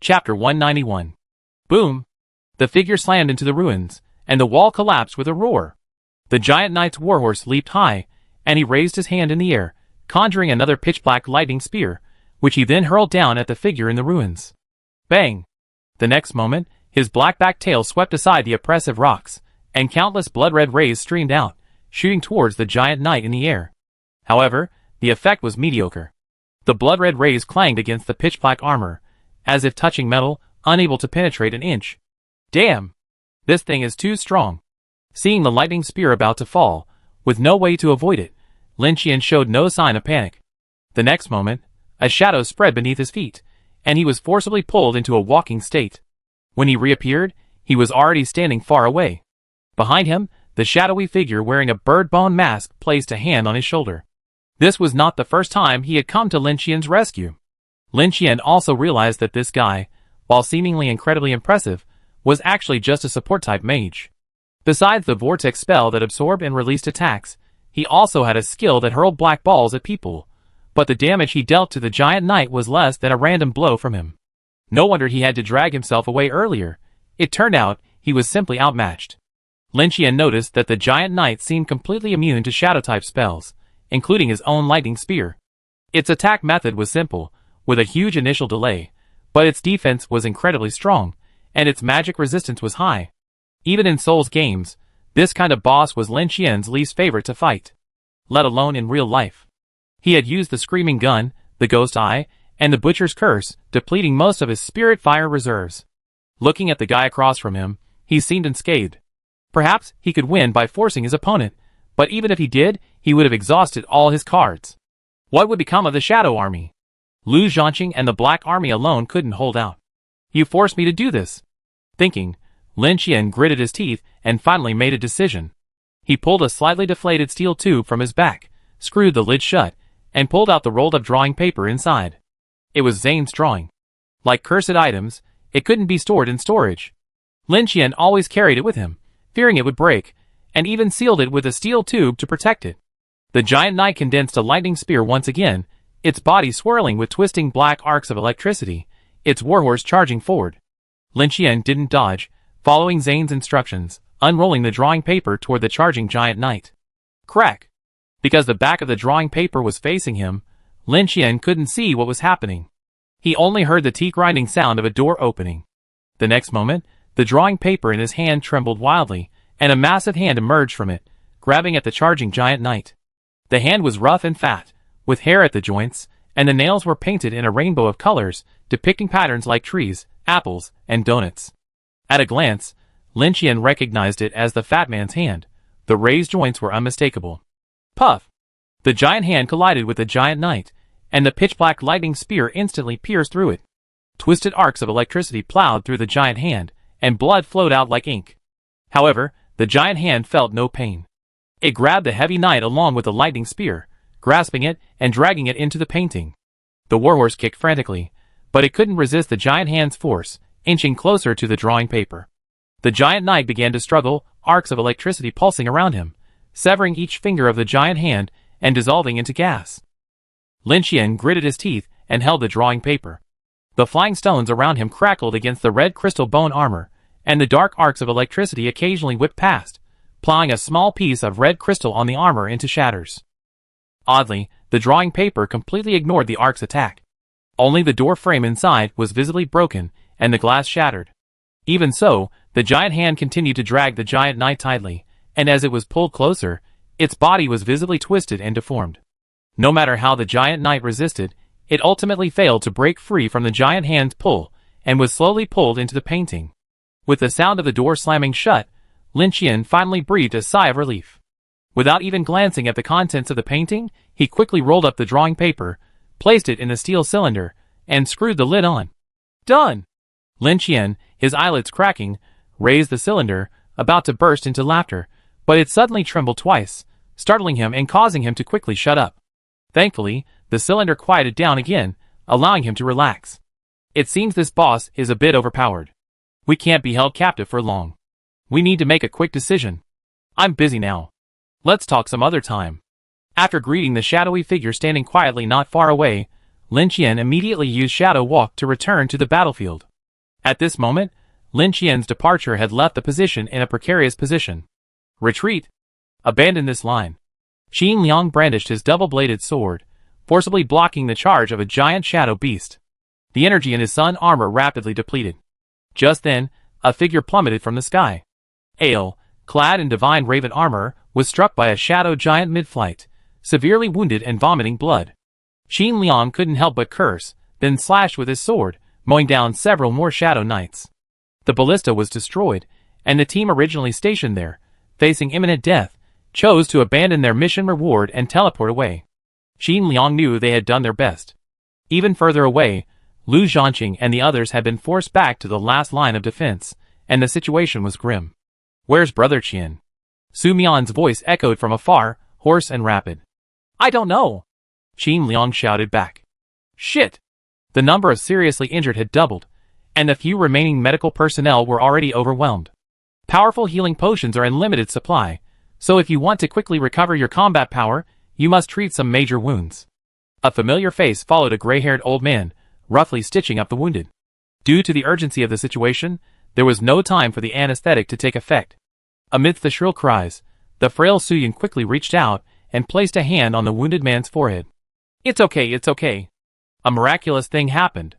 Chapter 191. Boom! The figure slammed into the ruins, and the wall collapsed with a roar. The giant knight's warhorse leaped high, and he raised his hand in the air, conjuring another pitch-black lightning spear, which he then hurled down at the figure in the ruins. Bang! The next moment, his black-backed tail swept aside the oppressive rocks, and countless blood-red rays streamed out, shooting towards the giant knight in the air. However, the effect was mediocre. The blood-red rays clanged against the pitch-black armor, as if touching metal, unable to penetrate an inch. Damn! This thing is too strong. Seeing the lightning spear about to fall, with no way to avoid it, Lin Qian showed no sign of panic. The next moment, a shadow spread beneath his feet, and he was forcibly pulled into a walking state. When he reappeared, he was already standing far away. Behind him, the shadowy figure wearing a bird-bone mask placed a hand on his shoulder. This was not the first time he had come to Lin Qian's rescue. Lin Qian also realized that this guy, while seemingly incredibly impressive, was actually just a support-type mage. Besides the vortex spell that absorbed and released attacks, he also had a skill that hurled black balls at people, but the damage he dealt to the giant knight was less than a random blow from him. No wonder he had to drag himself away earlier. It turned out he was simply outmatched. Lin Qian noticed that the giant knight seemed completely immune to shadow-type spells, including his own lightning spear. Its attack method was simple, with a huge initial delay, but its defense was incredibly strong, and its magic resistance was high. Even in Souls games, this kind of boss was Lin Qian's least favorite to fight, let alone in real life. He had used the Screaming Gun, the Ghost Eye, and the Butcher's Curse, depleting most of his Spirit Fire reserves. Looking at the guy across from him, he seemed unscathed. Perhaps he could win by forcing his opponent, but even if he did, he would have exhausted all his cards. What would become of the Shadow Army? Lu Zhanqing and the Black Army alone couldn't hold out. You forced me to do this. Thinking, Lin Qian gritted his teeth and finally made a decision. He pulled a slightly deflated steel tube from his back, screwed the lid shut, and pulled out the rolled-up drawing paper inside. It was Zane's drawing. Like cursed items, it couldn't be stored in storage. Lin Qian always carried it with him, fearing it would break, and even sealed it with a steel tube to protect it. The giant knight condensed a lightning spear once again, its body swirling with twisting black arcs of electricity, its warhorse charging forward. Lin Qian didn't dodge, following Zane's instructions, unrolling the drawing paper toward the charging giant knight. Crack! Because the back of the drawing paper was facing him, Lin Qian couldn't see what was happening. He only heard the teeth-grinding sound of a door opening. The next moment, the drawing paper in his hand trembled wildly, and a massive hand emerged from it, grabbing at the charging giant knight. The hand was rough and fat, with hair at the joints, and the nails were painted in a rainbow of colors, depicting patterns like trees, apples, and donuts. At a glance, Lin Qian recognized it as the fat man's hand. The raised joints were unmistakable. Puff! The giant hand collided with the giant knight, and the pitch-black lightning spear instantly pierced through it. Twisted arcs of electricity plowed through the giant hand, and blood flowed out like ink. However, the giant hand felt no pain. It grabbed the heavy knight along with the lightning spear, grasping it and dragging it into the painting. The warhorse kicked frantically, but it couldn't resist the giant hand's force, inching closer to the drawing paper. The giant knight began to struggle, arcs of electricity pulsing around him, severing each finger of the giant hand and dissolving into gas. Lin Qian gritted his teeth and held the drawing paper. The flying stones around him crackled against the red crystal bone armor, and the dark arcs of electricity occasionally whipped past, plowing a small piece of red crystal on the armor into shatters. Oddly, the drawing paper completely ignored the arc's attack. Only the door frame inside was visibly broken, and the glass shattered. Even so, the giant hand continued to drag the giant knight tightly, and as it was pulled closer, its body was visibly twisted and deformed. No matter how the giant knight resisted, it ultimately failed to break free from the giant hand's pull, and was slowly pulled into the painting. With the sound of the door slamming shut, Lin Qian finally breathed a sigh of relief. Without even glancing at the contents of the painting, he quickly rolled up the drawing paper, placed it in the steel cylinder, and screwed the lid on. Done! Lin Qian, his eyelids cracking, raised the cylinder, about to burst into laughter, but it suddenly trembled twice, startling him and causing him to quickly shut up. Thankfully, the cylinder quieted down again, allowing him to relax. It seems this boss is a bit overpowered. We can't be held captive for long. We need to make a quick decision. I'm busy now. Let's talk some other time. After greeting the shadowy figure standing quietly not far away, Lin Qian immediately used Shadow Walk to return to the battlefield. At this moment, Lin Qian's departure had left the position in a precarious position. Retreat! Abandon this line. Qin Liang brandished his double-bladed sword, forcibly blocking the charge of a giant shadow beast. The energy in his sun armor rapidly depleted. Just then, a figure plummeted from the sky. Ale, clad in divine raven armor, was struck by a shadow giant mid-flight, severely wounded and vomiting blood. Qin Liang couldn't help but curse, then slashed with his sword, mowing down several more shadow knights. The ballista was destroyed, and the team originally stationed there, facing imminent death, chose to abandon their mission reward and teleport away. Qin Liang knew they had done their best. Even further away, Lu Zhanqing and the others had been forced back to the last line of defense, and the situation was grim. Where's Brother Qian? Su Mian's voice echoed from afar, hoarse and rapid. I don't know. Qin Liang shouted back. Shit! The number of seriously injured had doubled, and the few remaining medical personnel were already overwhelmed. Powerful healing potions are in limited supply, so if you want to quickly recover your combat power, you must treat some major wounds. A familiar face followed a gray-haired old man, roughly stitching up the wounded. Due to the urgency of the situation, there was no time for the anesthetic to take effect. Amidst the shrill cries, the frail Suyun quickly reached out and placed a hand on the wounded man's forehead. It's okay, it's okay. A miraculous thing happened.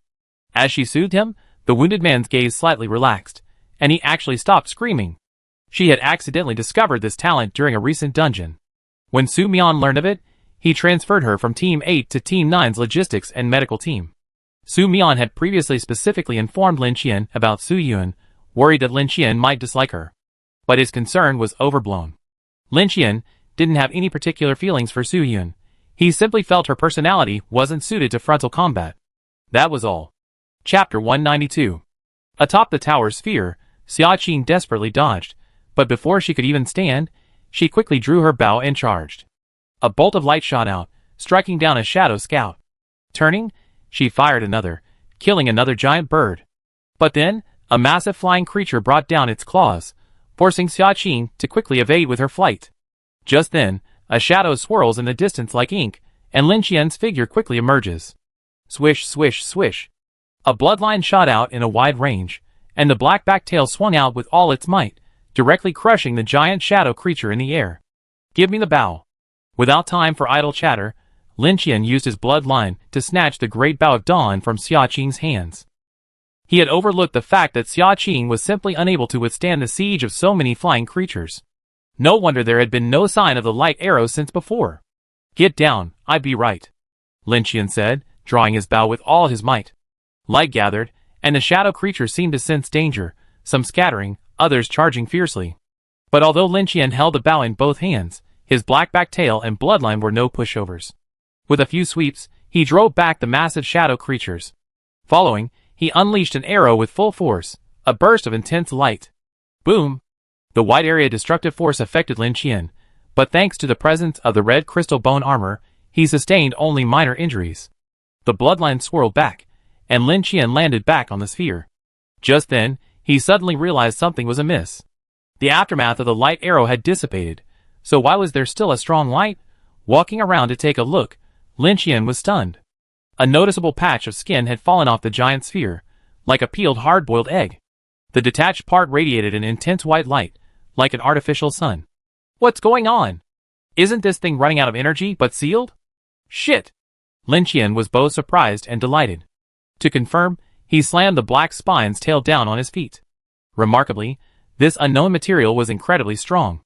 As she soothed him, the wounded man's gaze slightly relaxed, and he actually stopped screaming. She had accidentally discovered this talent during a recent dungeon. When Su Mian learned of it, he transferred her from Team 8 to Team 9's logistics and medical team. Su Mian had previously specifically informed Lin Qian about Su Yun, worried that Lin Qian might dislike her. But his concern was overblown. Lin Qian didn't have any particular feelings for Su Yun. He simply felt her personality wasn't suited to frontal combat. That was all. Chapter 192. Atop the tower sphere, Xia Qin desperately dodged, but before she could even stand, she quickly drew her bow and charged. A bolt of light shot out, striking down a shadow scout. Turning, she fired another, killing another giant bird. But then, a massive flying creature brought down its claws, forcing Xia Qin to quickly evade with her flight. Just then, a shadow swirls in the distance like ink, and Lin Qian's figure quickly emerges. Swish, swish, swish. A bloodline shot out in a wide range, and the black back tail swung out with all its might, directly crushing the giant shadow creature in the air. Give me the bow. Without time for idle chatter, Lin Qian used his bloodline to snatch the great bow of dawn from Xia Qin's hands. He had overlooked the fact that Xia Qin was simply unable to withstand the siege of so many flying creatures. No wonder there had been no sign of the light arrow since before. Get down, I'd be right, Lin Qian said, drawing his bow with all his might. Light gathered, and the shadow creature seemed to sense danger, some scattering, others charging fiercely. But although Lin Qian held the bow in both hands, his black back tail and bloodline were no pushovers. With a few sweeps, he drove back the massive shadow creatures. Following, he unleashed an arrow with full force, a burst of intense light. Boom! The wide area destructive force affected Lin Qian, but thanks to the presence of the red crystal bone armor, he sustained only minor injuries. The bloodline swirled back, and Lin Qian landed back on the sphere. Just then, he suddenly realized something was amiss. The aftermath of the light arrow had dissipated, so why was there still a strong light? Walking around to take a look, Lin Qian was stunned. A noticeable patch of skin had fallen off the giant sphere, like a peeled hard-boiled egg. The detached part radiated an intense white light, like an artificial sun. What's going on? Isn't this thing running out of energy but sealed? Shit! Lin Qian was both surprised and delighted. To confirm, he slammed the black spine's tail down on his feet. Remarkably, this unknown material was incredibly strong.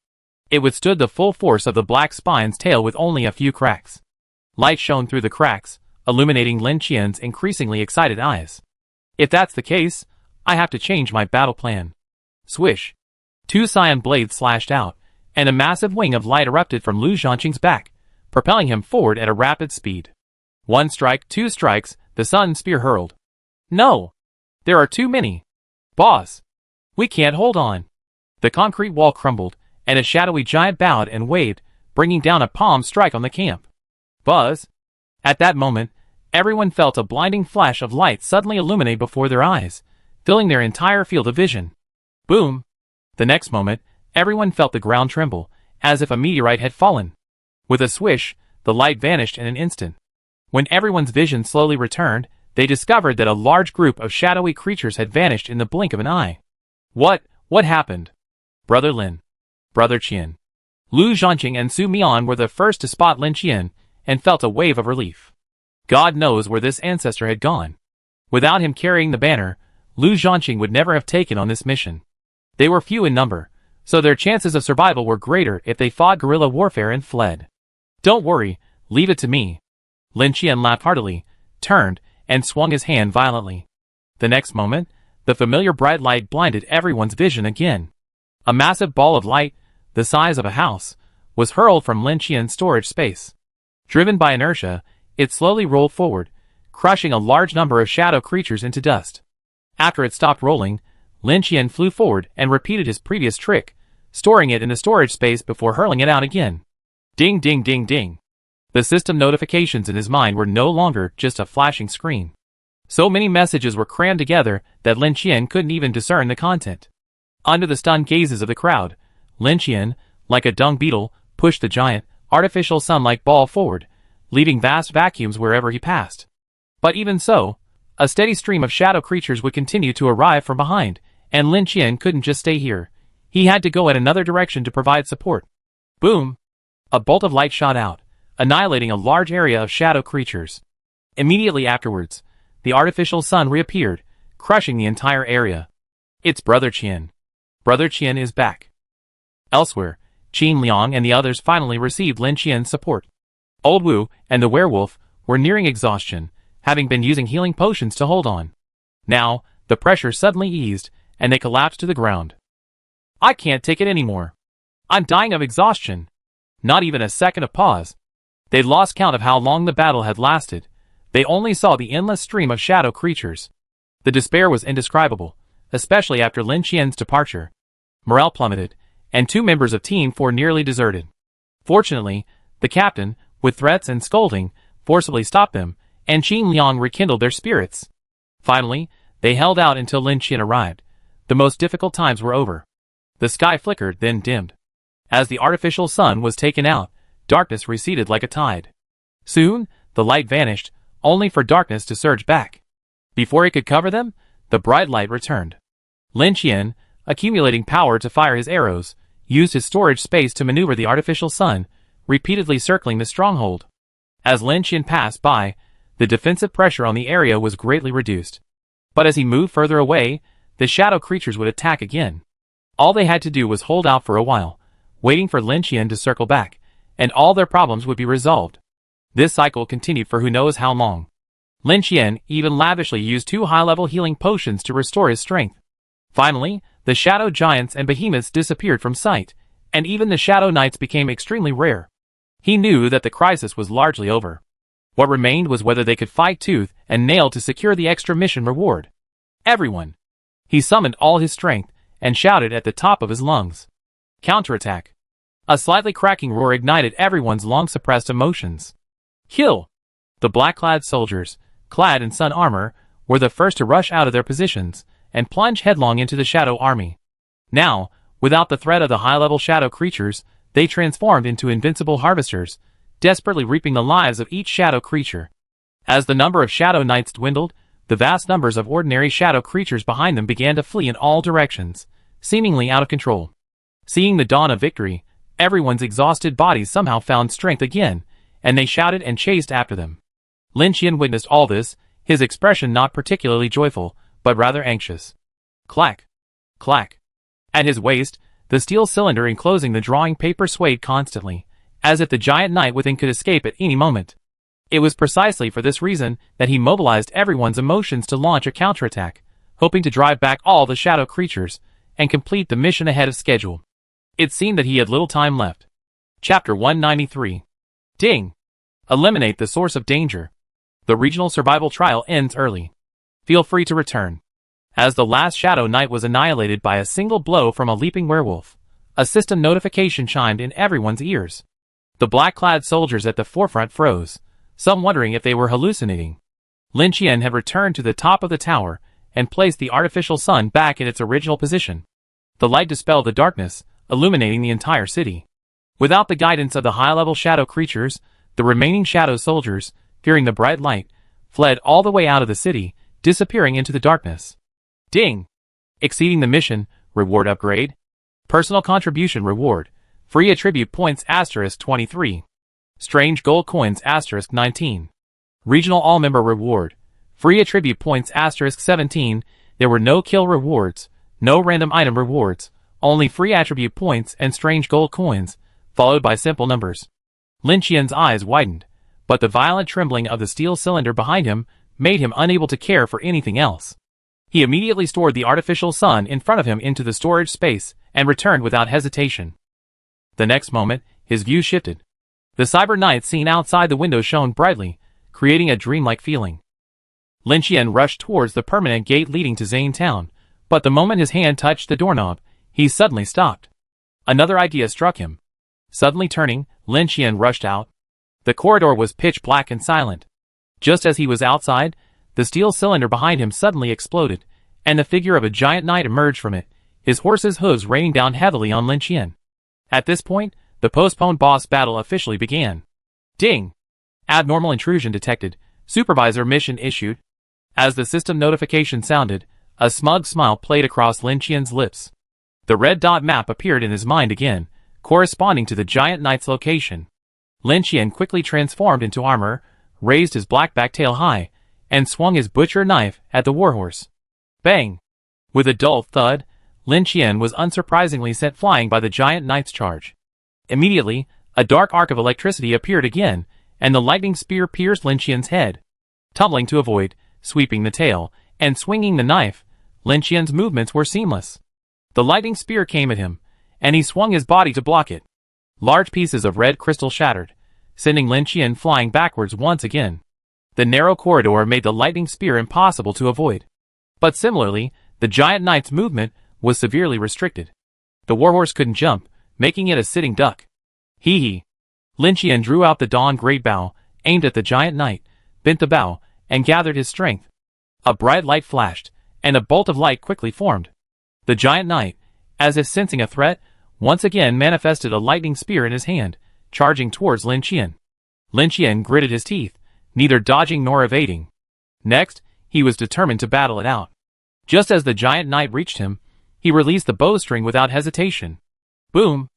It withstood the full force of the black spine's tail with only a few cracks. Light shone through the cracks, illuminating Lin Qian's increasingly excited eyes. If that's the case, I have to change my battle plan. Swish! Two cyan blades slashed out, and a massive wing of light erupted from Lu Zhanqing's back, propelling him forward at a rapid speed. One strike, two strikes, the sun spear hurled. No! There are too many. Boss! We can't hold on. The concrete wall crumbled, and a shadowy giant bowed and waved, bringing down a palm strike on the camp. Buzz! At that moment, everyone felt a blinding flash of light suddenly illuminate before their eyes, filling their entire field of vision. Boom! The next moment, everyone felt the ground tremble, as if a meteorite had fallen. With a swish, the light vanished in an instant. When everyone's vision slowly returned, they discovered that a large group of shadowy creatures had vanished in the blink of an eye. What happened? Brother Lin, Brother Qian, Lu Zhanqing and Su Mian were the first to spot Lin Qian and felt a wave of relief. God knows where this ancestor had gone. Without him carrying the banner, Lu Zhanqing would never have taken on this mission. They were few in number, so their chances of survival were greater if they fought guerrilla warfare and fled. Don't worry, leave it to me. Lin Qian laughed heartily, turned, and swung his hand violently. The next moment, the familiar bright light blinded everyone's vision again. A massive ball of light, the size of a house, was hurled from Lin Qian's storage space. Driven by inertia, it slowly rolled forward, crushing a large number of shadow creatures into dust. After it stopped rolling, Lin Qian flew forward and repeated his previous trick, storing it in the storage space before hurling it out again. Ding ding ding ding. The system notifications in his mind were no longer just a flashing screen. So many messages were crammed together that Lin Qian couldn't even discern the content. Under the stunned gazes of the crowd, Lin Qian, like a dung beetle, pushed the giant, artificial sun-like ball forward, leaving vast vacuums wherever he passed. But even so, a steady stream of shadow creatures would continue to arrive from behind, and Lin Qian couldn't just stay here. He had to go in another direction to provide support. Boom! A bolt of light shot out, annihilating a large area of shadow creatures. Immediately afterwards, the artificial sun reappeared, crushing the entire area. It's Brother Qian. Brother Qian is back. Elsewhere, Qin Liang and the others finally received Lin Qian's support. Old Wu and the werewolf were nearing exhaustion, having been using healing potions to hold on. Now, the pressure suddenly eased, and they collapsed to the ground. I can't take it anymore. I'm dying of exhaustion. Not even a second of pause. They'd lost count of how long the battle had lasted. They only saw the endless stream of shadow creatures. The despair was indescribable, especially after Lin Qian's departure. Morale plummeted, and 2 members of Team 4 nearly deserted. Fortunately, the captain, with threats and scolding, forcibly stopped them, and Qin Liang rekindled their spirits. Finally, they held out until Lin Qian arrived. The most difficult times were over. The sky flickered, then dimmed. As the artificial sun was taken out, darkness receded like a tide. Soon, the light vanished, only for darkness to surge back. Before it could cover them, the bright light returned. Lin Qian, accumulating power to fire his arrows, used his storage space to maneuver the artificial sun, repeatedly circling the stronghold. As Lin Qian passed by, the defensive pressure on the area was greatly reduced. But as he moved further away, the shadow creatures would attack again. All they had to do was hold out for a while, waiting for Lin Qian to circle back, and all their problems would be resolved. This cycle continued for who knows how long. Lin Qian even lavishly used 2 high-level healing potions to restore his strength. Finally, the shadow giants and behemoths disappeared from sight, and even the shadow knights became extremely rare. He knew that the crisis was largely over. What remained was whether they could fight tooth and nail to secure the extra mission reward. Everyone! He summoned all his strength and shouted at the top of his lungs. Counterattack! A slightly cracking roar ignited everyone's long-suppressed emotions. Kill! The black-clad soldiers, clad in sun armor, were the first to rush out of their positions and plunge headlong into the shadow army. Now, without the threat of the high-level shadow creatures, they transformed into invincible harvesters, desperately reaping the lives of each shadow creature. As the number of shadow knights dwindled, the vast numbers of ordinary shadow creatures behind them began to flee in all directions, seemingly out of control. Seeing the dawn of victory, everyone's exhausted bodies somehow found strength again, and they shouted and chased after them. Lin Qian witnessed all this, his expression not particularly joyful, but rather anxious. Clack! Clack! At his waist, the steel cylinder enclosing the drawing paper swayed constantly, as if the giant knight within could escape at any moment. It was precisely for this reason that he mobilized everyone's emotions to launch a counterattack, hoping to drive back all the shadow creatures, and complete the mission ahead of schedule. It seemed that he had little time left. Chapter 193. Ding! Eliminate the source of danger. The regional survival trial ends early. Feel free to return. As the last shadow knight was annihilated by a single blow from a leaping werewolf, a system notification chimed in everyone's ears. The black-clad soldiers at the forefront froze, some wondering if they were hallucinating. Lin Qian had returned to the top of the tower and placed the artificial sun back in its original position. The light dispelled the darkness, illuminating the entire city. Without the guidance of the high-level shadow creatures, the remaining shadow soldiers, fearing the bright light, fled all the way out of the city, disappearing into the darkness. Ding! Exceeding the mission, reward upgrade. Personal contribution reward. Free attribute points * 23. Strange gold coins * 19. Regional all-member reward. Free attribute points * 17. There were no kill rewards, no random item rewards, only free attribute points and strange gold coins, followed by simple numbers. Lin Qian's eyes widened, but the violent trembling of the steel cylinder behind him made him unable to care for anything else. He immediately stored the artificial sun in front of him into the storage space and returned without hesitation. The next moment, his view shifted. The cyber night scene outside the window shone brightly, creating a dreamlike feeling. Lin Qian rushed towards the permanent gate leading to Zane Town, but the moment his hand touched the doorknob, he suddenly stopped. Another idea struck him. Suddenly turning, Lin Qian rushed out. The corridor was pitch black and silent. Just as he was outside, the steel cylinder behind him suddenly exploded, and the figure of a giant knight emerged from it, his horse's hooves raining down heavily on Lin Qian. At this point, the postponed boss battle officially began. Ding! Abnormal intrusion detected. Supervisor mission issued. As the system notification sounded, a smug smile played across Lin Qian's lips. The red dot map appeared in his mind again, corresponding to the giant knight's location. Lin Qian quickly transformed into armor, raised his black backtail high, and swung his butcher knife at the warhorse. Bang! With a dull thud, Lin Qian was unsurprisingly sent flying by the giant knight's charge. Immediately, a dark arc of electricity appeared again, and the lightning spear pierced Lin Qian's head. Tumbling to avoid, sweeping the tail, and swinging the knife, Lin Qian's movements were seamless. The lightning spear came at him, and he swung his body to block it. Large pieces of red crystal shattered, sending Lin Qian flying backwards once again. The narrow corridor made the lightning spear impossible to avoid. But similarly, the giant knight's movement was severely restricted. The warhorse couldn't jump, making it a sitting duck. Hee hee. Lin Qian drew out the dawn great bow, aimed at the giant knight, bent the bow, and gathered his strength. A bright light flashed, and a bolt of light quickly formed. The giant knight, as if sensing a threat, once again manifested a lightning spear in his hand, charging towards Lin Qian. Lin Qian gritted his teeth, neither dodging nor evading. Next, he was determined to battle it out. Just as the giant knight reached him, he released the bowstring without hesitation. Boom!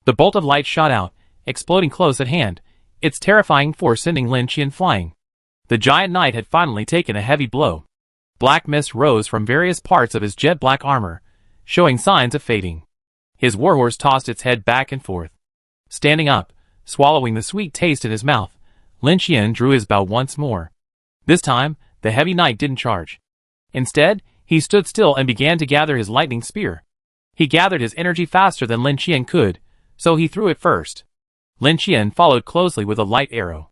The bolt of light shot out, exploding close at hand, its terrifying force sending Lin Qian flying. The giant knight had finally taken a heavy blow. Black mist rose from various parts of his jet-black armor, showing signs of fading. His warhorse tossed its head back and forth. Standing up, swallowing the sweet taste in his mouth, Lin Qian drew his bow once more. This time, the heavy knight didn't charge. Instead, he stood still and began to gather his lightning spear. He gathered his energy faster than Lin Qian could, so he threw it first. Lin Qian followed closely with a light arrow.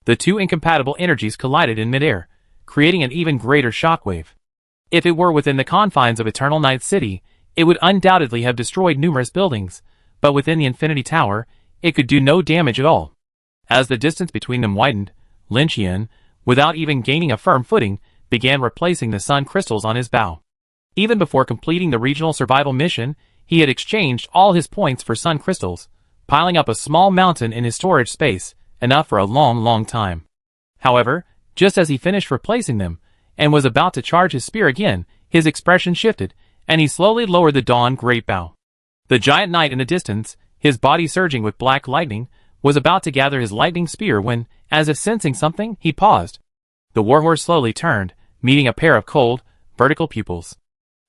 The two incompatible energies collided in midair, creating an even greater shockwave. If it were within the confines of Eternal Night City, it would undoubtedly have destroyed numerous buildings, but within the Infinity Tower, it could do no damage at all. As the distance between them widened, Lin Qian, without even gaining a firm footing, began replacing the sun crystals on his bow. Even before completing the regional survival mission, he had exchanged all his points for sun crystals, piling up a small mountain in his storage space, enough for a long time. However, just as he finished replacing them, and was about to charge his spear again, his expression shifted, and he slowly lowered the dawn great bow. The giant knight in the distance, his body surging with black lightning, was about to gather his lightning spear when, as if sensing something, he paused. The warhorse slowly turned, meeting a pair of cold, vertical pupils.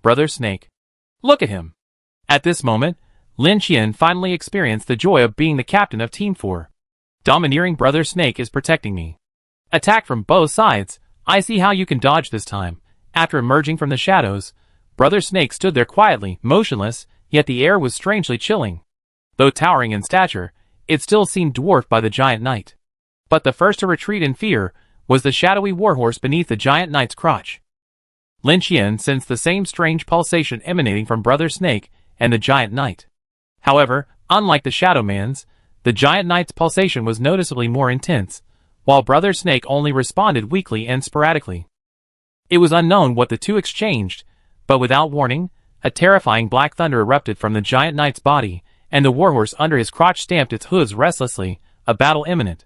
Brother Snake. Look at him. At this moment, Lin Qian finally experienced the joy of being the captain of Team 4. Domineering Brother Snake is protecting me. Attack from both sides. I see how you can dodge this time. After emerging from the shadows, Brother Snake stood there quietly, motionless, yet the air was strangely chilling. Though towering in stature, it still seemed dwarfed by the giant knight. But the first to retreat in fear was the shadowy warhorse beneath the giant knight's crotch. Lin Qian sensed the same strange pulsation emanating from Brother Snake and the giant knight. However, unlike the Shadow Man's, the giant knight's pulsation was noticeably more intense, while Brother Snake only responded weakly and sporadically. It was unknown what the two exchanged, but without warning, a terrifying black thunder erupted from the giant knight's body, and the warhorse under his crotch stamped its hooves restlessly, a battle imminent.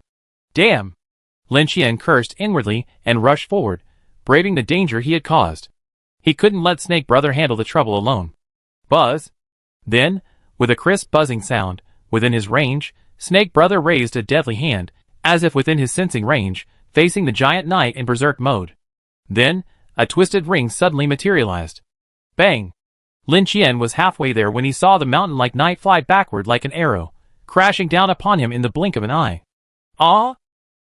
Damn! Lin Qian cursed inwardly and rushed forward, braving the danger he had caused. He couldn't let Snake Brother handle the trouble alone. Buzz! Then, with a crisp buzzing sound, within his range, Snake Brother raised a deadly hand, as if within his sensing range, facing the giant knight in berserk mode. Then, a twisted ring suddenly materialized. Bang! Lin Qian was halfway there when he saw the mountain-like knight fly backward like an arrow, crashing down upon him in the blink of an eye. Ah!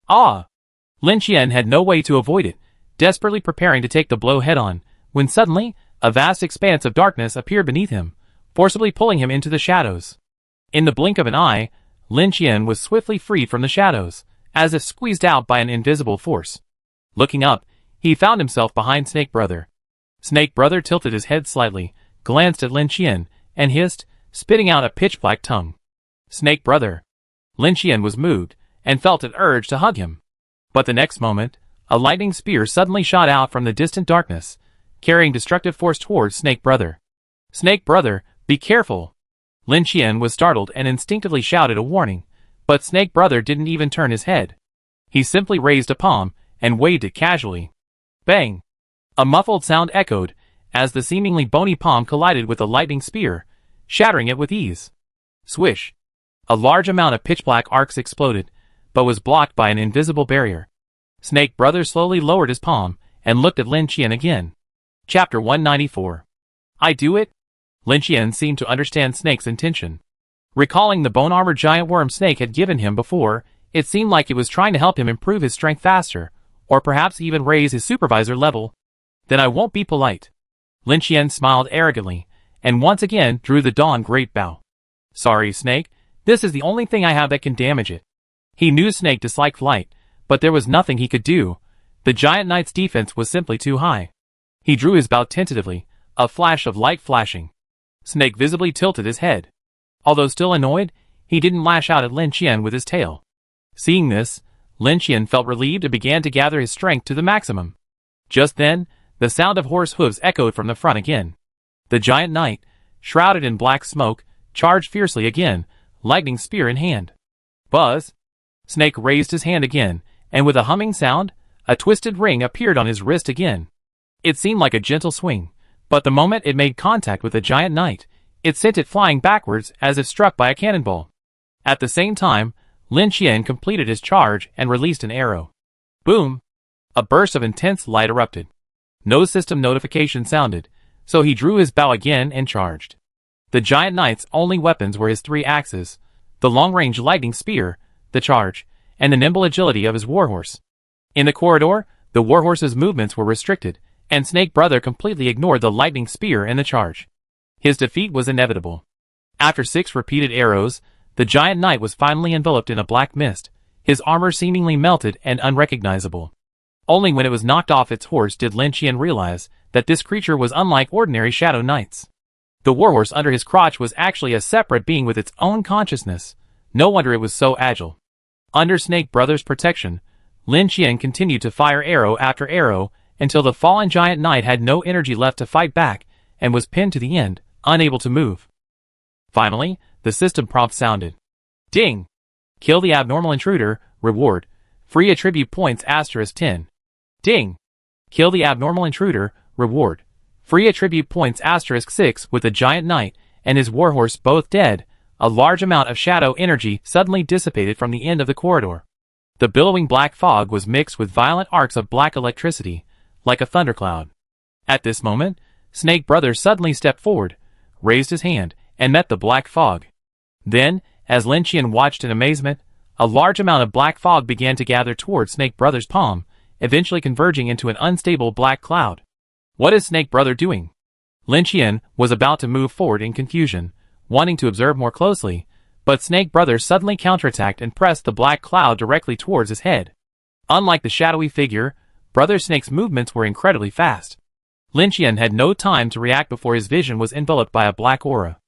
Ah! Lin Qian had no way to avoid it, desperately preparing to take the blow head-on, when suddenly, a vast expanse of darkness appeared beneath him, forcibly pulling him into the shadows. In the blink of an eye, Lin Qian was swiftly freed from the shadows, as if squeezed out by an invisible force. Looking up, he found himself behind Snake Brother. Snake Brother tilted his head slightly, glanced at Lin Qian, and hissed, spitting out a pitch-black tongue. Snake Brother. Lin Qian was moved, and felt an urge to hug him. But the next moment, a lightning spear suddenly shot out from the distant darkness, carrying destructive force towards Snake Brother. Snake Brother, be careful! Lin Qian was startled and instinctively shouted a warning, but Snake Brother didn't even turn his head. He simply raised a palm, and waved it casually. Bang! A muffled sound echoed, as the seemingly bony palm collided with the lightning spear, shattering it with ease. Swish! A large amount of pitch-black arcs exploded, but was blocked by an invisible barrier. Snake Brother slowly lowered his palm, and looked at Lin Qian again. Chapter 194. I do it? Lin Qian seemed to understand Snake's intention. Recalling the bone-armored giant worm Snake had given him before, it seemed like it was trying to help him improve his strength faster, or perhaps even raise his supervisor level. Then I won't be polite. Lin Qian smiled arrogantly, and once again drew the Dawn Great Bow. Sorry, Snake, this is the only thing I have that can damage it. He knew Snake disliked flight, but there was nothing he could do. The giant knight's defense was simply too high. He drew his bow tentatively, a flash of light flashing. Snake visibly tilted his head. Although still annoyed, he didn't lash out at Lin Qian with his tail. Seeing this, Lin Qian felt relieved and began to gather his strength to the maximum. Just then, the sound of horse hooves echoed from the front again. The giant knight, shrouded in black smoke, charged fiercely again, lightning spear in hand. Buzz! Snake raised his hand again, and with a humming sound, a twisted ring appeared on his wrist again. It seemed like a gentle swing, but the moment it made contact with the giant knight, it sent it flying backwards as if struck by a cannonball. At the same time, Lin Qian completed his charge and released an arrow. Boom! A burst of intense light erupted. No system notification sounded, so he drew his bow again and charged. The giant knight's only weapons were his 3 axes, the long-range lightning spear, the charge, and the nimble agility of his warhorse. In the corridor, the warhorse's movements were restricted, and Snake Brother completely ignored the lightning spear and the charge. His defeat was inevitable. After 6 repeated arrows, the giant knight was finally enveloped in a black mist, his armor seemingly melted and unrecognizable. Only when it was knocked off its horse did Lin Qian realize that this creature was unlike ordinary shadow knights. The warhorse under his crotch was actually a separate being with its own consciousness. No wonder it was so agile. Under Snake Brother's protection, Lin Qian continued to fire arrow after arrow until the fallen giant knight had no energy left to fight back and was pinned to the end, unable to move. Finally, the system prompt sounded. Ding! Kill the abnormal intruder, reward. Free attribute points *10. Ding! Kill the abnormal intruder, reward. Free attribute points *6. With the giant knight and his warhorse both dead, a large amount of shadow energy suddenly dissipated from the end of the corridor. The billowing black fog was mixed with violent arcs of black electricity, like a thundercloud. At this moment, Snake Brother suddenly stepped forward, raised his hand, and met the black fog. Then, as Lin Qian watched in amazement, a large amount of black fog began to gather toward Snake Brother's palm, eventually converging into an unstable black cloud. What is Snake Brother doing? Lin Qian was about to move forward in confusion, wanting to observe more closely, but Snake Brother suddenly counterattacked and pressed the black cloud directly towards his head. Unlike the shadowy figure, Brother Snake's movements were incredibly fast. Lin Qian had no time to react before his vision was enveloped by a black aura.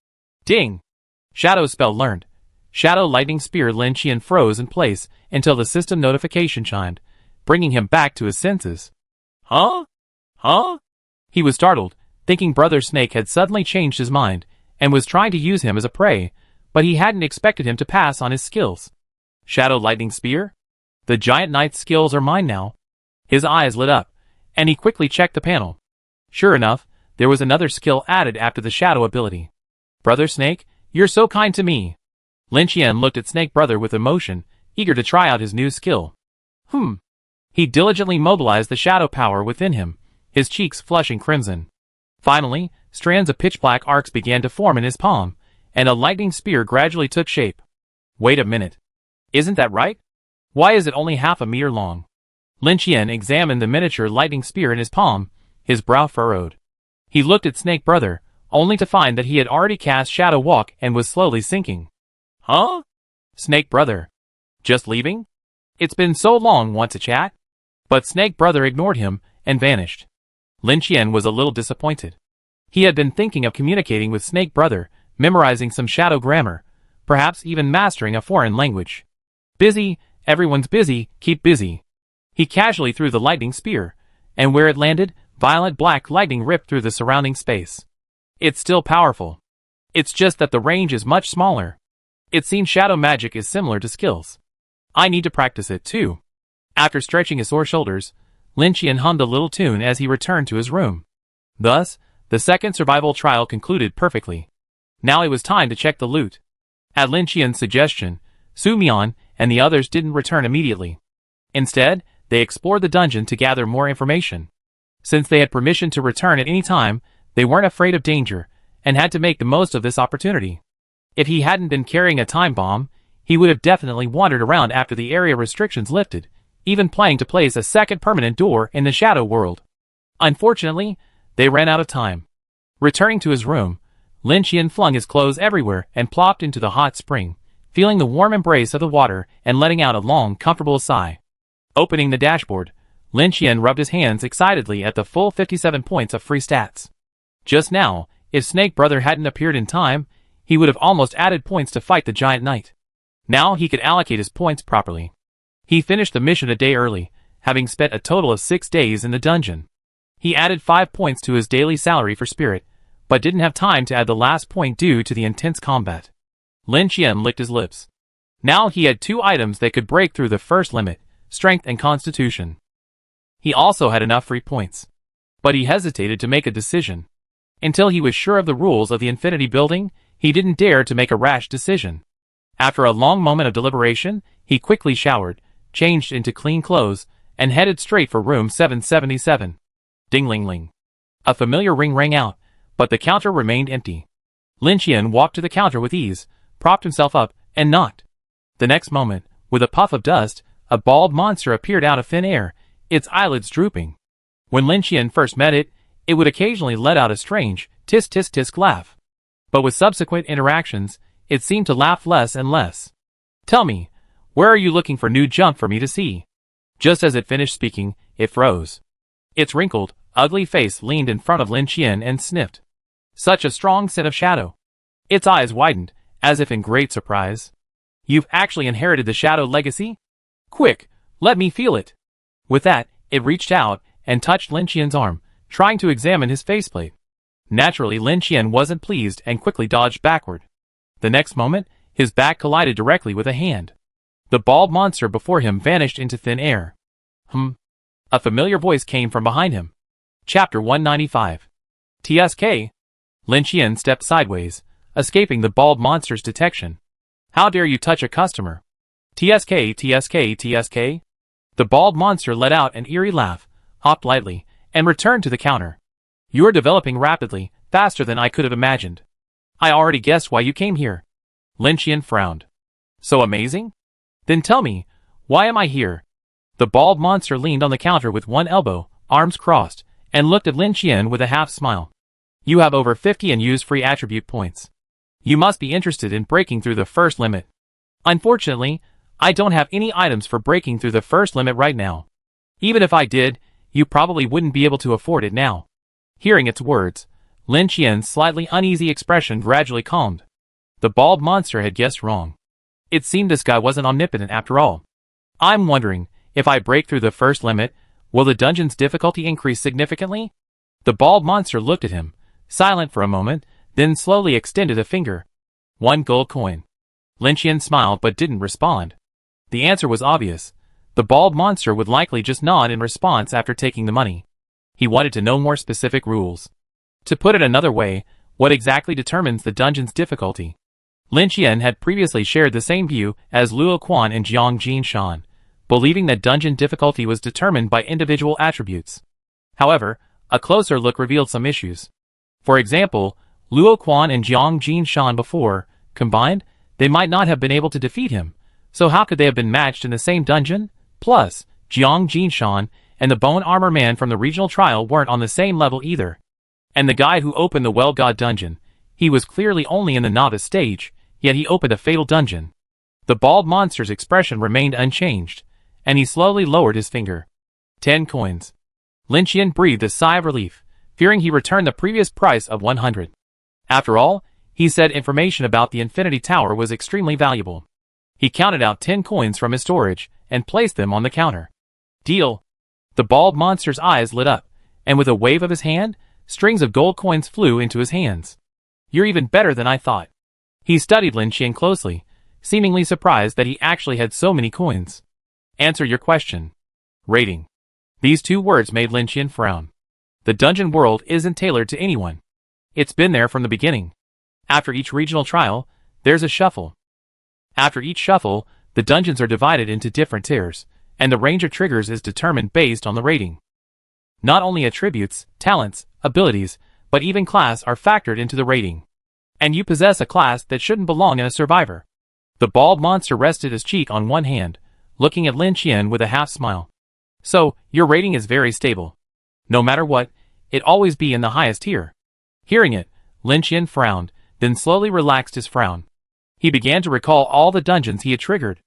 Ding! Shadow spell learned. Shadow lightning spear. Lin Qian froze in place until the system notification chimed, bringing him back to his senses. Huh? Huh? He was startled, thinking Brother Snake had suddenly changed his mind and was trying to use him as a prey, but he hadn't expected him to pass on his skills. Shadow lightning spear? The giant knight's skills are mine now. His eyes lit up, and he quickly checked the panel. Sure enough, there was another skill added after the shadow ability. Brother Snake, you're so kind to me. Lin Qian looked at Snake Brother with emotion, eager to try out his new skill. He diligently mobilized the shadow power within him, his cheeks flushing crimson. Finally, strands of pitch-black arcs began to form in his palm, and a lightning spear gradually took shape. Wait a minute. Isn't that right? Why is it only half a meter long? Lin Qian examined the miniature lightning spear in his palm, his brow furrowed. He looked at Snake Brother, only to find that he had already cast Shadow Walk and was slowly sinking. Huh? Snake Brother. Just leaving? It's been so long, want to chat? But Snake Brother ignored him and vanished. Lin Qian was a little disappointed. He had been thinking of communicating with Snake Brother, memorizing some shadow grammar, perhaps even mastering a foreign language. Busy, everyone's busy, keep busy. He casually threw the lightning spear, and where it landed, violent black lightning ripped through the surrounding space. It's still powerful. It's just that the range is much smaller. It seems shadow magic is similar to skills. I need to practice it too. After stretching his sore shoulders, Lin Qian hummed a little tune as he returned to his room. Thus, the second survival trial concluded perfectly. Now it was time to check the loot. At Lin Qian's suggestion, Su Mian and the others didn't return immediately. Instead, they explored the dungeon to gather more information. Since they had permission to return at any time, they weren't afraid of danger, and had to make the most of this opportunity. If he hadn't been carrying a time bomb, he would have definitely wandered around after the area restrictions lifted, even planning to place a second permanent door in the shadow world. Unfortunately, they ran out of time. Returning to his room, Lin Qian flung his clothes everywhere and plopped into the hot spring, feeling the warm embrace of the water and letting out a long, comfortable sigh. Opening the dashboard, Lin Qian rubbed his hands excitedly at the full 57 points of free stats. Just now, if Snake Brother hadn't appeared in time, he would have almost added points to fight the giant knight. Now he could allocate his points properly. He finished the mission a day early, having spent a total of 6 days in the dungeon. He added 5 points to his daily salary for spirit, but didn't have time to add the last point due to the intense combat. Lin Qian licked his lips. Now he had 2 items that could break through the first limit, strength and constitution. He also had enough free points. But he hesitated to make a decision. Until he was sure of the rules of the Infinity Building, he didn't dare to make a rash decision. After a long moment of deliberation, he quickly showered, changed into clean clothes, and headed straight for room 777. Ding-ling-ling. A familiar ring rang out, but the counter remained empty. Lin Qian walked to the counter with ease, propped himself up, and knocked. The next moment, with a puff of dust, a bald monster appeared out of thin air, its eyelids drooping. When Lin Qian first met it, it would occasionally let out a strange, tisk-tisk-tisk laugh. But with subsequent interactions, it seemed to laugh less and less. Tell me, where are you looking for new junk for me to see? Just as it finished speaking, it froze. Its wrinkled, ugly face leaned in front of Lin Qian and sniffed. Such a strong scent of shadow. Its eyes widened, as if in great surprise. You've actually inherited the shadow legacy? Quick, let me feel it. With that, it reached out and touched Lin Qian's arm, trying to examine his faceplate. Naturally, Lin Qian wasn't pleased and quickly dodged backward. The next moment, his back collided directly with a hand. The bald monster before him vanished into thin air. A familiar voice came from behind him. Chapter 195. TSK. Lin Qian stepped sideways, escaping the bald monster's detection. How dare you touch a customer? TSK, TSK, TSK. The bald monster let out an eerie laugh, hopped lightly, and returned to the counter. You're developing rapidly, faster than I could have imagined. I already guessed why you came here. Lin Qian frowned. So amazing? Then tell me, why am I here? The bald monster leaned on the counter with one elbow, arms crossed, and looked at Lin Qian with a half smile. You have over 50 unused free attribute points. You must be interested in breaking through the first limit. Unfortunately, I don't have any items for breaking through the first limit right now. Even if I did, you probably wouldn't be able to afford it now. Hearing its words, Lin Qian's slightly uneasy expression gradually calmed. The bald monster had guessed wrong. It seemed this guy wasn't omnipotent after all. I'm wondering, if I break through the first limit, will the dungeon's difficulty increase significantly? The bald monster looked at him, silent for a moment, then slowly extended a finger. 1 gold coin. Lin Qian smiled but didn't respond. The answer was obvious. The bald monster would likely just nod in response after taking the money. He wanted to know more specific rules. To put it another way, what exactly determines the dungeon's difficulty? Lin Qian had previously shared the same view as Luo Quan and Jiang Jinshan, believing that dungeon difficulty was determined by individual attributes. However, a closer look revealed some issues. For example, Luo Quan and Jiang Jinshan before, combined, they might not have been able to defeat him, so how could they have been matched in the same dungeon? Plus, Jiang Jinshan and the Bone Armor Man from the regional trial weren't on the same level either. And the guy who opened the Well God dungeon, he was clearly only in the novice stage, yet he opened a fatal dungeon. The bald monster's expression remained unchanged, and he slowly lowered his finger. 10 coins. Lin Qian breathed a sigh of relief, fearing he returned the previous price of 100. After all, he said information about the Infinity Tower was extremely valuable. He counted out 10 coins from his storage and placed them on the counter. Deal. The bald monster's eyes lit up, and with a wave of his hand, strings of gold coins flew into his hands. You're even better than I thought. He studied Lin Qian closely, seemingly surprised that he actually had so many coins. Answer your question. Rating. These two words made Lin Qian frown. The dungeon world isn't tailored to anyone. It's been there from the beginning. After each regional trial, there's a shuffle. After each shuffle, the dungeons are divided into different tiers, and the range of triggers is determined based on the rating. Not only attributes, talents, abilities, but even class are factored into the rating. And you possess a class that shouldn't belong in a survivor. The bald monster rested his cheek on one hand, looking at Lin Qian with a half smile. So, your rating is very stable. No matter what, it'd always be in the highest tier. Hearing it, Lin Qian frowned, then slowly relaxed his frown. He began to recall all the dungeons he had triggered.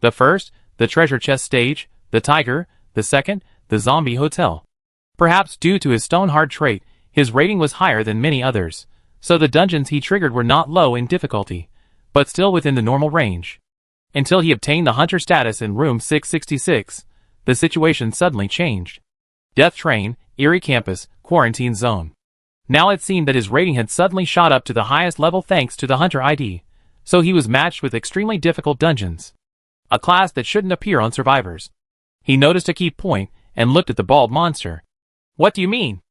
The first, the treasure chest stage, the tiger, the second, the zombie hotel. Perhaps due to his stone-hard trait, his rating was higher than many others, so the dungeons he triggered were not low in difficulty, but still within the normal range. Until he obtained the hunter status in room 666, the situation suddenly changed. Death Train, Eerie Campus, Quarantine Zone. Now it seemed that his rating had suddenly shot up to the highest level thanks to the hunter ID, so he was matched with extremely difficult dungeons. A class that shouldn't appear on survivors. He noticed a key point and looked at the bald monster. What do you mean?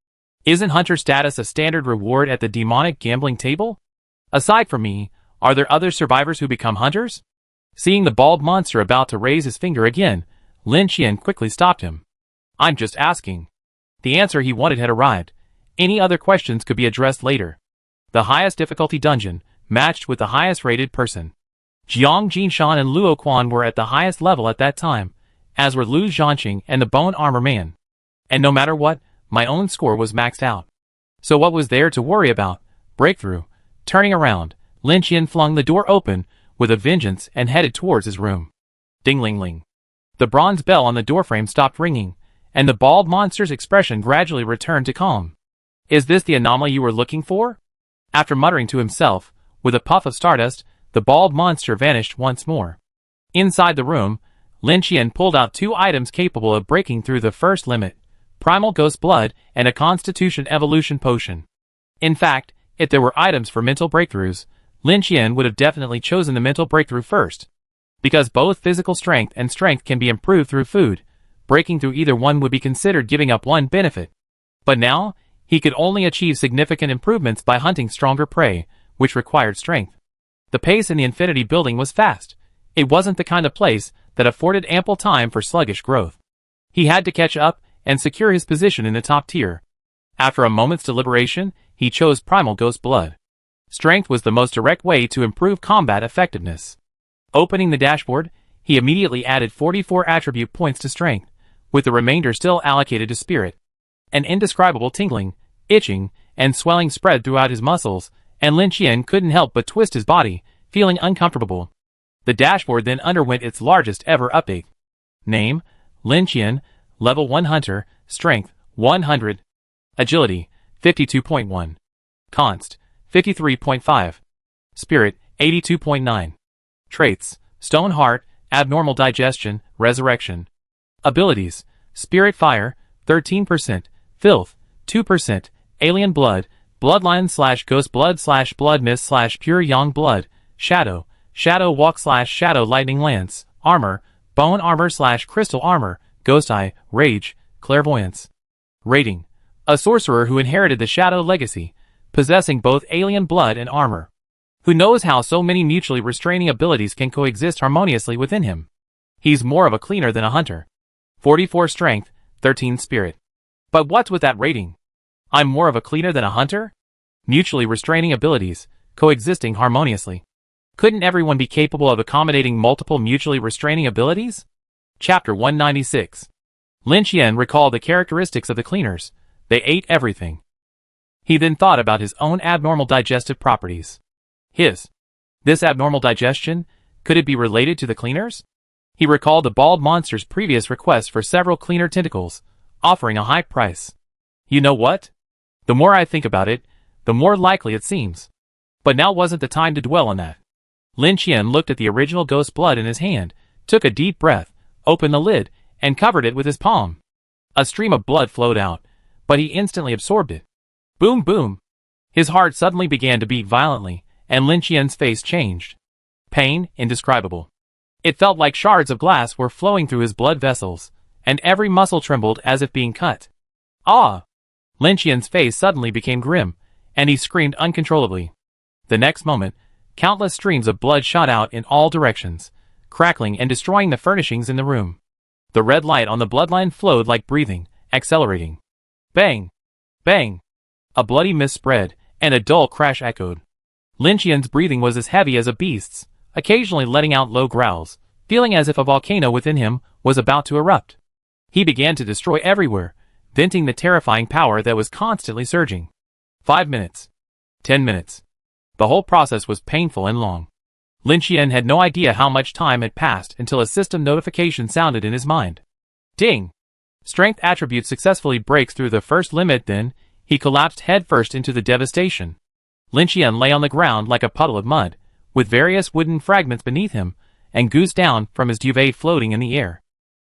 Isn't hunter status a standard reward at the demonic gambling table? Aside from me, are there other survivors who become hunters? Seeing the bald monster about to raise his finger again, Lin Qian quickly stopped him. I'm just asking. The answer he wanted had arrived. Any other questions could be addressed later. The highest difficulty dungeon, matched with the highest rated person. Jiang Jinshan and Luo Quan were at the highest level at that time, as were Lu Zhanqing and the Bone Armor Man. And no matter what, my own score was maxed out. So what was there to worry about? Breakthrough. Turning around, Lin Qian flung the door open with a vengeance and headed towards his room. Ding-ling-ling. The bronze bell on the doorframe stopped ringing, and the bald monster's expression gradually returned to calm. Is this the anomaly you were looking for? After muttering to himself, with a puff of stardust, the bald monster vanished once more. Inside the room, Lin Qian pulled out 2 items capable of breaking through the first limit, Primal Ghost Blood and a Constitution Evolution Potion. In fact, if there were items for mental breakthroughs, Lin Qian would have definitely chosen the mental breakthrough first. Because both physical strength and strength can be improved through food, breaking through either one would be considered giving up one benefit. But now, he could only achieve significant improvements by hunting stronger prey, which required strength. The pace in the Infinity Building was fast. It wasn't the kind of place that afforded ample time for sluggish growth. He had to catch up and secure his position in the top tier. After a moment's deliberation, he chose Primal Ghost Blood. Strength was the most direct way to improve combat effectiveness. Opening the dashboard, he immediately added 44 attribute points to strength, with the remainder still allocated to spirit. An indescribable tingling, itching, and swelling spread throughout his muscles, and Lin Qian couldn't help but twist his body, feeling uncomfortable. The dashboard then underwent its largest ever update. Name, Lin Qian, Level 1 Hunter, Strength, 100. Agility, 52.1. Const, 53.5. Spirit, 82.9. Traits, Stone Heart, Abnormal Digestion, Resurrection. Abilities, Spirit Fire, 13%, Filth, 2%, Alien Blood, Bloodline/Ghost Blood/Blood Mist/Pure Yang Blood, Shadow, Shadow Walk/Shadow Lightning Lance, Armor, bone armor / crystal armor, ghost eye, rage, clairvoyance. Rating: a sorcerer who inherited the Shadow legacy, possessing both alien blood and armor. Who knows how so many mutually restraining abilities can coexist harmoniously within him. He's more of a cleaner than a hunter. 44 strength, 13 spirit. But what's with that rating? I'm more of a cleaner than a hunter? Mutually restraining abilities, coexisting harmoniously. Couldn't everyone be capable of accommodating multiple mutually restraining abilities? Chapter 196. Lin Qian recalled the characteristics of the cleaners. They ate everything. He then thought about his own abnormal digestive properties. This abnormal digestion, could it be related to the cleaners? He recalled the bald monster's previous request for several cleaner tentacles, offering a high price. You know what? The more I think about it, the more likely it seems. But now wasn't the time to dwell on that. Lin Qian looked at the original ghost blood in his hand, took a deep breath, opened the lid, and covered it with his palm. A stream of blood flowed out, but he instantly absorbed it. Boom boom! His heart suddenly began to beat violently, and Lin Qian's face changed. Pain, indescribable. It felt like shards of glass were flowing through his blood vessels, and every muscle trembled as if being cut. Ah! Lin Qian's face suddenly became grim, and he screamed uncontrollably. The next moment, countless streams of blood shot out in all directions, crackling and destroying the furnishings in the room. The red light on the bloodline flowed like breathing, accelerating. Bang! Bang! A bloody mist spread, and a dull crash echoed. Lin Qian's breathing was as heavy as a beast's, occasionally letting out low growls, feeling as if a volcano within him was about to erupt. He began to destroy everywhere, venting the terrifying power that was constantly surging. 5 minutes. 10 minutes. The whole process was painful and long. Lin Qian had no idea how much time had passed until a system notification sounded in his mind. Ding! Strength attribute successfully breaks through the first limit. Then, he collapsed headfirst into the devastation. Lin Qian lay on the ground like a puddle of mud, with various wooden fragments beneath him, and goose down from his duvet floating in the air.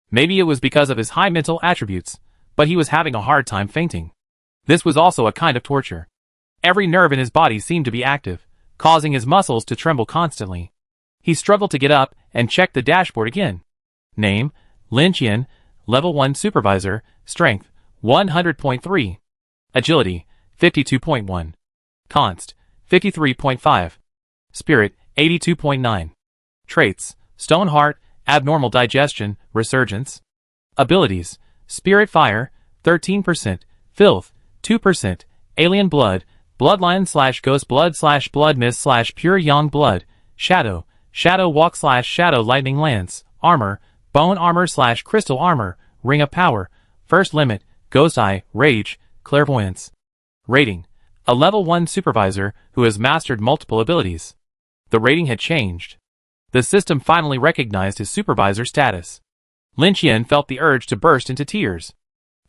Maybe it was because of his high mental attributes, but he was having a hard time fainting. This was also a kind of torture. Every nerve in his body seemed to be active, causing his muscles to tremble constantly. He struggled to get up and checked the dashboard again. Name: Lin Qian, Level 1 Supervisor, Strength, 100.3. Agility, 52.1. Const, 53.5. Spirit, 82.9. Traits: Stone Heart, Abnormal Digestion, Resurgence. Abilities: Spirit Fire, 13%, Filth, 2%, Alien Blood, Bloodline / Ghost Blood / Blood Mist / Pure Yang Blood, Shadow, Shadow Walk / Shadow Lightning Lance, Armor, Bone Armor / Crystal Armor, Ring of Power, First Limit, Ghost Eye, Rage, Clairvoyance. Rating: a Level 1 Supervisor who has mastered multiple abilities. The rating had changed. The system finally recognized his supervisor status. Lin Qian felt the urge to burst into tears.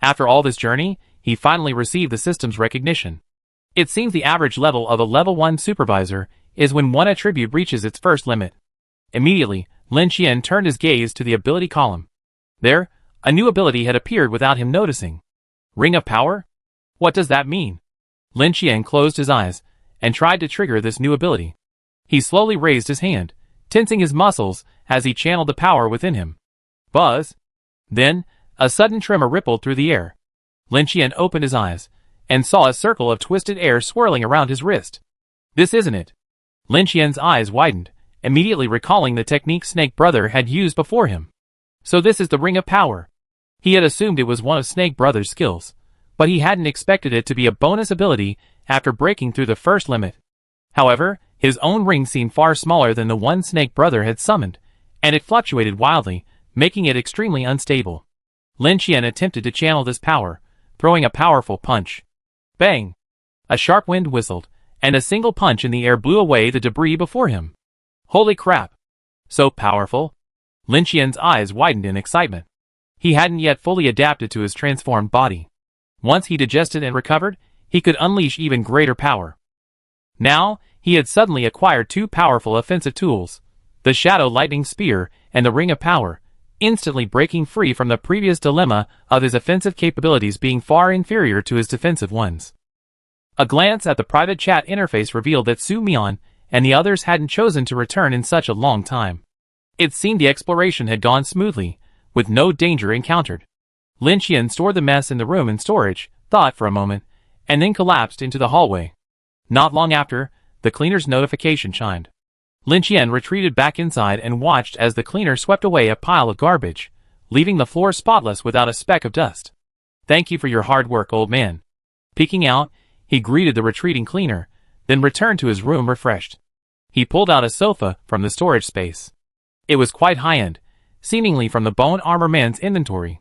After all this journey, he finally received the system's recognition. It seems the average level of a Level 1 Supervisor is when one attribute reaches its first limit. Immediately, Lin Qian turned his gaze to the ability column. There, a new ability had appeared without him noticing. Ring of Power? What does that mean? Lin Qian closed his eyes and tried to trigger this new ability. He slowly raised his hand, tensing his muscles as he channeled the power within him. Buzz! Then, a sudden tremor rippled through the air. Lin Qian opened his eyes and saw a circle of twisted air swirling around his wrist. This isn't it. Lin Qian's eyes widened, immediately recalling the technique Snake Brother had used before him. So this is the Ring of Power. He had assumed it was one of Snake Brother's skills, but he hadn't expected it to be a bonus ability after breaking through the first limit. However, his own ring seemed far smaller than the one Snake Brother had summoned, and it fluctuated wildly, making it extremely unstable. Lin Qian attempted to channel this power, throwing a powerful punch. Bang! A sharp wind whistled, and a single punch in the air blew away the debris before him. Holy crap! So powerful? Lin Qian's eyes widened in excitement. He hadn't yet fully adapted to his transformed body. Once he digested and recovered, he could unleash even greater power. Now, he had suddenly acquired two powerful offensive tools, the Shadow Lightning Spear and the Ring of Power, instantly breaking free from the previous dilemma of his offensive capabilities being far inferior to his defensive ones. A glance at the private chat interface revealed that Su Mian and the others hadn't chosen to return in such a long time. It seemed the exploration had gone smoothly, with no danger encountered. Lin Qian stored the mess in the room in storage, thought for a moment, and then collapsed into the hallway. Not long after, the cleaner's notification chimed. Lin Qian retreated back inside and watched as the cleaner swept away a pile of garbage, leaving the floor spotless without a speck of dust. "Thank you for your hard work, old man." Peeking out, he greeted the retreating cleaner, then returned to his room refreshed. He pulled out a sofa from the storage space. It was quite high-end, seemingly from the bone armor man's inventory.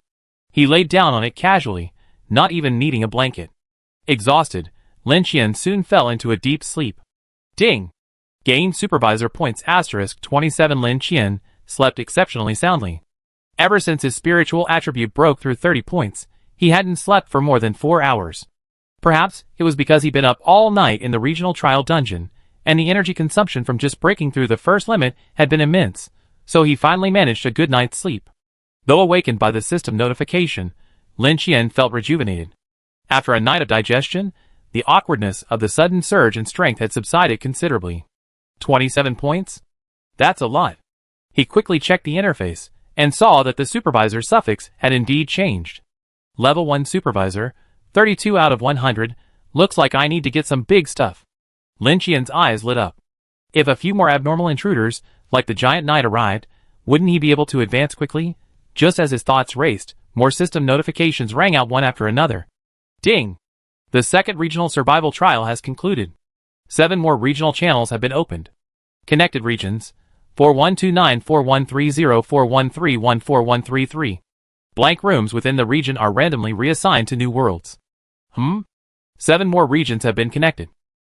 He laid down on it casually, not even needing a blanket. Exhausted, Lin Qian soon fell into a deep sleep. Ding! Gained Supervisor points *27 Lin Qian slept exceptionally soundly. Ever since his spiritual attribute broke through 30 points, he hadn't slept for more than 4 hours. Perhaps it was because he'd been up all night in the regional trial dungeon, and the energy consumption from just breaking through the first limit had been immense, so he finally managed a good night's sleep. Though awakened by the system notification, Lin Qian felt rejuvenated. After a night of digestion, the awkwardness of the sudden surge in strength had subsided considerably. 27 points? That's a lot. He quickly checked the interface, and saw that the Supervisor suffix had indeed changed. Level 1 Supervisor, 32 out of 100, looks like I need to get some big stuff. Lin Qian's eyes lit up. If a few more abnormal intruders, like the Giant Knight arrived, wouldn't he be able to advance quickly? Just as his thoughts raced, more system notifications rang out one after another. Ding! The second regional survival trial has concluded. 7 more regional channels have been opened. Connected regions: 4129-4130-4131-4133. Blank rooms within the region are randomly reassigned to new worlds. 7 more regions have been connected.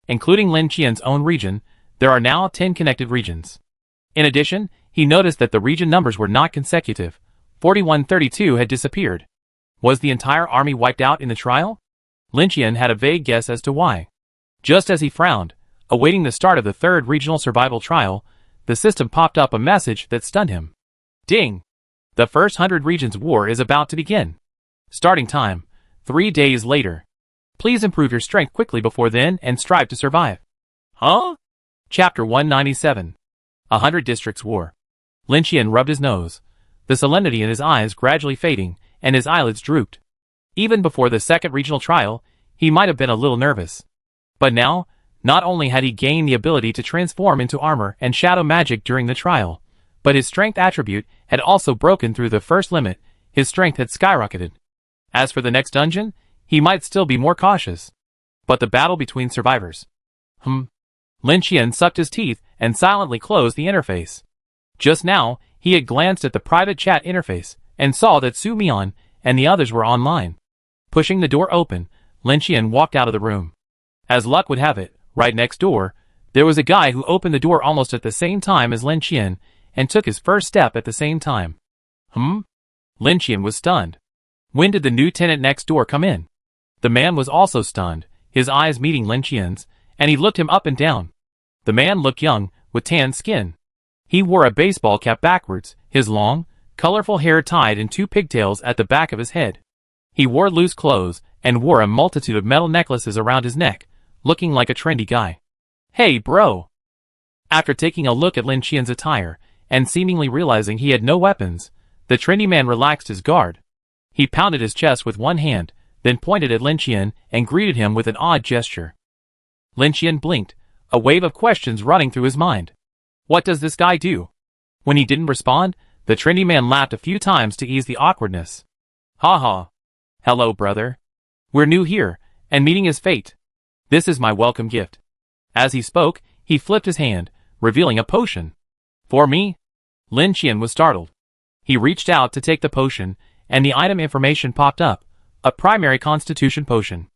Including Lin Qian's own region, there are now 10 connected regions. In addition, he noticed that the region numbers were not consecutive. 4132 had disappeared. Was the entire army wiped out in the trial? Lin Qian had a vague guess as to why. Just as he frowned, awaiting the start of the third regional survival trial, the system popped up a message that stunned him. Ding! The first 100 regions war is about to begin. Starting time: 3 days later. Please improve your strength quickly before then and strive to survive. Huh? Chapter 197. 100 Districts War. Lin Qian rubbed his nose, the solemnity in his eyes gradually fading, and his eyelids drooped. Even before the second regional trial, he might have been a little nervous. But now, not only had he gained the ability to transform into armor and shadow magic during the trial, but his strength attribute had also broken through the first limit. His strength had skyrocketed. As for the next dungeon, he might still be more cautious. But the battle between survivors. Lin Qian sucked his teeth and silently closed the interface. Just now, he had glanced at the private chat interface and saw that Su Mian and the others were online. Pushing the door open, Lin Qian walked out of the room. As luck would have it, right next door, there was a guy who opened the door almost at the same time as Lin Qian and took his first step at the same time. Lin Qian was stunned. When did the new tenant next door come in? The man was also stunned, his eyes meeting Lin Qian's, and he looked him up and down. The man looked young, with tan skin. He wore a baseball cap backwards, his long, colorful hair tied in 2 pigtails at the back of his head. He wore loose clothes and wore a multitude of metal necklaces around his neck, looking like a trendy guy. Hey bro! After taking a look at Lin Qian's attire, and seemingly realizing he had no weapons, the trendy man relaxed his guard. He pounded his chest with one hand, then pointed at Lin Qian and greeted him with an odd gesture. Lin Qian blinked, a wave of questions running through his mind. What does this guy do? When he didn't respond, the trendy man laughed a few times to ease the awkwardness. Ha ha. Hello brother. We're new here, and meeting is fate. This is my welcome gift. As he spoke, he flipped his hand, revealing a potion. For me? Lin Qian was startled. He reached out to take the potion, and the item information popped up, a primary constitution potion.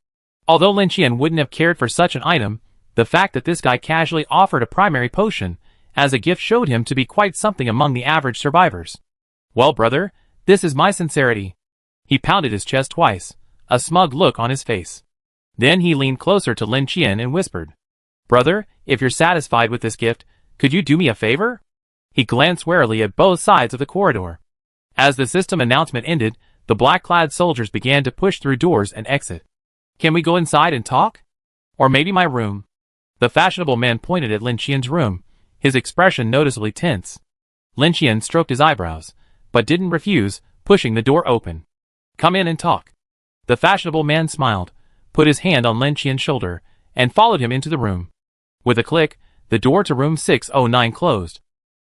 Although Lin Qian wouldn't have cared for such an item, the fact that this guy casually offered a primary potion as a gift showed him to be quite something among the average survivors. Well brother, this is my sincerity. He pounded his chest twice, a smug look on his face. Then he leaned closer to Lin Qian and whispered, Brother, if you're satisfied with this gift, could you do me a favor? He glanced warily at both sides of the corridor. As the system announcement ended, the black-clad soldiers began to push through doors and exit. Can we go inside and talk? Or maybe my room? The fashionable man pointed at Lin Qian's room, his expression noticeably tense. Lin Qian stroked his eyebrows, but didn't refuse, pushing the door open. Come in and talk. The fashionable man smiled, put his hand on Lin Qian's shoulder, and followed him into the room. With a click, the door to room 609 closed.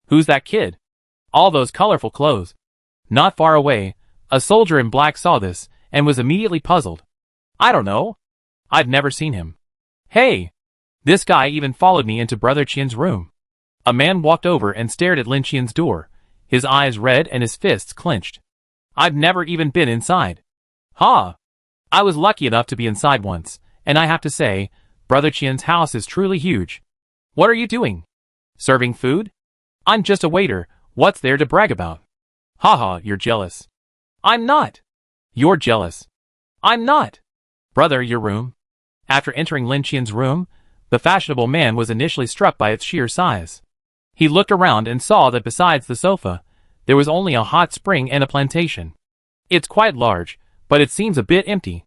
Who's that kid? All those colorful clothes. Not far away, a soldier in black saw this, and was immediately puzzled. I don't know. I've never seen him. Hey! This guy even followed me into Brother Qian's room. A man walked over and stared at Lin Qian's door, his eyes red and his fists clenched. I've never even been inside. Ha! I was lucky enough to be inside once, and I have to say, Brother Qian's house is truly huge. What are you doing? Serving food? I'm just a waiter, what's there to brag about? Haha, you're jealous. I'm not. You're jealous. I'm not. Brother, your room? After entering Lin Qian's room, the fashionable man was initially struck by its sheer size. He looked around and saw that besides the sofa, there was only a hot spring and a plantation. It's quite large, but it seems a bit empty.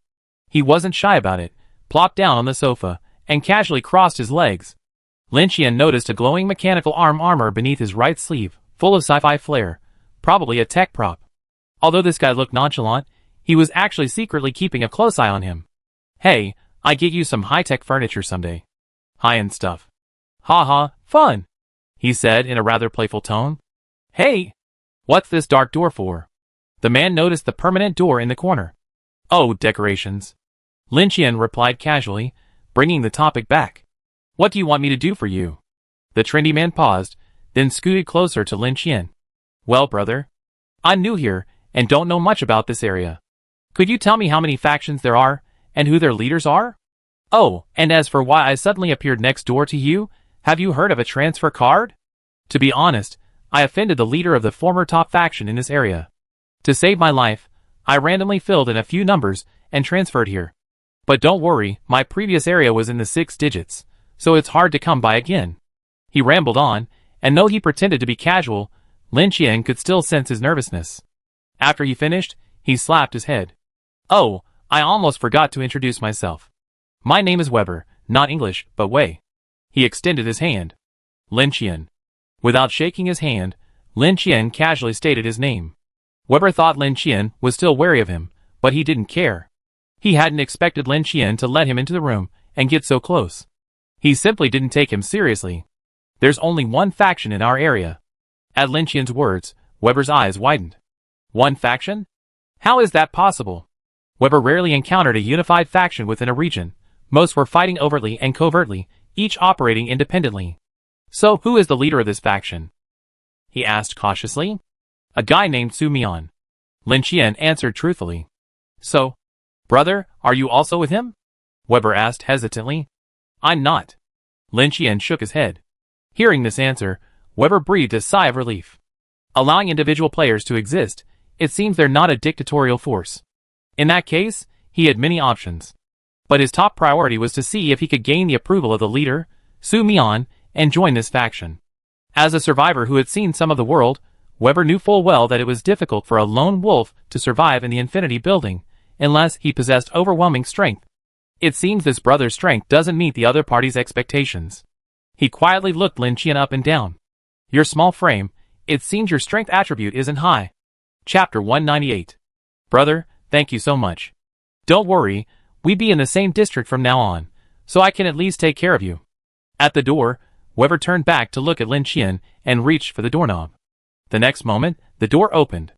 He wasn't shy about it, plopped down on the sofa, and casually crossed his legs. Lin Qian noticed a glowing mechanical armor beneath his right sleeve, full of sci-fi flair, probably a tech prop. Although this guy looked nonchalant, he was actually secretly keeping a close eye on him. Hey, I get you some high-tech furniture someday. High-end stuff. Haha, fun, he said in a rather playful tone. Hey, what's this dark door for? The man noticed the permanent door in the corner. Oh, decorations. Lin Qian replied casually, bringing the topic back. What do you want me to do for you? The trendy man paused, then scooted closer to Lin Qian. Well, brother, I'm new here and don't know much about this area. Could you tell me how many factions there are and who their leaders are? Oh, and as for why I suddenly appeared next door to you, have you heard of a transfer card? To be honest, I offended the leader of the former top faction in this area. To save my life, I randomly filled in a few numbers and transferred here. But don't worry, my previous area was in the 6 digits, so it's hard to come by again. He rambled on, and though he pretended to be casual, Lin Qian could still sense his nervousness. After he finished, he slapped his head. Oh, I almost forgot to introduce myself. My name is Weber, not English, but Wei. He extended his hand. Lin Qian. Without shaking his hand, Lin Qian casually stated his name. Weber thought Lin Qian was still wary of him, but he didn't care. He hadn't expected Lin Qian to let him into the room and get so close. He simply didn't take him seriously. There's only one faction in our area. At Lin Qian's words, Weber's eyes widened. One faction? How is that possible? Weber rarely encountered a unified faction within a region. Most were fighting overtly and covertly, each operating independently. So who is the leader of this faction? He asked cautiously. A guy named Su Mian. Lin Qian answered truthfully. So, brother, are you also with him? Weber asked hesitantly. I'm not. Lin Qian shook his head. Hearing this answer, Weber breathed a sigh of relief. Allowing individual players to exist, it seems they're not a dictatorial force. In that case, he had many options. But his top priority was to see if he could gain the approval of the leader, Su Mian, and join this faction. As a survivor who had seen some of the world, Weber knew full well that it was difficult for a lone wolf to survive in the Infinity Building, unless he possessed overwhelming strength. It seems this brother's strength doesn't meet the other party's expectations. He quietly looked Lin Qian up and down. Your small frame, it seems your strength attribute isn't high. Chapter 198. Brother, thank you so much. Don't worry, we be in the same district from now on, so I can at least take care of you. At the door, Weber turned back to look at Lin Qian and reached for the doorknob. The next moment, the door opened.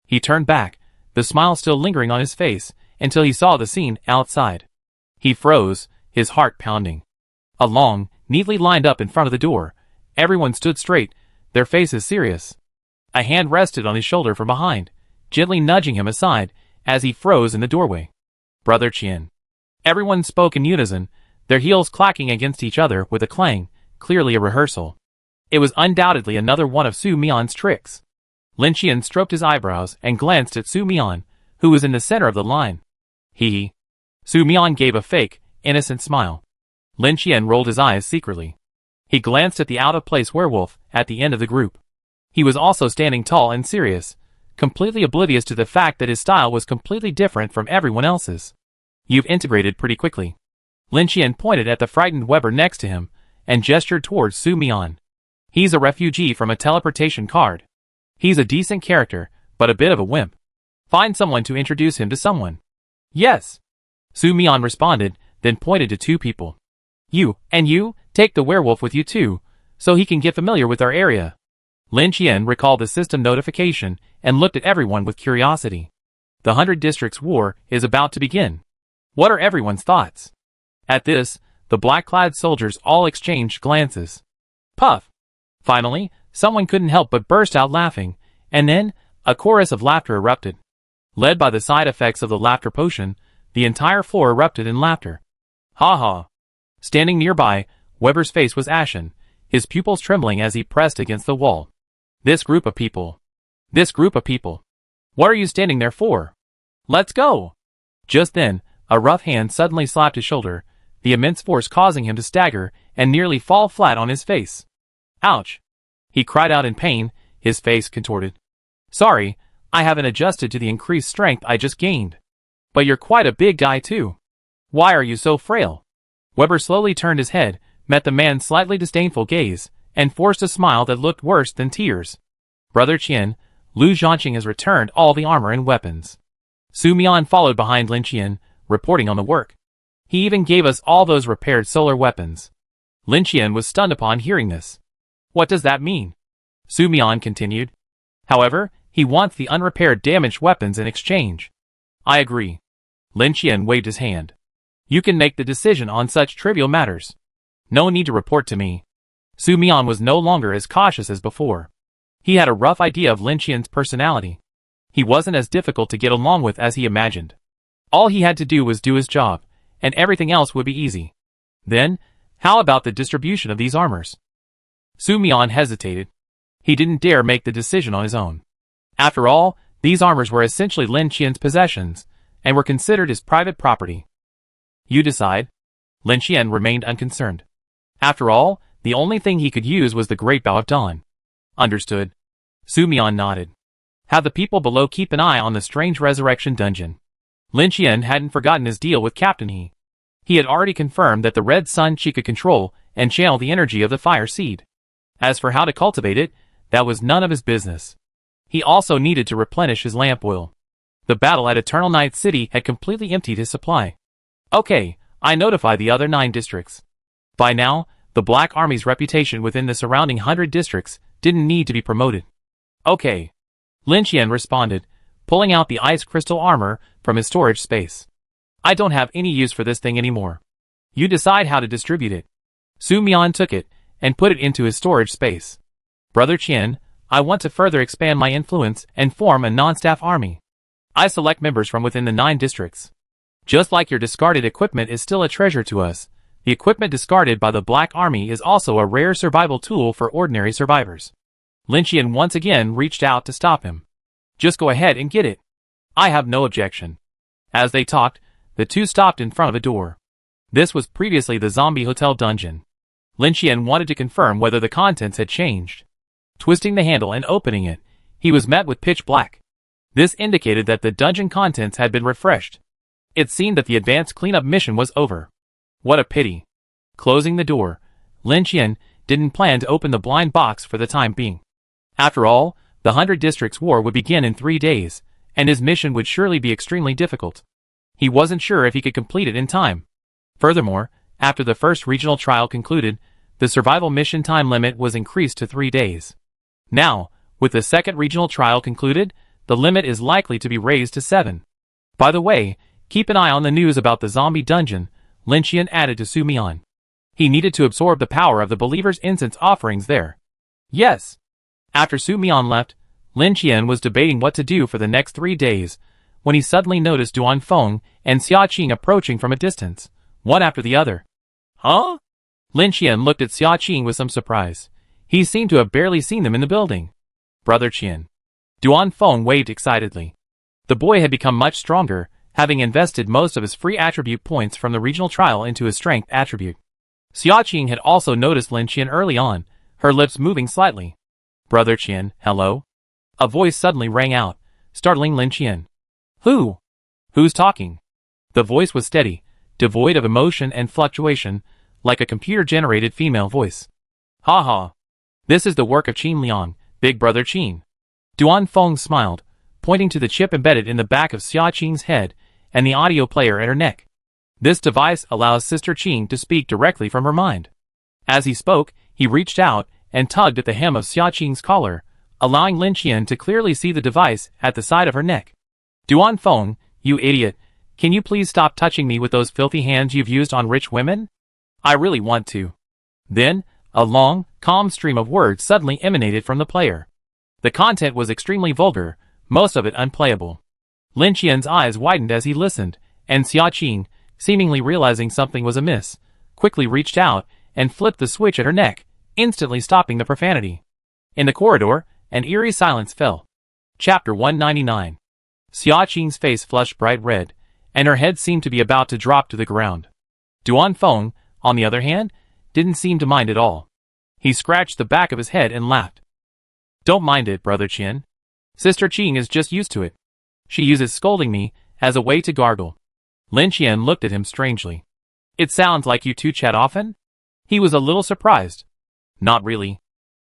He turned back, the smile still lingering on his face, until he saw the scene outside. He froze, his heart pounding. Along, neatly lined up in front of the door, everyone stood straight, their faces serious. A hand rested on his shoulder from behind, gently nudging him aside, as he froze in the doorway. Brother Qian. Everyone spoke in unison, their heels clacking against each other with a clang, clearly a rehearsal. It was undoubtedly another one of Su Mian's tricks. Lin Qian stroked his eyebrows and glanced at Su Mian, who was in the center of the line. He. Su Mian gave a fake, innocent smile. Lin Qian rolled his eyes secretly. He glanced at the out-of-place werewolf at the end of the group. He was also standing tall and serious, completely oblivious to the fact that his style was completely different from everyone else's. You've integrated pretty quickly. Lin Qian pointed at the frightened Weber next to him, and gestured towards Su Mian. He's a refugee from a teleportation card. He's a decent character, but a bit of a wimp. Find someone to introduce him to someone. Yes. Su Mian responded, then pointed to two people. You, and you, take the werewolf with you too, so he can get familiar with our area. Lin Qian recalled the system notification and looked at everyone with curiosity. The 100 Districts War is about to begin. What are everyone's thoughts? At this, the black-clad soldiers all exchanged glances. Puff! Finally, someone couldn't help but burst out laughing, and then, a chorus of laughter erupted. Led by the side effects of the laughter potion, the entire floor erupted in laughter. Ha ha! Standing nearby, Weber's face was ashen, his pupils trembling as he pressed against the wall. This group of people. What are you standing there for? Let's go! Just then, a rough hand suddenly slapped his shoulder, the immense force causing him to stagger and nearly fall flat on his face. Ouch! He cried out in pain, his face contorted. Sorry, I haven't adjusted to the increased strength I just gained. But you're quite a big guy too. Why are you so frail? Weber slowly turned his head, met the man's slightly disdainful gaze, and forced a smile that looked worse than tears. Brother Qian, Lu Zhanqing has returned all the armor and weapons. Su Mian followed behind Lin Qian, reporting on the work. He even gave us all those repaired solar weapons. Lin Qian was stunned upon hearing this. What does that mean? Su Mian continued. However, he wants the unrepaired damaged weapons in exchange. I agree. Lin Qian waved his hand. You can make the decision on such trivial matters. No need to report to me. Su Mian was no longer as cautious as before. He had a rough idea of Lin Qian's personality. He wasn't as difficult to get along with as he imagined. All he had to do was do his job, and everything else would be easy. Then, how about the distribution of these armors? Su Mian hesitated. He didn't dare make the decision on his own. After all, these armors were essentially Lin Qian's possessions, and were considered his private property. You decide. Lin Qian remained unconcerned. After all, the only thing he could use was the Great Bow of Dawn. Understood. Su Mian nodded. Have the people below keep an eye on the strange resurrection dungeon. Lin Qian hadn't forgotten his deal with Captain He. He had already confirmed that the red sun she could control and channel the energy of the fire seed. As for how to cultivate it, that was none of his business. He also needed to replenish his lamp oil. The battle at Eternal Night City had completely emptied his supply. Okay, I notify the other 9 districts. By now, the Black Army's reputation within the surrounding 100 districts didn't need to be promoted. Okay. Lin Qian responded, pulling out the ice crystal armor from his storage space. I don't have any use for this thing anymore. You decide how to distribute it. Su Mian took it and put it into his storage space. Brother Qian, I want to further expand my influence and form a non-staff army. I select members from within the 9 districts. Just like your discarded equipment is still a treasure to us, the equipment discarded by the Black Army is also a rare survival tool for ordinary survivors. Lin Qian once again reached out to stop him. Just go ahead and get it. I have no objection. As they talked, the two stopped in front of a door. This was previously the zombie hotel dungeon. Lin Qian wanted to confirm whether the contents had changed. Twisting the handle and opening it, he was met with pitch black. This indicated that the dungeon contents had been refreshed. It seemed that the advanced cleanup mission was over. What a pity. Closing the door, Lin Qian didn't plan to open the blind box for the time being. After all, the 100 Districts War would begin in 3 days, and his mission would surely be extremely difficult. He wasn't sure if he could complete it in time. Furthermore, after the first regional trial concluded, the survival mission time limit was increased to 3 days. Now, with the second regional trial concluded, the limit is likely to be raised to 7. By the way, keep an eye on the news about the zombie dungeon, Lin Qian added to Su Mian. He needed to absorb the power of the believers' incense offerings there. Yes. After Su Mian left, Lin Qian was debating what to do for the next 3 days, when he suddenly noticed Duan Feng and Xia Qing approaching from a distance, one after the other. Huh? Lin Qian looked at Xia Qing with some surprise. He seemed to have barely seen them in the building. Brother Qian. Duan Feng waved excitedly. The boy had become much stronger, having invested most of his free attribute points from the regional trial into his strength attribute. Xia Qing had also noticed Lin Qian early on, her lips moving slightly. Brother Qian, hello? A voice suddenly rang out, startling Lin Qian. Who? Who's talking? The voice was steady, devoid of emotion and fluctuation, like a computer-generated female voice. Ha ha. This is the work of Qin Liang, Big Brother Qin. Duan Feng smiled, pointing to the chip embedded in the back of Xia Qing's head and the audio player at her neck. This device allows Sister Qing to speak directly from her mind. As he spoke, he reached out and tugged at the hem of Xia Qing's collar, allowing Lin Qian to clearly see the device at the side of her neck. Duan Feng, you idiot, can you please stop touching me with those filthy hands you've used on rich women? I really want to. Then, a long, calm stream of words suddenly emanated from the player. The content was extremely vulgar, most of it unplayable. Lin Qian's eyes widened as he listened, and Xia Qing, seemingly realizing something was amiss, quickly reached out and flipped the switch at her neck, instantly stopping the profanity. In the corridor, an eerie silence fell. Chapter 199. Xia Qing's face flushed bright red, and her head seemed to be about to drop to the ground. Duan Feng, on the other hand, didn't seem to mind at all. He scratched the back of his head and laughed. Don't mind it, Brother Qian. Sister Qing is just used to it. She uses scolding me as a way to gargle. Lin Qian looked at him strangely. It sounds like you two chat often? He was a little surprised. Not really.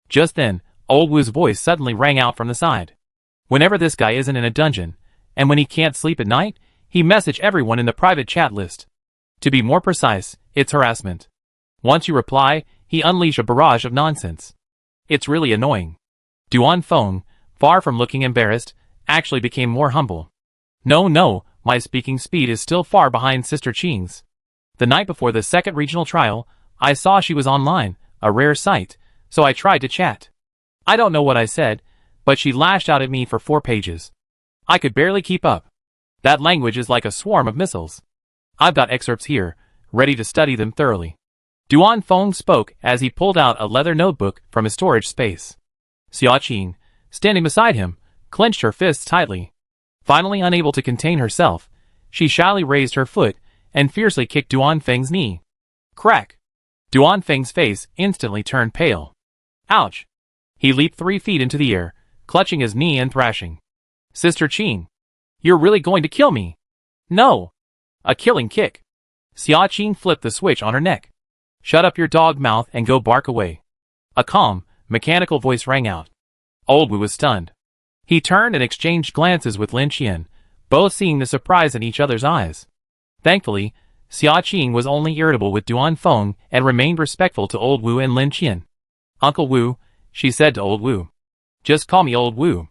Just then, Old Wu's voice suddenly rang out from the side. Whenever this guy isn't in a dungeon, and when he can't sleep at night, he messages everyone in the private chat list. To be more precise, it's harassment. Once you reply, he unleashes a barrage of nonsense. It's really annoying. Duan Feng, far from looking embarrassed, actually became more humble. No, my speaking speed is still far behind Sister Qing's. The night before the second regional trial, I saw she was online, a rare sight, so I tried to chat. I don't know what I said, but she lashed out at me for 4 pages. I could barely keep up. That language is like a swarm of missiles. I've got excerpts here, ready to study them thoroughly. Duan Feng spoke as he pulled out a leather notebook from his storage space. Xia Qing, standing beside him, clenched her fists tightly. Finally unable to contain herself, she shyly raised her foot and fiercely kicked Duan Feng's knee. Crack! Duan Feng's face instantly turned pale. Ouch! He leaped 3 feet into the air, clutching his knee and thrashing. Sister Qing, you're really going to kill me? No! A killing kick. Xia Qing flipped the switch on her neck. Shut up your dog mouth and go bark away. A calm, mechanical voice rang out. Old Wu was stunned. He turned and exchanged glances with Lin Qian, both seeing the surprise in each other's eyes. Thankfully, Xia Qing was only irritable with Duan Feng and remained respectful to Old Wu and Lin Qian. Uncle Wu, she said to Old Wu. Just call me Old Wu.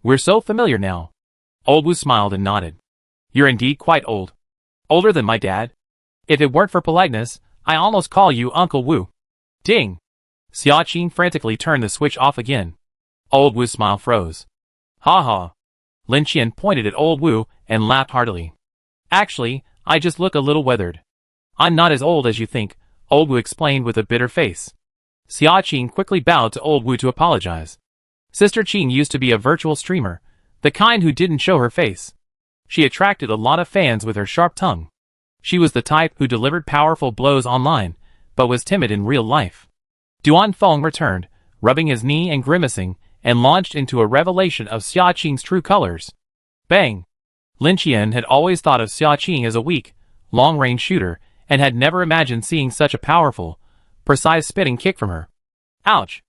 We're so familiar now. Old Wu smiled and nodded. You're indeed quite old. Older than my dad. If it weren't for politeness, I almost call you Uncle Wu. Ding! Xia Qing frantically turned the switch off again. Old Wu's smile froze. Ha ha. Lin Qian pointed at Old Wu and laughed heartily. Actually, I just look a little weathered. I'm not as old as you think, Old Wu explained with a bitter face. Xia Qing quickly bowed to Old Wu to apologize. Sister Qing used to be a virtual streamer, the kind who didn't show her face. She attracted a lot of fans with her sharp tongue. She was the type who delivered powerful blows online, but was timid in real life. Duan Feng returned, rubbing his knee and grimacing, and launched into a revelation of Xia Qing's true colors. Bang! Lin Qian had always thought of Xia Qing as a weak, long-range shooter, and had never imagined seeing such a powerful, precise spinning kick from her. Ouch!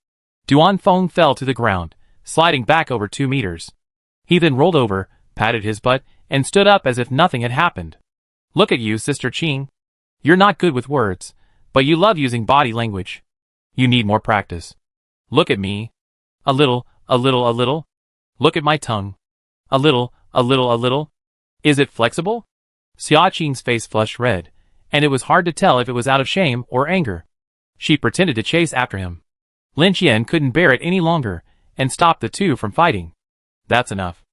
Duan Feng fell to the ground, sliding back over 2 meters. He then rolled over, patted his butt, and stood up as if nothing had happened. Look at you, Sister Qing. You're not good with words, but you love using body language. You need more practice. Look at me. A little. Look at my tongue. A little. Is it flexible? Xia Qing's face flushed red, and it was hard to tell if it was out of shame or anger. She pretended to chase after him. Lin Qian couldn't bear it any longer, and stopped the two from fighting. That's enough.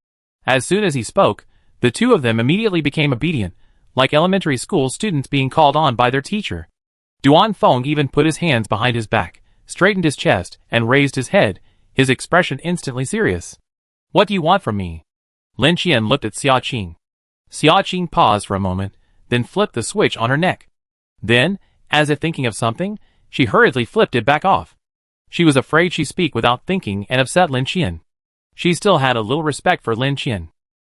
As soon as he spoke, the two of them immediately became obedient, like elementary school students being called on by their teacher. Duan Feng even put his hands behind his back, straightened his chest, and raised his head, his expression instantly serious. What do you want from me? Lin Qian looked at Xia Qing. Xia Qing paused for a moment, then flipped the switch on her neck. Then, as if thinking of something, she hurriedly flipped it back off. She was afraid she'd speak without thinking and upset Lin Qian. She still had a little respect for Lin Qian.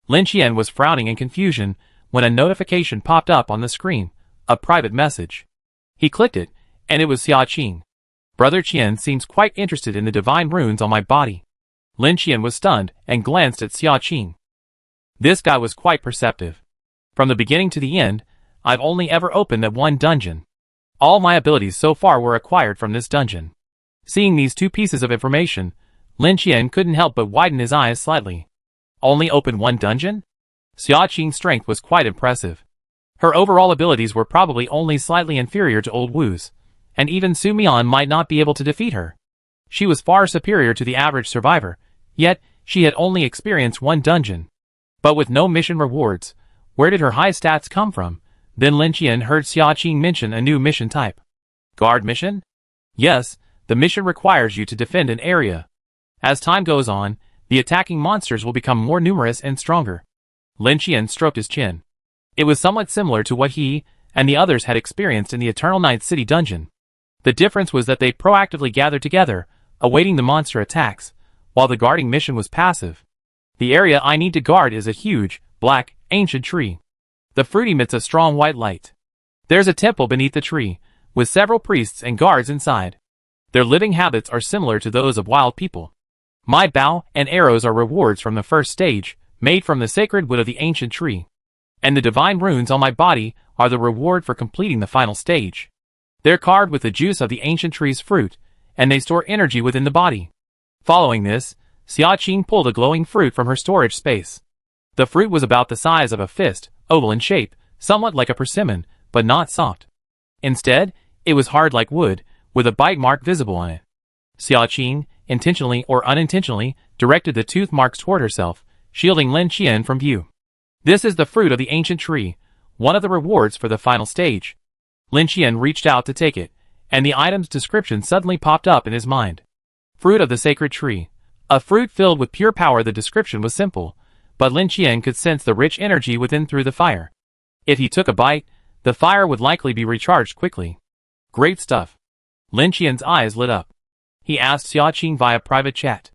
Lin Qian was frowning in confusion when a notification popped up on the screen, a private message. He clicked it, and it was Xia Qing. Brother Qian seems quite interested in the divine runes on my body. Lin Qian was stunned and glanced at Xia Qing. This guy was quite perceptive. From the beginning to the end, I've only ever opened that one dungeon. All my abilities so far were acquired from this dungeon. Seeing these two pieces of information, Lin Qian couldn't help but widen his eyes slightly. Only opened one dungeon? Xia Qing's strength was quite impressive. Her overall abilities were probably only slightly inferior to Old Wu's, and even Su Mian might not be able to defeat her. She was far superior to the average survivor, yet she had only experienced one dungeon. But with no mission rewards, where did her high stats come from? Then Lin Qian heard Xia Qing mention a new mission type. Guard mission? Yes, the mission requires you to defend an area. As time goes on, the attacking monsters will become more numerous and stronger. Lin Qian stroked his chin. It was somewhat similar to what he and the others had experienced in the Eternal Night City dungeon. The difference was that they proactively gathered together, awaiting the monster attacks, while the guarding mission was passive. The area I need to guard is a huge, black, ancient tree. The fruit emits a strong white light. There's a temple beneath the tree, with several priests and guards inside. Their living habits are similar to those of wild people. My bow and arrows are rewards from the first stage, made from the sacred wood of the ancient tree. And the divine runes on my body are the reward for completing the final stage. They're carved with the juice of the ancient tree's fruit, and they store energy within the body. Following this, Xia Qing pulled a glowing fruit from her storage space. The fruit was about the size of a fist, oval in shape, somewhat like a persimmon, but not soft. Instead, it was hard like wood, with a bite mark visible on it. Xia Qing, intentionally or unintentionally, directed the tooth marks toward herself, shielding Lin Qian from view. This is the fruit of the ancient tree, one of the rewards for the final stage. Lin Qian reached out to take it, and the item's description suddenly popped up in his mind. Fruit of the sacred tree. A fruit filled with pure power. The description was simple, but Lin Qian could sense the rich energy within through the fire. If he took a bite, the fire would likely be recharged quickly. Great stuff. Lin Qian's eyes lit up. He asked Xia Qing via private chat.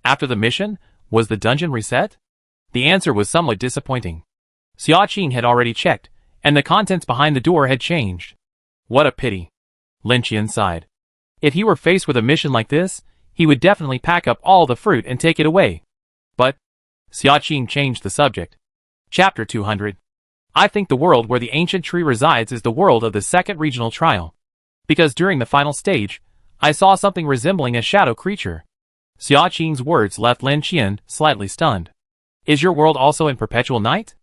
After the mission, was the dungeon reset? The answer was somewhat disappointing. Xia Qing had already checked, and the contents behind the door had changed. What a pity. Lin Qian sighed. If he were faced with a mission like this, he would definitely pack up all the fruit and take it away. But Xia Qing changed the subject. Chapter 200. I think the world where the ancient tree resides is the world of the second regional trial. Because during the final stage, I saw something resembling a shadow creature. Xia Qing's words left Lin Qian slightly stunned. Is your world also in perpetual night?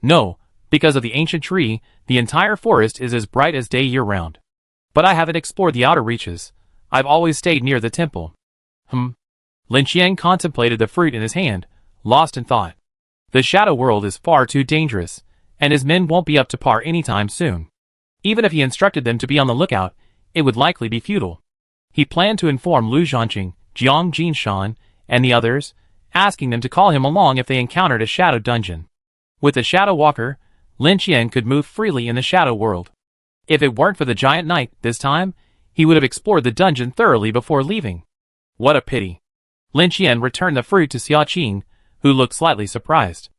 No, because of the ancient tree, the entire forest is as bright as day year-round. But I haven't explored the outer reaches. I've always stayed near the temple. Lin Qian contemplated the fruit in his hand, lost in thought. The shadow world is far too dangerous, and his men won't be up to par anytime soon. Even if he instructed them to be on the lookout, it would likely be futile. He planned to inform Lu Zhanqing, Jiang Jinshan, and the others, asking them to call him along if they encountered a shadow dungeon. With the Shadow Walker, Lin Qian could move freely in the shadow world. If it weren't for the giant knight this time, he would have explored the dungeon thoroughly before leaving. What a pity. Lin Qian returned the fruit to Xia Qing, who looked slightly surprised.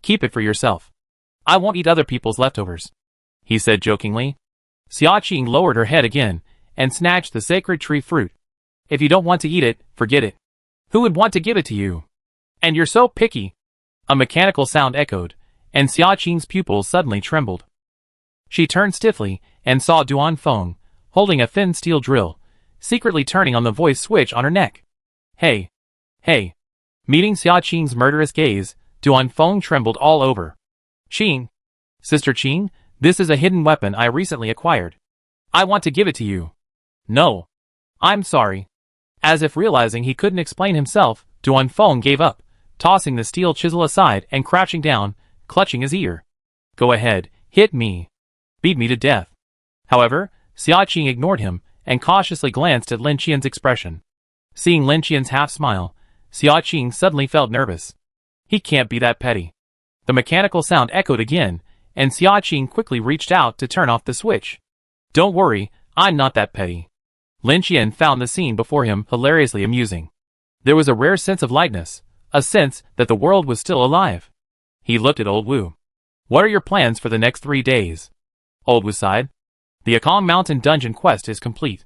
Keep it for yourself. I won't eat other people's leftovers, he said jokingly. Xia Qing lowered her head again, and snatched the sacred tree fruit. If you don't want to eat it, forget it. Who would want to give it to you? And you're so picky. A mechanical sound echoed, and Xia Qing's pupils suddenly trembled. She turned stiffly, and saw Duan Feng, holding a thin steel drill, secretly turning on the voice switch on her neck. Hey! Hey! Meeting Xia Qing's murderous gaze, Duan Feng trembled all over. Qing! Sister Qing, this is a hidden weapon I recently acquired. I want to give it to you. No. I'm sorry. As if realizing he couldn't explain himself, Duan Feng gave up, tossing the steel chisel aside and crouching down, clutching his ear. Go ahead, hit me. Beat me to death. However, Xia Qing ignored him, and cautiously glanced at Lin Qian's expression. Seeing Lin Qian's half-smile, Xia Qing suddenly felt nervous. He can't be that petty. The mechanical sound echoed again, and Xia Qing quickly reached out to turn off the switch. Don't worry, I'm not that petty. Lin Qian found the scene before him hilariously amusing. There was a rare sense of lightness, a sense that the world was still alive. He looked at Old Wu. What are your plans for the next 3 days? Old Wu sighed. The Akong Mountain dungeon quest is complete.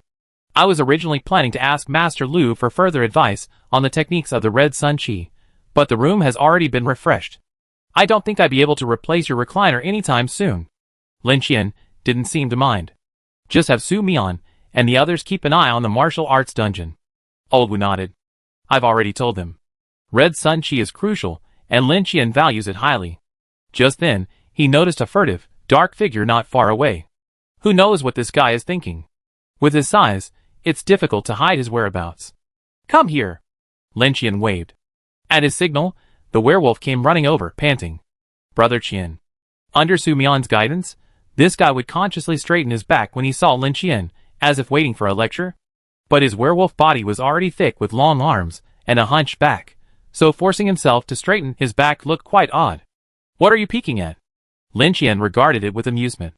I was originally planning to ask Master Lu for further advice on the techniques of the Red Sun Chi, but the room has already been refreshed. I don't think I'd be able to replace your recliner anytime soon. Lin Qian didn't seem to mind. Just have Su Mian and the others keep an eye on the martial arts dungeon. Old Wu nodded. I've already told them. Red Sun Chi is crucial, and Lin Qian values it highly. Just then, he noticed a furtive, dark figure not far away. Who knows what this guy is thinking? With his size, it's difficult to hide his whereabouts. Come here. Lin Qian waved. At his signal, the werewolf came running over, panting. Brother Qian. Under Su Mian's guidance, this guy would consciously straighten his back when he saw Lin Qian, as if waiting for a lecture. But his werewolf body was already thick with long arms and a hunched back, so forcing himself to straighten his back looked quite odd. What are you peeking at? Lin Qian regarded it with amusement.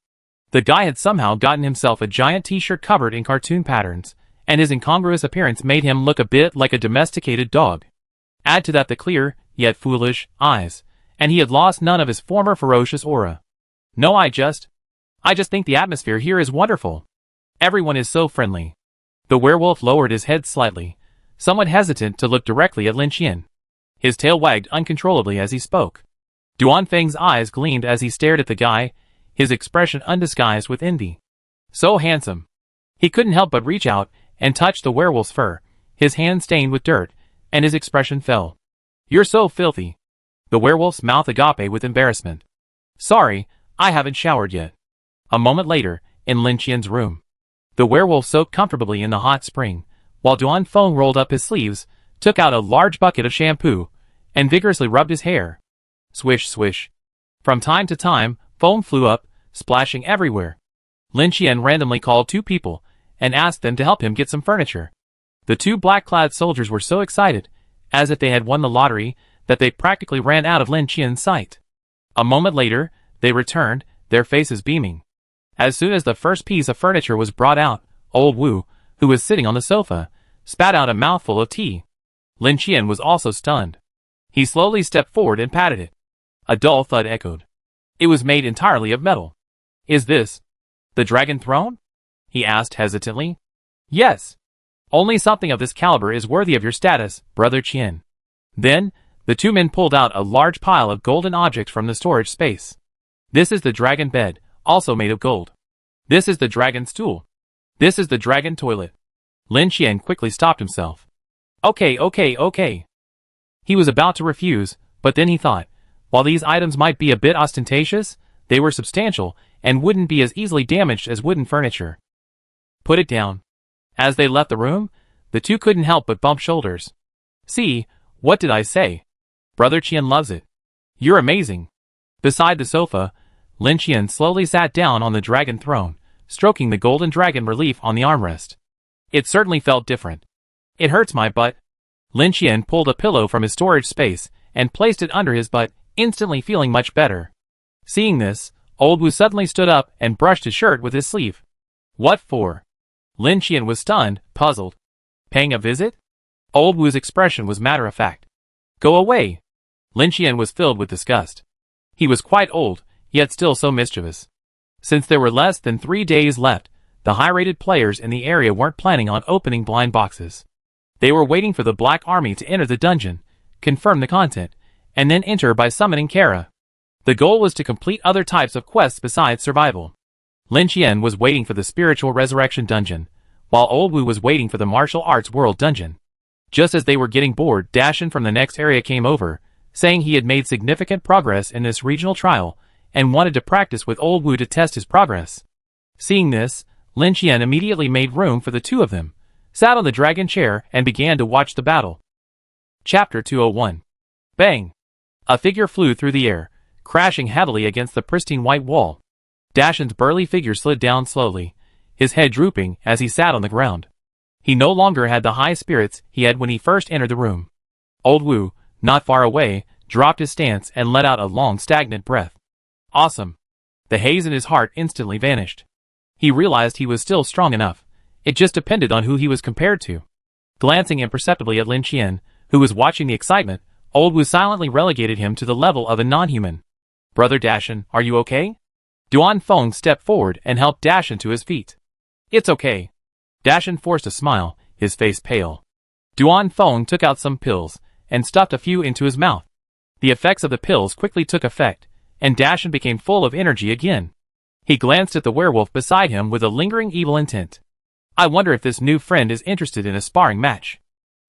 The guy had somehow gotten himself a giant t-shirt covered in cartoon patterns, and his incongruous appearance made him look a bit like a domesticated dog. Add to that the clear, yet foolish, eyes, and he had lost none of his former ferocious aura. No, I just think the atmosphere here is wonderful. Everyone is so friendly. The werewolf lowered his head slightly, somewhat hesitant to look directly at Lin Qian. His tail wagged uncontrollably as he spoke. Duan Feng's eyes gleamed as he stared at the guy, his expression undisguised with envy. So handsome. He couldn't help but reach out and touch the werewolf's fur, his hand stained with dirt, and his expression fell. You're so filthy. The werewolf's mouth agape with embarrassment. Sorry, I haven't showered yet. A moment later, in Lin Qian's room. The werewolf soaked comfortably in the hot spring, while Duan Feng rolled up his sleeves, took out a large bucket of shampoo, and vigorously rubbed his hair. Swish, swish. From time to time, foam flew up, splashing everywhere. Lin Qian randomly called two people, and asked them to help him get some furniture. The two black-clad soldiers were so excited, as if they had won the lottery, that they practically ran out of Lin Qian's sight. A moment later, they returned, their faces beaming. As soon as the first piece of furniture was brought out, old Wu, who was sitting on the sofa, spat out a mouthful of tea. Lin Qian was also stunned. He slowly stepped forward and patted it. A dull thud echoed. It was made entirely of metal. Is this the dragon throne? He asked hesitantly. Yes. Only something of this caliber is worthy of your status, Brother Qian. Then, the two men pulled out a large pile of golden objects from the storage space. This is the dragon bed, also made of gold. This is the dragon stool. This is the dragon toilet. Lin Qian quickly stopped himself. Okay. He was about to refuse, but then he thought, while these items might be a bit ostentatious, they were substantial and wouldn't be as easily damaged as wooden furniture. Put it down. As they left the room, the two couldn't help but bump shoulders. See, what did I say? Brother Qian loves it. You're amazing. Beside the sofa, Lin Qian slowly sat down on the dragon throne, stroking the golden dragon relief on the armrest. It certainly felt different. It hurts my butt. Lin Qian pulled a pillow from his storage space and placed it under his butt, instantly feeling much better. Seeing this, old Wu suddenly stood up and brushed his shirt with his sleeve. What for? Lin Qian was stunned, puzzled. Paying a visit? Old Wu's expression was matter-of-fact. Go away. Lin Qian was filled with disgust. He was quite old, yet still so mischievous. Since there were less than 3 days left, the high-rated players in the area weren't planning on opening blind boxes. They were waiting for the Black Army to enter the dungeon, confirm the content, and then enter by summoning Kara. The goal was to complete other types of quests besides survival. Lin Qian was waiting for the Spiritual Resurrection dungeon, while old Wu was waiting for the Martial Arts World dungeon. Just as they were getting bored, Dashin from the next area came over, saying he had made significant progress in this regional trial, and wanted to practice with old Wu to test his progress. Seeing this, Lin Qian immediately made room for the two of them, sat on the dragon chair, and began to watch the battle. Chapter 201. Bang! A figure flew through the air, crashing heavily against the pristine white wall. Dashin's burly figure slid down slowly, his head drooping as he sat on the ground. He no longer had the high spirits he had when he first entered the room. Old Wu, not far away, dropped his stance and let out a long stagnant breath. Awesome. The haze in his heart instantly vanished. He realized he was still strong enough. It just depended on who he was compared to. Glancing imperceptibly at Lin Qian, who was watching the excitement, old Wu silently relegated him to the level of a non-human. Brother Dashin, are you okay? Duan Feng stepped forward and helped Dashin to his feet. It's okay. Dashan forced a smile, his face pale. Duan Feng took out some pills, and stuffed a few into his mouth. The effects of the pills quickly took effect, and Dashan became full of energy again. He glanced at the werewolf beside him with a lingering evil intent. I wonder if this new friend is interested in a sparring match.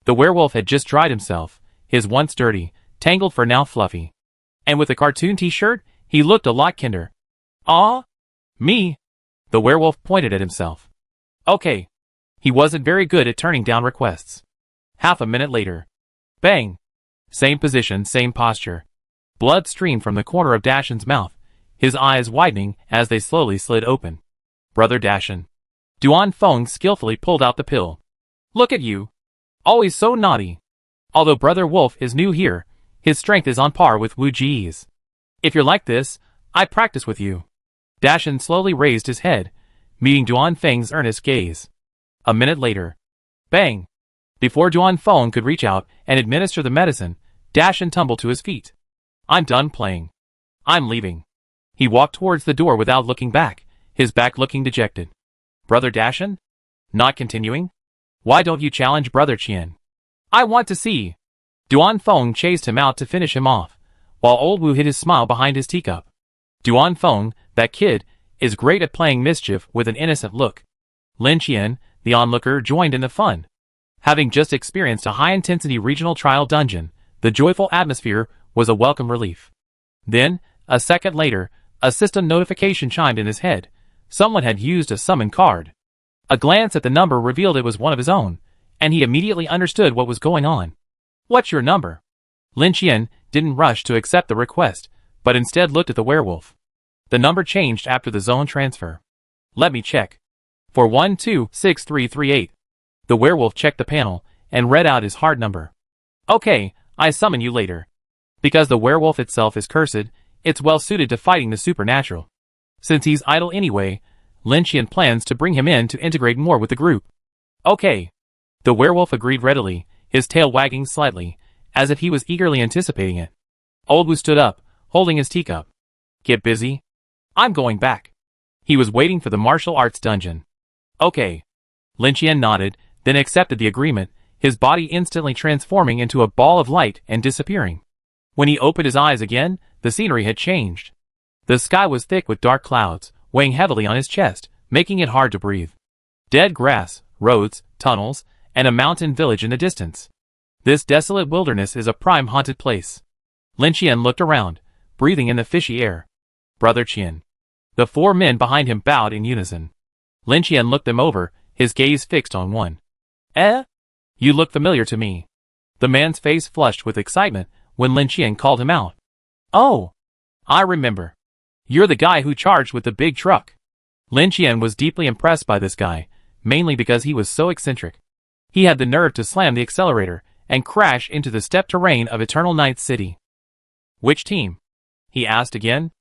The werewolf had just dried himself, his once dirty, tangled fur now fluffy. And with a cartoon t-shirt, he looked a lot kinder. "Ah? Me?" The werewolf pointed at himself. Okay. He wasn't very good at turning down requests. Half a minute later. Bang! Same position, same posture. Blood streamed from the corner of Dashan's mouth, his eyes widening as they slowly slid open. Brother Dashan. Duan Feng skillfully pulled out the pill. Look at you. Always so naughty. Although Brother Wolf is new here, his strength is on par with Wu Ji's. If you're like this, I practice with you. Dashan slowly raised his head, meeting Duan Feng's earnest gaze. A minute later. Bang! Before Duan Feng could reach out and administer the medicine, Dashan tumbled to his feet. I'm done playing. I'm leaving. He walked towards the door without looking back, his back looking dejected. Brother Dashan? Not continuing? Why don't you challenge Brother Qian? I want to see. Duan Feng chased him out to finish him off, while old Wu hid his smile behind his teacup. Duan Feng, that kid, is great at playing mischief with an innocent look. Lin Qian, the onlooker, joined in the fun. Having just experienced a high-intensity regional trial dungeon, the joyful atmosphere was a welcome relief. Then, a second later, a system notification chimed in his head. Someone had used a summon card. A glance at the number revealed it was one of his own, and he immediately understood what was going on. What's your number? Lin Qian didn't rush to accept the request, but instead looked at the werewolf. The number changed after the zone transfer. Let me check. 41263338. The werewolf checked the panel and read out his hard number. Okay, I summon you later. Because the werewolf itself is cursed, it's well suited to fighting the supernatural. Since he's idle anyway, Lin Qian plans to bring him in to integrate more with the group. Okay. The werewolf agreed readily, his tail wagging slightly, as if he was eagerly anticipating it. Old Wu stood up, holding his teacup. Get busy. I'm going back. He was waiting for the martial arts dungeon. Okay. Lin Qian nodded, then accepted the agreement, his body instantly transforming into a ball of light and disappearing. When he opened his eyes again, the scenery had changed. The sky was thick with dark clouds, weighing heavily on his chest, making it hard to breathe. Dead grass, roads, tunnels, and a mountain village in the distance. This desolate wilderness is a prime haunted place. Lin Qian looked around, breathing in the fishy air. Brother Qian. The four men behind him bowed in unison. Lin Qian looked them over, his gaze fixed on one. You look familiar to me. The man's face flushed with excitement when Lin Qian called him out. Oh! I remember. You're the guy who charged with the big truck. Lin Qian was deeply impressed by this guy, mainly because he was so eccentric. He had the nerve to slam the accelerator and crash into the steppe terrain of Eternal Night City. Which team? He asked again.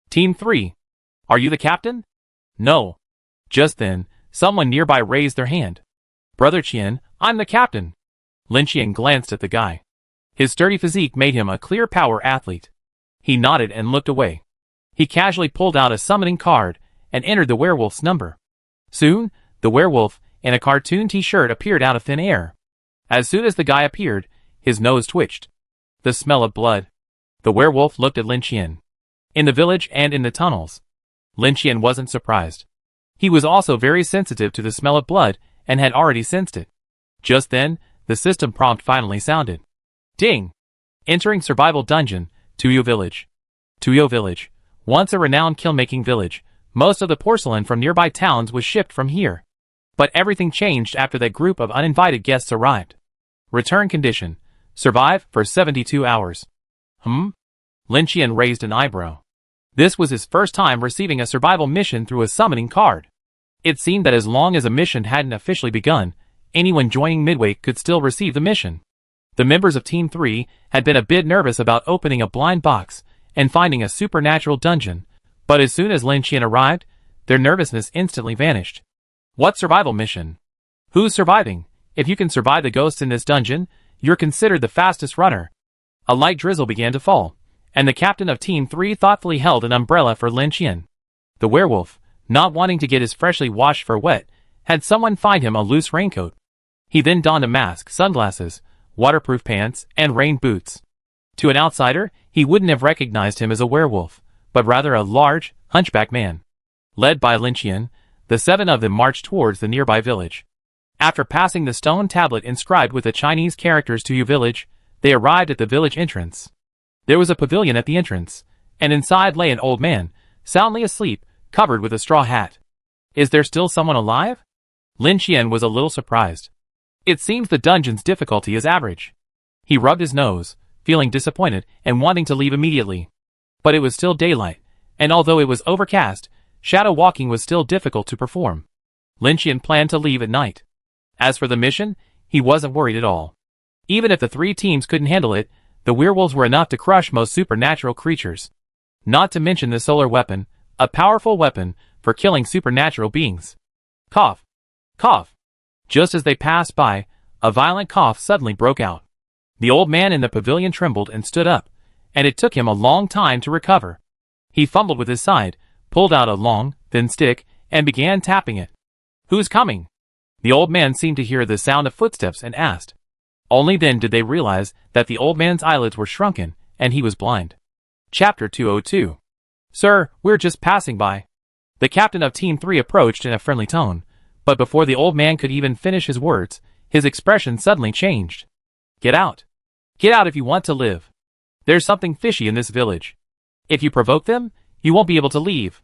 Team 3. Are you the captain? No. Just then, someone nearby raised their hand. Brother Qian, I'm the captain. Lin Qian glanced at the guy. His sturdy physique made him a clear power athlete. He nodded and looked away. He casually pulled out a summoning card and entered the werewolf's number. Soon, the werewolf, in a cartoon t-shirt, appeared out of thin air. As soon as the guy appeared, his nose twitched. The smell of blood. The werewolf looked at Lin Qian. In the village and in the tunnels. Lin Qian wasn't surprised. He was also very sensitive to the smell of blood and had already sensed it. Just then, the system prompt finally sounded. Ding! Entering survival dungeon, Tuyo Village. Tuyo Village. Once a renowned kill-making village, most of the porcelain from nearby towns was shipped from here. But everything changed after that group of uninvited guests arrived. Return condition. Survive for 72 hours. Lin Qian raised an eyebrow. This was his first time receiving a survival mission through a summoning card. It seemed that as long as a mission hadn't officially begun, anyone joining midway could still receive the mission. The members of Team 3 had been a bit nervous about opening a blind box and finding a supernatural dungeon, but as soon as Lin Qian arrived, their nervousness instantly vanished. What survival mission? Who's surviving? If you can survive the ghosts in this dungeon, you're considered the fastest runner. A light drizzle began to fall, and the captain of Team 3 thoughtfully held an umbrella for Lin Qian. The werewolf, not wanting to get his freshly washed fur wet, Had someone find him a loose raincoat? He then donned a mask, sunglasses, waterproof pants, and rain boots. To an outsider, he wouldn't have recognized him as a werewolf, but rather a large, hunchback man. Led by Lin Qian, the 7 of them marched towards the nearby village. After passing the stone tablet inscribed with the Chinese characters to Yu Village, they arrived at the village entrance. There was a pavilion at the entrance, and inside lay an old man, soundly asleep, covered with a straw hat. Is there still someone alive? Lin Qian was a little surprised. It seems the dungeon's difficulty is average. He rubbed his nose, feeling disappointed and wanting to leave immediately. But it was still daylight, and although it was overcast, shadow walking was still difficult to perform. Lin Qian planned to leave at night. As for the mission, he wasn't worried at all. Even if the 3 teams couldn't handle it, the werewolves were enough to crush most supernatural creatures. Not to mention the solar weapon, a powerful weapon for killing supernatural beings. Cough. Cough. Just as they passed by, a violent cough suddenly broke out. The old man in the pavilion trembled and stood up, and it took him a long time to recover. He fumbled with his side, pulled out a long, thin stick, and began tapping it. Who's coming? The old man seemed to hear the sound of footsteps and asked. Only then did they realize that the old man's eyelids were shrunken, and he was blind. Chapter 202. Sir, we're just passing by. The captain of Team 3 approached in a friendly tone, but before the old man could even finish his words, his expression suddenly changed. Get out. Get out if you want to live. There's something fishy in this village. If you provoke them, you won't be able to leave.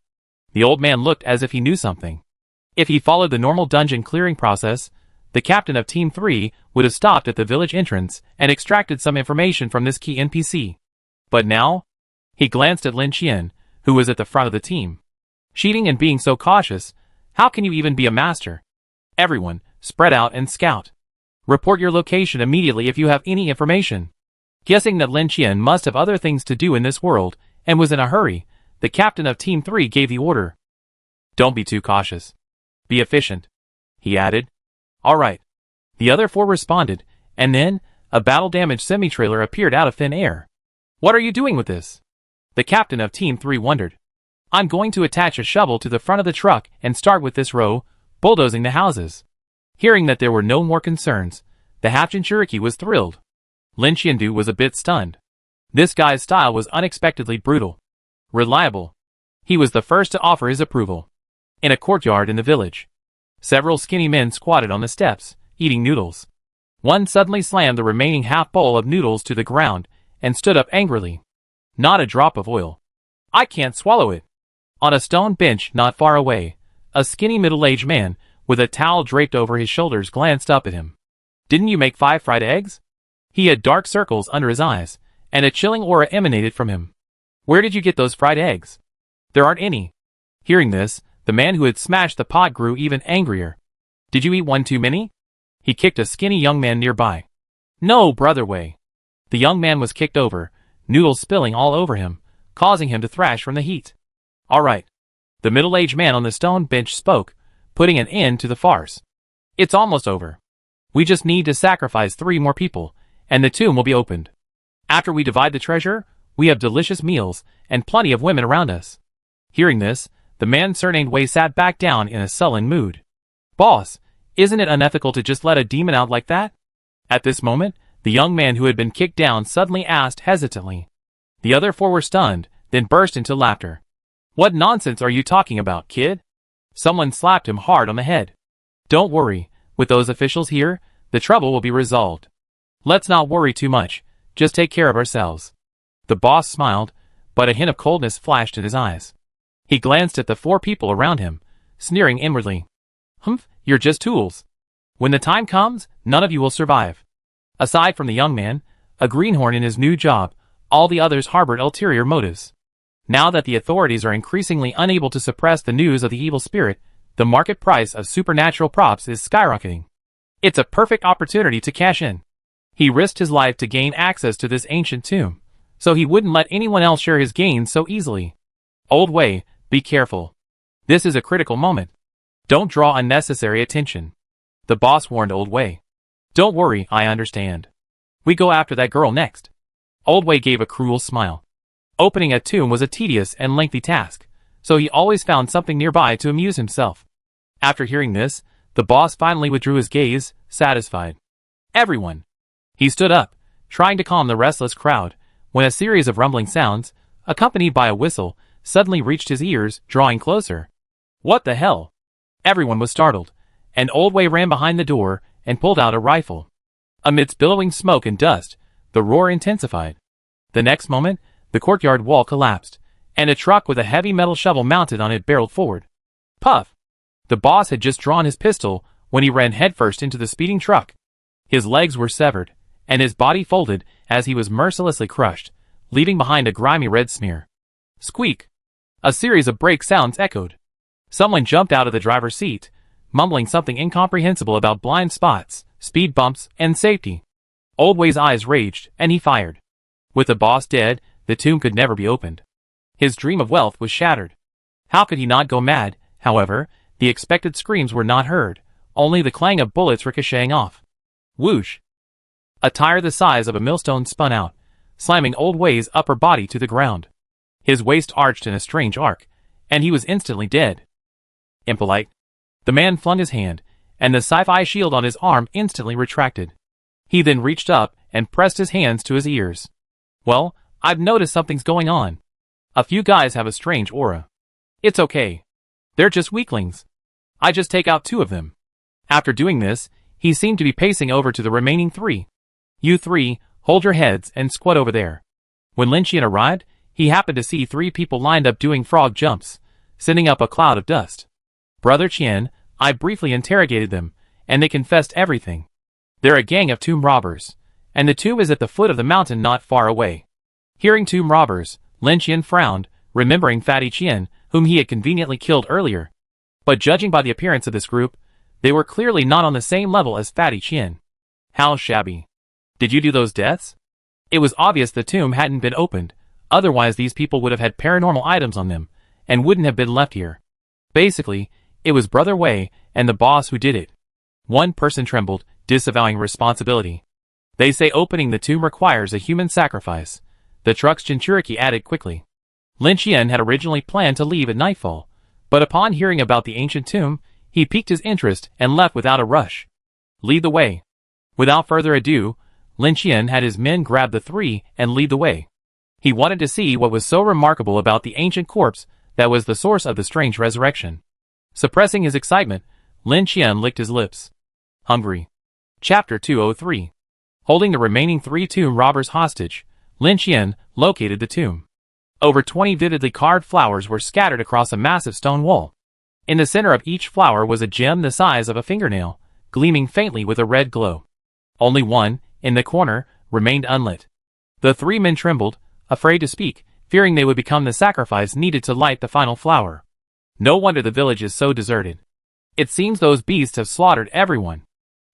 The old man looked as if he knew something. If he followed the normal dungeon clearing process, the captain of Team 3 would have stopped at the village entrance and extracted some information from this key NPC. But now, he glanced at Lin Qian, who was at the front of the team. Cheating and being so cautious, how can you even be a master? Everyone, spread out and scout. Report your location immediately if you have any information. Guessing that Lin Qian must have other things to do in this world, and was in a hurry, the captain of Team 3 gave the order. Don't be too cautious. Be efficient, he added. All right. The other 4 responded, and then, a battle-damaged semi-trailer appeared out of thin air. What are you doing with this? The captain of Team 3 wondered. I'm going to attach a shovel to the front of the truck and start with this row, bulldozing the houses. Hearing that there were no more concerns, the half-Jinchuriki was thrilled. Lin Qiandu was a bit stunned. This guy's style was unexpectedly brutal. Reliable. He was the first to offer his approval. In a courtyard in the village, several skinny men squatted on the steps, eating noodles. One suddenly slammed the remaining half-bowl of noodles to the ground and stood up angrily. Not a drop of oil. I can't swallow it. On a stone bench not far away, a skinny middle-aged man with a towel draped over his shoulders glanced up at him. Didn't you make 5 fried eggs? He had dark circles under his eyes, and a chilling aura emanated from him. Where did you get those fried eggs? There aren't any. Hearing this, the man who had smashed the pot grew even angrier. Did you eat one too many? He kicked a skinny young man nearby. No, brother Wei. The young man was kicked over, noodles spilling all over him, causing him to thrash from the heat. All right. The middle-aged man on the stone bench spoke, putting an end to the farce. It's almost over. We just need to sacrifice 3 more people, and the tomb will be opened. After we divide the treasure, we have delicious meals and plenty of women around us. Hearing this, the man surnamed Wei sat back down in a sullen mood. Boss, isn't it unethical to just let a demon out like that? At this moment, the young man who had been kicked down suddenly asked hesitantly. The other 4 were stunned, then burst into laughter. What nonsense are you talking about, kid? Someone slapped him hard on the head. Don't worry, with those officials here, the trouble will be resolved. Let's not worry too much, just take care of ourselves. The boss smiled, but a hint of coldness flashed in his eyes. He glanced at the 4 people around him, sneering inwardly. Humph, you're just tools. When the time comes, none of you will survive. Aside from the young man, a greenhorn in his new job, all the others harbored ulterior motives. Now that the authorities are increasingly unable to suppress the news of the evil spirit, the market price of supernatural props is skyrocketing. It's a perfect opportunity to cash in. He risked his life to gain access to this ancient tomb, so he wouldn't let anyone else share his gains so easily. Old Wei, be careful. This is a critical moment. Don't draw unnecessary attention. The boss warned Old Wei. Don't worry, I understand. We go after that girl next. Old Wei gave a cruel smile. Opening a tomb was a tedious and lengthy task, so he always found something nearby to amuse himself. After hearing this, The boss finally withdrew his gaze, satisfied. Everyone! He stood up, trying to calm the restless crowd, when a series of rumbling sounds, accompanied by a whistle, suddenly reached his ears, drawing closer. What the hell? Everyone was startled, and Old Way ran behind the door and pulled out a rifle. Amidst billowing smoke and dust, the roar intensified. The next moment, the courtyard wall collapsed, and a truck with a heavy metal shovel mounted on it barreled forward. Puff! The boss had just drawn his pistol when he ran headfirst into the speeding truck. His legs were severed, and his body folded as he was mercilessly crushed, leaving behind a grimy red smear. Squeak! A series of brake sounds echoed. Someone jumped out of the driver's seat, mumbling something incomprehensible about blind spots, speed bumps, and safety. Old Way's eyes raged, and he fired. With the boss dead, the tomb could never be opened. His dream of wealth was shattered. How could he not go mad? However, the expected screams were not heard, only the clang of bullets ricocheting off. Whoosh! A tire the size of a millstone spun out, slamming Old Way's upper body to the ground. His waist arched in a strange arc, and he was instantly dead. Impolite. The man flung his hand, and the sci-fi shield on his arm instantly retracted. He then reached up and pressed his hands to his ears. Well, I've noticed something's going on. A few guys have a strange aura. It's okay. They're just weaklings. I just take out 2 of them. After doing this, he seemed to be pacing over to the remaining 3. You 3, hold your heads and squat over there. When Lin Qian arrived, he happened to see 3 people lined up doing frog jumps, sending up a cloud of dust. Brother Qian, I briefly interrogated them, and they confessed everything. They're a gang of tomb robbers, and the tomb is at the foot of the mountain not far away. Hearing tomb robbers, Lin Qian frowned, remembering Fatty Qian, whom he had conveniently killed earlier. But judging by the appearance of this group, they were clearly not on the same level as Fatty Qian. How shabby. Did you do those deaths? It was obvious the tomb hadn't been opened, otherwise these people would have had paranormal items on them, and wouldn't have been left here. Basically, it was Brother Wei and the boss who did it. One person trembled, disavowing responsibility. They say opening the tomb requires a human sacrifice. The truck's Jinchuriki added quickly. Lin Qian had originally planned to leave at nightfall, but upon hearing about the ancient tomb, he piqued his interest and left without a rush. Lead the way. Without further ado, Lin Qian had his men grab the 3 and lead the way. He wanted to see what was so remarkable about the ancient corpse that was the source of the strange resurrection. Suppressing his excitement, Lin Qian licked his lips. Hungry. Chapter 203. Holding the remaining 3 tomb robbers hostage, Lin Qian located the tomb. Over 20 vividly carved flowers were scattered across a massive stone wall. In the center of each flower was a gem the size of a fingernail, gleaming faintly with a red glow. Only one, in the corner, remained unlit. The 3 men trembled, afraid to speak, fearing they would become the sacrifice needed to light the final flower. No wonder the village is so deserted. It seems those beasts have slaughtered everyone.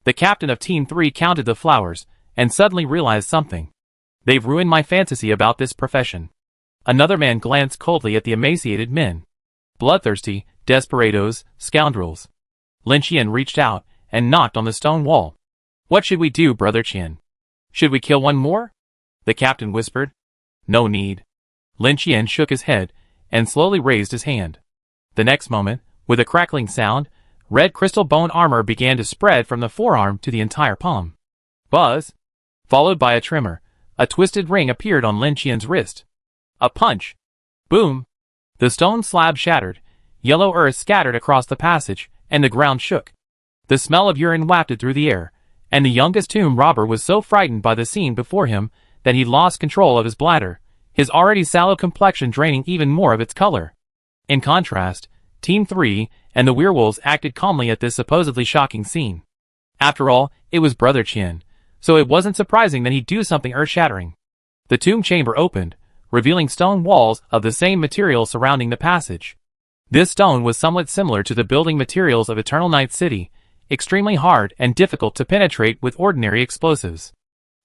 The captain of Team 3 counted the flowers, and suddenly realized something. They've ruined my fantasy about this profession. Another man glanced coldly at the emaciated men. Bloodthirsty, desperados, scoundrels. Lin Qian reached out and knocked on the stone wall. What should we do, Brother Qian? Should we kill one more? The captain whispered. No need. Lin Qian shook his head and slowly raised his hand. The next moment, with a crackling sound, red crystal bone armor began to spread from the forearm to the entire palm. Buzz! Followed by a tremor, a twisted ring appeared on Lin Qian's wrist. A punch! Boom! The stone slab shattered, yellow earth scattered across the passage, and the ground shook. The smell of urine wafted through the air, and the youngest tomb robber was so frightened by the scene before him that he lost control of his bladder, his already sallow complexion draining even more of its color. In contrast, Team 3 and the werewolves acted calmly at this supposedly shocking scene. After all, it was Brother Qian, so it wasn't surprising that he'd do something earth-shattering. The tomb chamber opened, revealing stone walls of the same material surrounding the passage. This stone was somewhat similar to the building materials of Eternal Night City, extremely hard and difficult to penetrate with ordinary explosives.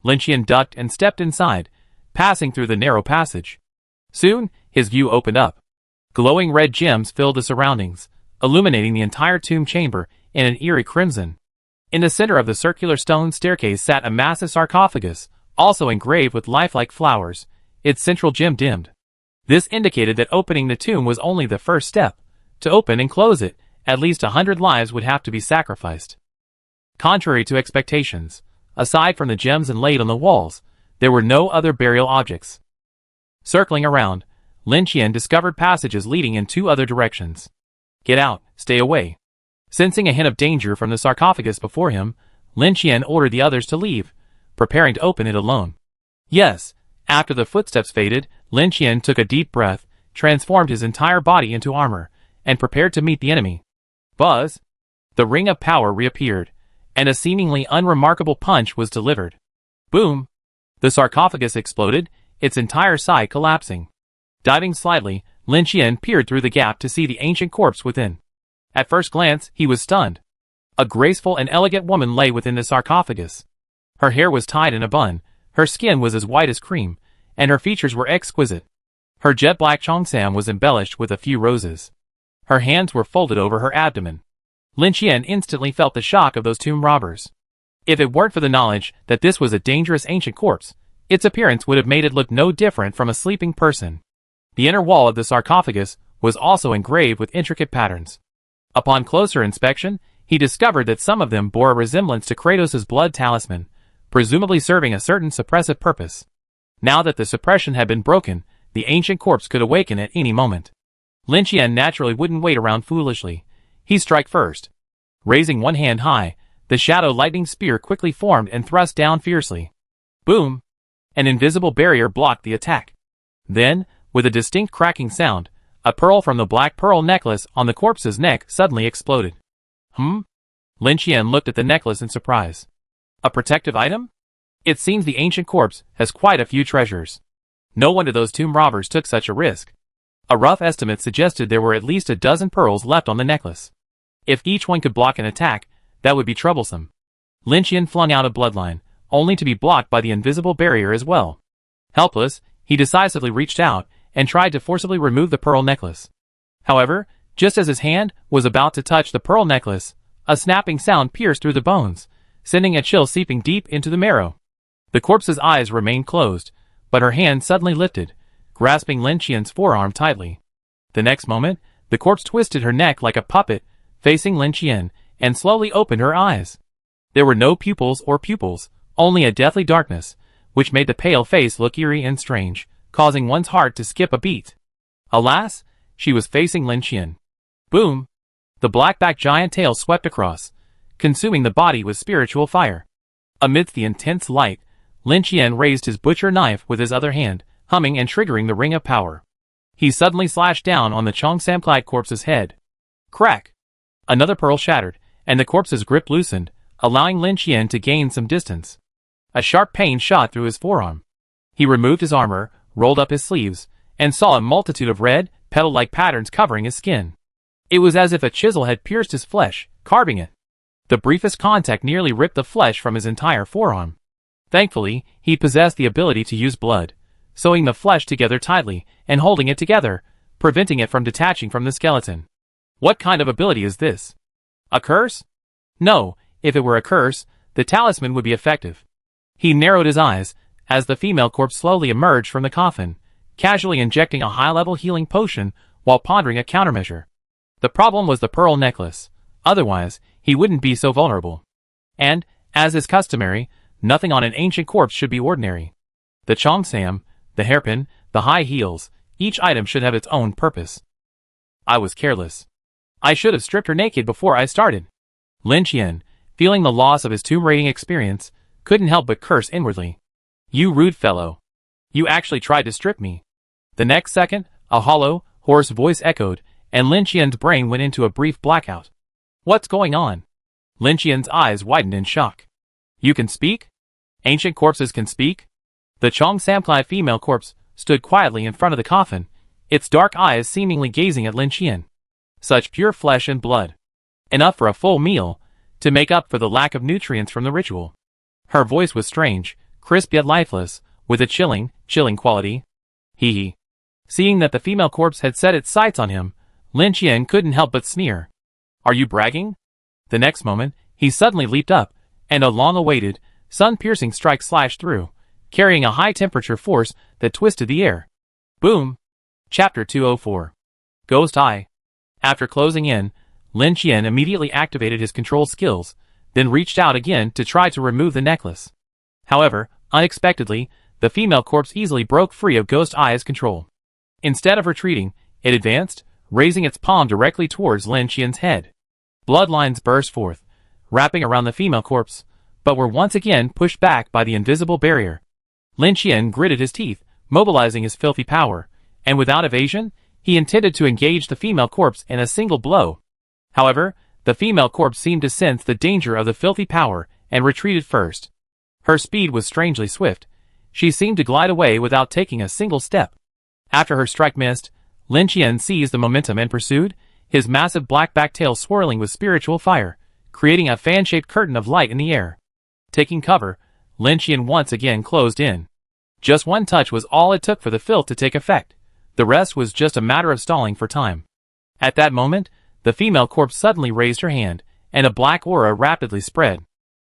Lin Qian ducked and stepped inside, passing through the narrow passage. Soon, his view opened up. Glowing red gems filled the surroundings, illuminating the entire tomb chamber in an eerie crimson. In the center of the circular stone staircase sat a massive sarcophagus, also engraved with lifelike flowers, its central gem dimmed. This indicated that opening the tomb was only the first step. To open and close it, at least 100 lives would have to be sacrificed. Contrary to expectations, aside from the gems inlaid on the walls, there were no other burial objects. Circling around, Lin Qian discovered passages leading in 2 other directions. Get out, stay away. Sensing a hint of danger from the sarcophagus before him, Lin Qian ordered the others to leave, preparing to open it alone. Yes, after the footsteps faded, Lin Qian took a deep breath, transformed his entire body into armor, and prepared to meet the enemy. Buzz! The ring of power reappeared, and a seemingly unremarkable punch was delivered. Boom! The sarcophagus exploded, its entire side collapsing. Diving slightly, Lin Qian peered through the gap to see the ancient corpse within. At first glance, he was stunned. A graceful and elegant woman lay within the sarcophagus. Her hair was tied in a bun, her skin was as white as cream, and her features were exquisite. Her jet-black cheongsam was embellished with a few roses. Her hands were folded over her abdomen. Lin Qian instantly felt the shock of those tomb robbers. If it weren't for the knowledge that this was a dangerous ancient corpse, its appearance would have made it look no different from a sleeping person. The inner wall of the sarcophagus was also engraved with intricate patterns. Upon closer inspection, he discovered that some of them bore a resemblance to Kratos' blood talisman, presumably serving a certain suppressive purpose. Now that the suppression had been broken, the ancient corpse could awaken at any moment. Lin Qian naturally wouldn't wait around foolishly. He struck first. Raising one hand high, the shadow lightning spear quickly formed and thrust down fiercely. Boom! An invisible barrier blocked the attack. Then, with a distinct cracking sound, a pearl from the black pearl necklace on the corpse's neck suddenly exploded. Lin Qian looked at the necklace in surprise. A protective item? It seems the ancient corpse has quite a few treasures. No wonder those tomb robbers took such a risk. A rough estimate suggested there were at least a dozen pearls left on the necklace. If each one could block an attack, that would be troublesome. Lin Qian flung out a bloodline, only to be blocked by the invisible barrier as well. Helpless, he decisively reached out and tried to forcibly remove the pearl necklace. However, just as his hand was about to touch the pearl necklace, a snapping sound pierced through the bones, sending a chill seeping deep into the marrow. The corpse's eyes remained closed, but her hand suddenly lifted, grasping Lin Qian's forearm tightly. The next moment, the corpse twisted her neck like a puppet, facing Lin Qian, and slowly opened her eyes. There were no pupils, only a deathly darkness, which made the pale face look eerie and strange, causing one's heart to skip a beat. Alas, she was facing Lin Qian. Boom! The black-backed giant tail swept across, consuming the body with spiritual fire. Amidst the intense light, Lin Qian raised his butcher knife with his other hand, humming and triggering the ring of power. He suddenly slashed down on the cheongsam-clad corpse's head. Crack! Another pearl shattered, and the corpse's grip loosened, allowing Lin Qian to gain some distance. A sharp pain shot through his forearm. He removed his armor, rolled up his sleeves, and saw a multitude of red, petal-like patterns covering his skin. It was as if a chisel had pierced his flesh, carving it. The briefest contact nearly ripped the flesh from his entire forearm. Thankfully, he possessed the ability to use blood, sewing the flesh together tightly and holding it together, preventing it from detaching from the skeleton. What kind of ability is this? A curse? No, if it were a curse, the talisman would be effective. He narrowed his eyes as the female corpse slowly emerged from the coffin, casually injecting a high-level healing potion while pondering a countermeasure. The problem was the pearl necklace. Otherwise, he wouldn't be so vulnerable. And, as is customary, nothing on an ancient corpse should be ordinary. The cheongsam, the hairpin, the high heels, each item should have its own purpose. I was careless. I should have stripped her naked before I started. Lin Qian, feeling the loss of his tomb raiding experience, couldn't help but curse inwardly. You rude fellow. You actually tried to strip me. The next second, a hollow, hoarse voice echoed, and Lin Qian's brain went into a brief blackout. What's going on? Lin Qian's eyes widened in shock. You can speak? Ancient corpses can speak? The cheongsam-clad female corpse stood quietly in front of the coffin, its dark eyes seemingly gazing at Lin Qian. Such pure flesh and blood. Enough for a full meal, to make up for the lack of nutrients from the ritual. Her voice was strange, crisp yet lifeless, with a chilling quality. Hee. Seeing that the female corpse had set its sights on him, Lin Qian couldn't help but sneer. Are you bragging? The next moment, he suddenly leaped up, and a long-awaited, sun-piercing strike slashed through, carrying a high-temperature force that twisted the air. Boom! Chapter 204. Ghost Eye. After closing in, Lin Qian immediately activated his control skills, then reached out again to try to remove the necklace. However, unexpectedly, the female corpse easily broke free of Ghost Eye's control. Instead of retreating, it advanced, raising its palm directly towards Lin Qian's head. Bloodlines burst forth, wrapping around the female corpse, but were once again pushed back by the invisible barrier. Lin Qian gritted his teeth, mobilizing his filthy power, and without evasion, he intended to engage the female corpse in a single blow. However, the female corpse seemed to sense the danger of the filthy power and retreated first. Her speed was strangely swift. She seemed to glide away without taking a single step. After her strike missed, Lin Qian seized the momentum and pursued, his massive black back tail swirling with spiritual fire, creating a fan-shaped curtain of light in the air. Taking cover, Lin Qian once again closed in. Just one touch was all it took for the filth to take effect. The rest was just a matter of stalling for time. At that moment, the female corpse suddenly raised her hand, and a black aura rapidly spread.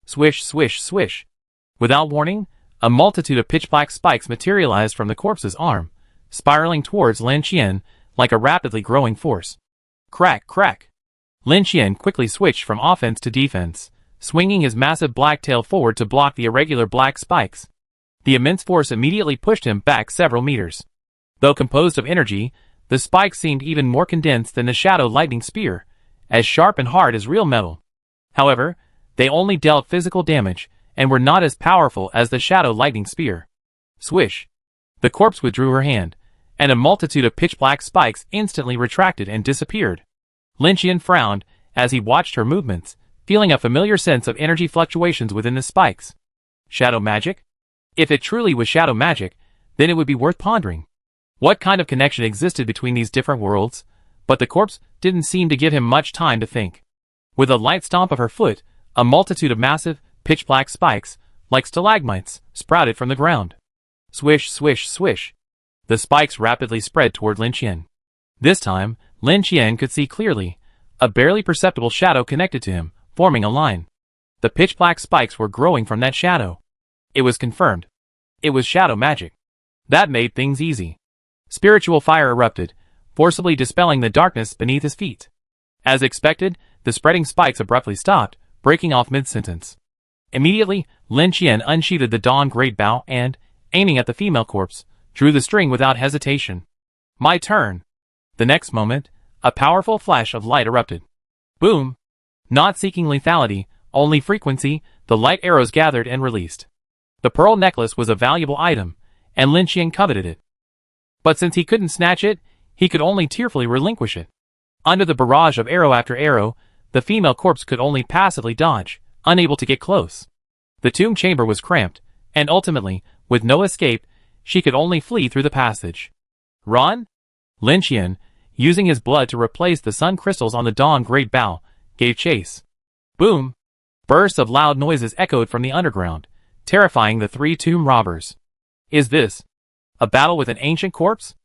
Swish, swish, swish. Without warning, a multitude of pitch-black spikes materialized from the corpse's arm, spiraling towards Lin Qian like a rapidly growing force. Crack, crack. Lin Qian quickly switched from offense to defense, swinging his massive black tail forward to block the irregular black spikes. The immense force immediately pushed him back several meters. Though composed of energy, the spikes seemed even more condensed than the shadow lightning spear, as sharp and hard as real metal. However, they only dealt physical damage, and were not as powerful as the shadow lightning spear. Swish. The corpse withdrew her hand, and a multitude of pitch-black spikes instantly retracted and disappeared. Lin Qian frowned as he watched her movements, feeling a familiar sense of energy fluctuations within the spikes. Shadow magic? If it truly was shadow magic, then it would be worth pondering. What kind of connection existed between these different worlds? But the corpse didn't seem to give him much time to think. With a light stomp of her foot, a multitude of massive, pitch-black spikes, like stalagmites, sprouted from the ground. Swish, swish, swish. The spikes rapidly spread toward Lin Qian. This time, Lin Qian could see clearly. A barely perceptible shadow connected to him, forming a line. The pitch-black spikes were growing from that shadow. It was confirmed. It was shadow magic. That made things easy. Spiritual fire erupted, forcibly dispelling the darkness beneath his feet. As expected, the spreading spikes abruptly stopped, breaking off mid-sentence. Immediately, Lin Qian unsheathed the Dawn Great Bow and, aiming at the female corpse, drew the string without hesitation. My turn. The next moment, a powerful flash of light erupted. Boom! Not seeking lethality, only frequency, the light arrows gathered and released. The pearl necklace was a valuable item, and Lin Qian coveted it. But since he couldn't snatch it, he could only tearfully relinquish it. Under the barrage of arrow after arrow, the female corpse could only passively dodge, unable to get close. The tomb chamber was cramped, and ultimately, with no escape, she could only flee through the passage. Run? Lin Qian, using his blood to replace the sun crystals on the Dawn Great Bow, gave chase. Boom! Bursts of loud noises echoed from the underground, terrifying the three tomb robbers. Is this a battle with an ancient corpse?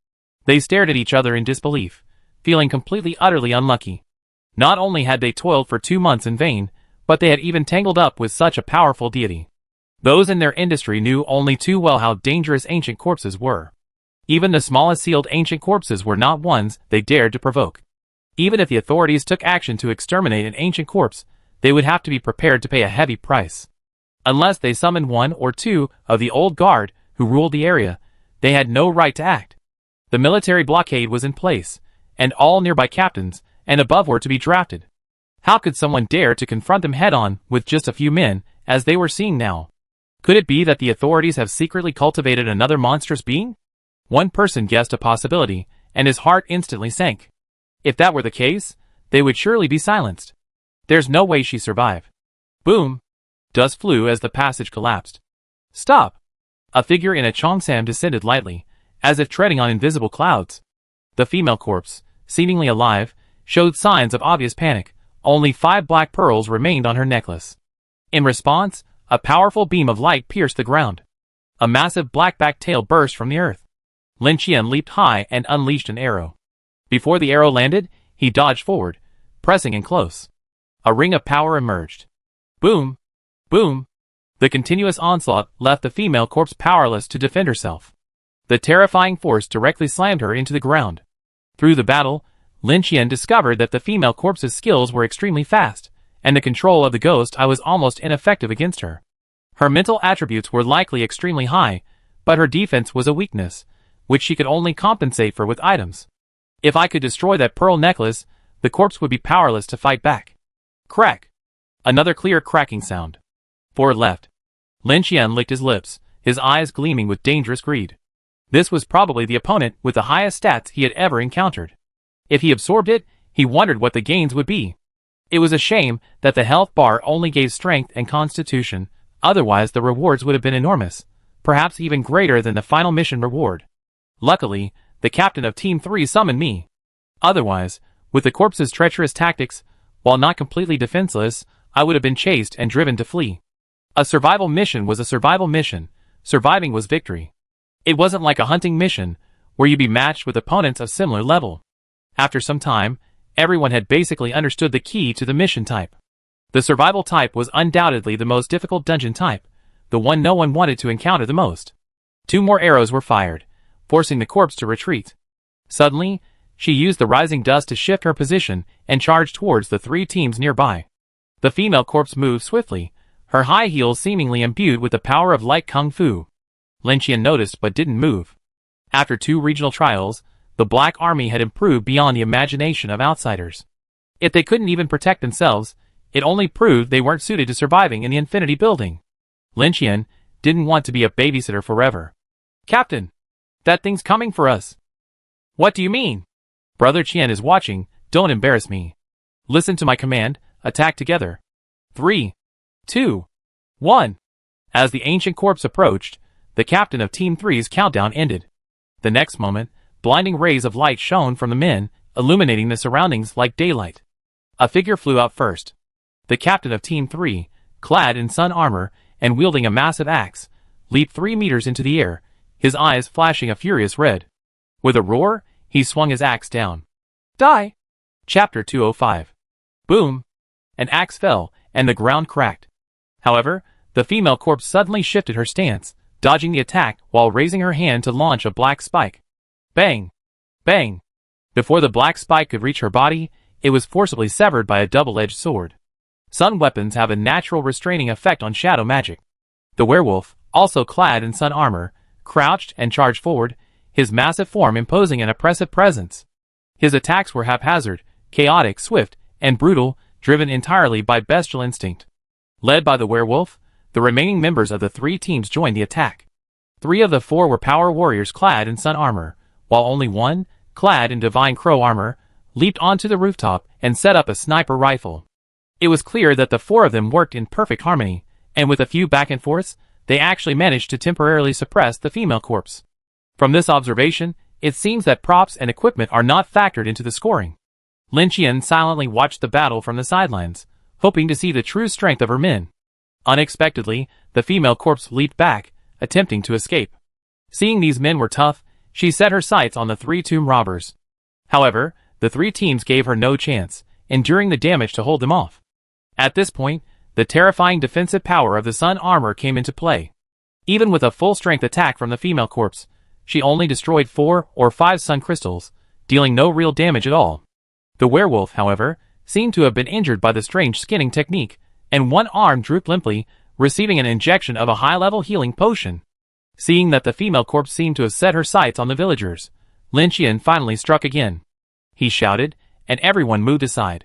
They stared at each other in disbelief, feeling completely utterly unlucky. Not only had they toiled for 2 months in vain, but they had even tangled up with such a powerful deity. Those in their industry knew only too well how dangerous ancient corpses were. Even the smallest sealed ancient corpses were not ones they dared to provoke. Even if the authorities took action to exterminate an ancient corpse, they would have to be prepared to pay a heavy price. Unless they summoned 1 or 2 of the old guard who ruled the area, they had no right to act. The military blockade was in place, and all nearby captains and above were to be drafted. How could someone dare to confront them head-on with just a few men, as they were seeing now? Could it be that the authorities have secretly cultivated another monstrous being? One person guessed a possibility, and his heart instantly sank. If that were the case, they would surely be silenced. There's no way she survived. Boom! Dust flew as the passage collapsed. Stop! A figure in a cheongsam descended lightly, as if treading on invisible clouds. The female corpse, seemingly alive, showed signs of obvious panic. Only 5 black pearls remained on her necklace. In response, a powerful beam of light pierced the ground. A massive black-backed tail burst from the earth. Lin Qian leaped high and unleashed an arrow. Before the arrow landed, he dodged forward, pressing in close. A ring of power emerged. Boom! Boom! The continuous onslaught left the female corpse powerless to defend herself. The terrifying force directly slammed her into the ground. Through the battle, Lin Qian discovered that the female corpse's skills were extremely fast, and the control of the ghost I was almost ineffective against her. Her mental attributes were likely extremely high, but her defense was a weakness, which she could only compensate for with items. If I could destroy that pearl necklace, the corpse would be powerless to fight back. Crack! Another clear cracking sound. Forward left. Lin Qian licked his lips, his eyes gleaming with dangerous greed. This was probably the opponent with the highest stats he had ever encountered. If he absorbed it, he wondered what the gains would be. It was a shame that the health bar only gave strength and constitution, otherwise the rewards would have been enormous, perhaps even greater than the final mission reward. Luckily, the captain of Team 3 summoned me. Otherwise, with the corpse's treacherous tactics, while not completely defenseless, I would have been chased and driven to flee. A survival mission was a survival mission. Surviving was victory. It wasn't like a hunting mission, where you'd be matched with opponents of similar level. After some time, everyone had basically understood the key to the mission type. The survival type was undoubtedly the most difficult dungeon type, the one no one wanted to encounter the most. 2 more arrows were fired, forcing the corpse to retreat. Suddenly, she used the rising dust to shift her position and charged towards the 3 teams nearby. The female corpse moved swiftly, her high heels seemingly imbued with the power of light kung fu. Lin Qian noticed but didn't move. After 2 regional trials, the Black Army had improved beyond the imagination of outsiders. If they couldn't even protect themselves, it only proved they weren't suited to surviving in the Infinity Building. Lin Qian didn't want to be a babysitter forever. Captain, that thing's coming for us. What do you mean? Brother Qian is watching, don't embarrass me. Listen to my command, attack together. 3, 2, 1. As the ancient corpse approached, the captain of Team 3's countdown ended. The next moment, blinding rays of light shone from the men, illuminating the surroundings like daylight. A figure flew out first. The captain of Team 3, clad in sun armor and wielding a massive axe, leaped 3 meters into the air, his eyes flashing a furious red. With a roar, he swung his axe down. Die! Chapter 205. Boom! An axe fell, and the ground cracked. However, the female corpse suddenly shifted her stance, dodging the attack while raising her hand to launch a black spike. Bang! Bang! Before the black spike could reach her body, it was forcibly severed by a double-edged sword. Sun weapons have a natural restraining effect on shadow magic. The werewolf, also clad in sun armor, crouched and charged forward, his massive form imposing an oppressive presence. His attacks were haphazard, chaotic, swift, and brutal, driven entirely by bestial instinct. Led by the werewolf, the remaining members of the 3 teams joined the attack. 3 of the 4 were power warriors clad in sun armor, while only 1, clad in divine crow armor, leaped onto the rooftop and set up a sniper rifle. It was clear that the 4 of them worked in perfect harmony, and with a few back and forths, they actually managed to temporarily suppress the female corpse. From this observation, it seems that props and equipment are not factored into the scoring. Lin Qian silently watched the battle from the sidelines, hoping to see the true strength of her men. Unexpectedly, the female corpse leaped back, attempting to escape. Seeing these men were tough, she set her sights on the 3 tomb robbers. However, the 3 teams gave her no chance, enduring the damage to hold them off. At this point, the terrifying defensive power of the sun armor came into play. Even with a full-strength attack from the female corpse, she only destroyed 4 or 5 sun crystals, dealing no real damage at all. The werewolf, however, seemed to have been injured by the strange skinning technique, and one arm drooped limply, receiving an injection of a high-level healing potion. Seeing that the female corpse seemed to have set her sights on the villagers, Lin Qian finally struck again. He shouted, and everyone moved aside.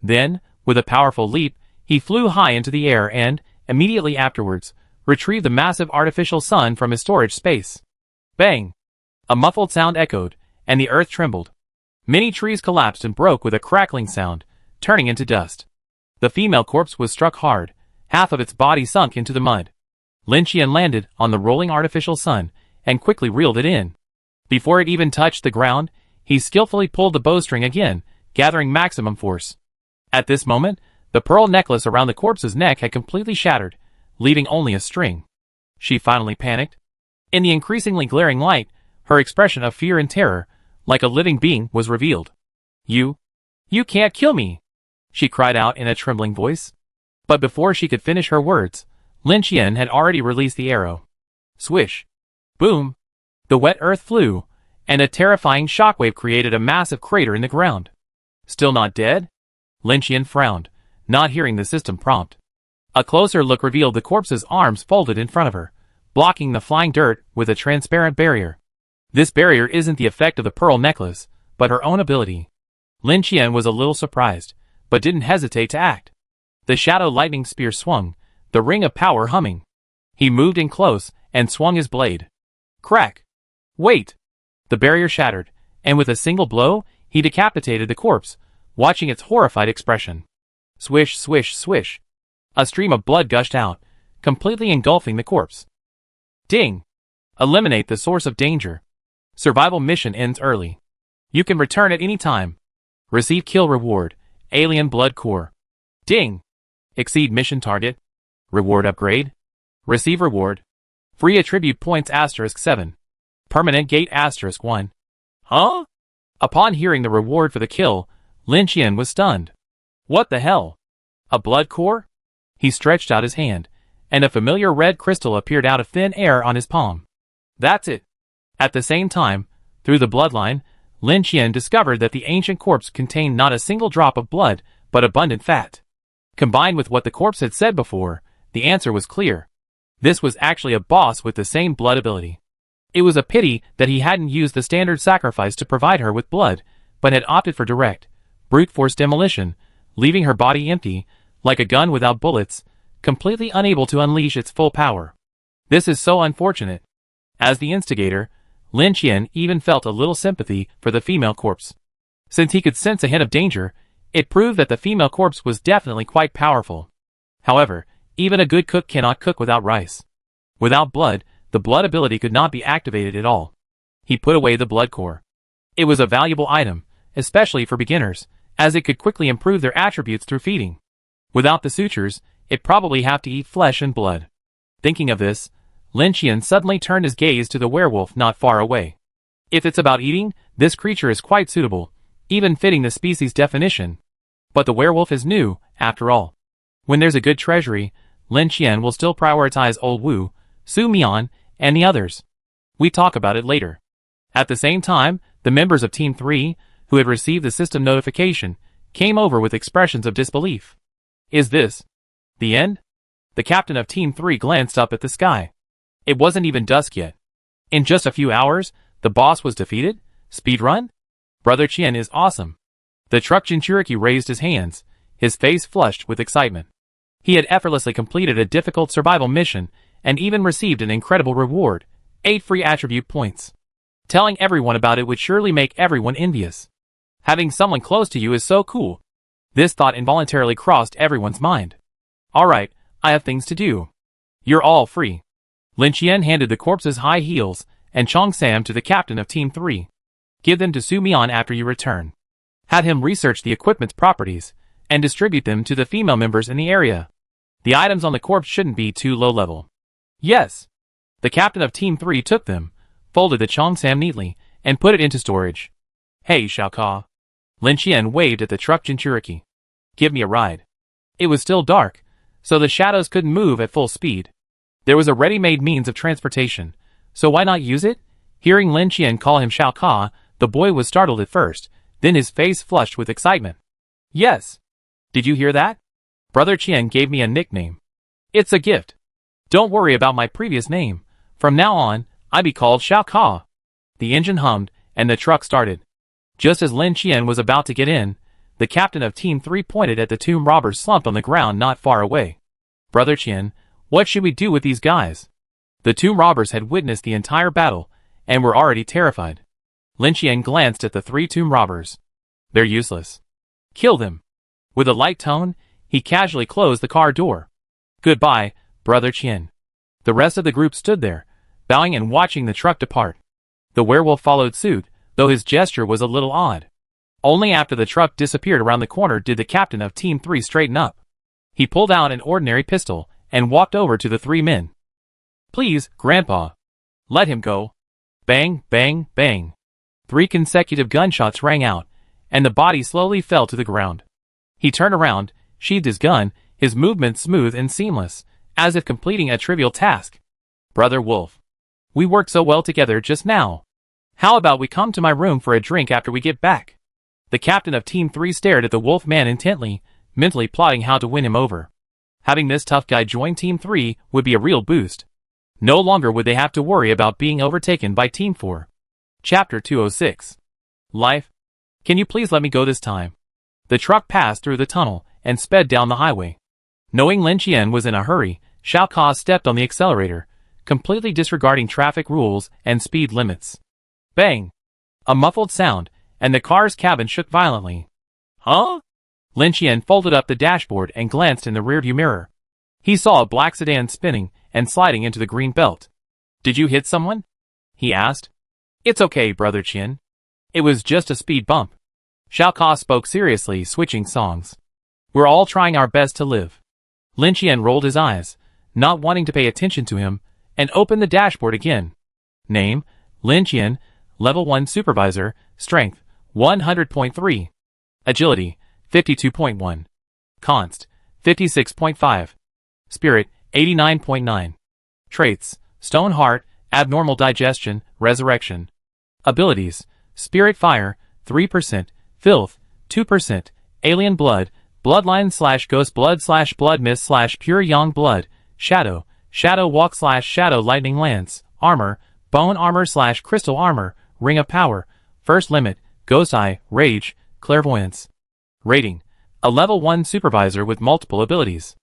Then, with a powerful leap, he flew high into the air and, immediately afterwards, retrieved the massive artificial sun from his storage space. Bang! A muffled sound echoed, and the earth trembled. Many trees collapsed and broke with a crackling sound, turning into dust. The female corpse was struck hard, half of its body sunk into the mud. Lin Qian landed on the rolling artificial sun, and quickly reeled it in. Before it even touched the ground, he skillfully pulled the bowstring again, gathering maximum force. At this moment, the pearl necklace around the corpse's neck had completely shattered, leaving only a string. She finally panicked. In the increasingly glaring light, her expression of fear and terror, like a living being, was revealed. You can't kill me!" she cried out in a trembling voice. But before she could finish her words, Lin Qian had already released the arrow. Swish! Boom! The wet earth flew, and a terrifying shockwave created a massive crater in the ground. Still not dead? Lin Qian frowned, not hearing the system prompt. A closer look revealed the corpse's arms folded in front of her, blocking the flying dirt with a transparent barrier. This barrier isn't the effect of the pearl necklace, but her own ability. Lin Qian was a little surprised, but didn't hesitate to act. The shadow lightning spear swung, the ring of power humming. He moved in close and swung his blade. Crack! Wait! The barrier shattered, and with a single blow, he decapitated the corpse, watching its horrified expression. Swish, swish, swish. A stream of blood gushed out, completely engulfing the corpse. Ding! Eliminate the source of danger. Survival mission ends early. You can return at any time. Receive kill reward, alien blood core. Ding! Exceed mission target. Reward upgrade. Receive reward. Free attribute points *7. Permanent gate *1. Huh? Upon hearing the reward for the kill, Lin Qian was stunned. What the hell? A blood core? He stretched out his hand, and a familiar red crystal appeared out of thin air on his palm. That's it. At the same time, through the bloodline, Lin Qian discovered that the ancient corpse contained not a single drop of blood, but abundant fat. Combined with what the corpse had said before, the answer was clear. This was actually a boss with the same blood ability. It was a pity that he hadn't used the standard sacrifice to provide her with blood, but had opted for direct, brute force demolition, leaving her body empty, like a gun without bullets, completely unable to unleash its full power. This is so unfortunate. As the instigator, Lin Qian even felt a little sympathy for the female corpse. Since he could sense a hint of danger, it proved that the female corpse was definitely quite powerful. However, even a good cook cannot cook without rice. Without blood, the blood ability could not be activated at all. He put away the blood core. It was a valuable item, especially for beginners, as it could quickly improve their attributes through feeding. Without the sutures, it'd probably have to eat flesh and blood. Thinking of this, Lin Qian suddenly turned his gaze to the werewolf not far away. If it's about eating, this creature is quite suitable, even fitting the species definition. But the werewolf is new, after all. When there's a good treasury, Lin Qian will still prioritize Old Wu, Su Mian, and the others. We talk about it later. At the same time, the members of Team 3, who had received the system notification, came over with expressions of disbelief. Is this the end? The captain of Team 3 glanced up at the sky. It wasn't even dusk yet. In just a few hours, the boss was defeated? Speedrun? Brother Qian is awesome. The truck Jinchuriki raised his hands, his face flushed with excitement. He had effortlessly completed a difficult survival mission and even received an incredible reward, 8 free attribute points. Telling everyone about it would surely make everyone envious. Having someone close to you is so cool. This thought involuntarily crossed everyone's mind. Alright, I have things to do. You're all free. Lin Qian handed the corpse's high heels and Chong Sam to the captain of Team 3. Give them to Su Mian after you return. Had him research the equipment's properties and distribute them to the female members in the area. The items on the corpse shouldn't be too low level. Yes. The captain of Team 3 took them, folded the Chong Sam neatly, and put it into storage. Hey, Xiao Ka. Lin Qian waved at the truck Jinchuriki. Give me a ride. It was still dark, so the shadows couldn't move at full speed. There was a ready-made means of transportation, so why not use it? Hearing Lin Qian call him Xiao Ka, the boy was startled at first, then his face flushed with excitement. Yes. Did you hear that? Brother Qian gave me a nickname. It's a gift. Don't worry about my previous name. From now on, I be called Xiao Ka. The engine hummed, and the truck started. Just as Lin Qian was about to get in, the captain of Team 3 pointed at the tomb robbers slumped on the ground not far away. Brother Qian, what should we do with these guys? The tomb robbers had witnessed the entire battle, and were already terrified. Lin Qian glanced at the 3 tomb robbers. They're useless. Kill them. With a light tone, he casually closed the car door. Goodbye, Brother Qian. The rest of the group stood there, bowing and watching the truck depart. The werewolf followed suit, though his gesture was a little odd. Only after the truck disappeared around the corner did the captain of Team 3 straighten up. He pulled out an ordinary pistol and walked over to the 3 men. Please, Grandpa. Let him go. Bang, bang, bang. 3 consecutive gunshots rang out, and the body slowly fell to the ground. He turned around, sheathed his gun, his movements smooth and seamless, as if completing a trivial task. Brother Wolf. We worked so well together just now. How about we come to my room for a drink after we get back? The captain of Team 3 stared at the wolf man intently, mentally plotting how to win him over. Having this tough guy join Team 3 would be a real boost. No longer would they have to worry about being overtaken by Team 4. Chapter 206. Life? Can you please let me go this time? The truck passed through the tunnel and sped down the highway. Knowing Lin Qian was in a hurry, Xiao Ka stepped on the accelerator, completely disregarding traffic rules and speed limits. Bang! A muffled sound, and the car's cabin shook violently. Huh? Lin Qian folded up the dashboard and glanced in the rearview mirror. He saw a black sedan spinning and sliding into the green belt. Did you hit someone? He asked. It's okay, Brother Qian. It was just a speed bump. Xiao Ka spoke seriously, switching songs. We're all trying our best to live. Lin Qian rolled his eyes, not wanting to pay attention to him, and opened the dashboard again. Name, Lin Qian, Level 1 Supervisor, Strength, 100.3. Agility, 52.1. Const, 56.5. Spirit, 89.9. Traits, Stone Heart, Abnormal Digestion, Resurrection. Abilities, Spirit Fire, 3%, Filth, 2%, Alien Blood, Bloodline / Ghost Blood / Blood Mist / Pure Yang Blood, Shadow, Shadow Walk / Shadow Lightning Lance, Armor, Bone Armor / Crystal Armor, Ring of Power, First Limit, Ghost Eye, Rage, Clairvoyance. Rating, a Level 1 Supervisor with multiple abilities.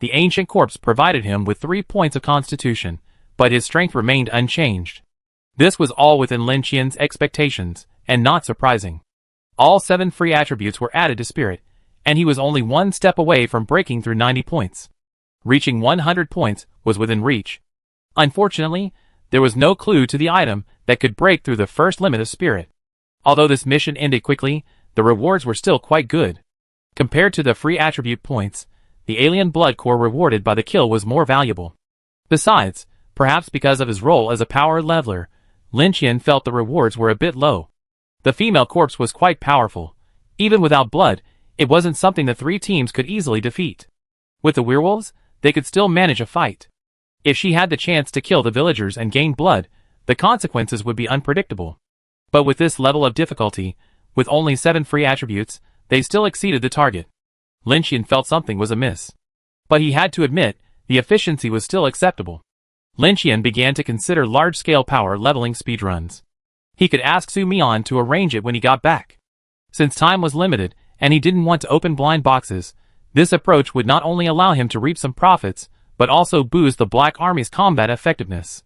The Ancient Corpse provided him with 3 points of Constitution, but his strength remained unchanged. This was all within Lin Qian's expectations, and not surprising. All 7 free attributes were added to Spirit, and he was only 1 step away from breaking through 90 points. Reaching 100 points was within reach. Unfortunately, there was no clue to the item that could break through the first limit of Spirit. Although this mission ended quickly, the rewards were still quite good. Compared to the free attribute points, the alien blood core rewarded by the kill was more valuable. Besides, perhaps because of his role as a power leveler, Lin Qian felt the rewards were a bit low. The female corpse was quite powerful. Even without blood, it wasn't something the 3 teams could easily defeat. With the werewolves, they could still manage a fight. If she had the chance to kill the villagers and gain blood, the consequences would be unpredictable. But with this level of difficulty, with only 7 free attributes, they still exceeded the target. Lin Qian felt something was amiss. But he had to admit, the efficiency was still acceptable. Lin Qian began to consider large-scale power leveling speedruns. He could ask Su Mian to arrange it when he got back. Since time was limited, and he didn't want to open blind boxes, this approach would not only allow him to reap some profits, but also boost the Black Army's combat effectiveness.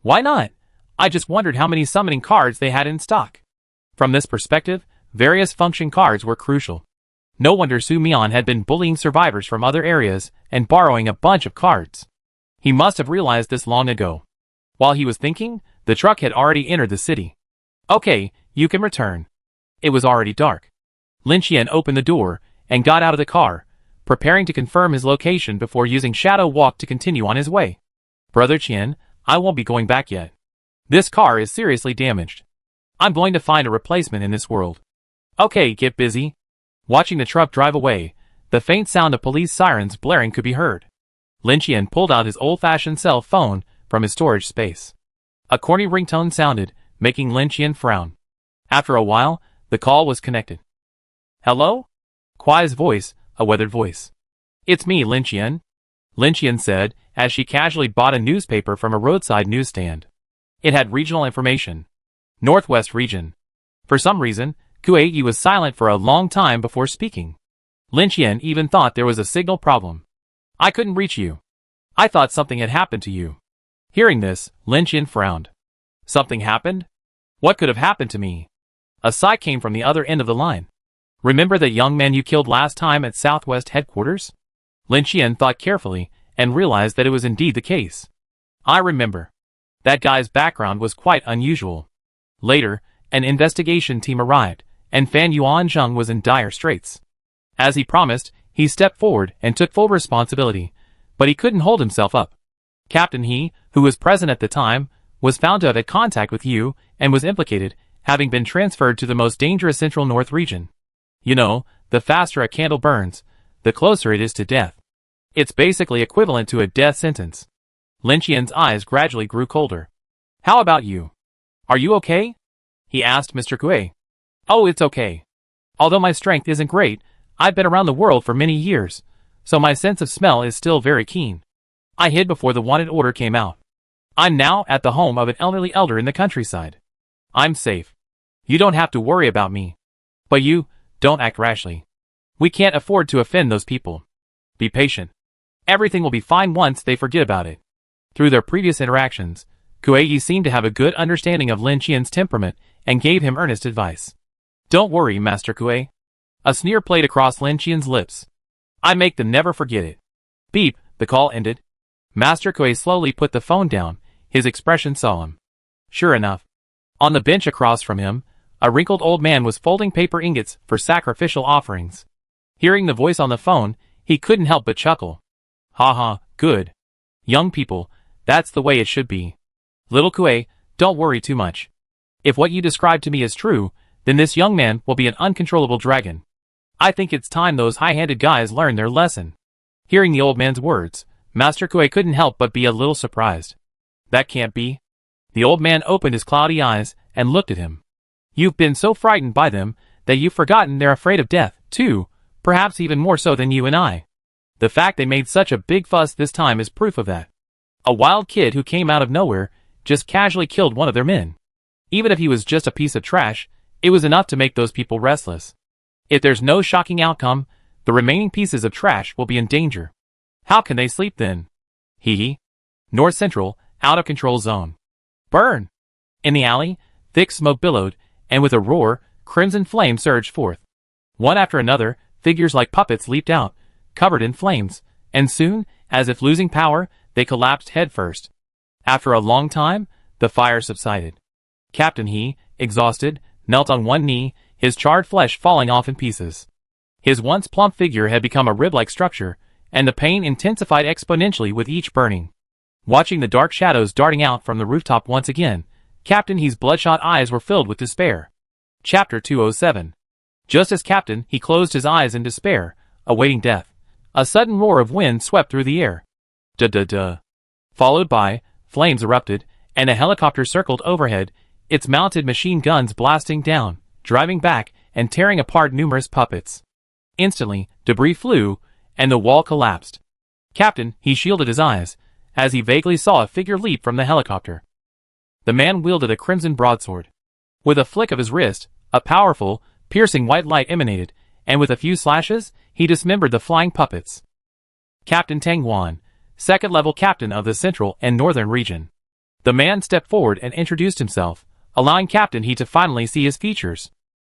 Why not? I just wondered how many summoning cards they had in stock. From this perspective, various function cards were crucial. No wonder Su Mian had been bullying survivors from other areas and borrowing a bunch of cards. He must have realized this long ago. While he was thinking, the truck had already entered the city. Okay, you can return. It was already dark. Lin Qian opened the door and got out of the car, preparing to confirm his location before using Shadow Walk to continue on his way. Brother Qian, I won't be going back yet. This car is seriously damaged. I'm going to find a replacement in this world. Okay, get busy. Watching the truck drive away, the faint sound of police sirens blaring could be heard. Lin Qian pulled out his old-fashioned cell phone from his storage space. A corny ringtone sounded, making Lin Qian frown. After a while, the call was connected. Hello? Kuai's voice, a weathered voice. It's me, Lin Qian. Lin Qian said, as she casually bought a newspaper from a roadside newsstand. It had regional information. Northwest region. For some reason, Kuei was silent for a long time before speaking. Lin Qian even thought there was a signal problem. I couldn't reach you. I thought something had happened to you. Hearing this, Lin Qian frowned. Something happened? What could have happened to me? A sigh came from the other end of the line. Remember the young man you killed last time at Southwest headquarters? Lin Qian thought carefully and realized that it was indeed the case. I remember. That guy's background was quite unusual. Later, an investigation team arrived, and Fan Yuanzheng was in dire straits. As he promised, he stepped forward and took full responsibility, but he couldn't hold himself up. Captain He, who was present at the time, was found to have had contact with you and was implicated, having been transferred to the most dangerous Central North region. You know, the faster a candle burns, the closer it is to death. It's basically equivalent to a death sentence. Lin Qian's eyes gradually grew colder. How about you? Are you okay? He asked Mr. Kuei. Oh, it's okay. Although my strength isn't great, I've been around the world for many years, so my sense of smell is still very keen. I hid before the wanted order came out. I'm now at the home of an elderly elder in the countryside. I'm safe. You don't have to worry about me. But you, don't act rashly. We can't afford to offend those people. Be patient. Everything will be fine once they forget about it. Through their previous interactions, Kuei seemed to have a good understanding of Lin Qian's temperament and gave him earnest advice. Don't worry, Master Kuei. A sneer played across Lin Qian's lips. I make them never forget it. Beep, the call ended. Master Kuei slowly put the phone down, his expression solemn. Sure enough. On the bench across from him, a wrinkled old man was folding paper ingots for sacrificial offerings. Hearing the voice on the phone, he couldn't help but chuckle. Ha ha, good. Young people, that's the way it should be. Little Kuei, don't worry too much. If what you described to me is true, then this young man will be an uncontrollable dragon. I think it's time those high-handed guys learn their lesson. Hearing the old man's words, Master Kuei couldn't help but be a little surprised. That can't be. The old man opened his cloudy eyes and looked at him. You've been so frightened by them that you've forgotten they're afraid of death, too, perhaps even more so than you and I. The fact they made such a big fuss this time is proof of that. A wild kid who came out of nowhere just casually killed one of their men. Even if he was just a piece of trash, it was enough to make those people restless. If there's no shocking outcome, the remaining pieces of trash will be in danger. How can they sleep then? Hee hee. North Central, out of control zone. Burn! In the alley, thick smoke billowed, and with a roar, crimson flame surged forth. One after another, figures like puppets leaped out, covered in flames, and soon, as if losing power, they collapsed headfirst. After a long time, the fire subsided. Captain He, exhausted, knelt on one knee, his charred flesh falling off in pieces. His once plump figure had become a rib-like structure, and the pain intensified exponentially with each burning. Watching the dark shadows darting out from the rooftop once again, Captain He's bloodshot eyes were filled with despair. Chapter 207. Just as Captain He closed his eyes in despair, awaiting death, a sudden roar of wind swept through the air. Duh. Followed by, flames erupted, and a helicopter circled overhead, its mounted machine guns blasting down, driving back, and tearing apart numerous puppets. Instantly, debris flew, and the wall collapsed. Captain He shielded his eyes, as he vaguely saw a figure leap from the helicopter. The man wielded a crimson broadsword. With a flick of his wrist, a powerful, piercing white light emanated, and with a few slashes, he dismembered the flying puppets. Captain Tang Wan, second-level captain of the Central and Northern region. The man stepped forward and introduced himself, allowing Captain He to finally see his features.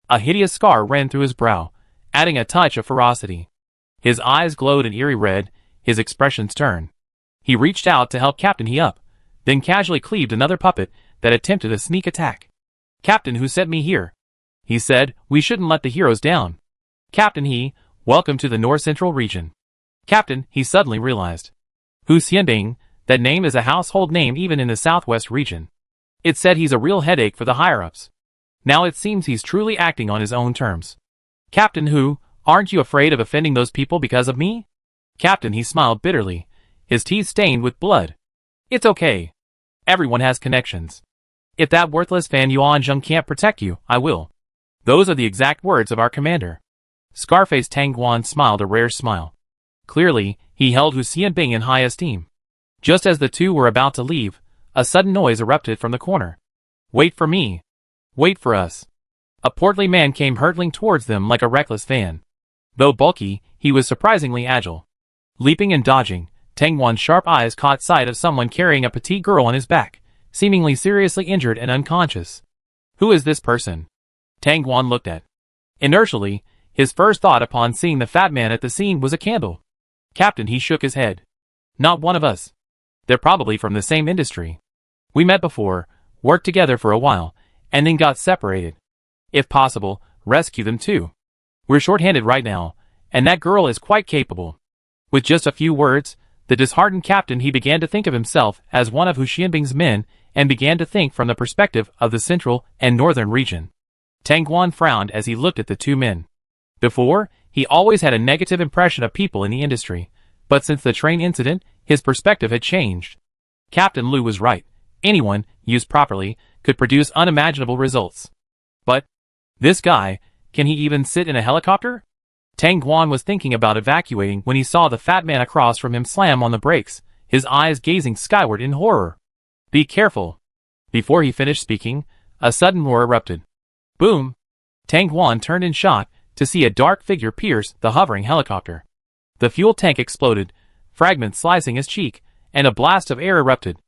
A hideous scar ran through his brow, adding a touch of ferocity. His eyes glowed an eerie red, his expression stern. He reached out to help Captain He up, then casually cleaved another puppet that attempted a sneak attack. Captain, who sent me here? He said, we shouldn't let the heroes down. Captain He, welcome to the North Central region. Captain, he suddenly realized. Hu Xianbing, that name is a household name even in the Southwest region. It said he's a real headache for the higher-ups. Now it seems he's truly acting on his own terms. Captain Hu, aren't you afraid of offending those people because of me? Captain, he smiled bitterly, his teeth stained with blood. It's okay. Everyone has connections. If that worthless Fan Yuanzheng can't protect you, I will. Those are the exact words of our commander. Scarface Tang Guan smiled a rare smile. Clearly, he held Hu Xianbing in high esteem. Just as the two were about to leave, a sudden noise erupted from the corner. Wait for me. Wait for us. A portly man came hurtling towards them like a reckless fan. Though bulky, he was surprisingly agile. Leaping and dodging, Tang Guan's sharp eyes caught sight of someone carrying a petite girl on his back, seemingly seriously injured and unconscious. Who is this person? Tang Guan looked at. Inertially, his first thought upon seeing the fat man at the scene was a candle. Captain, he shook his head. Not one of us. They're probably from the same industry. We met before, worked together for a while, and then got separated. If possible, rescue them too. We're short-handed right now, and that girl is quite capable. With just a few words, the disheartened captain he began to think of himself as one of Hu Xianbing's men and began to think from the perspective of the Central and Northern region. Tang Guan frowned as he looked at the two men. Before, he always had a negative impression of people in the industry, but since the train incident, his perspective had changed. Captain Lu was right. Anyone, used properly, could produce unimaginable results. But this guy, Can he even sit in a helicopter? Tang Guan was thinking about evacuating when he saw the fat man across from him slam on the brakes, his eyes gazing skyward in horror. Be careful. Before he finished speaking, a sudden roar erupted. Boom! Tang Guan turned in shock to see a dark figure pierce the hovering helicopter. The fuel tank exploded, fragments slicing his cheek, and a blast of air erupted.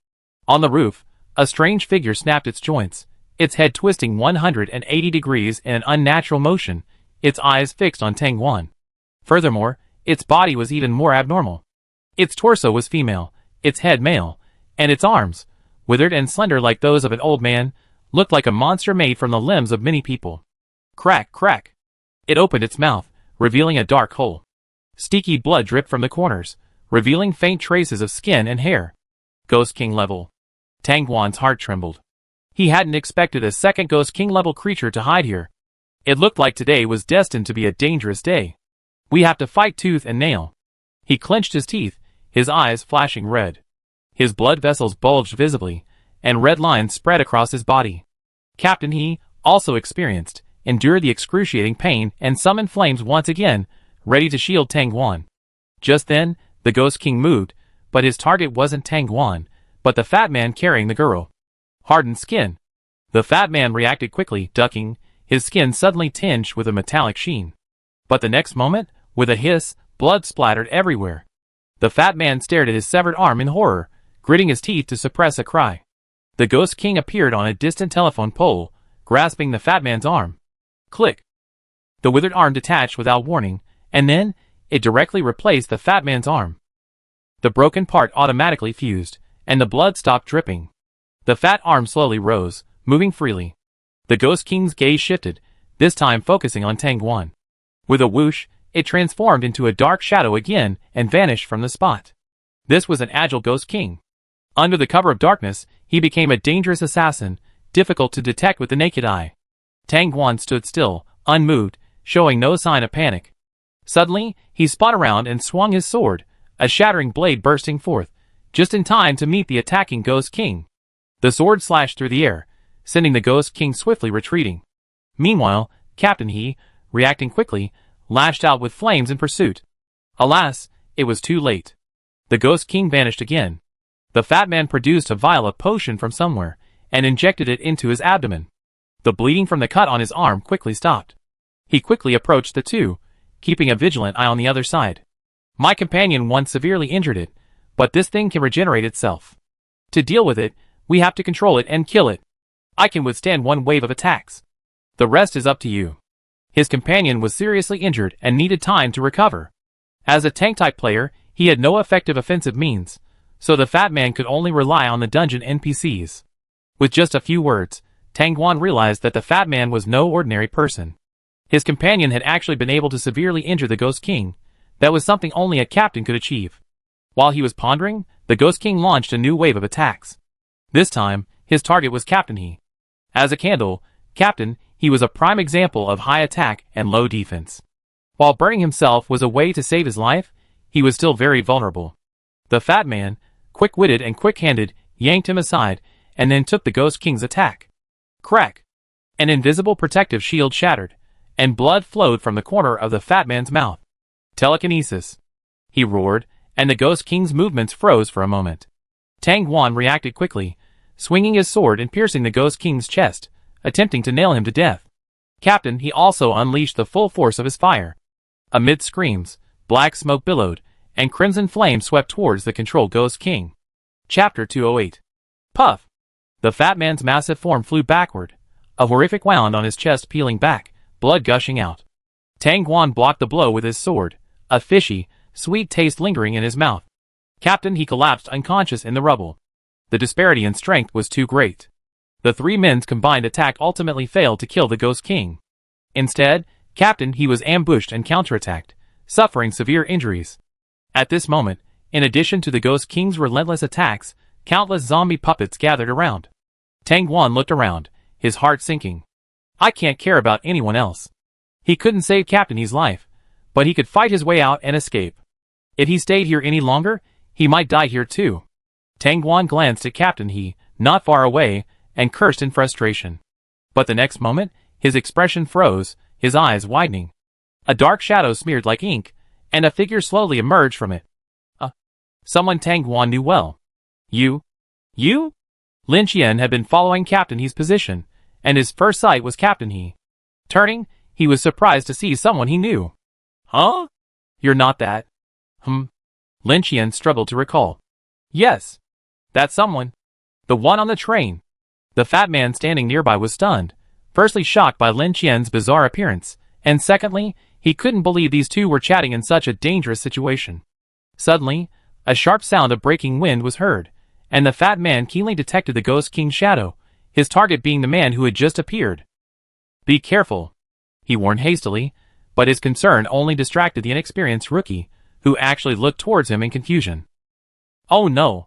On the roof, a strange figure snapped its joints, its head twisting 180 degrees in an unnatural motion, its eyes fixed on Tang Guan. Furthermore, its body was even more abnormal. Its torso was female, its head male, and its arms, withered and slender like those of an old man, looked like a monster made from the limbs of many people. Crack, crack. It opened its mouth, revealing a dark hole. Sticky blood dripped from the corners, revealing faint traces of skin and hair. Ghost King level. Tang Guan's heart trembled. He hadn't expected a second Ghost King level creature to hide here. It looked like today was destined to be a dangerous day. We have to fight tooth and nail. He clenched his teeth, his eyes flashing red. His blood vessels bulged visibly, and red lines spread across his body. Captain He, also experienced, endured the excruciating pain and summoned flames once again, ready to shield Tang Guan. Just then, the Ghost King moved, but his target wasn't Tang Guan, but the fat man carrying the girl. Hardened skin. The fat man reacted quickly, ducking, his skin suddenly tinged with a metallic sheen. But the next moment, with a hiss, blood splattered everywhere. The fat man stared at his severed arm in horror, gritting his teeth to suppress a cry. The Ghost King appeared on a distant telephone pole, grasping the fat man's arm. Click. The withered arm detached without warning, and then, it directly replaced the fat man's arm. The broken part automatically fused, and the blood stopped dripping. The fat arm slowly rose, moving freely. The Ghost King's gaze shifted, this time focusing on Tang Guan. With a whoosh, it transformed into a dark shadow again and vanished from the spot. This was an agile Ghost King. Under the cover of darkness, he became a dangerous assassin, difficult to detect with the naked eye. Tang Guan stood still, unmoved, showing no sign of panic. Suddenly, he spun around and swung his sword, a shattering blade bursting forth, just in time to meet the attacking Ghost King. The sword slashed through the air, sending the Ghost King swiftly retreating. Meanwhile, Captain He, reacting quickly, lashed out with flames in pursuit. Alas, it was too late. The Ghost King vanished again. The fat man produced a vial of potion from somewhere, and injected it into his abdomen. The bleeding from the cut on his arm quickly stopped. He quickly approached the two, keeping a vigilant eye on the other side. My companion once severely injured it, but this thing can regenerate itself. To deal with it, we have to control it and kill it. I can withstand one wave of attacks. The rest is up to you. His companion was seriously injured and needed time to recover. As a tank-type player, he had no effective offensive means, so the fat man could only rely on the dungeon NPCs. With just a few words, Tang Guan realized that the fat man was no ordinary person. His companion had actually been able to severely injure the Ghost King. That was something only a captain could achieve. While he was pondering, the Ghost King launched a new wave of attacks. This time, his target was Captain He. As a candle, Captain He was a prime example of high attack and low defense. While burning himself was a way to save his life, he was still very vulnerable. The fat man, quick-witted and quick-handed, yanked him aside, and then took the Ghost King's attack. Crack! An invisible protective shield shattered, and blood flowed from the corner of the fat man's mouth. Telekinesis! He roared, and the Ghost King's movements froze for a moment. Tang Guan reacted quickly, swinging his sword and piercing the Ghost King's chest, attempting to nail him to death. Captain He also unleashed the full force of his fire. Amid screams, black smoke billowed, and crimson flame swept towards the controlled Ghost King. Chapter 208. Puff! The fat man's massive form flew backward, a horrific wound on his chest peeling back, blood gushing out. Tang Guan blocked the blow with his sword, a fishy, sweet taste lingering in his mouth. Captain He collapsed unconscious in the rubble. The disparity in strength was too great. The three men's combined attack ultimately failed to kill the Ghost King. Instead, Captain He was ambushed and counterattacked, suffering severe injuries. At this moment, in addition to the Ghost King's relentless attacks, countless zombie puppets gathered around. Tang Guan looked around, his heart sinking. I can't care about anyone else. He couldn't save Captain He's life, but he could fight his way out and escape. If he stayed here any longer, he might die here too. Tang Guan glanced at Captain He, not far away, and cursed in frustration. But the next moment, his expression froze, his eyes widening. A dark shadow smeared like ink, and a figure slowly emerged from it. Someone Tang Guan knew well. You? Lin Qian had been following Captain He's position, and his first sight was Captain He. Turning, he was surprised to see someone he knew. Huh? You're not that. Lin Qian struggled to recall. Yes. That someone. The one on the train. The fat man standing nearby was stunned, firstly shocked by Lin Qian's bizarre appearance, and secondly, he couldn't believe these two were chatting in such a dangerous situation. Suddenly, a sharp sound of breaking wind was heard, and the fat man keenly detected the Ghost King's shadow, his target being the man who had just appeared. Be careful, he warned hastily, but his concern only distracted the inexperienced rookie, who actually looked towards him in confusion. Oh no!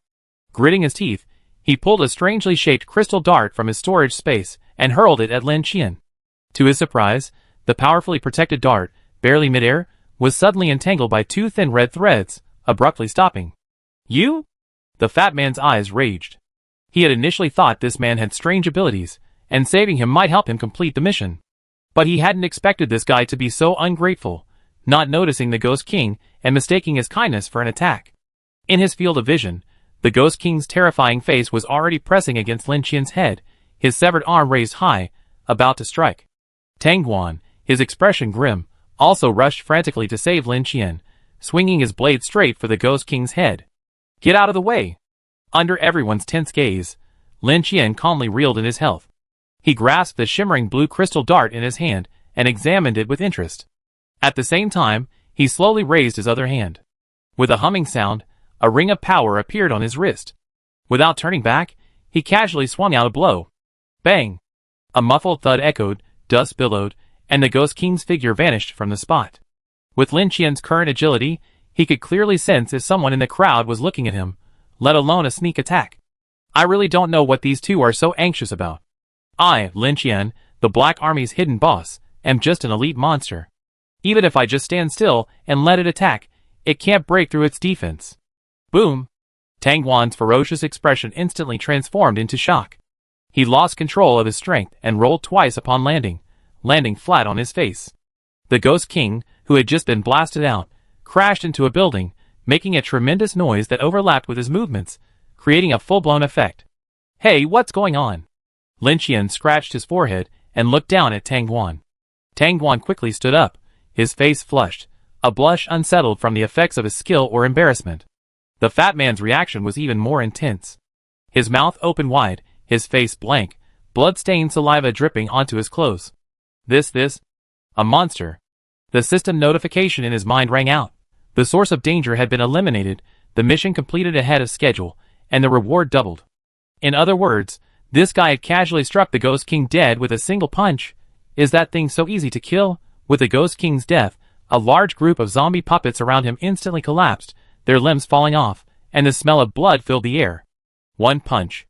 Gritting his teeth, he pulled a strangely shaped crystal dart from his storage space and hurled it at Lin Qian. To his surprise, the powerfully protected dart, barely midair, was suddenly entangled by two thin red threads, abruptly stopping. You? The fat man's eyes raged. He had initially thought this man had strange abilities, and saving him might help him complete the mission. But he hadn't expected this guy to be so ungrateful, not noticing the Ghost King and mistaking his kindness for an attack. In his field of vision, the Ghost King's terrifying face was already pressing against Lin Qian's head, his severed arm raised high, about to strike. Tang Guan, his expression grim, also rushed frantically to save Lin Qian, swinging his blade straight for the Ghost King's head. Get out of the way! Under everyone's tense gaze, Lin Qian calmly reeled in his health. He grasped the shimmering blue crystal dart in his hand and examined it with interest. At the same time, he slowly raised his other hand. With a humming sound, a ring of power appeared on his wrist. Without turning back, he casually swung out a blow. Bang! A muffled thud echoed, dust billowed, and the Ghost King's figure vanished from the spot. With Lin Qian's current agility, he could clearly sense if someone in the crowd was looking at him, let alone a sneak attack. I really don't know what these two are so anxious about. I, Lin Qian, the Black Army's hidden boss, am just an elite monster. Even if I just stand still and let it attack, it can't break through its defense. Boom! Tang Guan's ferocious expression instantly transformed into shock. He lost control of his strength and rolled twice upon landing flat on his face. The Ghost King, who had just been blasted out, crashed into a building, making a tremendous noise that overlapped with his movements, creating a full-blown effect. Hey, what's going on? Lin Qian scratched his forehead and looked down at Tang Guan. Tang Guan quickly stood up, his face flushed, a blush unsettled from the effects of his skill or embarrassment. The fat man's reaction was even more intense. His mouth open wide, his face blank, blood-stained saliva dripping onto his clothes. This, a monster. The system notification in his mind rang out. The source of danger had been eliminated, the mission completed ahead of schedule, and the reward doubled. In other words, this guy had casually struck the Ghost King dead with a single punch. Is that thing so easy to kill? With the Ghost King's death, a large group of zombie puppets around him instantly collapsed, their limbs falling off, and the smell of blood filled the air. One punch.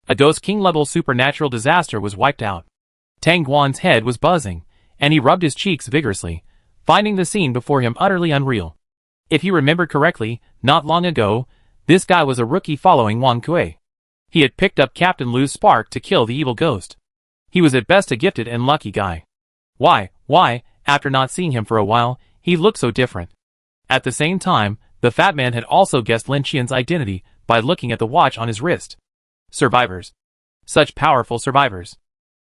A Ghost King-level supernatural disaster was wiped out. Tang Guan's head was buzzing, and he rubbed his cheeks vigorously, finding the scene before him utterly unreal. If he remembered correctly, not long ago, this guy was a rookie following Wang Kui. He had picked up Captain Lu's spark to kill the evil ghost. He was at best a gifted and lucky guy. Why, after not seeing him for a while, he looked so different. At the same time, the fat man had also guessed Lin Qian's identity by looking at the watch on his wrist. Survivors. Such powerful survivors.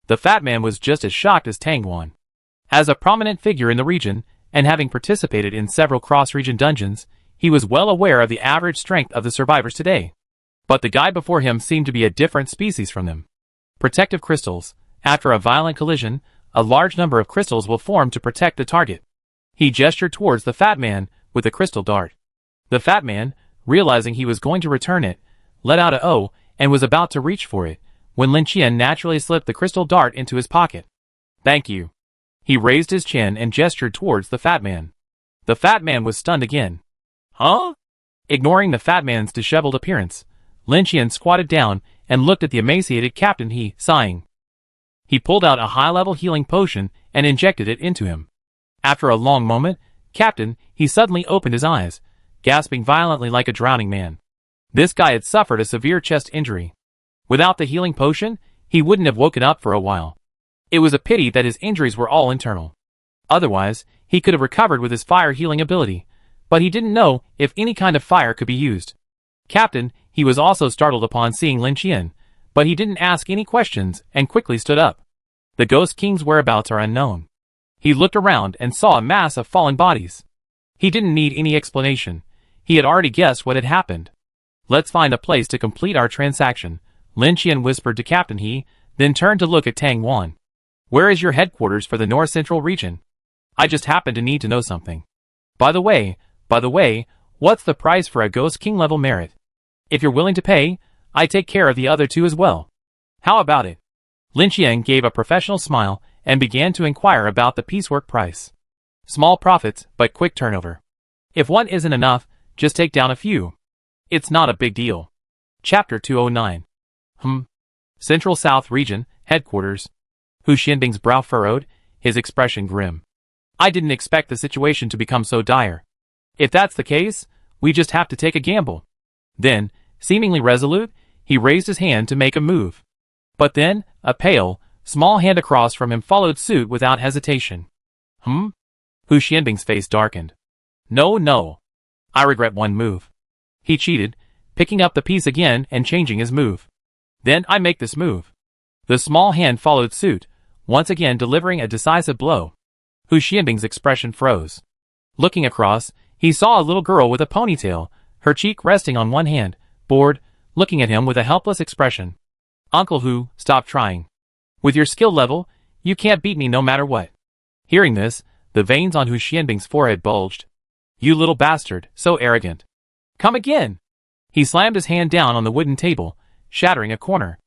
The fat man was just as shocked as Tang Guan. As a prominent figure in the region, and having participated in several cross-region dungeons, he was well aware of the average strength of the survivors today. But the guy before him seemed to be a different species from them. Protective crystals. After a violent collision, a large number of crystals will form to protect the target. He gestured towards the fat man with the crystal dart. The fat man, realizing he was going to return it, let out a "oh" and was about to reach for it, when Lin Qian naturally slipped the crystal dart into his pocket. Thank you. He raised his chin and gestured towards the fat man. The fat man was stunned again. Huh? Ignoring the fat man's disheveled appearance, Lin Qian squatted down and looked at the emaciated Captain He, sighing. He pulled out a high-level healing potion and injected it into him. After a long moment, Captain He suddenly opened his eyes, gasping violently like a drowning man. This guy had suffered a severe chest injury. Without the healing potion, he wouldn't have woken up for a while. It was a pity that his injuries were all internal. Otherwise, he could have recovered with his fire healing ability, but he didn't know if any kind of fire could be used. Captain, he was also startled upon seeing Lin Qian, but he didn't ask any questions and quickly stood up. The Ghost King's whereabouts are unknown. He looked around and saw a mass of fallen bodies. He didn't need any explanation. He had already guessed what had happened. Let's find a place to complete our transaction, Lin Qian whispered to Captain He, then turned to look at Tang Wan. Where is your headquarters for the North Central region? I just happen to need to know something. By the way, what's the price for a Ghost King level merit? If you're willing to pay, I take care of the other two as well. How about it? Lin Qian gave a professional smile and began to inquire about the piecework price. Small profits, but quick turnover. If one isn't enough, just take down a few. It's not a big deal. Chapter 209. Central South Region, Headquarters. Hu Xianbing's brow furrowed, his expression grim. I didn't expect the situation to become so dire. If that's the case, we just have to take a gamble. Then, seemingly resolute, he raised his hand to make a move. But then, a pale, small hand across from him followed suit without hesitation. Hu Xianbing's face darkened. No. I regret one move. He cheated, picking up the piece again and changing his move. Then I make this move. The small hand followed suit, once again delivering a decisive blow. Hu Xianbing's expression froze. Looking across, he saw a little girl with a ponytail, her cheek resting on one hand, bored, looking at him with a helpless expression. Uncle Hu, stop trying. With your skill level, you can't beat me no matter what. Hearing this, the veins on Hu Xianbing's forehead bulged. You little bastard, so arrogant. Come again! He slammed his hand down on the wooden table, shattering a corner.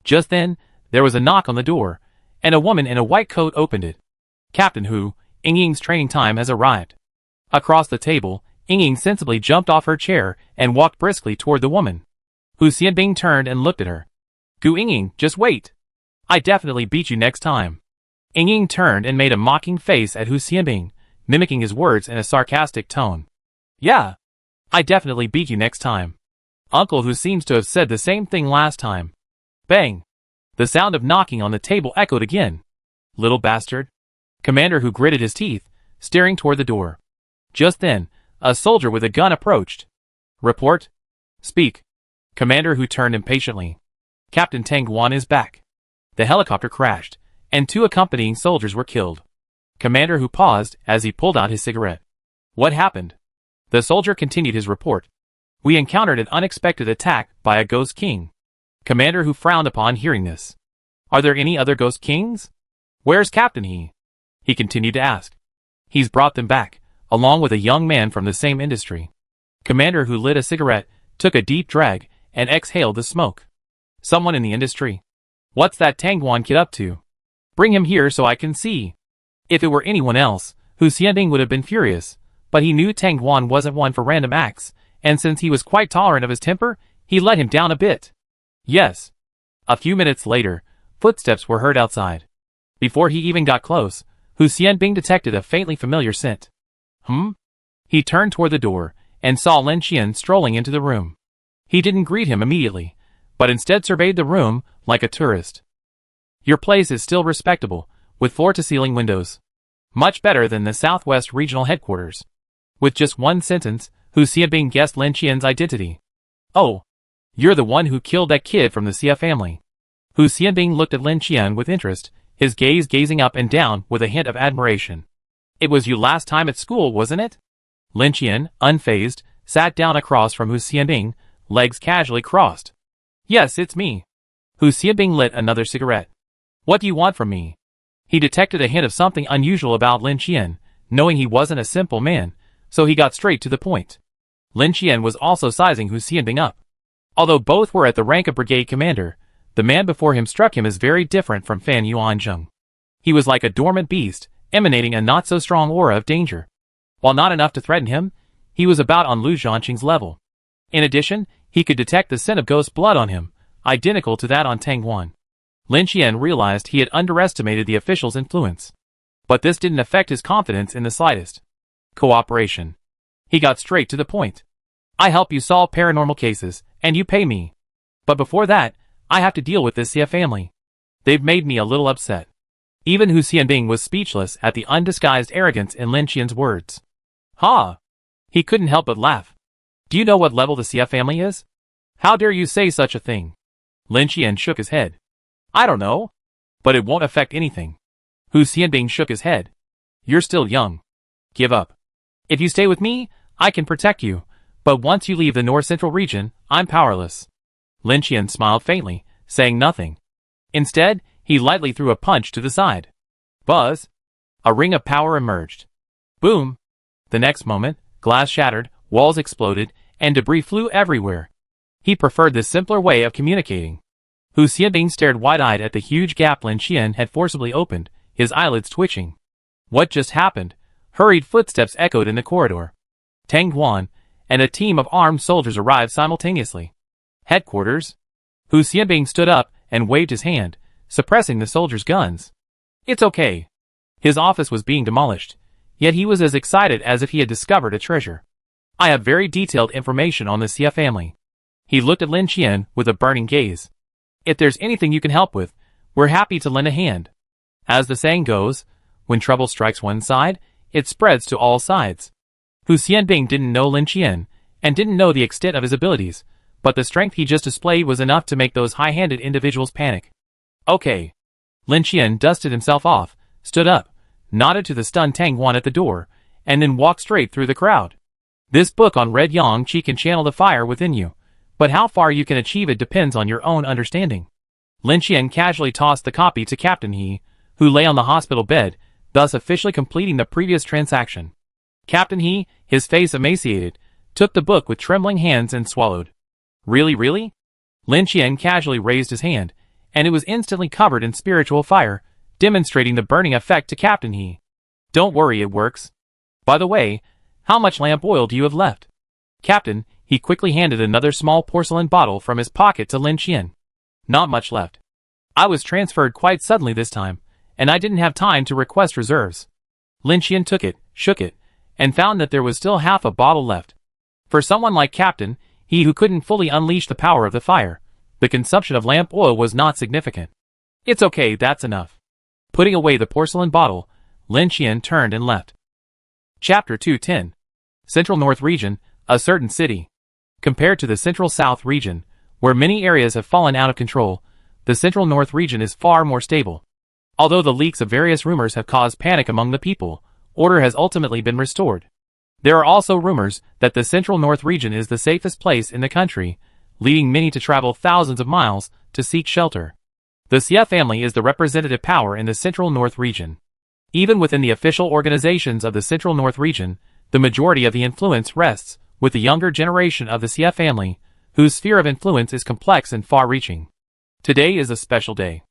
Just then, there was a knock on the door, and a woman in a white coat opened it. Captain Hu, Ying's training time has arrived. Across the table, Ying sensibly jumped off her chair and walked briskly toward the woman. Hu Xianbing turned and looked at her. Gu Ying, just wait. I definitely beat you next time. Ying turned and made a mocking face at Hu Xianbing, mimicking his words in a sarcastic tone. Yeah. I definitely beat you next time. Uncle Hu seems to have said the same thing last time. Bang! The sound of knocking on the table echoed again. Little bastard. Commander Hu gritted his teeth, staring toward the door. Just then, a soldier with a gun approached. Report? Speak. Commander Hu turned impatiently. Captain Tang Wan is back. The helicopter crashed, and 2 accompanying soldiers were killed. Commander Hu paused as he pulled out his cigarette. What happened? The soldier continued his report. We encountered an unexpected attack by a Ghost King. Commander Hu frowned upon hearing this. Are there any other Ghost Kings? Where's Captain He? He continued to ask. He's brought them back, along with a young man from the same industry. Commander Hu lit a cigarette, took a deep drag, and exhaled the smoke. Someone in the industry. What's that Tang Wan kid up to? Bring him here so I can see. If it were anyone else, Hu Xianbing would have been furious, but he knew Tang Wan wasn't one for random acts, and since he was quite tolerant of his temper, he let him down a bit. Yes. A few minutes later, footsteps were heard outside. Before he even got close, Hu Xianbing detected a faintly familiar scent. He turned toward the door, and saw Lin Qian strolling into the room. He didn't greet him immediately, but instead surveyed the room like a tourist. Your place is still respectable, with floor-to-ceiling windows. Much better than the Southwest Regional Headquarters. With just one sentence, Hu Xianbing guessed Lin Qian's identity. Oh, you're the one who killed that kid from the Xia family. Hu Xianbing looked at Lin Qian with interest, his gaze gazing up and down with a hint of admiration. It was you last time at school, wasn't it? Lin Qian, unfazed, sat down across from Hu Xianbing, legs casually crossed. Yes, it's me. Hu Xianbing lit another cigarette. What do you want from me? He detected a hint of something unusual about Lin Qian, knowing he wasn't a simple man, so he got straight to the point. Lin Qian was also sizing Hu Xianbing up. Although both were at the rank of brigade commander, the man before him struck him as very different from Fan Yuanzheng. He was like a dormant beast, emanating a not-so-strong aura of danger. While not enough to threaten him, he was about on Lu Zhanqing's level. In addition, he could detect the scent of ghost blood on him, identical to that on Tang Wan. Lin Qian realized he had underestimated the official's influence. But this didn't affect his confidence in the slightest. Cooperation. He got straight to the point. I help you solve paranormal cases, and you pay me. But before that, I have to deal with this Xia family. They've made me a little upset. Even Hu Xianbing was speechless at the undisguised arrogance in Lin Qian's words. Ha! He couldn't help but laugh. Do you know what level the Xie family is? How dare you say such a thing? Lin Qian shook his head. I don't know. But it won't affect anything. Hu Xianbing shook his head. You're still young. Give up. If you stay with me, I can protect you, but once you leave the north-central region, I'm powerless. Lin Qian smiled faintly, saying nothing. Instead, he lightly threw a punch to the side. Buzz! A ring of power emerged. Boom! The next moment, glass shattered, walls exploded, and debris flew everywhere. He preferred this simpler way of communicating. Hu Xianbing stared wide-eyed at the huge gap Lin Qian had forcibly opened, his eyelids twitching. What just happened? Hurried footsteps echoed in the corridor. Tang Guan and a team of armed soldiers arrived simultaneously. Headquarters? Hu Xianbing stood up and waved his hand, suppressing the soldiers' guns. It's okay. His office was being demolished, yet he was as excited as if he had discovered a treasure. I have very detailed information on the Xie family. He looked at Lin Qian with a burning gaze. If there's anything you can help with, we're happy to lend a hand. As the saying goes, when trouble strikes one side, it spreads to all sides. Hu Xianbing didn't know Lin Qian, and didn't know the extent of his abilities, but the strength he just displayed was enough to make those high-handed individuals panic. Okay. Lin Qian dusted himself off, stood up, nodded to the stunned Tang Guan at the door, and then walked straight through the crowd. This book on Red Yang Qi can channel the fire within you, but how far you can achieve it depends on your own understanding. Lin Qian casually tossed the copy to Captain He, who lay on the hospital bed, thus officially completing the previous transaction. Captain He, his face emaciated, took the book with trembling hands and swallowed. Really? Lin Qian casually raised his hand, and it was instantly covered in spiritual fire, demonstrating the burning effect to Captain He. Don't worry, it works. By the way, how much lamp oil do you have left? Captain, he quickly handed another small porcelain bottle from his pocket to Lin Qian. Not much left. I was transferred quite suddenly this time, and I didn't have time to request reserves. Lin Qian took it, shook it, and found that there was still half a bottle left. For someone like Captain, he who couldn't fully unleash the power of the fire, the consumption of lamp oil was not significant. It's okay, that's enough. Putting away the porcelain bottle, Lin Qian turned and left. Chapter 210. Central North Region, a certain city. Compared to the Central South region, where many areas have fallen out of control, the Central North region is far more stable. Although the leaks of various rumors have caused panic among the people, order has ultimately been restored. There are also rumors that the Central North region is the safest place in the country, leading many to travel thousands of miles to seek shelter. The Xie family is the representative power in the Central North region. Even within the official organizations of the Central North region, the majority of the influence rests with the younger generation of the Xie family, whose sphere of influence is complex and far-reaching. Today is a special day.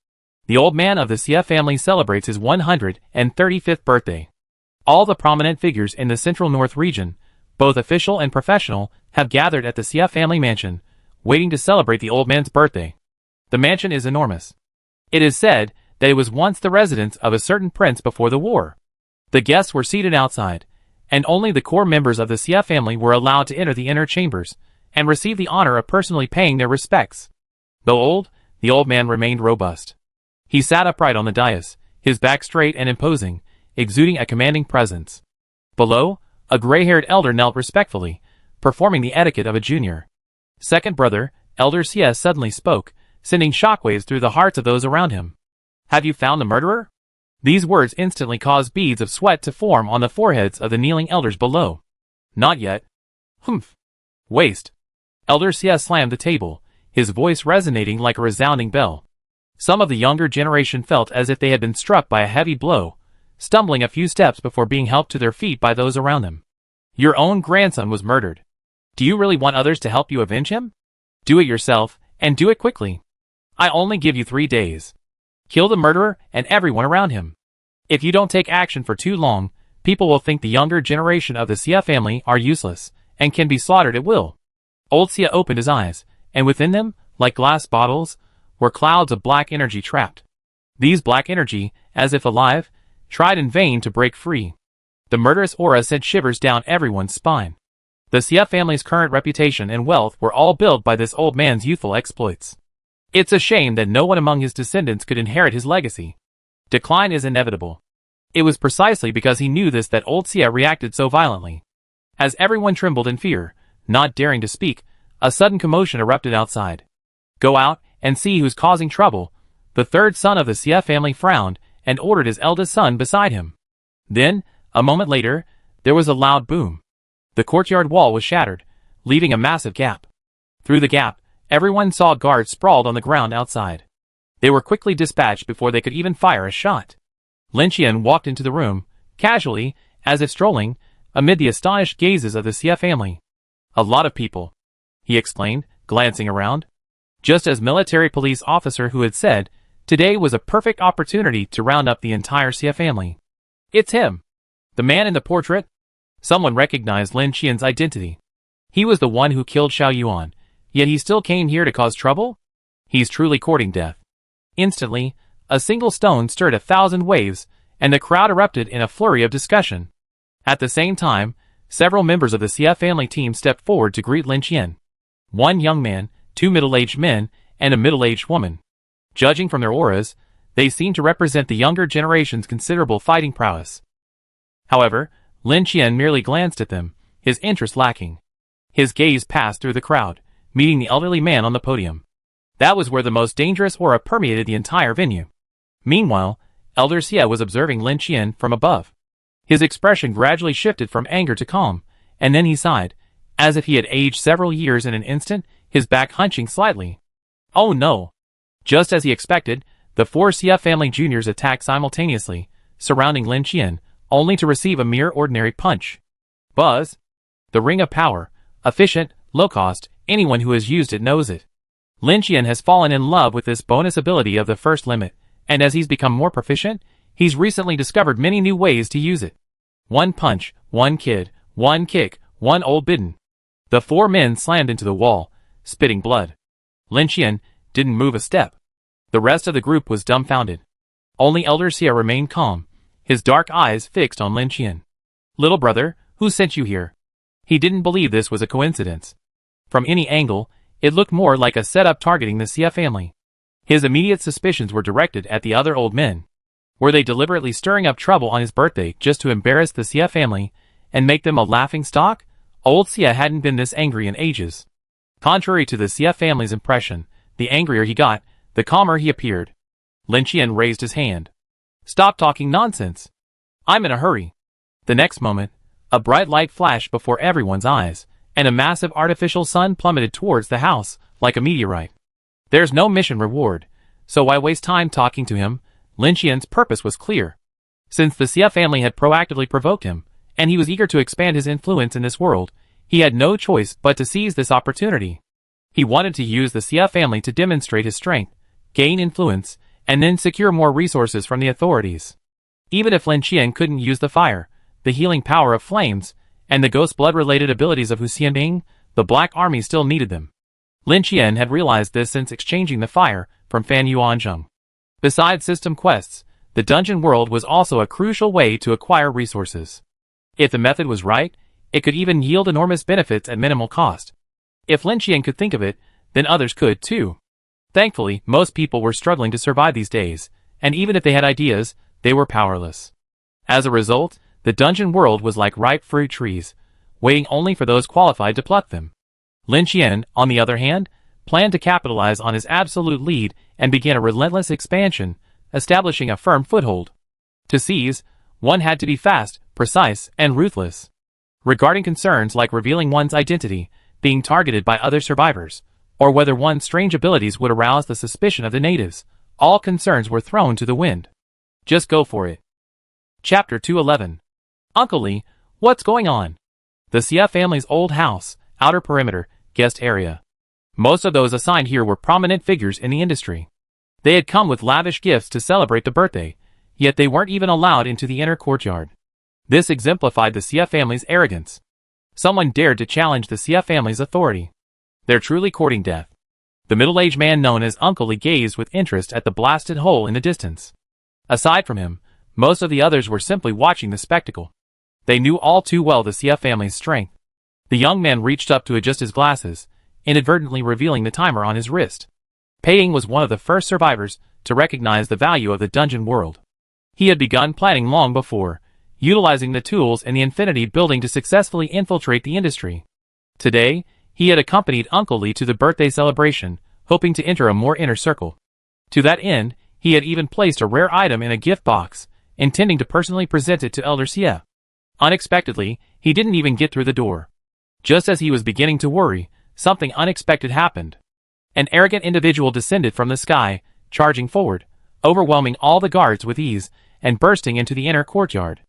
The old man of the Xie family celebrates his 135th birthday. All the prominent figures in the Central North region, both official and professional, have gathered at the Xie family mansion, waiting to celebrate the old man's birthday. The mansion is enormous. It is said that it was once the residence of a certain prince before the war. The guests were seated outside, and only the core members of the Xie family were allowed to enter the inner chambers and receive the honor of personally paying their respects. Though old, the old man remained robust. He sat upright on the dais, his back straight and imposing, exuding a commanding presence. Below, a gray-haired elder knelt respectfully, performing the etiquette of a junior. Second brother, Elder Xie suddenly spoke, sending shockwaves through the hearts of those around him. Have you found the murderer? These words instantly caused beads of sweat to form on the foreheads of the kneeling elders below. Not yet. Humph. Waste. Elder Xie slammed the table, his voice resonating like a resounding bell. Some of the younger generation felt as if they had been struck by a heavy blow, stumbling a few steps before being helped to their feet by those around them. Your own grandson was murdered. Do you really want others to help you avenge him? Do it yourself, and do it quickly. I only give you 3 days. Kill the murderer and everyone around him. If you don't take action for too long, people will think the younger generation of the Xie family are useless, and can be slaughtered at will. Old Xie opened his eyes, and within them, like glass bottles, were clouds of black energy trapped. These black energy, as if alive, tried in vain to break free. The murderous aura sent shivers down everyone's spine. The Xie family's current reputation and wealth were all built by this old man's youthful exploits. It's a shame that no one among his descendants could inherit his legacy. Decline is inevitable. It was precisely because he knew this that old Xia reacted so violently. As everyone trembled in fear, not daring to speak, a sudden commotion erupted outside. Go out and see who's causing trouble. The third son of the Xia family frowned and ordered his eldest son beside him. Then, a moment later, there was a loud boom. The courtyard wall was shattered, leaving a massive gap. Through the gap, everyone saw guards sprawled on the ground outside. They were quickly dispatched before they could even fire a shot. Lin Qian walked into the room, casually, as if strolling, amid the astonished gazes of the Xia family. A lot of people, he explained, glancing around. Just as military police officer who had said, today was a perfect opportunity to round up the entire Xia family. It's him. The man in the portrait? Someone recognized Lin Qian's identity. He was the one who killed Xiao Yuan, yet he still came here to cause trouble? He's truly courting death. Instantly, a single stone stirred 1,000 waves, and the crowd erupted in a flurry of discussion. At the same time, several members of the Xia family team stepped forward to greet Lin Qian. One young man, 2 middle-aged men, and a middle-aged woman. Judging from their auras, they seemed to represent the younger generation's considerable fighting prowess. However, Lin Qian merely glanced at them, his interest lacking. His gaze passed through the crowd, meeting the elderly man on the podium. That was where the most dangerous aura permeated the entire venue. Meanwhile, Elder Xia was observing Lin Qian from above. His expression gradually shifted from anger to calm, and then he sighed, as if he had aged several years in an instant, his back hunching slightly. Oh no! Just as he expected, the 4 Xia family juniors attacked simultaneously, surrounding Lin Qian, only to receive a mere ordinary punch. Buzz! The ring of power, efficient, low cost, anyone who has used it knows it. Lin Qian has fallen in love with this bonus ability of the first limit, and as he's become more proficient, he's recently discovered many new ways to use it. 1 punch, 1 kid, 1 kick, 1 old bidden. The 4 men slammed into the wall, spitting blood. Lin Qian didn't move a step. The rest of the group was dumbfounded. Only Elder Xia remained calm, his dark eyes fixed on Lin Qian. Little brother, who sent you here? He didn't believe this was a coincidence. From any angle, it looked more like a setup targeting the Xia family. His immediate suspicions were directed at the other old men. Were they deliberately stirring up trouble on his birthday just to embarrass the Xia family and make them a laughingstock? Old Xia hadn't been this angry in ages. Contrary to the Xia family's impression, the angrier he got, the calmer he appeared. Lin Qian raised his hand. Stop talking nonsense. I'm in a hurry. The next moment, a bright light flashed before everyone's eyes, and a massive artificial sun plummeted towards the house, like a meteorite. There's no mission reward, so why waste time talking to him? Lin Qian's purpose was clear. Since the Xia family had proactively provoked him, and he was eager to expand his influence in this world, he had no choice but to seize this opportunity. He wanted to use the Xia family to demonstrate his strength, gain influence, and then secure more resources from the authorities. Even if Lin Qian couldn't use the fire, the healing power of flames, and the ghost blood-related abilities of Hu Xianbing, the Black Army still needed them. Lin Qian had realized this since exchanging the fire from Fan Yuanzheng. Besides system quests, the dungeon world was also a crucial way to acquire resources. If the method was right, it could even yield enormous benefits at minimal cost. If Lin Qian could think of it, then others could too. Thankfully, most people were struggling to survive these days, and even if they had ideas, they were powerless. As a result, the dungeon world was like ripe fruit trees, waiting only for those qualified to pluck them. Lin Qian, on the other hand, planned to capitalize on his absolute lead and began a relentless expansion, establishing a firm foothold. To seize, one had to be fast, precise, and ruthless. Regarding concerns like revealing one's identity, being targeted by other survivors, or whether one's strange abilities would arouse the suspicion of the natives, all concerns were thrown to the wind. Just go for it. Chapter 211. Uncle Li, what's going on? The Xia family's old house, outer perimeter, guest area. Most of those assigned here were prominent figures in the industry. They had come with lavish gifts to celebrate the birthday, yet they weren't even allowed into the inner courtyard. This exemplified the Xia family's arrogance. Someone dared to challenge the Xia family's authority. They're truly courting death. The middle-aged man known as Uncle Li gazed with interest at the blasted hole in the distance. Aside from him, most of the others were simply watching the spectacle. They knew all too well the Xia family's strength. The young man reached up to adjust his glasses, inadvertently revealing the timer on his wrist. Pei Ying was one of the first survivors to recognize the value of the dungeon world. He had begun planning long before, utilizing the tools in the Infinity building to successfully infiltrate the industry. Today, he had accompanied Uncle Lee to the birthday celebration, hoping to enter a more inner circle. To that end, he had even placed a rare item in a gift box, intending to personally present it to Elder Xie. Unexpectedly, he didn't even get through the door. Just as he was beginning to worry, something unexpected happened. An arrogant individual descended from the sky, charging forward, overwhelming all the guards with ease, and bursting into the inner courtyard.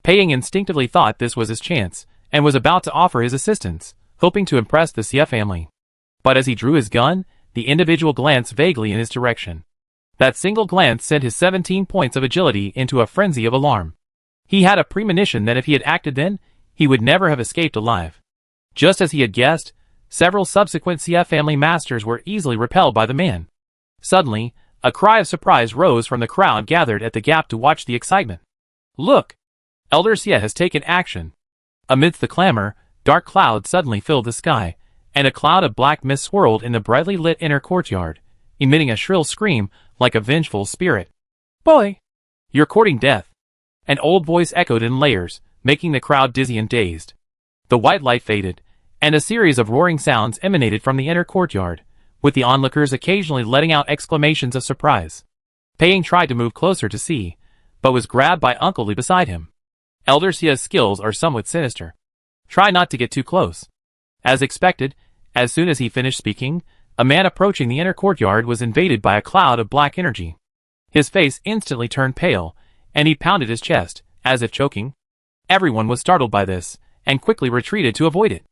Pei Ying instinctively thought this was his chance, and was about to offer his assistance, hoping to impress the Xie family. But as he drew his gun, the individual glanced vaguely in his direction. That single glance sent his 17 points of agility into a frenzy of alarm. He had a premonition that if he had acted then, he would never have escaped alive. Just as he had guessed, several subsequent Xie family masters were easily repelled by the man. Suddenly, a cry of surprise rose from the crowd gathered at the gap to watch the excitement. Look! Elder Xie has taken action. Amidst the clamor, dark clouds suddenly filled the sky, and a cloud of black mist swirled in the brightly lit inner courtyard, emitting a shrill scream like a vengeful spirit. Boy! You're courting death. An old voice echoed in layers, making the crowd dizzy and dazed. The white light faded, and a series of roaring sounds emanated from the inner courtyard, with the onlookers occasionally letting out exclamations of surprise. Pei Ying tried to move closer to see, but was grabbed by Uncle Lee beside him. Elder Xie's skills are somewhat sinister. Try not to get too close. As expected, as soon as he finished speaking, a man approaching the inner courtyard was invaded by a cloud of black energy. His face instantly turned pale, and he pounded his chest, as if choking. Everyone was startled by this, and quickly retreated to avoid it.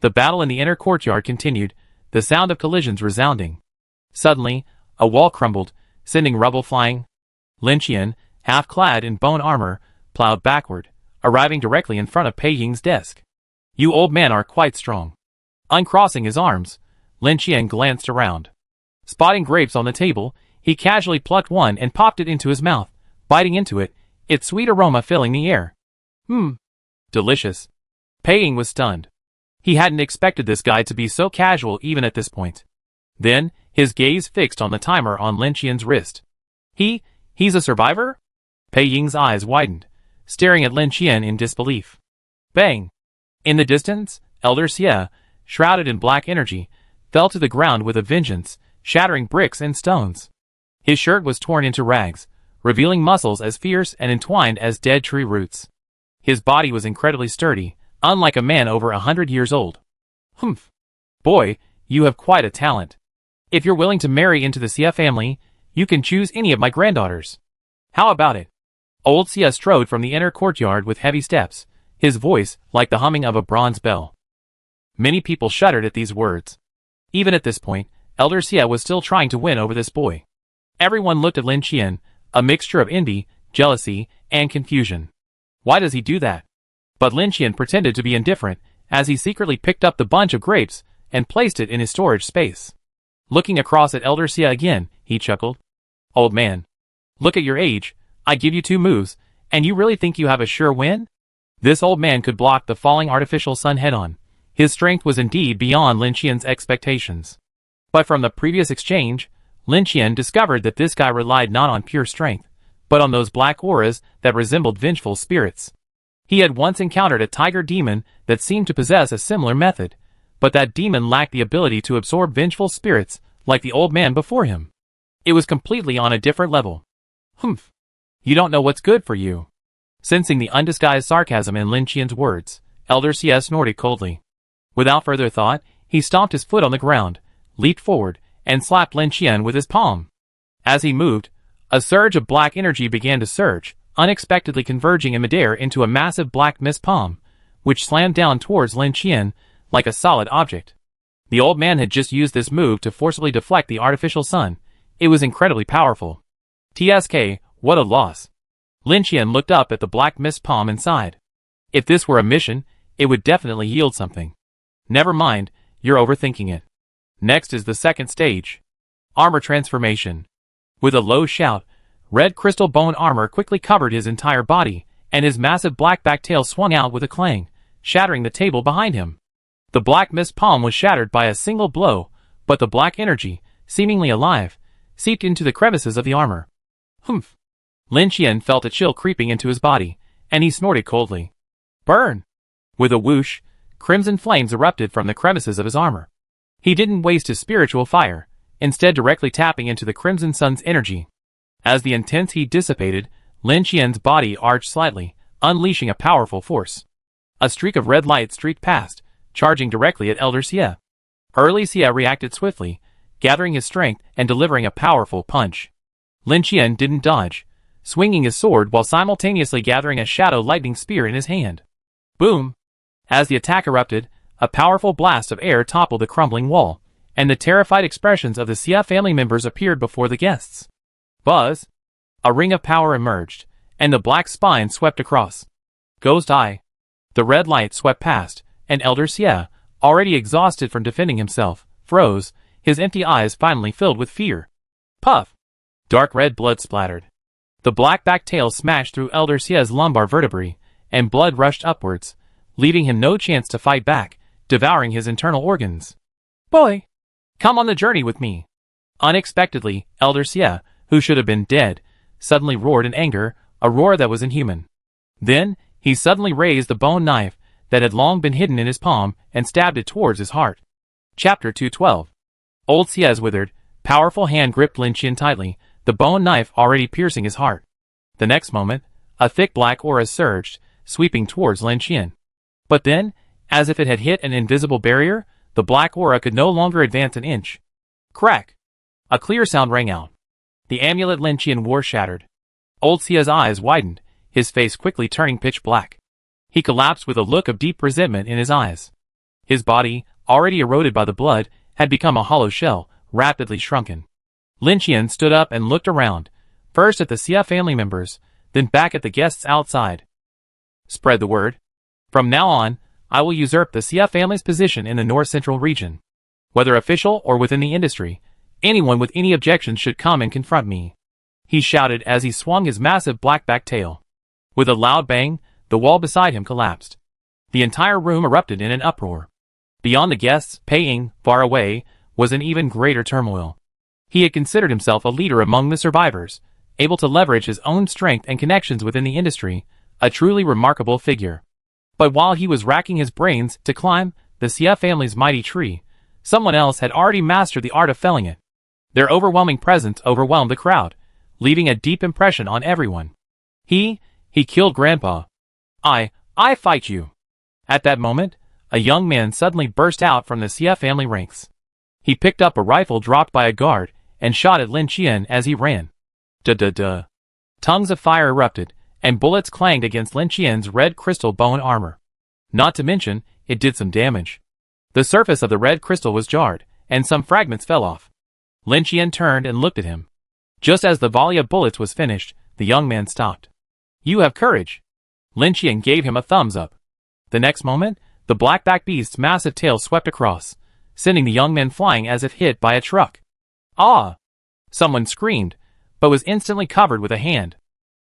The battle in the inner courtyard continued, the sound of collisions resounding. Suddenly, a wall crumbled, sending rubble flying. Lin Qian, half clad in bone armor, plowed backward, arriving directly in front of Pei Ying's desk. You old men are quite strong. Uncrossing his arms, Lin Qian glanced around. Spotting grapes on the table, he casually plucked one and popped it into his mouth, biting into it, its sweet aroma filling the air. Delicious. Pei Ying was stunned. He hadn't expected this guy to be so casual even at this point. Then, his gaze fixed on the timer on Lin Qian's wrist. He's a survivor? Pei Ying's eyes widened, staring at Lin Qian in disbelief. Bang! In the distance, Elder Xie, shrouded in black energy, fell to the ground with a vengeance, shattering bricks and stones. His shirt was torn into rags, revealing muscles as fierce and entwined as dead tree roots. His body was incredibly sturdy, unlike a man over 100 years old. Humph! Boy, you have quite a talent. If you're willing to marry into the Xie family, you can choose any of my granddaughters. How about it? Old Xie strode from the inner courtyard with heavy steps, his voice like the humming of a bronze bell. Many people shuddered at these words. Even at this point, Elder Xie was still trying to win over this boy. Everyone looked at Lin Qian, a mixture of envy, jealousy, and confusion. Why does he do that? But Lin Qian pretended to be indifferent, as he secretly picked up the bunch of grapes and placed it in his storage space. Looking across at Elder Xie again, he chuckled. Old man. Look at your age, I give you 2 moves, and you really think you have a sure win? This old man could block the falling artificial sun head-on. His strength was indeed beyond Lin Qian's expectations. But from the previous exchange, Lin Qian discovered that this guy relied not on pure strength, but on those black auras that resembled vengeful spirits. He had once encountered a tiger demon that seemed to possess a similar method, but that demon lacked the ability to absorb vengeful spirits like the old man before him. It was completely on a different level. Humph! You don't know what's good for you. Sensing the undisguised sarcasm in Lin Qian's words, Elder Xie snorted coldly. Without further thought, he stomped his foot on the ground, leaped forward, and slapped Lin Qian with his palm. As he moved, a surge of black energy began to surge, unexpectedly converging in midair into a massive black mist palm, which slammed down towards Lin Qian like a solid object. The old man had just used this move to forcibly deflect the artificial sun. It was incredibly powerful. TSK, what a loss. Lin Qian looked up at the black mist palm and sighed. If this were a mission, it would definitely yield something. Never mind, you're overthinking it. Next is the second stage. Armor transformation. With a low shout, red crystal bone armor quickly covered his entire body, and his massive black back tail swung out with a clang, shattering the table behind him. The black mist palm was shattered by a single blow, but the black energy, seemingly alive, seeped into the crevices of the armor. Humph! Lin Qian felt a chill creeping into his body, and he snorted coldly. Burn! With a whoosh, crimson flames erupted from the crevices of his armor. He didn't waste his spiritual fire, instead directly tapping into the Crimson Sun's energy. As the intense heat dissipated, Lin Qian's body arched slightly, unleashing a powerful force. A streak of red light streaked past, charging directly at Elder Xie. Early Xie reacted swiftly, gathering his strength and delivering a powerful punch. Lin Qian didn't dodge, swinging his sword while simultaneously gathering a shadow lightning spear in his hand. Boom! As the attack erupted, a powerful blast of air toppled the crumbling wall, and the terrified expressions of the Xie family members appeared before the guests. Buzz! A ring of power emerged, and the black spine swept across. Ghost Eye! The red light swept past, and Elder Xie, already exhausted from defending himself, froze, his empty eyes finally filled with fear. Puff! Dark red blood splattered. The black back tail smashed through Elder Xie's lumbar vertebrae, and blood rushed upwards, leaving him no chance to fight back, devouring his internal organs. Boy! Come on the journey with me! Unexpectedly, Elder Xie, who should have been dead, suddenly roared in anger, a roar that was inhuman. Then, he suddenly raised the bone knife that had long been hidden in his palm and stabbed it towards his heart. Chapter 212. Old Xie's withered, powerful hand gripped Lin Qian tightly, the bone knife already piercing his heart. The next moment, a thick black aura surged, sweeping towards Lin Qian. But then, as if it had hit an invisible barrier, the black aura could no longer advance an inch. Crack! A clear sound rang out. The amulet Lin Qian wore shattered. Old Xie's eyes widened, his face quickly turning pitch black. He collapsed with a look of deep resentment in his eyes. His body, already eroded by the blood, had become a hollow shell, rapidly shrunken. Lin Qian stood up and looked around, first at the Xie family members, then back at the guests outside. Spread the word. From now on, I will usurp the Xie family's position in the north-central region. Whether official or within the industry, anyone with any objections should come and confront me. He shouted as he swung his massive black-backed tail. With a loud bang, the wall beside him collapsed. The entire room erupted in an uproar. Beyond the guests, Pei Ying, far away, was in even greater turmoil. He had considered himself a leader among the survivors, able to leverage his own strength and connections within the industry, a truly remarkable figure. But while he was racking his brains to climb the Xie family's mighty tree, someone else had already mastered the art of felling it. Their overwhelming presence overwhelmed the crowd, leaving a deep impression on everyone. He killed Grandpa. I fight you. At that moment, a young man suddenly burst out from the Xie family ranks. He picked up a rifle dropped by a guard and shot at Lin Qian as he ran. Duh. Tongues of fire erupted, and bullets clanged against Lin Qian's red crystal bone armor. Not to mention, it did some damage. The surface of the red crystal was jarred, and some fragments fell off. Lin Qian turned and looked at him. Just as the volley of bullets was finished, the young man stopped. You have courage. Lin Qian gave him a thumbs up. The next moment, the black-backed beast's massive tail swept across, sending the young man flying as if hit by a truck. Ah! Someone screamed, but was instantly covered with a hand.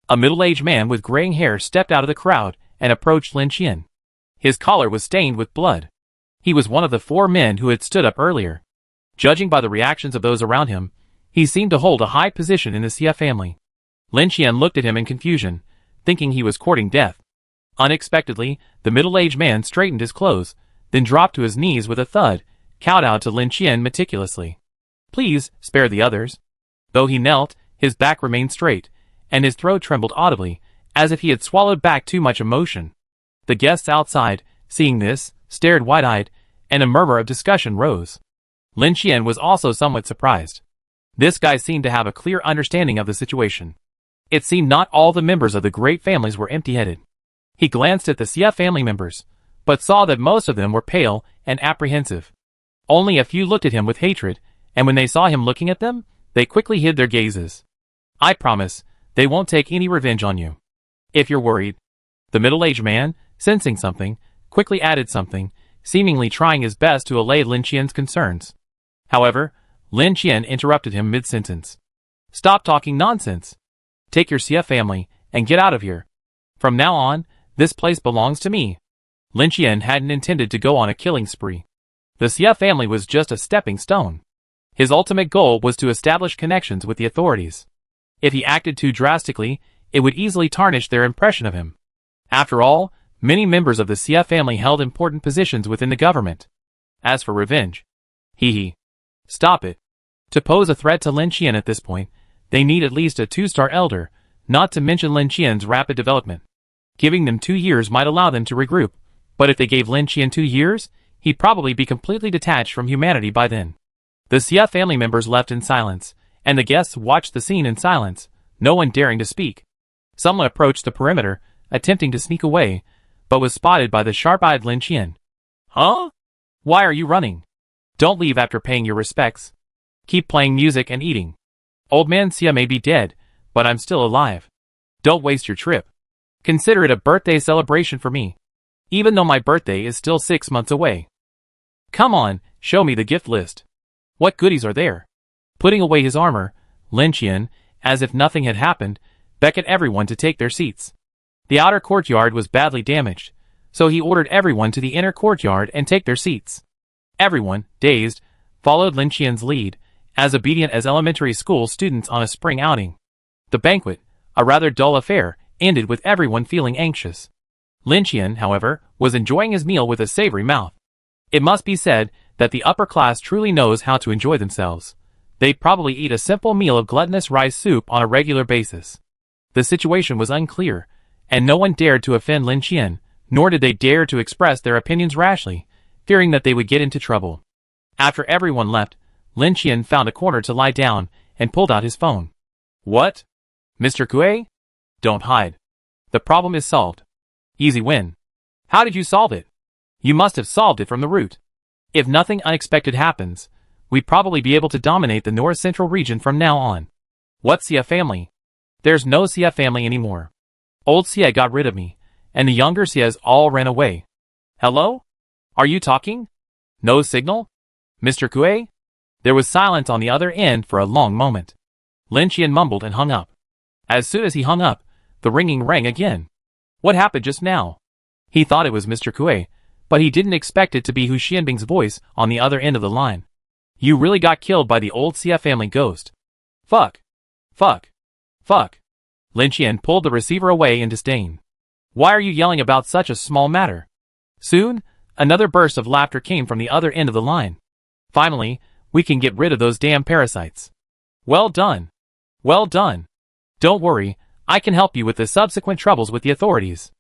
A middle-aged man with graying hair stepped out of the crowd and approached Lin Qian. His collar was stained with blood. He was one of the 4 men who had stood up earlier. Judging by the reactions of those around him, he seemed to hold a high position in the Xie family. Lin Qian looked at him in confusion, thinking he was courting death. Unexpectedly, the middle-aged man straightened his clothes, then dropped to his knees with a thud, kowtowed to Lin Qian meticulously. Please, spare the others. Though he knelt, his back remained straight, and his throat trembled audibly, as if he had swallowed back too much emotion. The guests outside, seeing this, stared wide-eyed, and a murmur of discussion rose. Lin Qian was also somewhat surprised. This guy seemed to have a clear understanding of the situation. It seemed not all the members of the great families were empty-headed. He glanced at the Xie family members, but saw that most of them were pale and apprehensive. Only a few looked at him with hatred, and when they saw him looking at them, they quickly hid their gazes. I promise, they won't take any revenge on you. If you're worried. The middle-aged man, sensing something, quickly added something, seemingly trying his best to allay Lin Qian's concerns. However, Lin Qian interrupted him mid-sentence. Stop talking nonsense. Take your Xie family, and get out of here. From now on, this place belongs to me. Lin Qian hadn't intended to go on a killing spree. The Xie family was just a stepping stone. His ultimate goal was to establish connections with the authorities. If he acted too drastically, it would easily tarnish their impression of him. After all, many members of the Xie family held important positions within the government. As for revenge, stop it. To pose a threat to Lin Qian at this point, they need at least a 2-star elder, not to mention Lin Qian's rapid development. Giving them 2 years might allow them to regroup, but if they gave Lin Qian 2 years, he'd probably be completely detached from humanity by then. The Xie family members left in silence, and the guests watched the scene in silence, no one daring to speak. Someone approached the perimeter, attempting to sneak away, but was spotted by the sharp-eyed Lin Qian. Huh? Why are you running? Don't leave after paying your respects. Keep playing music and eating. Old man Xie may be dead, but I'm still alive. Don't waste your trip. Consider it a birthday celebration for me, even though my birthday is still 6 months away. Come on, show me the gift list. What goodies are there? Putting away his armor, Lin Qian, as if nothing had happened, beckoned everyone to take their seats. The outer courtyard was badly damaged, so he ordered everyone to the inner courtyard and take their seats. Everyone, dazed, followed Lin Qian's lead, as obedient as elementary school students on a spring outing. The banquet, a rather dull affair, ended with everyone feeling anxious. Lin Qian, however, was enjoying his meal with a savory mouth. It must be said that the upper class truly knows how to enjoy themselves. They'd probably eat a simple meal of gluttonous rice soup on a regular basis. The situation was unclear, and no one dared to offend Lin Qian, nor did they dare to express their opinions rashly, fearing that they would get into trouble. After everyone left, Lin Qian found a corner to lie down and pulled out his phone. What? Mr. Kue? Don't hide. The problem is solved. Easy win. How did you solve it? You must have solved it from the root. If nothing unexpected happens, we'd probably be able to dominate the North Central region from now on. What Xie family? There's no Xie family anymore. Old Xie got rid of me, and the younger Xies all ran away. Hello? Are you talking? No signal? Mr. Kue? There was silence on the other end for a long moment. Lin Qian mumbled and hung up. As soon as he hung up, the ringing rang again. What happened just now? He thought it was Mr. Kue, but he didn't expect it to be Hu Xianbing's voice on the other end of the line. You really got killed by the old Xie family ghost. Fuck. Fuck. Fuck. Lin Qian pulled the receiver away in disdain. Why are you yelling about such a small matter? Soon, another burst of laughter came from the other end of the line. Finally, we can get rid of those damn parasites. Well done. Well done. Don't worry, I can help you with the subsequent troubles with the authorities.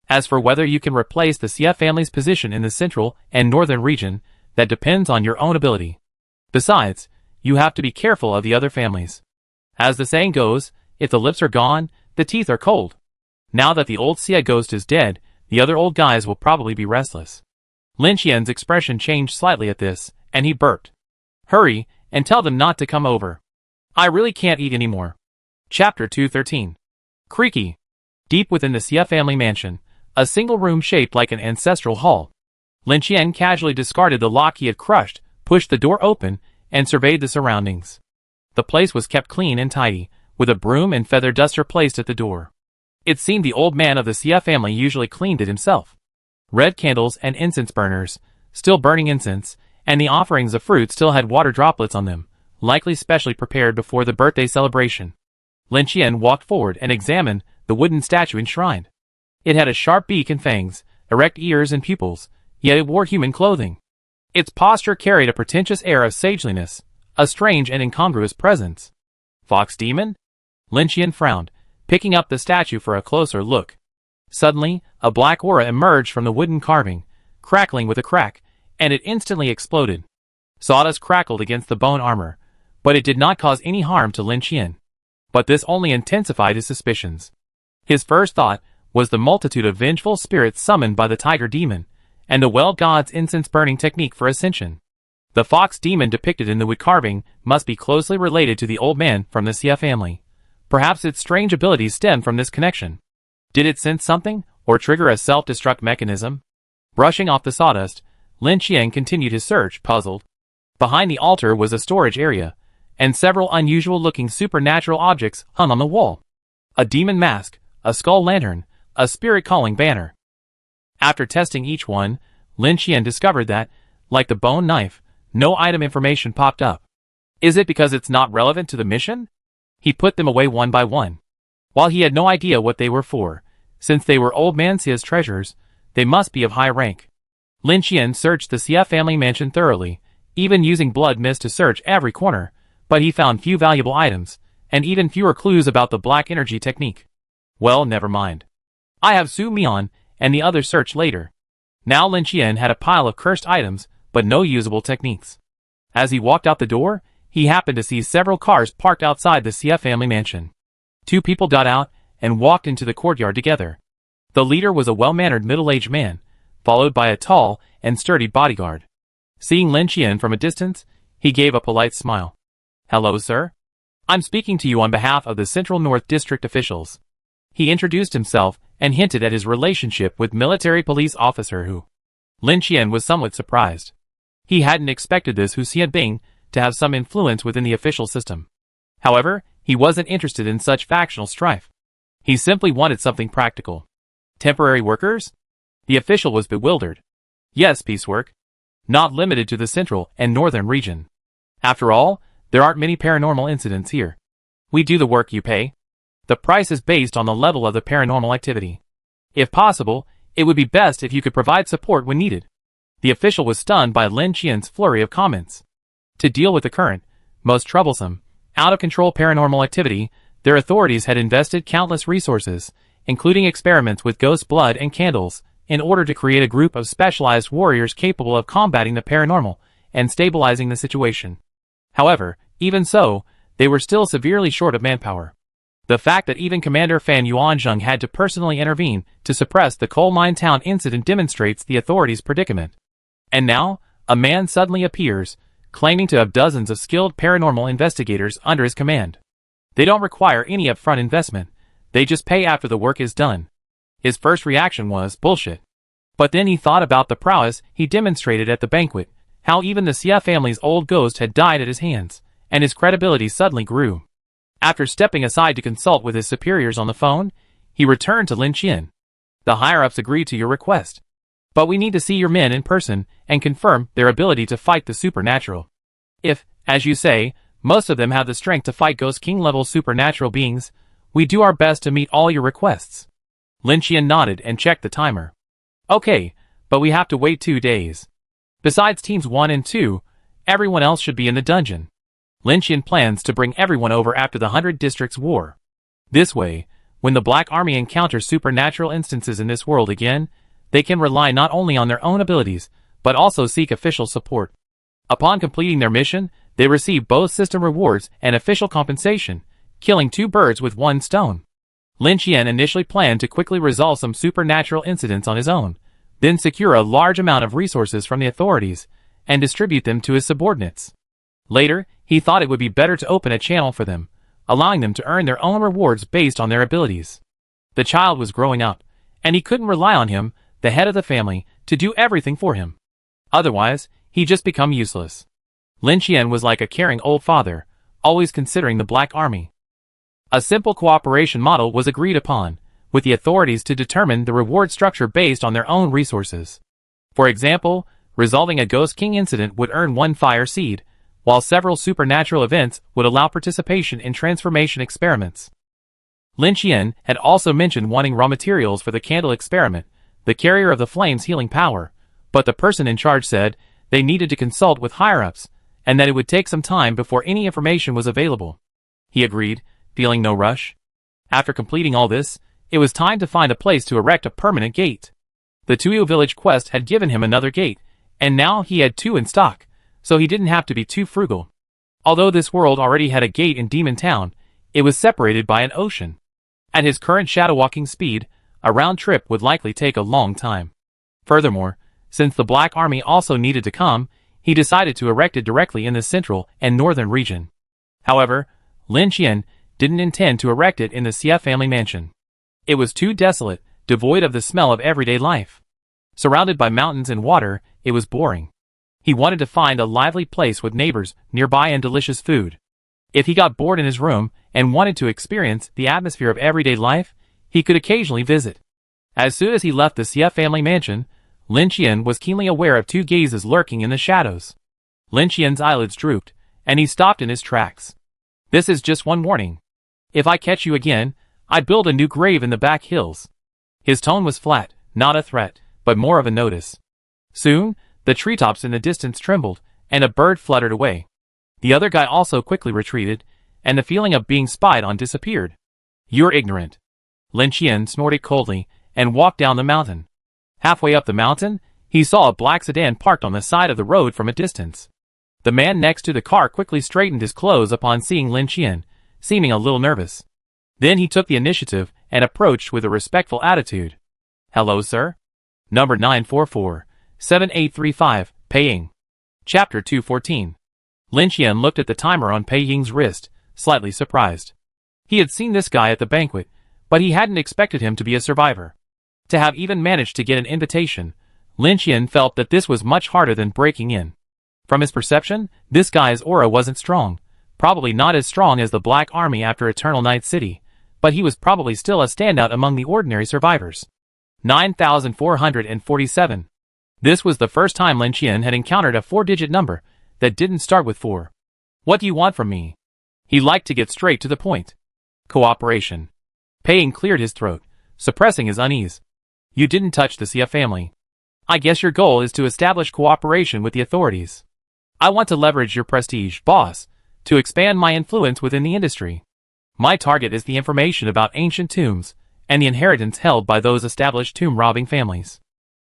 As for whether you can replace the Xie family's position in the central and northern region, that depends on your own ability. Besides, you have to be careful of the other families. As the saying goes, if the lips are gone, the teeth are cold. Now that the old Xie ghost is dead, the other old guys will probably be restless. Lin Qian's expression changed slightly at this, and he burped. Hurry, and tell them not to come over. I really can't eat anymore. Chapter 213. Creaky. Deep within the Xie family mansion, a single room shaped like an ancestral hall. Lin Qian casually discarded the lock he had crushed, pushed the door open, and surveyed the surroundings. The place was kept clean and tidy, with a broom and feather duster placed at the door. It seemed the old man of the Xie family usually cleaned it himself. Red candles and incense burners, still burning incense, and the offerings of fruit still had water droplets on them, likely specially prepared before the birthday celebration. Lin Qian walked forward and examined the wooden statue enshrined. It had a sharp beak and fangs, erect ears and pupils, yet it wore human clothing. Its posture carried a pretentious air of sageliness, a strange and incongruous presence. Fox demon? Lin Qian frowned, picking up the statue for a closer look. Suddenly, a black aura emerged from the wooden carving, crackling with a crack, and it instantly exploded. Sawdust crackled against the bone armor, but it did not cause any harm to Lin Qian. But this only intensified his suspicions. His first thought was the multitude of vengeful spirits summoned by the tiger demon, and the well god's incense-burning technique for ascension. The fox demon depicted in the wood carving must be closely related to the old man from the Xie family. Perhaps its strange abilities stem from this connection. Did it sense something, or trigger a self-destruct mechanism? Brushing off the sawdust, Lin Qian continued his search, puzzled. Behind the altar was a storage area, and several unusual-looking supernatural objects hung on the wall. A demon mask, a skull lantern, a spirit-calling banner. After testing each one, Lin Qian discovered that, like the bone knife, no item information popped up. Is it because it's not relevant to the mission? He put them away one by one. While he had no idea what they were for, since they were old man Xia's treasures, they must be of high rank. Lin Qian searched the Xia family mansion thoroughly, even using blood mist to search every corner, but he found few valuable items, and even fewer clues about the black energy technique. Well, never mind. I have Su Mian, and the others search later. Now Lin Qian had a pile of cursed items, but no usable techniques. As he walked out the door, he happened to see several cars parked outside the Xia family mansion. Two people got out and walked into the courtyard together. The leader was a well-mannered middle-aged man, followed by a tall and sturdy bodyguard. Seeing Lin Qian from a distance, he gave a polite smile. "Hello, sir. I'm speaking to you on behalf of the Central North District officials." He introduced himself and hinted at his relationship with military police officer Hu. Lin Qian was somewhat surprised. He hadn't expected this Hu Xianbing to have some influence within the official system. However, he wasn't interested in such factional strife. He simply wanted something practical. Temporary workers? The official was bewildered. Yes, piecework. Not limited to the central and northern region. After all, there aren't many paranormal incidents here. We do the work you pay. The price is based on the level of the paranormal activity. If possible, it would be best if you could provide support when needed. The official was stunned by Lin Qian's flurry of comments. To deal with the current, most troublesome, out-of-control paranormal activity, their authorities had invested countless resources, including experiments with ghost blood and candles, in order to create a group of specialized warriors capable of combating the paranormal and stabilizing the situation. However, even so, they were still severely short of manpower. The fact that even Commander Fan Yuanzheng had to personally intervene to suppress the coal mine town incident demonstrates the authorities' predicament. And now, a man suddenly appears, claiming to have dozens of skilled paranormal investigators under his command. They don't require any upfront investment, they just pay after the work is done. His first reaction was bullshit. But then he thought about the prowess he demonstrated at the banquet, how even the Xia family's old ghost had died at his hands, and his credibility suddenly grew. After stepping aside to consult with his superiors on the phone, he returned to Lin Qian. The higher-ups agreed to your request. But we need to see your men in person and confirm their ability to fight the supernatural. If, as you say, most of them have the strength to fight Ghost King-level supernatural beings, we do our best to meet all your requests. Lin Qian nodded and checked the timer. Okay, but we have to wait 2 days. Besides teams 1 and 2, everyone else should be in the dungeon. Lin Qian plans to bring everyone over after the 100 Districts War. This way, when the Black Army encounters supernatural instances in this world again, they can rely not only on their own abilities, but also seek official support. Upon completing their mission, they receive both system rewards and official compensation, killing 2 birds with 1 stone. Lin Qian initially planned to quickly resolve some supernatural incidents on his own, then secure a large amount of resources from the authorities, and distribute them to his subordinates. Later, he thought it would be better to open a channel for them, allowing them to earn their own rewards based on their abilities. The child was growing up, and he couldn't rely on him, the head of the family, to do everything for him. Otherwise, he'd just become useless. Lin Qian was like a caring old father, always considering the Black Army. A simple cooperation model was agreed upon, with the authorities to determine the reward structure based on their own resources. For example, resolving a Ghost King incident would earn 1 fire seed, while several supernatural events would allow participation in transformation experiments. Lin Qian had also mentioned wanting raw materials for the candle experiment, the carrier of the flame's healing power, but the person in charge said they needed to consult with higher-ups, and that it would take some time before any information was available. He agreed, feeling no rush. After completing all this, it was time to find a place to erect a permanent gate. The Tuyu village quest had given him another gate, and now he had 2 in stock, so he didn't have to be too frugal. Although this world already had a gate in Demon Town, it was separated by an ocean. At his current shadow-walking speed, a round trip would likely take a long time. Furthermore, since the Black Army also needed to come, he decided to erect it directly in the central and northern region. However, Lin Qian didn't intend to erect it in the Xia family mansion. It was too desolate, devoid of the smell of everyday life. Surrounded by mountains and water, it was boring. He wanted to find a lively place with neighbors nearby and delicious food. If he got bored in his room and wanted to experience the atmosphere of everyday life, he could occasionally visit. As soon as he left the Xia family mansion, Lin Qian was keenly aware of 2 gazes lurking in the shadows. Lin Qian's eyelids drooped, and he stopped in his tracks. This is just one warning. If I catch you again, I'd build a new grave in the back hills. His tone was flat, not a threat, but more of a notice. Soon, the treetops in the distance trembled, and a bird fluttered away. The other guy also quickly retreated, and the feeling of being spied on disappeared. You're ignorant. Lin Qian snorted coldly, and walked down the mountain. Halfway up the mountain, he saw a black sedan parked on the side of the road from a distance. The man next to the car quickly straightened his clothes upon seeing Lin Qian, seeming a little nervous. Then he took the initiative and approached with a respectful attitude. Hello, sir. Number 944-7835, Pei Ying. Chapter 214. Lin Qian looked at the timer on Pei Ying's wrist, slightly surprised. He had seen this guy at the banquet, but he hadn't expected him to be a survivor. To have even managed to get an invitation, Lin Qian felt that this was much harder than breaking in. From his perception, this guy's aura wasn't strong, probably not as strong as the Black Army after Eternal Night City, but he was probably still a standout among the ordinary survivors. 9,447. This was the first time Lin Qian had encountered a 4-digit number that didn't start with 4. What do you want from me? He liked to get straight to the point. Cooperation. Pei Ying cleared his throat, suppressing his unease. You didn't touch the Xia family. I guess your goal is to establish cooperation with the authorities. I want to leverage your prestige, boss, to expand my influence within the industry. My target is the information about ancient tombs and the inheritance held by those established tomb-robbing families.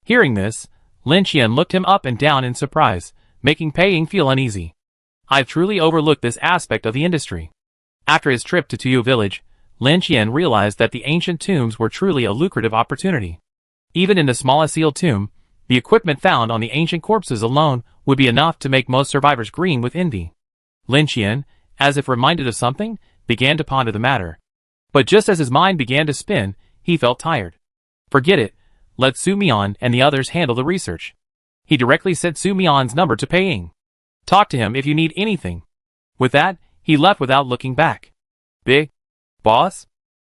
Hearing this, Lin Qian looked him up and down in surprise, making Pei Ying feel uneasy. I've truly overlooked this aspect of the industry. After his trip to Tuyu village, Lin Qian realized that the ancient tombs were truly a lucrative opportunity. Even in the smallest sealed tomb, the equipment found on the ancient corpses alone would be enough to make most survivors green with envy. Lin Qian, as if reminded of something, began to ponder the matter. But just as his mind began to spin, he felt tired. Forget it, let Su Mian and the others handle the research. He directly sent Su Mian's number to Pei Ying. Talk to him if you need anything. With that, he left without looking back. Big boss?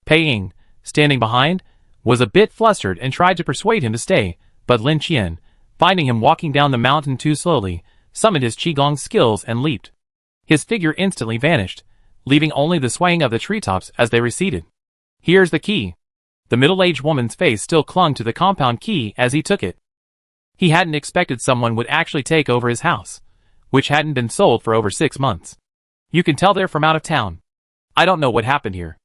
Pei Ying, standing behind, was a bit flustered and tried to persuade him to stay, but Lin Qian, finding him walking down the mountain too slowly, summoned his qigong skills and leaped. His figure instantly vanished, leaving only the swaying of the treetops as they receded. Here's the key. The middle-aged woman's face still clung to the compound key as he took it. He hadn't expected someone would actually take over his house, which hadn't been sold for over 6 months. You can tell they're from out of town. I don't know what happened here.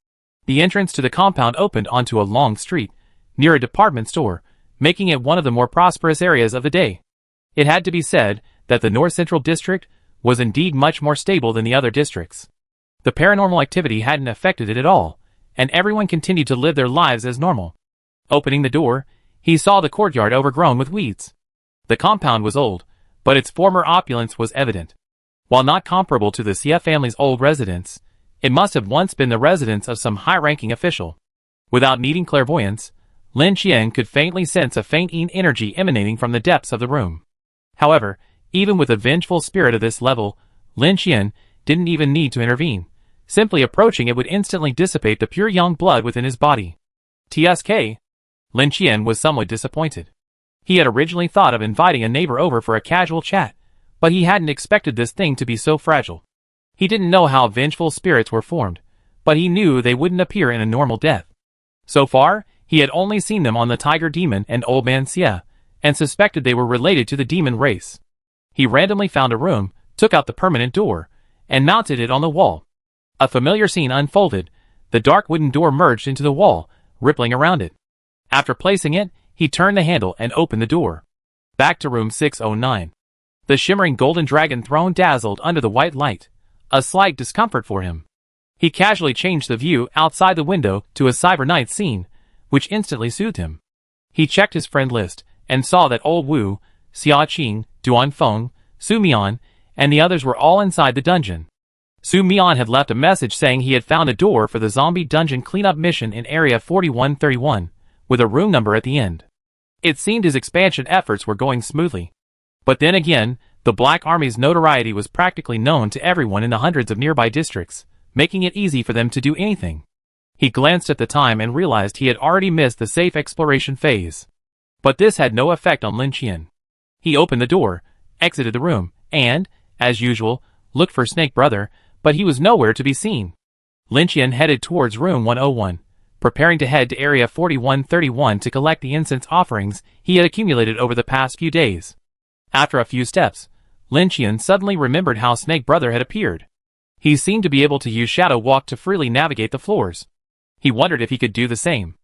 The entrance to the compound opened onto a long street, near a department store, making it one of the more prosperous areas of the day. It had to be said that the North Central District was indeed much more stable than the other districts. The paranormal activity hadn't affected it at all, and everyone continued to live their lives as normal. Opening the door, he saw the courtyard overgrown with weeds. The compound was old, but its former opulence was evident. While not comparable to the Xia family's old residence, it must have once been the residence of some high-ranking official. Without needing clairvoyance, Lin Qian could faintly sense a faint energy emanating from the depths of the room. However, even with a vengeful spirit of this level, Lin Qian didn't even need to intervene. Simply approaching it would instantly dissipate the pure young blood within his body. TSK? Lin Qian was somewhat disappointed. He had originally thought of inviting a neighbor over for a casual chat, but he hadn't expected this thing to be so fragile. He didn't know how vengeful spirits were formed, but he knew they wouldn't appear in a normal death. So far, he had only seen them on the Tiger Demon and Old Man Xia, and suspected they were related to the demon race. He randomly found a room, took out the permanent door, and mounted it on the wall. A familiar scene unfolded. The dark wooden door merged into the wall, rippling around it. After placing it, he turned the handle and opened the door. Back to room 609. The shimmering golden dragon throne dazzled under the white light, a slight discomfort for him. He casually changed the view outside the window to a cyber night scene, which instantly soothed him. He checked his friend list, and saw that Old Wu, Xia Qing, Duan Feng, Su Mian, and the others were all inside the dungeon. Su Mian had left a message saying he had found a door for the zombie dungeon cleanup mission in Area 4131, with a room number at the end. It seemed his expansion efforts were going smoothly. But then again, the Black Army's notoriety was practically known to everyone in the hundreds of nearby districts, making it easy for them to do anything. He glanced at the time and realized he had already missed the safe exploration phase. But this had no effect on Lin Qian. He opened the door, exited the room, and, as usual, looked for Snake Brother, but he was nowhere to be seen. Lin Qian headed towards room 101, preparing to head to area 4131 to collect the incense offerings he had accumulated over the past few days. After a few steps, Lin Qian suddenly remembered how Snake Brother had appeared. He seemed to be able to use Shadow Walk to freely navigate the floors. He wondered if he could do the same.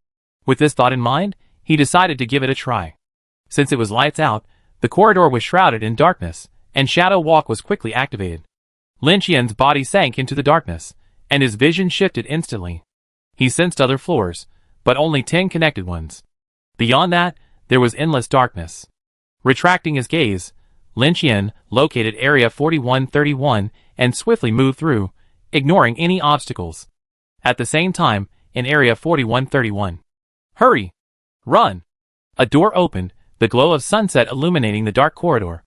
With this thought in mind, he decided to give it a try. Since it was lights out, the corridor was shrouded in darkness, and Shadow Walk was quickly activated. Lin Qian's body sank into the darkness, and his vision shifted instantly. He sensed other floors, but only 10 connected ones. Beyond that, there was endless darkness. Retracting his gaze, Lin Qian located area 4131 and swiftly moved through, ignoring any obstacles. At the same time, in area 4131. Hurry! Run! A door opened, the glow of sunset illuminating the dark corridor.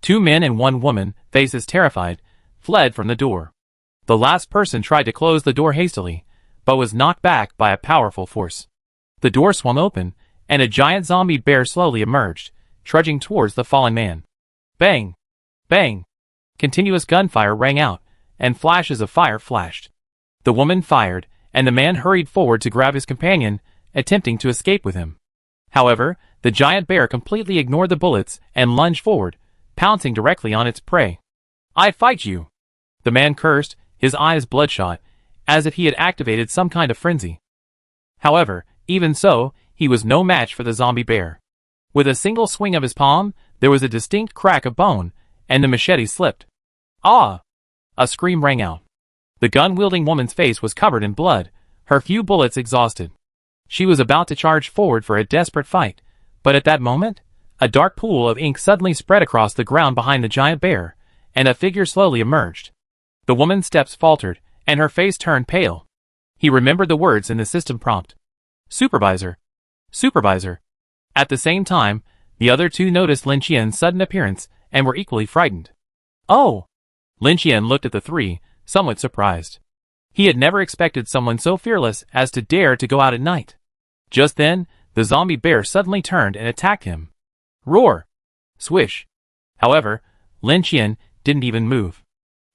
2 men and 1 woman, faces terrified, fled from the door. The last person tried to close the door hastily, but was knocked back by a powerful force. The door swung open, and a giant zombie bear slowly emerged, trudging towards the fallen man. Bang! Bang! Continuous gunfire rang out, and flashes of fire flashed. The woman fired, and the man hurried forward to grab his companion, attempting to escape with him. However, the giant bear completely ignored the bullets and lunged forward, pouncing directly on its prey. "I fight you!" The man cursed, his eyes bloodshot, as if he had activated some kind of frenzy. However, even so, he was no match for the zombie bear. With a single swing of his palm, there was a distinct crack of bone, and the machete slipped. "Ah!" A scream rang out. The gun-wielding woman's face was covered in blood, her few bullets exhausted. She was about to charge forward for a desperate fight, but at that moment, a dark pool of ink suddenly spread across the ground behind the giant bear, and a figure slowly emerged. The woman's steps faltered, and her face turned pale. He remembered the words in the system prompt. "Supervisor! Supervisor!" At the same time, the other 2 noticed Lin Qian's sudden appearance and were equally frightened. "Oh!" Lin Qian looked at the 3, somewhat surprised. He had never expected someone so fearless as to dare to go out at night. Just then, the zombie bear suddenly turned and attacked him. Roar! Swish! However, Lin Qian didn't even move.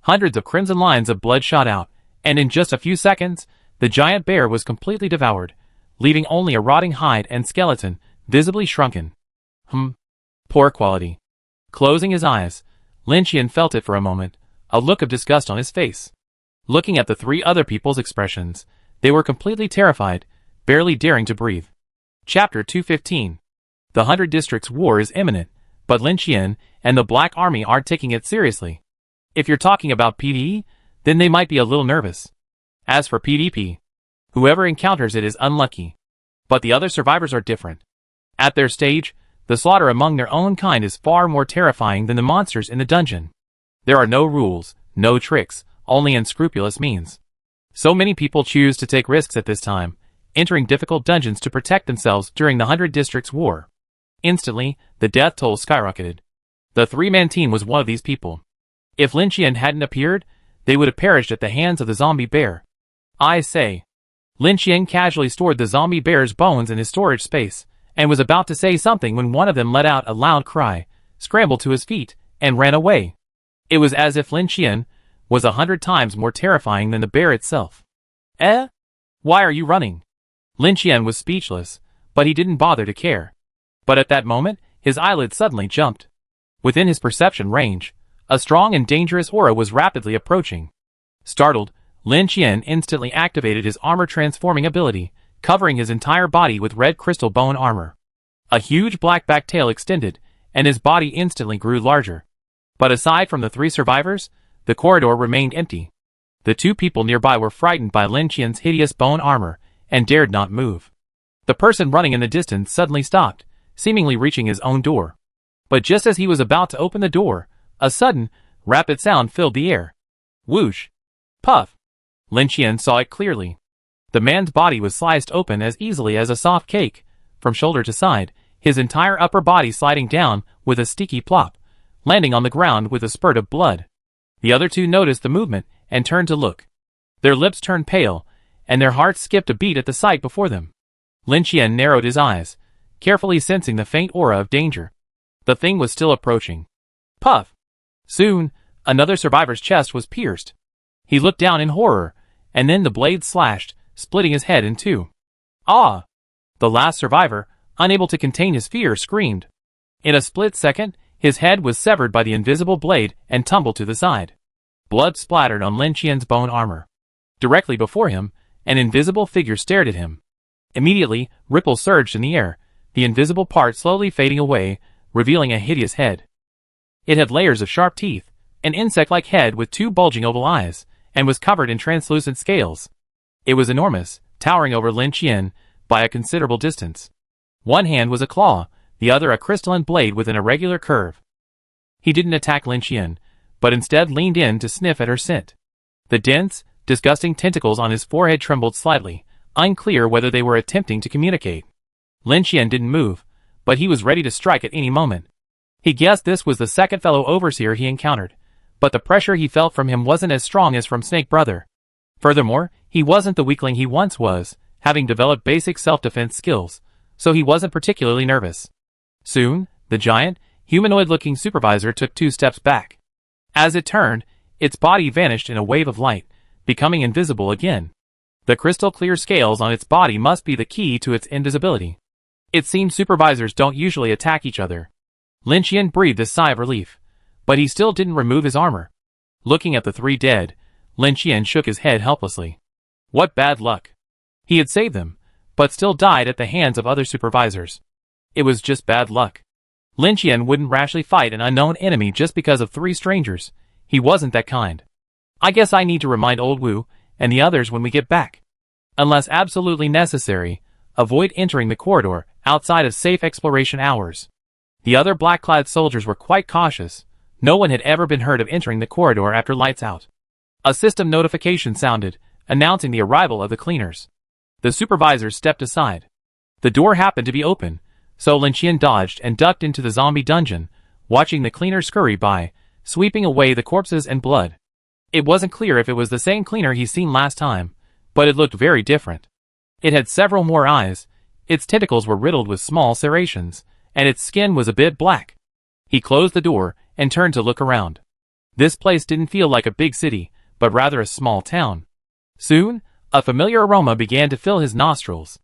Hundreds of crimson lines of blood shot out, and in just a few seconds, the giant bear was completely devoured, leaving only a rotting hide and skeleton, visibly shrunken. Poor quality. Closing his eyes, Lin Qian felt it for a moment, a look of disgust on his face. Looking at the 3 other people's expressions, they were completely terrified, barely daring to breathe. Chapter 215. The 100 Districts War is imminent, but Lin Qian and the Black Army are taking it seriously. If you're talking about PvE, then they might be a little nervous. As for PvP, whoever encounters it is unlucky. But the other survivors are different. At their stage, the slaughter among their own kind is far more terrifying than the monsters in the dungeon. There are no rules, no tricks, only unscrupulous means. So many people choose to take risks at this time, entering difficult dungeons to protect themselves during the 100 Districts War. Instantly, the death toll skyrocketed. The 3-man team was one of these people. If Lin Qian hadn't appeared, they would have perished at the hands of the zombie bear. I say. Lin Qian casually stored the zombie bear's bones in his storage space, and was about to say something when one of them let out a loud cry, scrambled to his feet, and ran away. It was as if Lin Qian was 100 times more terrifying than the bear itself. Eh? Why are you running? Lin Qian was speechless, but he didn't bother to care. But at that moment, his eyelids suddenly jumped. Within his perception range, a strong and dangerous aura was rapidly approaching. Startled, Lin Qian instantly activated his armor transforming ability, covering his entire body with red crystal bone armor. A huge black back tail extended, and his body instantly grew larger. But aside from the 3 survivors, the corridor remained empty. The 2 people nearby were frightened by Lin Qian's hideous bone armor, and dared not move. The person running in the distance suddenly stopped, seemingly reaching his own door. But just as he was about to open the door, a sudden, rapid sound filled the air. Whoosh! Puff! Lin Qian saw it clearly. The man's body was sliced open as easily as a soft cake, from shoulder to side, his entire upper body sliding down with a sticky plop, landing on the ground with a spurt of blood. The other 2 noticed the movement and turned to look. Their lips turned pale, and their hearts skipped a beat at the sight before them. Lin Qian narrowed his eyes, carefully sensing the faint aura of danger. The thing was still approaching. Puff! Soon, another survivor's chest was pierced. He looked down in horror, and then the blade slashed, splitting his head in two. Ah! The last survivor, unable to contain his fear, screamed. In a split second, his head was severed by the invisible blade and tumbled to the side. Blood splattered on Lin Qian's bone armor. Directly before him, an invisible figure stared at him. Immediately, ripples surged in the air, the invisible part slowly fading away, revealing a hideous head. It had layers of sharp teeth, an insect-like head with two bulging oval eyes, and was covered in translucent scales. It was enormous, towering over Lin Qian by a considerable distance. One hand was a claw, the other a crystalline blade with an irregular curve. He didn't attack Lin Qian, but instead leaned in to sniff at her scent. The dense, disgusting tentacles on his forehead trembled slightly, unclear whether they were attempting to communicate. Lin Qian didn't move, but he was ready to strike at any moment. He guessed this was the second fellow overseer he encountered, but the pressure he felt from him wasn't as strong as from Snake Brother. Furthermore, he wasn't the weakling he once was, having developed basic self-defense skills, so he wasn't particularly nervous. Soon, the giant, humanoid-looking supervisor took 2 steps back. As it turned, its body vanished in a wave of light, becoming invisible again. The crystal-clear scales on its body must be the key to its invisibility. It seemed supervisors don't usually attack each other. Lin Qian breathed a sigh of relief, but he still didn't remove his armor. Looking at the 3 dead, Lin Qian shook his head helplessly. What bad luck. He had saved them, but still died at the hands of other supervisors. It was just bad luck. Lin Qian wouldn't rashly fight an unknown enemy just because of 3 strangers. He wasn't that kind. I guess I need to remind Old Wu and the others when we get back. Unless absolutely necessary, avoid entering the corridor outside of safe exploration hours. The other black-clad soldiers were quite cautious. No one had ever been heard of entering the corridor after lights out. A system notification sounded, announcing the arrival of the cleaners. The supervisor stepped aside. The door happened to be open, so Lin Qian dodged and ducked into the zombie dungeon, watching the cleaner scurry by, sweeping away the corpses and blood. It wasn't clear if it was the same cleaner he'd seen last time, but it looked very different. It had several more eyes, its tentacles were riddled with small serrations, and its skin was a bit black. He closed the door and turned to look around. This place didn't feel like a big city, but rather a small town. Soon, a familiar aroma began to fill his nostrils.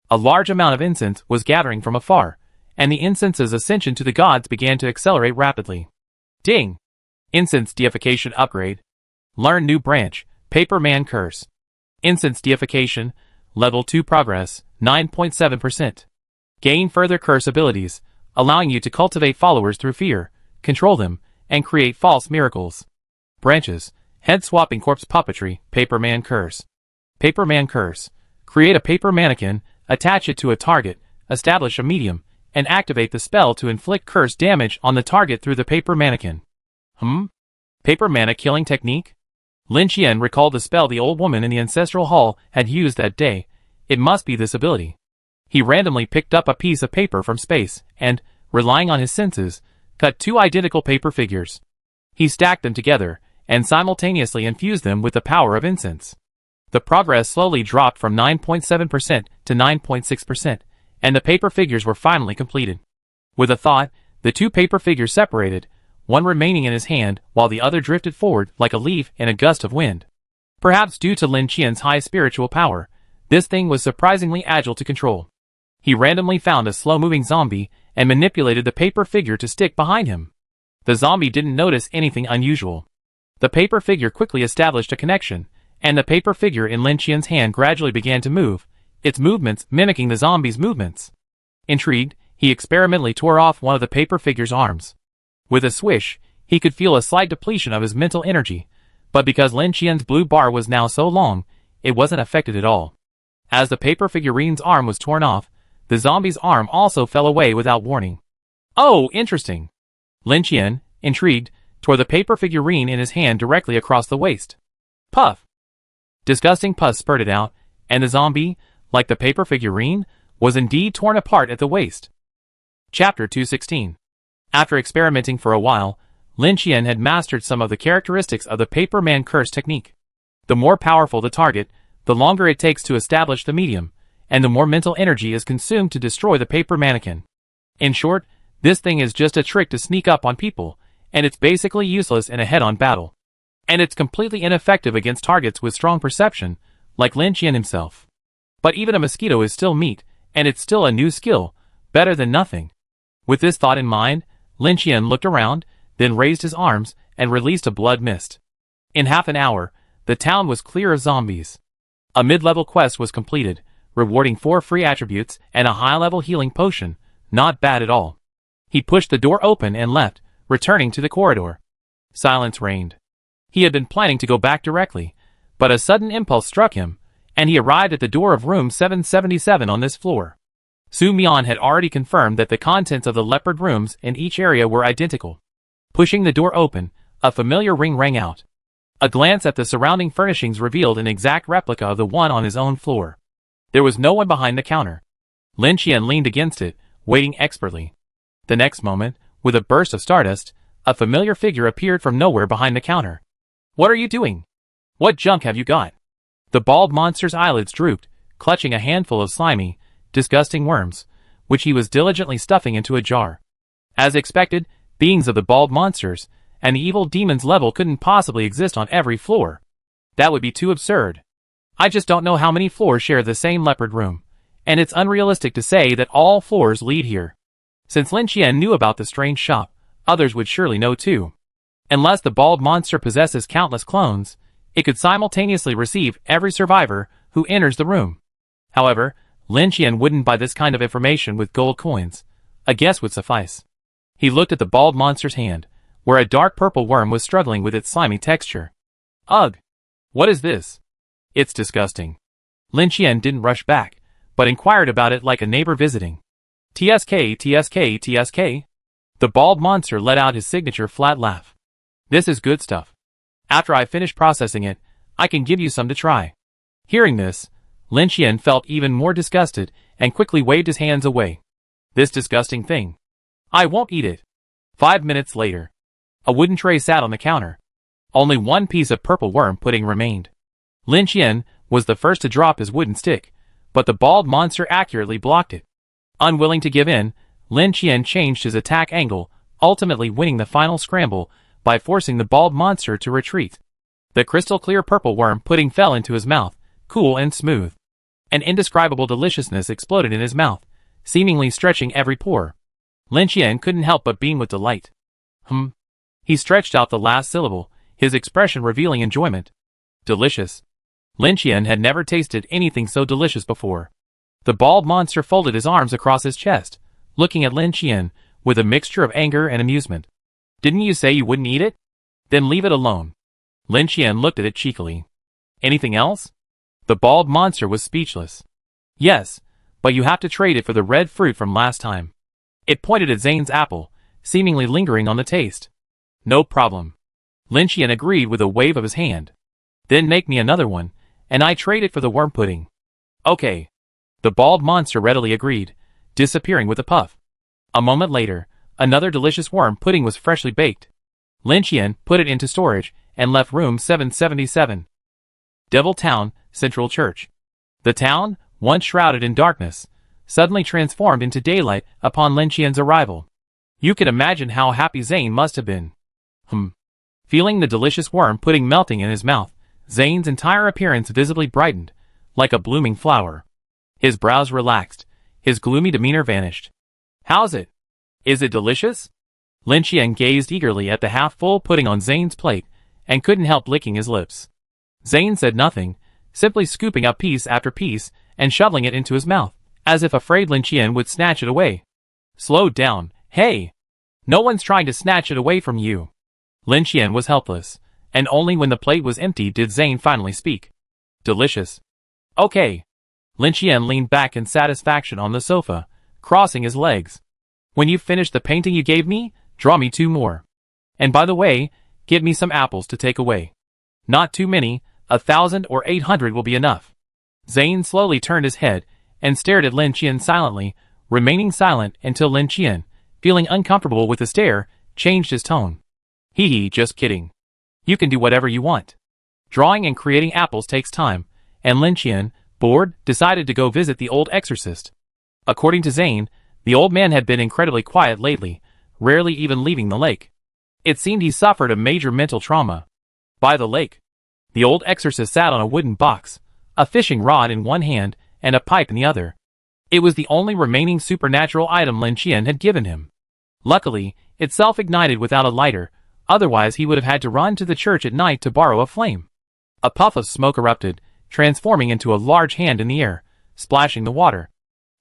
A large amount of incense was gathering from afar, and the incense's ascension to the gods began to accelerate rapidly. Ding! Incense deification upgrade. Learn new branch, Paper Man Curse. Incense deification, level 2 progress, 9.7%. Gain further curse abilities, allowing you to cultivate followers through fear, control them, and create false miracles. Branches, head-swapping corpse puppetry, Paper Man Curse. Paper Man Curse. Create a paper mannequin, attach it to a target, establish a medium, and activate the spell to inflict curse damage on the target through the paper mannequin. Paper mana killing technique? Lin Qian recalled the spell the old woman in the ancestral hall had used that day. It must be this ability. He randomly picked up a piece of paper from space and, relying on his senses, cut 2 identical paper figures. He stacked them together and simultaneously infused them with the power of incense. The progress slowly dropped from 9.7% to 9.6%, and the paper figures were finally completed. With a thought, the 2 paper figures separated, one remaining in his hand while the other drifted forward like a leaf in a gust of wind. Perhaps due to Lin Qian's high spiritual power, this thing was surprisingly agile to control. He randomly found a slow-moving zombie and manipulated the paper figure to stick behind him. The zombie didn't notice anything unusual. The paper figure quickly established a connection, and the paper figure in Lin Qian's hand gradually began to move, its movements mimicking the zombie's movements. Intrigued, he experimentally tore off one of the paper figure's arms. With a swish, he could feel a slight depletion of his mental energy, but because Lin Qian's blue bar was now so long, it wasn't affected at all. As the paper figurine's arm was torn off, the zombie's arm also fell away without warning. Oh, interesting. Lin Qian, intrigued, tore the paper figurine in his hand directly across the waist. Puff! Disgusting pus spurted out, and the zombie, like the paper figurine, was indeed torn apart at the waist. Chapter 216. After experimenting for a while, Lin Qian had mastered some of the characteristics of the Paper Man Curse technique. The more powerful the target, the longer it takes to establish the medium, and the more mental energy is consumed to destroy the paper mannequin. In short, this thing is just a trick to sneak up on people, and it's basically useless in a head-on battle. And it's completely ineffective against targets with strong perception, like Lin Qian himself. But even a mosquito is still meat, and it's still a new skill, better than nothing. With this thought in mind, Lin Qian looked around, then raised his arms and released a blood mist. In half an hour, the town was clear of zombies. A mid-level quest was completed, rewarding 4 free attributes and a high-level healing potion. Not bad at all. He pushed the door open and left, returning to the corridor. Silence reigned. He had been planning to go back directly, but a sudden impulse struck him, and he arrived at the door of room 777 on this floor. Su Mian had already confirmed that the contents of the leopard rooms in each area were identical. Pushing the door open, a familiar ring rang out. A glance at the surrounding furnishings revealed an exact replica of the one on his own floor. There was no one behind the counter. Lin Qian leaned against it, waiting expertly. The next moment, with a burst of stardust, a familiar figure appeared from nowhere behind the counter. "What are you doing? What junk have you got?" The bald monster's eyelids drooped, clutching a handful of slimy, disgusting worms, which he was diligently stuffing into a jar. As expected, beings of the bald monsters and the evil demon's level couldn't possibly exist on every floor. That would be too absurd. I just don't know how many floors share the same leopard room, and it's unrealistic to say that all floors lead here. Since Lin Qian knew about the strange shop, others would surely know too. Unless the bald monster possesses countless clones, it could simultaneously receive every survivor who enters the room. However, Lin Qian wouldn't buy this kind of information with gold coins. A guess would suffice. He looked at the bald monster's hand, where a dark purple worm was struggling with its slimy texture. Ugh! What is this? It's disgusting. Lin Qian didn't rush back, but inquired about it like a neighbor visiting. TSK, TSK, TSK? The bald monster let out his signature flat laugh. This is good stuff. After I finish processing it, I can give you some to try. Hearing this, Lin Qian felt even more disgusted and quickly waved his hands away. This disgusting thing. I won't eat it. 5 minutes later. A wooden tray sat on the counter. Only one piece of purple worm pudding remained. Lin Qian was the first to drop his wooden stick, but the bald monster accurately blocked it. Unwilling to give in, Lin Qian changed his attack angle, ultimately winning the final scramble by forcing the bald monster to retreat. The crystal-clear purple worm pudding fell into his mouth, cool and smooth. An indescribable deliciousness exploded in his mouth, seemingly stretching every pore. Lin Qian couldn't help but beam with delight. He stretched out the last syllable, his expression revealing enjoyment. Delicious. Lin Qian had never tasted anything so delicious before. The bald monster folded his arms across his chest, looking at Lin Qian with a mixture of anger and amusement. Didn't you say you wouldn't eat it? Then leave it alone. Lin Qian looked at it cheekily. Anything else? The bald monster was speechless. Yes, but you have to trade it for the red fruit from last time. It pointed at Zane's apple, seemingly lingering on the taste. No problem. Lin Qian agreed with a wave of his hand. Then make me another one, and I trade it for the worm pudding. Okay. The bald monster readily agreed, disappearing with a puff. A moment later, another delicious worm pudding was freshly baked. Lin Qian put it into storage and left room 777. Devil Town, Central Church. The town, once shrouded in darkness, suddenly transformed into daylight upon Lin Qian's arrival. You can imagine how happy Zane must have been. Feeling the delicious worm pudding melting in his mouth, Zane's entire appearance visibly brightened, like a blooming flower. His brows relaxed, his gloomy demeanor vanished. How's it? Is it delicious? Lin Qian gazed eagerly at the half-full pudding on Zane's plate, and couldn't help licking his lips. Zane said nothing, simply scooping up piece after piece and shoveling it into his mouth, as if afraid Lin Qian would snatch it away. Slow down, hey! No one's trying to snatch it away from you. Lin Qian was helpless, and only when the plate was empty did Zane finally speak. Delicious. Okay. Lin Qian leaned back in satisfaction on the sofa, crossing his legs. When you've finished the painting you gave me, draw me 2 more. And by the way, give me some apples to take away. Not too many, 1,000 or 800 will be enough. Zane slowly turned his head and stared at Lin Qian silently, remaining silent until Lin Qian, feeling uncomfortable with the stare, changed his tone. Hee hee, just kidding. You can do whatever you want. Drawing and creating apples takes time, and Lin Qian, bored, decided to go visit the old exorcist. According to Zane, the old man had been incredibly quiet lately, rarely even leaving the lake. It seemed he suffered a major mental trauma. By the lake. The old exorcist sat on a wooden box, a fishing rod in one hand and a pipe in the other. It was the only remaining supernatural item Lin Qian had given him. Luckily, it self-ignited without a lighter, otherwise he would have had to run to the church at night to borrow a flame. A puff of smoke erupted, transforming into a large hand in the air, splashing the water.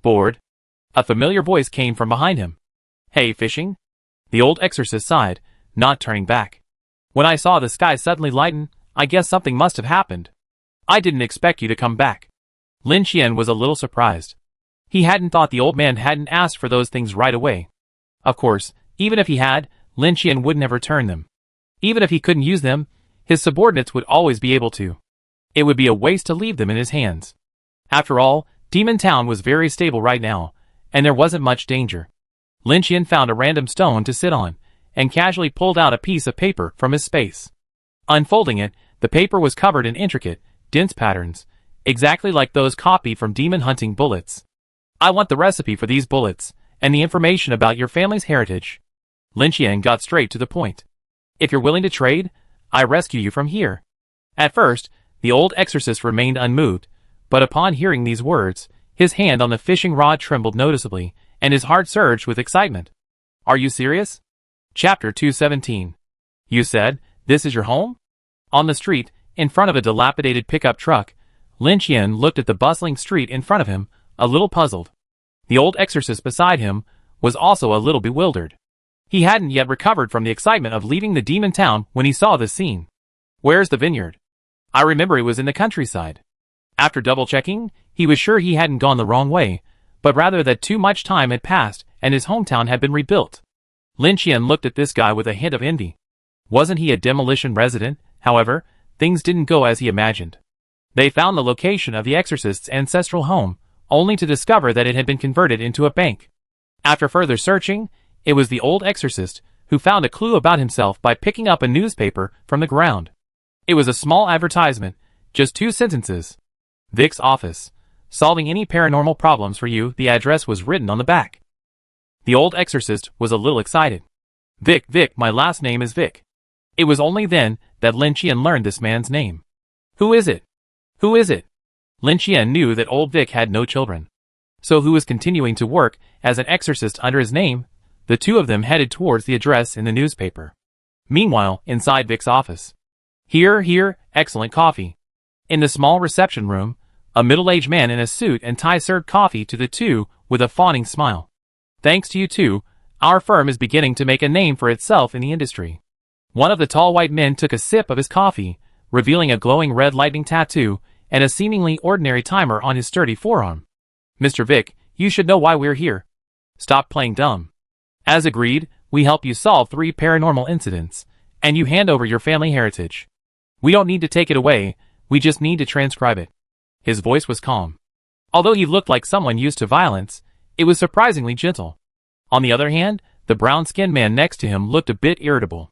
Bored? A familiar voice came from behind him. Hey, fishing? The old exorcist sighed, not turning back. When I saw the sky suddenly lighten, I guess something must have happened. I didn't expect you to come back. Lin Qian was a little surprised. He hadn't thought the old man hadn't asked for those things right away. Of course, even if he had, Lin Qian wouldn't have returned them. Even if he couldn't use them, his subordinates would always be able to. It would be a waste to leave them in his hands. After all, Demon Town was very stable right now, and there wasn't much danger. Lin Qian found a random stone to sit on, and casually pulled out a piece of paper from his space. Unfolding it, the paper was covered in intricate, dense patterns, exactly like those copied from demon hunting bullets. I want the recipe for these bullets, and the information about your family's heritage. Lin Qian got straight to the point. If you're willing to trade, I rescue you from here. At first, the old exorcist remained unmoved, but upon hearing these words, his hand on the fishing rod trembled noticeably, and his heart surged with excitement. Are you serious? Chapter 217. You said, this is your home? On the street, in front of a dilapidated pickup truck, Lin Qian looked at the bustling street in front of him, a little puzzled. The old exorcist beside him was also a little bewildered. He hadn't yet recovered from the excitement of leaving the demon town when he saw this scene. Where's the vineyard? I remember it was in the countryside. After double-checking, he was sure he hadn't gone the wrong way, but rather that too much time had passed and his hometown had been rebuilt. Lin Qian looked at this guy with a hint of envy. Wasn't he a demolition resident? However, things didn't go as he imagined. They found the location of the exorcist's ancestral home, only to discover that it had been converted into a bank. After further searching, it was the old exorcist who found a clue about himself by picking up a newspaper from the ground. It was a small advertisement, just 2 sentences. Vic's office. Solving any paranormal problems for you, the address was written on the back. The old exorcist was a little excited. Vic, my last name is Vic. It was only then that Lin Qian learned this man's name. Who is it? Who is it? Lin Qian knew that old Vic had no children. So who was continuing to work as an exorcist under his name? The two of them headed towards the address in the newspaper. Meanwhile, inside Vic's office. Here, excellent coffee. In the small reception room, a middle-aged man in a suit and tie served coffee to the two with a fawning smile. Thanks to you two, our firm is beginning to make a name for itself in the industry. One of the tall white men took a sip of his coffee, revealing a glowing red lightning tattoo and a seemingly ordinary timer on his sturdy forearm. Mr. Vic, you should know why we're here. Stop playing dumb. As agreed, we help you solve 3 paranormal incidents, and you hand over your family heritage. We don't need to take it away, we just need to transcribe it. His voice was calm. Although he looked like someone used to violence, it was surprisingly gentle. On the other hand, the brown-skinned man next to him looked a bit irritable.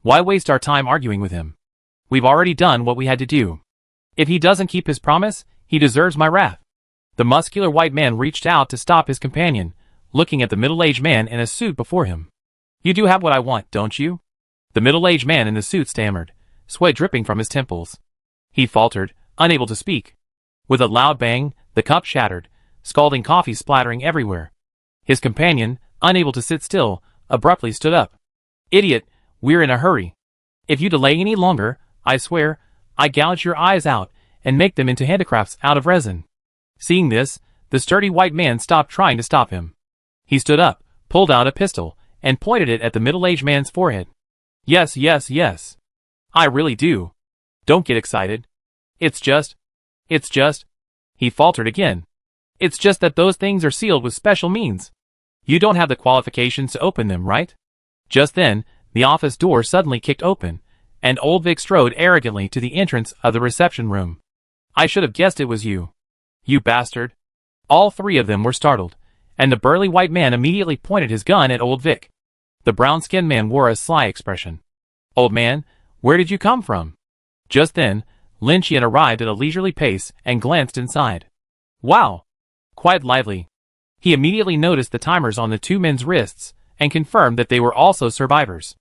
Why waste our time arguing with him? We've already done what we had to do. If he doesn't keep his promise, he deserves my wrath. The muscular white man reached out to stop his companion, looking at the middle-aged man in a suit before him. You do have what I want, don't you? The middle-aged man in the suit stammered, sweat dripping from his temples. He faltered, unable to speak. With a loud bang, the cup shattered, scalding coffee splattering everywhere. His companion, unable to sit still, abruptly stood up. Idiot, we're in a hurry. If you delay any longer, I swear, I gouge your eyes out and make them into handicrafts out of resin. Seeing this, the sturdy white man stopped trying to stop him. He stood up, pulled out a pistol, and pointed it at the middle-aged man's forehead. Yes. I really do. Don't get excited. It's just, he faltered again. It's just that those things are sealed with special means. You don't have the qualifications to open them, right? Just then, the office door suddenly kicked open, and old Vic strode arrogantly to the entrance of the reception room. I should have guessed it was you. You bastard. All 3 of them were startled, and the burly white man immediately pointed his gun at old Vic. The brown-skinned man wore a sly expression. Old man, where did you come from? Just then, Lin Qian arrived at a leisurely pace and glanced inside. Wow! Quite lively. He immediately noticed the timers on the 2 men's wrists and confirmed that they were also survivors.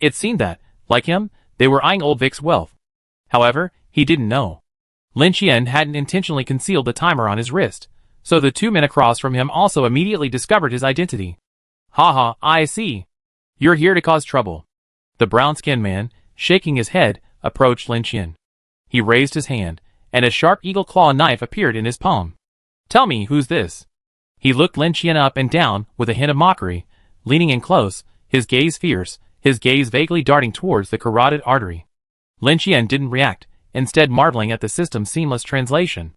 It seemed that, like him, they were eyeing old Vic's wealth, However, he didn't know. Lin Qian hadn't intentionally concealed the timer on his wrist, so the two men across from him also immediately discovered his identity. Haha, I see. You're here to cause trouble. The brown-skinned man, shaking his head, approached Lin Qian. He raised his hand, and a sharp eagle claw knife appeared in his palm. Tell me, who's this? He looked Lin Qian up and down with a hint of mockery, leaning in close, his gaze fierce, his gaze vaguely darting towards the carotid artery. Lin Qian didn't react, instead marveling at the system's seamless translation.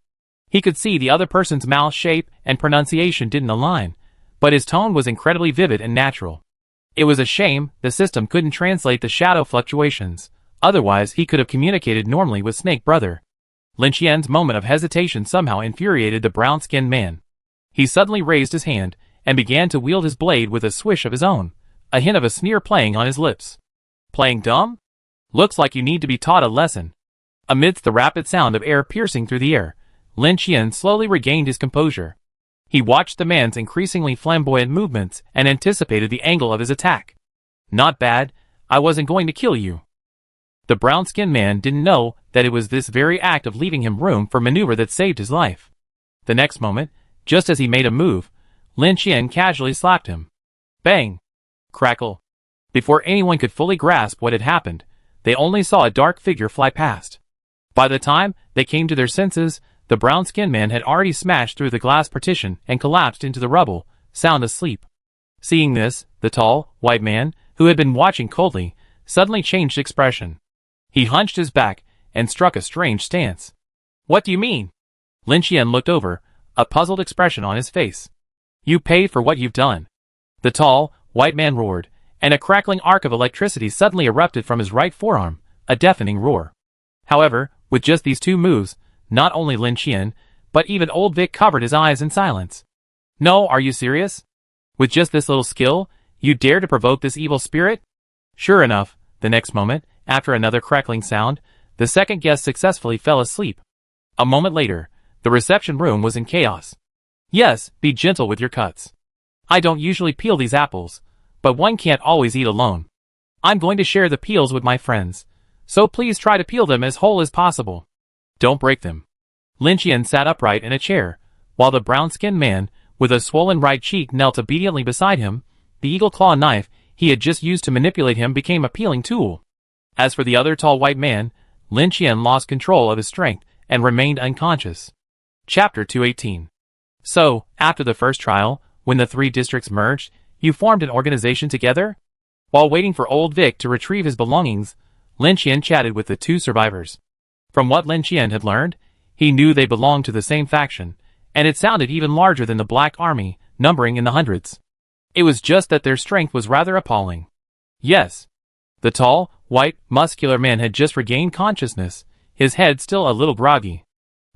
He could see the other person's mouth shape and pronunciation didn't align, but his tone was incredibly vivid and natural. It was a shame the system couldn't translate the shadow fluctuations, otherwise he could have communicated normally with Snake Brother. Lin Qian's moment of hesitation somehow infuriated the brown-skinned man. He suddenly raised his hand and began to wield his blade with a swish of his own, a hint of a sneer playing on his lips. Playing dumb? Looks like you need to be taught a lesson. Amidst the rapid sound of air piercing through the air, Lin Qian slowly regained his composure. He watched the man's increasingly flamboyant movements and anticipated the angle of his attack. Not bad, I wasn't going to kill you. The brown-skinned man didn't know that it was this very act of leaving him room for maneuver that saved his life. The next moment, just as he made a move, Lin Qian casually slapped him. Bang! Crackle! Before anyone could fully grasp what had happened, they only saw a dark figure fly past. By the time they came to their senses, the brown-skinned man had already smashed through the glass partition and collapsed into the rubble, sound asleep. Seeing this, the tall, white man, who had been watching coldly, suddenly changed expression. He hunched his back and struck a strange stance. What do you mean? Lin Qian looked over, a puzzled expression on his face. You paid for what you've done. The tall, white man roared, and a crackling arc of electricity suddenly erupted from his right forearm, a deafening roar. However, with just these two moves, not only Lin Qian, but even old Vic covered his eyes in silence. No, are you serious? With just this little skill, you dare to provoke this evil spirit? Sure enough, the next moment, after another crackling sound, the second guest successfully fell asleep. A moment later, the reception room was in chaos. Yes, be gentle with your cuts. I don't usually peel these apples, but one can't always eat alone. I'm going to share the peels with my friends, so please try to peel them as whole as possible. Don't break them. Lin Qian sat upright in a chair, while the brown-skinned man, with a swollen right cheek, knelt obediently beside him. The eagle claw knife he had just used to manipulate him became a peeling tool. As for the other tall white man, Lin Qian lost control of his strength and remained unconscious. Chapter 218. So, after the first trial, when the three districts merged, you formed an organization together? While waiting for old Vic to retrieve his belongings, Lin Qian chatted with the two survivors. From what Lin Qian had learned, he knew they belonged to the same faction, and it sounded even larger than the Black Army, numbering in the hundreds. It was just that their strength was rather appalling. Yes. The tall, white, muscular man had just regained consciousness, his head still a little groggy.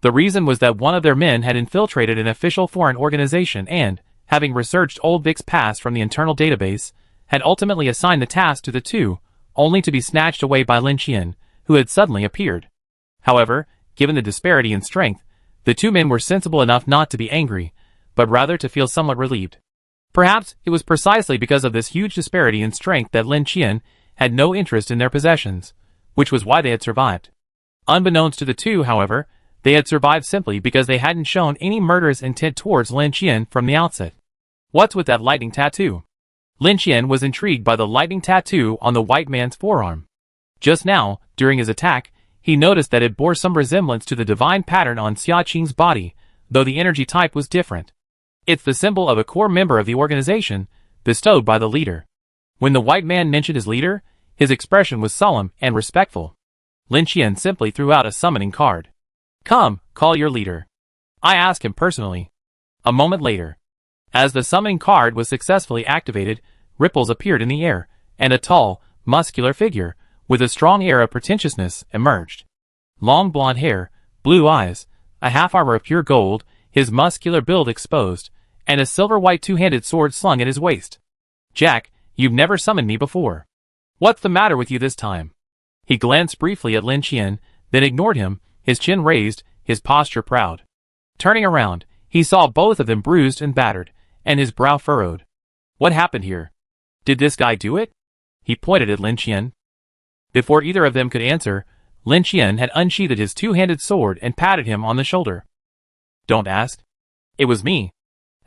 The reason was that one of their men had infiltrated an official foreign organization and, having researched old Vic's past from the internal database, had ultimately assigned the task to the two, only to be snatched away by Lin Qian, who had suddenly appeared. However, given the disparity in strength, the two men were sensible enough not to be angry, but rather to feel somewhat relieved. Perhaps it was precisely because of this huge disparity in strength that Lin Qian had no interest in their possessions, which was why they had survived. Unbeknownst to the two, however, they had survived simply because they hadn't shown any murderous intent towards Lin Qian from the outset. What's with that lightning tattoo? Lin Qian was intrigued by the lightning tattoo on the white man's forearm. Just now, during his attack, he noticed that it bore some resemblance to the divine pattern on Xia Qing's body, though the energy type was different. It's the symbol of a core member of the organization, bestowed by the leader. When the white man mentioned his leader, his expression was solemn and respectful. Lin Qian simply threw out a summoning card. Come, call your leader. I ask him personally. A moment later, as the summoning card was successfully activated, ripples appeared in the air, and a tall, muscular figure, with a strong air of pretentiousness, emerged. Long blonde hair, blue eyes, a half-armor of pure gold, his muscular build exposed, and a silver-white two-handed sword slung at his waist. Jack, you've never summoned me before. What's the matter with you this time? He glanced briefly at Lin Qian, then ignored him, his chin raised, his posture proud. Turning around, he saw both of them bruised and battered, and his brow furrowed. What happened here? Did this guy do it? He pointed at Lin Qian. Before either of them could answer, Lin Qian had unsheathed his two-handed sword and patted him on the shoulder. "Don't ask. It was me."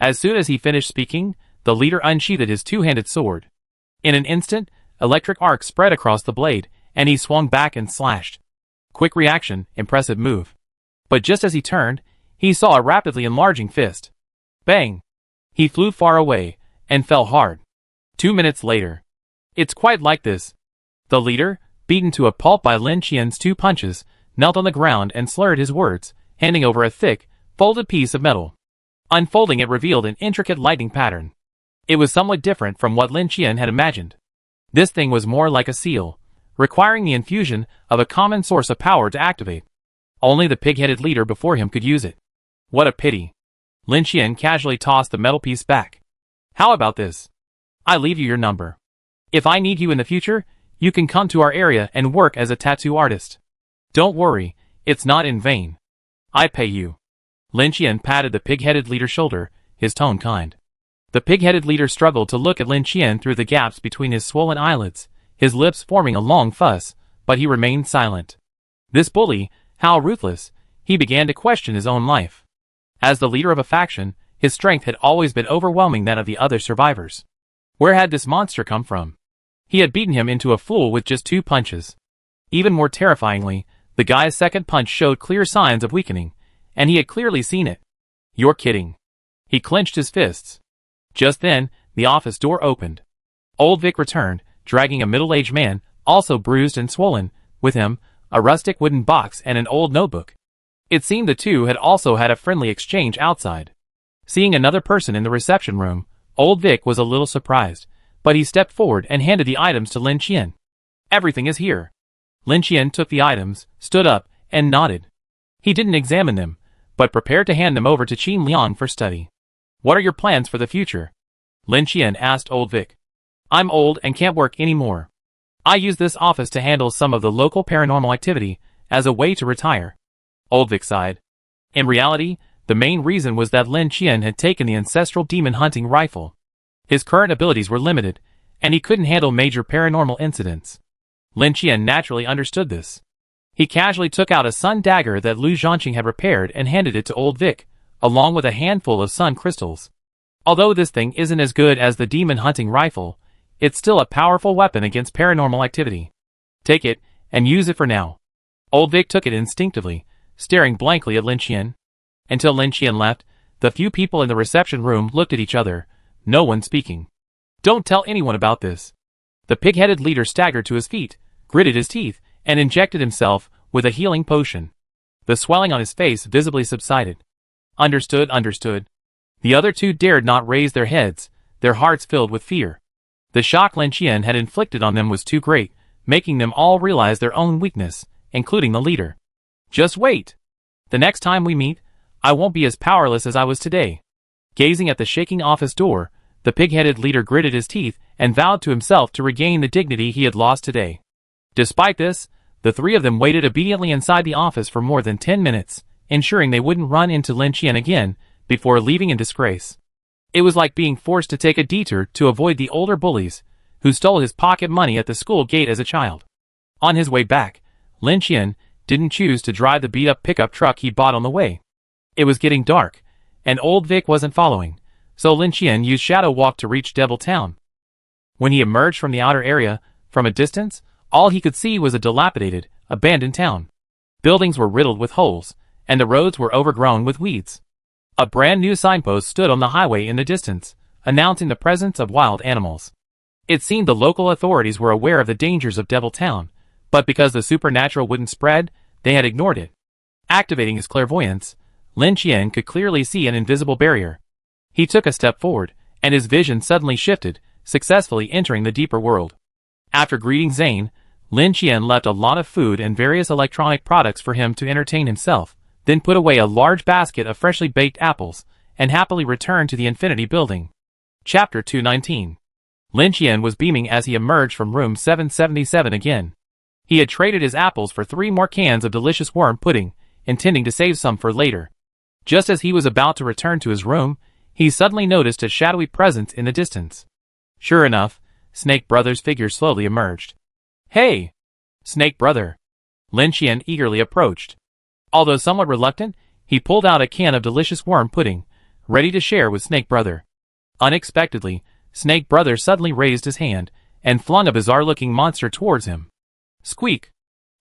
As soon as he finished speaking, the leader unsheathed his two-handed sword. In an instant, electric arcs spread across the blade, and he swung back and slashed. Quick reaction, impressive move. But just as he turned, he saw a rapidly enlarging fist. Bang! He flew far away, and fell hard. 2 minutes later. "It's quite like this." The leader, beaten to a pulp by Lin Qian's 2 punches, knelt on the ground and slurred his words, handing over a thick, folded piece of metal. Unfolding it revealed an intricate lightning pattern. It was somewhat different from what Lin Qian had imagined. This thing was more like a seal, requiring the infusion of a common source of power to activate. Only the pig-headed leader before him could use it. What a pity. Lin Qian casually tossed the metal piece back. "How about this? I leave you your number. If I need you in the future, you can come to our area and work as a tattoo artist. Don't worry, it's not in vain. I pay you." Lin Qian patted the pig-headed leader's shoulder, his tone kind. The pig-headed leader struggled to look at Lin Qian through the gaps between his swollen eyelids, his lips forming a long fuss, but he remained silent. This bully, how ruthless, he began to question his own life. As the leader of a faction, his strength had always been overwhelming that of the other survivors. Where had this monster come from? He had beaten him into a fool with just 2 punches. Even more terrifyingly, the guy's second punch showed clear signs of weakening, and he had clearly seen it. "You're kidding." He clenched his fists. Just then, the office door opened. Old Vic returned, dragging a middle-aged man, also bruised and swollen, with him, a rustic wooden box and an old notebook. It seemed the two had also had a friendly exchange outside. Seeing another person in the reception room, Old Vic was a little surprised, but he stepped forward and handed the items to Lin Qian. "Everything is here." Lin Qian took the items, stood up, and nodded. He didn't examine them, but prepared to hand them over to Qin Liang for study. "What are your plans for the future?" Lin Qian asked Old Vic. "I'm old and can't work anymore. I use this office to handle some of the local paranormal activity as a way to retire." Old Vic sighed. In reality, the main reason was that Lin Qian had taken the ancestral demon hunting rifle. His current abilities were limited, and he couldn't handle major paranormal incidents. Lin Qian naturally understood this. He casually took out a sun dagger that Lu Zhanqing had repaired and handed it to Old Vic, along with a handful of sun crystals. Although this thing isn't as good as the demon hunting rifle, it's still a powerful weapon against paranormal activity. "Take it, and use it for now." Old Vic took it instinctively, staring blankly at Lin Qian. Until Lin Qian left, the few people in the reception room looked at each other, no one speaking. "Don't tell anyone about this." The pig-headed leader staggered to his feet, gritted his teeth, and injected himself with a healing potion. The swelling on his face visibly subsided. Understood. The other two dared not raise their heads, their hearts filled with fear. The shock Lin Qian had inflicted on them was too great, making them all realize their own weakness, including the leader. "Just wait. The next time we meet, I won't be as powerless as I was today." Gazing at the shaking office door, the pig-headed leader gritted his teeth and vowed to himself to regain the dignity he had lost today. Despite this, the three of them waited obediently inside the office for more than 10 minutes, ensuring they wouldn't run into Lin Qian again before leaving in disgrace. It was like being forced to take a detour to avoid the older bullies who stole his pocket money at the school gate as a child. On his way back, Lin Qian didn't choose to drive the beat-up pickup truck he bought on the way. It was getting dark, and Old Vic wasn't following, so Lin Qian used Shadow Walk to reach Devil Town. When he emerged from the outer area, from a distance, all he could see was a dilapidated, abandoned town. Buildings were riddled with holes, and the roads were overgrown with weeds. A brand new signpost stood on the highway in the distance, announcing the presence of wild animals. It seemed the local authorities were aware of the dangers of Devil Town, but because the supernatural wouldn't spread, they had ignored it. Activating his clairvoyance, Lin Qian could clearly see an invisible barrier. He took a step forward, and his vision suddenly shifted, successfully entering the deeper world. After greeting Zane, Lin Qian left a lot of food and various electronic products for him to entertain himself, then put away a large basket of freshly baked apples, and happily returned to the Infinity Building. Chapter 219. Lin Qian was beaming as he emerged from room 777 again. He had traded his apples for 3 more cans of delicious worm pudding, intending to save some for later. Just as he was about to return to his room, he suddenly noticed a shadowy presence in the distance. Sure enough, Snake Brother's figure slowly emerged. "Hey! Snake Brother! Lin Qian eagerly approached. Although somewhat reluctant, he pulled out a can of delicious worm pudding, ready to share with Snake Brother. Unexpectedly, Snake Brother suddenly raised his hand and flung a bizarre-looking monster towards him. Squeak!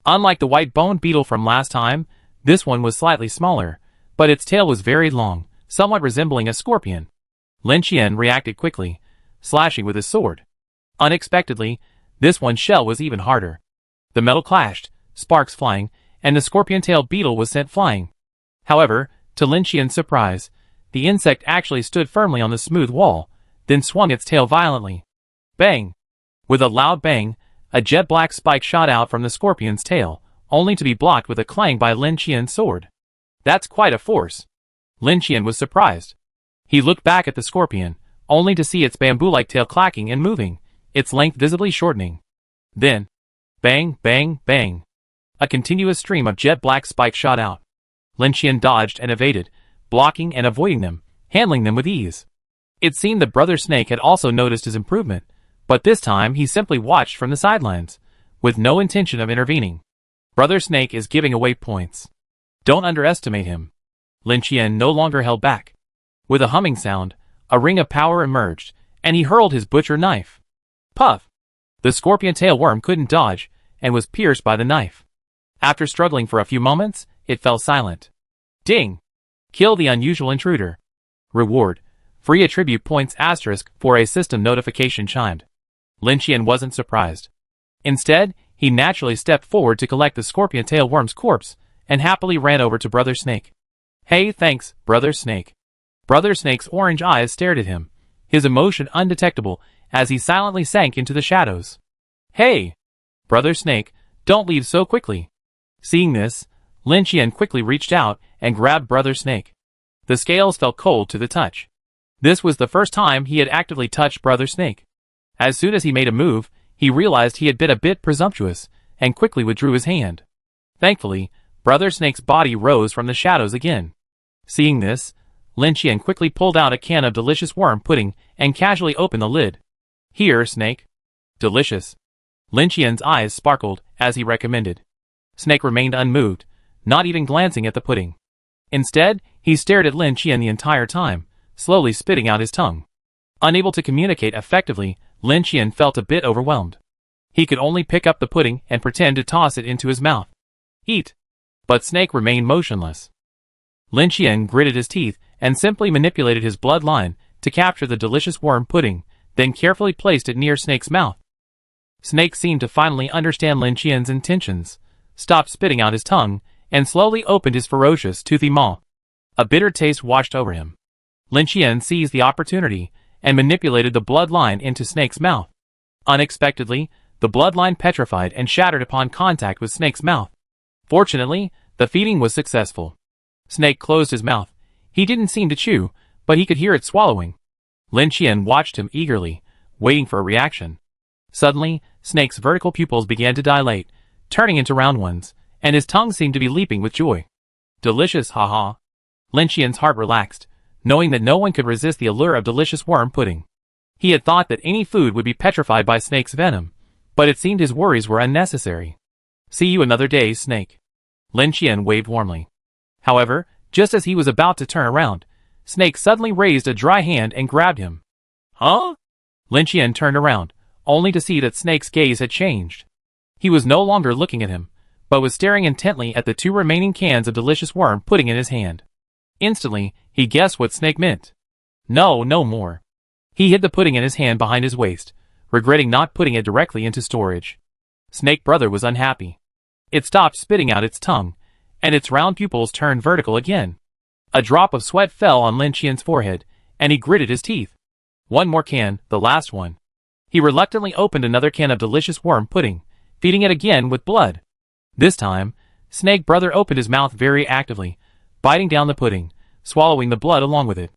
Unlike the white bone beetle from last time, this one was slightly smaller, but its tail was very long, somewhat resembling a scorpion. Lin Qian reacted quickly, slashing with his sword. Unexpectedly, this one's shell was even harder. The metal clashed, sparks flying, and the scorpion-tailed beetle was sent flying. However, to Lin Qian's surprise, the insect actually stood firmly on the smooth wall, then swung its tail violently. Bang! With a loud bang, a jet-black spike shot out from the scorpion's tail, only to be blocked with a clang by Lin Qian's sword. That's quite a force. Lin Qian was surprised. He looked back at the scorpion, only to see its bamboo-like tail clacking and moving, its length visibly shortening. Then, bang, bang, bang. A continuous stream of jet-black spikes shot out. Lin Qian dodged and evaded, blocking and avoiding them, handling them with ease. It seemed that Brother Snake had also noticed his improvement, but this time he simply watched from the sidelines, with no intention of intervening. Brother Snake is giving away points. Don't underestimate him. Lin Qian no longer held back. With a humming sound, a ring of power emerged, and he hurled his butcher knife. Puff! The scorpion tail worm couldn't dodge, and was pierced by the knife. After struggling for a few moments, it fell silent. Ding! Kill the unusual intruder. Reward: free attribute points asterisk for a system notification chimed. Lin Qian wasn't surprised. Instead, he naturally stepped forward to collect the scorpion tail worm's corpse, and happily ran over to Brother Snake. Hey, thanks, Brother Snake. Brother Snake's orange eyes stared at him, his emotion undetectable as he silently sank into the shadows. Hey! Brother Snake, don't leave so quickly. Seeing this, Lin Qian quickly reached out and grabbed Brother Snake. The scales felt cold to the touch. This was the first time he had actively touched Brother Snake. As soon as he made a move, he realized he had been a bit presumptuous, and quickly withdrew his hand. Thankfully, Brother Snake's body rose from the shadows again. Seeing this, Lin Qian quickly pulled out a can of delicious worm pudding and casually opened the lid. Here, Snake. Delicious. Lin Qian's eyes sparkled as he recommended. Snake remained unmoved, not even glancing at the pudding. Instead, he stared at Lin Qian the entire time, slowly spitting out his tongue. Unable to communicate effectively, Lin Qian felt a bit overwhelmed. He could only pick up the pudding and pretend to toss it into his mouth. Eat! But Snake remained motionless. Lin Qian gritted his teeth and simply manipulated his bloodline to capture the delicious worm pudding, then carefully placed it near Snake's mouth. Snake seemed to finally understand Lin Qian's intentions, stopped spitting out his tongue, and slowly opened his ferocious, toothy maw. A bitter taste washed over him. Lin Qian seized the opportunity and manipulated the bloodline into Snake's mouth. Unexpectedly, the bloodline petrified and shattered upon contact with Snake's mouth. Fortunately, the feeding was successful. Snake closed his mouth. He didn't seem to chew, but he could hear it swallowing. Lin Qian watched him eagerly, waiting for a reaction. Suddenly, Snake's vertical pupils began to dilate, turning into round ones, and his tongue seemed to be leaping with joy. Delicious, haha. Lin Qian's heart relaxed, knowing that no one could resist the allure of delicious worm pudding. He had thought that any food would be petrified by Snake's venom, but it seemed his worries were unnecessary. See you another day, Snake. Lin Qian waved warmly. However, just as he was about to turn around, Snake suddenly raised a dry hand and grabbed him. Huh? Lin Qian turned around, only to see that Snake's gaze had changed. He was no longer looking at him, but was staring intently at the 2 remaining cans of delicious worm pudding in his hand. Instantly, he guessed what Snake meant. No more. He hid the pudding in his hand behind his waist, regretting not putting it directly into storage. Snake Brother was unhappy. It stopped spitting out its tongue, and its round pupils turned vertical again. A drop of sweat fell on Lin Qian's forehead, and he gritted his teeth. One more can, the last one. He reluctantly opened another can of delicious worm pudding, feeding it again with blood. This time, Snake Brother opened his mouth very actively, biting down the pudding, swallowing the blood along with it.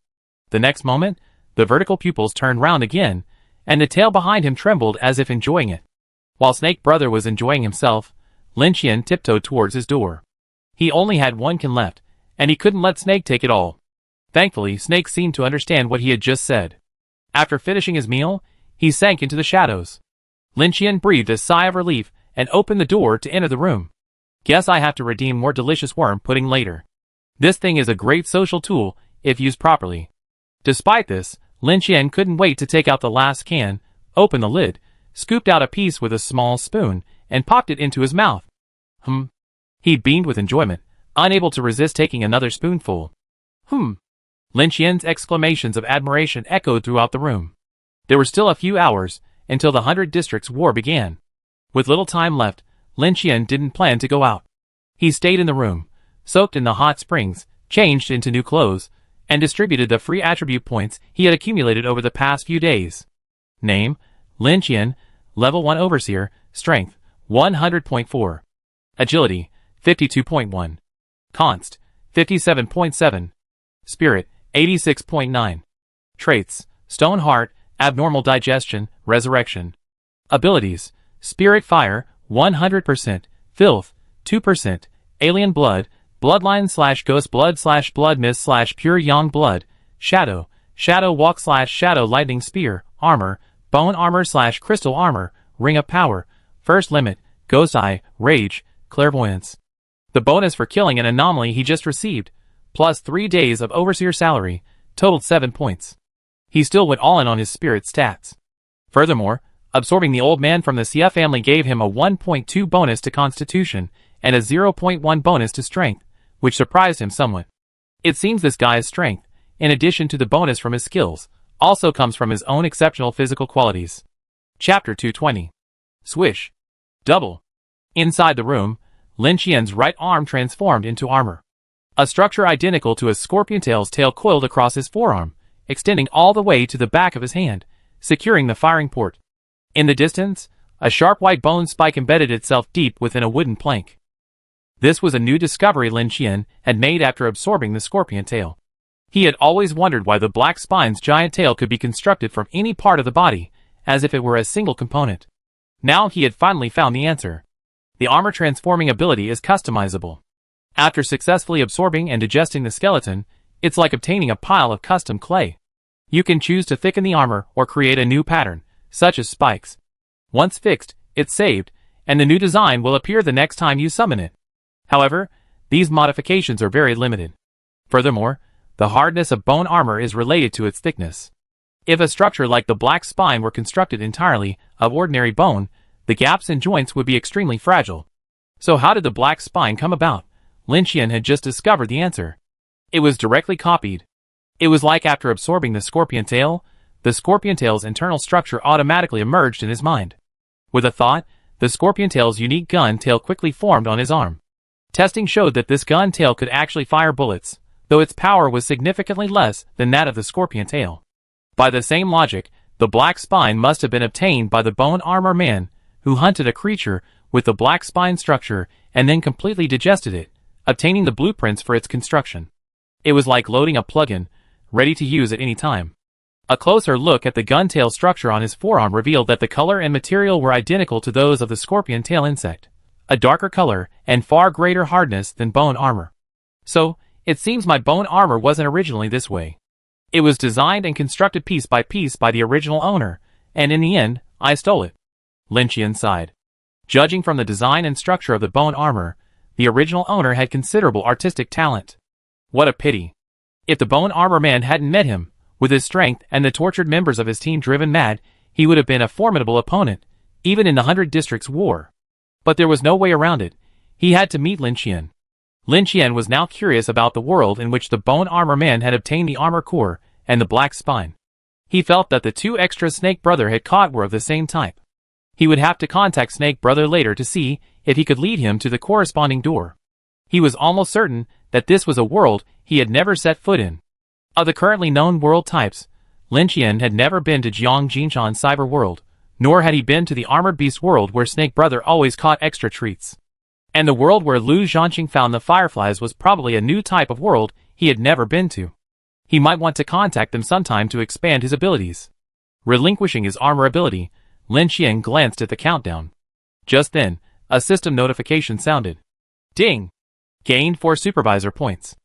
The next moment, the vertical pupils turned round again, and the tail behind him trembled as if enjoying it. While Snake Brother was enjoying himself, Lin Qian tiptoed towards his door. He only had 1 can left, and he couldn't let Snake take it all. Thankfully, Snake seemed to understand what he had just said. After finishing his meal, he sank into the shadows. Lin Qian breathed a sigh of relief and opened the door to enter the room. Guess I have to redeem more delicious worm pudding later. This thing is a great social tool if used properly. Despite this, Lin Qian couldn't wait to take out the last can, open the lid, scooped out a piece with a small spoon, and popped it into his mouth. He beamed with enjoyment, unable to resist taking another spoonful. Lin Qian's exclamations of admiration echoed throughout the room. There were still a few hours until the 100 Districts War began. With little time left, Lin Qian didn't plan to go out. He stayed in the room, soaked in the hot springs, changed into new clothes, and distributed the free attribute points he had accumulated over the past few days. Name: Lin Qian, Level 1 Overseer, Strength, 100.4. Agility, 52.1. Const, 57.7. Spirit, 86.9. Traits: Stone Heart, Abnormal Digestion, Resurrection. Abilities: Spirit Fire, 100%, Filth, 2%, Alien Blood, Bloodline/Ghost Blood/Blood Mist/Pure Yang Blood, Shadow, Shadow Walk/Shadow Lightning Spear, Armor, Bone Armor/Crystal Armor, Ring of Power, First Limit, Ghost Eye, Rage, Clairvoyance. The bonus for killing an anomaly he just received, plus 3 days of Overseer salary, totaled 7 points. He still went all in on his spirit stats. Furthermore, absorbing the old man from the Xia family gave him a 1.2 bonus to Constitution and a 0.1 bonus to Strength, which surprised him somewhat. It seems this guy's strength, in addition to the bonus from his skills, also comes from his own exceptional physical qualities. Chapter 220. Swish. Double. Inside the room, Lin Qian's right arm transformed into armor. A structure identical to a scorpion tail's tail coiled across his forearm, extending all the way to the back of his hand, securing the firing port. In the distance, a sharp white bone spike embedded itself deep within a wooden plank. This was a new discovery Lin Qian had made after absorbing the scorpion tail. He had always wondered why the black spine's giant tail could be constructed from any part of the body, as if it were a single component. Now he had finally found the answer. The armor transforming ability is customizable. After successfully absorbing and digesting the skeleton, it's like obtaining a pile of custom clay. You can choose to thicken the armor or create a new pattern, such as spikes. Once fixed, it's saved, and the new design will appear the next time you summon it. However, these modifications are very limited. Furthermore, the hardness of bone armor is related to its thickness. If a structure like the black spine were constructed entirely of ordinary bone, the gaps and joints would be extremely fragile. So how did the black spine come about? Lin Qian had just discovered the answer. It was directly copied. It was like after absorbing the scorpion tail, the scorpion tail's internal structure automatically emerged in his mind. With a thought, the scorpion tail's unique gun tail quickly formed on his arm. Testing showed that this gun tail could actually fire bullets, though its power was significantly less than that of the scorpion tail. By the same logic, the black spine must have been obtained by the bone armor man, who hunted a creature with the black spine structure and then completely digested it, obtaining the blueprints for its construction. It was like loading a plugin, ready to use at any time. A closer look at the gun tail structure on his forearm revealed that the color and material were identical to those of the scorpion tail insect, a darker color and far greater hardness than bone armor. So, it seems my bone armor wasn't originally this way. It was designed and constructed piece by piece by the original owner, and in the end, I stole it. Lin Qian sighed. Judging from the design and structure of the bone armor, the original owner had considerable artistic talent. What a pity. If the bone armor man hadn't met him, with his strength and the tortured members of his team driven mad, he would have been a formidable opponent, even in the 100 Districts War. But there was no way around it. He had to meet Lin Qian. Lin Qian was now curious about the world in which the bone armor man had obtained the armor core and the black spine. He felt that the two extra Snake Brother had caught were of the same type. He would have to contact Snake Brother later to see if he could lead him to the corresponding door. He was almost certain that this was a world he had never set foot in. Of the currently known world types, Lin Qian had never been to Jiang Jinshan Cyber World, nor had he been to the Armored Beast world where Snake Brother always caught extra treats. And the world where Lu Zhanqing found the fireflies was probably a new type of world he had never been to. He might want to contact them sometime to expand his abilities. Relinquishing his armor ability, Lin Qian glanced at the countdown. Just then, a system notification sounded. Ding! Gained 4 Supervisor points.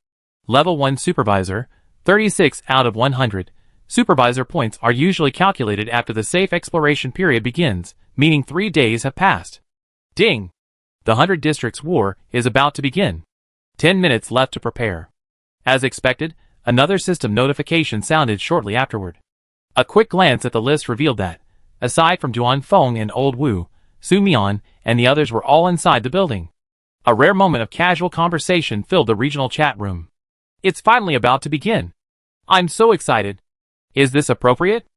Level 1 Supervisor, 36 out of 100. Supervisor points are usually calculated after the safe exploration period begins, meaning 3 days have passed. Ding! The 100 Districts War is about to begin. 10 minutes left to prepare. As expected, another system notification sounded shortly afterward. A quick glance at the list revealed that, aside from Duan Feng and Old Wu, Su Mian and the others were all inside the building. A rare moment of casual conversation filled the regional chat room. It's finally about to begin. I'm so excited. Is this appropriate?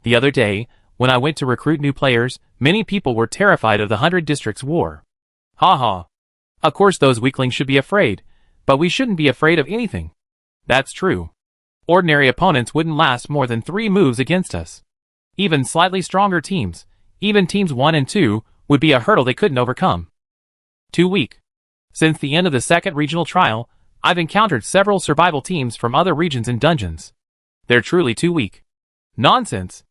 The other day, when I went to recruit new players, many people were terrified of the 100 Districts War. Haha. Of course those weaklings should be afraid, but we shouldn't be afraid of anything. That's true. Ordinary opponents wouldn't last more than 3 moves against us. Even slightly stronger teams, even teams 1 and 2, would be a hurdle they couldn't overcome. Too weak. Since the end of the second regional trial, I've encountered several survival teams from other regions in dungeons. They're truly too weak. Nonsense.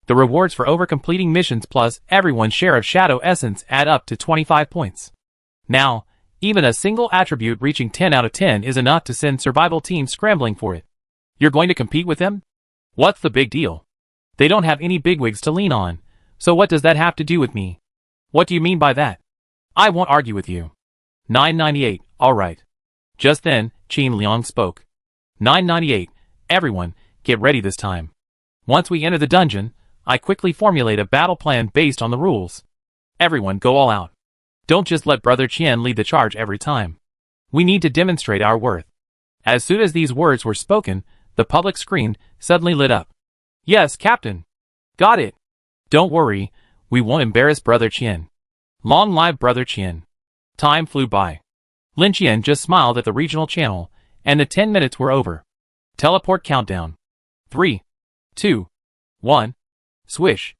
The rewards for over-completing missions plus everyone's share of Shadow Essence add up to 25 points. Now, even a single attribute reaching 10 out of 10 is enough to send survival teams scrambling for it. You're going to compete with them? What's the big deal? They don't have any bigwigs to lean on, so what does that have to do with me? What do you mean by that? I won't argue with you. 998, alright. Just then, Qin Liang spoke. 998, everyone, get ready this time. Once we enter the dungeon, I quickly formulate a battle plan based on the rules. Everyone go all out. Don't just let Brother Qian lead the charge every time. We need to demonstrate our worth. As soon as these words were spoken, the public screen suddenly lit up. Yes, Captain. Got it. Don't worry, we won't embarrass Brother Qian. Long live Brother Qian. Time flew by. Lin Qian just smiled at the regional channel, and the 10 minutes were over. Teleport countdown. 3, 2, 1. Swish.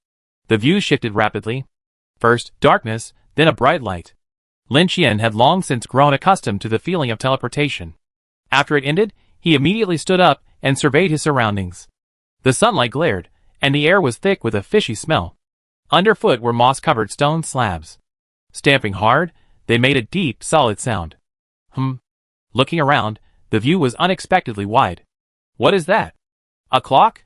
The view shifted rapidly. First, darkness, then a bright light. Lin Qian had long since grown accustomed to the feeling of teleportation. After it ended, he immediately stood up and surveyed his surroundings. The sunlight glared, and the air was thick with a fishy smell. Underfoot were moss-covered stone slabs. Stamping hard, they made a deep, solid sound. Looking around, the view was unexpectedly wide. What is that? A clock?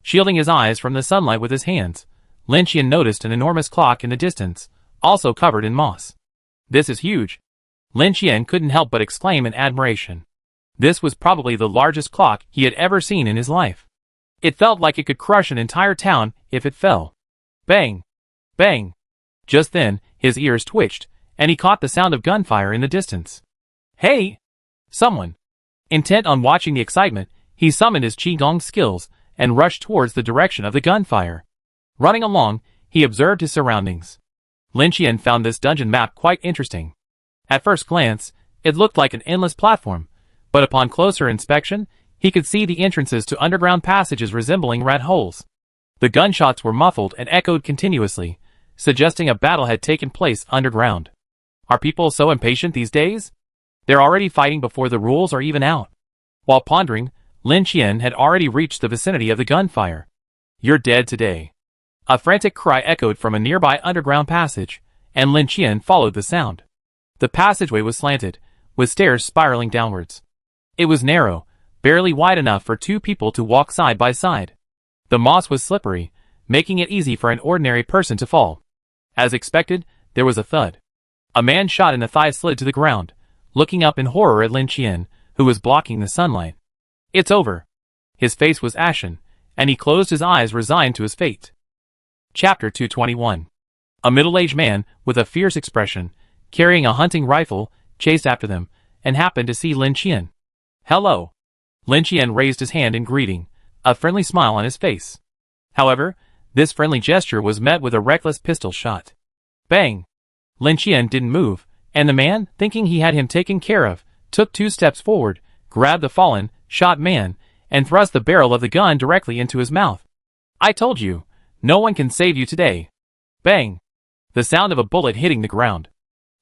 Shielding his eyes from the sunlight with his hands, Lin Qian noticed an enormous clock in the distance, also covered in moss. This is huge. Lin Qian couldn't help but exclaim in admiration. This was probably the largest clock he had ever seen in his life. It felt like it could crush an entire town if it fell. Bang! Bang! Just then, his ears twitched, and he caught the sound of gunfire in the distance. Hey! Someone! Intent on watching the excitement, he summoned his Qigong skills and rushed towards the direction of the gunfire. Running along, he observed his surroundings. Lin Qian found this dungeon map quite interesting. At first glance, it looked like an endless platform, but upon closer inspection, he could see the entrances to underground passages resembling rat holes. The gunshots were muffled and echoed continuously, suggesting a battle had taken place underground. Are people so impatient these days? They're already fighting before the rules are even out. While pondering, Lin Qian had already reached the vicinity of the gunfire. You're dead today. A frantic cry echoed from a nearby underground passage, and Lin Qian followed the sound. The passageway was slanted, with stairs spiraling downwards. It was narrow, barely wide enough for 2 people to walk side by side. The moss was slippery, making it easy for an ordinary person to fall. As expected, there was a thud. A man shot in the thigh slid to the ground, looking up in horror at Lin Qian, who was blocking the sunlight. It's over. His face was ashen, and he closed his eyes resigned to his fate. Chapter 221. A middle-aged man, with a fierce expression, carrying a hunting rifle, chased after them, and happened to see Lin Qian. Hello. Lin Qian raised his hand in greeting, a friendly smile on his face. However, this friendly gesture was met with a reckless pistol shot. Bang! Lin Qian didn't move, and the man, thinking he had him taken care of, took 2 steps forward, grabbed the fallen, shot man, and thrust the barrel of the gun directly into his mouth. I told you, no one can save you today. Bang! The sound of a bullet hitting the ground.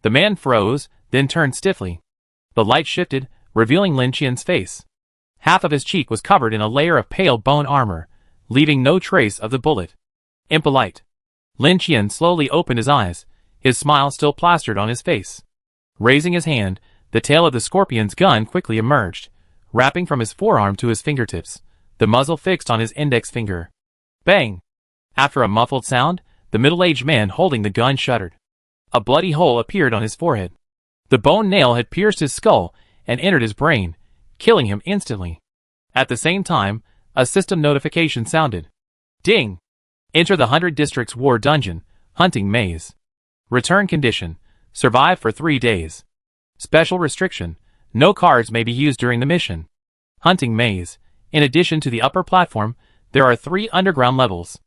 The man froze, then turned stiffly. The light shifted, revealing Lin Qian's face. Half of his cheek was covered in a layer of pale bone armor, leaving no trace of the bullet. Impolite. Lin Qian slowly opened his eyes, his smile still plastered on his face. Raising his hand, the tail of the scorpion's gun quickly emerged, wrapping from his forearm to his fingertips, the muzzle fixed on his index finger. Bang! After a muffled sound, the middle-aged man holding the gun shuddered. A bloody hole appeared on his forehead. The bone nail had pierced his skull and entered his brain, killing him instantly. At the same time, a system notification sounded. Ding! Enter the 100 Districts War Dungeon, Hunting Maze. Return condition: survive for 3 days. Special restriction: no cards may be used during the mission. Hunting Maze. In addition to the upper platform, there are 3 underground levels.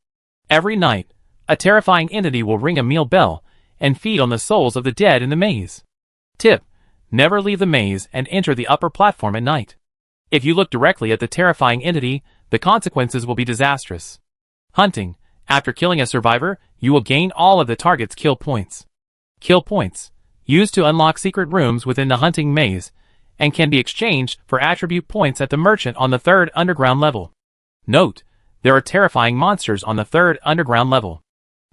Every night, a terrifying entity will ring a meal bell and feed on the souls of the dead in the maze. Tip: never leave the maze and enter the upper platform at night. If you look directly at the terrifying entity, the consequences will be disastrous. Hunting: after killing a survivor, you will gain all of the target's kill points. Kill points, used to unlock secret rooms within the hunting maze, and can be exchanged for attribute points at the merchant on the 3rd underground level. Note: there are terrifying monsters on the 3rd underground level.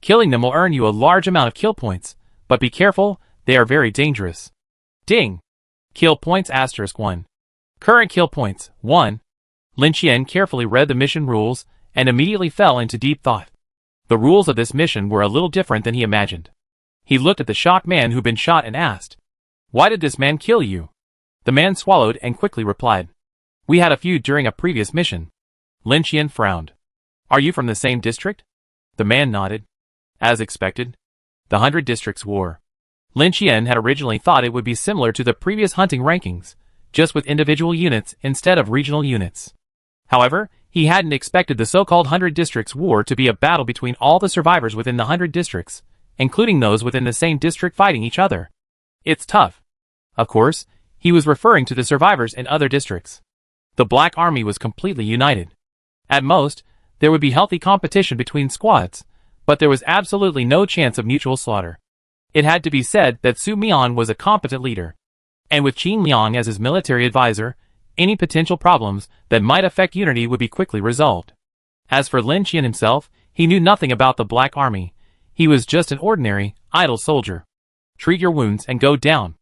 Killing them will earn you a large amount of kill points, but be careful, they are very dangerous. Ding! Kill points *1. Current kill points 1. Lin Qian carefully read the mission rules and immediately fell into deep thought. The rules of this mission were a little different than he imagined. He looked at the shocked man who'd been shot and asked, "Why did this man kill you?" The man swallowed and quickly replied, "We had a feud during a previous mission." Lin Qian frowned. "Are you from the same district?" The man nodded. As expected, the 100 Districts War. Lin Qian had originally thought it would be similar to the previous hunting rankings, just with individual units instead of regional units. However, he hadn't expected the so-called 100 Districts War to be a battle between all the survivors within the 100 districts, including those within the same district fighting each other. It's tough. Of course, he was referring to the survivors in other districts. The Black Army was completely united. At most, there would be healthy competition between squads, but there was absolutely no chance of mutual slaughter. It had to be said that Su Mian was a competent leader. And with Qin Liang as his military advisor, any potential problems that might affect unity would be quickly resolved. As for Lin Qian himself, he knew nothing about the Black Army. He was just an ordinary, idle soldier. Treat your wounds and go down.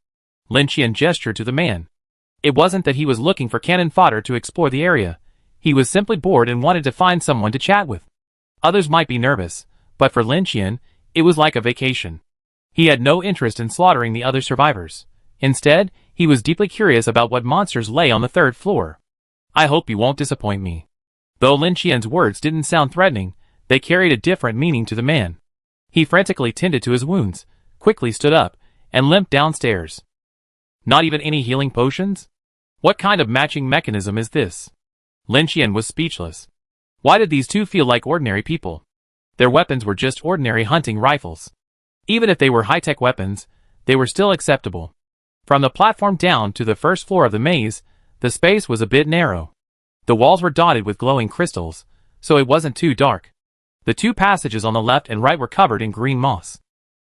Lin Qian gestured to the man. It wasn't that he was looking for cannon fodder to explore the area. He was simply bored and wanted to find someone to chat with. Others might be nervous, but for Lin Qian, it was like a vacation. He had no interest in slaughtering the other survivors. Instead, he was deeply curious about what monsters lay on the 3rd floor. "I hope you won't disappoint me." Though Lin Qian's words didn't sound threatening, they carried a different meaning to the man. He frantically tended to his wounds, quickly stood up, and limped downstairs. Not even any healing potions? What kind of matching mechanism is this? Lin Qian was speechless. Why did these two feel like ordinary people? Their weapons were just ordinary hunting rifles. Even if they were high-tech weapons, they were still acceptable. From the platform down to the 1st floor of the maze, the space was a bit narrow. The walls were dotted with glowing crystals, so it wasn't too dark. The 2 passages on the left and right were covered in green moss.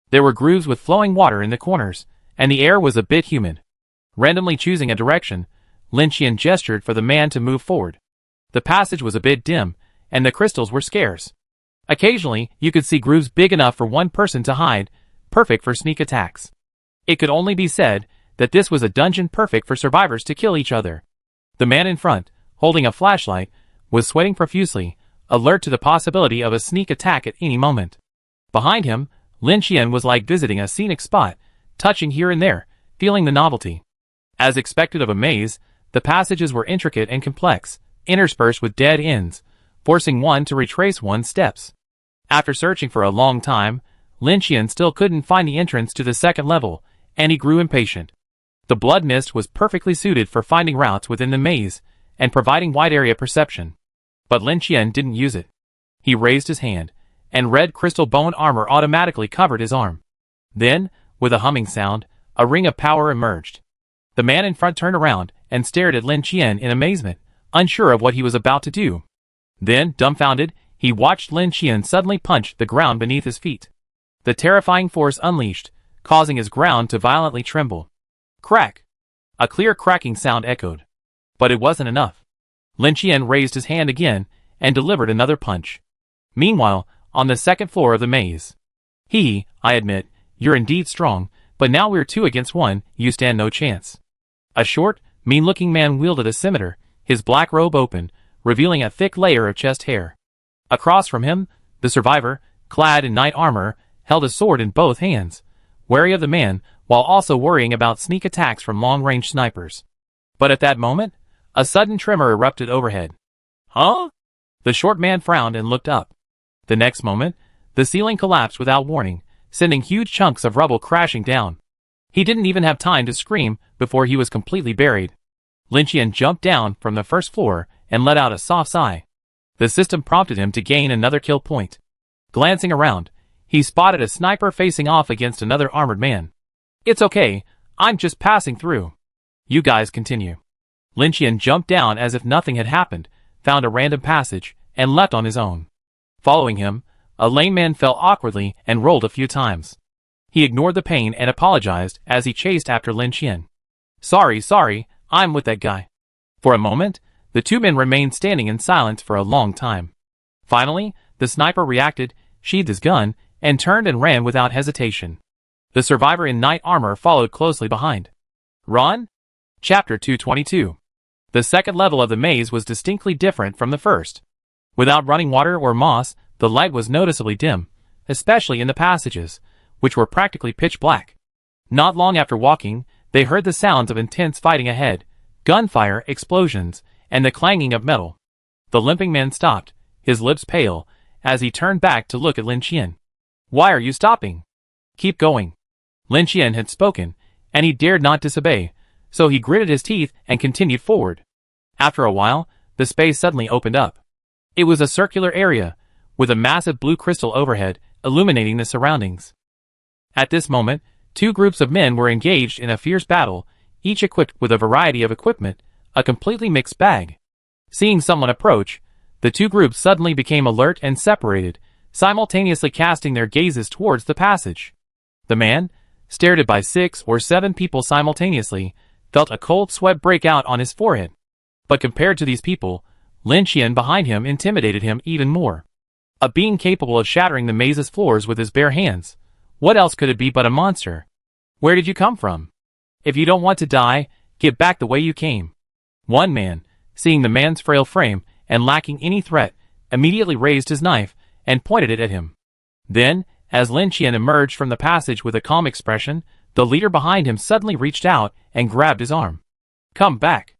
There were grooves with flowing water in the corners, and the air was a bit humid. Randomly choosing a direction, Lin Qian gestured for the man to move forward. The passage was a bit dim, and the crystals were scarce. Occasionally, you could see grooves big enough for one person to hide, perfect for sneak attacks. It could only be said that this was a dungeon perfect for survivors to kill each other. The man in front, holding a flashlight, was sweating profusely, alert to the possibility of a sneak attack at any moment. Behind him, Lin Qian was like visiting a scenic spot, touching here and there, feeling the novelty. As expected of a maze, the passages were intricate and complex, interspersed with dead ends, forcing one to retrace one's steps. After searching for a long time, Lin Qian still couldn't find the entrance to the 2nd level, and he grew impatient. The blood mist was perfectly suited for finding routes within the maze and providing wide area perception. But Lin Qian didn't use it. He raised his hand, and red crystal bone armor automatically covered his arm. Then, with a humming sound, a ring of power emerged. The man in front turned around and stared at Lin Qian in amazement, unsure of what he was about to do. Then, dumbfounded, he watched Lin Qian suddenly punch the ground beneath his feet. The terrifying force unleashed, causing his ground to violently tremble. Crack! A clear cracking sound echoed. But it wasn't enough. Lin Qian raised his hand again and delivered another punch. Meanwhile, on the 2nd floor of the maze. I admit, you're indeed strong, but now we're 2 against 1, you stand no chance. A short, mean-looking man wielded a scimitar, his black robe open, revealing a thick layer of chest hair. Across from him, the survivor, clad in knight armor, held a sword in both hands, wary of the man while also worrying about sneak attacks from long-range snipers. But at that moment, a sudden tremor erupted overhead. Huh? The short man frowned and looked up. The next moment, the ceiling collapsed without warning, sending huge chunks of rubble crashing down. He didn't even have time to scream before he was completely buried. Lin Qian jumped down from the first floor and let out a soft sigh. The system prompted him to gain another kill point. Glancing around, he spotted a sniper facing off against another armored man. It's okay, I'm just passing through. You guys continue. Lin Qian jumped down as if nothing had happened, found a random passage, and leapt on his own. Following him, a lame man fell awkwardly and rolled a few times. He ignored the pain and apologized as he chased after Lin Qian. Sorry, I'm with that guy. For a moment, the two men remained standing in silence for a long time. Finally, the sniper reacted, sheathed his gun, and turned and ran without hesitation. The survivor in knight armor followed closely behind. Run? Chapter 222. The second level of the maze was distinctly different from the first. Without running water or moss, the light was noticeably dim, especially in the passages, which were practically pitch black. Not long after walking, they heard the sounds of intense fighting ahead, gunfire, explosions, and the clanging of metal. The limping man stopped, his lips pale, as he turned back to look at Lin Qian. Why are you stopping? Keep going. Lin Qian had spoken, and he dared not disobey, so he gritted his teeth and continued forward. After a while, the space suddenly opened up. It was a circular area, with a massive blue crystal overhead, illuminating the surroundings. At this moment, two groups of men were engaged in a fierce battle, each equipped with a variety of equipment, a completely mixed bag. Seeing someone approach, the two groups suddenly became alert and separated, simultaneously casting their gazes towards the passage. The man, stared at by 6 or 7 people simultaneously, felt a cold sweat break out on his forehead. But compared to these people, Lin Qian behind him intimidated him even more. A being capable of shattering the maze's floors with his bare hands. What else could it be but a monster? Where did you come from? If you don't want to die, get back the way you came. One man, seeing the man's frail frame and lacking any threat, immediately raised his knife and pointed it at him. Then, as Lin Qian emerged from the passage with a calm expression, the leader behind him suddenly reached out and grabbed his arm. Come back.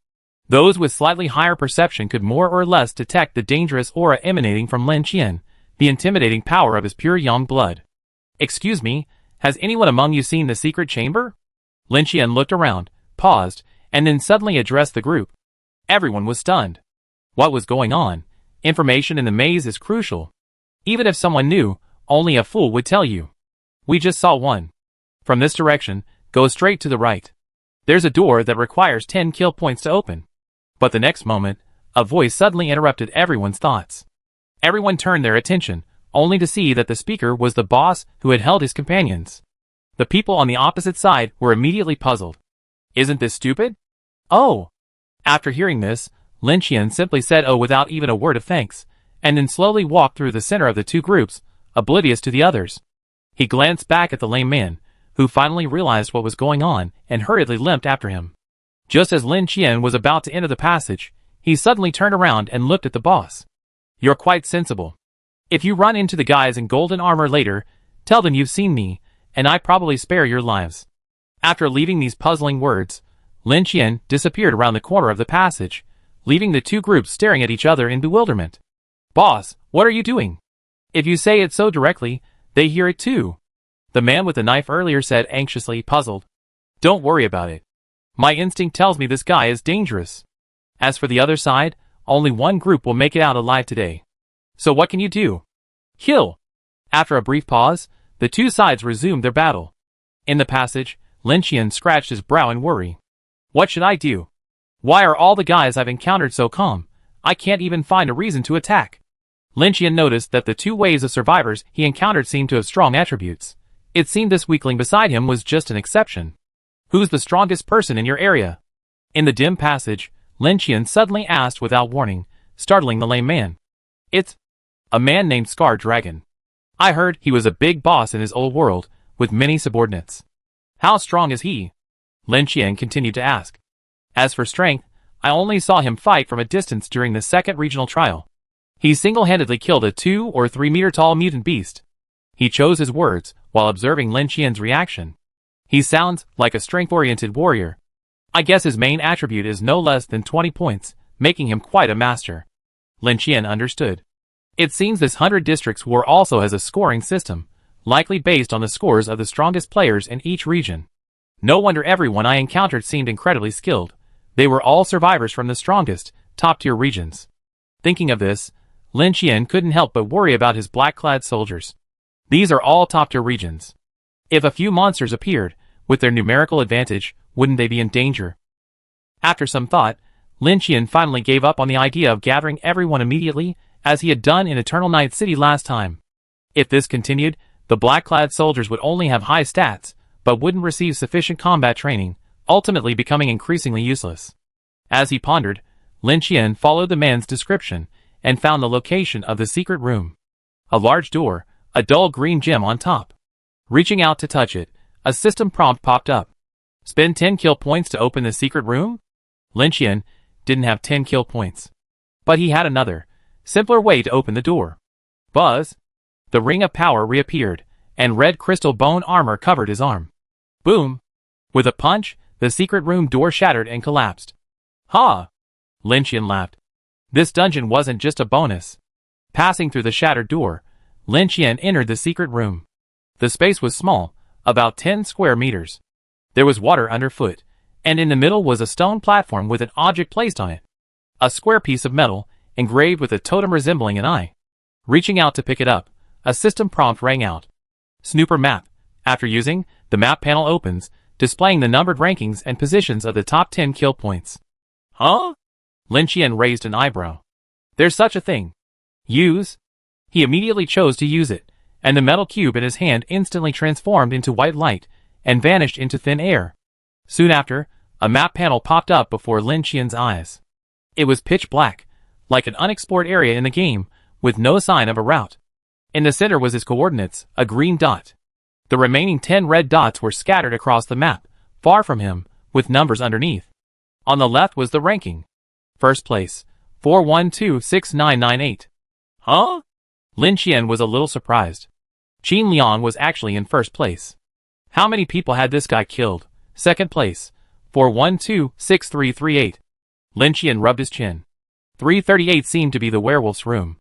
Those with slightly higher perception could more or less detect the dangerous aura emanating from Lin Qian, the intimidating power of his pure young blood. Excuse me, has anyone among you seen the secret chamber? Lin Qian looked around, paused, and then suddenly addressed the group. Everyone was stunned. What was going on? Information in the maze is crucial. Even if someone knew, only a fool would tell you. We just saw one. From this direction, go straight to the right. There's a door that requires 10 kill points to open. But the next moment, a voice suddenly interrupted everyone's thoughts. Everyone turned their attention, only to see that the speaker was the boss who had held his companions. The people on the opposite side were immediately puzzled. Isn't this stupid? Oh! After hearing this, Lin Qian simply said oh without even a word of thanks, and then slowly walked through the center of the two groups, oblivious to the others. He glanced back at the lame man, who finally realized what was going on and hurriedly limped after him. Just as Lin Qian was about to enter the passage, he suddenly turned around and looked at the boss. You're quite sensible. If you run into the guys in golden armor later, tell them you've seen me, and I probably spare your lives. After leaving these puzzling words, Lin Qian disappeared around the corner of the passage, leaving the two groups staring at each other in bewilderment. Boss, what are you doing? If you say it so directly, they hear it too. The man with the knife earlier said anxiously, puzzled. Don't worry about it. My instinct tells me this guy is dangerous. As for the other side, only one group will make it out alive today. So what can you do? Kill! After a brief pause, the two sides resumed their battle. In the passage, Lin Qian scratched his brow in worry. What should I do? Why are all the guys I've encountered so calm? I can't even find a reason to attack. Lin Qian noticed that the two waves of survivors he encountered seemed to have strong attributes. It seemed this weakling beside him was just an exception. Who's the strongest person in your area? In the dim passage, Lin Qian suddenly asked without warning, startling the lame man. It's a man named Scar Dragon. I heard he was a big boss in his old world, with many subordinates. How strong is he? Lin Qian continued to ask. As for strength, I only saw him fight from a distance during the second regional trial. He single-handedly killed a 2 or 3 meter tall mutant beast. He chose his words while observing Lin Qian's reaction. He sounds like a strength-oriented warrior. I guess his main attribute is no less than 20 points, making him quite a master. Lin Qian understood. It seems this 100 Districts War also has a scoring system, likely based on the scores of the strongest players in each region. No wonder everyone I encountered seemed incredibly skilled. They were all survivors from the strongest, top-tier regions. Thinking of this, Lin Qian couldn't help but worry about his black-clad soldiers. These are all top-tier regions. If a few monsters appeared, with their numerical advantage, wouldn't they be in danger? After some thought, Lin Qian finally gave up on the idea of gathering everyone immediately, as he had done in Eternal Night City last time. If this continued, the black-clad soldiers would only have high stats, but wouldn't receive sufficient combat training, ultimately becoming increasingly useless. As he pondered, Lin Qian followed the man's description, and found the location of the secret room. A large door, a dull green gem on top. Reaching out to touch it, a system prompt popped up. Spend 10 kill points to open the secret room? Lin Qian didn't have 10 kill points. But he had another, simpler way to open the door. Buzz! The ring of power reappeared, and red crystal bone armor covered his arm. Boom! With a punch, the secret room door shattered and collapsed. Ha! Lin Qian laughed. This dungeon wasn't just a bonus. Passing through the shattered door, Lin Qian entered the secret room. The space was small, about 10 square meters. There was water underfoot, and in the middle was a stone platform with an object placed on it. A square piece of metal, engraved with a totem resembling an eye. Reaching out to pick it up, a system prompt rang out. Snooper map. After using, the map panel opens, displaying the numbered rankings and positions of the top 10 kill points. Huh? Lin Qian raised an eyebrow. There's such a thing. Use? He immediately chose to use it, and the metal cube in his hand instantly transformed into white light, and vanished into thin air. Soon after, a map panel popped up before Lin Qian's eyes. It was pitch black, like an unexplored area in the game, with no sign of a route. In the center was his coordinates, a green dot. The remaining 10 red dots were scattered across the map, far from him, with numbers underneath. On the left was the ranking. First place, 4126998. Huh? Lin Qian was a little surprised. Qin Liang was actually in first place. How many people had this guy killed? Second place, 4126338. Lin Qian rubbed his chin. 338 seemed to be the werewolf's room.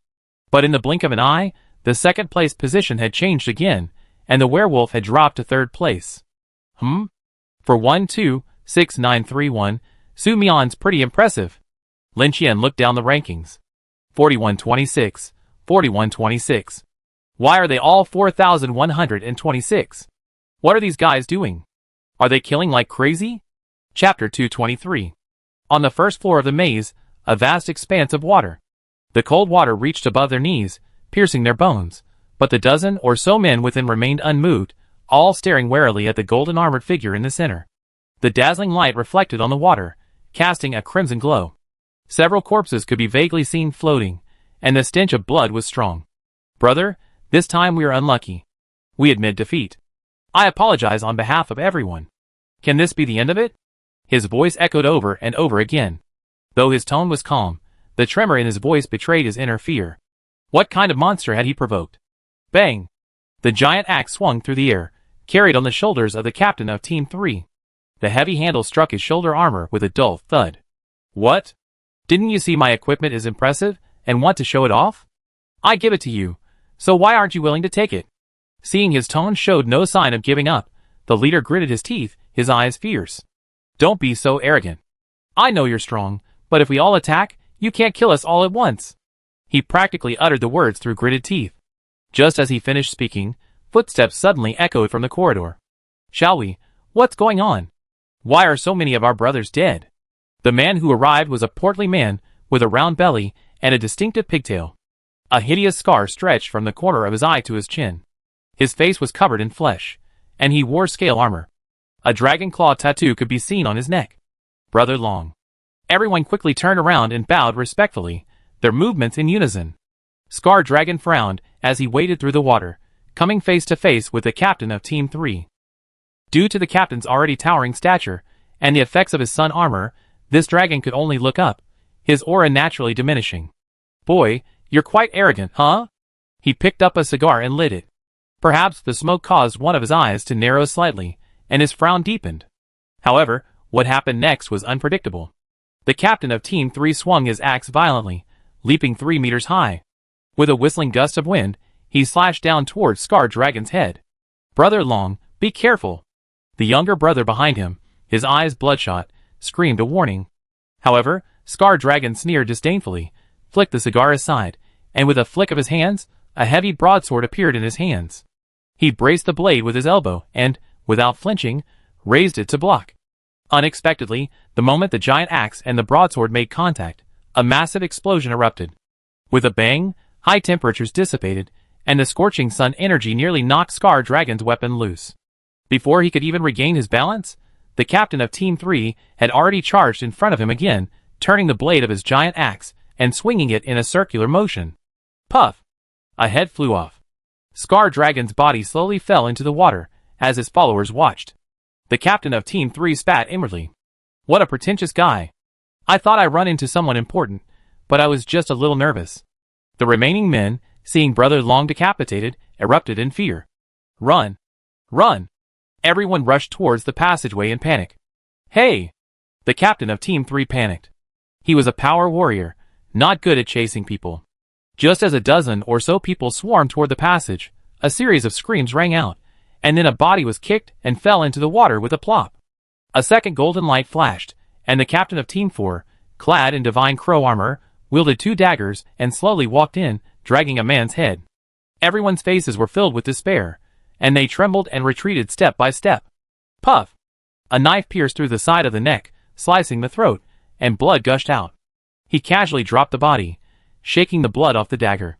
But in the blink of an eye, the second place position had changed again, and the werewolf had dropped to third place. For 126931, Su Mian's pretty impressive. Lin Qian looked down the rankings. 4126, 4126. Why are they all 4,126? What are these guys doing? Are they killing like crazy? Chapter 223. On the first floor of the maze, a vast expanse of water. The cold water reached above their knees, piercing their bones, but the dozen or so men within remained unmoved, all staring warily at the golden armored figure in the center. The dazzling light reflected on the water, casting a crimson glow. Several corpses could be vaguely seen floating, and the stench of blood was strong. Brother, this time we are unlucky. We admit defeat. I apologize on behalf of everyone. Can this be the end of it? His voice echoed over and over again. Though his tone was calm, the tremor in his voice betrayed his inner fear. What kind of monster had he provoked? Bang! The giant axe swung through the air, carried on the shoulders of the captain of Team 3. The heavy handle struck his shoulder armor with a dull thud. What? Didn't you see my equipment is impressive, and want to show it off? I give it to you, so why aren't you willing to take it? Seeing his tone showed no sign of giving up, the leader gritted his teeth, his eyes fierce. Don't be so arrogant. I know you're strong, but if we all attack, you can't kill us all at once. He practically uttered the words through gritted teeth. Just as he finished speaking, footsteps suddenly echoed from the corridor. Shall we? What's going on? Why are so many of our brothers dead? The man who arrived was a portly man, with a round belly, and a distinctive pigtail. A hideous scar stretched from the corner of his eye to his chin. His face was covered in flesh, and he wore scale armor. A dragon claw tattoo could be seen on his neck. Brother Long. Everyone quickly turned around and bowed respectfully, their movements in unison. Scar Dragon frowned as he waded through the water, coming face to face with the captain of Team 3. Due to the captain's already towering stature, and the effects of his sun armor, this dragon could only look up, his aura naturally diminishing. Boy, you're quite arrogant, huh? He picked up a cigar and lit it. Perhaps the smoke caused one of his eyes to narrow slightly, and his frown deepened. However, what happened next was unpredictable. The captain of Team 3 swung his axe violently, leaping 3 meters high. With a whistling gust of wind, he slashed down towards Scar Dragon's head. "Brother Long, be careful!" The younger brother behind him, his eyes bloodshot, screamed a warning. However, Scar Dragon sneered disdainfully, flicked the cigar aside, and with a flick of his hands, a heavy broadsword appeared in his hands. He braced the blade with his elbow and, without flinching, raised it to block. Unexpectedly, the moment the giant axe and the broadsword made contact, a massive explosion erupted. With a bang, high temperatures dissipated, and the scorching sun energy nearly knocked Scar Dragon's weapon loose. Before he could even regain his balance, the captain of Team 3 had already charged in front of him again, turning the blade of his giant axe and swinging it in a circular motion. Puff! A head flew off. Scar Dragon's body slowly fell into the water as his followers watched. The captain of Team 3 spat inwardly. "What a pretentious guy. I thought I run into someone important, but I was just a little nervous." The remaining men, seeing Brother Long decapitated, erupted in fear. "Run! Run!" Everyone rushed towards the passageway in panic. "Hey!" The captain of Team 3 panicked. He was a power warrior, not good at chasing people. Just as a dozen or so people swarmed toward the passage, a series of screams rang out, and then a body was kicked and fell into the water with a plop. A second golden light flashed, and the captain of Team 4, clad in divine crow armor, wielded 2 daggers and slowly walked in, dragging a man's head. Everyone's faces were filled with despair, and they trembled and retreated step by step. Puff! A knife pierced through the side of the neck, slicing the throat, and blood gushed out. He casually dropped the body, shaking the blood off the dagger.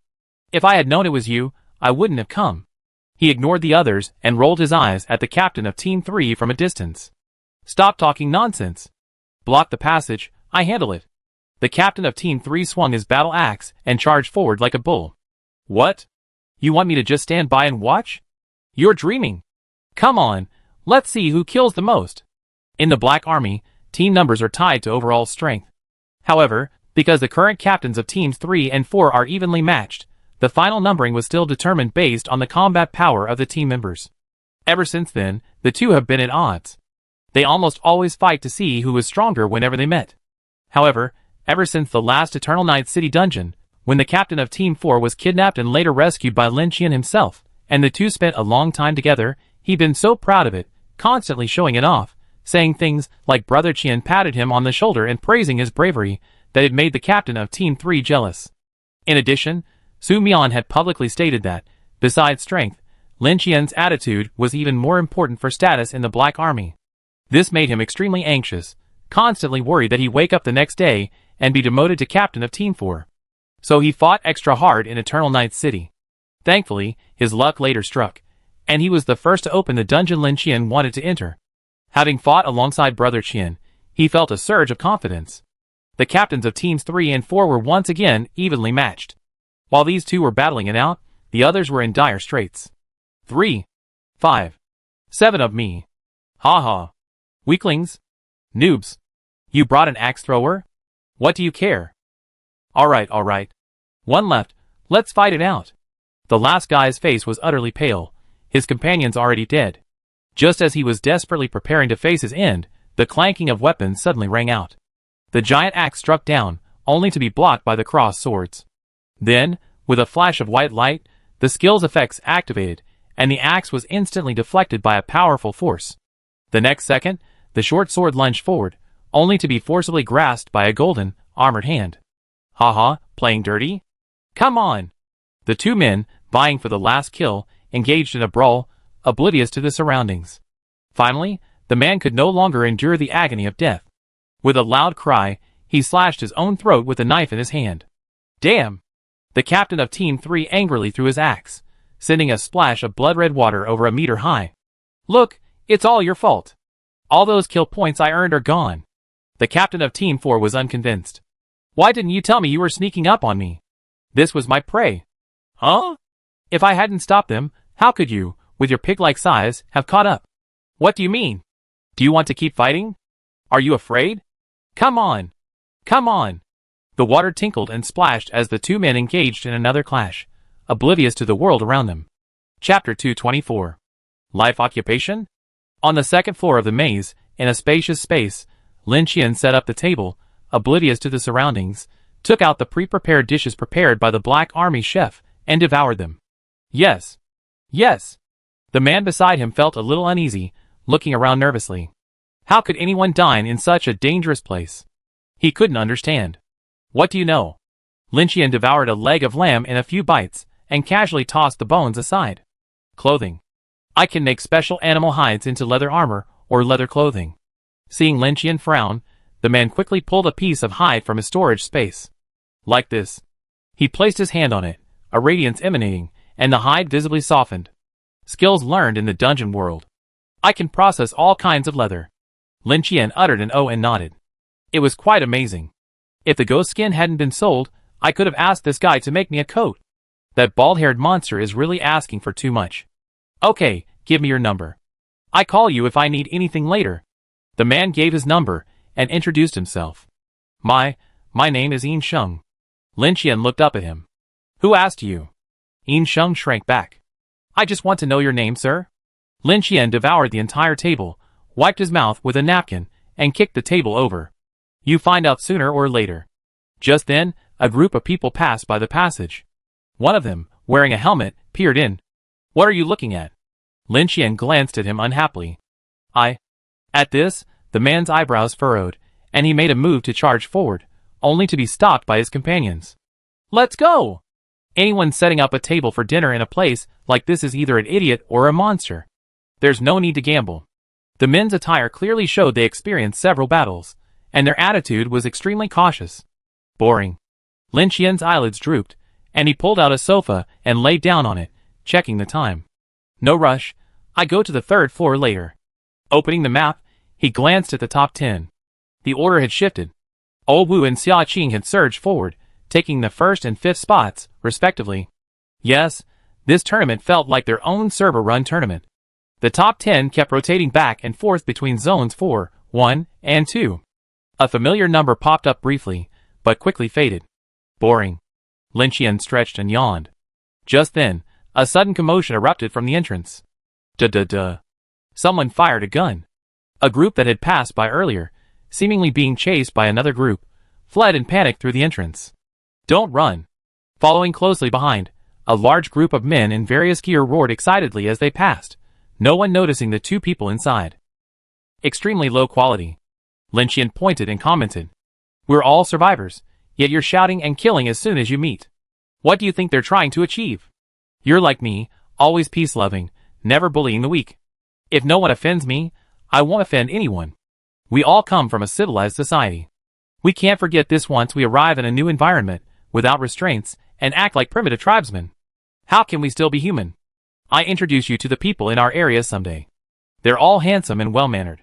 "If I had known it was you, I wouldn't have come." He ignored the others and rolled his eyes at the captain of Team 3 from a distance. "Stop talking nonsense. Block the passage, I handle it." The captain of Team 3 swung his battle axe and charged forward like a bull. "What? You want me to just stand by and watch? You're dreaming. Come on, let's see who kills the most." In the Black Army, team numbers are tied to overall strength. However, because the current captains of Teams 3 and 4 are evenly matched, the final numbering was still determined based on the combat power of the team members. Ever since then, the two have been at odds. They almost always fight to see who was stronger whenever they met. However, ever since the last Eternal Night City dungeon, when the captain of Team 4 was kidnapped and later rescued by Lin Qian himself, and the two spent a long time together, he'd been so proud of it, constantly showing it off, saying things like Brother Qian patted him on the shoulder and praising his bravery, that it made the captain of Team 3 jealous. In addition, Su Mian had publicly stated that, besides strength, Lin Qian's attitude was even more important for status in the Black Army. This made him extremely anxious, constantly worried that he'd wake up the next day and be demoted to captain of Team 4. So he fought extra hard in Eternal Night City. Thankfully, his luck later struck, and he was the first to open the dungeon Lin Qian wanted to enter. Having fought alongside Brother Qian, he felt a surge of confidence. The captains of Teams 3 and 4 were once again evenly matched. While these two were battling it out, the others were in dire straits. 3, 5, 7 of me. Ha ha. Weaklings? Noobs. You brought an axe thrower? What do you care? Alright. One left, let's fight it out. The last guy's face was utterly pale, his companions already dead. Just as he was desperately preparing to face his end, the clanking of weapons suddenly rang out. The giant axe struck down, only to be blocked by the crossed swords. Then, with a flash of white light, the skill's effects activated, and the axe was instantly deflected by a powerful force. The next second, the short sword lunged forward, only to be forcibly grasped by a golden, armored hand. Haha, playing dirty? Come on! The two men, vying for the last kill, engaged in a brawl, oblivious to the surroundings. Finally, the man could no longer endure the agony of death. With a loud cry, he slashed his own throat with a knife in his hand. Damn! The captain of Team 3 angrily threw his axe, sending a splash of blood-red water over a meter high. Look, it's all your fault. All those kill points I earned are gone. The captain of Team 4 was unconvinced. Why didn't you tell me you were sneaking up on me? This was my prey. Huh? If I hadn't stopped them, how could you, with your pig-like size, have caught up? What do you mean? Do you want to keep fighting? Are you afraid? Come on! Come on! The water tinkled and splashed as the two men engaged in another clash, oblivious to the world around them. Chapter 224. Life Occupation? On the second floor of the maze, in a spacious space, Lin Qian set up the table, oblivious to the surroundings, took out the pre-prepared dishes prepared by the Black Army chef, and devoured them. Yes. Yes. The man beside him felt a little uneasy, looking around nervously. How could anyone dine in such a dangerous place? He couldn't understand. What do you know? Lin Qian devoured a leg of lamb in a few bites, and casually tossed the bones aside. Clothing. I can make special animal hides into leather armor or leather clothing. Seeing Lin Qian frown, the man quickly pulled a piece of hide from his storage space. Like this. He placed his hand on it, a radiance emanating, and the hide visibly softened. Skills learned in the dungeon world. I can process all kinds of leather. Lin Qian uttered an "oh" and nodded. It was quite amazing. If the ghost skin hadn't been sold, I could have asked this guy to make me a coat. That bald-haired monster is really asking for too much. Okay, give me your number. I call you if I need anything later. The man gave his number and introduced himself. My name is Yin Sheng. Lin Qian looked up at him. Who asked you? Yin Sheng shrank back. I just want to know your name, sir. Lin Qian devoured the entire table, wiped his mouth with a napkin, and kicked the table over. You find out sooner or later. Just then, a group of people passed by the passage. One of them, wearing a helmet, peered in. What are you looking at? Lin Qian glanced at him unhappily. At this, the man's eyebrows furrowed, and he made a move to charge forward, only to be stopped by his companions. Let's go! Anyone setting up a table for dinner in a place like this is either an idiot or a monster. There's no need to gamble. The men's attire clearly showed they experienced several battles, and their attitude was extremely cautious. Boring. Lin Qian's eyelids drooped, and he pulled out a sofa and lay down on it, checking the time. No rush, I go to the third floor later. Opening the map, he glanced at the top 10. The order had shifted. Old Wu and Xia Qing had surged forward, taking the first and fifth spots, respectively. Yes, this tournament felt like their own server-run tournament. The top 10 kept rotating back and forth between zones 4, 1, and 2. A familiar number popped up briefly, but quickly faded. Boring. Lin Qian stretched and yawned. Just then, a sudden commotion erupted from the entrance. Duh. Someone fired a gun. A group that had passed by earlier, seemingly being chased by another group, fled in panic through the entrance. Don't run. Following closely behind, a large group of men in various gear roared excitedly as they passed, no one noticing the two people inside. Extremely low quality. Lin Qian pointed and commented. We're all survivors, yet you're shouting and killing as soon as you meet. What do you think they're trying to achieve? You're like me, always peace-loving, never bullying the weak. If no one offends me, I won't offend anyone. We all come from a civilized society. We can't forget this once we arrive in a new environment, without restraints, and act like primitive tribesmen. How can we still be human? I introduce you to the people in our area someday. They're all handsome and well-mannered.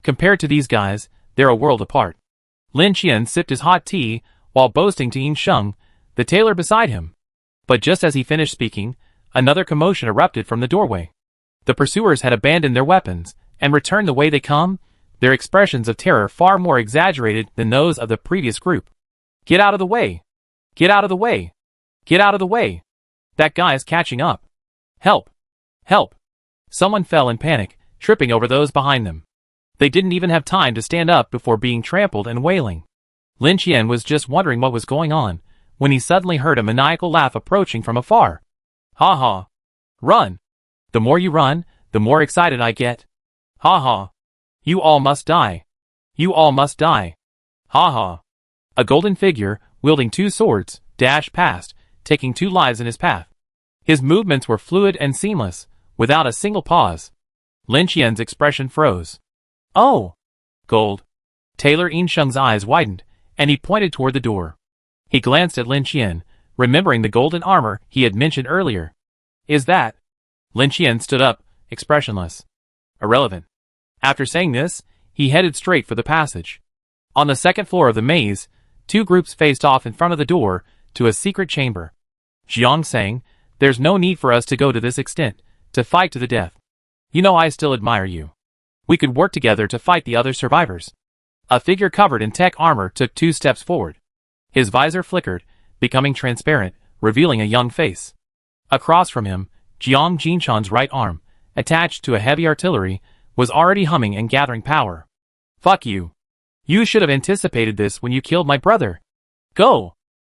Compared to these guys, they're a world apart. Lin Qian sipped his hot tea, while boasting to Yin Sheng, the tailor beside him. But just as he finished speaking, another commotion erupted from the doorway. The pursuers had abandoned their weapons, and returned the way they come, their expressions of terror far more exaggerated than those of the previous group. Get out of the way! Get out of the way! Get out of the way! That guy's catching up! Help! Help! Someone fell in panic, tripping over those behind them. They didn't even have time to stand up before being trampled and wailing. Lin Qian was just wondering what was going on, when he suddenly heard a maniacal laugh approaching from afar. Ha ha! Run! The more you run, the more excited I get. Ha ha! You all must die. You all must die. Ha ha! A golden figure, wielding two swords, dashed past, taking 2 lives in his path. His movements were fluid and seamless, without a single pause. Lin Qian's expression froze. Oh! Gold. Tailor Yin Sheng's eyes widened, and he pointed toward the door. He glanced at Lin Qian, remembering the golden armor he had mentioned earlier. Is that? Lin Qian stood up, expressionless. Irrelevant. After saying this, he headed straight for the passage. On the second floor of the maze, 2 groups faced off in front of the door to a secret chamber. Jiang sang, there's no need for us to go to this extent, to fight to the death. You know I still admire you. We could work together to fight the other survivors. A figure covered in tech armor took 2 steps forward. His visor flickered, becoming transparent, revealing a young face. Across from him, Jiang Jinchan's right arm, attached to a heavy artillery, was already humming and gathering power. Fuck you. You should have anticipated this when you killed my brother. Go!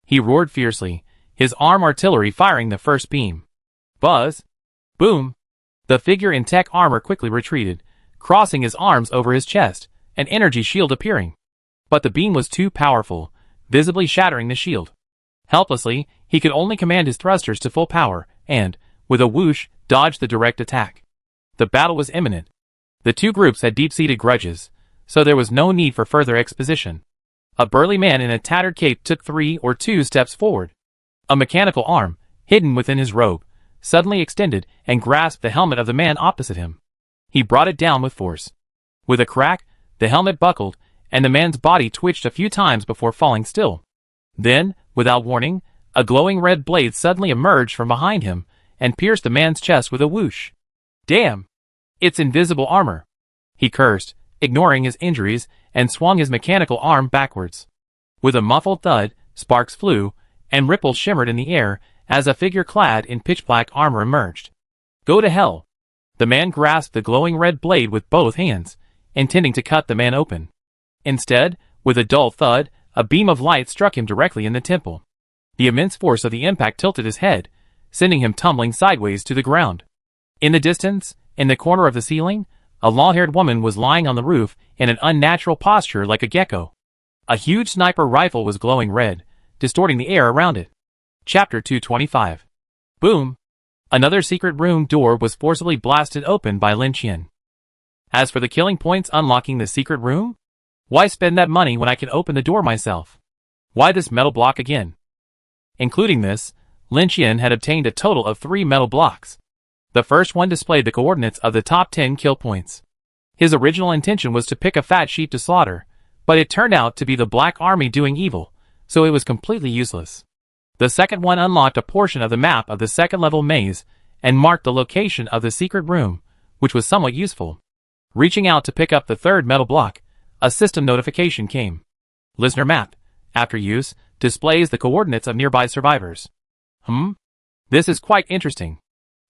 He roared fiercely, his arm artillery firing the first beam. Buzz! Boom! The figure in tech armor quickly retreated, crossing his arms over his chest, an energy shield appearing. But the beam was too powerful, visibly shattering the shield. Helplessly, he could only command his thrusters to full power, and, with a whoosh, dodged the direct attack. The battle was imminent. The two groups had deep-seated grudges, so there was no need for further exposition. A burly man in a tattered cape took 3 or 2 steps forward. A mechanical arm, hidden within his robe, suddenly extended and grasped the helmet of the man opposite him. He brought it down with force. With a crack, the helmet buckled, and the man's body twitched a few times before falling still. Then, without warning, a glowing red blade suddenly emerged from behind him and pierced the man's chest with a whoosh. Damn! It's invisible armor. He cursed, ignoring his injuries, and swung his mechanical arm backwards. With a muffled thud, sparks flew, and ripples shimmered in the air as a figure clad in pitch-black armor emerged. Go to hell! The man grasped the glowing red blade with both hands, intending to cut the man open. Instead, with a dull thud, a beam of light struck him directly in the temple. The immense force of the impact tilted his head, sending him tumbling sideways to the ground. In the distance, in the corner of the ceiling, a long-haired woman was lying on the roof in an unnatural posture like a gecko. A huge sniper rifle was glowing red, distorting the air around it. Chapter 225. Boom! Another secret room door was forcibly blasted open by Lin Qian. As for the killing points unlocking the secret room? Why spend that money when I can open the door myself? Why this metal block again? Including this, Lin Qian had obtained a total of 3 metal blocks. The first one displayed the coordinates of the top 10 kill points. His original intention was to pick a fat sheep to slaughter, but it turned out to be the Black Army doing evil, so it was completely useless. The second one unlocked a portion of the map of the second-level maze and marked the location of the secret room, which was somewhat useful. Reaching out to pick up the third metal block, a system notification came. Listener map, after use, displays the coordinates of nearby survivors. This is quite interesting.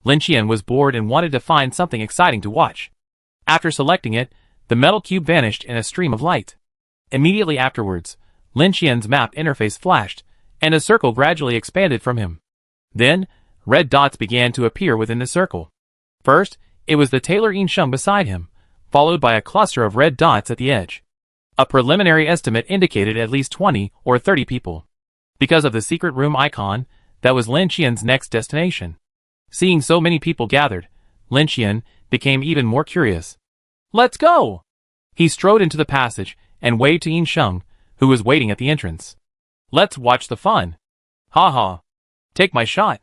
Lin Qian was bored and wanted to find something exciting to watch. After selecting it, the metal cube vanished in a stream of light. Immediately afterwards, Lin Qian's map interface flashed, and a circle gradually expanded from him. Then, red dots began to appear within the circle. First, it was the Tailor Yinsheng beside him, followed by a cluster of red dots at the edge. A preliminary estimate indicated at least 20 or 30 people. Because of the secret room icon, that was Lin Qian's next destination. Seeing so many people gathered, Lin Qian became even more curious. Let's go! He strode into the passage and waved to Yinsheng, who was waiting at the entrance. Let's watch the fun. Ha ha. Take my shot.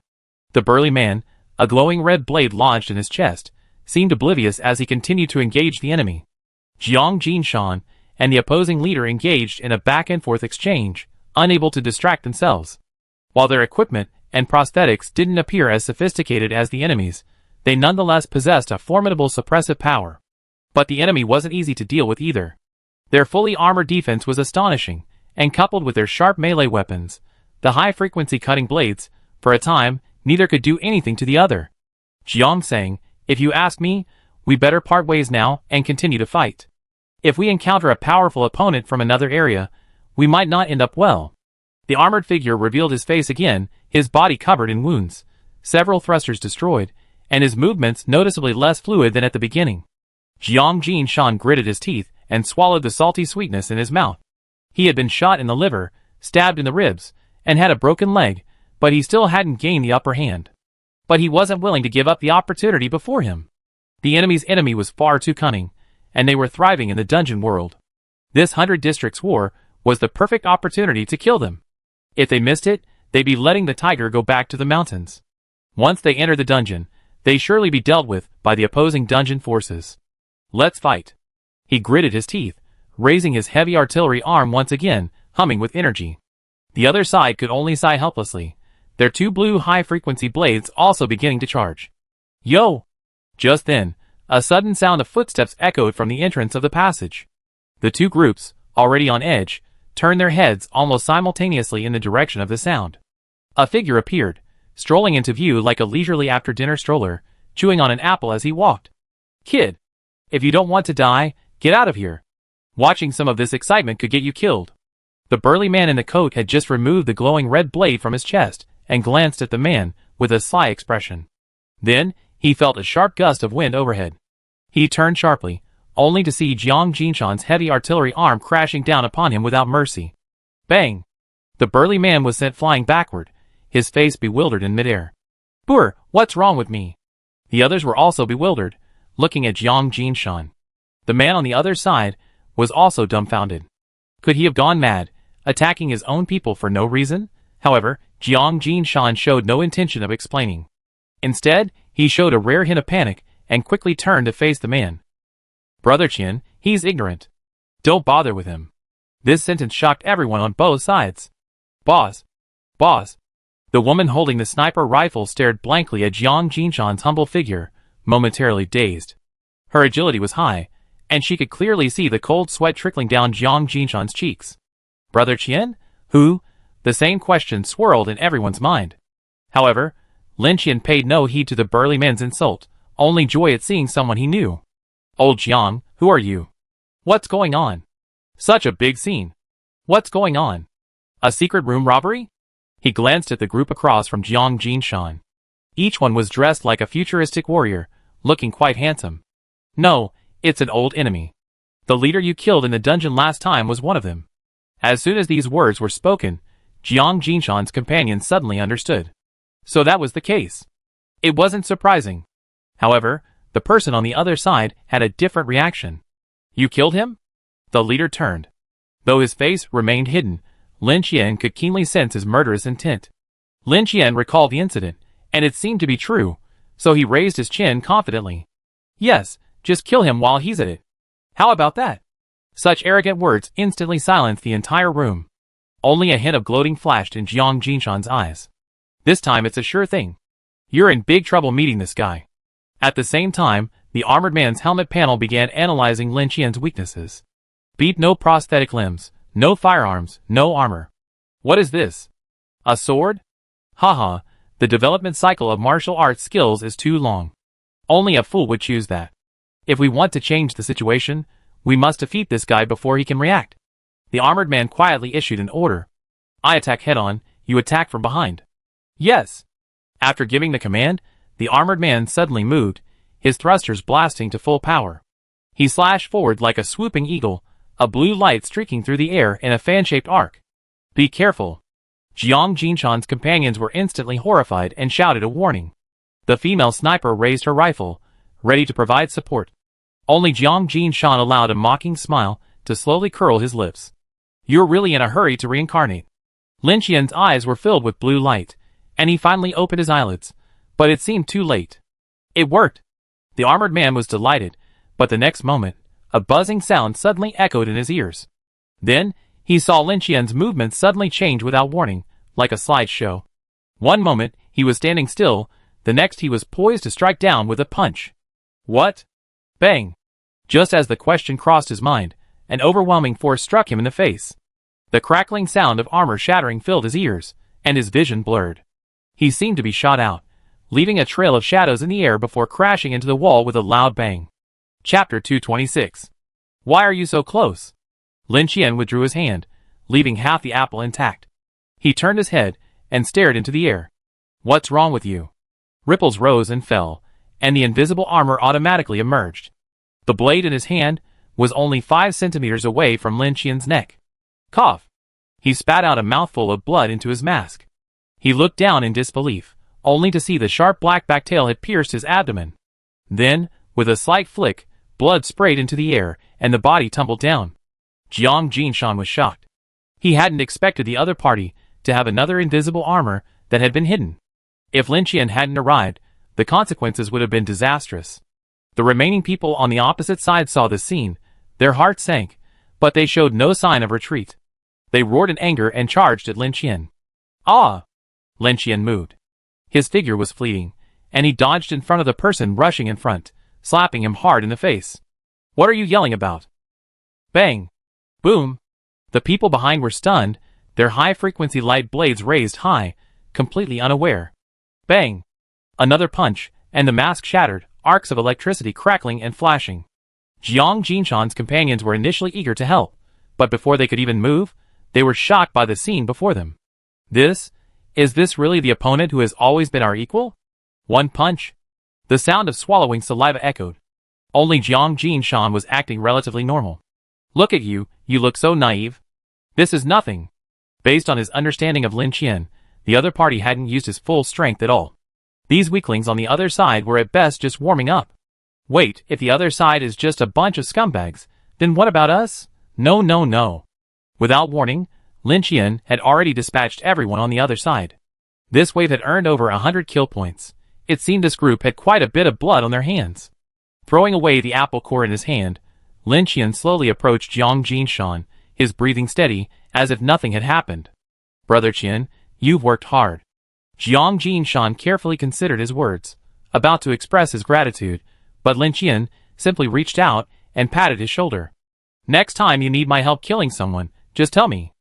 The burly man, a glowing red blade lodged in his chest, seemed oblivious as he continued to engage the enemy. Jiang Jinshan and the opposing leader engaged in a back-and-forth exchange, unable to distract themselves. While their equipment and prosthetics didn't appear as sophisticated as the enemy's, they nonetheless possessed a formidable suppressive power. But the enemy wasn't easy to deal with either. Their fully armored defense was astonishing, and coupled with their sharp melee weapons, the high-frequency cutting blades, for a time, neither could do anything to the other. Jiang sang, if you ask me, we better part ways now and continue to fight. If we encounter a powerful opponent from another area, we might not end up well. The armored figure revealed his face again, his body covered in wounds, several thrusters destroyed, and his movements noticeably less fluid than at the beginning. Jiang Jinshan gritted his teeth and swallowed the salty sweetness in his mouth. He had been shot in the liver, stabbed in the ribs, and had a broken leg, but he still hadn't gained the upper hand. But he wasn't willing to give up the opportunity before him. The enemy's enemy was far too cunning, and they were thriving in the dungeon world. This 100 districts war was the perfect opportunity to kill them. If they missed it, they'd be letting the tiger go back to the mountains. Once they enter the dungeon, they'd surely be dealt with by the opposing dungeon forces. Let's fight. He gritted his teeth, raising his heavy artillery arm once again, humming with energy. The other side could only sigh helplessly, their 2 blue high-frequency blades also beginning to charge. Yo! Just then, a sudden sound of footsteps echoed from the entrance of the passage. The two groups, already on edge, turned their heads almost simultaneously in the direction of the sound. A figure appeared, strolling into view like a leisurely after-dinner stroller, chewing on an apple as he walked. Kid! If you don't want to die, get out of here. Watching some of this excitement could get you killed. The burly man in the coat had just removed the glowing red blade from his chest and glanced at the man with a sly expression. Then, he felt a sharp gust of wind overhead. He turned sharply, only to see Jiang Jinshan's heavy artillery arm crashing down upon him without mercy. Bang! The burly man was sent flying backward, his face bewildered in midair. Boor, what's wrong with me? The others were also bewildered, looking at Jiang Jinshan. The man on the other side was also dumbfounded. Could he have gone mad, attacking his own people for no reason? However, Jiang Jinshan showed no intention of explaining. Instead, he showed a rare hint of panic and quickly turned to face the man. Brother Qian, he's ignorant. Don't bother with him. This sentence shocked everyone on both sides. Boss. Boss. The woman holding the sniper rifle stared blankly at Jiang Jinshan's humble figure, momentarily dazed. Her agility was high, and she could clearly see the cold sweat trickling down Jiang Jinshan's cheeks. Brother Qian? Who? The same question swirled in everyone's mind. However, Lin Qian paid no heed to the burly man's insult, only joy at seeing someone he knew. Old Jiang, who are you? What's going on? Such a big scene. What's going on? A secret room robbery? He glanced at the group across from Jiang Jinshan. Each one was dressed like a futuristic warrior, looking quite handsome. No, it's an old enemy. The leader you killed in the dungeon last time was one of them. As soon as these words were spoken, Jiang Jinshan's companions suddenly understood. So that was the case. It wasn't surprising. However, the person on the other side had a different reaction. You killed him? The leader turned. Though his face remained hidden, Lin Qian could keenly sense his murderous intent. Lin Qian recalled the incident, and it seemed to be true, so he raised his chin confidently. Yes, just kill him while he's at it. How about that? Such arrogant words instantly silenced the entire room. Only a hint of gloating flashed in Jiang Jinshan's eyes. This time it's a sure thing. You're in big trouble meeting this guy. At the same time, the armored man's helmet panel began analyzing Lin Qian's weaknesses. Beat no prosthetic limbs, no firearms, no armor. What is this? A sword? Haha, the development cycle of martial arts skills is too long. Only a fool would choose that. If we want to change the situation, we must defeat this guy before he can react. The armored man quietly issued an order. I attack head-on, you attack from behind. Yes. After giving the command, the armored man suddenly moved, his thrusters blasting to full power. He slashed forward like a swooping eagle, a blue light streaking through the air in a fan-shaped arc. Be careful. Jiang Jinshan's companions were instantly horrified and shouted a warning. The female sniper raised her rifle, ready to provide support. Only Jiang Jinshan allowed a mocking smile to slowly curl his lips. You're really in a hurry to reincarnate. Lin Qian's eyes were filled with blue light, and he finally opened his eyelids, but it seemed too late. It worked. The armored man was delighted, but the next moment, a buzzing sound suddenly echoed in his ears. Then, he saw Lin Qian's movements suddenly change without warning, like a slideshow. One moment, he was standing still, the next he was poised to strike down with a punch. What? Bang! Just as the question crossed his mind, an overwhelming force struck him in the face. The crackling sound of armor shattering filled his ears, and his vision blurred. He seemed to be shot out, leaving a trail of shadows in the air before crashing into the wall with a loud bang. Chapter 226. Why are you so close? Lin Qian withdrew his hand, leaving half the apple intact. He turned his head and stared into the air. What's wrong with you? Ripples rose and fell, and the invisible armor automatically emerged. The blade in his hand was only 5 centimeters away from Lin Qian's neck. Cough! He spat out a mouthful of blood into his mask. He looked down in disbelief, only to see the sharp black backtail had pierced his abdomen. Then, with a slight flick, blood sprayed into the air, and the body tumbled down. Jiang Jinshan was shocked. He hadn't expected the other party to have another invisible armor that had been hidden. If Lin Qian hadn't arrived, the consequences would have been disastrous. The remaining people on the opposite side saw the scene. Their hearts sank, but they showed no sign of retreat. They roared in anger and charged at Lin Qian. Ah! Lin Qian moved. His figure was fleeting, and he dodged in front of the person rushing in front, slapping him hard in the face. What are you yelling about? Bang! Boom! The people behind were stunned, their high-frequency light blades raised high, completely unaware. Bang! Another punch, and the mask shattered, arcs of electricity crackling and flashing. Jiang Jinshan's companions were initially eager to help, but before they could even move, they were shocked by the scene before them. Is this really the opponent who has always been our equal? One punch. The sound of swallowing saliva echoed. Only Jiang Jinshan was acting relatively normal. Look at you, you look so naive. This is nothing. Based on his understanding of Lin Qian, the other party hadn't used his full strength at all. These weaklings on the other side were at best just warming up. Wait, if the other side is just a bunch of scumbags, then what about us? No. Without warning, Lin Qian had already dispatched everyone on the other side. This wave had earned over 100 kill points. It seemed this group had quite a bit of blood on their hands. Throwing away the apple core in his hand, Lin Qian slowly approached Jiang Jinshan, his breathing steady, as if nothing had happened. Brother Qian, you've worked hard. Jiang Jinshan carefully considered his words, about to express his gratitude, but Lin Qian simply reached out and patted his shoulder. Next time you need my help killing someone, just tell me.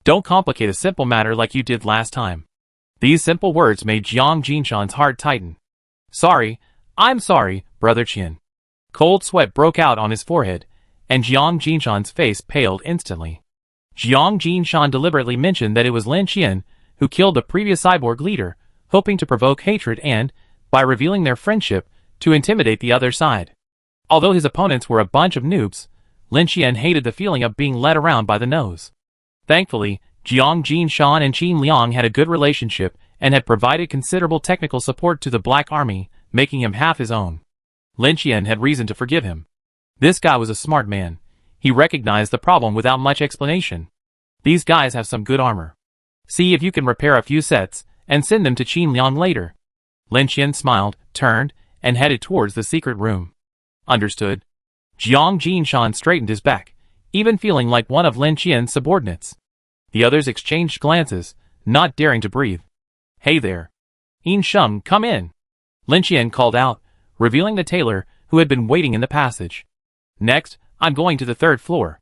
Don't complicate a simple matter like you did last time. These simple words made Jiang Jinshan's heart tighten. I'm sorry, Brother Qian. Cold sweat broke out on his forehead, and Jiang Jinshan's face paled instantly. Jiang Jinshan deliberately mentioned that it was Lin Qian who killed the previous cyborg leader, hoping to provoke hatred and, by revealing their friendship, to intimidate the other side. Although his opponents were a bunch of noobs, Lin Qian hated the feeling of being led around by the nose. Thankfully, Jiang Jinshan and Qin Liang had a good relationship and had provided considerable technical support to the Black Army, making him half his own. Lin Qian had reason to forgive him. This guy was a smart man. He recognized the problem without much explanation. These guys have some good armor. See if you can repair a few sets, and send them to Qin Liang later. Lin Qian smiled, turned, and headed towards the secret room. Understood. Jiang Jinshan straightened his back, even feeling like one of Lin Qian's subordinates. The others exchanged glances, not daring to breathe. Hey there. Yin Sheng, come in. Lin Qian called out, revealing the tailor who had been waiting in the passage. Next, I'm going to the 3rd floor.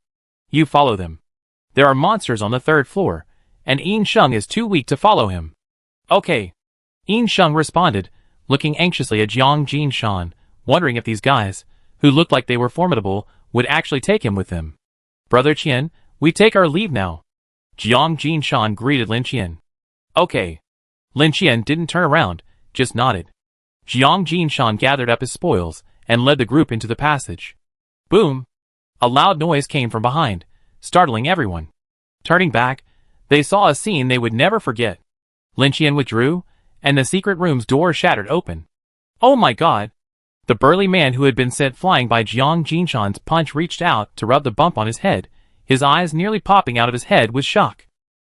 You follow them. There are monsters on the 3rd floor, and Yin Sheng is too weak to follow him. Okay. Yin Sheng responded, looking anxiously at Jiang Jinshan, wondering if these guys, who looked like they were formidable, would actually take him with them. Brother Qian, we take our leave now. Jiang Jinshan greeted Lin Qian. Okay. Lin Qian didn't turn around, just nodded. Jiang Jinshan gathered up his spoils and led the group into the passage. Boom! A loud noise came from behind, startling everyone. Turning back, they saw a scene they would never forget. Lin Qian withdrew, and the secret room's door shattered open. Oh my god! The burly man who had been sent flying by Jiang Jinshan's punch reached out to rub the bump on his head, his eyes nearly popping out of his head with shock.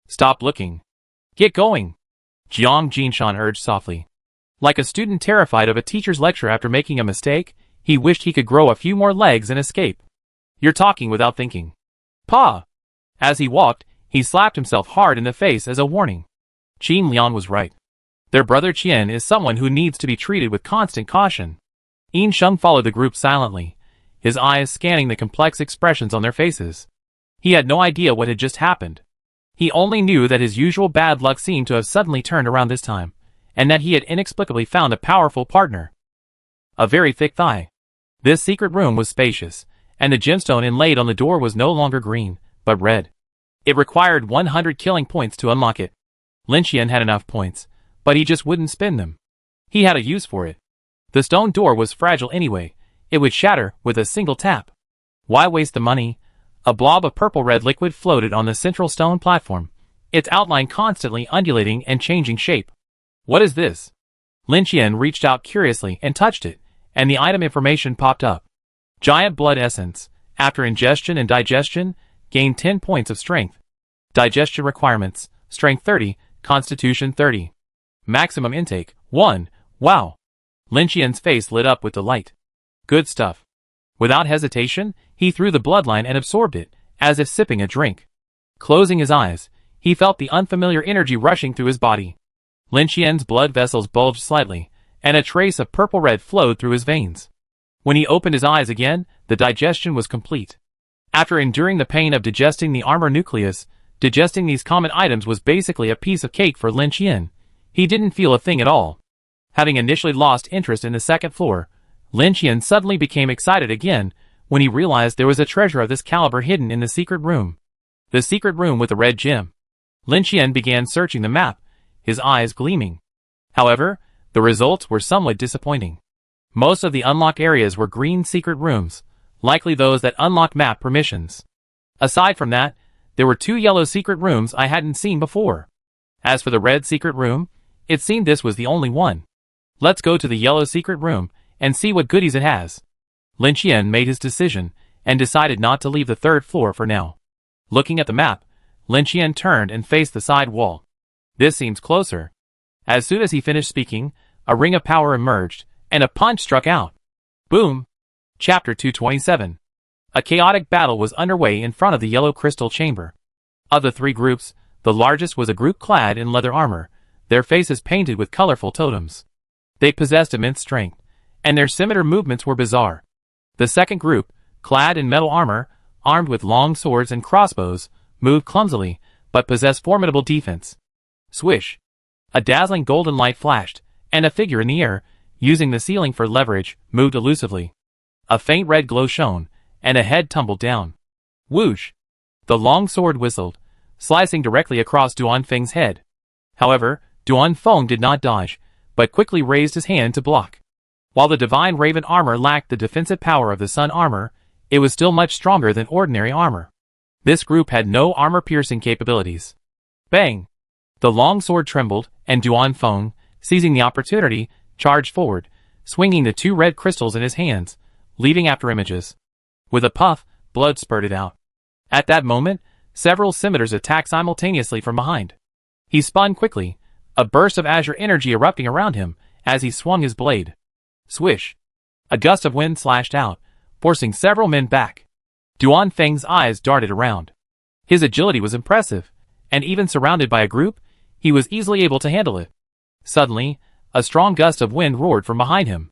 Stop looking. Get going! Jiang Jinshan urged softly. Like a student terrified of a teacher's lecture after making a mistake, he wished he could grow a few more legs and escape. You're talking without thinking. Pa! As he walked, he slapped himself hard in the face as a warning. Qin Liang was right. Their brother Qian is someone who needs to be treated with constant caution. Yin Sheng followed the group silently, his eyes scanning the complex expressions on their faces. He had no idea what had just happened. He only knew that his usual bad luck seemed to have suddenly turned around this time, and that he had inexplicably found a powerful partner. A very thick thigh. This secret room was spacious, and the gemstone inlaid on the door was no longer green, but red. It required 100 killing points to unlock it. Lin Qian had enough points, but he just wouldn't spend them. He had a use for it. The stone door was fragile anyway. It would shatter with a single tap. Why waste the money? A blob of purple-red liquid floated on the central stone platform, its outline constantly undulating and changing shape. What is this? Lin Qian reached out curiously and touched it, and the item information popped up. Giant blood essence. After ingestion and digestion, gain 10 points of strength. Digestion requirements, strength 30, constitution 30. Maximum intake, 1. Wow. Lin Qian's face lit up with delight. Good stuff. Without hesitation, he threw the bloodline and absorbed it, as if sipping a drink. Closing his eyes, he felt the unfamiliar energy rushing through his body. Lin Qian's blood vessels bulged slightly, and a trace of purple red flowed through his veins. When he opened his eyes again, the digestion was complete. After enduring the pain of digesting the armor nucleus, digesting these common items was basically a piece of cake for Lin Qian. He didn't feel a thing at all. Having initially lost interest in the second floor, Lin Qian suddenly became excited again when he realized there was a treasure of this caliber hidden in the secret room. The secret room with the red gem. Lin Qian began searching the map, his eyes gleaming. However, the results were somewhat disappointing. Most of the unlocked areas were green secret rooms, likely those that unlocked map permissions. Aside from that, there were 2 yellow secret rooms I hadn't seen before. As for the red secret room, it seemed this was the only one. Let's go to the yellow secret room and see what goodies it has. Lin Qian made his decision and decided not to leave the 3rd floor for now. Looking at the map, Lin Qian turned and faced the side wall. This seems closer. As soon as he finished speaking, a ring of power emerged, and a punch struck out. Boom! Chapter 227. A chaotic battle was underway in front of the yellow crystal chamber. Of the 3 groups, the largest was a group clad in leather armor, their faces painted with colorful totems. They possessed immense strength, and their scimitar movements were bizarre. The second group, clad in metal armor, armed with long swords and crossbows, moved clumsily, but possessed formidable defense. Swish! A dazzling golden light flashed, and a figure in the air, using the ceiling for leverage, moved elusively. A faint red glow shone, and a head tumbled down. Whoosh! The long sword whistled, slicing directly across Duan Feng's head. However, Duan Feng did not dodge, but quickly raised his hand to block. While the divine raven armor lacked the defensive power of the sun armor, it was still much stronger than ordinary armor. This group had no armor-piercing capabilities. Bang! The long sword trembled, and Duan Feng, seizing the opportunity, charged forward, swinging the 2 red crystals in his hands, leaving after images. With a puff, blood spurted out. At that moment, several scimitars attacked simultaneously from behind. He spun quickly, a burst of azure energy erupting around him as he swung his blade. Swish! A gust of wind slashed out, forcing several men back. Duan Feng's eyes darted around. His agility was impressive, and even surrounded by a group, he was easily able to handle it. Suddenly, a strong gust of wind roared from behind him.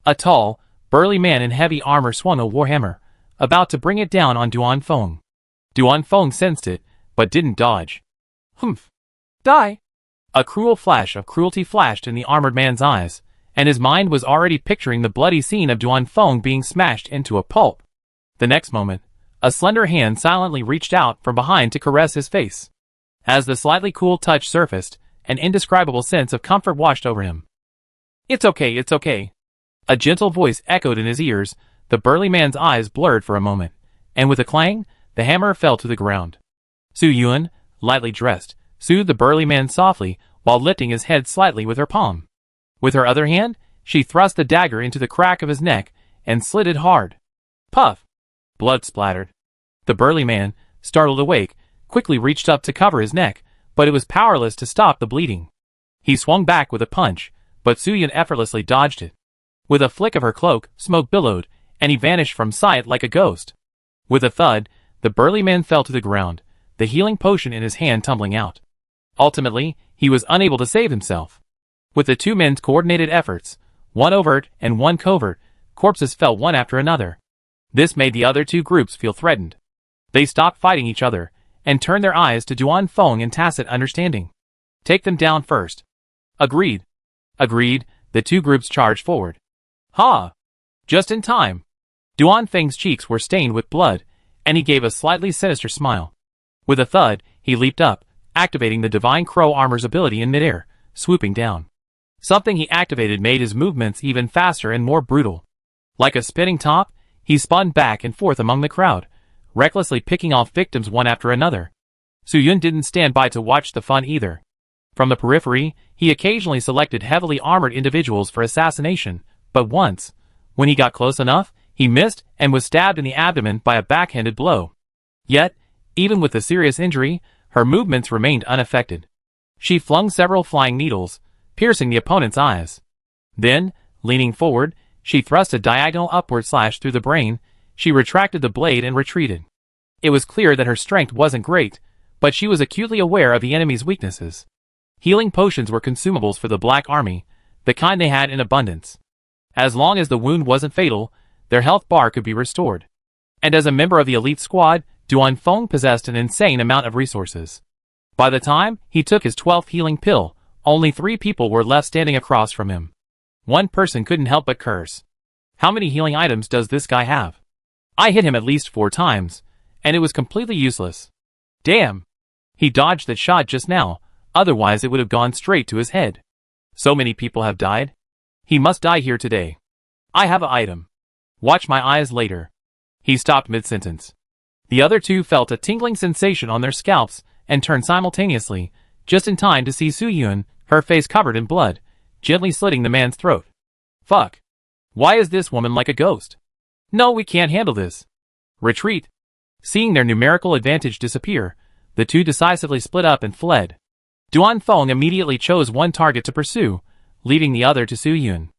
A tall, burly man in heavy armor swung a warhammer, about to bring it down on Duan Feng. Duan Feng sensed it, but didn't dodge. Humph! Die! A cruel flash of cruelty flashed in the armored man's eyes, and his mind was already picturing the bloody scene of Duan Feng being smashed into a pulp. The next moment, a slender hand silently reached out from behind to caress his face. As the slightly cool touch surfaced, an indescribable sense of comfort washed over him. It's okay, it's okay. A gentle voice echoed in his ears. The burly man's eyes blurred for a moment, and with a clang, the hammer fell to the ground. Su Yuan, lightly dressed, soothed the burly man softly while lifting his head slightly with her palm. With her other hand, she thrust the dagger into the crack of his neck and slid it hard. Puff! Blood splattered. The burly man, startled awake, quickly reached up to cover his neck, but it was powerless to stop the bleeding. He swung back with a punch, but Su Yuan effortlessly dodged it. With a flick of her cloak, smoke billowed, and he vanished from sight like a ghost. With a thud, the burly man fell to the ground, the healing potion in his hand tumbling out. Ultimately, he was unable to save himself. With the 2 men's coordinated efforts, one overt and one covert, corpses fell one after another. This made the other 2 groups feel threatened. They stopped fighting each other, and turned their eyes to Duan Feng in tacit understanding. Take them down first. Agreed. Agreed, the 2 groups charged forward. Ha! Just in time. Duan Feng's cheeks were stained with blood, and he gave a slightly sinister smile. With a thud, he leaped up, activating the Divine Crow Armor's ability in midair, swooping down. Something he activated made his movements even faster and more brutal. Like a spinning top, he spun back and forth among the crowd, recklessly picking off victims one after another. Su Yuan didn't stand by to watch the fun either. From the periphery, he occasionally selected heavily armored individuals for assassination, but once, when he got close enough, he missed and was stabbed in the abdomen by a backhanded blow. Yet, even with the serious injury, her movements remained unaffected. She flung several flying needles, piercing the opponent's eyes. Then, leaning forward, she thrust a diagonal upward slash through the brain. She retracted the blade and retreated. It was clear that her strength wasn't great, but she was acutely aware of the enemy's weaknesses. Healing potions were consumables for the Black Army, the kind they had in abundance. As long as the wound wasn't fatal, their health bar could be restored. And as a member of the elite squad, Duan Feng possessed an insane amount of resources. By the time he took his 12th healing pill, only 3 people were left standing across from him. One person couldn't help but curse. How many healing items does this guy have? I hit him at least 4 times, and it was completely useless. Damn! He dodged that shot just now, otherwise it would have gone straight to his head. So many people have died? He must die here today. I have an item. Watch my eyes later. He stopped mid-sentence. The other two felt a tingling sensation on their scalps and turned simultaneously, just in time to see Su-Yun, her face covered in blood, gently slitting the man's throat. Fuck. Why is this woman like a ghost? No, we can't handle this. Retreat. Seeing their numerical advantage disappear, the two decisively split up and fled. Duan Feng immediately chose one target to pursue, leaving the other to Su-Yun.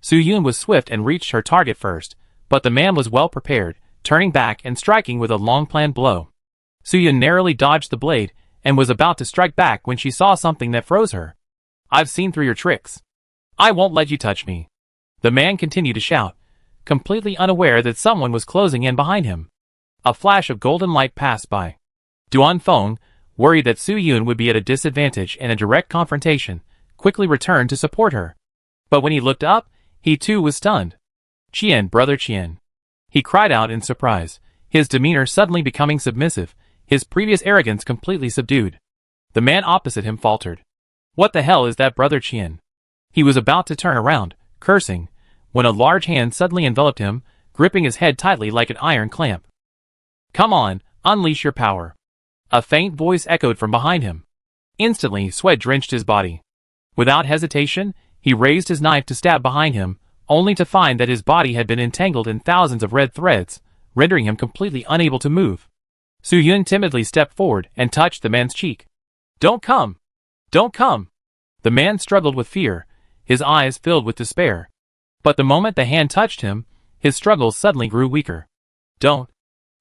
Su-Yun was swift and reached her target first, but the man was well prepared, turning back and striking with a long-planned blow. Su-Yun narrowly dodged the blade and was about to strike back when she saw something that froze her. I've seen through your tricks. I won't let you touch me. The man continued to shout, completely unaware that someone was closing in behind him. A flash of golden light passed by. Duan Feng, worried that Su-Yun would be at a disadvantage in a direct confrontation, quickly returned to support her. But when he looked up, he too was stunned. Qian, brother Qian. He cried out in surprise, his demeanor suddenly becoming submissive, his previous arrogance completely subdued. The man opposite him faltered. What the hell is that, brother Qian? He was about to turn around, cursing, when a large hand suddenly enveloped him, gripping his head tightly like an iron clamp. Come on, unleash your power. A faint voice echoed from behind him. Instantly, sweat drenched his body. Without hesitation, he raised his knife to stab behind him, only to find that his body had been entangled in thousands of red threads, rendering him completely unable to move. Su-Yun timidly stepped forward and touched the man's cheek. Don't come! Don't come! The man struggled with fear, his eyes filled with despair. But the moment the hand touched him, his struggles suddenly grew weaker. Don't!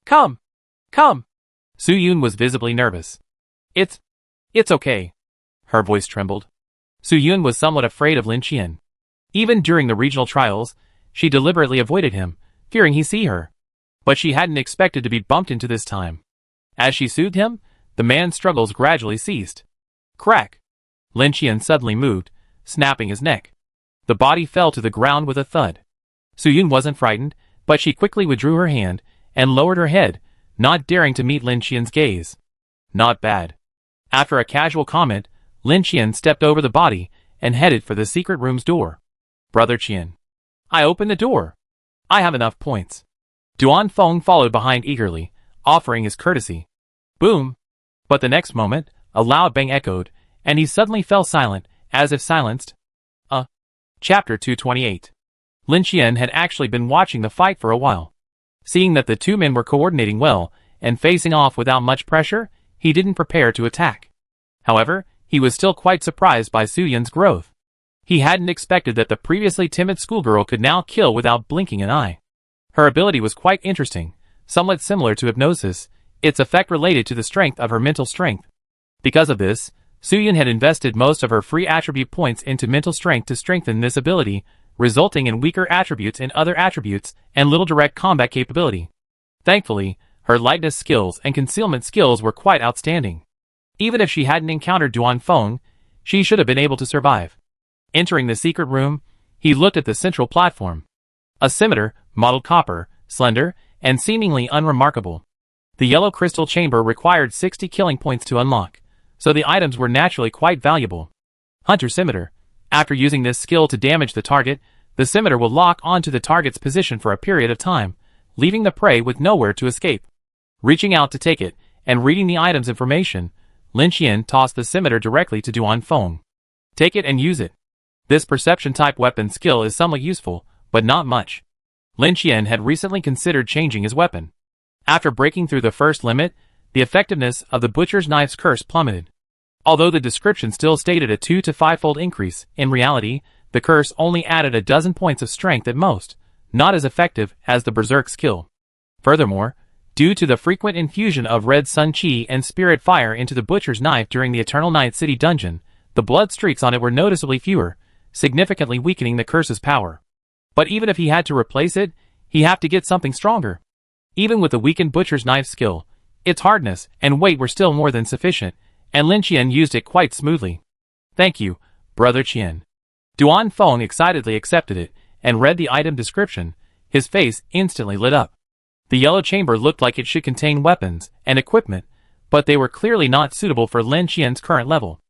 Come! Come! Su-Yun was visibly nervous. It's okay. Her voice trembled. Su-Yun was somewhat afraid of Lin Qian. Even during the regional trials, she deliberately avoided him, fearing he'd see her. But she hadn't expected to be bumped into this time. As she soothed him, the man's struggles gradually ceased. Crack! Lin Qian suddenly moved, snapping his neck. The body fell to the ground with a thud. Su-Yun wasn't frightened, but she quickly withdrew her hand and lowered her head, not daring to meet Lin Qian's gaze. Not bad. After a casual comment, Lin Qian stepped over the body and headed for the secret room's door. Brother Qian. I opened the door. I have enough points. Duan Feng followed behind eagerly, offering his courtesy. Boom! But the next moment, a loud bang echoed, and he suddenly fell silent, as if silenced. Chapter 228. Lin Qian had actually been watching the fight for a while. Seeing that the two men were coordinating well, and facing off without much pressure, he didn't prepare to attack. However, he was still quite surprised by Su-Yun's growth. He hadn't expected that the previously timid schoolgirl could now kill without blinking an eye. Her ability was quite interesting, somewhat similar to hypnosis, its effect related to the strength of her mental strength. Because of this, Su-Yun had invested most of her free attribute points into mental strength to strengthen this ability, resulting in weaker attributes in other attributes and little direct combat capability. Thankfully, her lightness skills and concealment skills were quite outstanding. Even if she hadn't encountered Duan Feng, she should have been able to survive. Entering the secret room, he looked at the central platform. A scimitar, modeled copper, slender, and seemingly unremarkable. The yellow crystal chamber required 60 killing points to unlock, so the items were naturally quite valuable. Hunter Scimitar. After using this skill to damage the target, the scimitar will lock onto the target's position for a period of time, leaving the prey with nowhere to escape. Reaching out to take it, and reading the item's information, Lin Qian tossed the scimitar directly to Duan Feng. Take it and use it. This perception-type weapon skill is somewhat useful, but not much. Lin Qian had recently considered changing his weapon. After breaking through the first limit, the effectiveness of the butcher's knife's curse plummeted. Although the description still stated a 2 to 5-fold increase, in reality, the curse only added a dozen points of strength at most, not as effective as the berserk skill. Furthermore, due to the frequent infusion of red sun chi and spirit fire into the butcher's knife during the Eternal Night City dungeon, the blood streaks on it were noticeably fewer, significantly weakening the curse's power. But even if he had to replace it, he'd have to get something stronger. Even with the weakened butcher's knife skill, its hardness and weight were still more than sufficient, and Lin Qian used it quite smoothly. Thank you, brother Qian. Duan Feng excitedly accepted it, and read the item description. His face instantly lit up. The yellow chamber looked like it should contain weapons and equipment, but they were clearly not suitable for Lin Qian's current level.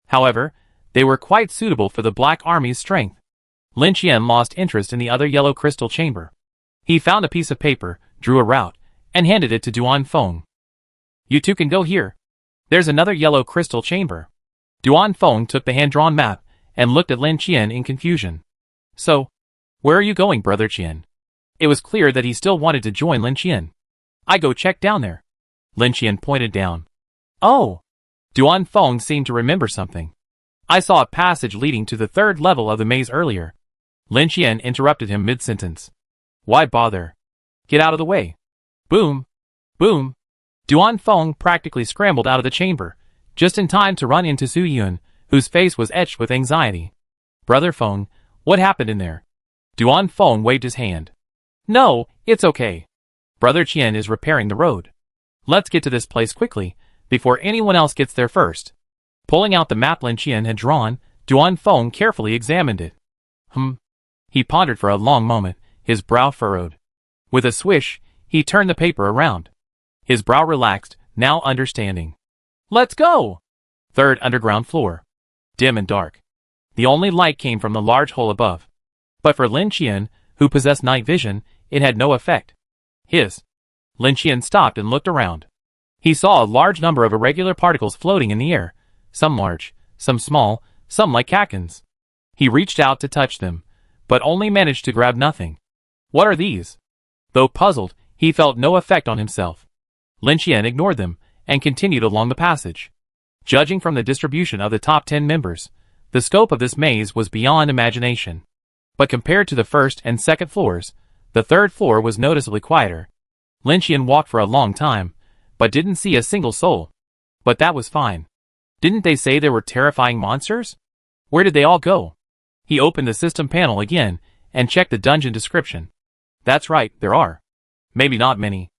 However, they were quite suitable for the Black Army's strength. Lin Qian lost interest in the other yellow crystal chamber. He found a piece of paper, drew a route, and handed it to Duan Feng. "You two can go here. There's another yellow crystal chamber." Duan Feng took the hand-drawn map and looked at Lin Qian in confusion. "So, where are you going, Brother Qian?" It was clear that he still wanted to join Lin Qian. "I go check down there." Lin Qian pointed down. "Oh!" Duan Feng seemed to remember something. "I saw a passage leading to the third level of the maze earlier." Lin Qian interrupted him mid-sentence. "Why bother? Get out of the way." Boom! Boom! Duan Feng practically scrambled out of the chamber, just in time to run into Su Yun, whose face was etched with anxiety. "Brother Feng, what happened in there?" Duan Feng waved his hand. "No, it's okay. Brother Qian is repairing the road. Let's get to this place quickly, before anyone else gets there first." Pulling out the map Lin Qian had drawn, Duan Feng carefully examined it. He pondered for a long moment, his brow furrowed. With a swish, he turned the paper around. His brow relaxed, now understanding. "Let's go!" Third underground floor. Dim and dark. The only light came from the large hole above. But for Lin Qian, who possessed night vision, it had no effect. Lin Qian stopped and looked around. He saw a large number of irregular particles floating in the air, some large, some small, some like cacans. He reached out to touch them, but only managed to grab nothing. What are these? Though puzzled, he felt no effect on himself. Lin Qian ignored them, and continued along the passage. Judging from the distribution of the top 10 members, the scope of this maze was beyond imagination. But compared to the first and second floors, the third floor was noticeably quieter. Lin Qian walked for a long time, but didn't see a single soul. But that was fine. Didn't they say there were terrifying monsters? Where did they all go? He opened the system panel again, and checked the dungeon description. That's right, there are. Maybe not many.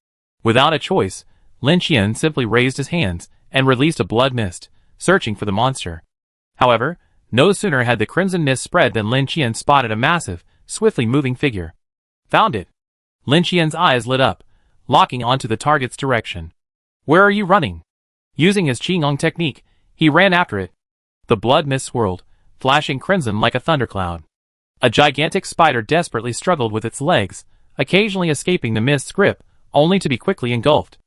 Without a choice, Lin Qian simply raised his hands, and released a blood mist, searching for the monster. However, no sooner had the crimson mist spread than Lin Qian spotted a massive, swiftly moving figure. Found it! Lin Qian's eyes lit up, locking onto the target's direction. "Where are you running?" Using his Qigong technique, he ran after it. The blood mist swirled, flashing crimson like a thundercloud. A gigantic spider desperately struggled with its legs, occasionally escaping the mist's grip, only to be quickly engulfed.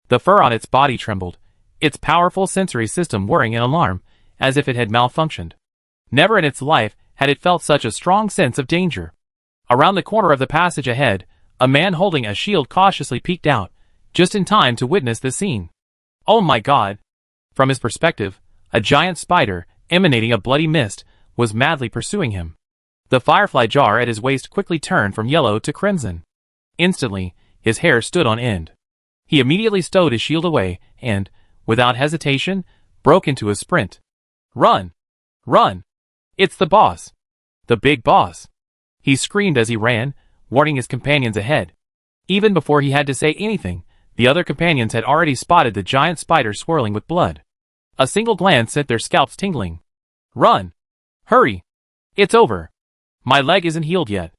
The fur on its body trembled, its powerful sensory system whirring in alarm, as if it had malfunctioned. Never in its life had it felt such a strong sense of danger. Around the corner of the passage ahead, a man holding a shield cautiously peeked out, just in time to witness the scene. Oh my god! From his perspective, a giant spider, emanating a bloody mist, was madly pursuing him. The firefly jar at his waist quickly turned from yellow to crimson. Instantly, his hair stood on end. He immediately stowed his shield away, and, without hesitation, broke into a sprint. "Run! Run! It's the boss! The big boss!" He screamed as he ran, warning his companions ahead. Even before he had to say anything, the other companions had already spotted the giant spider swirling with blood. A single glance sent their scalps tingling. "Run! Hurry! It's over! My leg isn't healed yet."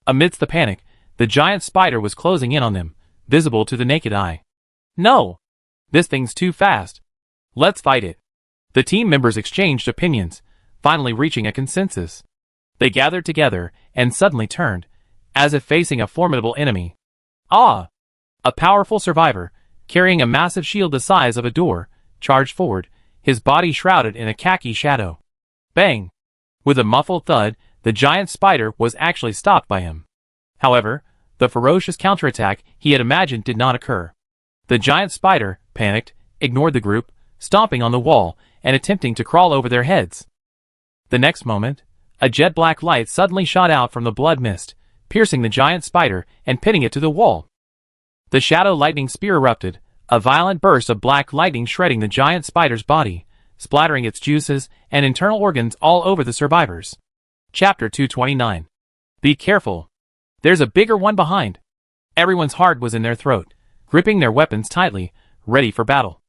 Amidst the panic, the giant spider was closing in on them, visible to the naked eye. "No! This thing's too fast. Let's fight it." The team members exchanged opinions, finally reaching a consensus. They gathered together, and suddenly turned, as if facing a formidable enemy. Ah! A powerful survivor, carrying a massive shield the size of a door, charged forward, his body shrouded in a khaki shadow. Bang! With a muffled thud, the giant spider was actually stopped by him. However, the ferocious counterattack he had imagined did not occur. The giant spider, panicked, ignored the group, stomping on the wall and attempting to crawl over their heads. The next moment, a jet-black light suddenly shot out from the blood mist, piercing the giant spider and pinning it to the wall. The shadow lightning spear erupted, a violent burst of black lightning shredding the giant spider's body, splattering its juices and internal organs all over the survivors. Chapter 229. Be careful. There's a bigger one behind. Everyone's heart was in their throat, gripping their weapons tightly, ready for battle.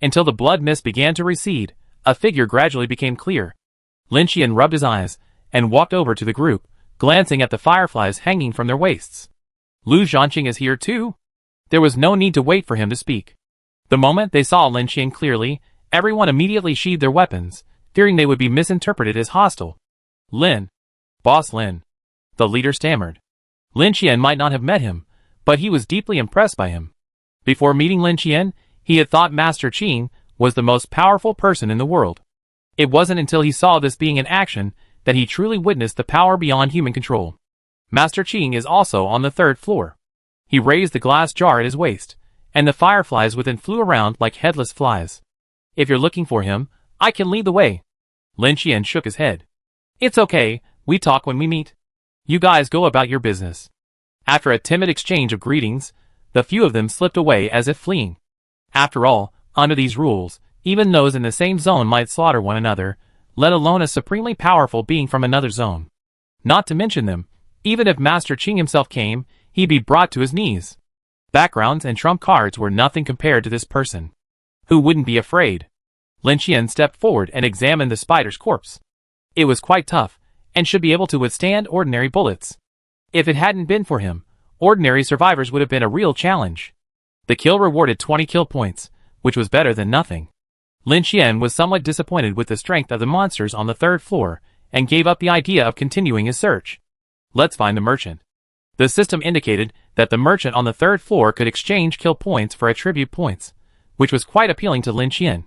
Until the blood mist began to recede, a figure gradually became clear. Lin Qian rubbed his eyes, and walked over to the group, glancing at the fireflies hanging from their waists. "Lu Zhanqing is here too?" There was no need to wait for him to speak. The moment they saw Lin Qian clearly, everyone immediately sheathed their weapons, fearing they would be misinterpreted as hostile. Lin. Boss Lin. The leader stammered. Lin Qian might not have met him, but he was deeply impressed by him. Before meeting Lin Qian, he had thought Master Qing was the most powerful person in the world. It wasn't until he saw this being in action that he truly witnessed the power beyond human control. Master Qing is also on the 3rd floor. He raised the glass jar at his waist, and the fireflies within flew around like headless flies. If you're looking for him, I can lead the way. Lin Qian shook his head. It's okay, we talk when we meet. You guys go about your business. After a timid exchange of greetings, the few of them slipped away as if fleeing. After all, under these rules, even those in the same zone might slaughter one another, let alone a supremely powerful being from another zone. Not to mention them, even if Master Qing himself came, he'd be brought to his knees. Backgrounds and trump cards were nothing compared to this person. Who wouldn't be afraid? Lin Qian stepped forward and examined the spider's corpse. It was quite tough, and should be able to withstand ordinary bullets. If it hadn't been for him, ordinary survivors would have been a real challenge. The kill rewarded 20 kill points, which was better than nothing. Lin Qian was somewhat disappointed with the strength of the monsters on the 3rd floor, and gave up the idea of continuing his search. Let's find the merchant. The system indicated that the merchant on the 3rd floor could exchange kill points for attribute points, which was quite appealing to Lin Qian.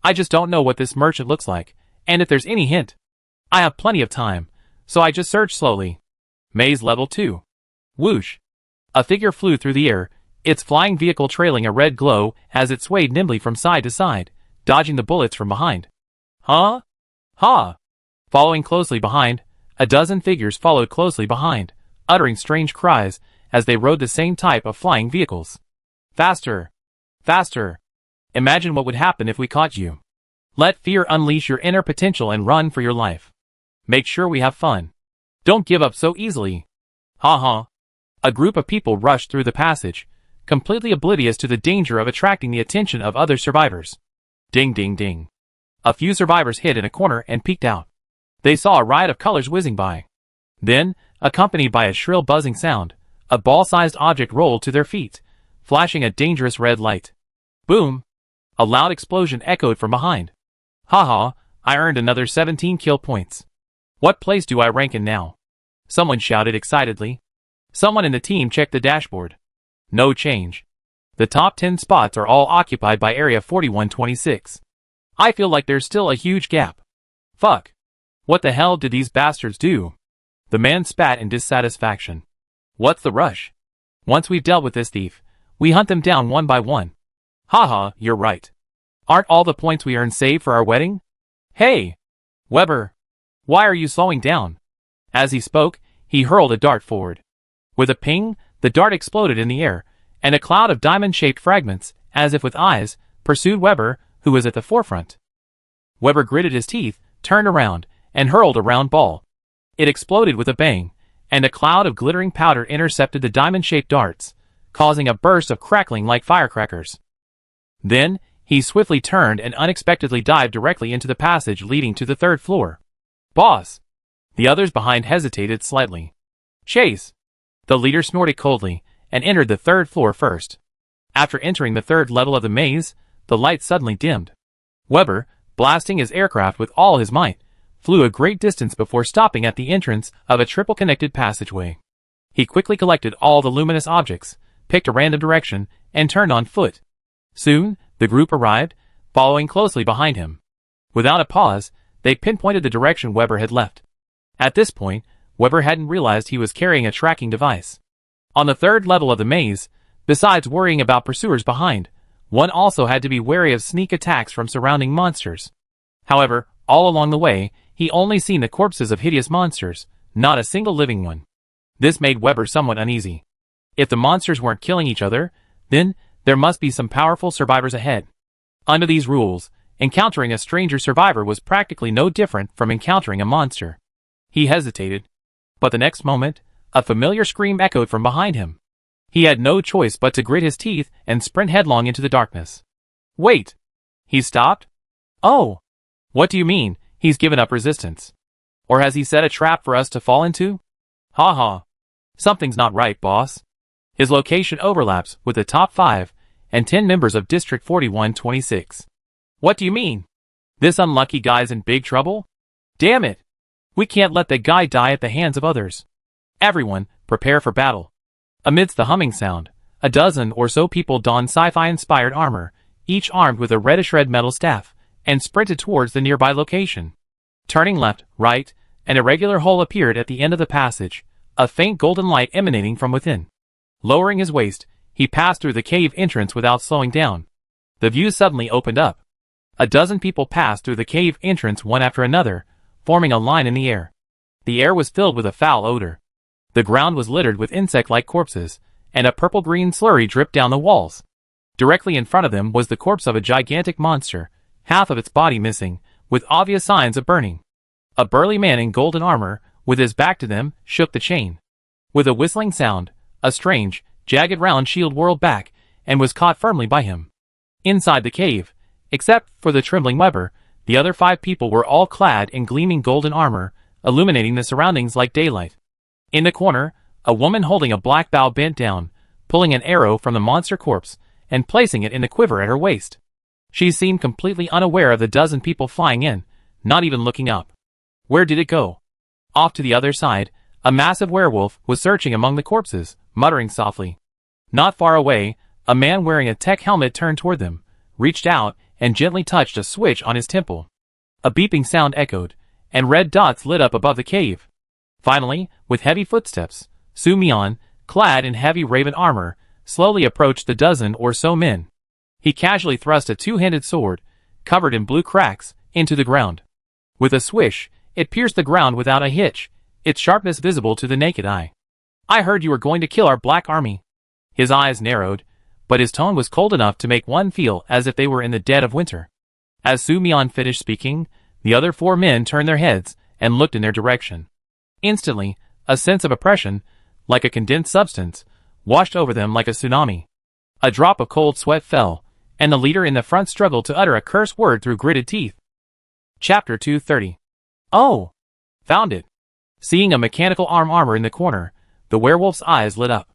I just don't know what this merchant looks like, and if there's any hint. I have plenty of time, so I just searched slowly. Maze level 2. Whoosh. A figure flew through the air, its flying vehicle trailing a red glow as it swayed nimbly from side to side, dodging the bullets from behind. Huh? Ha! Following closely behind, a dozen figures followed closely behind, uttering strange cries as they rode the same type of flying vehicles. Faster! Faster! Imagine what would happen if we caught you. Let fear unleash your inner potential and run for your life. Make sure we have fun. Don't give up so easily. Ha ha. A group of people rushed through the passage, completely oblivious to the danger of attracting the attention of other survivors. Ding ding ding. A few survivors hid in a corner and peeked out. They saw a riot of colors whizzing by. Then, accompanied by a shrill buzzing sound, a ball-sized object rolled to their feet, flashing a dangerous red light. Boom! A loud explosion echoed from behind. Haha, I earned another 17 kill points. What place do I rank in now? Someone shouted excitedly. Someone in the team checked the dashboard. No change. The top 10 spots are all occupied by Area 4126. I feel like there's still a huge gap. Fuck. What the hell did these bastards do? The man spat in dissatisfaction. What's the rush? Once we've dealt with this thief, we hunt them down one by one. Haha, you're right. Aren't all the points we earned saved for our wedding? Hey! Weber! Why are you slowing down? As he spoke, he hurled a dart forward. With a ping, the dart exploded in the air, and a cloud of diamond-shaped fragments, as if with eyes, pursued Weber, who was at the forefront. Weber gritted his teeth, turned around, and hurled a round ball. It exploded with a bang, and a cloud of glittering powder intercepted the diamond-shaped darts, causing a burst of crackling like firecrackers. Then, he swiftly turned and unexpectedly dived directly into the passage leading to the 3rd floor. Boss! The others behind hesitated slightly. Chase! The leader snorted coldly, and entered the 3rd floor first. After entering the 3rd level of the maze, the light suddenly dimmed. Weber, blasting his aircraft with all his might, flew a great distance before stopping at the entrance of a triple-connected passageway. He quickly collected all the luminous objects, picked a random direction, and turned on foot. Soon, the group arrived, following closely behind him. Without a pause, they pinpointed the direction Weber had left. At this point, Weber hadn't realized he was carrying a tracking device. On the 3rd level of the maze, besides worrying about pursuers behind, one also had to be wary of sneak attacks from surrounding monsters. However, all along the way, he only seen the corpses of hideous monsters, not a single living one. This made Weber somewhat uneasy. If the monsters weren't killing each other, then there must be some powerful survivors ahead. Under these rules, encountering a stranger survivor was practically no different from encountering a monster. He hesitated. But the next moment, a familiar scream echoed from behind him. He had no choice but to grit his teeth and sprint headlong into the darkness. Wait! He stopped? Oh! What do you mean, he's given up resistance? Or has he set a trap for us to fall into? Ha ha. Something's not right, boss. His location overlaps with the top 5 and 10 members of District 4126. What do you mean? This unlucky guy's in big trouble? Damn it! We can't let that guy die at the hands of others. Everyone, prepare for battle. Amidst the humming sound, a dozen or so people donned sci-fi-inspired armor, each armed with a reddish-red metal staff, and sprinted towards the nearby location. Turning left, right, an irregular hole appeared at the end of the passage, a faint golden light emanating from within. Lowering his waist, he passed through the cave entrance without slowing down. The view suddenly opened up. A dozen people passed through the cave entrance one after another, forming a line in the air. The air was filled with a foul odor. The ground was littered with insect-like corpses, and a purple-green slurry dripped down the walls. Directly in front of them was the corpse of a gigantic monster, half of its body missing, with obvious signs of burning. A burly man in golden armor, with his back to them, shook the chain. With a whistling sound, a strange, jagged round shield whirled back, and was caught firmly by him. Inside the cave, except for the trembling Weber, the other 5 people were all clad in gleaming golden armor, illuminating the surroundings like daylight. In the corner, a woman holding a black bow bent down, pulling an arrow from the monster corpse, and placing it in the quiver at her waist. She seemed completely unaware of the dozen people flying in, not even looking up. Where did it go? Off to the other side, a massive werewolf was searching among the corpses, muttering softly. Not far away, a man wearing a tech helmet turned toward them, reached out, and gently touched a switch on his temple. A beeping sound echoed, and red dots lit up above the cave. Finally, with heavy footsteps, Su Mian, clad in heavy raven armor, slowly approached the dozen or so men. He casually thrust a 2-handed sword, covered in blue cracks, into the ground. With a swish, it pierced the ground without a hitch, its sharpness visible to the naked eye. I heard you were going to kill our black army. His eyes narrowed, but his tone was cold enough to make one feel as if they were in the dead of winter. As Su Mian finished speaking, the other 4 men turned their heads and looked in their direction. Instantly, a sense of oppression, like a condensed substance, washed over them like a tsunami. A drop of cold sweat fell, and the leader in the front struggled to utter a curse word through gritted teeth. Chapter 230. Oh! Found it! Seeing a mechanical armor in the corner, the werewolf's eyes lit up.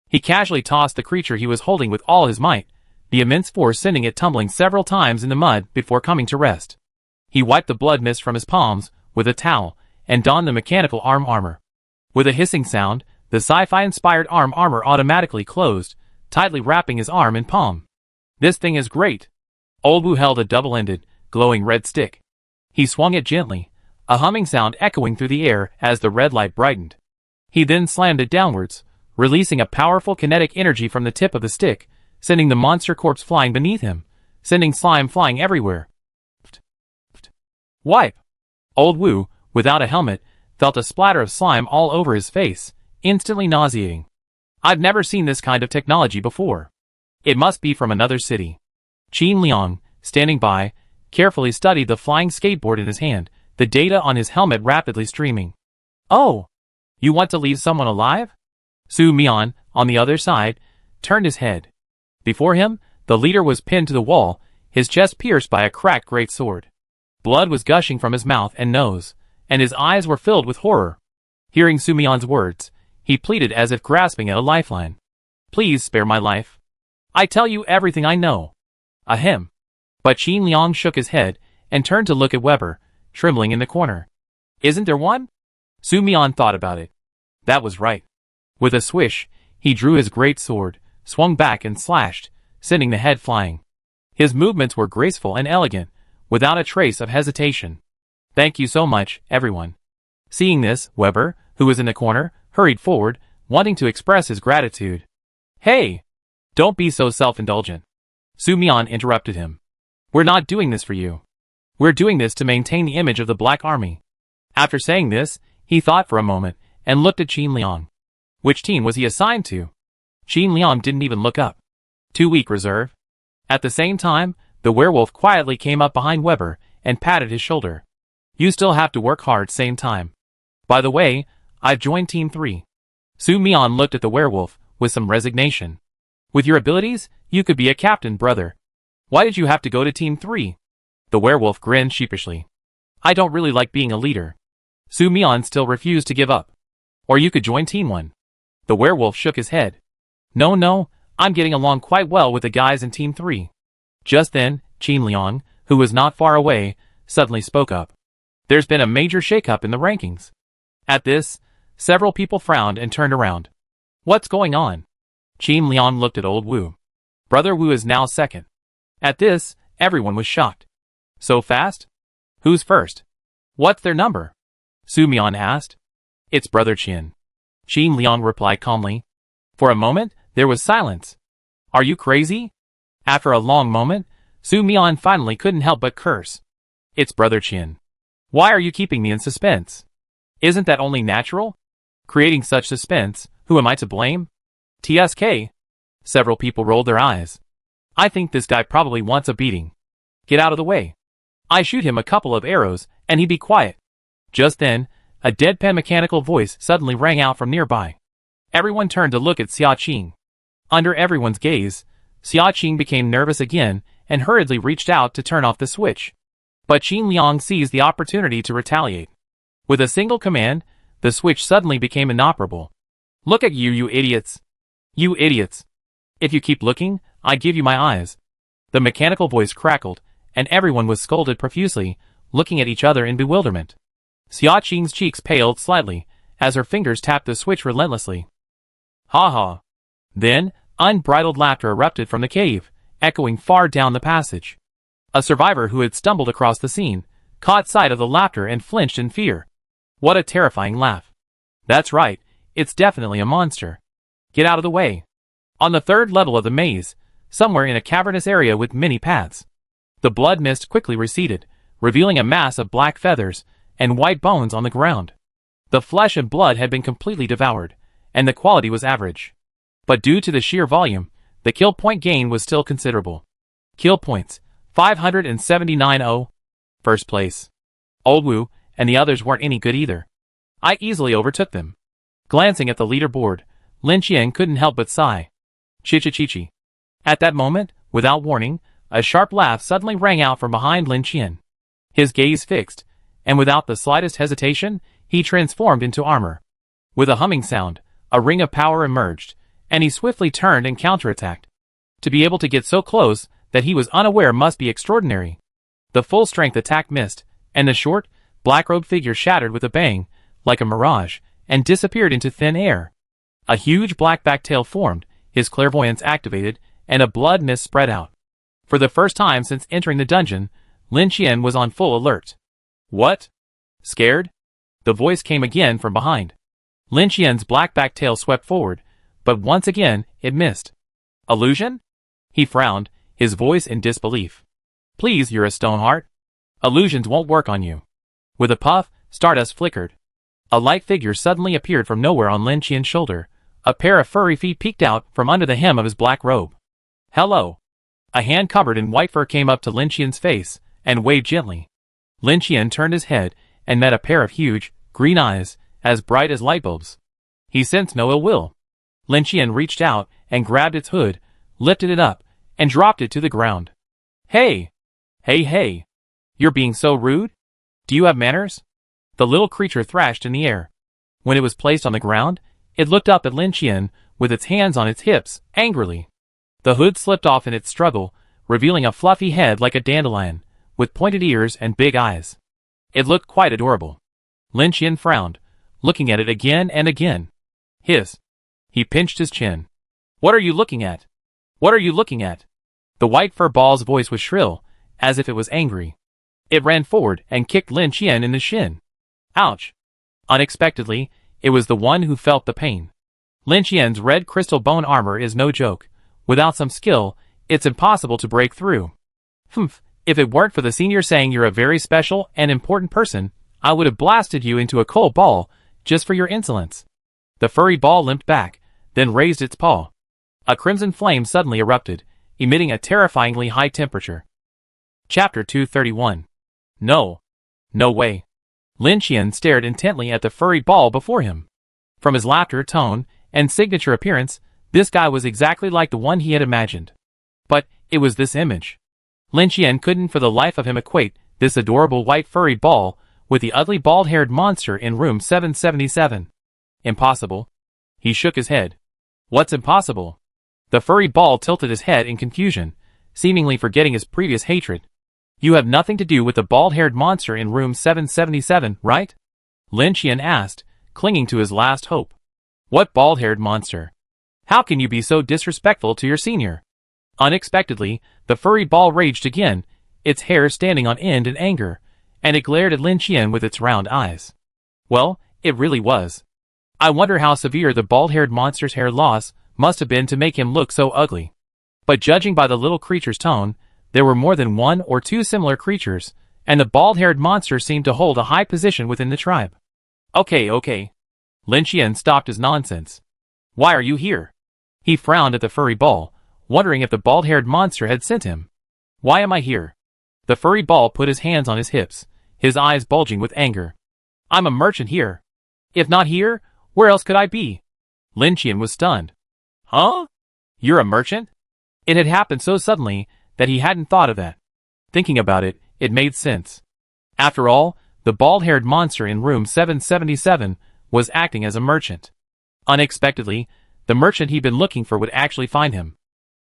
He casually tossed the creature he was holding with all his might, the immense force sending it tumbling several times in the mud before coming to rest. He wiped the blood mist from his palms with a towel and donned the mechanical armor. With a hissing sound, the sci-fi-inspired armor automatically closed, tightly wrapping his arm and palm. This thing is great. Old Wu held a double-ended, glowing red stick. He swung it gently, a humming sound echoing through the air as the red light brightened. He then slammed it downwards, releasing a powerful kinetic energy from the tip of the stick, sending the monster corpse flying beneath him, sending slime flying everywhere. Wipe! Old Wu, without a helmet, felt a splatter of slime all over his face, instantly nauseating. I've never seen this kind of technology before. It must be from another city. Qin Liang, standing by, carefully studied the flying skateboard in his hand, the data on his helmet rapidly streaming. Oh! You want to leave someone alive? Su Mian, on the other side, turned his head. Before him, the leader was pinned to the wall, his chest pierced by a cracked great sword. Blood was gushing from his mouth and nose, and his eyes were filled with horror. Hearing Su Mian's words, he pleaded as if grasping at a lifeline. Please spare my life. I tell you everything I know. Ahem. But Qin Liang shook his head and turned to look at Weber, trembling in the corner. Isn't there one? Su Mian thought about it. That was right. With a swish, he drew his great sword, swung back and slashed, sending the head flying. His movements were graceful and elegant, without a trace of hesitation. Thank you so much, everyone. Seeing this, Weber, who was in the corner, hurried forward, wanting to express his gratitude. Hey! Don't be so self-indulgent. Su Mian interrupted him. We're not doing this for you. We're doing this to maintain the image of the Black Army. After saying this, he thought for a moment, and looked at Qin Liang. Which team was he assigned to? Qin Liang didn't even look up. 2 weak reserve. At the same time, the werewolf quietly came up behind Weber, and patted his shoulder. You still have to work hard same time. By the way, I've joined Team 3. Su Mian looked at the werewolf, with some resignation. With your abilities, you could be a captain, brother. Why did you have to go to Team 3? The werewolf grinned sheepishly. I don't really like being a leader. Su Mian still refused to give up. Or you could join Team 1. The werewolf shook his head. No, I'm getting along quite well with the guys in Team 3. Just then, Qin Liang, who was not far away, suddenly spoke up. There's been a major shakeup in the rankings. At this, several people frowned and turned around. What's going on? Qin Liang looked at old Wu. Brother Wu is now second. At this, everyone was shocked. So fast? Who's first? What's their number? Su Mian asked. It's Brother Qin. Qin Liang replied calmly. For a moment, there was silence. Are you crazy? After a long moment, Su Mian finally couldn't help but curse. It's Brother Qin. Why are you keeping me in suspense? Isn't that only natural? Creating such suspense, who am I to blame? TSK. Several people rolled their eyes. I think this guy probably wants a beating. Get out of the way. I shoot him a couple of arrows, and he'd be quiet. Just then, a deadpan mechanical voice suddenly rang out from nearby. Everyone turned to look at Xia Qing. Under everyone's gaze, Xia Qing became nervous again and hurriedly reached out to turn off the switch. But Qin Liang seized the opportunity to retaliate. With a single command, the switch suddenly became inoperable. Look at you, you idiots. You idiots. If you keep looking, I give you my eyes. The mechanical voice crackled, and everyone was scolded profusely, looking at each other in bewilderment. Xia Qing's cheeks paled slightly, as her fingers tapped the switch relentlessly. Ha ha. Then, unbridled laughter erupted from the cave, echoing far down the passage. A survivor who had stumbled across the scene, caught sight of the laughter and flinched in fear. What a terrifying laugh. That's right, it's definitely a monster. Get out of the way. On the third level of the maze, somewhere in a cavernous area with many paths. The blood mist quickly receded, revealing a mass of black feathers and white bones on the ground. The flesh and blood had been completely devoured, and the quality was average. But due to the sheer volume, the kill point gain was still considerable. Kill points, 579. First place. Old Wu and the others weren't any good either. I easily overtook them. Glancing at the leaderboard, Lin Qian couldn't help but sigh. Chi-chi-chi-chi. At that moment, without warning, a sharp laugh suddenly rang out from behind Lin Qian. His gaze fixed, and without the slightest hesitation, he transformed into armor. With a humming sound, a ring of power emerged, and he swiftly turned and counterattacked. To be able to get so close that he was unaware must be extraordinary. The full-strength attack missed, and the short, black-robed figure shattered with a bang, like a mirage, and disappeared into thin air. A huge black-back tail formed, his clairvoyance activated, and a blood mist spread out. For the first time since entering the dungeon, Lin Qian was on full alert. What? Scared? The voice came again from behind. Lin Qian's black-back tail swept forward, but once again, it missed. Illusion? He frowned, his voice in disbelief. Please, you're a Stoneheart. Illusions won't work on you. With a puff, Stardust flickered. A light figure suddenly appeared from nowhere on Lin Qian's shoulder. A pair of furry feet peeked out from under the hem of his black robe. Hello. A hand covered in white fur came up to Lin Qian's face and waved gently. Lin Qian turned his head and met a pair of huge, green eyes, as bright as light bulbs. He sensed no ill will. Lin Qian reached out and grabbed its hood, lifted it up, and dropped it to the ground. Hey! Hey! You're being so rude? Do you have manners? The little creature thrashed in the air. When it was placed on the ground, it looked up at Lin Qian with its hands on its hips, angrily. The hood slipped off in its struggle, revealing a fluffy head like a dandelion, with pointed ears and big eyes. It looked quite adorable. Lin Qian frowned, looking at it again and again. Hiss. He pinched his chin. What are you looking at? What are you looking at? The white fur ball's voice was shrill, as if it was angry. It ran forward and kicked Lin Qian in the shin. Ouch. Unexpectedly, it was the one who felt the pain. Lin Qian's red crystal bone armor is no joke. Without some skill, it's impossible to break through. Humph, if it weren't for the senior saying you're a very special and important person, I would have blasted you into a coal ball, just for your insolence. The furry ball limped back, then raised its paw. A crimson flame suddenly erupted, emitting a terrifyingly high temperature. Chapter 231. No. No way. Lin Qian stared intently at the furry ball before him. From his laughter, tone, and signature appearance, this guy was exactly like the one he had imagined. But it was this image. Lin Qian couldn't for the life of him equate this adorable white furry ball with the ugly bald-haired monster in room 777. Impossible. He shook his head. What's impossible? The furry ball tilted his head in confusion, seemingly forgetting his previous hatred. You have nothing to do with the bald-haired monster in room 777, right? Lin Qian asked, clinging to his last hope. What bald-haired monster? How can you be so disrespectful to your senior? Unexpectedly, the furry ball raged again, its hair standing on end in anger, and it glared at Lin Qian with its round eyes. Well, it really was. I wonder how severe the bald-haired monster's hair loss must have been to make him look so ugly. But judging by the little creature's tone, there were more than one or two similar creatures, and the bald-haired monster seemed to hold a high position within the tribe. Okay. Lin Qian stopped his nonsense. Why are you here? He frowned at the furry ball, wondering if the bald-haired monster had sent him. Why am I here? The furry ball put his hands on his hips, his eyes bulging with anger. I'm a merchant here. If not here, where else could I be? Lin Qian was stunned. Huh? You're a merchant? It had happened so suddenly that he hadn't thought of that. Thinking about it, it made sense. After all, the bald-haired monster in room 777 was acting as a merchant. Unexpectedly, the merchant he'd been looking for would actually find him.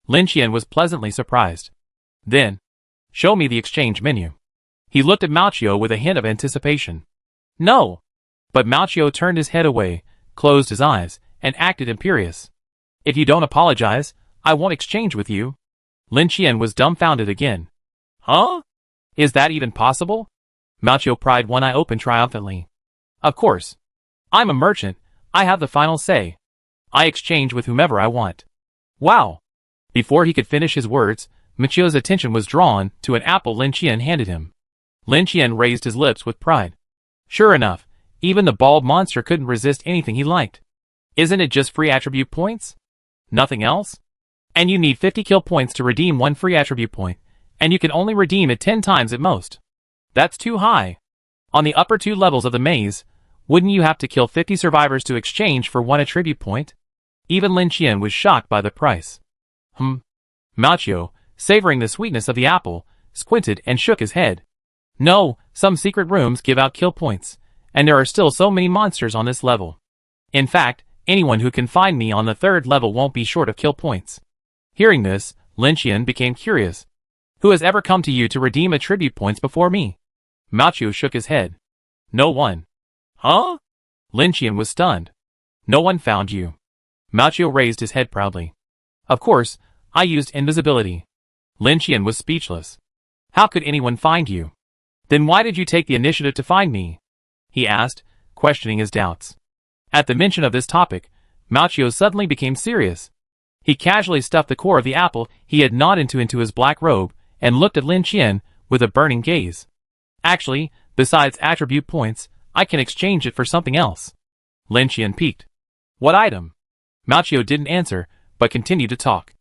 Lin Qian was pleasantly surprised. Then, show me the exchange menu. He looked at Mao Qiu with a hint of anticipation. No! But Mao Qiu turned his head away, closed his eyes, and acted imperious. If you don't apologize, I won't exchange with you. Lin Qian was dumbfounded again. Huh? Is that even possible? Mao Qiu pried one eye open triumphantly. Of course. I'm a merchant, I have the final say. I exchange with whomever I want. Wow! Before he could finish his words, Mao Qiu's attention was drawn to an apple Lin Qian handed him. Lin Qian raised his lips with pride. Sure enough, even the bald monster couldn't resist anything he liked. Isn't it just free attribute points? Nothing else? And you need 50 kill points to redeem one free attribute point, and you can only redeem it 10 times at most. That's too high. On the upper 2 levels of the maze, wouldn't you have to kill 50 survivors to exchange for one attribute point? Even Lin Qian was shocked by the price. Mao Qiu, savoring the sweetness of the apple, squinted and shook his head. No, some secret rooms give out kill points, and there are still so many monsters on this level. In fact, anyone who can find me on the 3rd level won't be short of kill points. Hearing this, Lin Qian became curious. Who has ever come to you to redeem attribute points before me? Mao Qiu shook his head. No one. Huh? Lin Qian was stunned. No one found you. Mao Qiu raised his head proudly. Of course, I used invisibility. Lin Qian was speechless. How could anyone find you? Then why did you take the initiative to find me? He asked, questioning his doubts. At the mention of this topic, Mao Qiu suddenly became serious. He casually stuffed the core of the apple he had gnawed into his black robe and looked at Lin Qian with a burning gaze. Actually, besides attribute points, I can exchange it for something else. Lin Qian peeked. What item? Mao Qiu didn't answer, but continued to talk.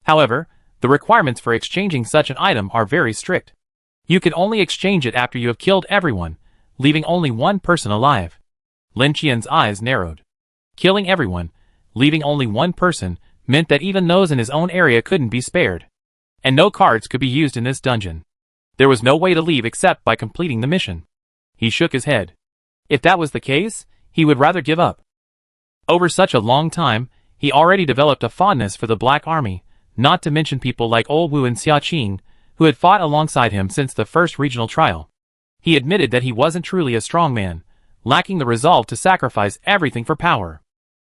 However, the requirements for exchanging such an item are very strict. You can only exchange it after you have killed everyone, leaving only one person alive. Lin Qian's eyes narrowed. Killing everyone, leaving only one person, meant that even those in his own area couldn't be spared. And no cards could be used in this dungeon. There was no way to leave except by completing the mission. He shook his head. If that was the case, he would rather give up. Over such a long time, he already developed a fondness for the Black Army, not to mention people like Old Wu and Xiaoqing, who had fought alongside him since the first regional trial. He admitted that he wasn't truly a strong man, lacking the resolve to sacrifice everything for power.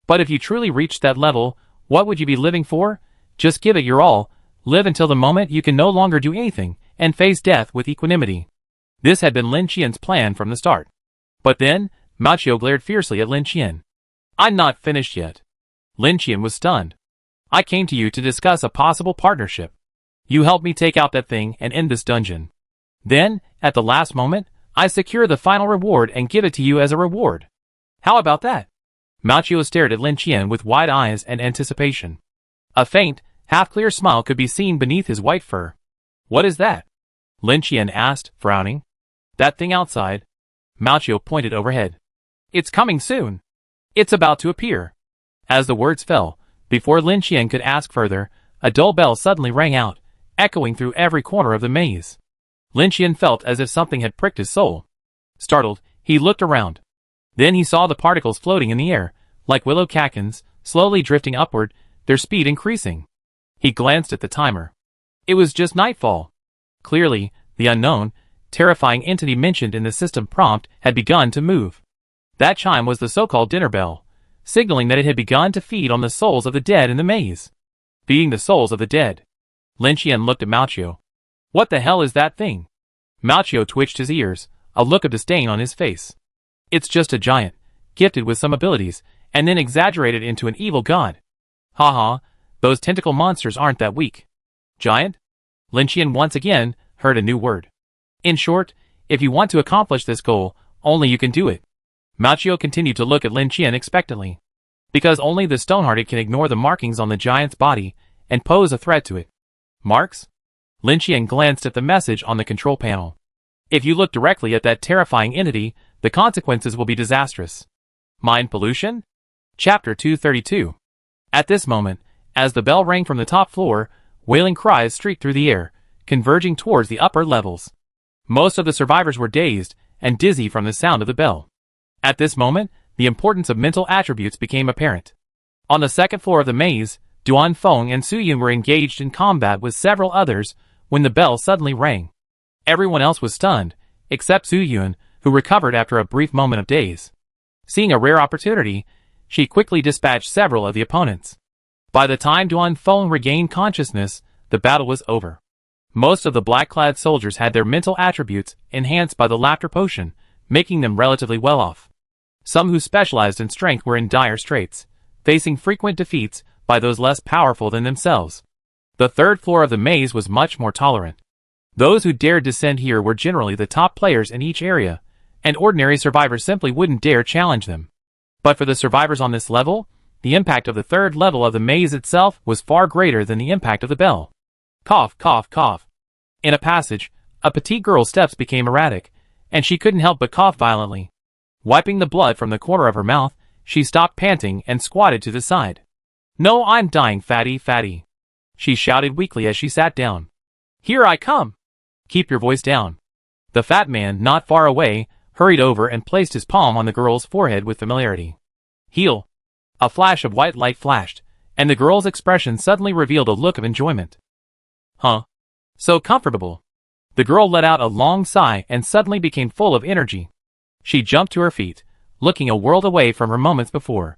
But if you truly reached that level, what would you be living for? Just give it your all, live until the moment you can no longer do anything, and face death with equanimity. This had been Lin Qian's plan from the start. But then, Mao Qiu glared fiercely at Lin Qian. I'm not finished yet. Lin Qian was stunned. I came to you to discuss a possible partnership. You helped me take out that thing and end this dungeon. Then, at the last moment, I secure the final reward and give it to you as a reward. How about that? Mao Qiu stared at Lin Qian with wide eyes and anticipation. A faint, half-clear smile could be seen beneath his white fur. What is that? Lin Qian asked, frowning. That thing outside. Mao Qiu pointed overhead. It's coming soon. It's about to appear. As the words fell, before Lin Qian could ask further, a dull bell suddenly rang out, echoing through every corner of the maze. Lin Qian felt as if something had pricked his soul. Startled, he looked around. Then he saw the particles floating in the air, like willow catkins, slowly drifting upward, their speed increasing. He glanced at the timer. It was just nightfall. Clearly, the unknown, terrifying entity mentioned in the system prompt had begun to move. That chime was the so-called dinner bell, signaling that it had begun to feed on the souls of the dead in the maze. Feeding the souls of the dead. Lin Qian looked at Mao. What the hell is that thing? Mao twitched his ears, a look of disdain on his face. It's just a giant, gifted with some abilities, and then exaggerated into an evil god. Haha, those tentacle monsters aren't that weak. Giant? Lin Qian once again heard a new word. In short, if you want to accomplish this goal, only you can do it. Mao continued to look at Lin Qian expectantly. Because only the stone-hearted can ignore the markings on the giant's body and pose a threat to it. Marks? Lin Qian glanced at the message on the control panel. If you look directly at that terrifying entity, the consequences will be disastrous. Mind pollution? Chapter 232. At this moment, as the bell rang from the top floor, wailing cries streaked through the air, converging towards the upper levels. Most of the survivors were dazed and dizzy from the sound of the bell. At this moment, the importance of mental attributes became apparent. On the second floor of the maze, Duan Feng and Su Yun were engaged in combat with several others when the bell suddenly rang. Everyone else was stunned, except Su Yun, who recovered after a brief moment of daze. Seeing a rare opportunity, she quickly dispatched several of the opponents. By the time Duan Feng regained consciousness, the battle was over. Most of the black-clad soldiers had their mental attributes enhanced by the laughter potion, making them relatively well off. Some who specialized in strength were in dire straits, facing frequent defeats by those less powerful than themselves. The third floor of the maze was much more tolerant. Those who dared descend here were generally the top players in each area, and ordinary survivors simply wouldn't dare challenge them. But for the survivors on this level, the impact of the third level of the maze itself was far greater than the impact of the bell. Cough, cough, cough. In a passage, a petite girl's steps became erratic, and she couldn't help but cough violently. Wiping the blood from the corner of her mouth, she stopped panting and squatted to the side. No, I'm dying, fatty. She shouted weakly as she sat down. Here I come. Keep your voice down. The fat man, not far away, hurried over and placed his palm on the girl's forehead with familiarity. Heal. A flash of white light flashed, and the girl's expression suddenly revealed a look of enjoyment. Huh? So comfortable. The girl let out a long sigh and suddenly became full of energy. She jumped to her feet, looking a world away from her moments before.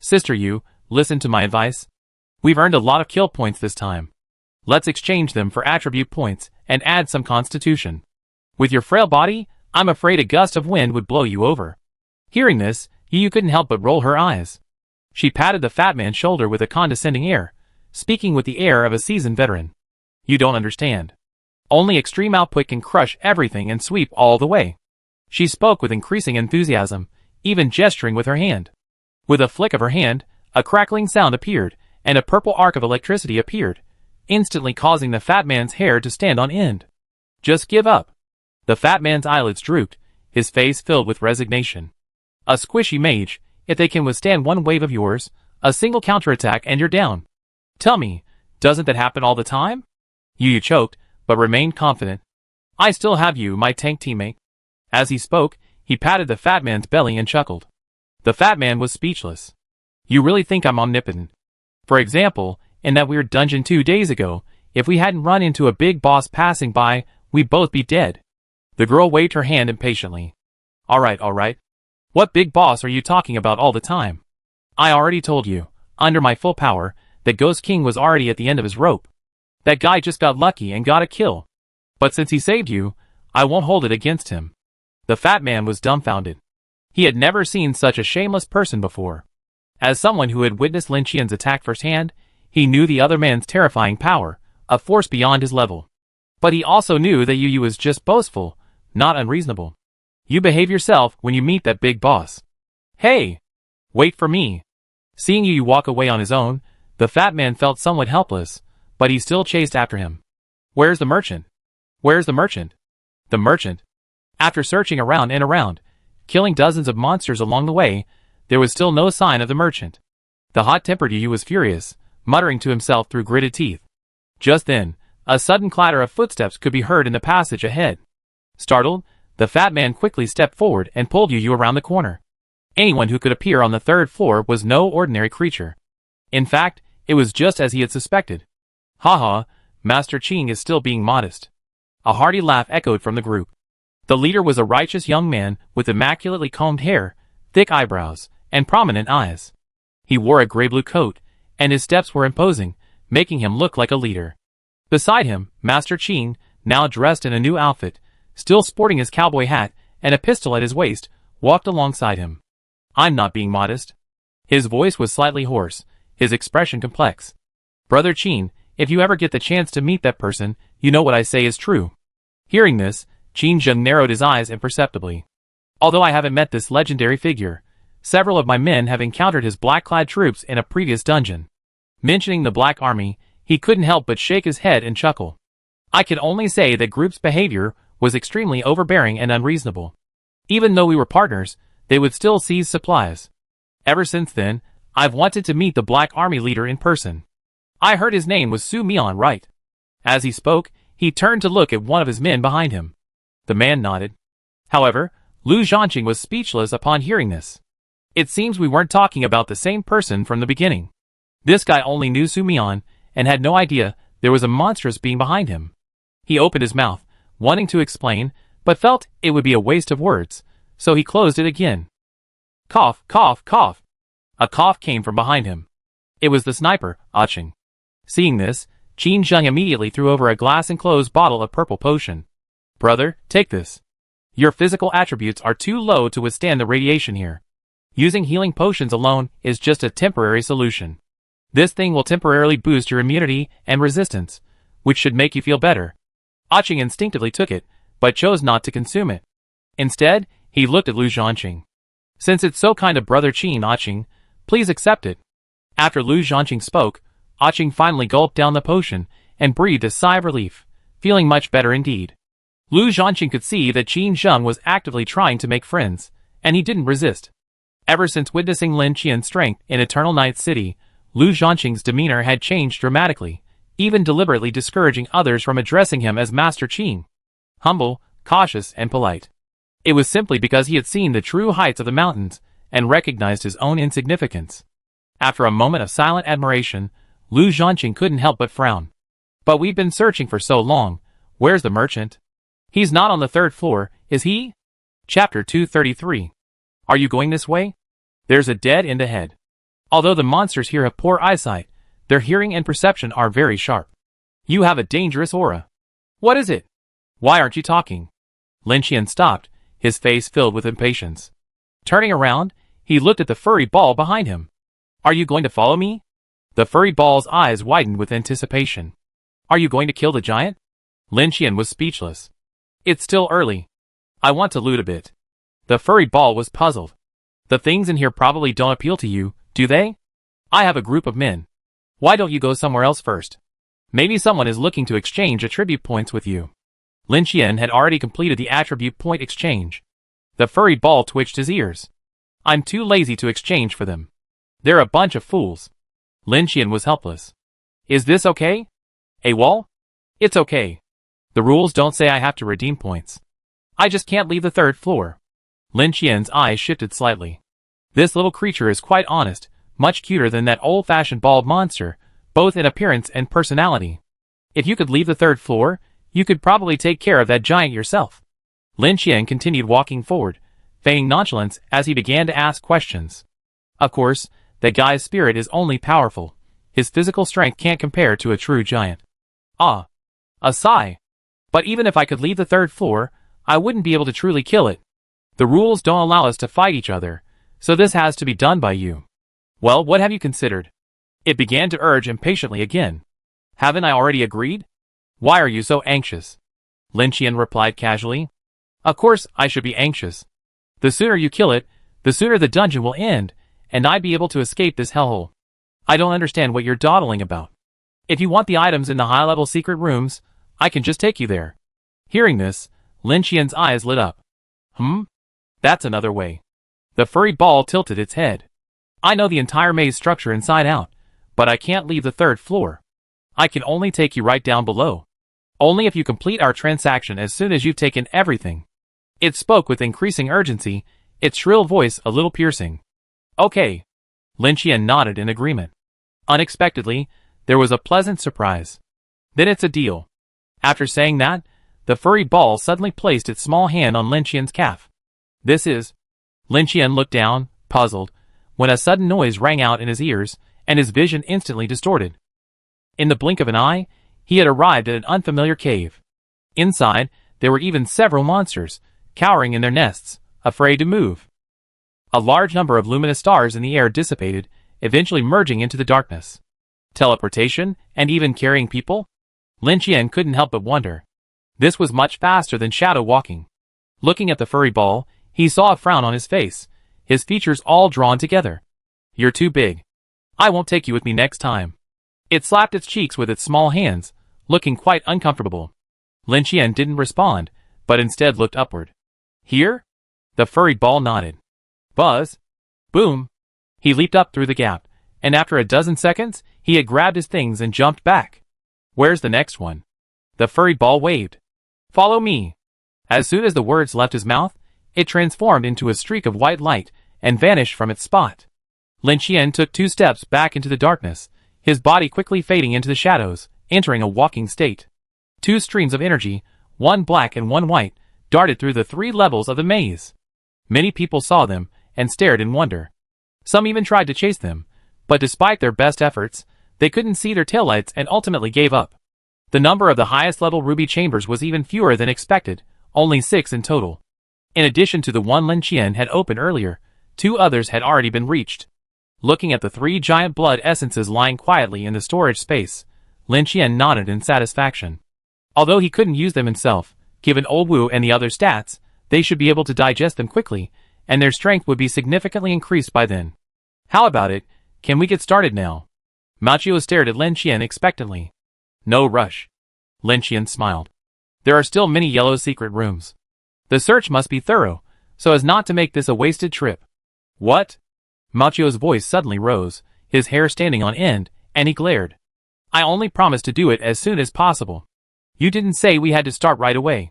Sister Yu, listen to my advice. We've earned a lot of kill points this time. Let's exchange them for attribute points and add some constitution. With your frail body, I'm afraid a gust of wind would blow you over. Hearing this, Yu couldn't help but roll her eyes. She patted the fat man's shoulder with a condescending air, speaking with the air of a seasoned veteran. You don't understand. Only extreme output can crush everything and sweep all the way. She spoke with increasing enthusiasm, even gesturing with her hand. With a flick of her hand, a crackling sound appeared, and a purple arc of electricity appeared, instantly causing the fat man's hair to stand on end. Just give up. The fat man's eyelids drooped, his face filled with resignation. A squishy mage, if they can withstand one wave of yours, a single counterattack and you're down. Tell me, doesn't that happen all the time? Yu choked, but remained confident. I still have you, my tank teammate. As he spoke, he patted the fat man's belly and chuckled. The fat man was speechless. You really think I'm omnipotent? For example, in that weird dungeon 2 days ago, if we hadn't run into a big boss passing by, we'd both be dead. The girl waved her hand impatiently. Alright. What big boss are you talking about all the time? I already told you, under my full power, that Ghost King was already at the end of his rope. That guy just got lucky and got a kill. But since he saved you, I won't hold it against him. The fat man was dumbfounded. He had never seen such a shameless person before. As someone who had witnessed Lin Qian's attack firsthand, he knew the other man's terrifying power, a force beyond his level. But he also knew that Yu was just boastful, not unreasonable. You behave yourself when you meet that big boss. Hey! Wait for me. Seeing Yu walk away on his own, the fat man felt somewhat helpless, but he still chased after him. Where's the merchant? Where's the merchant? The merchant? After searching around and around, killing dozens of monsters along the way, there was still no sign of the merchant. The hot-tempered Yu was furious, muttering to himself through gritted teeth. Just then, a sudden clatter of footsteps could be heard in the passage ahead. Startled, the fat man quickly stepped forward and pulled Yu around the corner. Anyone who could appear on the third floor was no ordinary creature. In fact, it was just as he had suspected. Haha, Master Ching is still being modest. A hearty laugh echoed from the group. The leader was a righteous young man with immaculately combed hair, thick eyebrows, and prominent eyes. He wore a gray-blue coat, and his steps were imposing, making him look like a leader. Beside him, Master Ching, now dressed in a new outfit, still sporting his cowboy hat and a pistol at his waist, walked alongside him. I'm not being modest. His voice was slightly hoarse, his expression complex. Brother Ching, if you ever get the chance to meet that person, you know what I say is true. Hearing this, Qin Zheng narrowed his eyes imperceptibly. Although I haven't met this legendary figure, several of my men have encountered his black-clad troops in a previous dungeon. Mentioning the Black Army, he couldn't help but shake his head and chuckle. I can only say that group's behavior was extremely overbearing and unreasonable. Even though we were partners, they would still seize supplies. Ever since then, I've wanted to meet the Black Army leader in person. I heard his name was Su Mian, right? As he spoke, he turned to look at one of his men behind him. The man nodded. However, Lu Zhanqing was speechless upon hearing this. It seems we weren't talking about the same person from the beginning. This guy only knew Su Mian, and had no idea there was a monstrous being behind him. He opened his mouth, wanting to explain, but felt it would be a waste of words, so he closed it again. Cough, cough, cough. A cough came from behind him. It was the sniper, Aching. Seeing this, Qin Zheng immediately threw over a glass-enclosed bottle of purple potion. Brother, take this. Your physical attributes are too low to withstand the radiation here. Using healing potions alone is just a temporary solution. This thing will temporarily boost your immunity and resistance, which should make you feel better. Aching instinctively took it, but chose not to consume it. Instead, he looked at Lu Zhanqing. Since it's so kind of Brother Qin, Aching, please accept it. After Lu Zhanqing spoke, Aching finally gulped down the potion and breathed a sigh of relief, feeling much better indeed. Lu Zhanqing could see that Qin Zheng was actively trying to make friends, and he didn't resist. Ever since witnessing Lin Qian's strength in Eternal Night City, Lu Zhanqing's demeanor had changed dramatically, even deliberately discouraging others from addressing him as Master Qin. Humble, cautious, and polite. It was simply because he had seen the true heights of the mountains and recognized his own insignificance. After a moment of silent admiration, Lu Zhanqing couldn't help but frown. But we've been searching for so long. Where's the merchant? He's not on the third floor, is he? Chapter 233. Are you going this way? There's a dead end ahead. Although the monsters here have poor eyesight, their hearing and perception are very sharp. You have a dangerous aura. What is it? Why aren't you talking? Lin Qian stopped, his face filled with impatience. Turning around, he looked at the furry ball behind him. Are you going to follow me? The furry ball's eyes widened with anticipation. Are you going to kill the giant? Lin Qian was speechless. It's still early. I want to loot a bit. The furry ball was puzzled. The things in here probably don't appeal to you, do they? I have a group of men. Why don't you go somewhere else first? Maybe someone is looking to exchange attribute points with you. Lin Qian had already completed the attribute point exchange. The furry ball twitched his ears. I'm too lazy to exchange for them. They're a bunch of fools. Lin Qian was helpless. Is this okay? AWOL? It's okay. The rules don't say I have to redeem points. I just can't leave the third floor. Lin Qian's eyes shifted slightly. This little creature is quite honest, much cuter than that old-fashioned bald monster, both in appearance and personality. If you could leave the third floor, you could probably take care of that giant yourself. Lin Qian continued walking forward, feigning nonchalance as he began to ask questions. Of course, that guy's spirit is only powerful. His physical strength can't compare to a true giant. Ah. A sigh. But even if I could leave the third floor, I wouldn't be able to truly kill it. The rules don't allow us to fight each other, so this has to be done by you. Well, what have you considered? It began to urge impatiently again. Haven't I already agreed? Why are you so anxious? Lin Qian replied casually. Of course I should be anxious. The sooner you kill it, the sooner the dungeon will end, and I'd be able to escape this hellhole. I don't understand what you're dawdling about. If you want the items in the high-level secret rooms, I can just take you there. Hearing this, Lin Qian's eyes lit up. That's another way. The furry ball tilted its head. I know the entire maze structure inside out, but I can't leave the third floor. I can only take you right down below. Only if you complete our transaction as soon as you've taken everything. It spoke with increasing urgency, its shrill voice a little piercing. Okay. Lin Qian nodded in agreement. Unexpectedly, there was a pleasant surprise. Then it's a deal. After saying that, the furry ball suddenly placed its small hand on Lin Qian's calf. This is... Lin Qian looked down, puzzled, when a sudden noise rang out in his ears, and his vision instantly distorted. In the blink of an eye, he had arrived at an unfamiliar cave. Inside, there were even several monsters, cowering in their nests, afraid to move. A large number of luminous stars in the air dissipated, eventually merging into the darkness. Teleportation, and even carrying people? Lin Qian couldn't help but wonder. This was much faster than shadow walking. Looking at the furry ball, he saw a frown on his face, his features all drawn together. You're too big. I won't take you with me next time. It slapped its cheeks with its small hands, looking quite uncomfortable. Lin Qian didn't respond, but instead looked upward. Here? The furry ball nodded. Buzz. Boom. He leaped up through the gap, and after a dozen seconds, he had grabbed his things and jumped back. Where's the next one? The furry ball waved. Follow me. As soon as the words left his mouth, it transformed into a streak of white light and vanished from its spot. Lin Qian took 2 steps back into the darkness, his body quickly fading into the shadows, entering a walking state. 2 streams of energy, one black and one white, darted through the 3 levels of the maze. Many people saw them and stared in wonder. Some even tried to chase them, but despite their best efforts, they couldn't see their taillights and ultimately gave up. The number of the highest level ruby chambers was even fewer than expected, only 6 in total. In addition to the one Lin Qian had opened earlier, 2 others had already been reached. Looking at the 3 giant blood essences lying quietly in the storage space, Lin Qian nodded in satisfaction. Although he couldn't use them himself, given Old Wu and the other stats, they should be able to digest them quickly, and their strength would be significantly increased by then. How about it? Can we get started now? Machio stared at Lin Qian expectantly. No rush. Lin Qian smiled. There are still many yellow secret rooms. The search must be thorough, so as not to make this a wasted trip. What? Machio's voice suddenly rose, his hair standing on end, and he glared. I only promised to do it as soon as possible. You didn't say we had to start right away.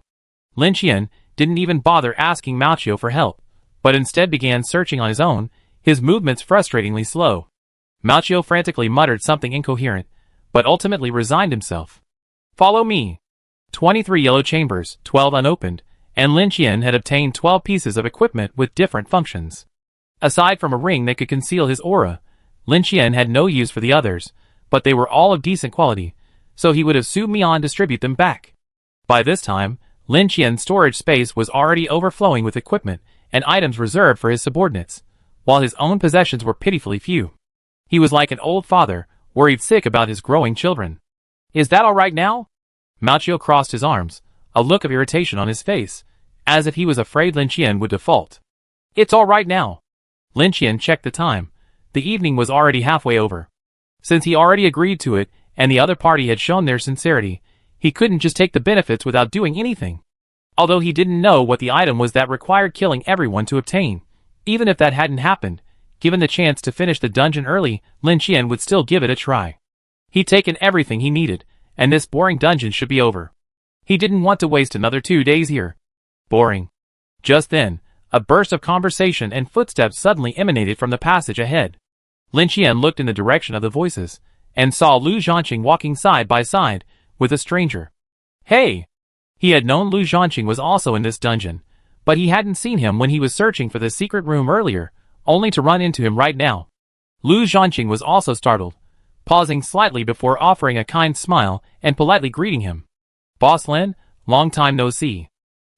Lin Qian didn't even bother asking Machio for help, but instead began searching on his own, his movements frustratingly slow. Machio frantically muttered something incoherent, but ultimately resigned himself. Follow me. 23 yellow chambers, 12 unopened, and Lin Qian had obtained 12 pieces of equipment with different functions. Aside from a ring that could conceal his aura, Lin Qian had no use for the others, but they were all of decent quality, so he would have Su Mian distribute them back. By this time, Lin Qian's storage space was already overflowing with equipment and items reserved for his subordinates, while his own possessions were pitifully few. He was like an old father, worried sick about his growing children. Is that all right now? Machio crossed his arms, a look of irritation on his face, as if he was afraid Lin Qian would default. It's all right now. Lin Qian checked the time. The evening was already halfway over. Since he already agreed to it, and the other party had shown their sincerity, he couldn't just take the benefits without doing anything. Although he didn't know what the item was that required killing everyone to obtain, even if that hadn't happened, given the chance to finish the dungeon early, Lin Qian would still give it a try. He'd taken everything he needed, and this boring dungeon should be over. He didn't want to waste another 2 days here. Boring. Just then, a burst of conversation and footsteps suddenly emanated from the passage ahead. Lin Qian looked in the direction of the voices, and saw Lu Zhanqing walking side by side with a stranger. Hey! He had known Lu Zhanqing was also in this dungeon, but he hadn't seen him when he was searching for the secret room earlier, only to run into him right now. Lu Zhanqing was also startled, pausing slightly before offering a kind smile and politely greeting him. Boss Lin, long time no see.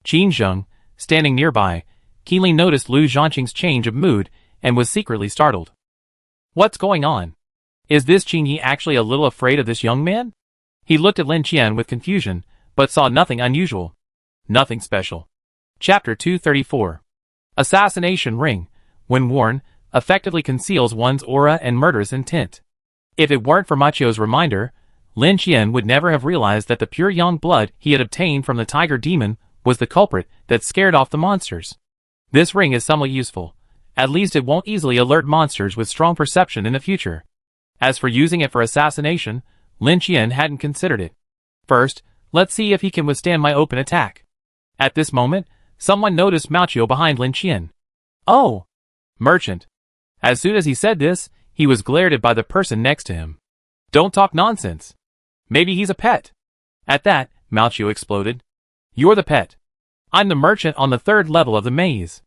Qin Zheng, standing nearby, keenly noticed Lu Zhanqing's change of mood and was secretly startled. What's going on? Is this Qin Yi actually a little afraid of this young man? He looked at Lin Qian with confusion, but saw nothing unusual. Nothing special. Chapter 234. Assassination Ring, when worn, effectively conceals one's aura and murderous intent. If it weren't for Machio's reminder, Lin Qian would never have realized that the pure young blood he had obtained from the tiger demon was the culprit that scared off the monsters. This ring is somewhat useful. At least it won't easily alert monsters with strong perception in the future. As for using it for assassination, Lin Qian hadn't considered it. First, let's see if he can withstand my open attack. At this moment, someone noticed Machio behind Lin Qian. Oh! Merchant. As soon as he said this, he was glared at by the person next to him. Don't talk nonsense. Maybe he's a pet. At that, Mao Qiu exploded. You're the pet. I'm the merchant on the 3rd level of the maze.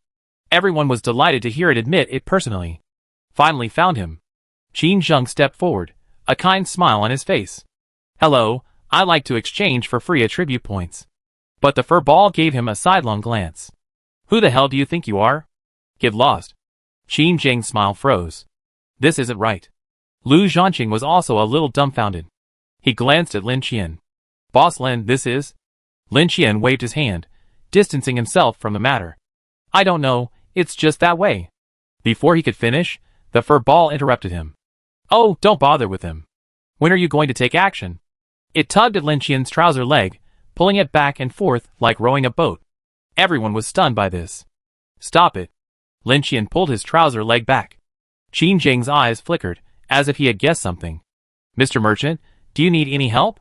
Everyone was delighted to hear it admit it personally. Finally found him. Qin Zheng stepped forward, a kind smile on his face. Hello, I'd like to exchange for free attribute points. But the furball gave him a sidelong glance. Who the hell do you think you are? Get lost. Qin Zheng's smile froze. This isn't right. Lu Zhanqing was also a little dumbfounded. He glanced at Lin Qian. Boss Lin, this is? Lin Qian waved his hand, distancing himself from the matter. I don't know, it's just that way. Before he could finish, the furball interrupted him. Oh, don't bother with him. When are you going to take action? It tugged at Lin Qian's trouser leg, pulling it back and forth like rowing a boat. Everyone was stunned by this. Stop it. Lin Qian pulled his trouser leg back. Qin Zheng's eyes flickered, as if he had guessed something. Mr. Merchant, do you need any help?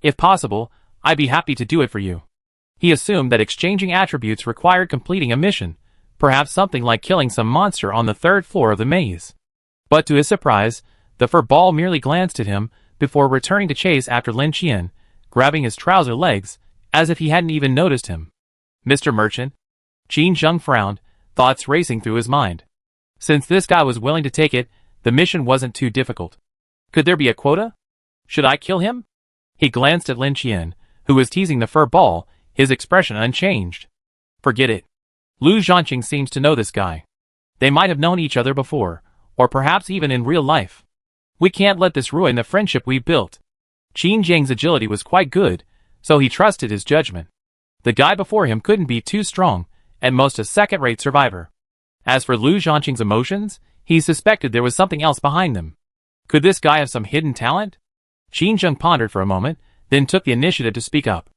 If possible, I'd be happy to do it for you. He assumed that exchanging attributes required completing a mission, perhaps something like killing some monster on the 3rd floor of the maze. But to his surprise, the furball merely glanced at him before returning to chase after Lin Qian, grabbing his trouser legs, as if he hadn't even noticed him. Mr. Merchant? Qin Zheng frowned, thoughts racing through his mind. Since this guy was willing to take it, the mission wasn't too difficult. Could there be a quota? Should I kill him? He glanced at Lin Qian, who was teasing the furball, his expression unchanged. Forget it. Lu Zhanqing seems to know this guy. They might have known each other before, or perhaps even in real life. We can't let this ruin the friendship we built. Qin Zheng's agility was quite good, so he trusted his judgment. The guy before him couldn't be too strong, at most a second-rate survivor. As for Lu Zhanqing's emotions, he suspected there was something else behind them. Could this guy have some hidden talent? Qin Zheng pondered for a moment, then took the initiative to speak up.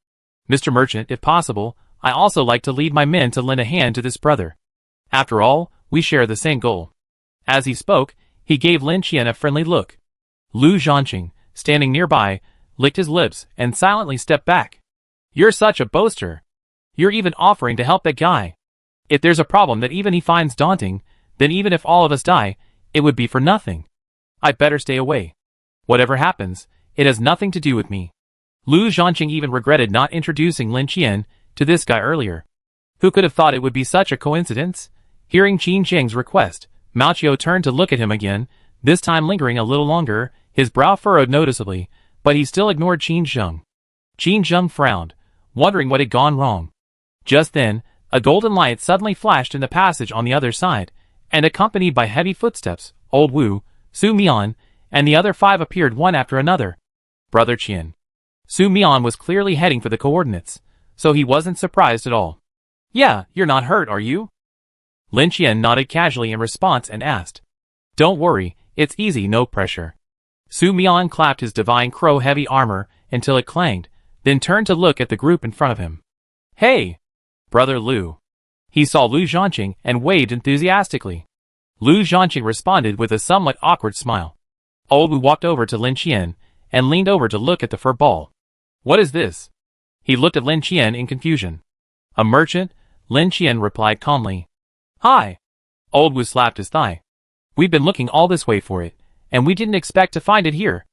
Mr. Merchant, if possible, I also like to lead my men to lend a hand to this brother. After all, we share the same goal. As he spoke, he gave Lin Qian a friendly look. Lu Zhanqing, standing nearby, licked his lips and silently stepped back. You're such a boaster. You're even offering to help that guy. If there's a problem that even he finds daunting, then even if all of us die, it would be for nothing. I'd better stay away. Whatever happens, it has nothing to do with me. Lu Zhanqing even regretted not introducing Lin Qian to this guy earlier. Who could have thought it would be such a coincidence? Hearing Qin Zheng's request, Mao Qiu turned to look at him again, this time lingering a little longer, his brow furrowed noticeably, but he still ignored Qin Zheng. Qin Zheng frowned, wondering what had gone wrong. Just then, a golden light suddenly flashed in the passage on the other side, and accompanied by heavy footsteps, Old Wu, Su Mian, and the other 5 appeared one after another. Brother Qian. Su Mian was clearly heading for the coordinates, so he wasn't surprised at all. Yeah, you're not hurt, are you? Lin Qian nodded casually in response and asked. Don't worry, it's easy, no pressure. Su Mian clapped his divine crow heavy armor until it clanged, then turned to look at the group in front of him. Hey! Brother Lu. He saw Lu Zhanqing and waved enthusiastically. Lu Zhanqing responded with a somewhat awkward smile. Old Wu walked over to Lin Qian and leaned over to look at the furball. What is this? He looked at Lin Qian in confusion. A merchant? Lin Qian replied calmly. Hi! Old Wu slapped his thigh. We've been looking all this way for it, and we didn't expect to find it here.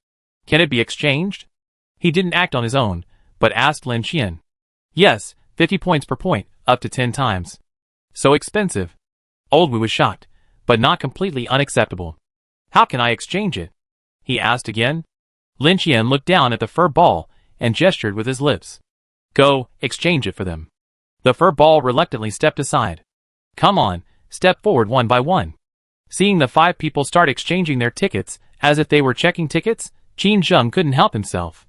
Can it be exchanged? He didn't act on his own, but asked Lin Qian. Yes, 50 points per point, up to 10 times. So expensive. Old Wu was shocked, but not completely unacceptable. How can I exchange it? He asked again. Lin Qian looked down at the fur ball and gestured with his lips. Go, exchange it for them. The fur ball reluctantly stepped aside. Come on, step forward one by one. Seeing the 5 people start exchanging their tickets as if they were checking tickets, Qin Zheng couldn't help himself.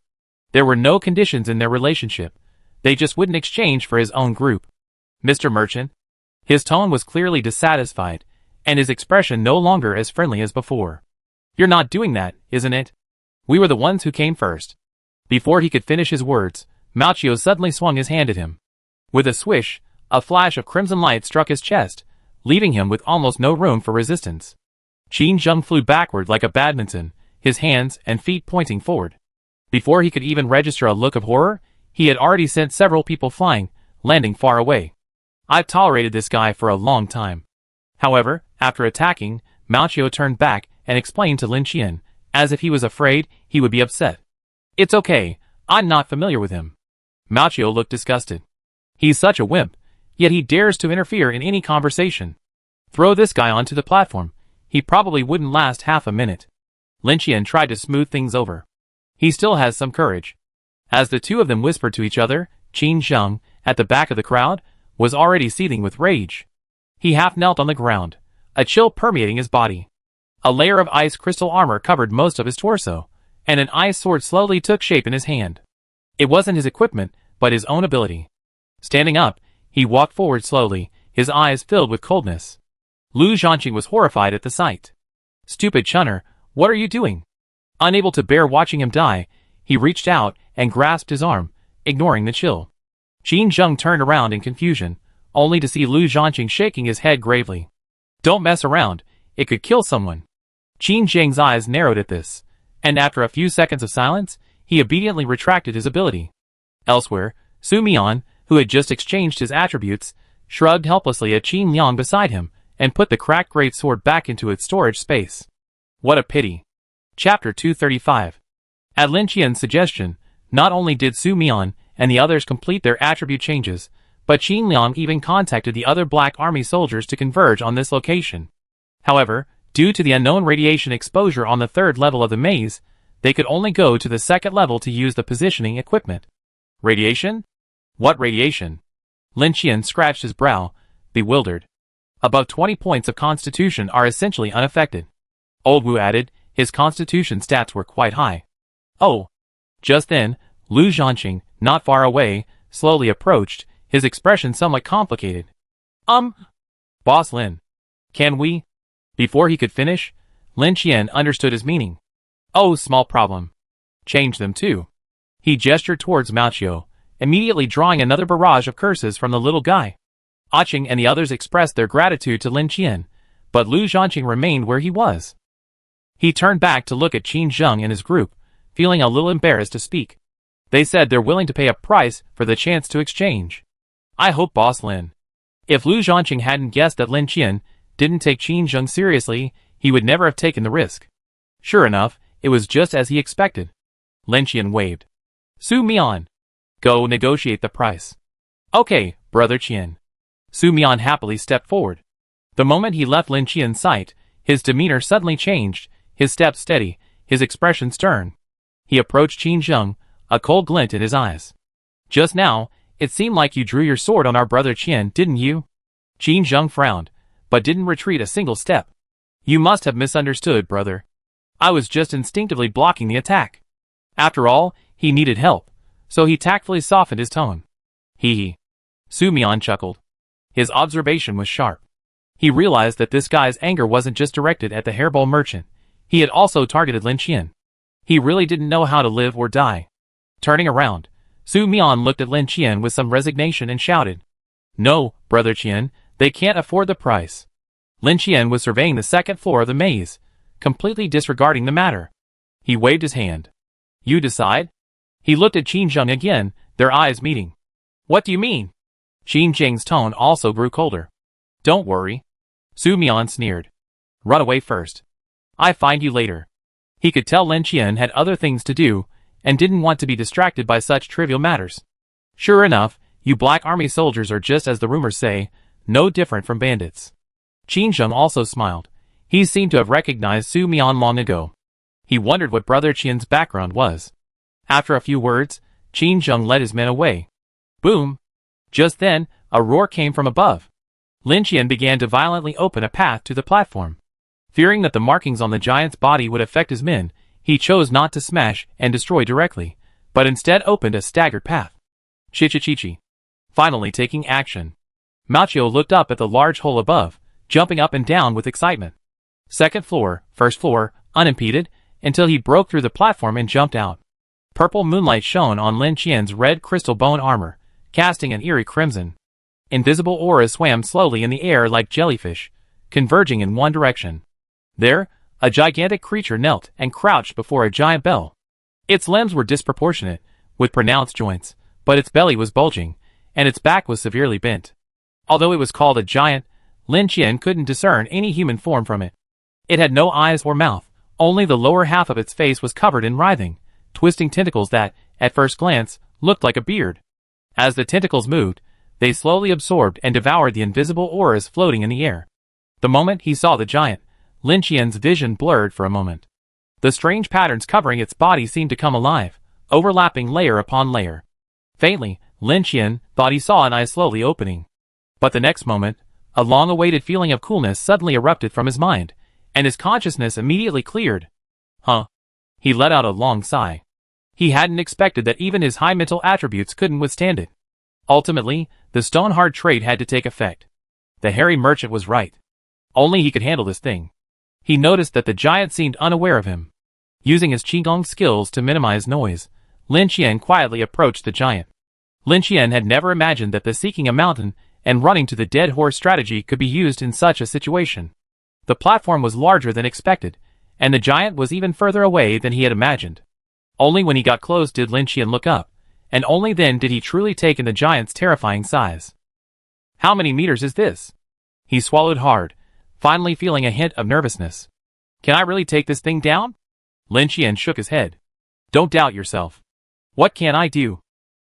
There were no conditions in their relationship. They just wouldn't exchange for his own group. Mr. Merchant? His tone was clearly dissatisfied, and his expression no longer as friendly as before. You're not doing that, isn't it? We were the ones who came first. Before he could finish his words, Mao Qiu suddenly swung his hand at him. With a swish, a flash of crimson light struck his chest, leaving him with almost no room for resistance. Qin Zheng flew backward like a badminton, his hands and feet pointing forward. Before he could even register a look of horror, he had already sent several people flying, landing far away. I've tolerated this guy for a long time. However, after attacking, Mao Qiu turned back and explained to Lin Qian, as if he was afraid he would be upset. It's okay, I'm not familiar with him. Machio looked disgusted. He's such a wimp, yet he dares to interfere in any conversation. Throw this guy onto the platform. He probably wouldn't last half a minute. Lin Qian tried to smooth things over. He still has some courage. As the two of them whispered to each other, Qin Zheng, at the back of the crowd, was already seething with rage. He half knelt on the ground, a chill permeating his body. A layer of ice crystal armor covered most of his torso, and an ice sword slowly took shape in his hand. It wasn't his equipment, but his own ability. Standing up, he walked forward slowly, his eyes filled with coldness. Lu Zhanqing was horrified at the sight. Stupid Chunner, what are you doing? Unable to bear watching him die, he reached out and grasped his arm, ignoring the chill. Qin Zheng turned around in confusion, only to see Lu Zhanqing shaking his head gravely. Don't mess around, it could kill someone. Qin Zheng's eyes narrowed at this, and after a few seconds of silence, he obediently retracted his ability. Elsewhere, Su Mian, who had just exchanged his attributes, shrugged helplessly at Qin Liang beside him, and put the cracked great sword back into its storage space. What a pity. Chapter 235. At Lin Qian's suggestion, not only did Su Mian and the others complete their attribute changes, but Qin Liang even contacted the other Black Army soldiers to converge on this location. However, due to the unknown radiation exposure on the third level of the maze, they could only go to the second level to use the positioning equipment. Radiation? What radiation? Lin Qian scratched his brow, bewildered. Above 20 points of constitution are essentially unaffected. Old Wu added, his constitution stats were quite high. Oh. Just then, Lu Zhanqing, not far away, slowly approached, his expression somewhat complicated. Boss Lin. Can we? Before he could finish, Lin Qian understood his meaning. Oh, small problem. Change them too. He gestured towards Machio, immediately drawing another barrage of curses from the little guy. Qing and the others expressed their gratitude to Lin Qian, but Lu Zhanqing remained where he was. He turned back to look at Qin Zheng and his group, feeling a little embarrassed to speak. They said they're willing to pay a price for the chance to exchange. I hope Boss Lin. If Lu Zhanqing hadn't guessed that Lin Qian didn't take Qin Zheng seriously, he would never have taken the risk. Sure enough, it was just as he expected. Lin Qian waved. Su Mian. Go negotiate the price. Okay, Brother Qian. Su Mian happily stepped forward. The moment he left Lin Qian's sight, his demeanor suddenly changed, his steps steady, his expression stern. He approached Qin Zheng, a cold glint in his eyes. Just now, it seemed like you drew your sword on our brother Qian, didn't you? Qin Zheng frowned, but didn't retreat a single step. You must have misunderstood, brother. I was just instinctively blocking the attack. After all, he needed help, so he tactfully softened his tone. Hee hee. Su Mian chuckled. His observation was sharp. He realized that this guy's anger wasn't just directed at the hairball merchant. He had also targeted Lin Qian. He really didn't know how to live or die. Turning around, Su Mian looked at Lin Qian with some resignation and shouted. No, Brother Qian, they can't afford the price. Lin Qian was surveying the second floor of the maze, completely disregarding the matter. He waved his hand. You decide? He looked at Qin Zheng again, their eyes meeting. What do you mean? Qin Zheng's tone also grew colder. Don't worry. Su Mian sneered. Run away first. I find you later. He could tell Lin Qian had other things to do, and didn't want to be distracted by such trivial matters. Sure enough, you Black Army soldiers are just as the rumors say, no different from bandits. Qin Zheng also smiled. He seemed to have recognized Su Mian long ago. He wondered what Brother Qian's background was. After a few words, Qin Zheng led his men away. Boom! Just then, a roar came from above. Lin Qian began to violently open a path to the platform. Fearing that the markings on the giant's body would affect his men, he chose not to smash and destroy directly, but instead opened a staggered path. Chichichichi. Finally taking action. Machio looked up at the large hole above, jumping up and down with excitement. Second floor, first floor, unimpeded, until he broke through the platform and jumped out. Purple moonlight shone on Lin Qian's red crystal bone armor, casting an eerie crimson. Invisible auras swam slowly in the air like jellyfish, converging in one direction. There, a gigantic creature knelt and crouched before a giant bell. Its limbs were disproportionate, with pronounced joints, but its belly was bulging, and its back was severely bent. Although it was called a giant, Lin Qian couldn't discern any human form from it. It had no eyes or mouth, only the lower half of its face was covered in writhing, twisting tentacles that, at first glance, looked like a beard. As the tentacles moved, they slowly absorbed and devoured the invisible auras floating in the air. The moment he saw the giant, Lin Qian's vision blurred for a moment. The strange patterns covering its body seemed to come alive, overlapping layer upon layer. Faintly, Lin Qian thought he saw an eye slowly opening. But the next moment, a long-awaited feeling of coolness suddenly erupted from his mind, and his consciousness immediately cleared. Huh? He let out a long sigh. He hadn't expected that even his high mental attributes couldn't withstand it. Ultimately, the stone-hard trait had to take effect. The hairy merchant was right. Only he could handle this thing. He noticed that the giant seemed unaware of him. Using his Qigong skills to minimize noise, Lin Qian quietly approached the giant. Lin Qian had never imagined that the seeking a mountain and running to the dead horse strategy could be used in such a situation. The platform was larger than expected, and the giant was even further away than he had imagined. Only when he got close did Lin Qian look up, and only then did he truly take in the giant's terrifying size. How many meters is this? He swallowed hard, finally feeling a hint of nervousness. Can I really take this thing down? Lin Qian shook his head. Don't doubt yourself. What can I do?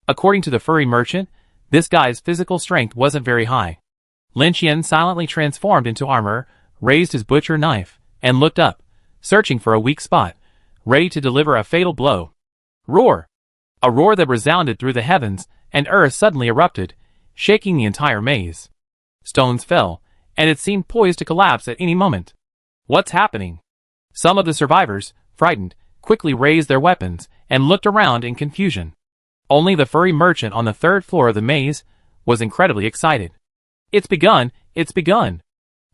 According to the furry merchant, this guy's physical strength wasn't very high. Lin Qian silently transformed into armor, raised his butcher knife, and looked up, searching for a weak spot, ready to deliver a fatal blow. Roar! A roar that resounded through the heavens, and earth suddenly erupted, shaking the entire maze. Stones fell, and it seemed poised to collapse at any moment. What's happening? Some of the survivors, frightened, quickly raised their weapons, and looked around in confusion. Only the furry merchant on the third floor of the maze was incredibly excited. It's begun! It's begun!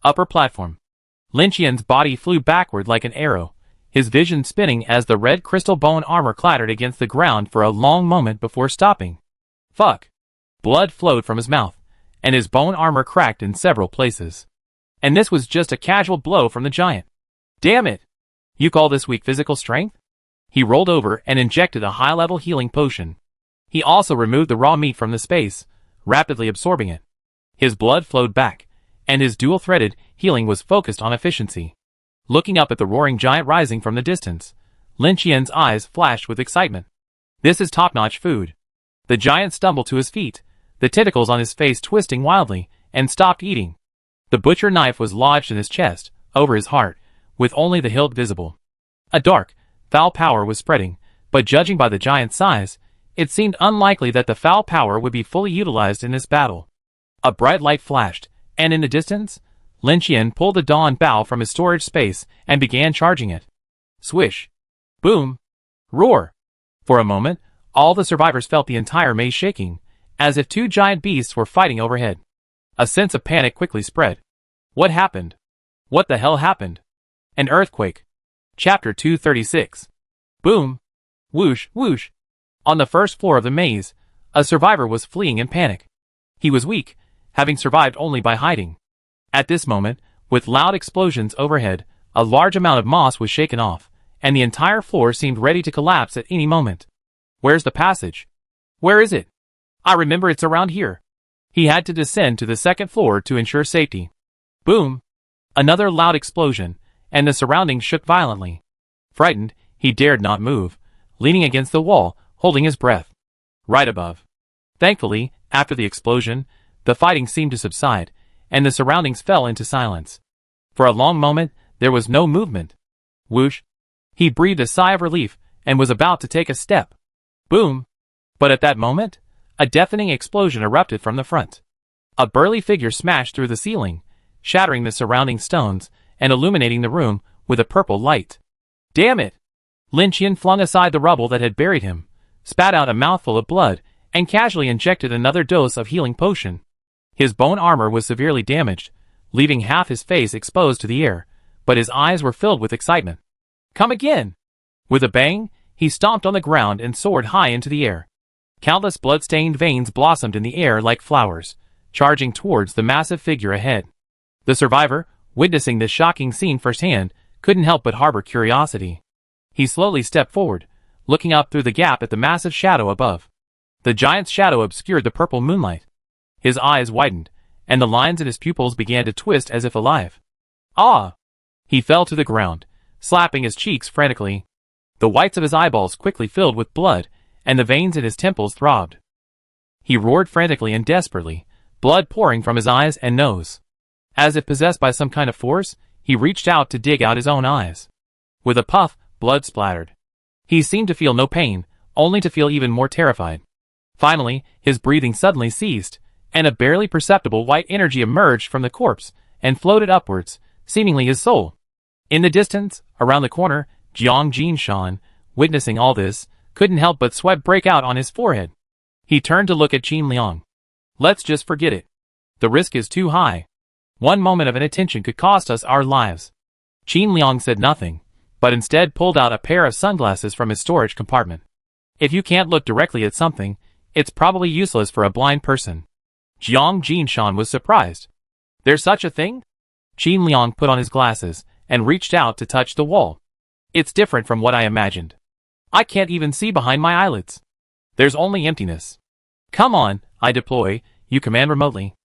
Upper platform. Lin Qian's body flew backward like an arrow, his vision spinning as the red crystal bone armor clattered against the ground for a long moment before stopping. Fuck! Blood flowed from his mouth, and his bone armor cracked in several places. And this was just a casual blow from the giant. Damn it! You call this weak physical strength? He rolled over and injected a high-level healing potion. He also removed the raw meat from the space, rapidly absorbing it. His blood flowed back, and his dual-threaded healing was focused on efficiency. Looking up at the roaring giant rising from the distance, Lin Qian's eyes flashed with excitement. This is top-notch food. The giant stumbled to his feet, the tentacles on his face twisting wildly, and stopped eating. The butcher knife was lodged in his chest, over his heart, with only the hilt visible. A dark, foul power was spreading, but judging by the giant's size, it seemed unlikely that the foul power would be fully utilized in this battle. A bright light flashed, and in the distance, Lin Qian pulled the dawn bow from his storage space and began charging it. Swish! Boom! Roar! For a moment, all the survivors felt the entire maze shaking, as if two giant beasts were fighting overhead. A sense of panic quickly spread. What happened? What the hell happened? An earthquake. Chapter 236. Boom! Whoosh, whoosh! On the first floor of the maze, a survivor was fleeing in panic. He was weak, having survived only by hiding. At this moment, with loud explosions overhead, a large amount of moss was shaken off, and the entire floor seemed ready to collapse at any moment. Where's the passage? Where is it? I remember it's around here. He had to descend to the second floor to ensure safety. Boom! Another loud explosion, and the surroundings shook violently. Frightened, he dared not move, leaning against the wall, holding his breath. Right above. Thankfully, after the explosion, the fighting seemed to subside, and the surroundings fell into silence. For a long moment, there was no movement. Whoosh! He breathed a sigh of relief, and was about to take a step. Boom! But at that moment, a deafening explosion erupted from the front. A burly figure smashed through the ceiling, shattering the surrounding stones, and illuminating the room with a purple light. Damn it! Lin Qian flung aside the rubble that had buried him, spat out a mouthful of blood, and casually injected another dose of healing potion. His bone armor was severely damaged, leaving half his face exposed to the air, but his eyes were filled with excitement. Come again! With a bang, he stomped on the ground and soared high into the air. Countless blood-stained veins blossomed in the air like flowers, charging towards the massive figure ahead. The survivor, witnessing this shocking scene firsthand, couldn't help but harbor curiosity. He slowly stepped forward, looking up through the gap at the massive shadow above. The giant's shadow obscured the purple moonlight. His eyes widened, and the lines in his pupils began to twist as if alive. Ah! He fell to the ground, slapping his cheeks frantically. The whites of his eyeballs quickly filled with blood, and the veins in his temples throbbed. He roared frantically and desperately, blood pouring from his eyes and nose. As if possessed by some kind of force, he reached out to dig out his own eyes. With a puff, blood splattered. He seemed to feel no pain, only to feel even more terrified. Finally, his breathing suddenly ceased, and a barely perceptible white energy emerged from the corpse and floated upwards, seemingly his soul. In the distance, around the corner, Jiang Jinshan, witnessing all this, couldn't help but sweat break out on his forehead. He turned to look at Qin Liang. Let's just forget it. The risk is too high. One moment of inattention could cost us our lives. Qin Liang said nothing, but instead pulled out a pair of sunglasses from his storage compartment. If you can't look directly at something, it's probably useless for a blind person. Jiang Jinshan was surprised. There's such a thing? Qin Liang put on his glasses and reached out to touch the wall. It's different from what I imagined. I can't even see behind my eyelids. There's only emptiness. Come on, I deploy, you command remotely.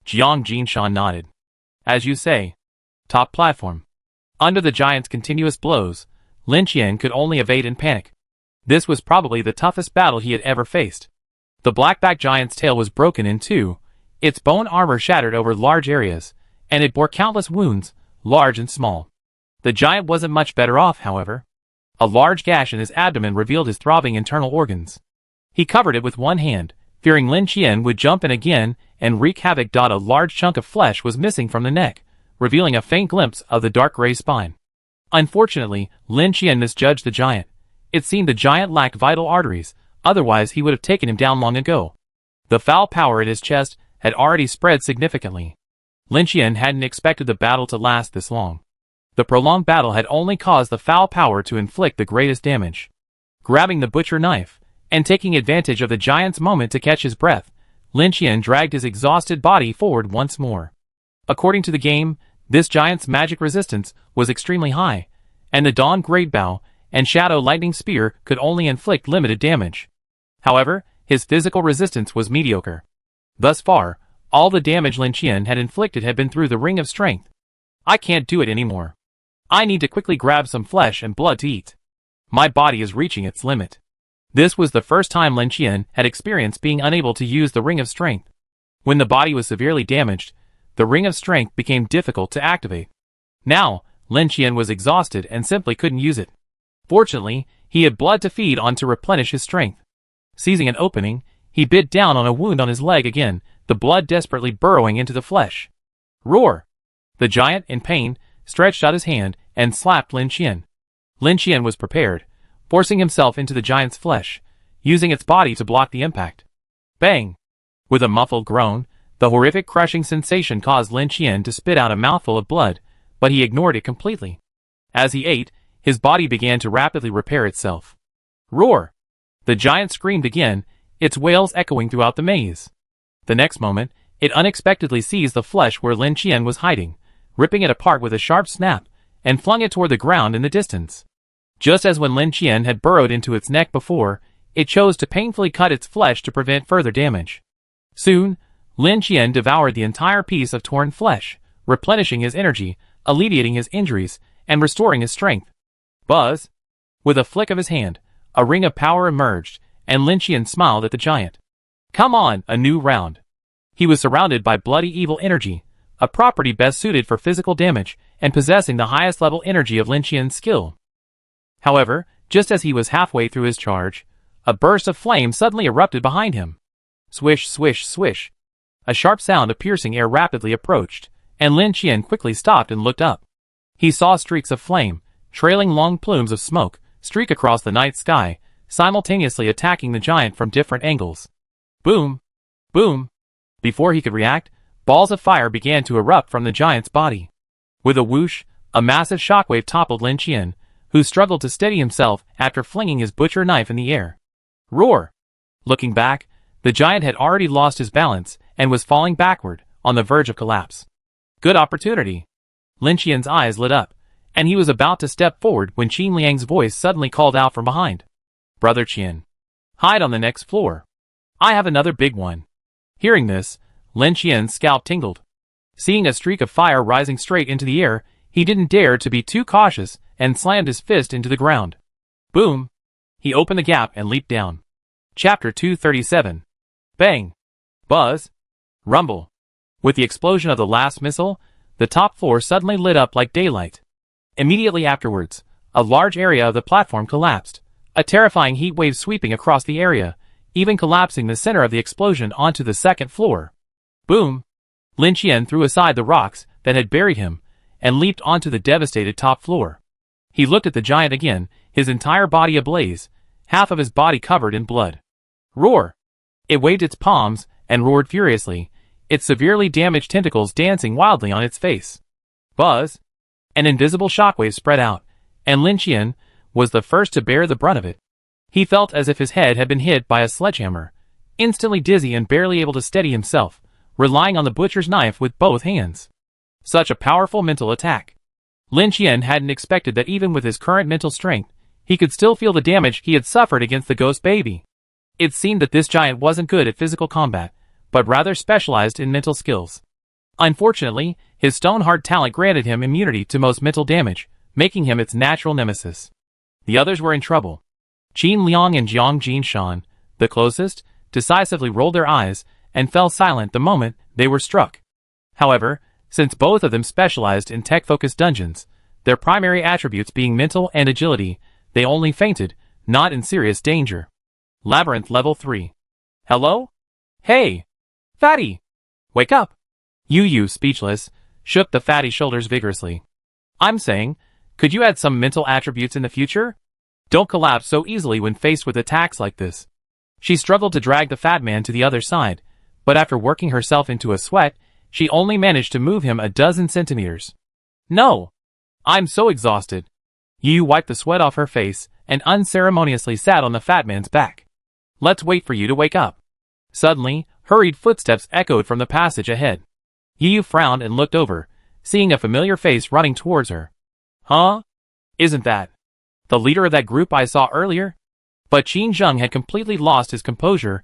Jiang Jinshan nodded. As you say. Top platform. Under the giant's continuous blows, Lin Qian could only evade in panic. This was probably the toughest battle he had ever faced. The blackback giant's tail was broken in two, its bone armor shattered over large areas, and it bore countless wounds, large and small. The giant wasn't much better off, however. A large gash in his abdomen revealed his throbbing internal organs. He covered it with one hand, fearing Lin Qian would jump in again and wreak havoc. A large chunk of flesh was missing from the neck, revealing a faint glimpse of the dark gray spine. Unfortunately, Lin Qian misjudged the giant. It seemed the giant lacked vital arteries, otherwise he would have taken him down long ago. The foul power in his chest had already spread significantly. Lin Qian hadn't expected the battle to last this long. The prolonged battle had only caused the foul power to inflict the greatest damage. Grabbing the butcher knife, and taking advantage of the giant's moment to catch his breath, Lin Qian dragged his exhausted body forward once more. According to the game, this giant's magic resistance was extremely high, and the Dawn Great Bow and Shadow Lightning Spear could only inflict limited damage. However, his physical resistance was mediocre. Thus far, all the damage Lin Qian had inflicted had been through the Ring of Strength. I can't do it anymore. I need to quickly grab some flesh and blood to eat. My body is reaching its limit. This was the first time Lin Qian had experienced being unable to use the Ring of Strength. When the body was severely damaged, the Ring of Strength became difficult to activate. Now, Lin Qian was exhausted and simply couldn't use it. Fortunately, he had blood to feed on to replenish his strength. Seizing an opening, he bit down on a wound on his leg again, the blood desperately burrowing into the flesh. Roar! The giant, in pain, stretched out his hand and slapped Lin Qian. Lin Qian was prepared, forcing himself into the giant's flesh, using its body to block the impact. Bang! With a muffled groan, the horrific crushing sensation caused Lin Qian to spit out a mouthful of blood, but he ignored it completely. As he ate, his body began to rapidly repair itself. Roar! The giant screamed again, its wails echoing throughout the maze. The next moment, it unexpectedly seized the flesh where Lin Qian was hiding, ripping it apart with a sharp snap, and flung it toward the ground in the distance. Just as when Lin Qian had burrowed into its neck before, it chose to painfully cut its flesh to prevent further damage. Soon, Lin Qian devoured the entire piece of torn flesh, replenishing his energy, alleviating his injuries, and restoring his strength. Buzz! With a flick of his hand, a ring of power emerged, and Lin Qian smiled at the giant. Come on, a new round. He was surrounded by bloody evil energy, a property best suited for physical damage, and possessing the highest level energy of Lin Qian's skill. However, just as he was halfway through his charge, a burst of flame suddenly erupted behind him. Swish, swish, swish. A sharp sound of piercing air rapidly approached, and Lin Qian quickly stopped and looked up. He saw streaks of flame, trailing long plumes of smoke, streak across the night sky, simultaneously attacking the giant from different angles. Boom! Boom! Before he could react, balls of fire began to erupt from the giant's body. With a whoosh, a massive shockwave toppled Lin Qian, who struggled to steady himself after flinging his butcher knife in the air. Roar! Looking back, the giant had already lost his balance and was falling backward, on the verge of collapse. Good opportunity. Lin Qian's eyes lit up, and he was about to step forward when Qin Liang's voice suddenly called out from behind. Brother Qian. Hide on the next floor. I have another big one. Hearing this, Lin Qian's scalp tingled. Seeing a streak of fire rising straight into the air, he didn't dare to be too cautious and slammed his fist into the ground. Boom! He opened the gap and leaped down. Chapter 237. Bang! Buzz! Rumble! With the explosion of the last missile, the top floor suddenly lit up like daylight. Immediately afterwards, a large area of the platform collapsed, a terrifying heat wave sweeping across the area, even collapsing the center of the explosion onto the second floor. Boom! Lin Qian threw aside the rocks that had buried him, and leaped onto the devastated top floor. He looked at the giant again, his entire body ablaze, half of his body covered in blood. Roar! It waved its palms and roared furiously, its severely damaged tentacles dancing wildly on its face. Buzz! An invisible shockwave spread out, and Lin Qian was the first to bear the brunt of it. He felt as if his head had been hit by a sledgehammer, instantly dizzy and barely able to steady himself, relying on the butcher's knife with both hands. Such a powerful mental attack. Lin Qian hadn't expected that even with his current mental strength, he could still feel the damage he had suffered against the ghost baby. It seemed that this giant wasn't good at physical combat, but rather specialized in mental skills. Unfortunately, his stone-hard talent granted him immunity to most mental damage, making him its natural nemesis. The others were in trouble. Qin Liang and Jiang Jinshan, the closest, decisively rolled their eyes and fell silent the moment they were struck. However, since both of them specialized in tech-focused dungeons, their primary attributes being mental and agility, they only fainted, not in serious danger. Labyrinth Level 3. Hello? Hey! Fatty! Wake up! Yu, speechless, shook the fatty's shoulders vigorously. I'm saying, could you add some mental attributes in the future? Don't collapse so easily when faced with attacks like this. She struggled to drag the fat man to the other side, but after working herself into a sweat, she only managed to move him a dozen centimeters. No! I'm so exhausted. Yu wiped the sweat off her face and unceremoniously sat on the fat man's back. Let's wait for you to wake up. Suddenly, hurried footsteps echoed from the passage ahead. Yu frowned and looked over, seeing a familiar face running towards her. Huh? Isn't that the leader of that group I saw earlier? But Qin Zheng had completely lost his composure.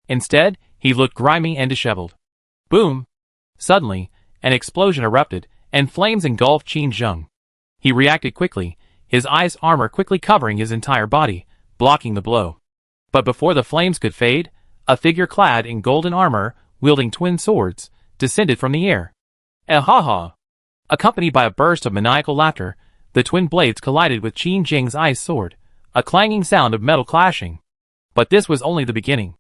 Instead, he looked grimy and disheveled. Boom! Suddenly, an explosion erupted, and flames engulfed Qin Zheng. He reacted quickly, his ice armor quickly covering his entire body, blocking the blow. But before the flames could fade, a figure clad in golden armor, wielding twin swords, descended from the air. Ha! Accompanied by a burst of maniacal laughter, the twin blades collided with Qin Zheng's ice sword, a clanging sound of metal clashing. But this was only the beginning.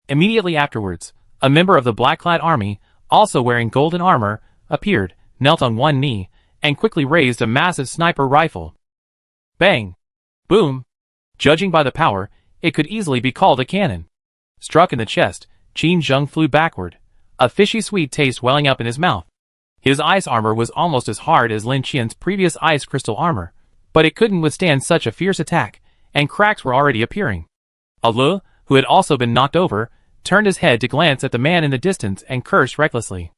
Immediately afterwards, a member of the black-clad army, also wearing golden armor, appeared, knelt on one knee, and quickly raised a massive sniper rifle. Bang! Boom! Judging by the power, it could easily be called a cannon. Struck in the chest, Qin Zheng flew backward, a fishy sweet taste welling up in his mouth. His ice armor was almost as hard as Lin Qian's previous ice crystal armor, but it couldn't withstand such a fierce attack, and cracks were already appearing. Alu, who had also been knocked over, turned his head to glance at the man in the distance and cursed recklessly.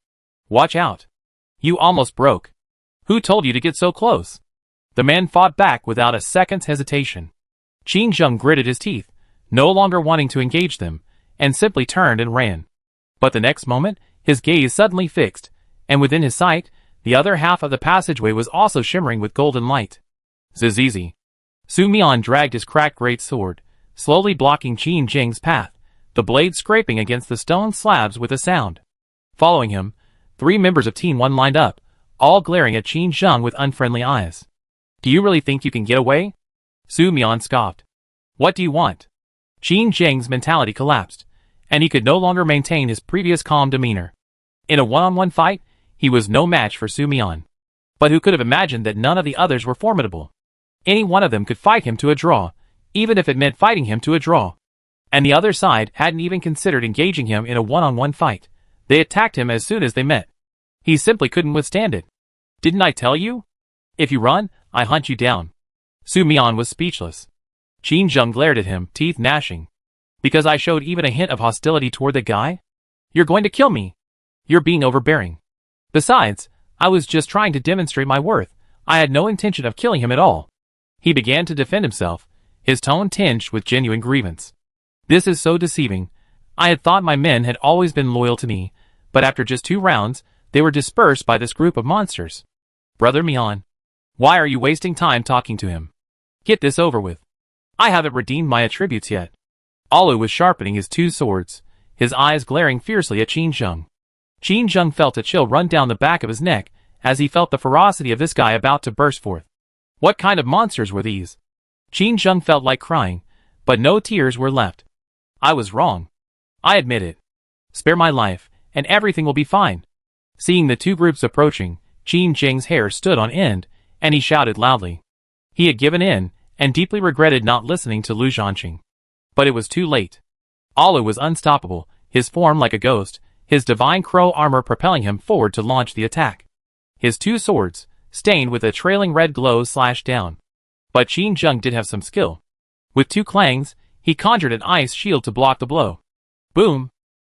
Watch out! You almost broke. Who told you to get so close? The man fought back without a second's hesitation. Qin Zheng gritted his teeth, no longer wanting to engage them, and simply turned and ran. But the next moment, his gaze suddenly fixed, and within his sight, the other half of the passageway was also shimmering with golden light. Zizizi. Su Mian dragged his cracked great sword, slowly blocking Qin Zheng's path, the blade scraping against the stone slabs with a sound. Following him, 3 members of Team 1 lined up, all glaring at Qin Zheng with unfriendly eyes. Do you really think you can get away? Su Mian scoffed. What do you want? Qin Zheng's mentality collapsed, and he could no longer maintain his previous calm demeanor. In a one-on-one fight, he was no match for Su Mian. But who could have imagined that none of the others were formidable? Any one of them could fight him to a draw, even if it meant fighting him to a draw. And the other side hadn't even considered engaging him in a one-on-one fight. They attacked him as soon as they met. He simply couldn't withstand it. Didn't I tell you? If you run, I hunt you down. Su Mian was speechless. Qin Zheng glared at him, teeth gnashing. Because I showed even a hint of hostility toward the guy? You're going to kill me. You're being overbearing. Besides, I was just trying to demonstrate my worth. I had no intention of killing him at all. He began to defend himself, his tone tinged with genuine grievance. This is so deceiving. I had thought my men had always been loyal to me, but after just 2 rounds, they were dispersed by this group of monsters. Brother Mian. Why are you wasting time talking to him? Get this over with. I haven't redeemed my attributes yet. Alu was sharpening his two swords, his eyes glaring fiercely at Qin Zheng. Qin Zheng felt a chill run down the back of his neck as he felt the ferocity of this guy about to burst forth. What kind of monsters were these? Qin Zheng felt like crying, but no tears were left. I was wrong. I admit it. Spare my life, and everything will be fine. Seeing the two groups approaching, Qin Zheng's hair stood on end, and he shouted loudly. He had given in, and deeply regretted not listening to Lu Zhanqing. But it was too late. Alu was unstoppable, his form like a ghost, his divine crow armor propelling him forward to launch the attack. His two swords, stained with a trailing red glow, slashed down. But Qin Zheng did have some skill. With two clangs, he conjured an ice shield to block the blow. Boom!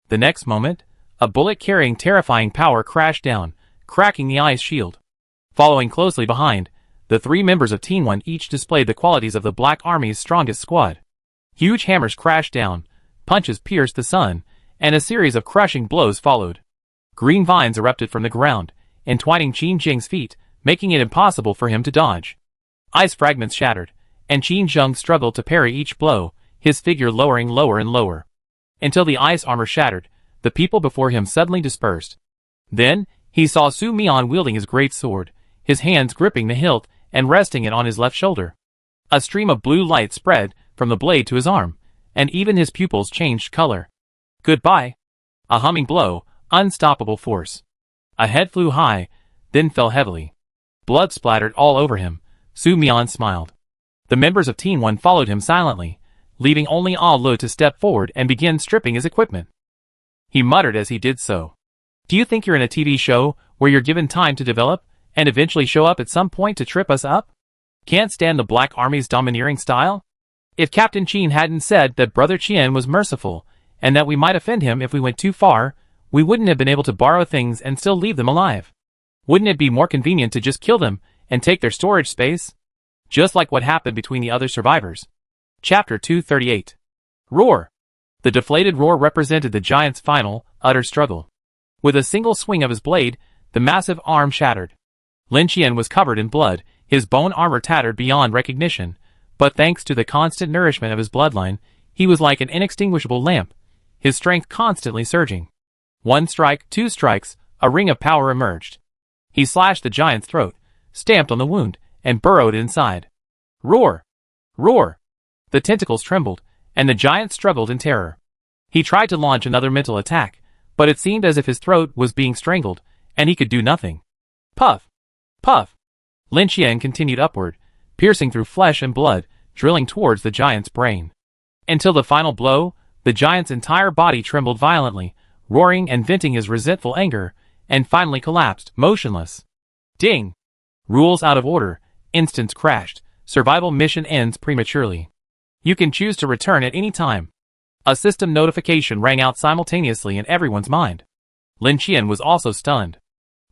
The next moment, a bullet carrying terrifying power crashed down, cracking the ice shield. Following closely behind, the three members of Team 1 each displayed the qualities of the Black Army's strongest squad. Huge hammers crashed down, punches pierced the sun, and a series of crushing blows followed. Green vines erupted from the ground, entwining Qin Zheng's feet, making it impossible for him to dodge. Ice fragments shattered, and Qin Zheng struggled to parry each blow, his figure lowering lower and lower. Until the ice armor shattered, the people before him suddenly dispersed. Then, he saw Su Mian wielding his great sword, his hands gripping the hilt and resting it on his left shoulder. A stream of blue light spread from the blade to his arm, and even his pupils changed color. Goodbye. A humming blow, unstoppable force. A head flew high, then fell heavily. Blood splattered all over him. Su Mian smiled. The members of Team 1 followed him silently, leaving only Alu to step forward and begin stripping his equipment. He muttered as he did so. Do you think you're in a TV show where you're given time to develop and eventually show up at some point to trip us up? Can't stand the Black Army's domineering style? If Captain Qin hadn't said that Brother Qian was merciful, and that we might offend him if we went too far, we wouldn't have been able to borrow things and still leave them alive. Wouldn't it be more convenient to just kill them and take their storage space? Just like what happened between the other survivors. Chapter 238. Roar. The deflated roar represented the giant's final, utter struggle. With a single swing of his blade, the massive arm shattered. Lin Qian was covered in blood, his bone armor tattered beyond recognition, but thanks to the constant nourishment of his bloodline, he was like an inextinguishable lamp, his strength constantly surging. One strike, two strikes, a ring of power emerged. He slashed the giant's throat, stamped on the wound, and burrowed inside. Roar! Roar! The tentacles trembled, and the giant struggled in terror. He tried to launch another mental attack, but it seemed as if his throat was being strangled, and he could do nothing. Puff! Puff! Lin Qian continued upward, piercing through flesh and blood, drilling towards the giant's brain. Until the final blow, the giant's entire body trembled violently, roaring and venting his resentful anger, and finally collapsed, motionless. Ding! Rules out of order, instance crashed, survival mission ends prematurely. You can choose to return at any time. A system notification rang out simultaneously in everyone's mind. Lin Qian was also stunned.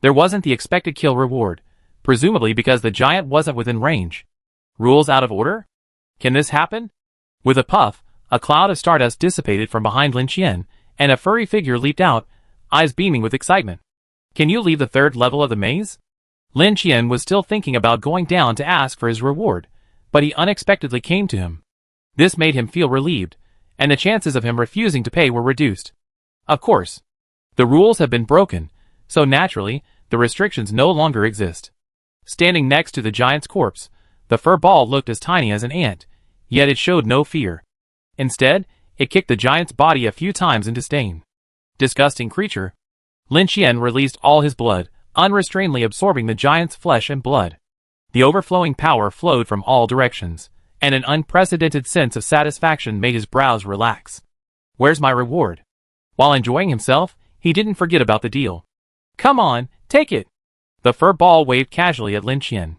There wasn't the expected kill reward, presumably because the giant wasn't within range. Rules out of order? Can this happen? With a puff, a cloud of stardust dissipated from behind Lin Qian, and a furry figure leaped out, eyes beaming with excitement. Can you leave the third level of the maze? Lin Qian was still thinking about going down to ask for his reward, but he unexpectedly came to him. This made him feel relieved, and the chances of him refusing to pay were reduced. Of course. The rules have been broken, so naturally, the restrictions no longer exist. Standing next to the giant's corpse, the fur ball looked as tiny as an ant, yet it showed no fear. Instead, it kicked the giant's body a few times in disdain. Disgusting creature. Lin Qian released all his blood, unrestrainedly absorbing the giant's flesh and blood. The overflowing power flowed from all directions, and an unprecedented sense of satisfaction made his brows relax. Where's my reward? While enjoying himself, he didn't forget about the deal. Come on, take it! The fur ball waved casually at Lin Qian.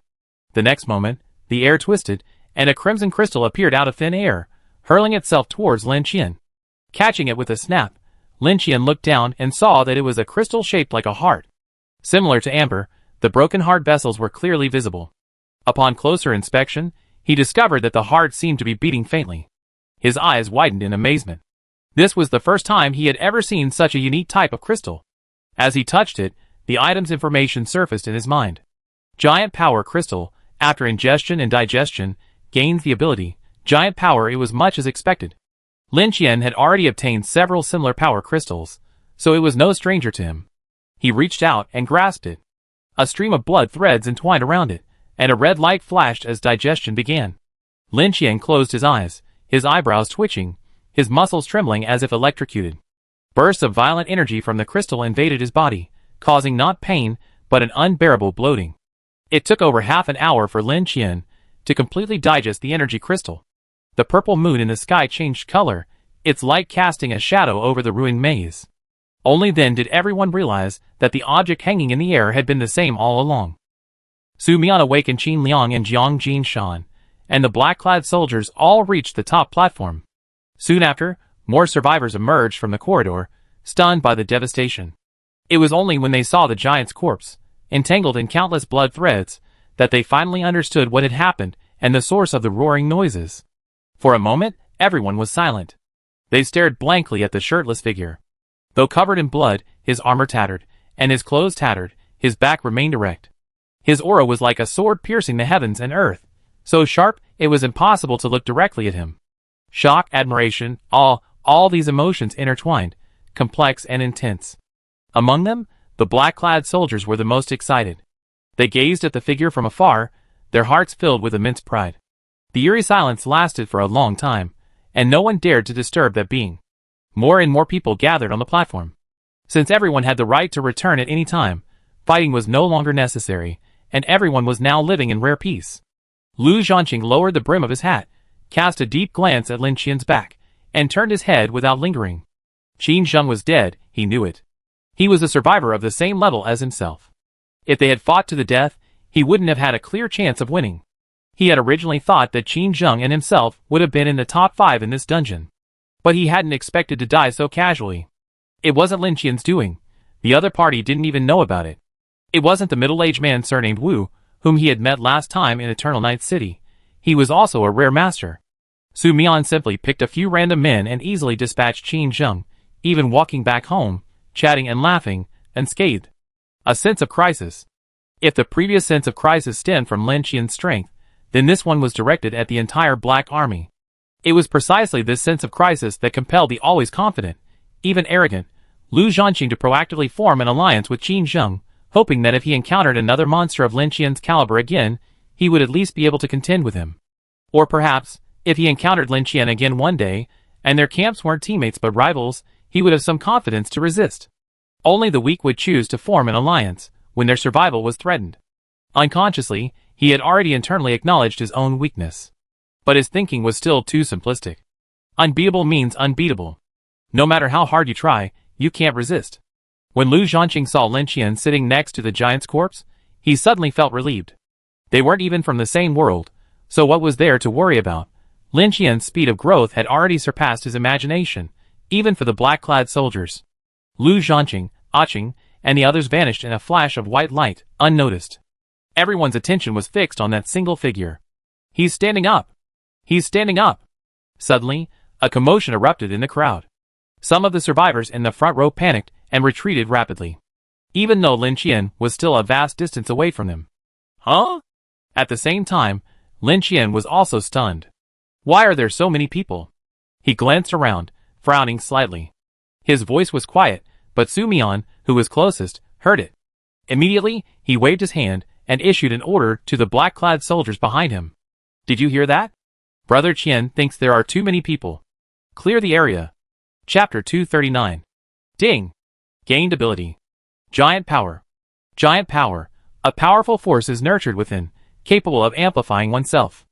The next moment, the air twisted, and a crimson crystal appeared out of thin air, hurling itself towards Lin Qian. Catching it with a snap, Lin Qian looked down and saw that it was a crystal shaped like a heart. Similar to amber, the broken heart vessels were clearly visible. Upon closer inspection, he discovered that the heart seemed to be beating faintly. His eyes widened in amazement. This was the first time he had ever seen such a unique type of crystal. As he touched it, the item's information surfaced in his mind. Giant power crystal, after ingestion and digestion, gains the ability, giant power. It was much as expected. Lin Qian had already obtained several similar power crystals, so it was no stranger to him. He reached out and grasped it. A stream of blood threads entwined around it, and a red light flashed as digestion began. Lin Qian closed his eyes, his eyebrows twitching, his muscles trembling as if electrocuted. Bursts of violent energy from the crystal invaded his body, causing not pain, but an unbearable bloating. It took over half an hour for Lin Qian to completely digest the energy crystal. The purple moon in the sky changed color, its light casting a shadow over the ruined maze. Only then did everyone realize that the object hanging in the air had been the same all along. Su Mian awakened Qin Liang and Jiang Jinshan, and the black-clad soldiers all reached the top platform. Soon after, more survivors emerged from the corridor, stunned by the devastation. It was only when they saw the giant's corpse, entangled in countless blood threads, that they finally understood what had happened and the source of the roaring noises. For a moment, everyone was silent. They stared blankly at the shirtless figure. Though covered in blood, his armor tattered, and his clothes tattered, his back remained erect. His aura was like a sword piercing the heavens and earth, so sharp it was impossible to look directly at him. Shock, admiration, awe, all these emotions intertwined, complex and intense. Among them, the black-clad soldiers were the most excited. They gazed at the figure from afar, their hearts filled with immense pride. The eerie silence lasted for a long time, and no one dared to disturb that being. More and more people gathered on the platform. Since everyone had the right to return at any time, fighting was no longer necessary, and everyone was now living in rare peace. Lu Zhanqing lowered the brim of his hat, cast a deep glance at Lin Qian's back, and turned his head without lingering. Qin Zheng was dead, he knew it. He was a survivor of the same level as himself. If they had fought to the death, he wouldn't have had a clear chance of winning. He had originally thought that Qin Zheng and himself would have been in the top 5 in this dungeon. But he hadn't expected to die so casually. It wasn't Lin Qian's doing. The other party didn't even know about it. It wasn't the middle-aged man surnamed Wu, whom he had met last time in Eternal Night City. He was also a rare master. Su Mian simply picked a few random men and easily dispatched Qin Zheng, even walking back home, chatting and laughing, unscathed. A sense of crisis. If the previous sense of crisis stemmed from Lin Qian's strength, then this one was directed at the entire Black Army. It was precisely this sense of crisis that compelled the always confident, even arrogant, Lu Zhanqing to proactively form an alliance with Qin Zheng, hoping that if he encountered another monster of Lin Qian's caliber again, he would at least be able to contend with him. Or perhaps, if he encountered Lin Qian again one day, and their camps weren't teammates but rivals, he would have some confidence to resist. Only the weak would choose to form an alliance, when their survival was threatened. Unconsciously, he had already internally acknowledged his own weakness. But his thinking was still too simplistic. Unbeatable means unbeatable. No matter how hard you try, you can't resist. When Lu Zhanqing saw Lin Qian sitting next to the giant's corpse, he suddenly felt relieved. They weren't even from the same world, so what was there to worry about? Lin Qian's speed of growth had already surpassed his imagination, even for the black-clad soldiers. Lu Zhanqing, Aching, and the others vanished in a flash of white light, unnoticed. Everyone's attention was fixed on that single figure. He's standing up! He's standing up! Suddenly, a commotion erupted in the crowd. Some of the survivors in the front row panicked and retreated rapidly, even though Lin Qian was still a vast distance away from them. Huh? At the same time, Lin Qian was also stunned. Why are there so many people? He glanced around, frowning slightly. His voice was quiet, but Su Mian, who was closest, heard it. Immediately, he waved his hand and issued an order to the black-clad soldiers behind him. Did you hear that? Brother Qian thinks there are too many people. Clear the area. Chapter 239. Ding! Gained ability. Giant power. Giant power. A powerful force is nurtured within, capable of amplifying oneself.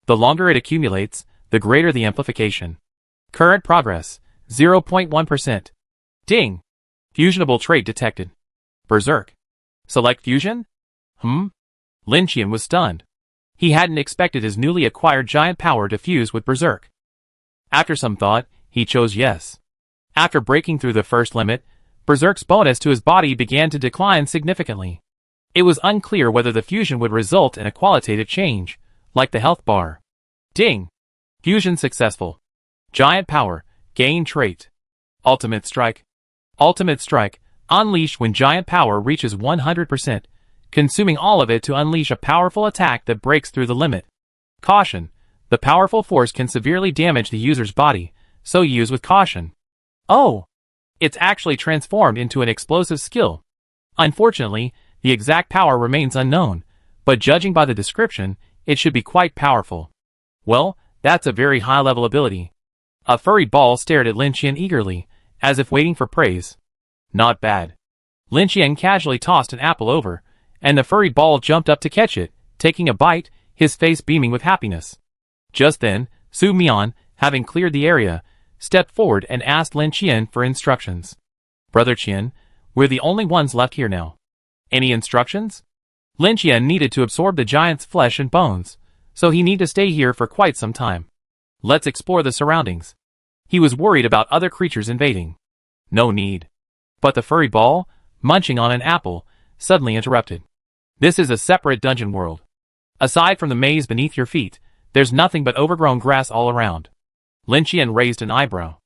The longer it accumulates, the greater the amplification. Current progress, 0.1%. Ding! Fusionable trait detected. Berserk. Select fusion? Lin Qian was stunned. He hadn't expected his newly acquired giant power to fuse with Berserk. After some thought, he chose yes. After breaking through the first limit, Berserk's bonus to his body began to decline significantly. It was unclear whether the fusion would result in a qualitative change, like the health bar. Ding! Fusion successful. Giant power, gain trait. Ultimate strike. Ultimate strike, unleashed when giant power reaches 100%, consuming all of it to unleash a powerful attack that breaks through the limit. Caution! The powerful force can severely damage the user's body, so use with caution. Oh! It's actually transformed into an explosive skill. Unfortunately, the exact power remains unknown, but judging by the description, it should be quite powerful. Well, that's a very high-level ability. A furry ball stared at Lin Qian eagerly, as if waiting for praise. Not bad. Lin Qian casually tossed an apple over, and the furry ball jumped up to catch it, taking a bite, his face beaming with happiness. Just then, Su Mian, having cleared the area, stepped forward and asked Lin Qian for instructions. Brother Qian, we're the only ones left here now. Any instructions? Lin Qian needed to absorb the giant's flesh and bones, so he needed to stay here for quite some time. Let's explore the surroundings. He was worried about other creatures invading. No need. But the furry ball, munching on an apple, suddenly interrupted. This is a separate dungeon world. Aside from the maze beneath your feet, there's nothing but overgrown grass all around. Lin Qian raised an eyebrow.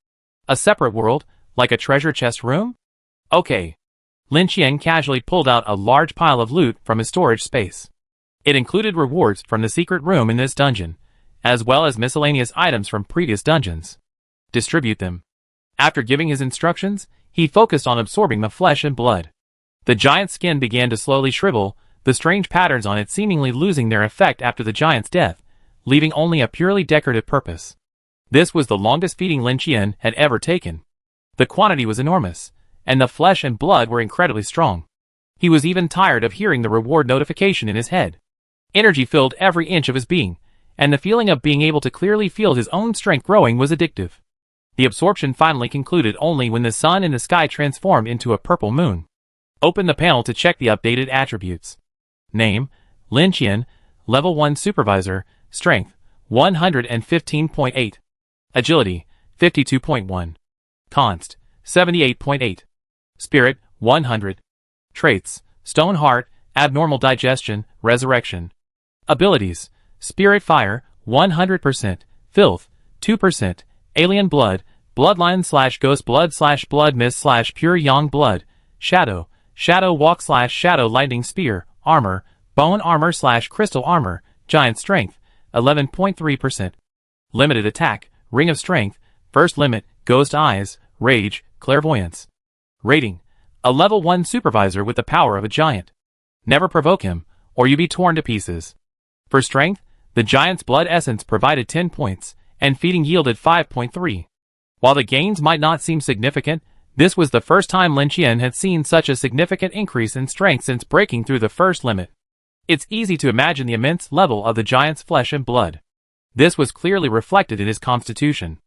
A separate world, like a treasure chest room? Okay. Lin Qian casually pulled out a large pile of loot from his storage space. It included rewards from the secret room in this dungeon, as well as miscellaneous items from previous dungeons. Distribute them. After giving his instructions, he focused on absorbing the flesh and blood. The giant's skin began to slowly shrivel, the strange patterns on it seemingly losing their effect after the giant's death, leaving only a purely decorative purpose. This was the longest feeding Lin Qian had ever taken. The quantity was enormous, and the flesh and blood were incredibly strong. He was even tired of hearing the reward notification in his head. Energy filled every inch of his being, and the feeling of being able to clearly feel his own strength growing was addictive. The absorption finally concluded only when the sun in the sky transformed into a purple moon. Open the panel to check the updated attributes. Name, Lin Qian, Level 1 Supervisor, Strength, 115.8. Agility, 52.1. Const, 78.8. Spirit, 100. Traits, Stone Heart, Abnormal Digestion, Resurrection. Abilities, Spirit Fire, 100%, Filth, 2%, Alien Blood, Bloodline/Ghost Blood/Blood Mist/Pure Yang Blood, Shadow, Shadow Walk/Shadow Lightning Spear, Armor, Bone Armor/Crystal Armor, Giant Strength, 11.3%. Limited Attack, Ring of Strength, First Limit, Ghost Eyes, Rage, Clairvoyance. Rating, a Level 1 Supervisor with the power of a giant. Never provoke him, or you be torn to pieces. For Strength, the giant's blood essence provided 10 points, and feeding yielded 5.3. While the gains might not seem significant, this was the first time Lin Qian had seen such a significant increase in strength since breaking through the first limit. It's easy to imagine the immense level of the giant's flesh and blood. This was clearly reflected in his constitution.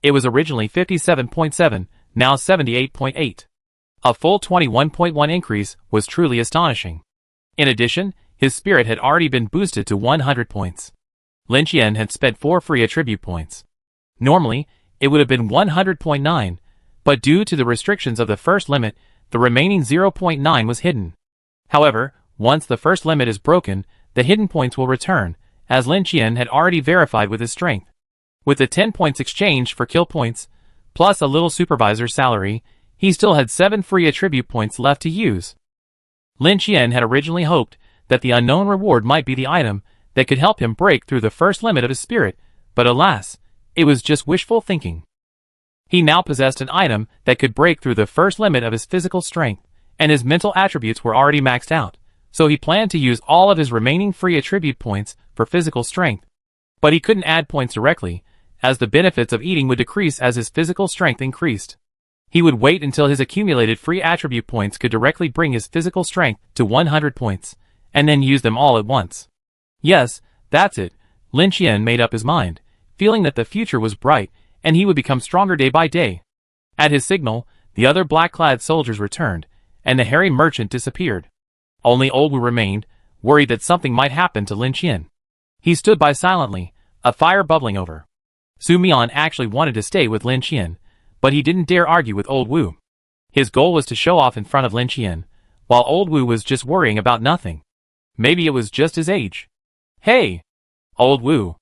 It was originally 57.7, now 78.8. A full 21.1 increase was truly astonishing. In addition, his spirit had already been boosted to 100 points. Lin Qian had spent 4 free attribute points. Normally, it would have been 100.9, but due to the restrictions of the first limit, the remaining 0.9 was hidden. However, once the first limit is broken, the hidden points will return, as Lin Qian had already verified with his strength. With the 10 points exchanged for kill points, plus a little supervisor salary, he still had 7 free attribute points left to use. Lin Qian had originally hoped that the unknown reward might be the item that could help him break through the first limit of his spirit, but alas, it was just wishful thinking. He now possessed an item that could break through the first limit of his physical strength, and his mental attributes were already maxed out, so he planned to use all of his remaining free attribute points for physical strength. But he couldn't add points directly, as the benefits of eating would decrease as his physical strength increased. He would wait until his accumulated free attribute points could directly bring his physical strength to 100 points, and then use them all at once. Yes, that's it. Lin Qian made up his mind, feeling that the future was bright, and he would become stronger day by day. At his signal, the other black-clad soldiers returned, and the hairy merchant disappeared. Only Old Wu remained, worried that something might happen to Lin Qian. He stood by silently, a fire bubbling over. Su Mian actually wanted to stay with Lin Qian, but he didn't dare argue with Old Wu. His goal was to show off in front of Lin Qian, while Old Wu was just worrying about nothing. Maybe it was just his age. Hey! Old Wu!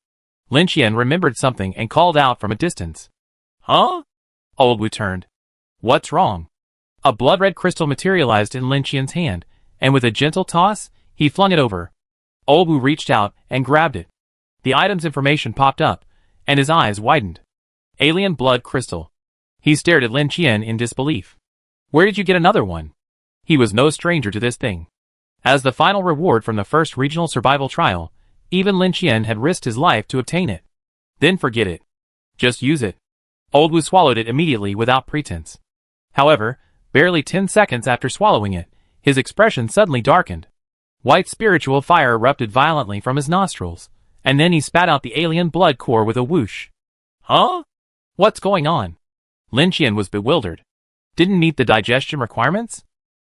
Lin Qian remembered something and called out from a distance. Huh? Old Wu turned. What's wrong? A blood-red crystal materialized in Lin Qian's hand, and with a gentle toss, he flung it over. Old Wu reached out and grabbed it. The item's information popped up, and his eyes widened. Alien blood crystal. He stared at Lin Qian in disbelief. Where did you get another one? He was no stranger to this thing. As the final reward from the first regional survival trial, even Lin Qian had risked his life to obtain it. Then forget it. Just use it. Old Wu swallowed it immediately without pretense. However, barely 10 seconds after swallowing it, his expression suddenly darkened. White spiritual fire erupted violently from his nostrils, and then he spat out the alien blood core with a whoosh. Huh? What's going on? Lin Qian was bewildered. Didn't meet the digestion requirements?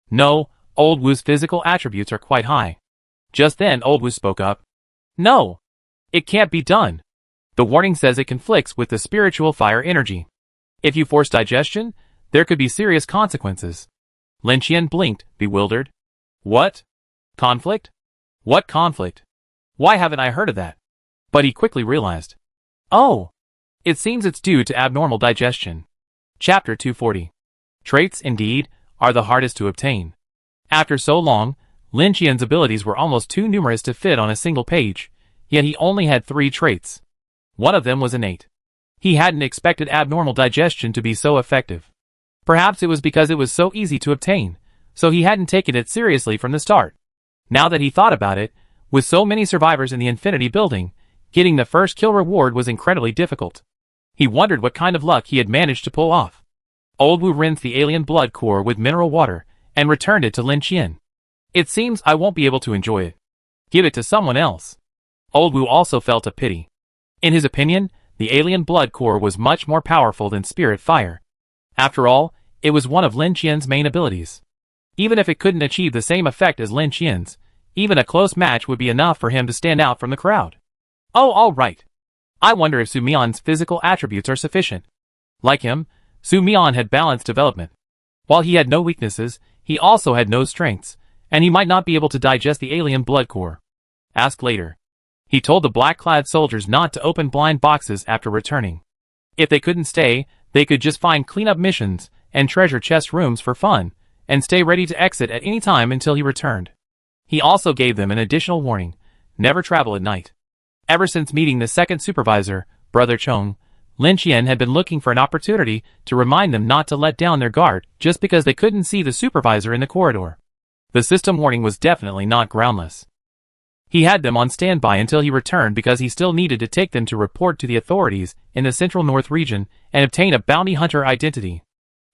No, Old Wu's physical attributes are quite high. Just then Old Wu spoke up. No! It can't be done. The warning says it conflicts with the spiritual fire energy. If you force digestion, there could be serious consequences. Lin Qian blinked, bewildered. What? Conflict? What conflict? Why haven't I heard of that? But he quickly realized. Oh! It seems it's due to abnormal digestion. Chapter 240. Traits, indeed, are the hardest to obtain. After so long, Lin Qian's abilities were almost too numerous to fit on a single page, yet he only had 3 traits. One of them was innate. He hadn't expected abnormal digestion to be so effective. Perhaps it was because it was so easy to obtain, so he hadn't taken it seriously from the start. Now that he thought about it, with so many survivors in the Infinity Building, getting the first kill reward was incredibly difficult. He wondered what kind of luck he had managed to pull off. Old Wu rinsed the alien blood core with mineral water and returned it to Lin Qian. It seems I won't be able to enjoy it. Give it to someone else. Old Wu also felt a pity. In his opinion, the alien blood core was much more powerful than spirit fire. After all, it was one of Lin Qian's main abilities. Even if it couldn't achieve the same effect as Lin Qian's, even a close match would be enough for him to stand out from the crowd. Oh, all right. I wonder if Su Mian's physical attributes are sufficient. Like him, Su Mian had balanced development. While he had no weaknesses, he also had no strengths, and he might not be able to digest the alien blood core. Ask later. He told the black-clad soldiers not to open blind boxes after returning. If they couldn't stay, they could just find cleanup missions and treasure chest rooms for fun, and stay ready to exit at any time until he returned. He also gave them an additional warning: never travel at night. Ever since meeting the second supervisor, Brother Chong, Lin Qian had been looking for an opportunity to remind them not to let down their guard just because they couldn't see the supervisor in the corridor. The system warning was definitely not groundless. He had them on standby until he returned because he still needed to take them to report to the authorities in the Central North region and obtain a bounty hunter identity.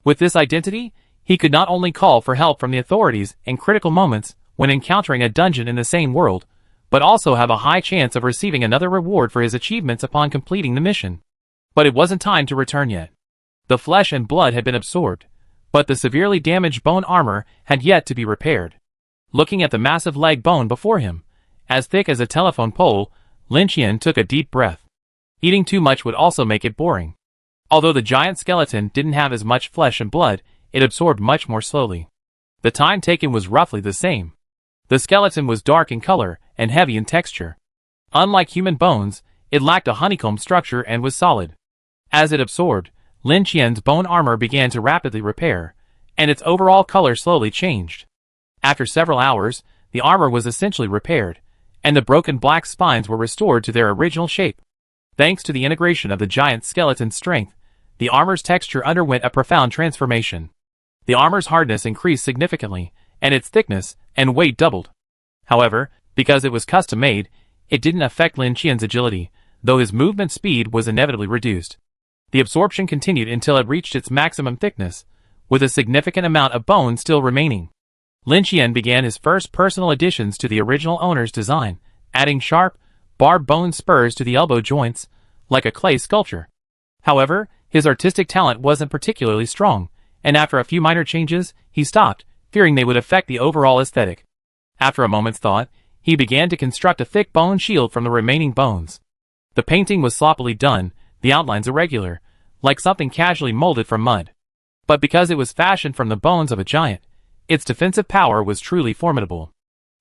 With this identity, he could not only call for help from the authorities in critical moments when encountering a dungeon in the same world, but also have a high chance of receiving another reward for his achievements upon completing the mission. But it wasn't time to return yet. The flesh and blood had been absorbed, but the severely damaged bone armor had yet to be repaired. Looking at the massive leg bone before him, as thick as a telephone pole, Lin Qian took a deep breath. Eating too much would also make it boring. Although the giant skeleton didn't have as much flesh and blood, it absorbed much more slowly. The time taken was roughly the same. The skeleton was dark in color and heavy in texture. Unlike human bones, it lacked a honeycomb structure and was solid. As it absorbed, Lin Qian's bone armor began to rapidly repair, and its overall color slowly changed. After several hours, the armor was essentially repaired, and the broken black spines were restored to their original shape. Thanks to the integration of the giant skeleton's strength, the armor's texture underwent a profound transformation. The armor's hardness increased significantly, and its thickness and weight doubled. However, because it was custom-made, it didn't affect Lin Qian's agility, though his movement speed was inevitably reduced. The absorption continued until it reached its maximum thickness, with a significant amount of bone still remaining. Lin Qian began his first personal additions to the original owner's design, adding sharp, barbed bone spurs to the elbow joints, like a clay sculpture. However, his artistic talent wasn't particularly strong, and after a few minor changes, he stopped, fearing they would affect the overall aesthetic. After a moment's thought, he began to construct a thick bone shield from the remaining bones. The painting was sloppily done, the outlines irregular, like something casually molded from mud. But because it was fashioned from the bones of a giant, its defensive power was truly formidable.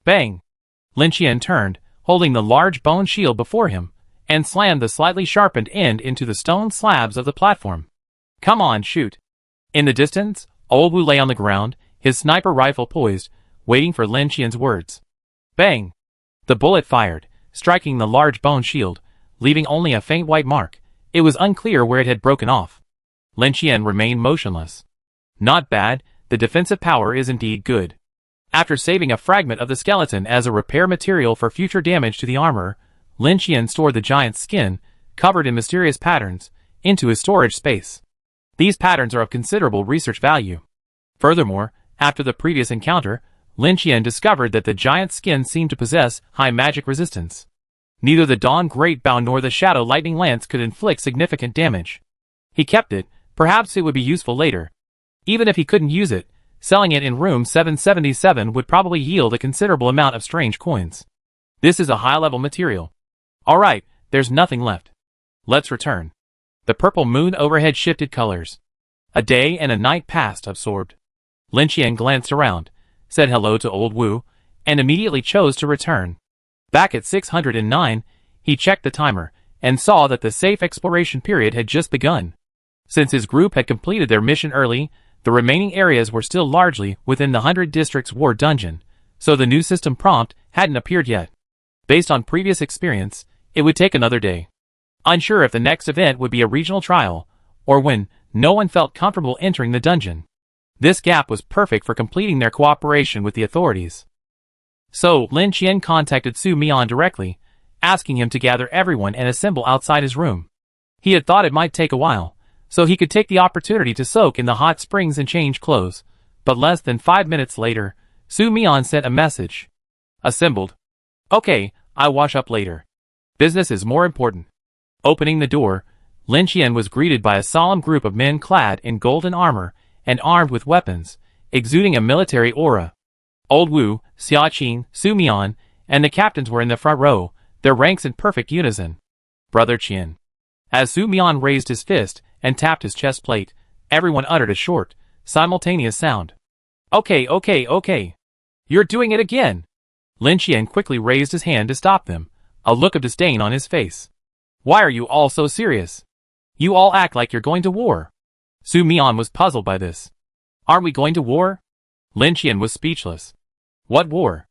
Bang! Lin Qian turned, holding the large bone shield before him, and slammed the slightly sharpened end into the stone slabs of the platform. Come on, shoot! In the distance, Old Wu lay on the ground, his sniper rifle poised, waiting for Lin Qian's words. Bang! The bullet fired, striking the large bone shield, leaving only a faint white mark. It was unclear where it had broken off. Lin Qian remained motionless. Not bad, the defensive power is indeed good. After saving a fragment of the skeleton as a repair material for future damage to the armor, Lin Qian stored the giant's skin, covered in mysterious patterns, into his storage space. These patterns are of considerable research value. Furthermore, after the previous encounter, Lin Qian discovered that the giant's skin seemed to possess high magic resistance. Neither the Dawn Great Bow nor the Shadow Lightning Lance could inflict significant damage. He kept it, perhaps it would be useful later. Even if he couldn't use it, selling it in room 777 would probably yield a considerable amount of strange coins. This is a high-level material. Alright, there's nothing left. Let's return. The purple moon overhead shifted colors. A day and a night passed absorbed. Lin Qian glanced around, said hello to Old Wu, and immediately chose to return. Back at 609, he checked the timer, and saw that the safe exploration period had just begun. Since his group had completed their mission early, the remaining areas were still largely within the 100 Districts War Dungeon, so the new system prompt hadn't appeared yet. Based on previous experience, it would take another day. Unsure if the next event would be a regional trial, or when no one felt comfortable entering the dungeon. This gap was perfect for completing their cooperation with the authorities. So, Lin Qian contacted Su Mian directly, asking him to gather everyone and assemble outside his room. He had thought it might take a while, so he could take the opportunity to soak in the hot springs and change clothes, but less than 5 minutes later, Su Mian sent a message. Assembled. Okay, I'll wash up later. Business is more important. Opening the door, Lin Qian was greeted by a solemn group of men clad in golden armor and armed with weapons, exuding a military aura. Old Wu, Xia Qin, Su Mian, and the captains were in the front row, their ranks in perfect unison. Brother Qian. As Su Mian raised his fist and tapped his chest plate, everyone uttered a short, simultaneous sound. Okay. You're doing it again. Lin Qian quickly raised his hand to stop them, a look of disdain on his face. Why are you all so serious? You all act like you're going to war. Su Mian was puzzled by this. Aren't we going to war? Lin Qian was speechless. What war?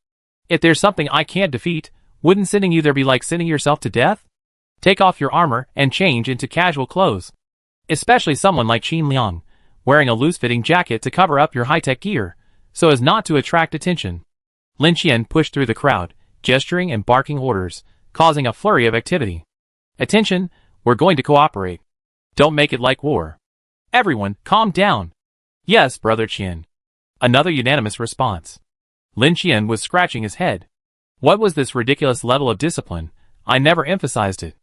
If there's something I can't defeat, wouldn't sending you there be like sending yourself to death? Take off your armor and change into casual clothes. Especially someone like Qin Liang, wearing a loose-fitting jacket to cover up your high-tech gear, so as not to attract attention. Lin Qian pushed through the crowd, gesturing and barking orders, causing a flurry of activity. Attention, we're going to cooperate. Don't make it like war. Everyone, calm down. Yes, Brother Qian. Another unanimous response. Lin Qian was scratching his head. What was this ridiculous level of discipline? I never emphasized it.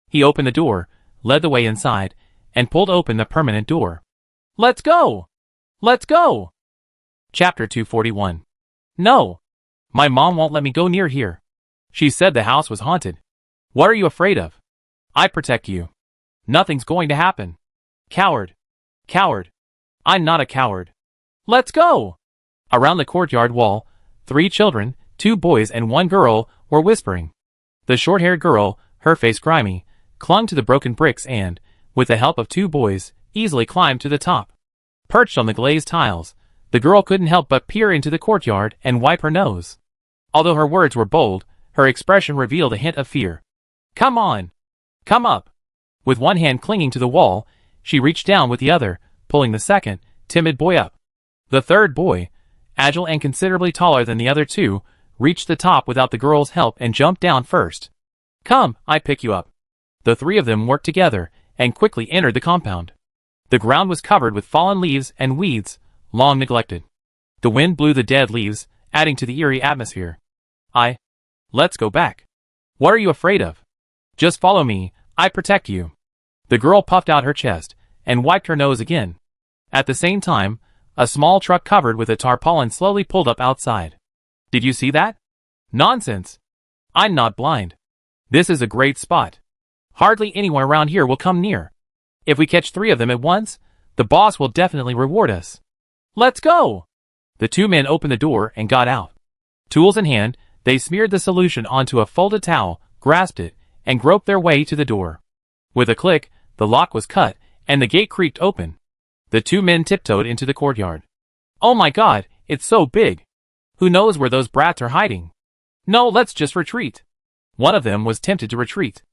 He opened the door, led the way inside, and pulled open the permanent door. Let's go! Let's go! Chapter 241. No! My mom won't let me go near here. She said the house was haunted. What are you afraid of? I protect you. Nothing's going to happen. Coward. Coward. I'm not a coward. Let's go! Around the courtyard wall, 3 children, 2 boys and 1 girl, were whispering. The short-haired girl, her face grimy, clung to the broken bricks and, with the help of 2 boys, easily climbed to the top. Perched on the glazed tiles, the girl couldn't help but peer into the courtyard and wipe her nose. Although her words were bold, her expression revealed a hint of fear. Come on! Come up! With one hand clinging to the wall, she reached down with the other, pulling the second, timid boy up. The third boy, agile and considerably taller than the other 2, reached the top without the girl's help and jumped down first. Come, I pick you up. The 3 of them worked together and quickly entered the compound. The ground was covered with fallen leaves and weeds, long neglected. The wind blew the dead leaves, adding to the eerie atmosphere. Let's go back. What are you afraid of? Just follow me, I protect you. The girl puffed out her chest and wiped her nose again. At the same time, a small truck covered with a tarpaulin slowly pulled up outside. Did you see that? Nonsense. I'm not blind. This is a great spot. Hardly anyone around here will come near. If we catch 3 of them at once, the boss will definitely reward us. Let's go! The 2 men opened the door and got out. Tools in hand, they smeared the solution onto a folded towel, grasped it, and groped their way to the door. With a click, the lock was cut, and the gate creaked open. The 2 men tiptoed into the courtyard. Oh my god, it's so big! Who knows where those brats are hiding? No, let's just retreat. One of them was tempted to retreat.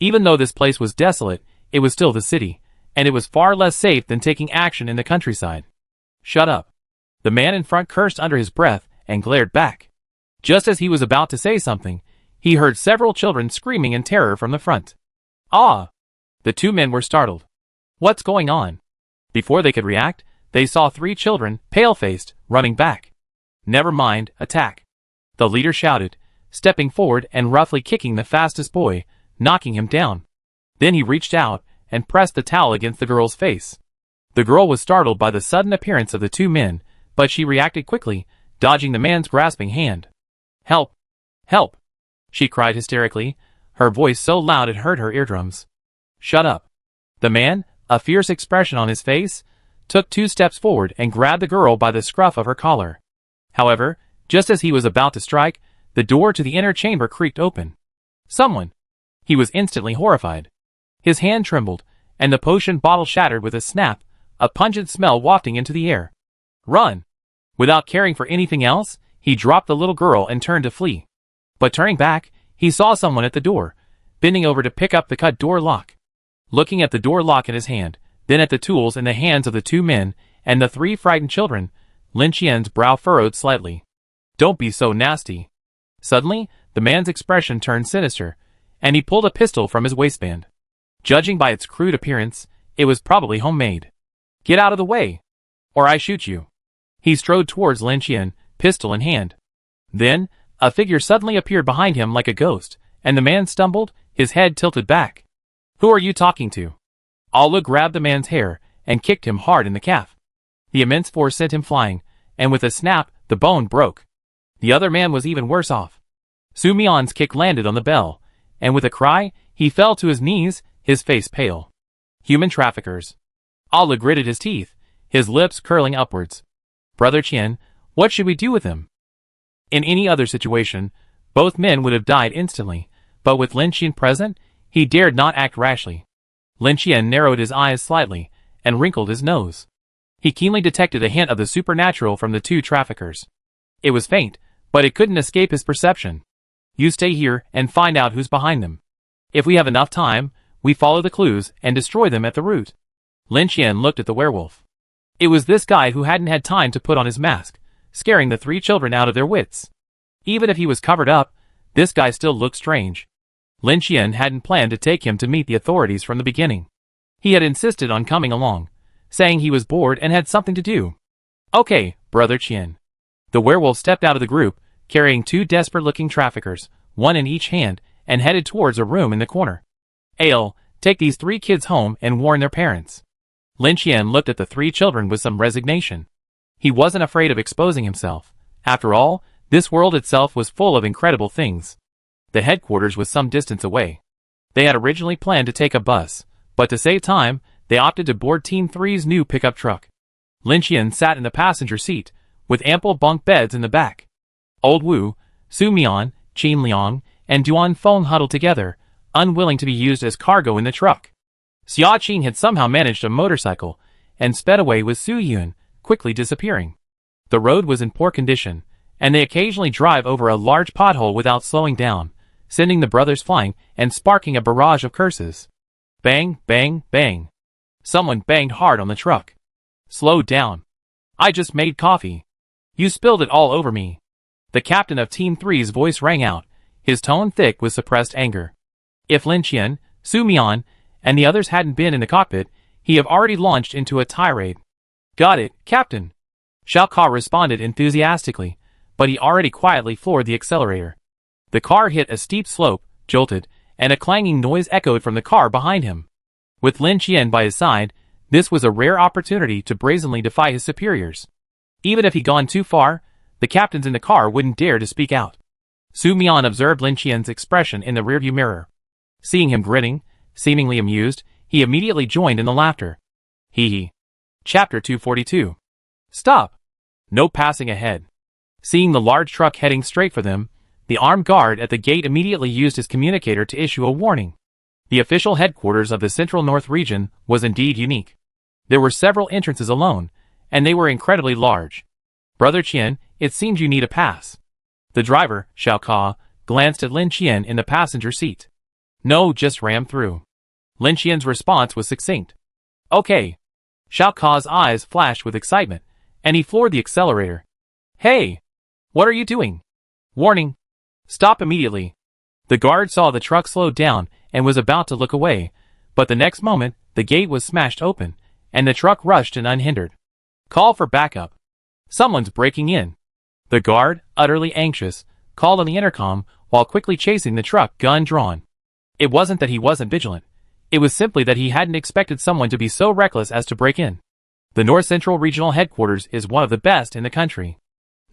Even though this place was desolate, it was still the city, and it was far less safe than taking action in the countryside. Shut up. The man in front cursed under his breath and glared back. Just as he was about to say something, he heard several children screaming in terror from the front. Ah! The two men were startled. What's going on? Before they could react, they saw three children, pale-faced, running back. Never mind, attack. The leader shouted, stepping forward and roughly kicking the fastest boy, knocking him down. Then he reached out and pressed the towel against the girl's face. The girl was startled by the sudden appearance of the two men, but she reacted quickly, dodging the man's grasping hand. Help! Help! She cried hysterically, her voice so loud it hurt her eardrums. Shut up. The man, a fierce expression on his face, took 2 steps forward and grabbed the girl by the scruff of her collar. However, just as he was about to strike, the door to the inner chamber creaked open. Someone! He was instantly horrified. His hand trembled, and the potion bottle shattered with a snap, a pungent smell wafting into the air. Run! Without caring for anything else, he dropped the little girl and turned to flee. But turning back, he saw someone at the door, bending over to pick up the cut door lock. Looking at the door lock in his hand, then at the tools in the hands of the two men, and the 3 frightened children, Lin Qian's brow furrowed slightly. Don't be so nasty. Suddenly, the man's expression turned sinister, and he pulled a pistol from his waistband. Judging by its crude appearance, it was probably homemade. Get out of the way, or I shoot you. He strode towards Lin Qian, pistol in hand. Then, a figure suddenly appeared behind him like a ghost, and the man stumbled, his head tilted back. Who are you talking to? Allah grabbed the man's hair and kicked him hard in the calf. The immense force sent him flying, and with a snap, the bone broke. The other man was even worse off. Su Mian's kick landed on the bell, and with a cry, he fell to his knees, his face pale. Human traffickers. Allah gritted his teeth, his lips curling upwards. Brother Qian, what should we do with him? In any other situation, both men would have died instantly, but with Lin Qian present, he dared not act rashly. Lin Qian narrowed his eyes slightly, and wrinkled his nose. He keenly detected a hint of the supernatural from the 2 traffickers. It was faint, but it couldn't escape his perception. You stay here and find out who's behind them. If we have enough time, we follow the clues and destroy them at the root. Lin Qian looked at the werewolf. It was this guy who hadn't had time to put on his mask, scaring the 3 children out of their wits. Even if he was covered up, this guy still looked strange. Lin Qian hadn't planned to take him to meet the authorities from the beginning. He had insisted on coming along, saying he was bored and had something to do. Okay, Brother Qian. The werewolf stepped out of the group, carrying 2 desperate-looking traffickers, one in each hand, and headed towards a room in the corner. Ale, take these 3 kids home and warn their parents. Lin Qian looked at the 3 children with some resignation. He wasn't afraid of exposing himself. After all, this world itself was full of incredible things. The headquarters was some distance away. They had originally planned to take a bus, but to save time, they opted to board Team 3's new pickup truck. Lin Qian sat in the passenger seat, with ample bunk beds in the back. Old Wu, Su Mian, Qin Liang, and Duan Feng huddled together, unwilling to be used as cargo in the truck. Xia Qin had somehow managed a motorcycle, and sped away with Su Yun, quickly disappearing. The road was in poor condition, and they occasionally drive over a large pothole without slowing down, sending the brothers flying and sparking a barrage of curses. Bang, bang, bang. Someone banged hard on the truck. Slow down. I just made coffee. You spilled it all over me. The captain of Team 3's voice rang out, his tone thick with suppressed anger. If Lin Qian, Su Mian, and the others hadn't been in the cockpit, he had already launched into a tirade. Got it, Captain. Xiao Ka responded enthusiastically, but he already quietly floored the accelerator. The car hit a steep slope, jolted, and a clanging noise echoed from the car behind him. With Lin Qian by his side, this was a rare opportunity to brazenly defy his superiors. Even if he'd gone too far, the captains in the car wouldn't dare to speak out. Su Mian observed Lin Qian's expression in the rearview mirror. Seeing him grinning, seemingly amused, he immediately joined in the laughter. Hee hee. Chapter 242. Stop! No passing ahead. Seeing the large truck heading straight for them, the armed guard at the gate immediately used his communicator to issue a warning. The official headquarters of the Central North region was indeed unique. There were several entrances alone, and they were incredibly large. Brother Qian, it seems you need a pass. The driver, Xiao Ka, glanced at Lin Qian in the passenger seat. No, just ram through. Lin Qian's response was succinct. Okay. Xiao Ka's eyes flashed with excitement, and he floored the accelerator. Hey! What are you doing? Warning! Stop immediately. The guard saw the truck slowed down and was about to look away, but the next moment, the gate was smashed open, and the truck rushed in unhindered. Call for backup. Someone's breaking in. The guard, utterly anxious, called on the intercom while quickly chasing the truck, gun drawn. It wasn't that he wasn't vigilant. It was simply that he hadn't expected someone to be so reckless as to break in. The North Central Regional Headquarters is one of the best in the country.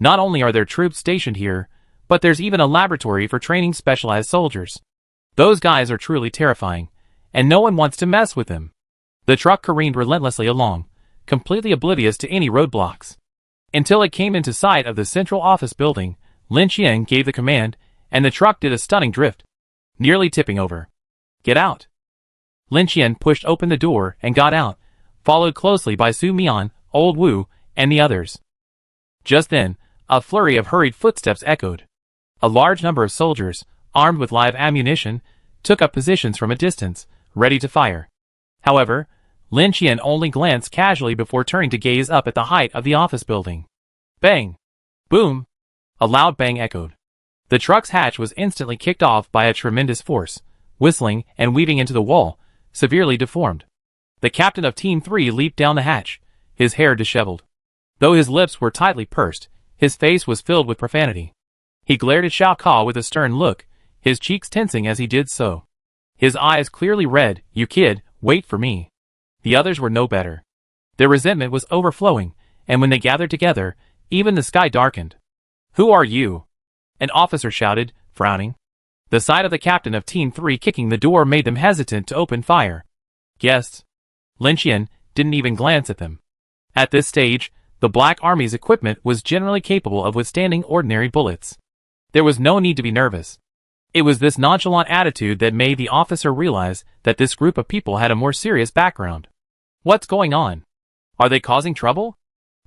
Not only are there troops stationed here, but there's even a laboratory for training specialized soldiers. Those guys are truly terrifying, and no one wants to mess with them. The truck careened relentlessly along, completely oblivious to any roadblocks. Until it came into sight of the central office building, Lin Qian gave the command, and the truck did a stunning drift, nearly tipping over. Get out! Lin Qian pushed open the door and got out, followed closely by Su Mian, Old Wu, and the others. Just then, a flurry of hurried footsteps echoed. A large number of soldiers, armed with live ammunition, took up positions from a distance, ready to fire. However, Lin Qian only glanced casually before turning to gaze up at the height of the office building. Bang! Boom! A loud bang echoed. The truck's hatch was instantly kicked off by a tremendous force, whistling and weaving into the wall, severely deformed. The captain of Team 3 leaped down the hatch, his hair disheveled. Though his lips were tightly pursed, his face was filled with profanity. He glared at Xiao Ka with a stern look, his cheeks tensing as he did so. His eyes clearly read, "You kid, wait for me." The others were no better. Their resentment was overflowing, and when they gathered together, even the sky darkened. "Who are you?" an officer shouted, frowning. The sight of the captain of Team 3 kicking the door made them hesitant to open fire. Guests. Lin Qian didn't even glance at them. At this stage, the Black Army's equipment was generally capable of withstanding ordinary bullets. There was no need to be nervous. It was this nonchalant attitude that made the officer realize that this group of people had a more serious background. What's going on? Are they causing trouble?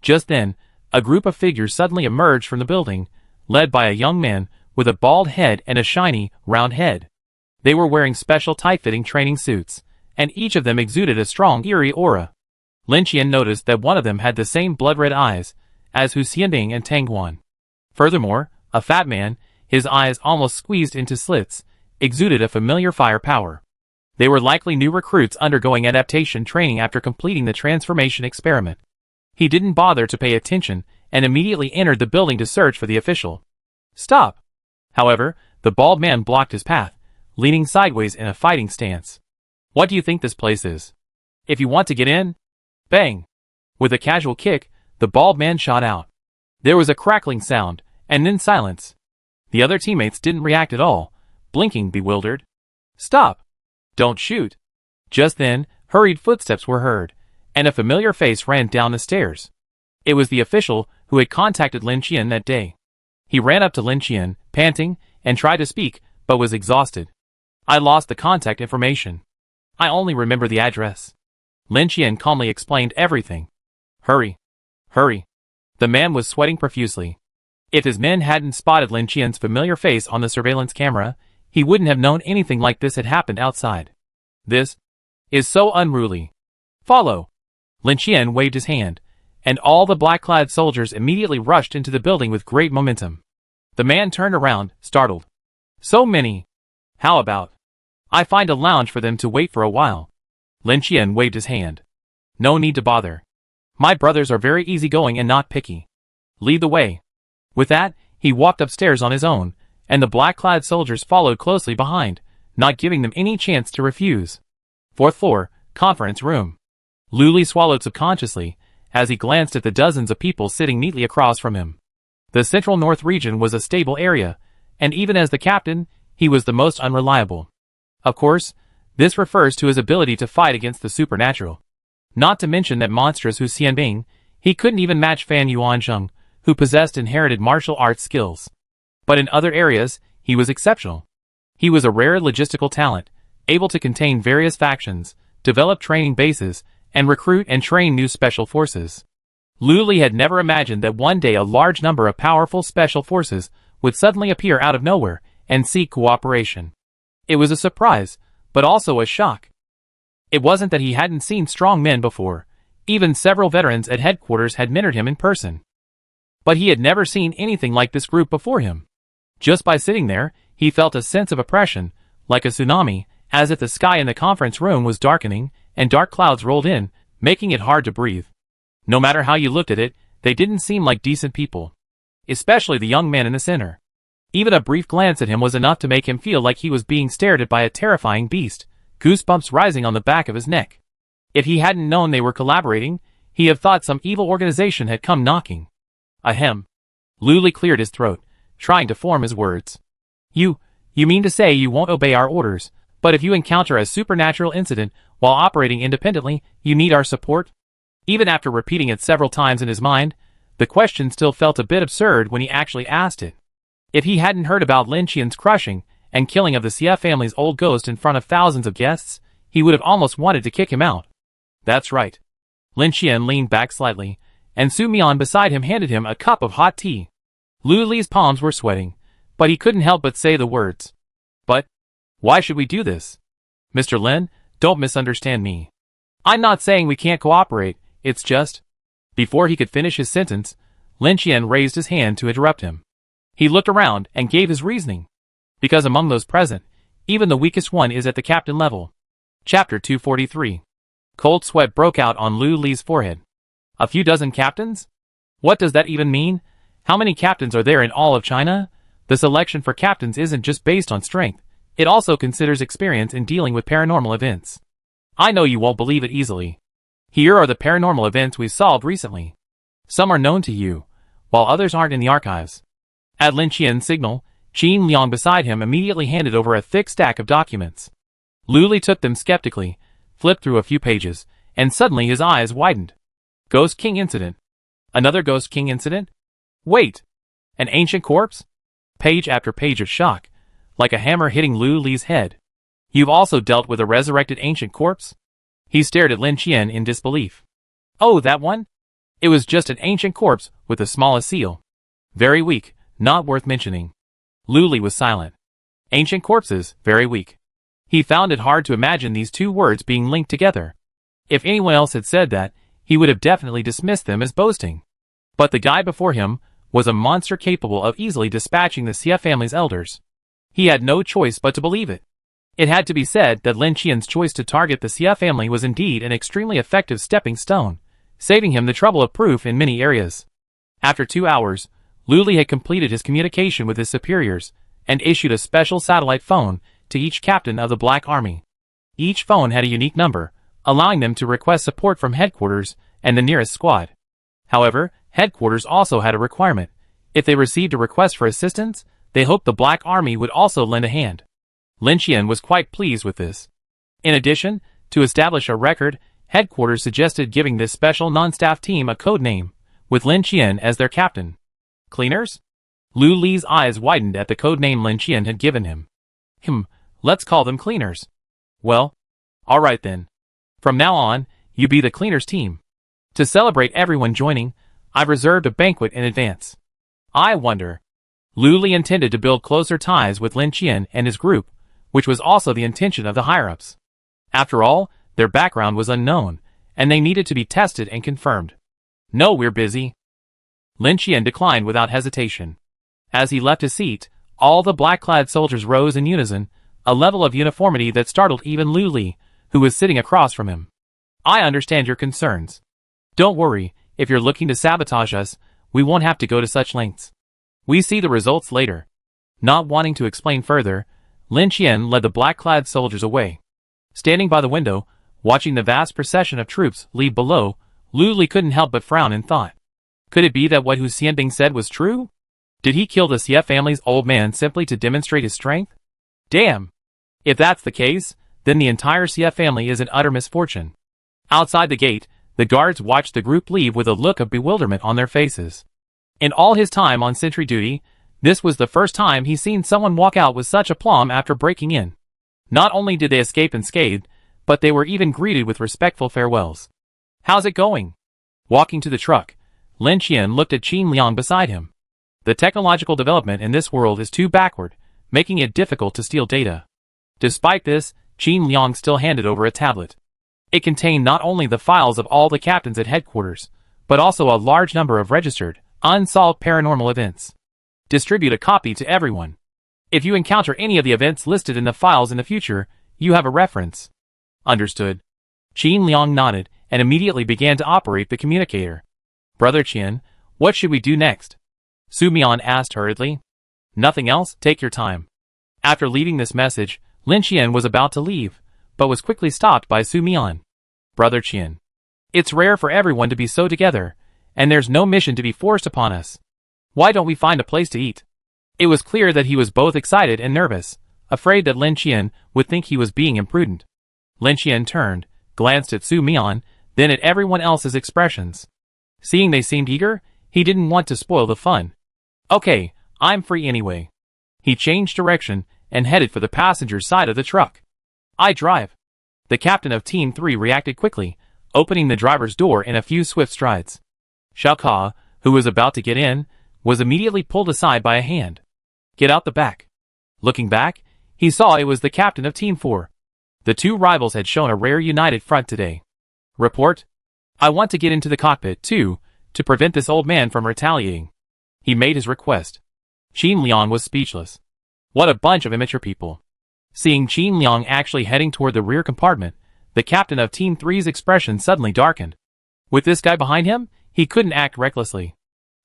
Just then, a group of figures suddenly emerged from the building, led by a young man with a bald head and a shiny, round head. They were wearing special tight-fitting training suits, and each of them exuded a strong, eerie aura. Lin Qian noticed that one of them had the same blood-red eyes as Hu Xianbing and Tang Guan. Furthermore, a fat man, his eyes almost squeezed into slits, exuded a familiar firepower. They were likely new recruits undergoing adaptation training after completing the transformation experiment. He didn't bother to pay attention and immediately entered the building to search for the official. Stop! However, the bald man blocked his path, leaning sideways in a fighting stance. What do you think this place is? If you want to get in? Bang! With a casual kick, the bald man shot out. There was a crackling sound, and then silence. The other teammates didn't react at all, blinking bewildered. Stop! Don't shoot! Just then, hurried footsteps were heard, and a familiar face ran down the stairs. It was the official who had contacted Lin Qian that day. He ran up to Lin Qian, panting, and tried to speak, but was exhausted. I lost the contact information. I only remember the address. Lin Qian calmly explained everything. Hurry! Hurry! The man was sweating profusely. If his men hadn't spotted Lin Qian's familiar face on the surveillance camera, he wouldn't have known anything like this had happened outside. This is so unruly. Follow! Lin Qian waved his hand, and all the black-clad soldiers immediately rushed into the building with great momentum. The man turned around, startled. So many! How about I find a lounge for them to wait for a while? Lin Qian waved his hand. No need to bother. My brothers are very easygoing and not picky. Lead the way. With that, he walked upstairs on his own, and the black-clad soldiers followed closely behind, not giving them any chance to refuse. 4th floor, conference room. Lu Li swallowed subconsciously, as he glanced at the dozens of people sitting neatly across from him. The Central North region was a stable area, and even as the captain, he was the most unreliable. Of course, this refers to his ability to fight against the supernatural. Not to mention that monstrous Hu Xianbing, he couldn't even match Fan Yuanzheng, who possessed inherited martial arts skills. But in other areas, he was exceptional. He was a rare logistical talent, able to contain various factions, develop training bases, and recruit and train new special forces. Lu Li had never imagined that one day a large number of powerful special forces would suddenly appear out of nowhere and seek cooperation. It was a surprise, but also a shock. It wasn't that he hadn't seen strong men before. Even several veterans at headquarters had mentored him in person. But he had never seen anything like this group before him. Just by sitting there, he felt a sense of oppression, like a tsunami, as if the sky in the conference room was darkening, and dark clouds rolled in, making it hard to breathe. No matter how you looked at it, they didn't seem like decent people. Especially the young man in the center. Even a brief glance at him was enough to make him feel like he was being stared at by a terrifying beast, goosebumps rising on the back of his neck. If he hadn't known they were collaborating, he'd have thought some evil organization had come knocking. Ahem. Luli cleared his throat, trying to form his words. You mean to say you won't obey our orders, but if you encounter a supernatural incident while operating independently, you need our support? Even after repeating it several times in his mind, the question still felt a bit absurd when he actually asked it. If he hadn't heard about Lin Qian's crushing and killing of the Xie family's old ghost in front of thousands of guests, he would have almost wanted to kick him out. That's right. Lin Qian leaned back slightly, and Su Mian beside him handed him a cup of hot tea. Lu Li's palms were sweating, but he couldn't help but say the words. But why should we do this? Mr. Lin, don't misunderstand me. I'm not saying we can't cooperate, it's just... Before he could finish his sentence, Lin Qian raised his hand to interrupt him. He looked around and gave his reasoning. Because among those present, even the weakest one is at the captain level. Chapter 243. Cold sweat broke out on Lu Li's forehead. A few dozen captains? What does that even mean? How many captains are there in all of China? The selection for captains isn't just based on strength, it also considers experience in dealing with paranormal events. I know you won't believe it easily. Here are the paranormal events we've solved recently. Some are known to you, while others aren't in the archives. At Lin Qian's signal, Qin Liang beside him immediately handed over a thick stack of documents. Lu Li took them skeptically, flipped through a few pages, and suddenly his eyes widened. Ghost King incident. Another Ghost King incident? Wait! An ancient corpse? Page after page of shock, like a hammer hitting Lu Li's head. You've also dealt with a resurrected ancient corpse? He stared at Lin Qian in disbelief. Oh, that one? It was just an ancient corpse with the smallest seal. Very weak, not worth mentioning. Lu Li was silent. Ancient corpses, very weak. He found it hard to imagine these two words being linked together. If anyone else had said that, he would have definitely dismissed them as boasting. But the guy before him was a monster capable of easily dispatching the Xie family's elders. He had no choice but to believe it. It had to be said that Lin Qian's choice to target the Xie family was indeed an extremely effective stepping stone, saving him the trouble of proof in many areas. After 2 hours, Lu Li had completed his communication with his superiors, and issued a special satellite phone to each captain of the Black Army. Each phone had a unique number, allowing them to request support from headquarters and the nearest squad. However, headquarters also had a requirement. If they received a request for assistance, they hoped the Black Army would also lend a hand. Lin Qian was quite pleased with this. In addition, to establish a record, headquarters suggested giving this special non-staff team a code name, with Lin Qian as their captain. Cleaners? Lu Li's eyes widened at the code name Lin Qian had given him. Let's call them cleaners. Well, alright then. From now on, you be the cleaners team. To celebrate everyone joining, I've reserved a banquet in advance. I wonder. Lu Li intended to build closer ties with Lin Qian and his group, which was also the intention of the higher-ups. After all, their background was unknown, and they needed to be tested and confirmed. No, we're busy. Lin Qian declined without hesitation. As he left his seat, all the black-clad soldiers rose in unison, a level of uniformity that startled even Lu Li, who was sitting across from him. I understand your concerns. Don't worry, if you're looking to sabotage us, we won't have to go to such lengths. We see the results later. Not wanting to explain further, Lin Qian led the black-clad soldiers away. Standing by the window, watching the vast procession of troops leave below, Lu Li couldn't help but frown in thought. Could it be that what Hu Xianbing said was true? Did he kill the Xie family's old man simply to demonstrate his strength? Damn! If that's the case, then the entire Xie family is an utter misfortune. Outside the gate, the guards watched the group leave with a look of bewilderment on their faces. In all his time on sentry duty, this was the first time he's seen someone walk out with such aplomb after breaking in. Not only did they escape unscathed, but they were even greeted with respectful farewells. How's it going? Walking to the truck, Lin Qian looked at Qin Liang beside him. The technological development in this world is too backward, making it difficult to steal data. Despite this, Qin Liang still handed over a tablet. It contained not only the files of all the captains at headquarters, but also a large number of registered, unsolved paranormal events. Distribute a copy to everyone. If you encounter any of the events listed in the files in the future, you have a reference. Understood. Qin Liang nodded and immediately began to operate the communicator. Brother Qian, what should we do next? Su Mian asked hurriedly. Nothing else, take your time. After leaving this message, Lin Qian was about to leave, but was quickly stopped by Su Mian. Brother Qian. It's rare for everyone to be so together, and there's no mission to be forced upon us. Why don't we find a place to eat? It was clear that he was both excited and nervous, afraid that Lin Qian would think he was being imprudent. Lin Qian turned, glanced at Su Mian, then at everyone else's expressions. Seeing they seemed eager, he didn't want to spoil the fun. Okay, I'm free anyway. He changed direction and headed for the passenger's side of the truck. I drive. The captain of Team 3 reacted quickly, opening the driver's door in a few swift strides. Xiao Ka, who was about to get in, was immediately pulled aside by a hand. Get out the back. Looking back, he saw it was the captain of Team 4. The two rivals had shown a rare united front today. Report. I want to get into the cockpit, too, to prevent this old man from retaliating. He made his request. Qin Liang was speechless. What a bunch of immature people. Seeing Qin Liang actually heading toward the rear compartment, the captain of Team 3's expression suddenly darkened. With this guy behind him, he couldn't act recklessly.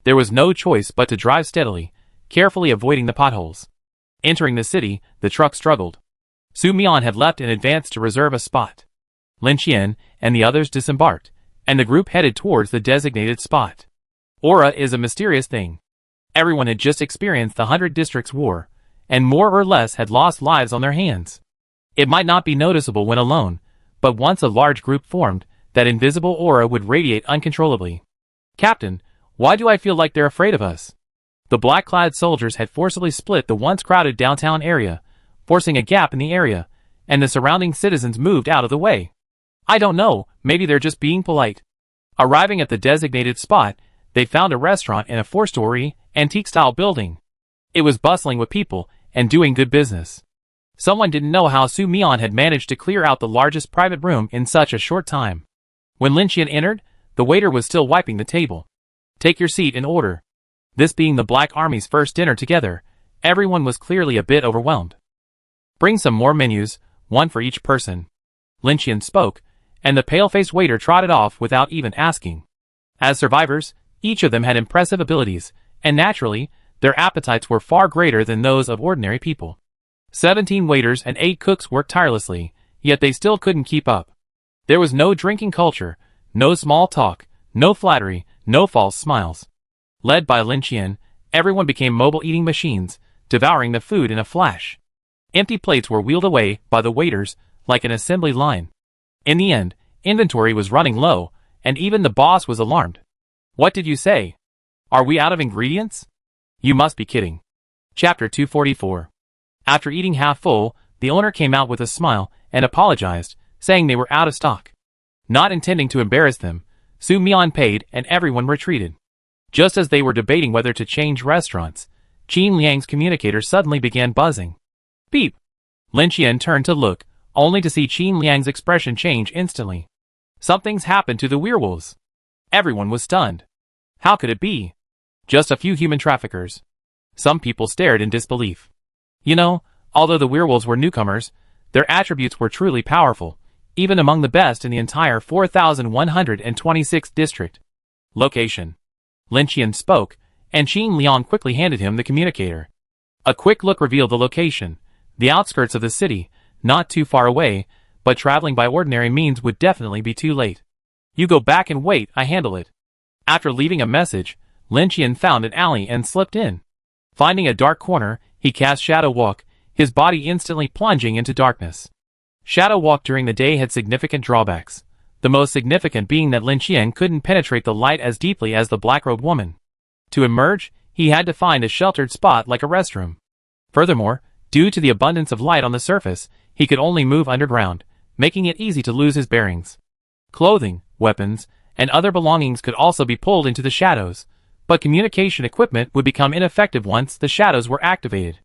There was no choice but to drive steadily, carefully avoiding the potholes. Entering the city, the truck struggled. Su Mian had left in advance to reserve a spot. Lin Qian and the others disembarked, and the group headed towards the designated spot. Aura is a mysterious thing. Everyone had just experienced the 100 Districts War, and more or less had lost lives on their hands. It might not be noticeable when alone, but once a large group formed, that invisible aura would radiate uncontrollably. Captain, why do I feel like they're afraid of us? The black-clad soldiers had forcibly split the once crowded downtown area, forcing a gap in the area, and the surrounding citizens moved out of the way. I don't know, maybe they're just being polite. Arriving at the designated spot, they found a restaurant in a 4-story, antique-style building. It was bustling with people and doing good business. Someone didn't know how Su Mian had managed to clear out the largest private room in such a short time. When Lin Qian entered, the waiter was still wiping the table. Take your seat in order. This being the Black Army's first dinner together, everyone was clearly a bit overwhelmed. Bring some more menus, one for each person. Lin Qian spoke, and the pale-faced waiter trotted off without even asking. As survivors, each of them had impressive abilities, and naturally, their appetites were far greater than those of ordinary people. 17 waiters and 8 cooks worked tirelessly, yet they still couldn't keep up. There was no drinking culture, no small talk, no flattery, no false smiles. Led by Lin Qian, everyone became mobile eating machines, devouring the food in a flash. Empty plates were wheeled away by the waiters like an assembly line. In the end, inventory was running low, and even the boss was alarmed. What did you say? Are we out of ingredients? You must be kidding. Chapter 244. After eating half full, the owner came out with a smile and apologized, saying they were out of stock. Not intending to embarrass them, Su Mian paid and everyone retreated. Just as they were debating whether to change restaurants, Qin Liang's communicator suddenly began buzzing. Beep! Lin Qian turned to look, only to see Qin Liang's expression change instantly. Something's happened to the werewolves. Everyone was stunned. How could it be? Just a few human traffickers. Some people stared in disbelief. You know, although the werewolves were newcomers, their attributes were truly powerful, even among the best in the entire 4,126th district. Location. Lin Qian spoke, and Qin Liang quickly handed him the communicator. A quick look revealed the location, the outskirts of the city, not too far away, but traveling by ordinary means would definitely be too late. You go back and wait, I handle it. After leaving a message, Lin Qian found an alley and slipped in. Finding a dark corner, he cast Shadow Walk, his body instantly plunging into darkness. Shadow Walk during the day had significant drawbacks, the most significant being that Lin Qian couldn't penetrate the light as deeply as the black-robed woman. To emerge, he had to find a sheltered spot like a restroom. Furthermore, due to the abundance of light on the surface, he could only move underground, making it easy to lose his bearings. Clothing, weapons, and other belongings could also be pulled into the shadows, but communication equipment would become ineffective once the shadows were activated.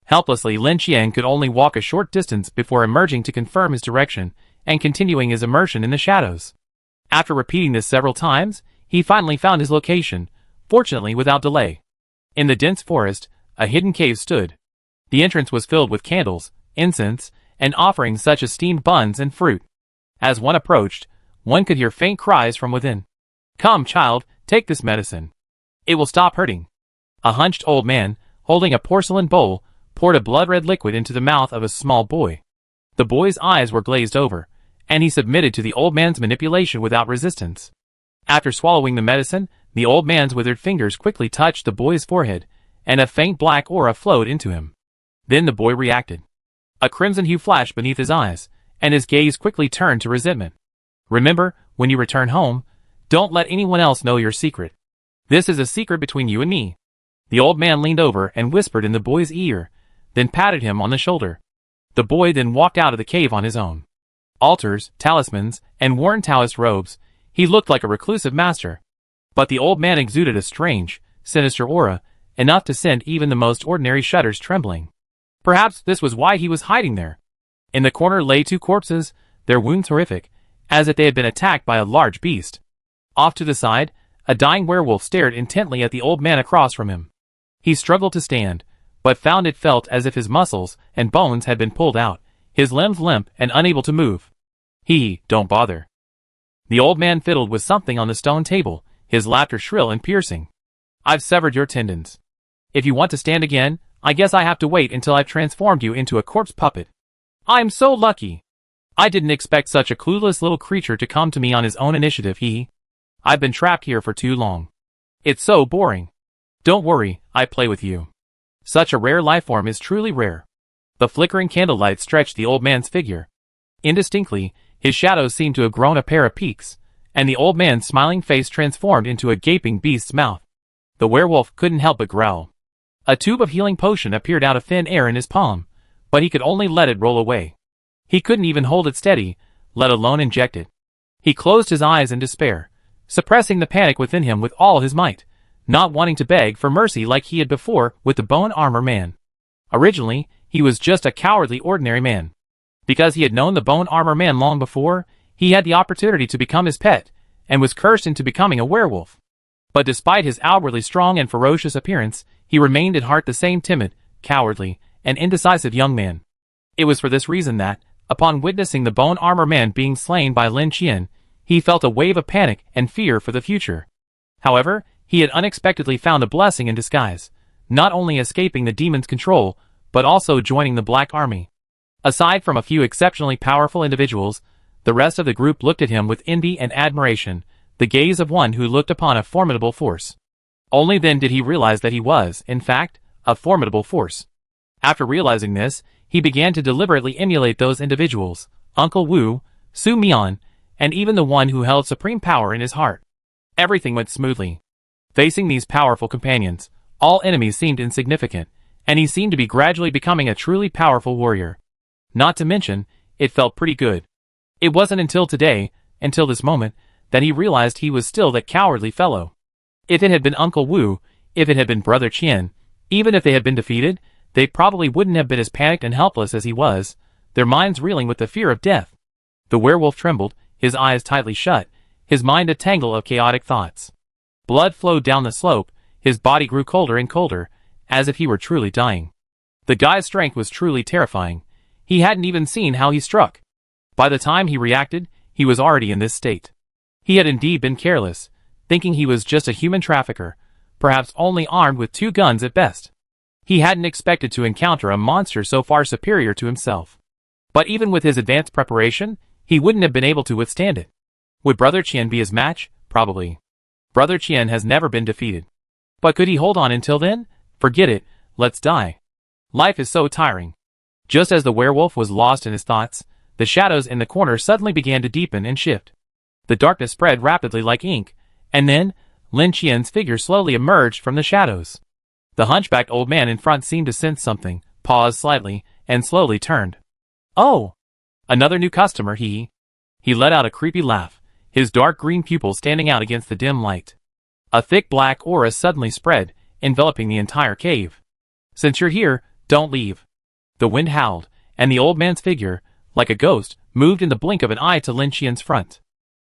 Helplessly, Lin Qian could only walk a short distance before emerging to confirm his direction and continuing his immersion in the shadows. After repeating this several times, he finally found his location, fortunately without delay. In the dense forest, a hidden cave stood. The entrance was filled with candles, incense, and offerings such as steamed buns and fruit. As one approached, one could hear faint cries from within. "Come, child, take this medicine. It will stop hurting." A hunched old man, holding a porcelain bowl, poured a blood-red liquid into the mouth of a small boy. The boy's eyes were glazed over, and he submitted to the old man's manipulation without resistance. After swallowing the medicine, the old man's withered fingers quickly touched the boy's forehead, and a faint black aura flowed into him. Then the boy reacted. A crimson hue flashed beneath his eyes, and his gaze quickly turned to resentment. "Remember, when you return home, don't let anyone else know your secret. This is a secret between you and me." The old man leaned over and whispered in the boy's ear, then patted him on the shoulder. The boy then walked out of the cave on his own. Altars, talismans, and worn Taoist robes, he looked like a reclusive master. But the old man exuded a strange, sinister aura, enough to send even the most ordinary shudders trembling. Perhaps this was why he was hiding there. In the corner lay two corpses, their wounds horrific, as if they had been attacked by a large beast. Off to the side, a dying werewolf stared intently at the old man across from him. He struggled to stand, but found it felt as if his muscles and bones had been pulled out, his limbs limp and unable to move. Don't bother." The old man fiddled with something on the stone table, his laughter shrill and piercing. "I've severed your tendons. If you want to stand again, I guess I have to wait until I've transformed you into a corpse puppet. I'm so lucky. I didn't expect such a clueless little creature to come to me on his own initiative, I've been trapped here for too long. It's so boring. Don't worry, I play with you. Such a rare lifeform is truly rare." The flickering candlelight stretched the old man's figure. Indistinctly, his shadows seemed to have grown a pair of peaks, and the old man's smiling face transformed into a gaping beast's mouth. The werewolf couldn't help but growl. A tube of healing potion appeared out of thin air in his palm, but he could only let it roll away. He couldn't even hold it steady, let alone inject it. He closed his eyes in despair, suppressing the panic within him with all his might, not wanting to beg for mercy like he had before with the bone armor man. Originally, he was just a cowardly ordinary man. Because he had known the bone armor man long before, he had the opportunity to become his pet, and was cursed into becoming a werewolf. But despite his outwardly strong and ferocious appearance, he remained at heart the same timid, cowardly, and indecisive young man. It was for this reason that, upon witnessing the bone armor man being slain by Lin Qian, he felt a wave of panic and fear for the future. However, he had unexpectedly found a blessing in disguise, not only escaping the demon's control, but also joining the Black Army. Aside from a few exceptionally powerful individuals, the rest of the group looked at him with envy and admiration, the gaze of one who looked upon a formidable force. Only then did he realize that he was, in fact, a formidable force. After realizing this, he began to deliberately emulate those individuals, Uncle Wu, Su Mian, and even the one who held supreme power in his heart. Everything went smoothly. Facing these powerful companions, all enemies seemed insignificant, and he seemed to be gradually becoming a truly powerful warrior. Not to mention, it felt pretty good. It wasn't until today, until this moment, that he realized he was still that cowardly fellow. If it had been Uncle Wu, if it had been Brother Qian, even if they had been defeated, they probably wouldn't have been as panicked and helpless as he was, their minds reeling with the fear of death. The werewolf trembled, his eyes tightly shut, his mind a tangle of chaotic thoughts. Blood flowed down the slope, his body grew colder and colder, as if he were truly dying. The guy's strength was truly terrifying. He hadn't even seen how he struck. By the time he reacted, he was already in this state. He had indeed been careless, thinking he was just a human trafficker, perhaps only armed with 2 guns at best. He hadn't expected to encounter a monster so far superior to himself. But even with his advanced preparation, he wouldn't have been able to withstand it. Would Brother Qian be his match? Probably. Brother Qian has never been defeated. But could he hold on until then? Forget it, let's die. Life is so tiring. Just as the werewolf was lost in his thoughts, the shadows in the corner suddenly began to deepen and shift. The darkness spread rapidly like ink, and then, Lin Qian's figure slowly emerged from the shadows. The hunchbacked old man in front seemed to sense something, paused slightly, and slowly turned. "Oh! Another new customer, He let out a creepy laugh, his dark green pupils standing out against the dim light. A thick black aura suddenly spread, enveloping the entire cave. "Since you're here, Don't leave. The wind howled, and the old man's figure, like a ghost, moved in the blink of an eye to Lin Qian's front.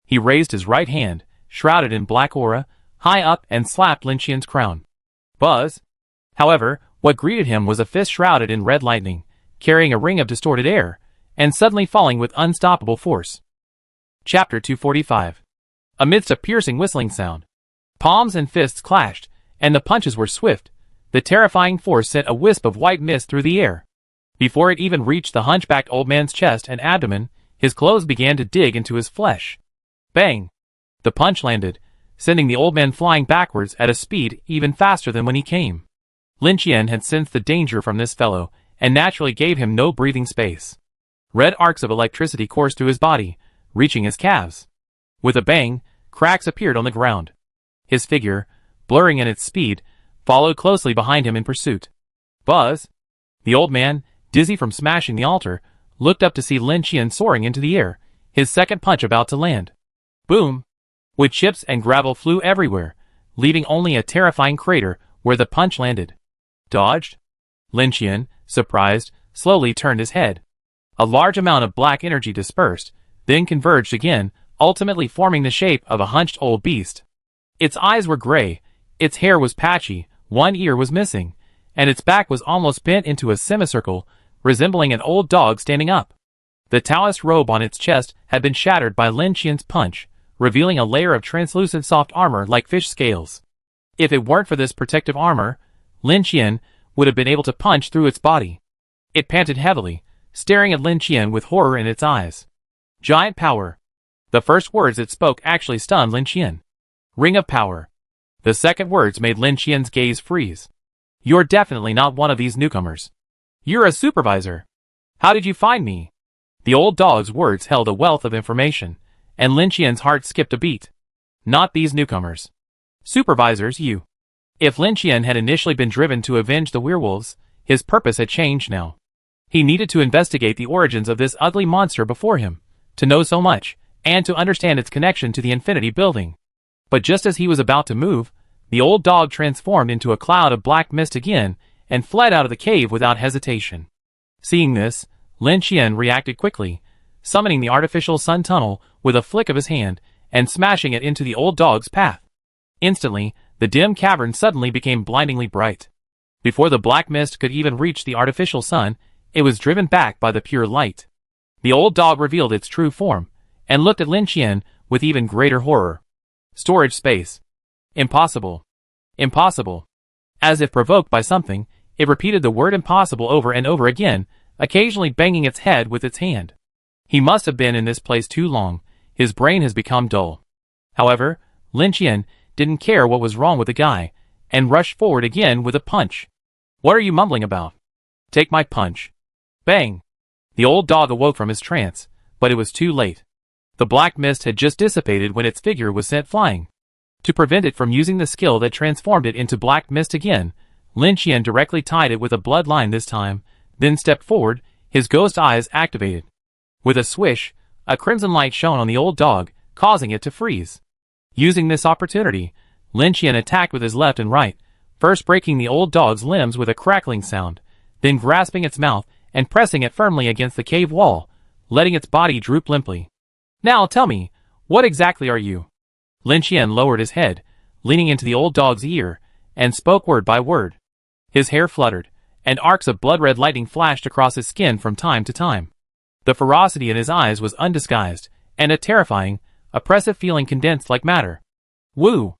He raised his right hand, shrouded in black aura, high up and slapped Lin Qian's crown. Buzz! However, what greeted him was a fist shrouded in red lightning, carrying a ring of distorted air, and suddenly falling with unstoppable force. Chapter 245. Amidst a piercing whistling sound, palms and fists clashed, and the punches were swift. The terrifying force sent a wisp of white mist through the air. Before it even reached the hunchbacked old man's chest and abdomen, his clothes began to dig into his flesh. Bang! The punch landed, sending the old man flying backwards at a speed even faster than when he came. Lin Qian had sensed the danger from this fellow, and naturally gave him no breathing space. Red arcs of electricity coursed through his body, reaching his calves. With a bang, cracks appeared on the ground. His figure, blurring in its speed, followed closely behind him in pursuit. Buzz! The old man, dizzy from smashing the altar, looked up to see Lin Qian soaring into the air, his second punch about to land. Boom! Wood chips and gravel flew everywhere, leaving only a terrifying crater where the punch landed. Dodged? Lin Qian, surprised, slowly turned his head. A large amount of black energy dispersed, then converged again, ultimately forming the shape of a hunched old beast. Its eyes were gray, its hair was patchy, one ear was missing, and its back was almost bent into a semicircle, resembling an old dog standing up. The Taoist robe on its chest had been shattered by Lin Qian's punch, revealing a layer of translucent soft armor like fish scales. If it weren't for this protective armor, Lin Qian would have been able to punch through its body. It panted heavily, staring at Lin Qian with horror in its eyes. Giant power. The first words it spoke actually stunned Lin Qian. Ring of power. The second words made Lin Qian's gaze freeze. You're definitely not one of these newcomers. You're a supervisor. How did you find me? The old dog's words held a wealth of information, and Lin Qian's heart skipped a beat. Not these newcomers. Supervisors, you. If Lin Qian had initially been driven to avenge the werewolves, his purpose had changed now. He needed to investigate the origins of this ugly monster before him, to know so much, and to understand its connection to the Infinity Building. But just as he was about to move, the old dog transformed into a cloud of black mist again, and fled out of the cave without hesitation. Seeing this, Lin Qian reacted quickly, summoning the artificial sun tunnel with a flick of his hand, and smashing it into the old dog's path. Instantly, the dim cavern suddenly became blindingly bright. Before the black mist could even reach the artificial sun, it was driven back by the pure light. The old dog revealed its true form, and looked at Lin Qian with even greater horror. Storage space. Impossible. Impossible. As if provoked by something, it repeated the word impossible over and over again, occasionally banging its head with its hand. He must have been in this place too long. His brain has become dull. However, Lin Qian didn't care what was wrong with the guy, and rushed forward again with a punch. What are you mumbling about? Take my punch. Bang! The old dog awoke from his trance, but it was too late. The black mist had just dissipated when its figure was sent flying. To prevent it from using the skill that transformed it into black mist again, Lin Qian directly tied it with a bloodline this time, then stepped forward, his ghost eyes activated. With a swish, a crimson light shone on the old dog, causing it to freeze. Using this opportunity, Lin Qian attacked with his left and right, first breaking the old dog's limbs with a crackling sound, then grasping its mouth and pressing it firmly against the cave wall, letting its body droop limply. Now tell me, what exactly are you? Lin Qian lowered his head, leaning into the old dog's ear, and spoke word by word. His hair fluttered, and arcs of blood-red lightning flashed across his skin from time to time. The ferocity in his eyes was undisguised, and a terrifying, oppressive feeling condensed like matter. Woo!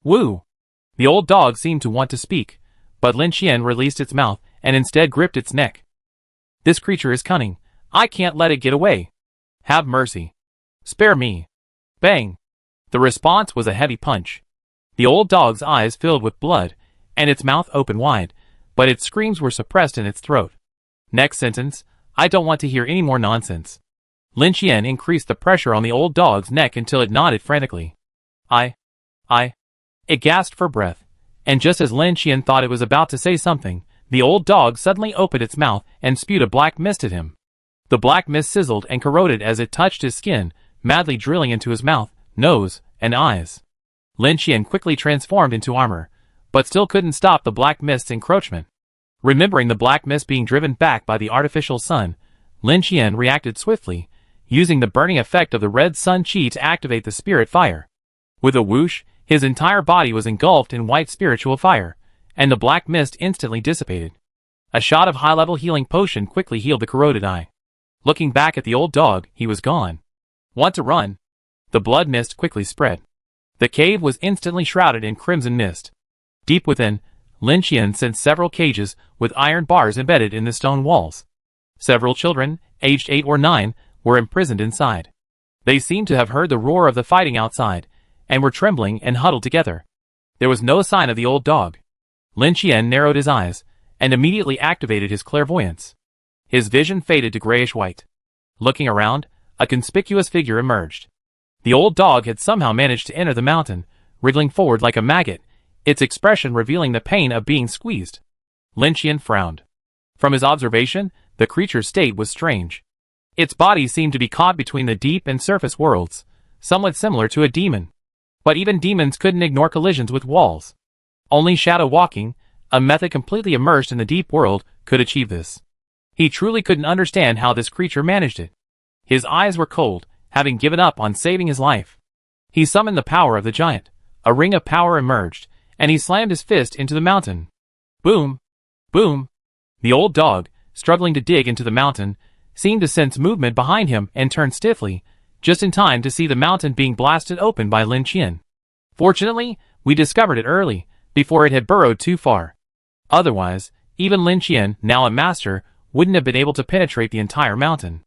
Woo! The old dog seemed to want to speak, but Lin Qian released its mouth and instead gripped its neck. This creature is cunning. I can't let it get away. Have mercy. Spare me. Bang! The response was a heavy punch. The old dog's eyes filled with blood, and its mouth opened wide, but its screams were suppressed in its throat. Next sentence, I don't want to hear any more nonsense. Lin Qian increased the pressure on the old dog's neck until it nodded frantically. It gasped for breath, and just as Lin Qian thought it was about to say something, the old dog suddenly opened its mouth and spewed a black mist at him. The black mist sizzled and corroded as it touched his skin, madly drilling into his mouth, nose, and eyes. Lin Qian quickly transformed into armor, but still couldn't stop the black mist's encroachment. Remembering the black mist being driven back by the artificial sun, Lin Qian reacted swiftly, using the burning effect of the red sun chi to activate the spirit fire. With a whoosh, his entire body was engulfed in white spiritual fire, and the black mist instantly dissipated. A shot of high-level healing potion quickly healed the corroded eye. Looking back at the old dog, he was gone. Want to run? The blood mist quickly spread. The cave was instantly shrouded in crimson mist. Deep within, Lin Qian sensed several cages with iron bars embedded in the stone walls. Several children, aged 8 or 9, were imprisoned inside. They seemed to have heard the roar of the fighting outside, and were trembling and huddled together. There was no sign of the old dog. Lin Qian narrowed his eyes, and immediately activated his clairvoyance. His vision faded to grayish-white. Looking around, a conspicuous figure emerged. The old dog had somehow managed to enter the mountain, wriggling forward like a maggot, its expression revealing the pain of being squeezed. Lin Qian frowned. From his observation, the creature's state was strange. Its body seemed to be caught between the deep and surface worlds, somewhat similar to a demon. But even demons couldn't ignore collisions with walls. Only shadow walking, a method completely immersed in the deep world, could achieve this. He truly couldn't understand how this creature managed it. His eyes were cold, having given up on saving his life. He summoned the power of the giant. A ring of power emerged, and he slammed his fist into the mountain. Boom! Boom! The old dog, struggling to dig into the mountain, seemed to sense movement behind him and turned stiffly, just in time to see the mountain being blasted open by Lin Qian. Fortunately, we discovered it early, before it had burrowed too far. Otherwise, even Lin Qian, now a master, wouldn't have been able to penetrate the entire mountain.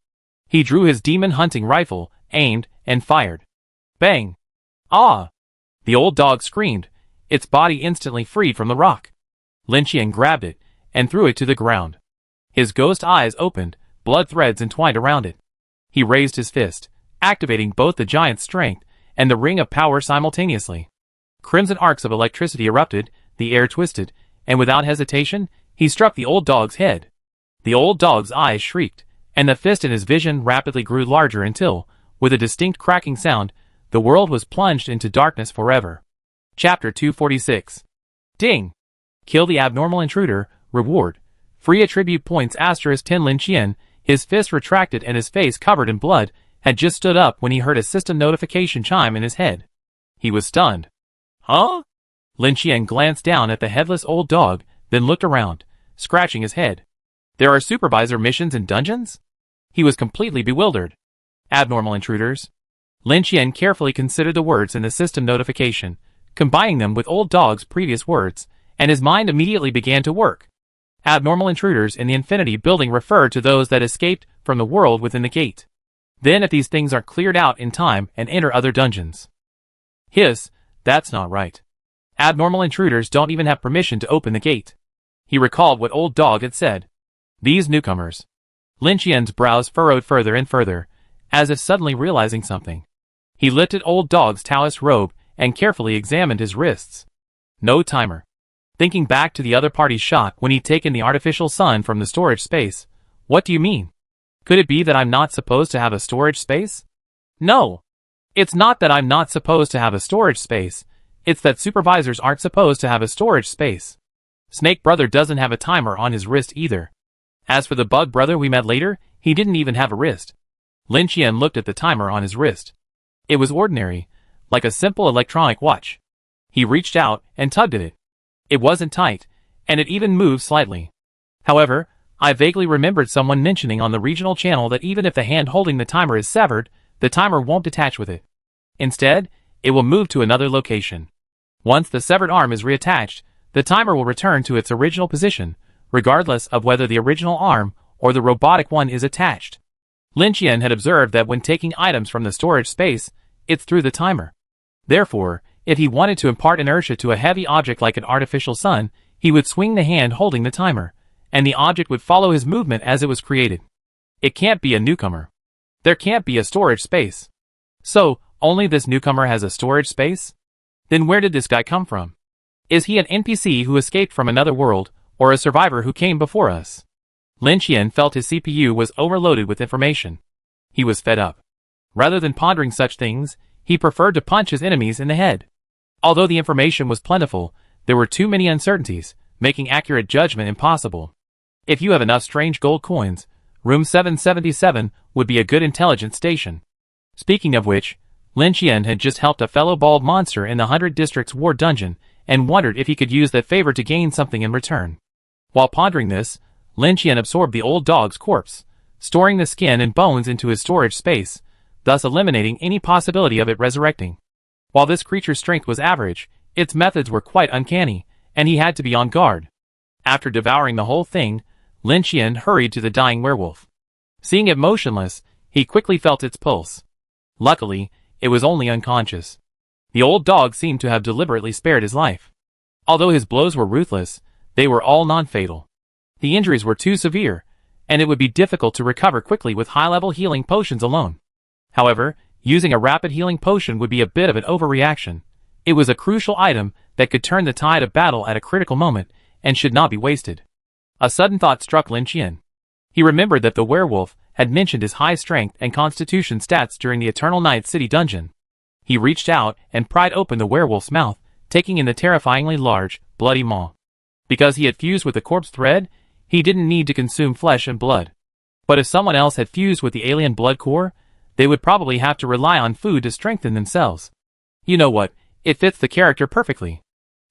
He drew his demon hunting rifle, aimed, and fired. Bang! Ah! The old dog screamed, its body instantly freed from the rock. Lin Qian grabbed it, and threw it to the ground. His ghost eyes opened, blood threads entwined around it. He raised his fist, activating both the giant's strength and the ring of power simultaneously. Crimson arcs of electricity erupted, the air twisted, and without hesitation, he struck the old dog's head. The old dog's eyes shrieked, and the fist in his vision rapidly grew larger until, with a distinct cracking sound, the world was plunged into darkness forever. Chapter 246. Ding! Kill the abnormal intruder, reward. Free attribute points *10 Lin Qian, his fist retracted and his face covered in blood, had just stood up when he heard a system notification chime in his head. He was stunned. Huh? Lin Qian glanced down at the headless old dog, then looked around, scratching his head. There are supervisor missions in dungeons? He was completely bewildered. Abnormal intruders. Lin Qian carefully considered the words in the system notification, combining them with old dog's previous words, and his mind immediately began to work. Abnormal intruders in the Infinity Building referred to those that escaped from the world within the gate. Then if these things are cleared out in time and enter other dungeons. Hiss, that's not right. Abnormal intruders don't even have permission to open the gate. He recalled what old dog had said. These newcomers. Lin Qian's brows furrowed further and further, as if suddenly realizing something. He lifted old dog's Taoist robe and carefully examined his wrists. No timer. Thinking back to the other party's shot when he'd taken the artificial sun from the storage space. What do you mean? Could it be that I'm not supposed to have a storage space? No. It's not that I'm not supposed to have a storage space, it's that supervisors aren't supposed to have a storage space. Snake Brother doesn't have a timer on his wrist either. As for the Bug Brother we met later, he didn't even have a wrist. Lin Qian looked at the timer on his wrist. It was ordinary, like a simple electronic watch. He reached out and tugged at it. It wasn't tight, and it even moved slightly. However, I vaguely remembered someone mentioning on the regional channel that even if the hand holding the timer is severed, the timer won't detach with it. Instead, it will move to another location. Once the severed arm is reattached, the timer will return to its original position, regardless of whether the original arm or the robotic one is attached. Lin Qian had observed that when taking items from the storage space, it's through the timer. Therefore, if he wanted to impart inertia to a heavy object like an artificial sun, he would swing the hand holding the timer, and the object would follow his movement as it was created. It can't be a newcomer. There can't be a storage space. So, only this newcomer has a storage space? Then where did this guy come from? Is he an NPC who escaped from another world, or a survivor who came before us? Lin Qian felt his CPU was overloaded with information. He was fed up. Rather than pondering such things, he preferred to punch his enemies in the head. Although the information was plentiful, there were too many uncertainties, making accurate judgment impossible. If you have enough strange gold coins, room 777 would be a good intelligence station. Speaking of which, Lin Qian had just helped a fellow bald monster in the 100 Districts War dungeon and wondered if he could use that favor to gain something in return. While pondering this, Lin Qian absorbed the old dog's corpse, storing the skin and bones into his storage space, thus eliminating any possibility of it resurrecting. While this creature's strength was average, its methods were quite uncanny, and he had to be on guard. After devouring the whole thing, Lin Qian hurried to the dying werewolf. Seeing it motionless, he quickly felt its pulse. Luckily, it was only unconscious. The old dog seemed to have deliberately spared his life. Although his blows were ruthless, they were all non-fatal. The injuries were too severe, and it would be difficult to recover quickly with high-level healing potions alone. However, using a rapid healing potion would be a bit of an overreaction. It was a crucial item that could turn the tide of battle at a critical moment, and should not be wasted. A sudden thought struck Lin Qian. He remembered that the werewolf had mentioned his high strength and constitution stats during the Eternal Night City dungeon. He reached out and pried open the werewolf's mouth, taking in the terrifyingly large, bloody maw. Because he had fused with the corpse thread, he didn't need to consume flesh and blood. But if someone else had fused with the alien blood core, they would probably have to rely on food to strengthen themselves. You know what, it fits the character perfectly.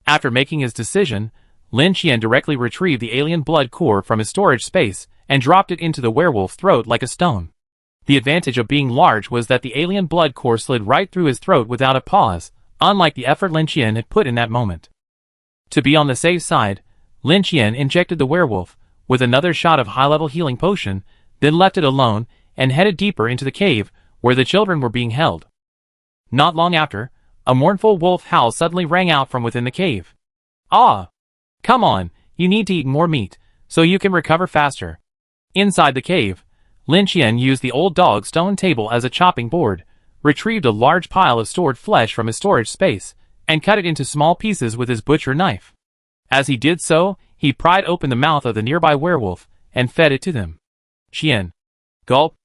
After making his decision, Lin Qian directly retrieved the alien blood core from his storage space and dropped it into the werewolf's throat like a stone. The advantage of being large was that the alien blood core slid right through his throat without a pause, unlike the effort Lin Qian had put in that moment. To be on the safe side, Lin Qian injected the werewolf with another shot of high-level healing potion, then left it alone and headed deeper into the cave where the children were being held. Not long after, a mournful wolf howl suddenly rang out from within the cave. Ah! Come on, you need to eat more meat, so you can recover faster. Inside the cave, Lin Qian used the old dog's stone table as a chopping board, retrieved a large pile of stored flesh from his storage space, and cut it into small pieces with his butcher knife. As he did so, he pried open the mouth of the nearby werewolf and fed it to them. Qian. Gulp.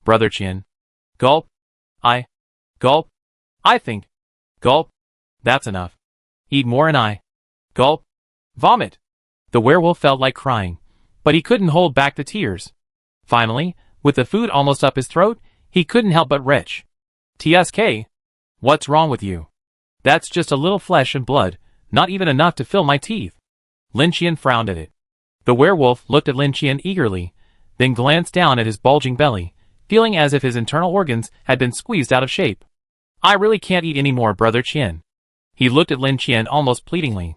Brother Qian. Gulp. Gulp. I think. Gulp. That's enough. Eat more and I. Gulp. Vomit. The werewolf felt like crying, but he couldn't hold back the tears. Finally, with the food almost up his throat, he couldn't help but retch. TSK. What's wrong with you? That's just a little flesh and blood, not even enough to fill my teeth. Lin Qian frowned at it. The werewolf looked at Lin Qian eagerly, then glanced down at his bulging belly, feeling as if his internal organs had been squeezed out of shape. I really can't eat any more, Brother Qian. He looked at Lin Qian almost pleadingly.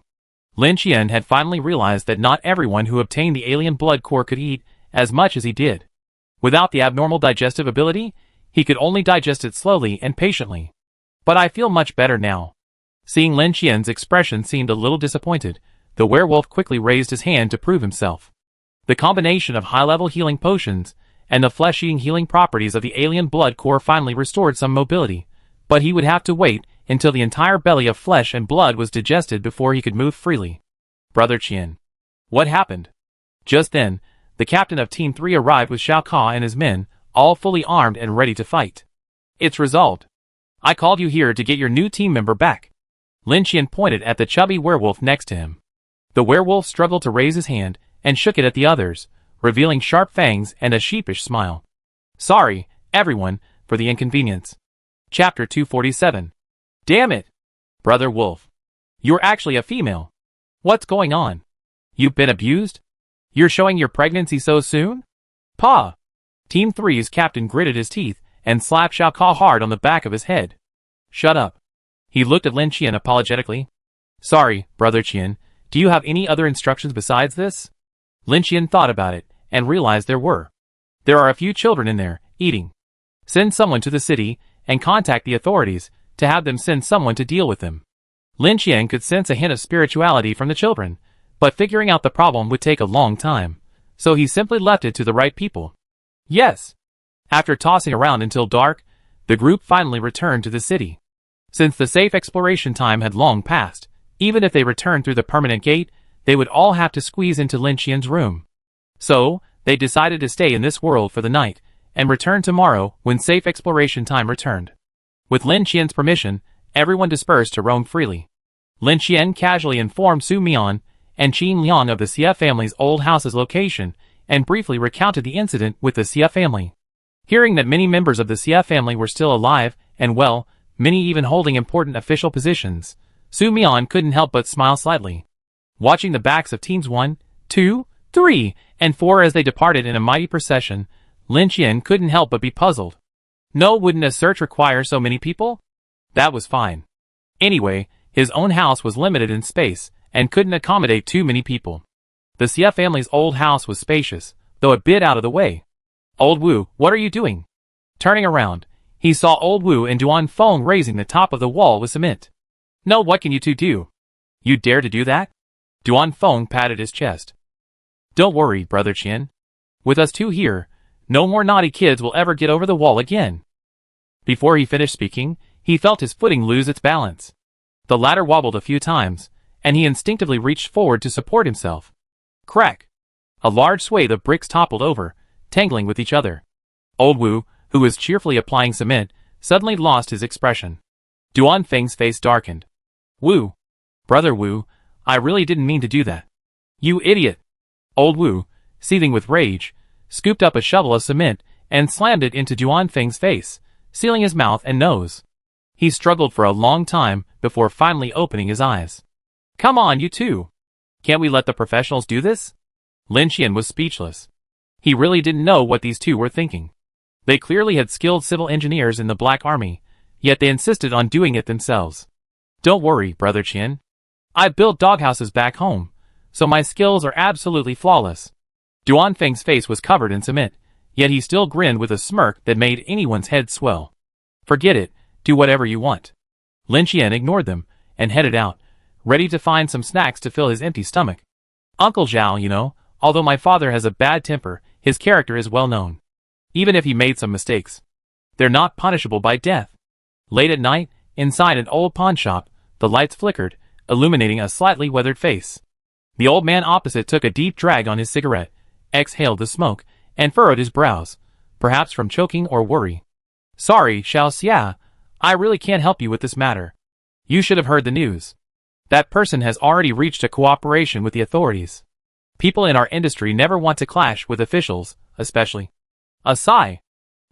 Lin Qian had finally realized that not everyone who obtained the alien blood core could eat as much as he did. Without the abnormal digestive ability, he could only digest it slowly and patiently. But I feel much better now. Seeing Lin Qian's expression seemed a little disappointed, the werewolf quickly raised his hand to prove himself. The combination of high-level healing potions and the flesh-eating healing properties of the alien blood core finally restored some mobility, but he would have to wait until the entire belly of flesh and blood was digested before he could move freely. Brother Qian. What happened? Just then, the captain of Team 3 arrived with Xiao Ka and his men, all fully armed and ready to fight. It's resolved. I called you here to get your new team member back. Lin Qian pointed at the chubby werewolf next to him. The werewolf struggled to raise his hand and shook it at the others, revealing sharp fangs and a sheepish smile. Sorry, everyone, for the inconvenience. Chapter 247. Damn it! Brother Wolf. You're actually a female. What's going on? You've been abused? You're showing your pregnancy so soon? Pa! Team 3's captain gritted his teeth and slapped Xiao Ka hard on the back of his head. Shut up. He looked at Lin Qian apologetically. Sorry, Brother Qian, do you have any other instructions besides this? Lin Qian thought about it and realized there were. There are a few children in there, eating. Send someone to the city and contact the authorities to have them send someone to deal with them. Lin Qian could sense a hint of spirituality from the children, but figuring out the problem would take a long time, so he simply left it to the right people. Yes. After tossing around until dark, the group finally returned to the city. Since the safe exploration time had long passed, even if they returned through the permanent gate, they would all have to squeeze into Lin Qian's room. So, they decided to stay in this world for the night, and return tomorrow when safe exploration time returned. With Lin Qian's permission, everyone dispersed to roam freely. Lin Qian casually informed Su Mian and Qin Liang of the Xie family's old house's location and briefly recounted the incident with the Xie family. Hearing that many members of the Xie family were still alive and well, many even holding important official positions, Su Mian couldn't help but smile slightly. Watching the backs of teams 1, 2, 3, and 4 as they departed in a mighty procession, Lin Qian couldn't help but be puzzled. No, wouldn't a search require so many people? That was fine. Anyway, his own house was limited in space and couldn't accommodate too many people. The Xie family's old house was spacious, though a bit out of the way. Old Wu, what are you doing? Turning around, he saw Old Wu and Duan Feng raising the top of the wall with cement. No, what can you two do? You dare to do that? Duan Feng patted his chest. Don't worry, Brother Qian. With us two here, no more naughty kids will ever get over the wall again. Before he finished speaking, he felt his footing lose its balance. The ladder wobbled a few times, and he instinctively reached forward to support himself. Crack! A large swathe of bricks toppled over, tangling with each other. Old Wu, who was cheerfully applying cement, suddenly lost his expression. Duan Feng's face darkened. Wu! Brother Wu, I really didn't mean to do that. You idiot! Old Wu, seething with rage, scooped up a shovel of cement and slammed it into Duan Feng's face, sealing his mouth and nose. He struggled for a long time before finally opening his eyes. Come on, you two! Can't we let the professionals do this? Lin Qian was speechless. He really didn't know what these two were thinking. They clearly had skilled civil engineers in the Black Army, yet they insisted on doing it themselves. Don't worry, Brother Qian. I built doghouses back home, so my skills are absolutely flawless. Duan Feng's face was covered in cement, yet he still grinned with a smirk that made anyone's head swell. Forget it, do whatever you want. Lin Qian ignored them and headed out, ready to find some snacks to fill his empty stomach. Uncle Zhao, you know, although my father has a bad temper, his character is well known. Even if he made some mistakes, they're not punishable by death. Late at night, inside an old pawn shop, the lights flickered, illuminating a slightly weathered face. The old man opposite took a deep drag on his cigarette, exhaled the smoke, and furrowed his brows, perhaps from choking or worry. Sorry, Xiao Xia, I really can't help you with this matter. You should have heard the news. That person has already reached a cooperation with the authorities. People in our industry never want to clash with officials, especially. A sigh.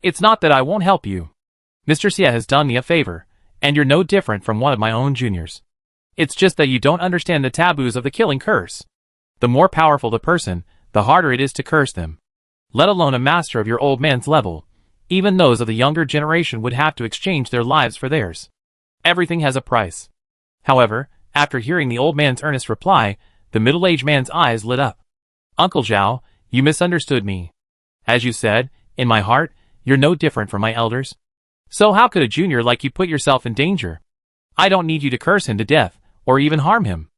It's not that I won't help you. Mr. Xie has done me a favor, and you're no different from one of my own juniors. It's just that you don't understand the taboos of the killing curse. The more powerful the person, the harder it is to curse them. Let alone a master of your old man's level. Even those of the younger generation would have to exchange their lives for theirs. Everything has a price. However, after hearing the old man's earnest reply, the middle-aged man's eyes lit up. Uncle Zhao, you misunderstood me. As you said, in my heart, you're no different from my elders. So how could a junior like you put yourself in danger? I don't need you to curse him to death, or even harm him.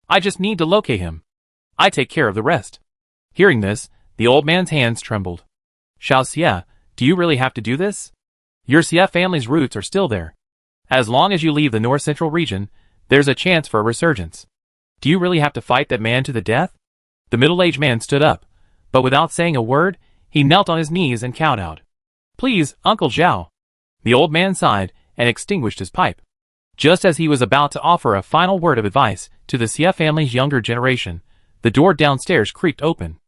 I just need to locate him. I take care of the rest. Hearing this, the old man's hands trembled. Xiao Xia, do you really have to do this? Your Xie family's roots are still there. As long as you leave the north-central region, there's a chance for a resurgence. Do you really have to fight that man to the death? The middle-aged man stood up, but without saying a word, he knelt on his knees and kowtowed. Please, Uncle Zhao. The old man sighed and extinguished his pipe. Just as he was about to offer a final word of advice to the Xie family's younger generation, the door downstairs creaked open.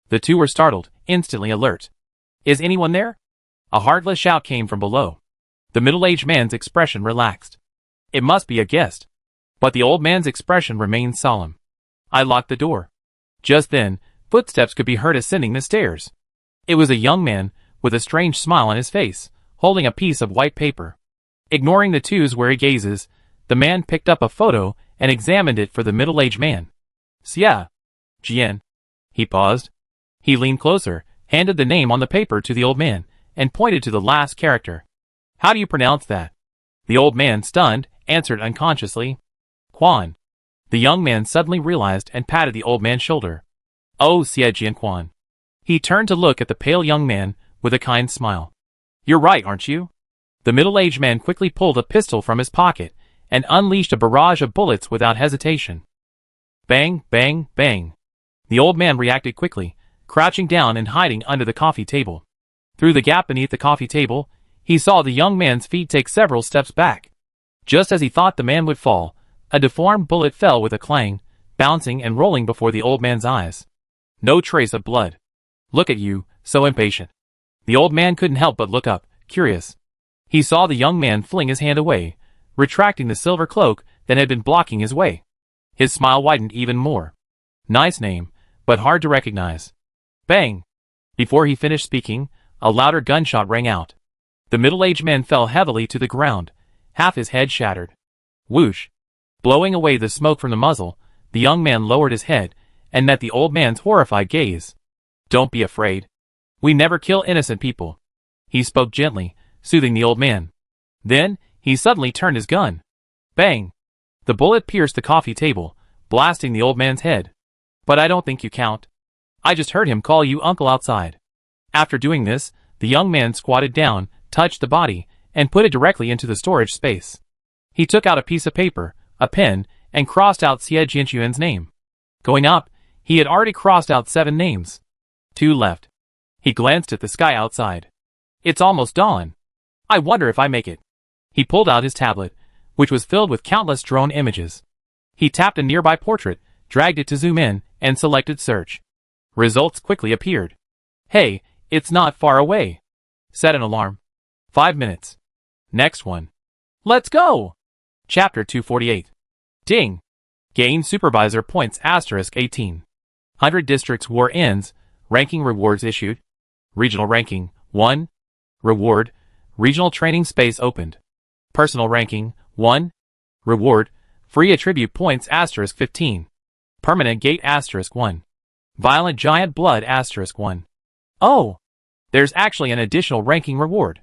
The two were startled, instantly alert. Is anyone there? A heartless shout came from below. The middle-aged man's expression relaxed. It must be a guest. But the old man's expression remained solemn. I locked the door. Just then, footsteps could be heard ascending the stairs. It was a young man, with a strange smile on his face, holding a piece of white paper. Ignoring the two's wary gazes, the man picked up a photo and examined it for the middle-aged man. Xia. Jian. He paused. He leaned closer, handed the name on the paper to the old man, and pointed to the last character. How do you pronounce that? The old man, stunned, answered unconsciously. Quan. The young man suddenly realized and patted the old man's shoulder. Oh, Xie Jianquan. He turned to look at the pale young man with a kind smile. You're right, aren't you? The middle-aged man quickly pulled a pistol from his pocket and unleashed a barrage of bullets without hesitation. Bang, bang, bang. The old man reacted quickly, crouching down and hiding under the coffee table. Through the gap beneath the coffee table, he saw the young man's feet take several steps back. Just as he thought the man would fall, a deformed bullet fell with a clang, bouncing and rolling before the old man's eyes. No trace of blood. Look at you, so impatient. The old man couldn't help but look up, curious. He saw the young man fling his hand away, retracting the silver cloak that had been blocking his way. His smile widened even more. Nice name, but hard to recognize. Bang! Before he finished speaking, a louder gunshot rang out. The middle-aged man fell heavily to the ground, half his head shattered. Whoosh! Blowing away the smoke from the muzzle, the young man lowered his head and met the old man's horrified gaze. Don't be afraid. We never kill innocent people. He spoke gently, soothing the old man. Then, he suddenly turned his gun. Bang! The bullet pierced the coffee table, blasting the old man's head. But I don't think you count. I just heard him call you uncle outside. After doing this, the young man squatted down, touched the body, and put it directly into the storage space. He took out a piece of paper, a pen, and crossed out Xie Jianxuan's name. Going up, he had already crossed out 7 names. 2 left. He glanced at the sky outside. It's almost dawn. I wonder if I make it. He pulled out his tablet, which was filled with countless drone images. He tapped a nearby portrait, dragged it to zoom in, and selected search. Results quickly appeared. Hey, it's not far away. Set an alarm. 5 minutes. Next one. Let's go! Chapter 248. Ding! Gain Supervisor points * 18. 100 Districts War ends. Ranking rewards issued. Regional ranking 1. Reward. Regional training space opened. Personal ranking 1. Reward. Free attribute points * 15. Permanent gate * 1. Violent giant blood * 1. Oh! There's actually an additional ranking reward.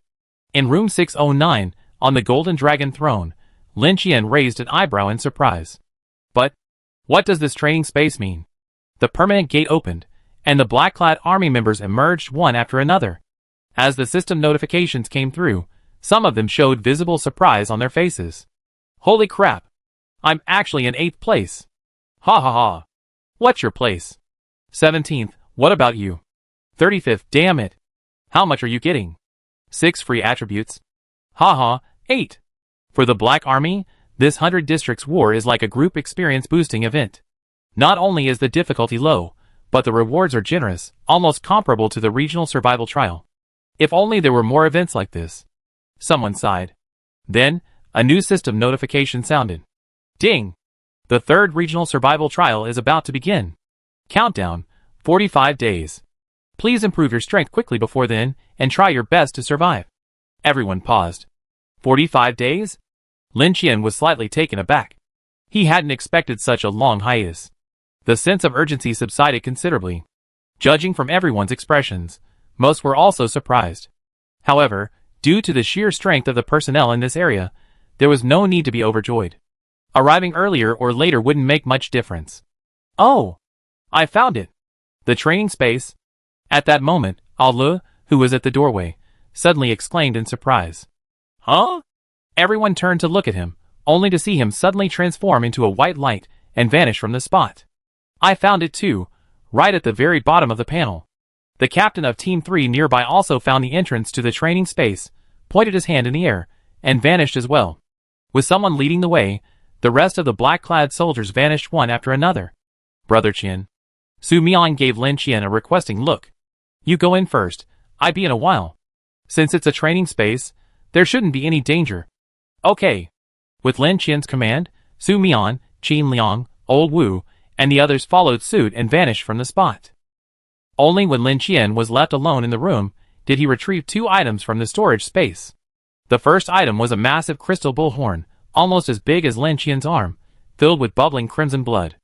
In room 609, on the Golden Dragon throne, Lin Qian raised an eyebrow in surprise. But, what does this training space mean? The permanent gate opened, and the black-clad army members emerged one after another. As the system notifications came through, some of them showed visible surprise on their faces. Holy crap! I'm actually in 8th place. Ha ha ha. What's your place? 17th, what about you? 35th, damn it. How much are you getting? 6 free attributes. Ha ha, 8. For the Black Army, this 100 Districts War is like a group experience boosting event. Not only is the difficulty low, but the rewards are generous, almost comparable to the regional survival trial. If only there were more events like this. Someone sighed. Then, a new system notification sounded. Ding! The 3rd regional survival trial is about to begin. Countdown, 45 days. Please improve your strength quickly before then, and try your best to survive. Everyone paused. 45 days? Lin Qian was slightly taken aback. He hadn't expected such a long hiatus. The sense of urgency subsided considerably. Judging from everyone's expressions, most were also surprised. However, due to the sheer strength of the personnel in this area, there was no need to be overjoyed. Arriving earlier or later wouldn't make much difference. Oh! I found it! The training space. At that moment, Alu, who was at the doorway, suddenly exclaimed in surprise. Huh? Everyone turned to look at him, only to see him suddenly transform into a white light and vanish from the spot. I found it too, right at the very bottom of the panel. The captain of Team 3 nearby also found the entrance to the training space, pointed his hand in the air, and vanished as well. With someone leading the way, the rest of the black-clad soldiers vanished one after another. Brother Qian. Su Mian gave Lin Qian a requesting look. You go in first, I'll be in a while. Since it's a training space, there shouldn't be any danger. Okay. With Lin Qian's command, Su Mian, Qin Liang, Old Wu, and the others followed suit and vanished from the spot. Only when Lin Qian was left alone in the room did he retrieve 2 items from the storage space. The first item was a massive crystal bullhorn, almost as big as Lin Qian's arm, filled with bubbling crimson blood.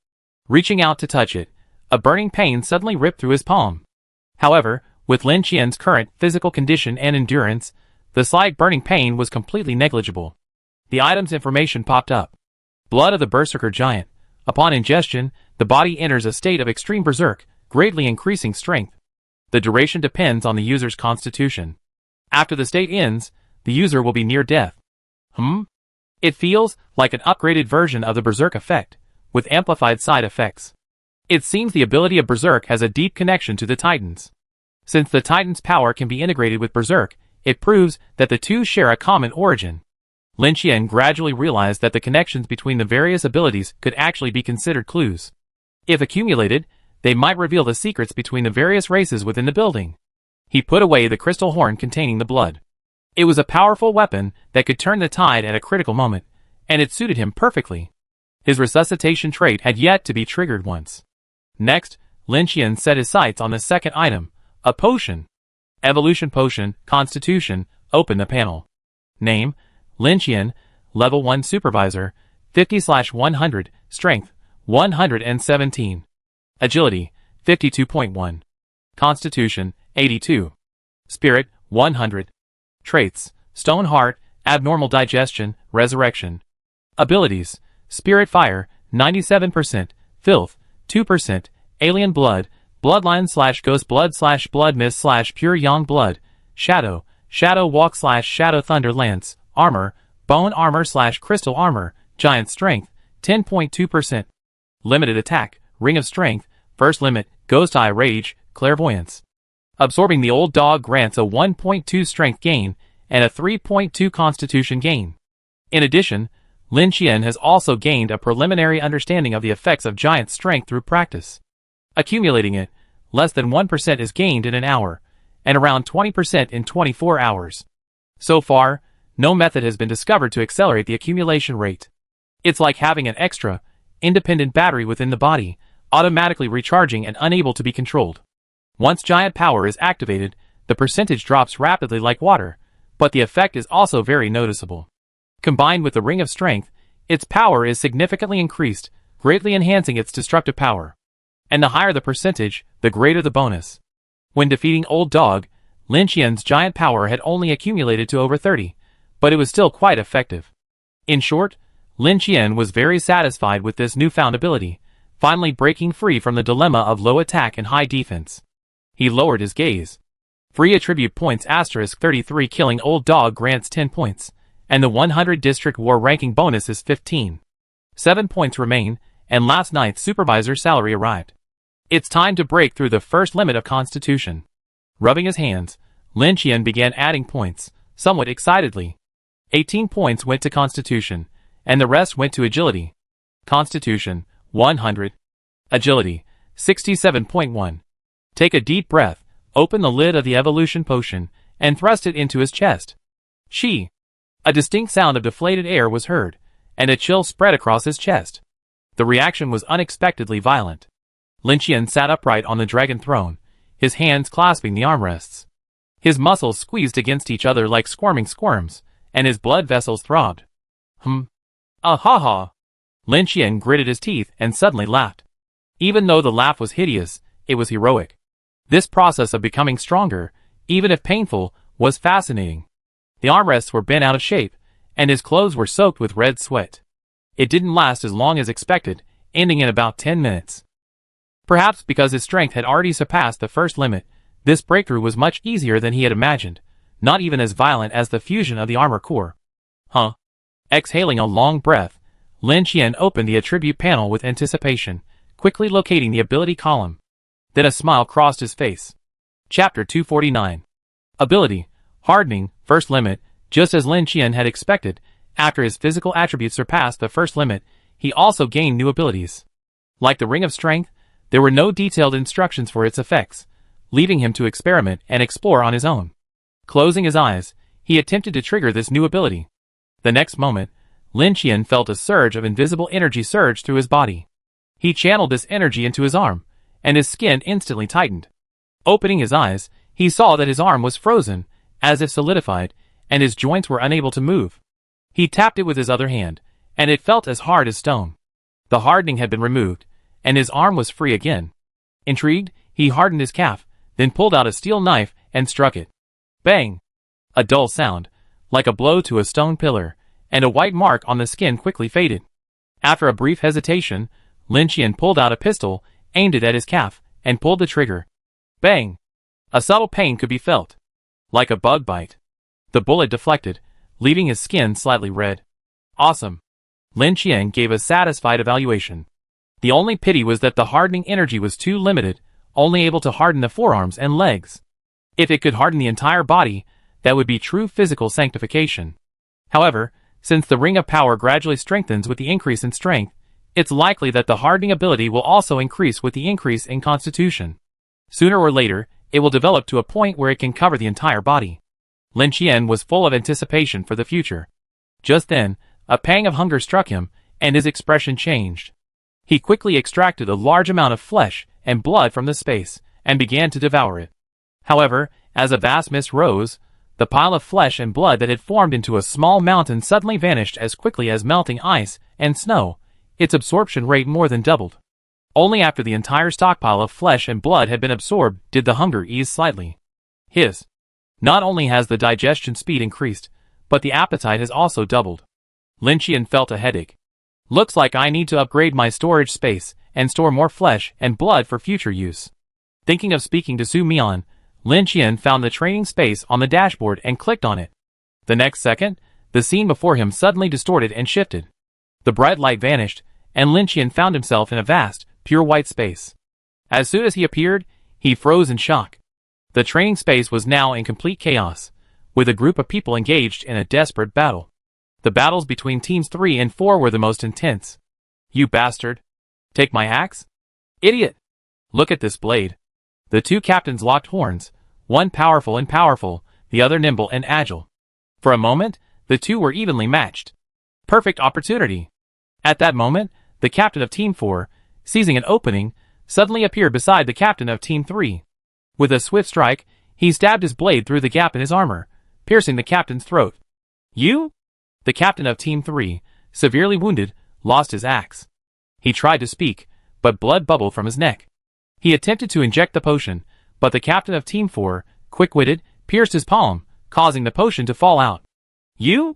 Reaching out to touch it, a burning pain suddenly ripped through his palm. However, with Lin Qian's current physical condition and endurance, the slight burning pain was completely negligible. The item's information popped up. Blood of the Berserker Giant. Upon ingestion, the body enters a state of extreme berserk, greatly increasing strength. The duration depends on the user's constitution. After the state ends, the user will be near death. It feels like an upgraded version of the Berserk effect, with amplified side effects. It seems the ability of Berserk has a deep connection to the Titans. Since the Titan's power can be integrated with Berserk, it proves that the two share a common origin. Lin Qian gradually realized that the connections between the various abilities could actually be considered clues. If accumulated, they might reveal the secrets between the various races within the building. He put away the crystal horn containing the blood. It was a powerful weapon that could turn the tide at a critical moment, and it suited him perfectly. His resuscitation trait had yet to be triggered once. Next, Lin Qian set his sights on the second item, a potion. Evolution Potion, Constitution, open the panel. Name, Lin Qian, Level 1 Supervisor, 50/100, Strength, 117. Agility, 52.1. Constitution, 82. Spirit, 100. Traits, Stone Heart, Abnormal Digestion, Resurrection. Abilities, Spirit Fire, 97%, Filth, 2%, Alien Blood, Bloodline/Ghost Blood/Blood Mist/Pure Yang Blood, Shadow, Shadow Walk/Shadow Thunder Lance, Armor, Bone Armor/Crystal Armor, Giant Strength, 10.2%. Limited Attack, Ring of Strength, First Limit, Ghost Eye Rage, Clairvoyance. Absorbing the Old Dog grants a 1.2 Strength gain and a 3.2 Constitution gain. In addition, Lin Qian has also gained a preliminary understanding of the effects of Giant Strength through practice. Accumulating it, less than 1% is gained in an hour, and around 20% in 24 hours. So far, no method has been discovered to accelerate the accumulation rate. It's like having an extra, independent battery within the body, automatically recharging and unable to be controlled. Once giant power is activated, the percentage drops rapidly like water, but the effect is also very noticeable. Combined with the Ring of Strength, its power is significantly increased, greatly enhancing its destructive power. And the higher the percentage, the greater the bonus. When defeating Old Dog, Lin Qian's giant power had only accumulated to over 30, but it was still quite effective. In short, Lin Qian was very satisfied with this newfound ability, finally breaking free from the dilemma of low attack and high defense. He lowered his gaze. Free attribute points *33 killing Old Dog grants 10 points, and the 100 District War ranking bonus is 15. 7 points remain, and last night's supervisor salary arrived. It's time to break through the first limit of Constitution. Rubbing his hands, Lin Qian began adding points, somewhat excitedly. 18 points went to Constitution, and the rest went to Agility. Constitution, 100. Agility, 67.1. Take a deep breath, open the lid of the evolution potion, and thrust it into his chest. She. A distinct sound of deflated air was heard, and a chill spread across his chest. The reaction was unexpectedly violent. Lin Qian sat upright on the dragon throne, his hands clasping the armrests. His muscles squeezed against each other like squirming squirms, and his blood vessels throbbed. Ah ha ha! Lin Qian gritted his teeth and suddenly laughed. Even though the laugh was hideous, it was heroic. This process of becoming stronger, even if painful, was fascinating. The armrests were bent out of shape, and his clothes were soaked with red sweat. It didn't last as long as expected, ending in about 10 minutes. Perhaps because his strength had already surpassed the first limit, this breakthrough was much easier than he had imagined, not even as violent as the fusion of the armor core. Exhaling a long breath, Lin Qian opened the attribute panel with anticipation, quickly locating the ability column. Then a smile crossed his face. Chapter 249. Ability, Hardening, first limit. Just as Lin Qian had expected, after his physical attributes surpassed the first limit, he also gained new abilities. Like the Ring of Strength, there were no detailed instructions for its effects, leaving him to experiment and explore on his own. Closing his eyes, he attempted to trigger this new ability. The next moment, Lin Qian felt a surge of invisible energy surge through his body. He channeled this energy into his arm, and his skin instantly tightened. Opening his eyes, he saw that his arm was frozen, as if solidified, and his joints were unable to move. He tapped it with his other hand, and it felt as hard as stone. The hardening had been removed, and his arm was free again. Intrigued, he hardened his calf, then pulled out a steel knife and struck it. Bang! A dull sound, like a blow to a stone pillar, and a white mark on the skin quickly faded. After a brief hesitation, Lin Qian pulled out a pistol, aimed it at his calf, and pulled the trigger. Bang! A subtle pain could be felt. Like a bug bite. The bullet deflected, leaving his skin slightly red. Awesome! Lin Qian gave a satisfied evaluation. The only pity was that the hardening energy was too limited, only able to harden the forearms and legs. If it could harden the entire body, that would be true physical sanctification. However, since the ring of power gradually strengthens with the increase in strength, it's likely that the hardening ability will also increase with the increase in constitution. Sooner or later, it will develop to a point where it can cover the entire body. Lin Qian was full of anticipation for the future. Just then, a pang of hunger struck him, and his expression changed. He quickly extracted a large amount of flesh and blood from the space, and began to devour it. However, as a vast mist rose, the pile of flesh and blood that had formed into a small mountain suddenly vanished as quickly as melting ice and snow. Its absorption rate more than doubled. Only after the entire stockpile of flesh and blood had been absorbed did the hunger ease slightly. Not only has the digestion speed increased, but the appetite has also doubled. Lin Qian felt a headache. Looks like I need to upgrade my storage space and store more flesh and blood for future use. Thinking of speaking to Su Mian, Lin Qian found the training space on the dashboard and clicked on it. The next second, the scene before him suddenly distorted and shifted. The bright light vanished, and Lin Qian found himself in a vast, pure white space. As soon as he appeared, he froze in shock. The training space was now in complete chaos, with a group of people engaged in a desperate battle. The battles between teams 3 and 4 were the most intense. You bastard! Take my axe? Idiot! Look at this blade. The two captains locked horns, one powerful and powerful, the other nimble and agile. For a moment, the two were evenly matched. Perfect opportunity. At that moment, the captain of Team 4, seizing an opening, suddenly appeared beside the captain of Team 3. With a swift strike, he stabbed his blade through the gap in his armor, piercing the captain's throat. You? The captain of Team 3, severely wounded, lost his axe. He tried to speak, but blood bubbled from his neck. He attempted to inject the potion, but the captain of Team 4, quick-witted, pierced his palm, causing the potion to fall out. You?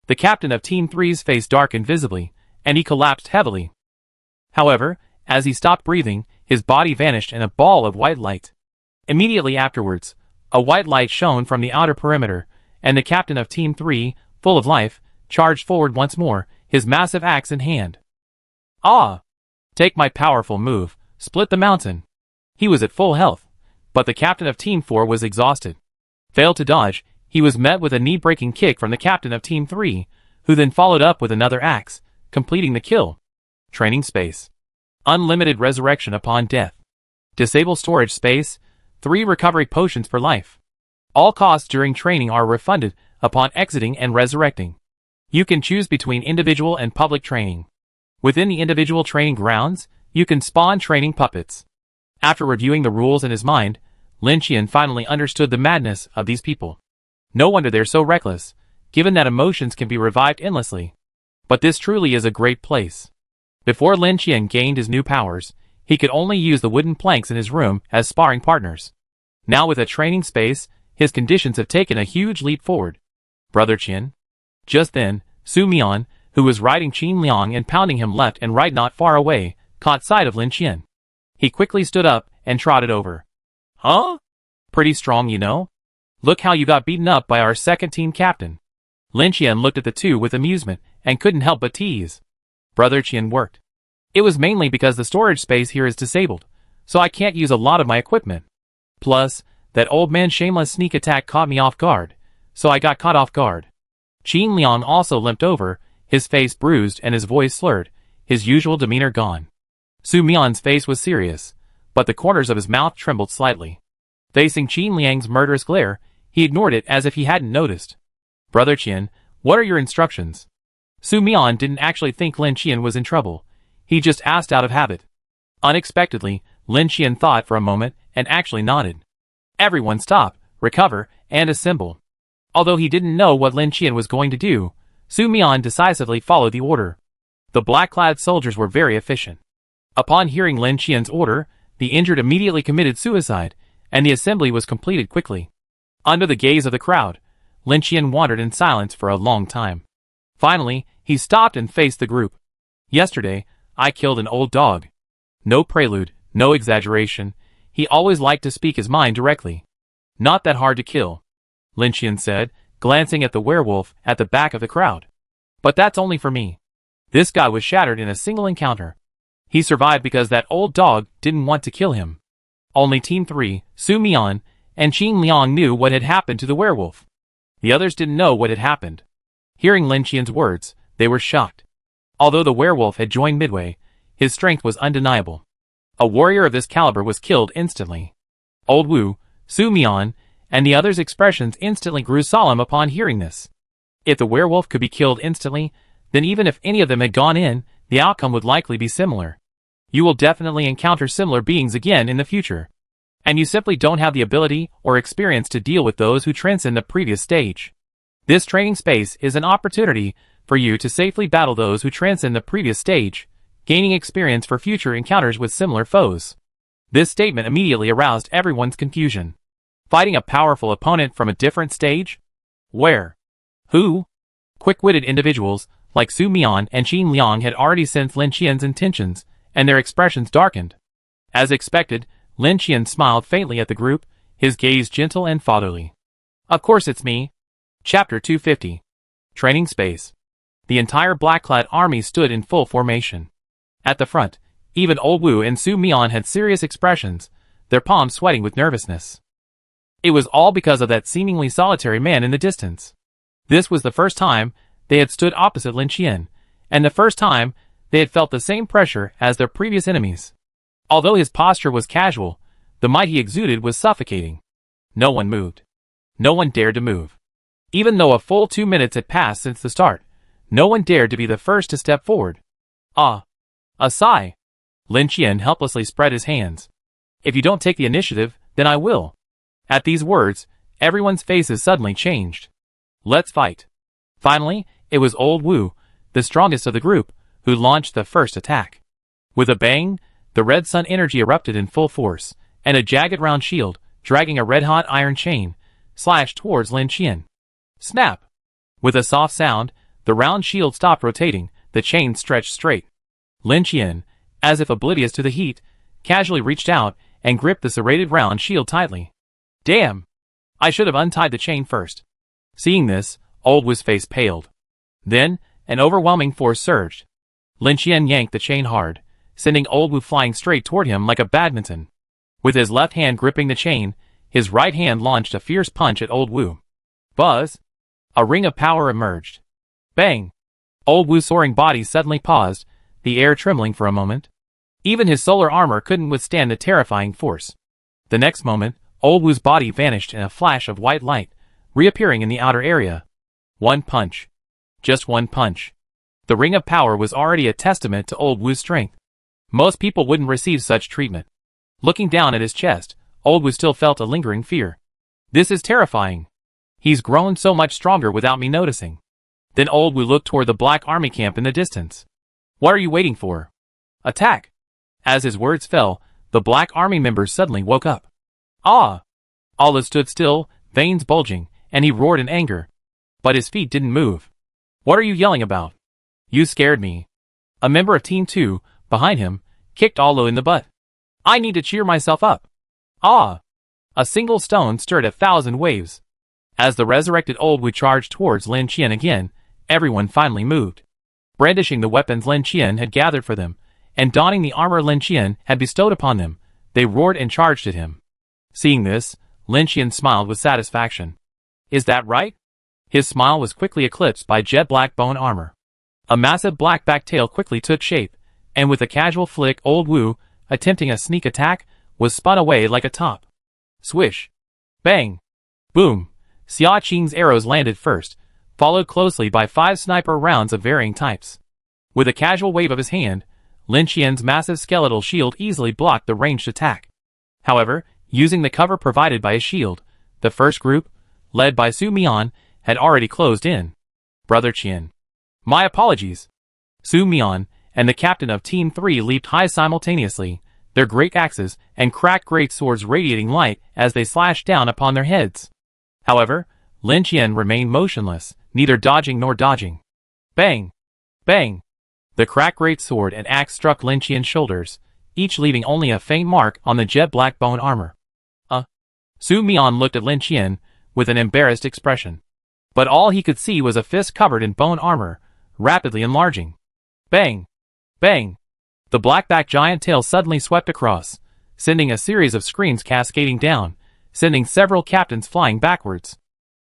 The captain of Team 3's face darkened visibly, and he collapsed heavily. However, as he stopped breathing, his body vanished in a ball of white light. Immediately afterwards, a white light shone from the outer perimeter, and the captain of Team 3, full of life, charged forward once more, his massive axe in hand. Ah! Take my powerful move, split the mountain. He was at full health, but the captain of Team 4 was exhausted. Failed to dodge, he was met with a knee-breaking kick from the captain of Team 3, who then followed up with another axe, completing the kill. Training space. Unlimited resurrection upon death. Disable storage space, 3 recovery potions per life. All costs during training are refunded upon exiting and resurrecting. You can choose between individual and public training. Within the individual training grounds, you can spawn training puppets. After reviewing the rules in his mind, Lin Qian finally understood the madness of these people. No wonder they're so reckless, given that emotions can be revived endlessly. But this truly is a great place. Before Lin Qian gained his new powers, he could only use the wooden planks in his room as sparring partners. Now with a training space, his conditions have taken a huge leap forward. Brother Qian. Just then, Su Mian, who was riding Qin Liang and pounding him left and right not far away, caught sight of Lin Qian. He quickly stood up and trotted over. Huh? Pretty strong, you know? Look how you got beaten up by our second team captain. Lin Qian looked at the two with amusement and couldn't help but tease. Brother Qian worked. It was mainly because the storage space here is disabled, so I can't use a lot of my equipment. Plus, that old man's shameless sneak attack caught me off guard, so I got caught off guard. Qin Liang also limped over, his face bruised and his voice slurred, his usual demeanor gone. Su Mian's face was serious, but the corners of his mouth trembled slightly. Facing Qin Liang's murderous glare, he ignored it as if he hadn't noticed. Brother Qian, what are your instructions? Su Mian didn't actually think Lin Qian was in trouble. He just asked out of habit. Unexpectedly, Lin Qian thought for a moment and actually nodded. Everyone stop, recover, and assemble. Although he didn't know what Lin Qian was going to do, Su Mian decisively followed the order. The black-clad soldiers were very efficient. Upon hearing Lin Qian's order, the injured immediately committed suicide, and the assembly was completed quickly. Under the gaze of the crowd, Lin Qian wandered in silence for a long time. Finally, he stopped and faced the group. Yesterday, I killed an old dog. No prelude, no exaggeration. He always liked to speak his mind directly. Not that hard to kill, Lin Qian said, glancing at the werewolf at the back of the crowd. But that's only for me. This guy was shattered in a single encounter. He survived because that old dog didn't want to kill him. Only Team 3, Su Mian, and Qin Liang knew what had happened to the werewolf. The others didn't know what had happened. Hearing Lin Qian's words, they were shocked. Although the werewolf had joined midway, his strength was undeniable. A warrior of this caliber was killed instantly. Old Wu, Su Mian, and the others' expressions instantly grew solemn upon hearing this. If the werewolf could be killed instantly, then even if any of them had gone in, the outcome would likely be similar. You will definitely encounter similar beings again in the future. And you simply don't have the ability or experience to deal with those who transcend the previous stage. This training space is an opportunity for you to safely battle those who transcend the previous stage, gaining experience for future encounters with similar foes. This statement immediately aroused everyone's confusion. Fighting a powerful opponent from a different stage? Where? Who? Quick-witted individuals like Su Mian and Qin Liang had already sensed Lin Qian's intentions, and their expressions darkened. As expected, Lin Qian smiled faintly at the group, his gaze gentle and fatherly. Of course it's me. Chapter 250. Training Space. The entire black-clad army stood in full formation. At the front, even Old Wu and Su Mian had serious expressions, their palms sweating with nervousness. It was all because of that seemingly solitary man in the distance. This was the first time they had stood opposite Lin Qian, and the first time they had felt the same pressure as their previous enemies. Although his posture was casual, the might he exuded was suffocating. No one moved. No one dared to move. Even though a full 2 minutes had passed since the start, no one dared to be the first to step forward. Ah! A sigh. Lin Qian helplessly spread his hands. If you don't take the initiative, then I will. At these words, everyone's faces suddenly changed. Let's fight. Finally, it was Old Wu, the strongest of the group, who launched the first attack. With a bang, the red sun energy erupted in full force, and a jagged round shield, dragging a red-hot iron chain, slashed towards Lin Qian. Snap! With a soft sound, the round shield stopped rotating, the chain stretched straight. Lin Qian, as if oblivious to the heat, casually reached out and gripped the serrated round shield tightly. Damn! I should have untied the chain first. Seeing this, Old Wu's face paled. Then, an overwhelming force surged. Lin Qian yanked the chain hard, sending Old Wu flying straight toward him like a badminton. With his left hand gripping the chain, his right hand launched a fierce punch at Old Wu. Buzz! A ring of power emerged. Bang! Old Wu's soaring body suddenly paused, the air trembling for a moment. Even his solar armor couldn't withstand the terrifying force. The next moment, Old Wu's body vanished in a flash of white light, reappearing in the outer area. One punch. Just one punch. The ring of power was already a testament to Old Wu's strength. Most people wouldn't receive such treatment. Looking down at his chest, Old Wu still felt a lingering fear. This is terrifying. He's grown so much stronger without me noticing. Then Old Wu looked toward the black army camp in the distance. What are you waiting for? Attack! As his words fell, the black army members suddenly woke up. Ah! Allah stood still, veins bulging, and he roared in anger. But his feet didn't move. What are you yelling about? You scared me. A member of Team 2, behind him, kicked Allah in the butt. I need to cheer myself up. Ah! A single stone stirred 1,000 waves. As the resurrected Old Wu charged towards Lin Qian again, everyone finally moved. Brandishing the weapons Lin Qian had gathered for them, and donning the armor Lin Qian had bestowed upon them, they roared and charged at him. Seeing this, Lin Qian smiled with satisfaction. Is that right? His smile was quickly eclipsed by jet black bone armor. A massive black back tail quickly took shape, and with a casual flick Old Wu, attempting a sneak attack, was spun away like a top. Swish! Bang! Boom! Xia Qing's arrows landed first, followed closely by 5 sniper rounds of varying types. With a casual wave of his hand, Lin Qian's massive skeletal shield easily blocked the ranged attack. However, using the cover provided by his shield, the first group, led by Su Mian, had already closed in. Brother Qian. My apologies. Su Mian and the captain of Team 3 leaped high simultaneously, their great axes and cracked great swords radiating light as they slashed down upon their heads. However, Lin Qian remained motionless, neither dodging nor dodging. Bang! Bang! The cracked great sword and axe struck Lin Qian's shoulders, each leaving only a faint mark on the jet black bone armor. Su Mian looked at Lin Qian with an embarrassed expression. But all he could see was a fist covered in bone armor, rapidly enlarging. Bang! Bang! The black-backed giant tail suddenly swept across, sending a series of screams cascading down, sending several captains flying backwards.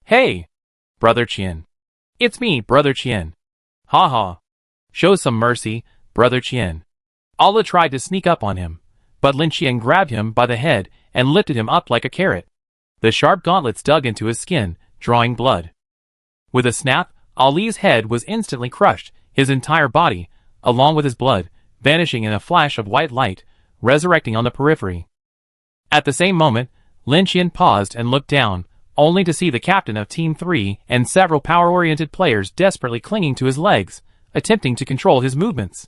Hey! Brother Qian. It's me, Brother Qian. Ha ha. Show some mercy, Brother Qian. Allah tried to sneak up on him, but Lin Qian grabbed him by the head and lifted him up like a carrot. The sharp gauntlets dug into his skin, drawing blood. With a snap, Ali's head was instantly crushed, his entire body, along with his blood, vanishing in a flash of white light, resurrecting on the periphery. At the same moment, Lin Qian paused and looked down, only to see the captain of Team 3 and several power-oriented players desperately clinging to his legs, attempting to control his movements.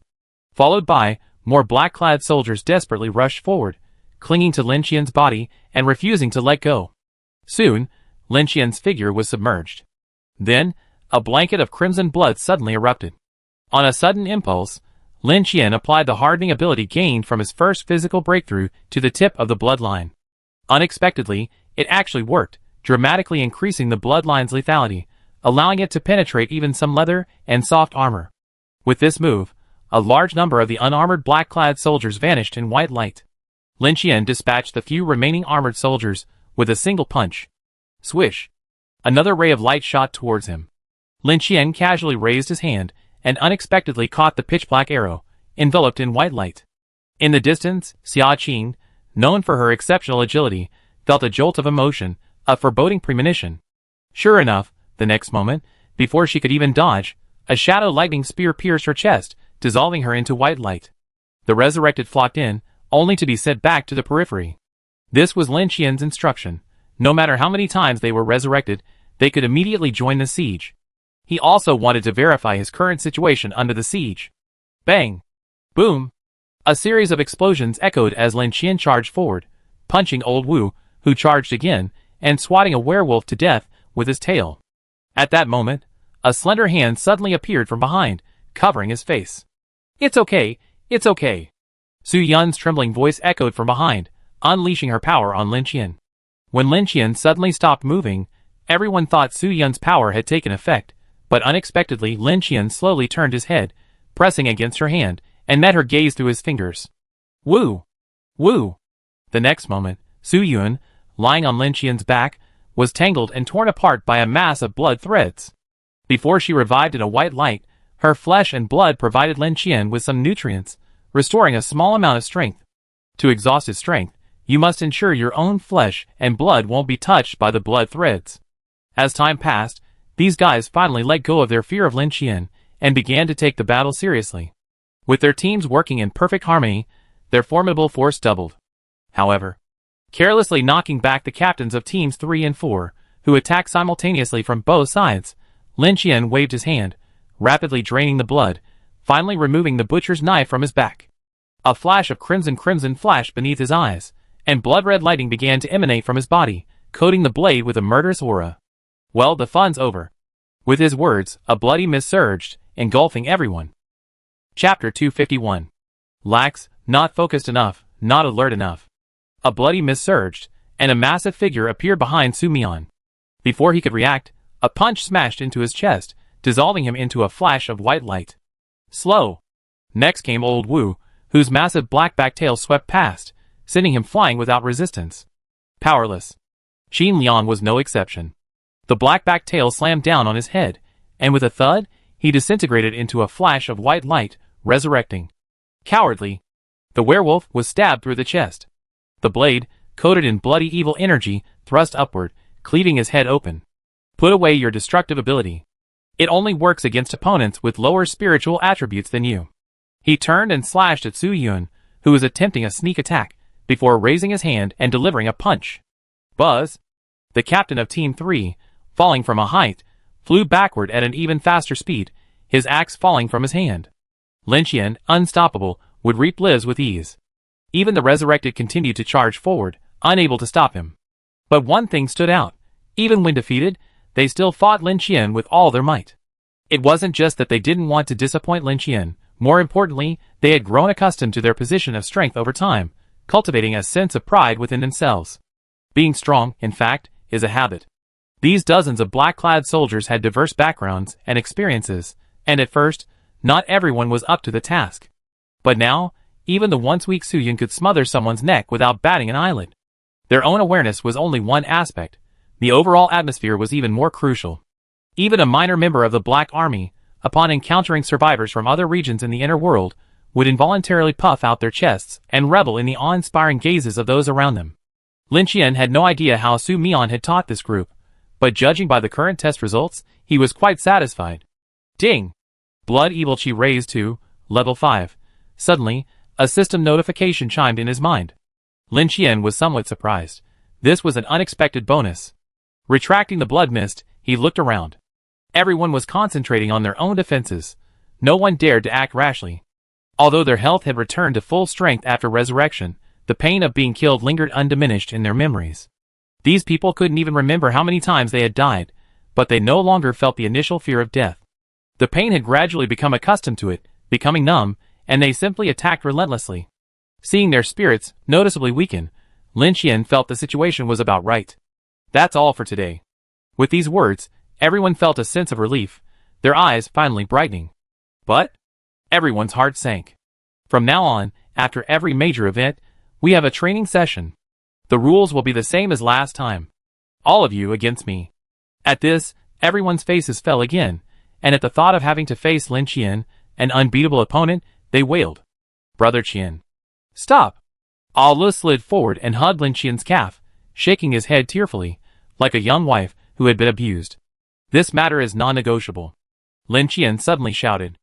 Followed by, more black-clad soldiers desperately rushed forward, clinging to Lin Qian's body and refusing to let go. Soon, Lin Qian's figure was submerged. Then, a blanket of crimson blood suddenly erupted. On a sudden impulse, Lin Qian applied the hardening ability gained from his first physical breakthrough to the tip of the bloodline. Unexpectedly, it actually worked, dramatically increasing the bloodline's lethality, allowing it to penetrate even some leather and soft armor. With this move, a large number of the unarmored black-clad soldiers vanished in white light. Lin Qian dispatched the few remaining armored soldiers with a single punch. Swish! Another ray of light shot towards him. Lin Qian casually raised his hand and unexpectedly caught the pitch-black arrow, enveloped in white light. In the distance, Xia Qing, known for her exceptional agility, felt a jolt of emotion, a foreboding premonition. Sure enough, the next moment, before she could even dodge, a shadow lightning spear pierced her chest, dissolving her into white light. The resurrected flocked in, only to be sent back to the periphery. This was Lin Qian's instruction. No matter how many times they were resurrected, they could immediately join the siege. He also wanted to verify his current situation under the siege. Bang! Boom! A series of explosions echoed as Lin Qian charged forward, punching Old Wu, who charged again, and swatting a werewolf to death with his tail. At that moment, a slender hand suddenly appeared from behind, covering his face. It's okay, it's okay. Su Yun's trembling voice echoed from behind, unleashing her power on Lin Qian. When Lin Qian suddenly stopped moving, everyone thought Su Yun's power had taken effect, but unexpectedly Lin Qian slowly turned his head, pressing against her hand, and met her gaze through his fingers. Woo! Woo! The next moment, Su Yun, lying on Lin Qian's back, was tangled and torn apart by a mass of blood threads. Before she revived in a white light, her flesh and blood provided Lin Qian with some nutrients, restoring a small amount of strength. To exhaust his strength, you must ensure your own flesh and blood won't be touched by the blood threads. As time passed, these guys finally let go of their fear of Lin Qian and began to take the battle seriously. With their teams working in perfect harmony, their formidable force doubled. However, carelessly knocking back the captains of teams 3 and 4, who attacked simultaneously from both sides, Lin Qian waved his hand, rapidly draining the blood, finally removing the butcher's knife from his back. A flash of crimson flashed beneath his eyes, and blood-red lighting began to emanate from his body, coating the blade with a murderous aura. Well, the fun's over. With his words, a bloody mist surged, engulfing everyone. Chapter 251. Lax, not focused enough, not alert enough. A bloody mist surged, and a massive figure appeared behind Su Mian. Before he could react, a punch smashed into his chest, dissolving him into a flash of white light. Slow. Next came Old Wu, whose massive black-back tail swept past, sending him flying without resistance. Powerless. Qin Liang was no exception. The black-back tail slammed down on his head, and with a thud, he disintegrated into a flash of white light, resurrecting. Cowardly. The werewolf was stabbed through the chest. The blade, coated in bloody evil energy, thrust upward, cleaving his head open. Put away your destructive ability. It only works against opponents with lower spiritual attributes than you. He turned and slashed at Su Yun, who was attempting a sneak attack, before raising his hand and delivering a punch. Buzz! The captain of Team 3, falling from a height, flew backward at an even faster speed, his axe falling from his hand. Lin Qian, unstoppable, would reap lives with ease. Even the resurrected continued to charge forward, unable to stop him. But one thing stood out. Even when defeated, they still fought Lin Qian with all their might. It wasn't just that they didn't want to disappoint Lin Qian. More importantly, they had grown accustomed to their position of strength over time, cultivating a sense of pride within themselves. Being strong, in fact, is a habit. These dozens of black-clad soldiers had diverse backgrounds and experiences, and at first, not everyone was up to the task. But now, even the once weak Su Yun could smother someone's neck without batting an eyelid. Their own awareness was only one aspect. The overall atmosphere was even more crucial. Even a minor member of the Black Army, upon encountering survivors from other regions in the inner world, would involuntarily puff out their chests and revel in the awe-inspiring gazes of those around them. Lin Qian had no idea how Su Mian had taught this group, but judging by the current test results, he was quite satisfied. Ding! Blood Evil Chi raised to level 5. Suddenly, a system notification chimed in his mind. Lin Qian was somewhat surprised. This was an unexpected bonus. Retracting the blood mist, he looked around. Everyone was concentrating on their own defenses. No one dared to act rashly. Although their health had returned to full strength after resurrection, the pain of being killed lingered undiminished in their memories. These people couldn't even remember how many times they had died, but they no longer felt the initial fear of death. The pain had gradually become accustomed to it, becoming numb, and they simply attacked relentlessly. Seeing their spirits noticeably weaken, Lin Qian felt the situation was about right. That's all for today. With these words, everyone felt a sense of relief, their eyes finally brightening. But everyone's heart sank. From now on, after every major event, we have a training session. The rules will be the same as last time. All of you against me. At this, everyone's faces fell again, and at the thought of having to face Lin Qian, an unbeatable opponent, they wailed. Brother Qian. Stop! Allah slid forward and hugged Lin Qian's calf, shaking his head tearfully, like a young wife who had been abused. This matter is non-negotiable. Lin Qian suddenly shouted.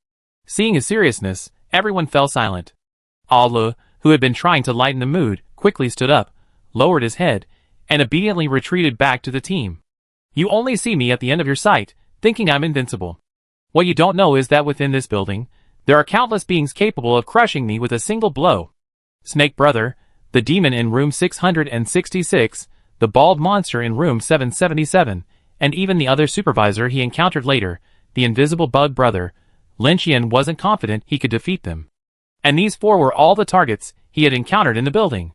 Seeing his seriousness, everyone fell silent. Allah, who had been trying to lighten the mood, quickly stood up, lowered his head, and obediently retreated back to the team. You only see me at the end of your sight, thinking I'm invincible. What you don't know is that within this building, there are countless beings capable of crushing me with a single blow. Snake Brother, the demon in room 666, the bald monster in room 777, and even the other supervisor he encountered later, the invisible bug brother, Lin Qian wasn't confident he could defeat them. And these four were all the targets he had encountered in the building.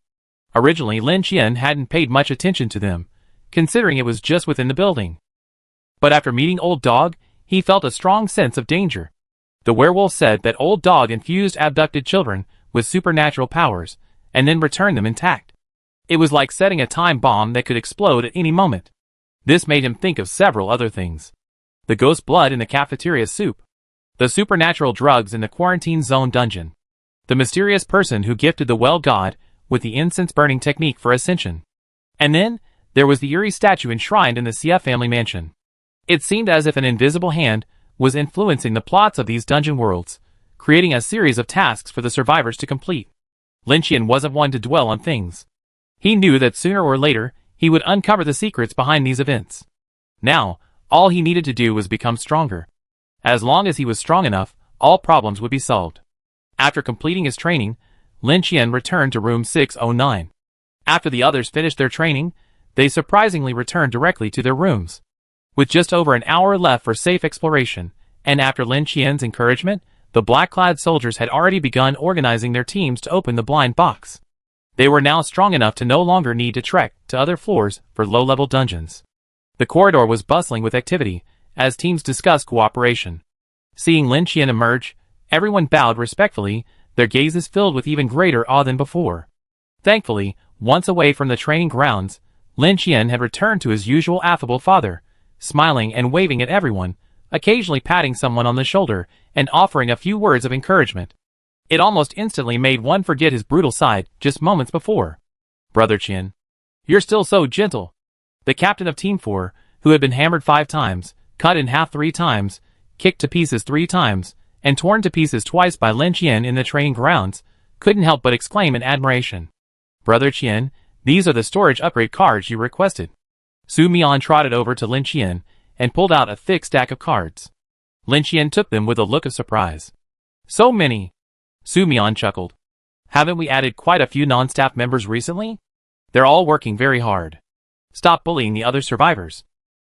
Originally, Lin Qian hadn't paid much attention to them, considering it was just within the building. But after meeting Old Dog, he felt a strong sense of danger. The werewolf said that Old Dog infused abducted children with supernatural powers, and then returned them intact. It was like setting a time bomb that could explode at any moment. This made him think of several other things. The ghost blood in the cafeteria soup. The supernatural drugs in the quarantine zone dungeon. The mysterious person who gifted the well god with the incense-burning technique for ascension. And then, there was the eerie statue enshrined in the Xia family mansion. It seemed as if an invisible hand was influencing the plots of these dungeon worlds, creating a series of tasks for the survivors to complete. Lin Qian wasn't one to dwell on things. He knew that sooner or later, he would uncover the secrets behind these events. Now, all he needed to do was become stronger. As long as he was strong enough, all problems would be solved. After completing his training, Lin Qian returned to room 609. After the others finished their training, they surprisingly returned directly to their rooms. With just over an hour left for safe exploration, and after Lin Qian's encouragement, the black-clad soldiers had already begun organizing their teams to open the blind box. They were now strong enough to no longer need to trek to other floors for low-level dungeons. The corridor was bustling with activity, as teams discussed cooperation. Seeing Lin Qian emerge, everyone bowed respectfully, their gazes filled with even greater awe than before. Thankfully, once away from the training grounds, Lin Qian had returned to his usual affable father, smiling and waving at everyone, occasionally patting someone on the shoulder and offering a few words of encouragement. It almost instantly made one forget his brutal side just moments before. Brother Qian. You're still so gentle. The captain of Team 4, who had been hammered 5 times, cut in half 3 times, kicked to pieces 3 times, and torn to pieces twice by Lin Qian in the training grounds, couldn't help but exclaim in admiration. Brother Qian, these are the storage upgrade cards you requested. Su Mian trotted over to Lin Qian and pulled out a thick stack of cards. Lin Qian took them with a look of surprise. So many! Su Mian chuckled. Haven't we added quite a few non-staff members recently? They're all working very hard. Stop bullying the other survivors.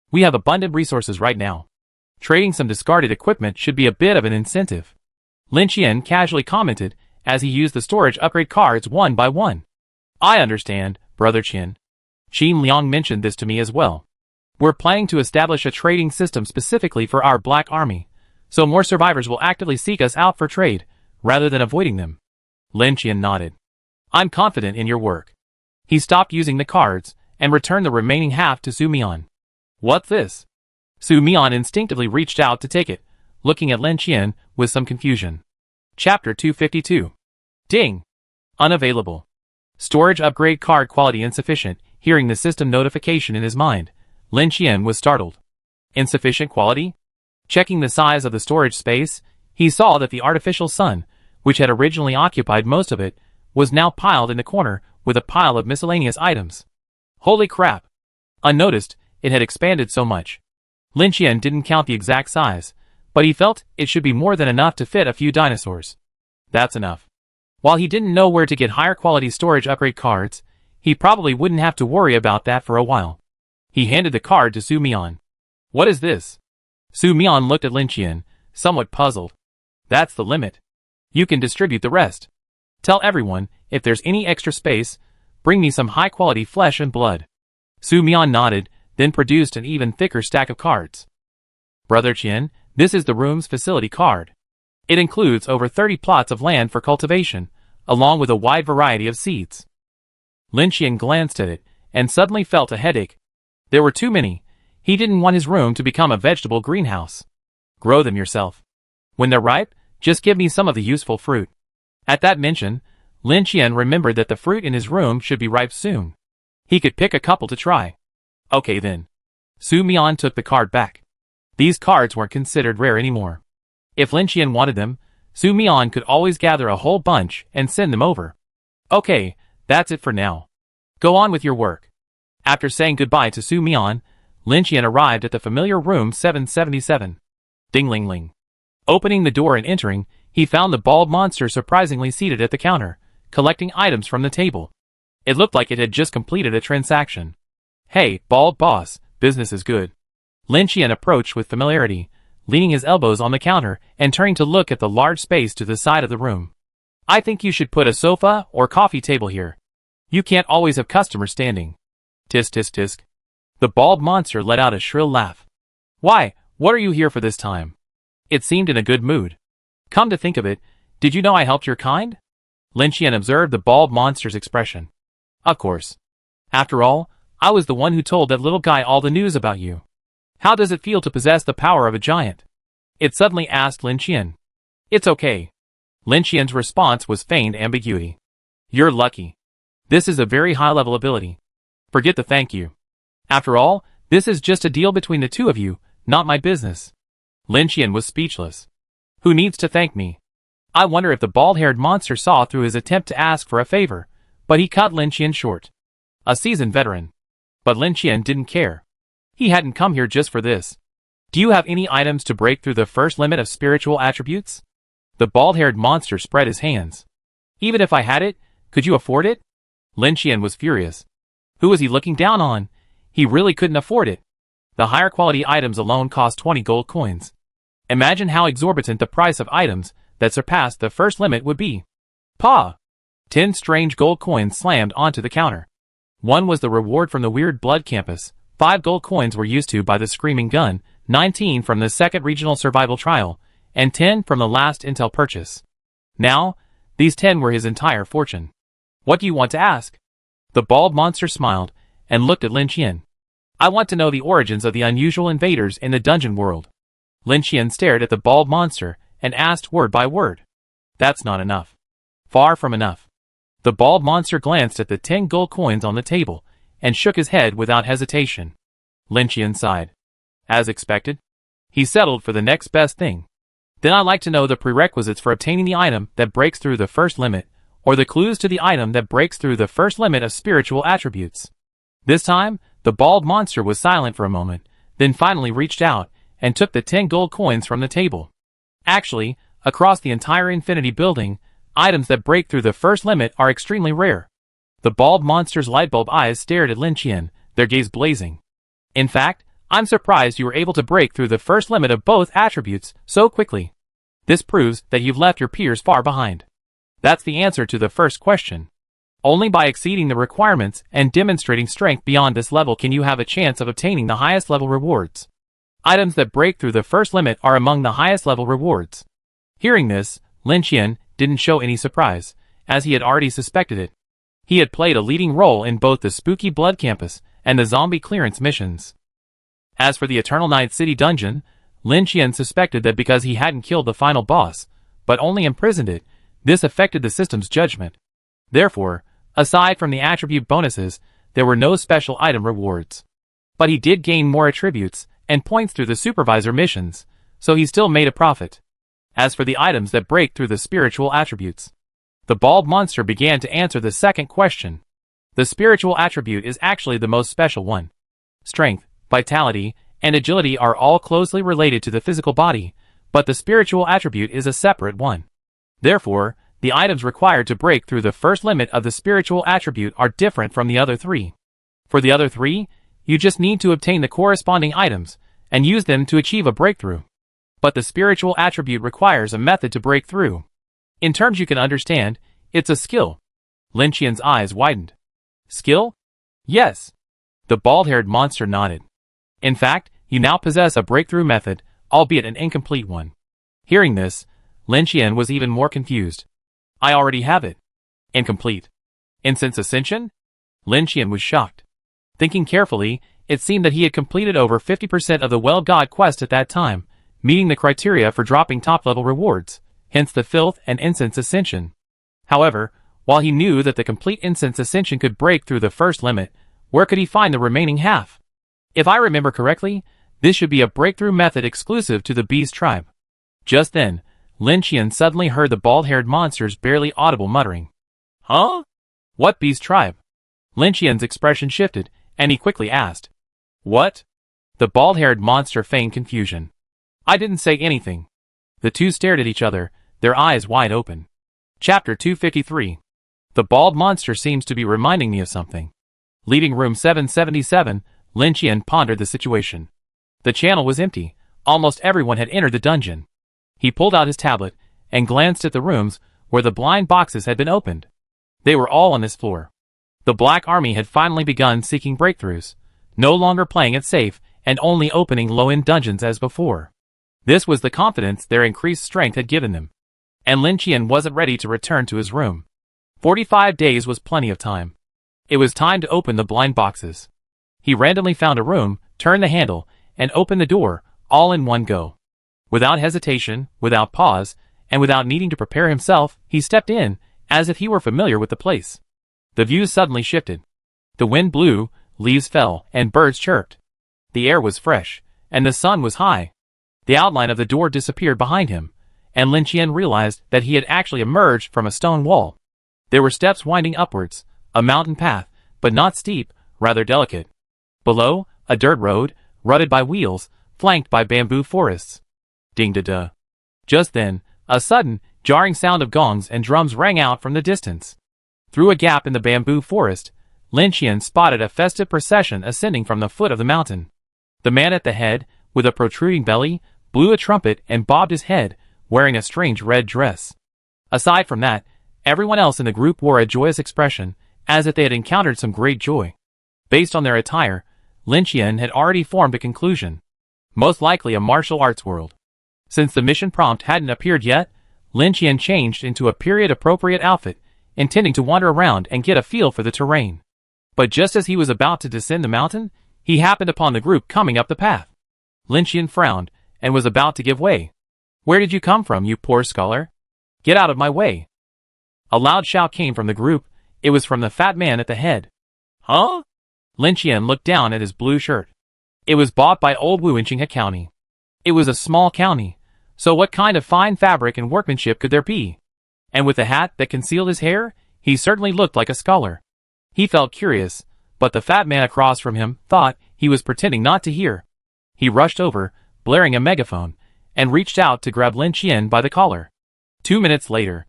We have abundant resources right now. Trading some discarded equipment should be a bit of an incentive. Lin Qian casually commented as he used the storage upgrade cards one by one. I understand, Brother Qian. Qin Liang mentioned this to me as well. We're planning to establish a trading system specifically for our Black Army, so more survivors will actively seek us out for trade, rather than avoiding them. Lin Qian nodded. I'm confident in your work. He stopped using the cards, and returned the remaining half to Su Mian. What's this? Su Mian instinctively reached out to take it, looking at Lin Qian with some confusion. Chapter 252. Ding! Unavailable. Storage upgrade card quality insufficient. Hearing the system notification in his mind, Lin Qian was startled. Insufficient quality? Checking the size of the storage space, he saw that the artificial sun, which had originally occupied most of it, was now piled in the corner with a pile of miscellaneous items. Holy crap! Unnoticed, it had expanded so much. Lin Qian didn't count the exact size, but he felt it should be more than enough to fit a few dinosaurs. That's enough. While he didn't know where to get higher quality storage upgrade cards, he probably wouldn't have to worry about that for a while. He handed the card to Su Mian. What is this? Su Mian looked at Lin Qian, somewhat puzzled. That's the limit. You can distribute the rest. Tell everyone, if there's any extra space, bring me some high quality flesh and blood. Su Mian nodded, then produced an even thicker stack of cards. Brother Qian, this is the room's facility card. It includes over 30 plots of land for cultivation, along with a wide variety of seeds. Lin Qian glanced at it, and suddenly felt a headache. There were too many. He didn't want his room to become a vegetable greenhouse. Grow them yourself. When they're ripe, just give me some of the useful fruit. At that mention, Lin Qian remembered that the fruit in his room should be ripe soon. He could pick a couple to try. Okay then. Su Mian took the card back. These cards weren't considered rare anymore. If Lin Qian wanted them, Su Mian could always gather a whole bunch and send them over. Okay, that's it for now. Go on with your work. After saying goodbye to Su Mian, Lin Qian arrived at the familiar room 777. Ding-ling-ling. Opening the door and entering, he found the bald monster surprisingly seated at the counter, collecting items from the table. It looked like it had just completed a transaction. Hey, bald boss, business is good. Lin Qian approached with familiarity, leaning his elbows on the counter and turning to look at the large space to the side of the room. I think you should put a sofa or coffee table here. You can't always have customers standing. Tisk tisk tisk. The bald monster let out a shrill laugh. Why, what are you here for this time? It seemed in a good mood. Come to think of it, did you know I helped your kind? Lin Qian observed the bald monster's expression. Of course. After all, I was the one who told that little guy all the news about you. How does it feel to possess the power of a giant? It suddenly asked Lin Qian. It's okay. Lin Qian's response was feigned ambiguity. You're lucky. This is a very high-level ability. Forget the thank you. After all, this is just a deal between the two of you, not my business. Lin Qian was speechless. Who needs to thank me? I wonder if the bald-haired monster saw through his attempt to ask for a favor, but he cut Lin Qian short. A seasoned veteran. But Lin Qian didn't care. He hadn't come here just for this. Do you have any items to break through the first limit of spiritual attributes? The bald-haired monster spread his hands. Even if I had it, could you afford it? Lin Qian was furious. Who was he looking down on? He really couldn't afford it. The higher quality items alone cost 20 gold coins. Imagine how exorbitant the price of items that surpassed the first limit would be. Pa! 10 strange gold coins slammed onto the counter. One was the reward from the Weird Blood Campus. 5 gold coins were used to buy the Screaming Gun, 19 from the second regional survival trial, and 10 from the last intel purchase. Now, these 10 were his entire fortune. What do you want to ask? The bald monster smiled and looked at Lin Qian. I want to know the origins of the unusual invaders in the dungeon world. Lin Qian stared at the bald monster and asked word by word. That's not enough. Far from enough. The bald monster glanced at the 10 gold coins on the table and shook his head without hesitation. Lin Qian sighed. As expected. He settled for the next best thing. Then I'd like to know the prerequisites for obtaining the item that breaks through the first limit, or the clues to the item that breaks through the first limit of spiritual attributes. This time, the bald monster was silent for a moment, then finally reached out and took the 10 gold coins from the table. Actually, across the entire Infinity building, items that break through the first limit are extremely rare. The bald monster's lightbulb eyes stared at Lin Qian, their gaze blazing. In fact, I'm surprised you were able to break through the first limit of both attributes so quickly. This proves that you've left your peers far behind. That's the answer to the first question. Only by exceeding the requirements and demonstrating strength beyond this level can you have a chance of obtaining the highest level rewards. Items that break through the first limit are among the highest level rewards. Hearing this, Lin Qian didn't show any surprise, as he had already suspected it. He had played a leading role in both the Spooky Blood Campus and the Zombie Clearance missions. As for the Eternal Night City dungeon, Lin Qian suspected that because he hadn't killed the final boss, but only imprisoned it, this affected the system's judgment. Therefore, aside from the attribute bonuses, there were no special item rewards. But he did gain more attributes and points through the Supervisor missions, so he still made a profit. As for the items that break through the spiritual attributes, the bald monster began to answer the second question. The spiritual attribute is actually the most special one. Strength, vitality, and agility are all closely related to the physical body, but the spiritual attribute is a separate one. Therefore, the items required to break through the first limit of the spiritual attribute are different from the other three. For the other three, you just need to obtain the corresponding items and use them to achieve a breakthrough. But the spiritual attribute requires a method to break through. In terms you can understand, it's a skill. Lin Qian's eyes widened. Skill? Yes. The bald-haired monster nodded. In fact, you now possess a breakthrough method, albeit an incomplete one. Hearing this, Lin Qian was even more confused. I already have it. Incomplete. Incense Ascension? Lin Qian was shocked. Thinking carefully, it seemed that he had completed over 50% of the Well God quest at that time, meeting the criteria for dropping top-level rewards, hence the Filth and Incense Ascension. However, while he knew that the complete Incense Ascension could break through the first limit, where could he find the remaining half? If I remember correctly, this should be a breakthrough method exclusive to the Beast tribe. Just then, Lin Qian suddenly heard the bald-haired monster's barely audible muttering. Huh? What Beast tribe? Lin Qian's expression shifted, and he quickly asked. What? The bald-haired monster feigned confusion. I didn't say anything. The two stared at each other, their eyes wide open. Chapter 253. The bald monster seems to be reminding me of something. Leaving room 777, Lin Qian pondered the situation. The channel was empty. Almost everyone had entered the dungeon. He pulled out his tablet and glanced at the rooms where the blind boxes had been opened. They were all on this floor. The Black Army had finally begun seeking breakthroughs, no longer playing it safe and only opening low-end dungeons as before. This was the confidence their increased strength had given them. And Lin Qian wasn't ready to return to his room. 45 days was plenty of time. It was time to open the blind boxes. He randomly found a room, turned the handle, and opened the door, all in one go. Without hesitation, without pause, and without needing to prepare himself, he stepped in, as if he were familiar with the place. The view suddenly shifted. The wind blew, leaves fell, and birds chirped. The air was fresh, and the sun was high. The outline of the door disappeared behind him, and Lin Qian realized that he had actually emerged from a stone wall. There were steps winding upwards, a mountain path, but not steep, rather delicate. Below, a dirt road, rutted by wheels, flanked by bamboo forests. Ding-da-da. Just then, a sudden, jarring sound of gongs and drums rang out from the distance. Through a gap in the bamboo forest, Lin Qian spotted a festive procession ascending from the foot of the mountain. The man at the head, with a protruding belly, blew a trumpet and bobbed his head, wearing a strange red dress. Aside from that, everyone else in the group wore a joyous expression, as if they had encountered some great joy. Based on their attire, Lin Qian had already formed a conclusion. Most likely a martial arts world. Since the mission prompt hadn't appeared yet, Lin Qian changed into a period-appropriate outfit, intending to wander around and get a feel for the terrain. But just as he was about to descend the mountain, he happened upon the group coming up the path. Lin Qian frowned, and was about to give way. Where did you come from, you poor scholar? Get out of my way. A loud shout came from the group. It was from the fat man at the head. Huh? Lin Qian looked down at his blue shirt. It was bought by old Wuenqinghe County. It was a small county, so what kind of fine fabric and workmanship could there be? And with the hat that concealed his hair, he certainly looked like a scholar. He felt curious, but the fat man across from him thought he was pretending not to hear. He rushed over, blaring a megaphone, and reached out to grab Lin Qian by the collar. 2 minutes later,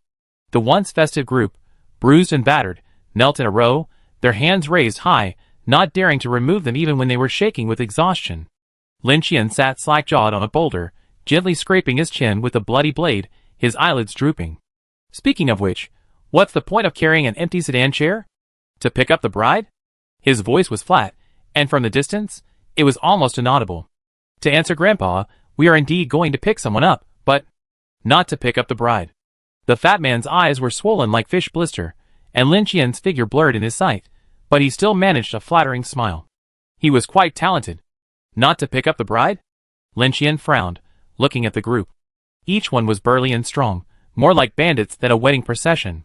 the once festive group, bruised and battered, knelt in a row, their hands raised high, not daring to remove them even when they were shaking with exhaustion. Lin Qian sat slack-jawed on a boulder, gently scraping his chin with a bloody blade, his eyelids drooping. Speaking of which, what's the point of carrying an empty sedan chair? To pick up the bride? His voice was flat, and from the distance, it was almost inaudible. To answer Grandpa, we are indeed going to pick someone up, but not to pick up the bride. The fat man's eyes were swollen like fish blister, and Lin Qian's figure blurred in his sight, but he still managed a flattering smile. He was quite talented. Not to pick up the bride? Lin Qian frowned, looking at the group. Each one was burly and strong, more like bandits than a wedding procession.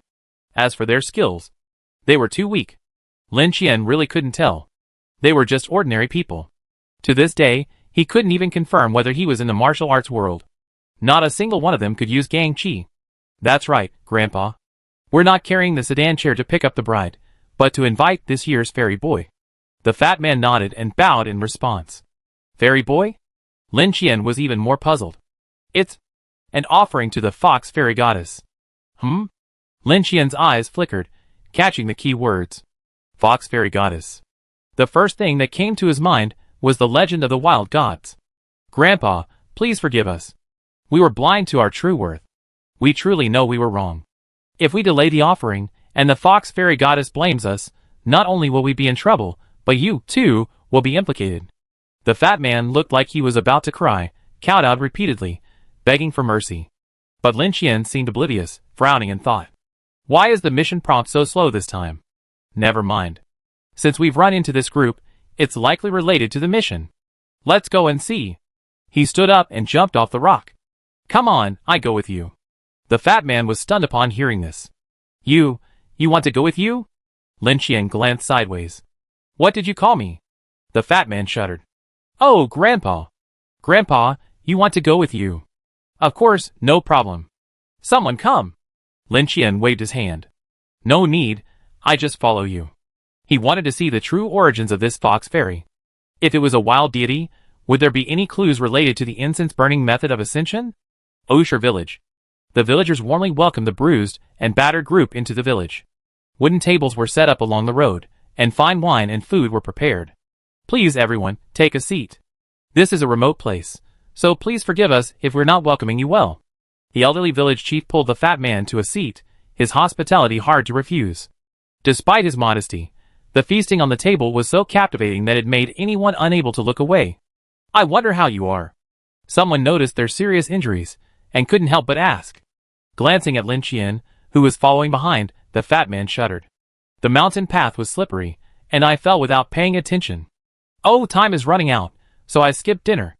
As for their skills, they were too weak. Lin Qian really couldn't tell. They were just ordinary people. To this day, he couldn't even confirm whether he was in the martial arts world. Not a single one of them could use Gang Qi. That's right, Grandpa. We're not carrying the sedan chair to pick up the bride, but to invite this year's fairy boy. The fat man nodded and bowed in response. Fairy boy? Lin Qian was even more puzzled. It's an offering to the fox fairy goddess. Lin Qian's eyes flickered, catching the key words. Fox fairy goddess. The first thing that came to his mind was the legend of the wild gods. Grandpa, please forgive us. We were blind to our true worth. We truly know we were wrong. If we delay the offering, and the fox fairy goddess blames us, not only will we be in trouble, but you, too, will be implicated. The fat man looked like he was about to cry, cowed out repeatedly, begging for mercy. But Lin Qian seemed oblivious, frowning and thought. Why is the mission prompt so slow this time? Never mind. Since we've run into this group, it's likely related to the mission. Let's go and see. He stood up and jumped off the rock. Come on, I go with you. The fat man was stunned upon hearing this. You want to go with you? Lin Qian glanced sideways. What did you call me? The fat man shuddered. Oh, Grandpa. Grandpa, you want to go with you? Of course, no problem. Someone come. Lin Qian waved his hand. No need, I just follow you. He wanted to see the true origins of this fox fairy. If it was a wild deity, would there be any clues related to the incense-burning method of ascension? Osher village. The villagers warmly welcomed the bruised and battered group into the village. Wooden tables were set up along the road, and fine wine and food were prepared. Please everyone, take a seat. This is a remote place, so please forgive us if we're not welcoming you well. The elderly village chief pulled the fat man to a seat, his hospitality hard to refuse. Despite his modesty, the feasting on the table was so captivating that it made anyone unable to look away. I wonder how you are. Someone noticed their serious injuries, and couldn't help but ask. Glancing at Lin Qian, who was following behind, the fat man shuddered. The mountain path was slippery, and I fell without paying attention. Oh, time is running out, so I skipped dinner.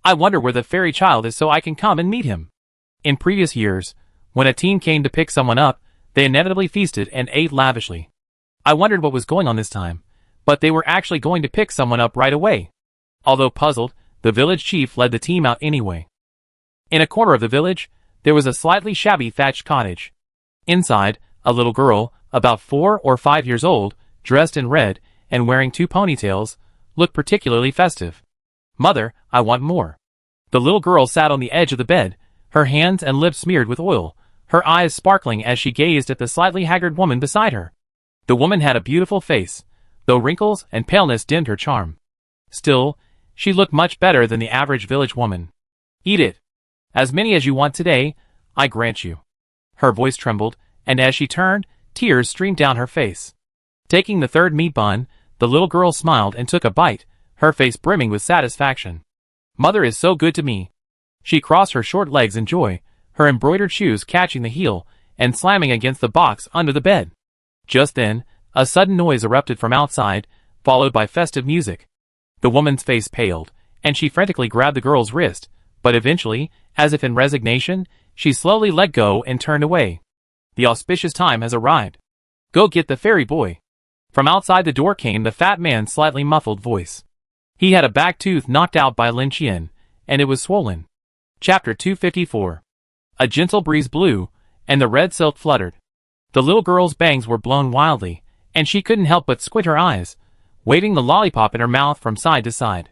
I wonder where the fairy child is so I can come and meet him. In previous years, when a team came to pick someone up, they inevitably feasted and ate lavishly. I wondered what was going on this time, but they were actually going to pick someone up right away. Although puzzled, the village chief led the team out anyway. In a corner of the village, there was a slightly shabby thatched cottage. Inside, a little girl, about 4 or 5 years old, dressed in red and wearing 2 ponytails, looked particularly festive. Mother, I want more. The little girl sat on the edge of the bed, her hands and lips smeared with oil, her eyes sparkling as she gazed at the slightly haggard woman beside her. The woman had a beautiful face, though wrinkles and paleness dimmed her charm. Still, she looked much better than the average village woman. Eat it. As many as you want today, I grant you. Her voice trembled, and as she turned, tears streamed down her face. Taking the third meat bun, the little girl smiled and took a bite, her face brimming with satisfaction. Mother is so good to me. She crossed her short legs in joy, her embroidered shoes catching the heel and slamming against the box under the bed. Just then, a sudden noise erupted from outside, followed by festive music. The woman's face paled, and she frantically grabbed the girl's wrist, but eventually, as if in resignation, she slowly let go and turned away. The auspicious time has arrived. Go get the fairy boy. From outside the door came the fat man's slightly muffled voice. He had a back tooth knocked out by Lin Qian, and it was swollen. Chapter 254. A gentle breeze blew, and the red silk fluttered. The little girl's bangs were blown wildly, and she couldn't help but squint her eyes, waving the lollipop in her mouth from side to side.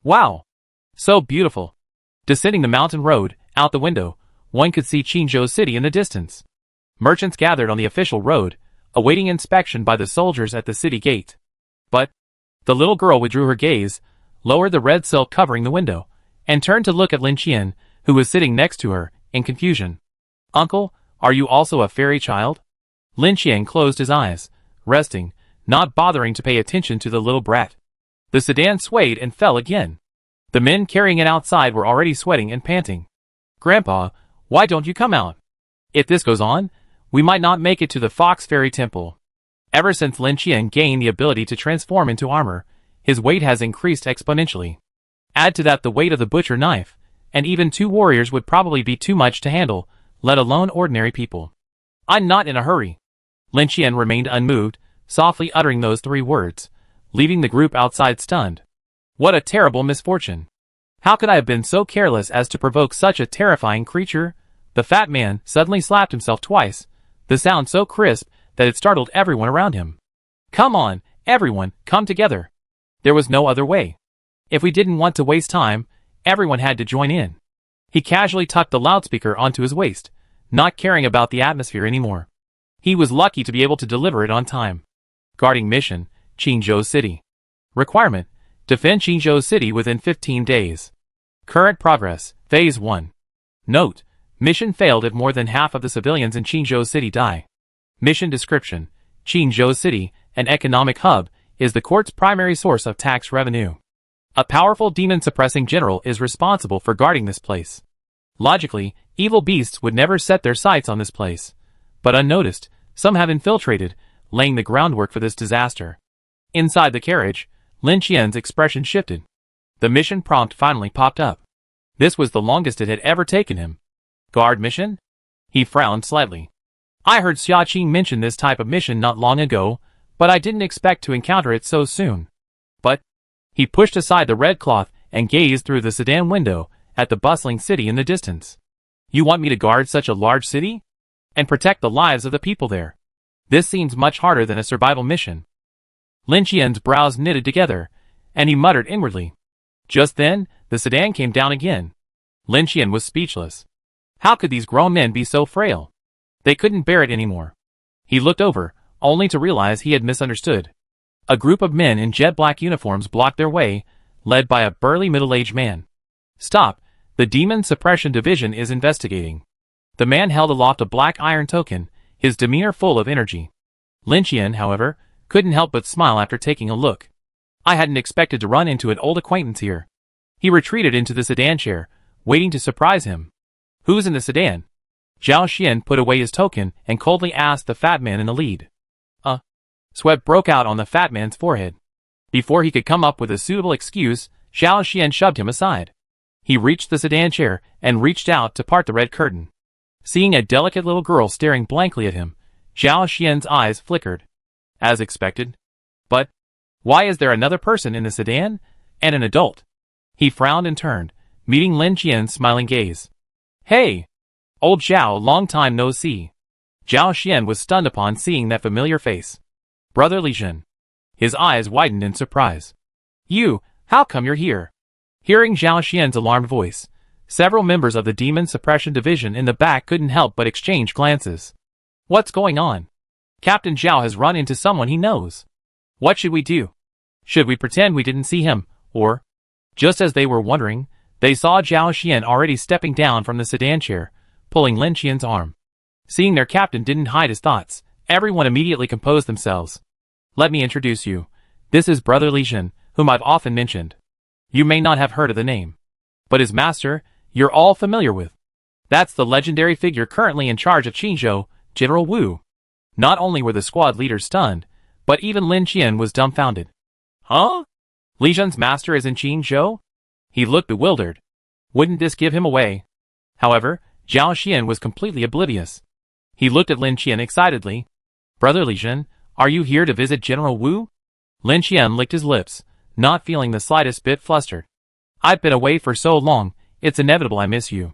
Wow! So beautiful! Descending the mountain road, out the window, one could see Qingzhou City in the distance. Merchants gathered on the official road, awaiting inspection by the soldiers at the city gate. But the little girl withdrew her gaze, lowered the red silk covering the window, and turned to look at Lin Qian, who was sitting next to her, in confusion. Uncle, are you also a fairy child? Lin Qian closed his eyes, resting, not bothering to pay attention to the little brat. The sedan swayed and fell again. The men carrying it outside were already sweating and panting. Grandpa, why don't you come out? If this goes on, we might not make it to the Fox Fairy Temple. Ever since Lin Qian gained the ability to transform into armor, his weight has increased exponentially. Add to that the weight of the butcher knife, and even 2 warriors would probably be too much to handle, let alone ordinary people. I'm not in a hurry. Lin Qian remained unmoved, softly uttering those 3 words, leaving the group outside stunned. What a terrible misfortune. How could I have been so careless as to provoke such a terrifying creature? The fat man suddenly slapped himself twice, the sound so crisp that it startled everyone around him. Come on, everyone, come together. There was no other way. If we didn't want to waste time, everyone had to join in. He casually tucked the loudspeaker onto his waist, not caring about the atmosphere anymore. He was lucky to be able to deliver it on time. Guarding mission, Qingzhou City. Requirement: defend Qingzhou City within 15 days. Current progress, Phase 1. Note: mission failed if more than half of the civilians in Qingzhou City die. Mission description: Qingzhou City, an economic hub, is the court's primary source of tax revenue. A powerful demon-suppressing general is responsible for guarding this place. Logically, evil beasts would never set their sights on this place. But unnoticed, some have infiltrated, laying the groundwork for this disaster. Inside the carriage, Lin Qian's expression shifted. The mission prompt finally popped up. This was the longest it had ever taken him. Guard mission? He frowned slightly. I heard Xia Qing mention this type of mission not long ago, but I didn't expect to encounter it so soon. But he pushed aside the red cloth and gazed through the sedan window at the bustling city in the distance. You want me to guard such a large city? And protect the lives of the people there? This seems much harder than a survival mission. Lin Qian's brows knitted together, and he muttered inwardly. Just then, the sedan came down again. Lin Qian was speechless. How could these grown men be so frail? They couldn't bear it anymore. He looked over, only to realize he had misunderstood. A group of men in jet-black uniforms blocked their way, led by a burly middle-aged man. Stop, the Demon Suppression Division is investigating. The man held aloft a black iron token, his demeanor full of energy. Lin Qian, however, couldn't help but smile after taking a look. I hadn't expected to run into an old acquaintance here. He retreated into the sedan chair, waiting to surprise him. Who's in the sedan? Zhao Xian put away his token and coldly asked the fat man in the lead. Sweat broke out on the fat man's forehead. Before he could come up with a suitable excuse, Zhao Xian shoved him aside. He reached the sedan chair and reached out to part the red curtain. Seeing a delicate little girl staring blankly at him, Zhao Xian's eyes flickered. As expected. But why is there another person in the sedan? And an adult? He frowned and turned, meeting Lin Qian's smiling gaze. Hey! Old Zhao, long time no see. Zhao Xian was stunned upon seeing that familiar face. Brother Li Jun. His eyes widened in surprise. You, how come you're here? Hearing Zhao Xian's alarmed voice, several members of the Demon Suppression Division in the back couldn't help but exchange glances. What's going on? Captain Zhao has run into someone he knows. What should we do? Should we pretend we didn't see him, or? Just as they were wondering, they saw Zhao Xian already stepping down from the sedan chair, pulling Lin Qian's arm. Seeing their captain didn't hide his thoughts, everyone immediately composed themselves. Let me introduce you. This is Brother Li Jun, whom I've often mentioned. You may not have heard of the name. But his master, you're all familiar with. That's the legendary figure currently in charge of Qingzhou, General Wu. Not only were the squad leaders stunned, but even Lin Qian was dumbfounded. Huh? Li Jun's master is in Qingzhou? He looked bewildered. Wouldn't this give him away? However, Zhao Xian was completely oblivious. He looked at Lin Qian excitedly. Brother Li Jun, are you here to visit General Wu? Lin Qian licked his lips, not feeling the slightest bit flustered. I've been away for so long, it's inevitable I miss you.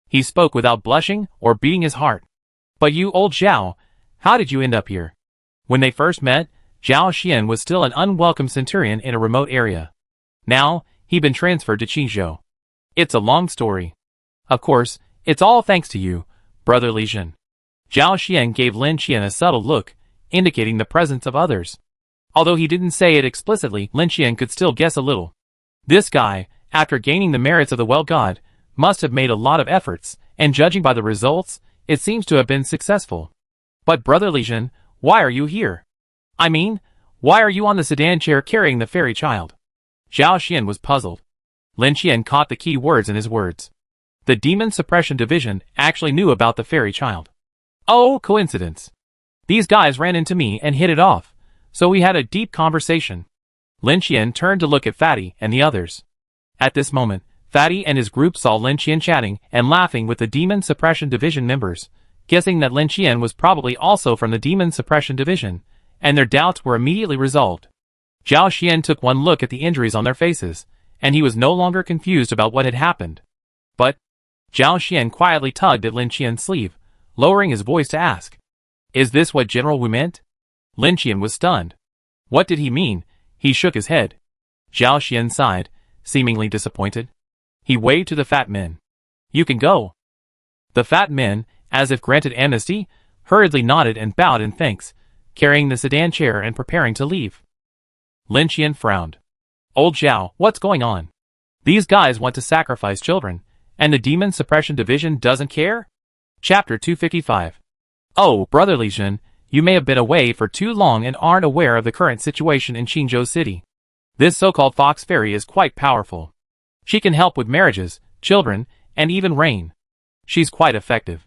He spoke without blushing or beating his heart. But you, old Zhao, how did you end up here? When they first met, Zhao Xian was still an unwelcome centurion in a remote area. Now, he'd been transferred to Qingzhou. It's a long story. Of course, it's all thanks to you, Brother Li Jun. Zhao Xian gave Lin Qian a subtle look, indicating the presence of others. Although he didn't say it explicitly, Lin Qian could still guess a little. This guy, after gaining the merits of the well god, must have made a lot of efforts, and judging by the results, it seems to have been successful. But Brother Li Jun, why are you here? I mean, why are you on the sedan chair carrying the fairy child? Zhao Xian was puzzled. Lin Qian caught the key words in his words. The Demon Suppression Division actually knew about the fairy child. Oh, coincidence. These guys ran into me and hit it off, so we had a deep conversation. Lin Qian turned to look at Fatty and the others. At this moment, Fatty and his group saw Lin Qian chatting and laughing with the Demon Suppression Division members, guessing that Lin Qian was probably also from the Demon Suppression Division, and their doubts were immediately resolved. Zhao Xian took one look at the injuries on their faces, and he was no longer confused about what had happened. But Zhao Xian quietly tugged at Lin Qian's sleeve, lowering his voice to ask, "Is this what General Wu meant?" Lin Qian was stunned. What did he mean? He shook his head. Zhao Xian sighed, seemingly disappointed. He waved to the fat men. "You can go." The fat men, as if granted amnesty, hurriedly nodded and bowed in thanks, carrying the sedan chair and preparing to leave. Lin Qian frowned. "Old Zhao, what's going on? These guys want to sacrifice children, and the Demon Suppression Division doesn't care?" Chapter 255. Oh, Brother Li Jun, you may have been away for too long and aren't aware of the current situation in Qingzhou City. This so-called Fox Fairy is quite powerful. She can help with marriages, children, and even rain. She's quite effective.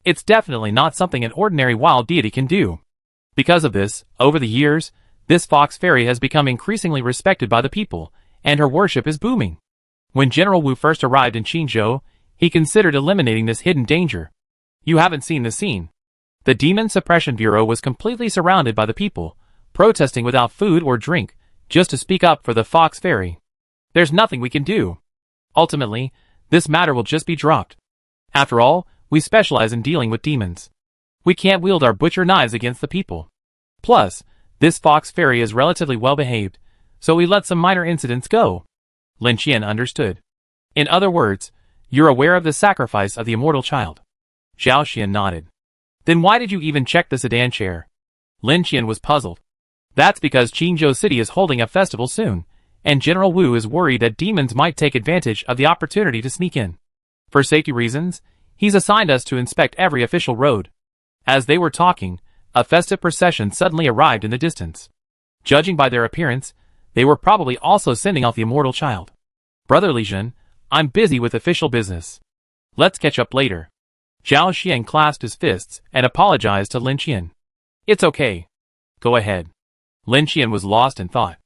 It's definitely not something an ordinary wild deity can do. Because of this, over the years, this Fox Fairy has become increasingly respected by the people, and her worship is booming. When General Wu first arrived in Qingzhou, he considered eliminating this hidden danger. You haven't seen the scene. The Demon Suppression Bureau was completely surrounded by the people, protesting without food or drink, just to speak up for the Fox Fairy. There's nothing we can do. Ultimately, this matter will just be dropped. After all, we specialize in dealing with demons. We can't wield our butcher knives against the people. Plus, this Fox Fairy is relatively well behaved, so we let some minor incidents go. Lin Qian understood. In other words, you're aware of the sacrifice of the immortal child. Zhao Xian nodded. Then why did you even check the sedan chair? Lin Qian was puzzled. That's because Qingzhou City is holding a festival soon, and General Wu is worried that demons might take advantage of the opportunity to sneak in. For safety reasons, he's assigned us to inspect every official road. As they were talking, a festive procession suddenly arrived in the distance. Judging by their appearance, they were probably also sending off the immortal child. Brother Li Jun, I'm busy with official business. Let's catch up later. Zhao Xian clasped his fists and apologized to Lin Qian. It's okay. Go ahead. Lin Qian was lost in thought.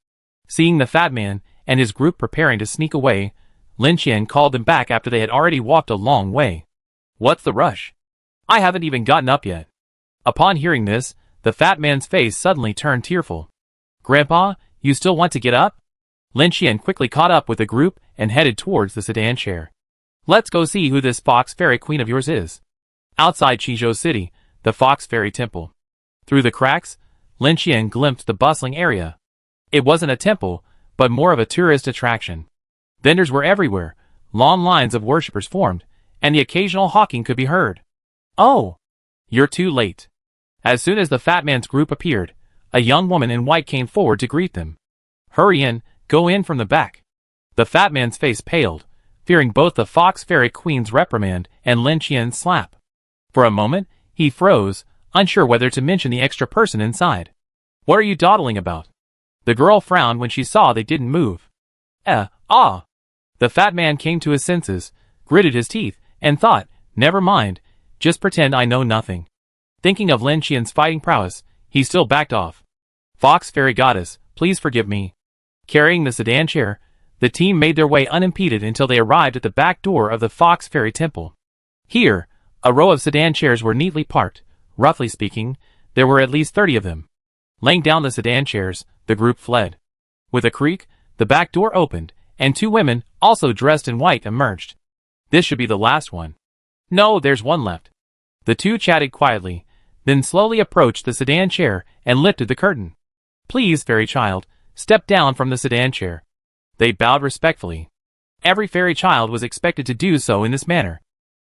Seeing the fat man and his group preparing to sneak away, Lin Qian called them back after they had already walked a long way. What's the rush? I haven't even gotten up yet. Upon hearing this, the fat man's face suddenly turned tearful. Grandpa, you still want to get up? Lin Qian quickly caught up with the group and headed towards the sedan chair. Let's go see who this Fox Fairy Queen of yours is. Outside Qingzhou City, the Fox Fairy Temple. Through the cracks, Lin Qian glimpsed the bustling area. It wasn't a temple, but more of a tourist attraction. Vendors were everywhere, long lines of worshippers formed, and the occasional hawking could be heard. Oh! You're too late. As soon as the fat man's group appeared, a young woman in white came forward to greet them. Hurry in, go in from the back. The fat man's face paled, fearing both the Fox Fairy Queen's reprimand and Lin Qian's slap. For a moment, he froze, unsure whether to mention the extra person inside. What are you dawdling about? The girl frowned when she saw they didn't move. The fat man came to his senses, gritted his teeth, and thought, never mind, just pretend I know nothing. Thinking of Lin Qian's fighting prowess, he still backed off. Fox Fairy Goddess, please forgive me. Carrying the sedan chair, the team made their way unimpeded until they arrived at the back door of the Fox Fairy Temple. Here, a row of sedan chairs were neatly parked. Roughly speaking, there were at least 30 of them. Laying down the sedan chairs, the group fled. With a creak, the back door opened, and two women, also dressed in white, emerged. This should be the last one. No, there's one left. The two chatted quietly, then slowly approached the sedan chair and lifted the curtain. Please, fairy child, step down from the sedan chair. They bowed respectfully. Every fairy child was expected to do so in this manner.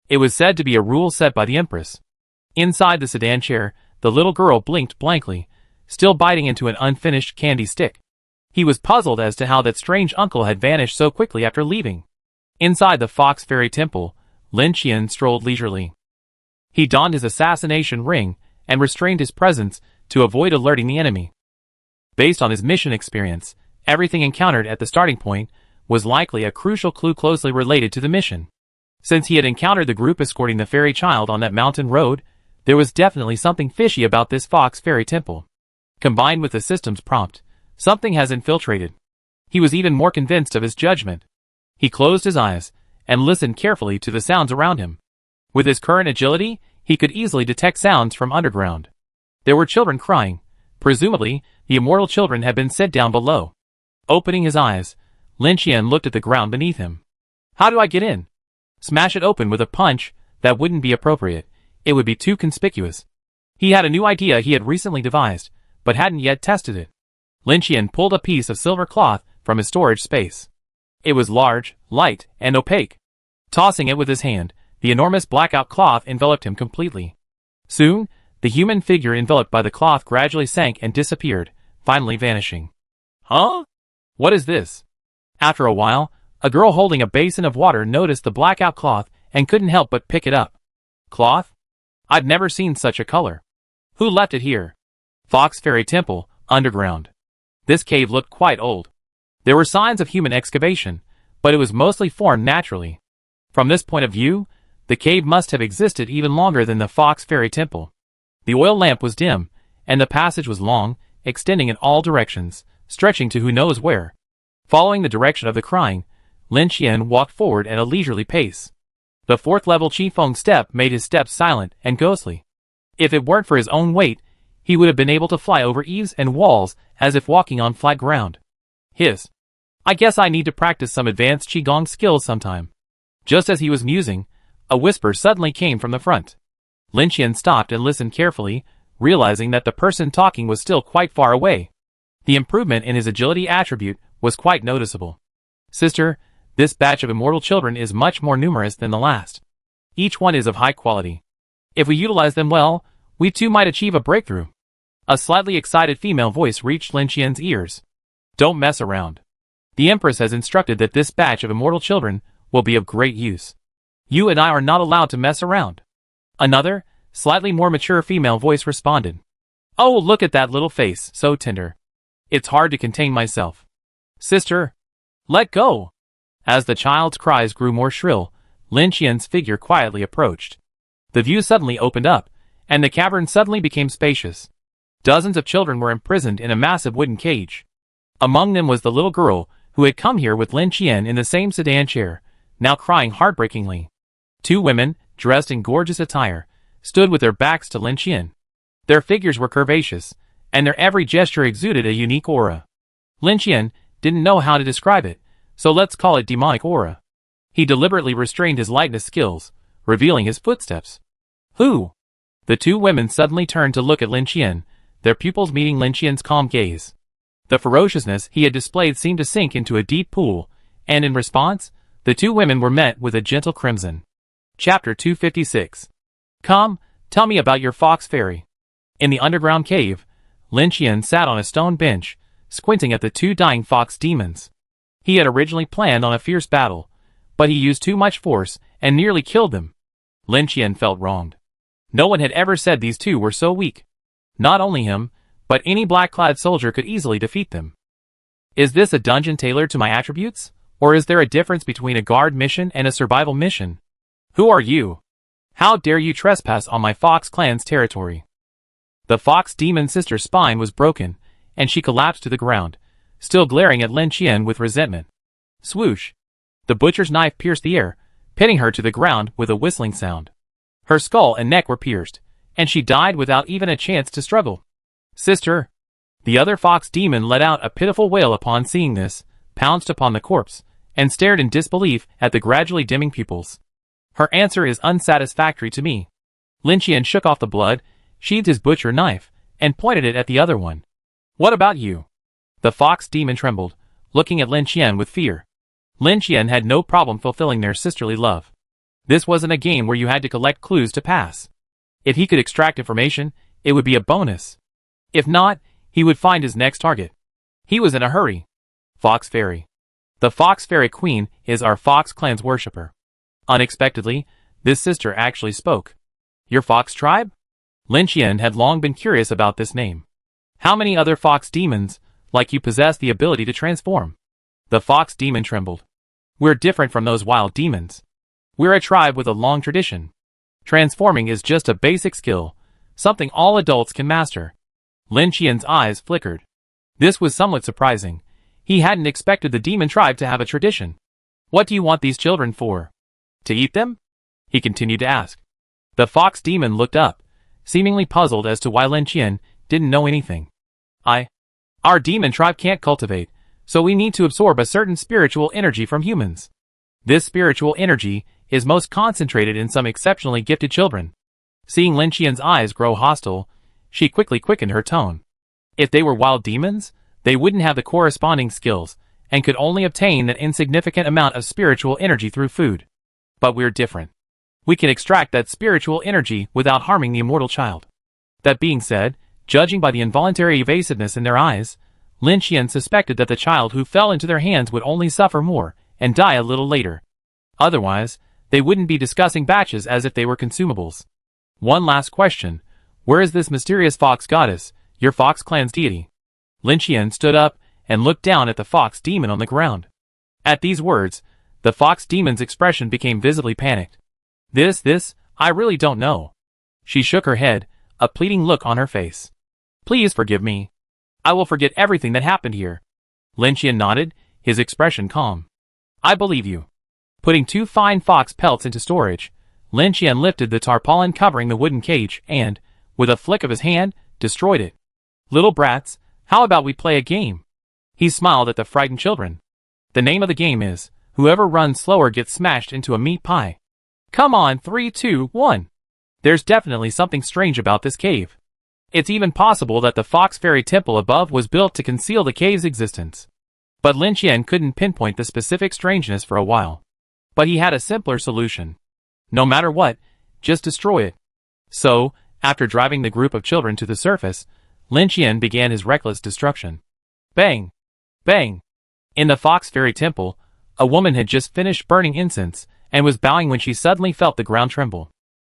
It was said to be a rule set by the Empress. Inside the sedan chair, the little girl blinked blankly, still biting into an unfinished candy stick. He was puzzled as to how that strange uncle had vanished so quickly after leaving. Inside the Fox Fairy Temple, Lin Qian strolled leisurely. He donned his assassination ring and restrained his presence to avoid alerting the enemy. Based on his mission experience, everything encountered at the starting point was likely a crucial clue closely related to the mission. Since he had encountered the group escorting the fairy child on that mountain road, there was definitely something fishy about this Fox Fairy Temple. Combined with the system's prompt, something has infiltrated. He was even more convinced of his judgment. He closed his eyes and listened carefully to the sounds around him. With his current agility, he could easily detect sounds from underground. There were children crying. Presumably, the immortal children had been set down below. Opening his eyes, Lin Qian looked at the ground beneath him. How do I get in? Smash it open with a punch? That wouldn't be appropriate. It would be too conspicuous. He had a new idea he had recently devised, but hadn't yet tested it. Lin Qian pulled a piece of silver cloth from his storage space. It was large, light, and opaque. Tossing it with his hand, the enormous blackout cloth enveloped him completely. Soon, the human figure enveloped by the cloth gradually sank and disappeared, finally vanishing. Huh? What is this? After a while, a girl holding a basin of water noticed the blackout cloth and couldn't help but pick it up. Cloth? I'd never seen such a color. Who left it here? Fox Fairy Temple, underground. This cave looked quite old. There were signs of human excavation, but it was mostly formed naturally. From this point of view, the cave must have existed even longer than the Fox Fairy Temple. The oil lamp was dim, and the passage was long, extending in all directions, stretching to who knows where. Following the direction of the crying, Lin Qian walked forward at a leisurely pace. The fourth-level Qifeng step made his steps silent and ghostly. If it weren't for his own weight, he would have been able to fly over eaves and walls as if walking on flat ground. Hiss. I guess I need to practice some advanced Qigong skills sometime. Just as he was musing, a whisper suddenly came from the front. Lin Qian stopped and listened carefully, realizing that the person talking was still quite far away. The improvement in his agility attribute was quite noticeable. Sister, this batch of immortal children is much more numerous than the last. Each one is of high quality. If we utilize them well, we too might achieve a breakthrough. A slightly excited female voice reached Lin Qian's ears. Don't mess around. The Empress has instructed that this batch of immortal children will be of great use. You and I are not allowed to mess around. Another, slightly more mature female voice responded. Oh, look at that little face, so tender. It's hard to contain myself. Sister, let go. As the child's cries grew more shrill, Lin Qian's figure quietly approached. The view suddenly opened up, and the cavern suddenly became spacious. Dozens of children were imprisoned in a massive wooden cage. Among them was the little girl who had come here with Lin Qian in the same sedan chair, now crying heartbreakingly. Two women, dressed in gorgeous attire, stood with their backs to Lin Qian. Their figures were curvaceous, and their every gesture exuded a unique aura. Lin Qian didn't know how to describe it, so let's call it demonic aura. He deliberately restrained his lightness skills, revealing his footsteps. Who? The two women suddenly turned to look at Lin Qian, their pupils meeting Lin Qian's calm gaze. The ferociousness he had displayed seemed to sink into a deep pool, and in response, the two women were met with a gentle crimson. Chapter 256. Come, tell me about your fox fairy. In the underground cave, Lin Qian sat on a stone bench, squinting at the two dying fox demons. He had originally planned on a fierce battle, but he used too much force and nearly killed them. Lin Qian felt wronged. No one had ever said these two were so weak. Not only him, but any black-clad soldier could easily defeat them. Is this a dungeon tailored to my attributes, or is there a difference between a guard mission and a survival mission? Who are you? How dare you trespass on my fox clan's territory? The fox demon sister's spine was broken, and she collapsed to the ground, still glaring at Lin Qian with resentment. Swoosh! The butcher's knife pierced the air, pinning her to the ground with a whistling sound. Her skull and neck were pierced, and she died without even a chance to struggle. Sister! The other fox demon let out a pitiful wail upon seeing this, pounced upon the corpse, and stared in disbelief at the gradually dimming pupils. Her answer is unsatisfactory to me. Lin Qian shook off the blood, sheathed his butcher knife, and pointed it at the other one. What about you? The fox demon trembled, looking at Lin Qian with fear. Lin Qian had no problem fulfilling their sisterly love. This wasn't a game where you had to collect clues to pass. If he could extract information, it would be a bonus. If not, he would find his next target. He was in a hurry. Fox Fairy. The Fox Fairy Queen is our Fox clan's worshipper. Unexpectedly, this sister actually spoke. Your fox tribe? Lin Qian had long been curious about this name. How many other fox demons, like you, possess the ability to transform? The fox demon trembled. We're different from those wild demons. We're a tribe with a long tradition. Transforming is just a basic skill, something all adults can master. Lin Qian's eyes flickered. This was somewhat surprising. He hadn't expected the demon tribe to have a tradition. What do you want these children for? To eat them? He continued to ask. The fox demon looked up, seemingly puzzled as to why Lin Qian didn't know anything. Our demon tribe can't cultivate, so we need to absorb a certain spiritual energy from humans. This spiritual energy is most concentrated in some exceptionally gifted children. Seeing Lin Qian's eyes grow hostile, she quickly quickened her tone. If they were wild demons, they wouldn't have the corresponding skills, and could only obtain an insignificant amount of spiritual energy through food. But we're different. We can extract that spiritual energy without harming the immortal child. That being said, judging by the involuntary evasiveness in their eyes, Lin Qian suspected that the child who fell into their hands would only suffer more and die a little later. Otherwise, they wouldn't be discussing batches as if they were consumables. One last question. Where is this mysterious fox goddess, your fox clan's deity? Lin Qian stood up and looked down at the fox demon on the ground. At these words, the fox demon's expression became visibly panicked. I really don't know. She shook her head, a pleading look on her face. Please forgive me. I will forget everything that happened here. Lin Qian nodded, his expression calm. I believe you. Putting 2 fine fox pelts into storage, Lin Qian lifted the tarpaulin covering the wooden cage and, with a flick of his hand, destroyed it. Little brats, how about we play a game? He smiled at the frightened children. The name of the game is, whoever runs slower gets smashed into a meat pie. Come on, 3, 2, 1. There's definitely something strange about this cave. It's even possible that the Fox Fairy Temple above was built to conceal the cave's existence. But Lin Qian couldn't pinpoint the specific strangeness for a while. But he had a simpler solution. No matter what, just destroy it. So, after driving the group of children to the surface, Lin Qian began his reckless destruction. Bang! Bang! In the Fox Fairy Temple, a woman had just finished burning incense and was bowing when she suddenly felt the ground tremble.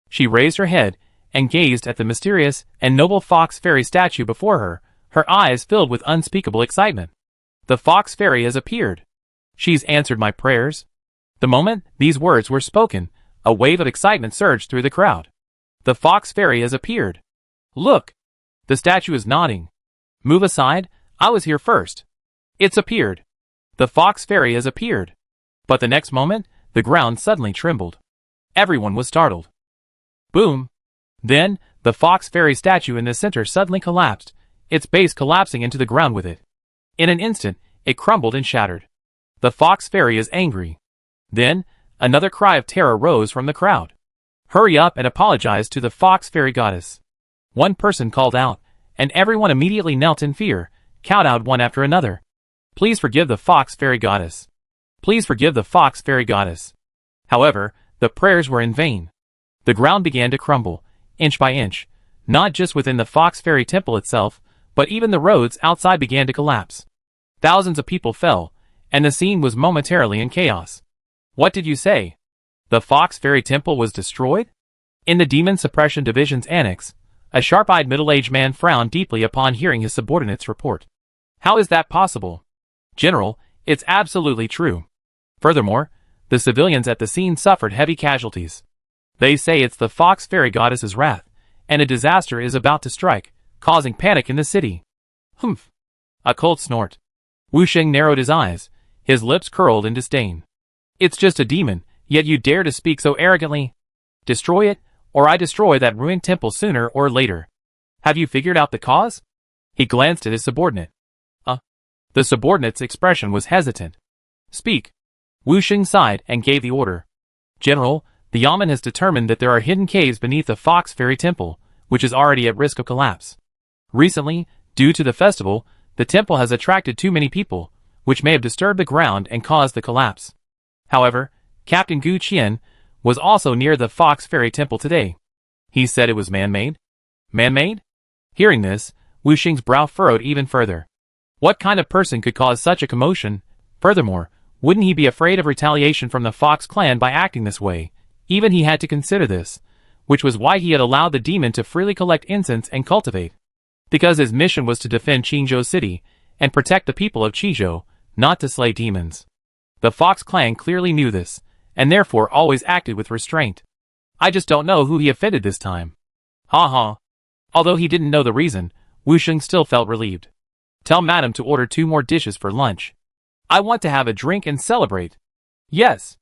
She raised her head and gazed at the mysterious and noble Fox Fairy statue before her, her eyes filled with unspeakable excitement. The Fox Fairy has appeared. She's answered my prayers. The moment these words were spoken, a wave of excitement surged through the crowd. The Fox Fairy has appeared. Look! The statue is nodding. Move aside, I was here first. It's appeared. The Fox Fairy has appeared. But the next moment, the ground suddenly trembled. Everyone was startled. Boom! Then, the Fox Fairy statue in the center suddenly collapsed, its base collapsing into the ground with it. In an instant, it crumbled and shattered. The Fox Fairy is angry. Then, another cry of terror rose from the crowd. Hurry up and apologize to the Fox Fairy Goddess. One person called out, and everyone immediately knelt in fear, kowtowed one after another. Please forgive the Fox Fairy Goddess. Please forgive the Fox Fairy Goddess. However, the prayers were in vain. The ground began to crumble, inch by inch, not just within the Fox Fairy Temple itself, but even the roads outside began to collapse. Thousands of people fell, and the scene was momentarily in chaos. What did you say? The Fox Fairy Temple was destroyed? In the Demon Suppression Division's annex, a sharp-eyed middle-aged man frowned deeply upon hearing his subordinate's report. How is that possible? General, it's absolutely true. Furthermore, the civilians at the scene suffered heavy casualties. They say it's the Fox Fairy Goddess's wrath, and a disaster is about to strike, causing panic in the city. Humph! A cold snort. Wu Sheng narrowed his eyes, his lips curled in disdain. It's just a demon, yet you dare to speak so arrogantly? Destroy it, or I destroy that ruined temple sooner or later. Have you figured out the cause? He glanced at his subordinate. The subordinate's expression was hesitant. Speak. Wu Sheng sighed and gave the order. General, the Yamen has determined that there are hidden caves beneath the Fox Fairy Temple, which is already at risk of collapse. Recently, due to the festival, the temple has attracted too many people, which may have disturbed the ground and caused the collapse. However, Captain Gu Qian was also near the Fox Fairy Temple today. He said it was man-made? Man-made? Hearing this, Wu Sheng's brow furrowed even further. What kind of person could cause such a commotion? Furthermore, wouldn't he be afraid of retaliation from the Fox clan by acting this way? Even he had to consider this, which was why he had allowed the demon to freely collect incense and cultivate. Because his mission was to defend Qingzhou City and protect the people of Qizhou, not to slay demons. The Fox clan clearly knew this, and therefore always acted with restraint. I just don't know who he offended this time. Ha ha. Although he didn't know the reason, Wu Sheng still felt relieved. Tell Madam to order 2 more dishes for lunch. I want to have a drink and celebrate. Yes.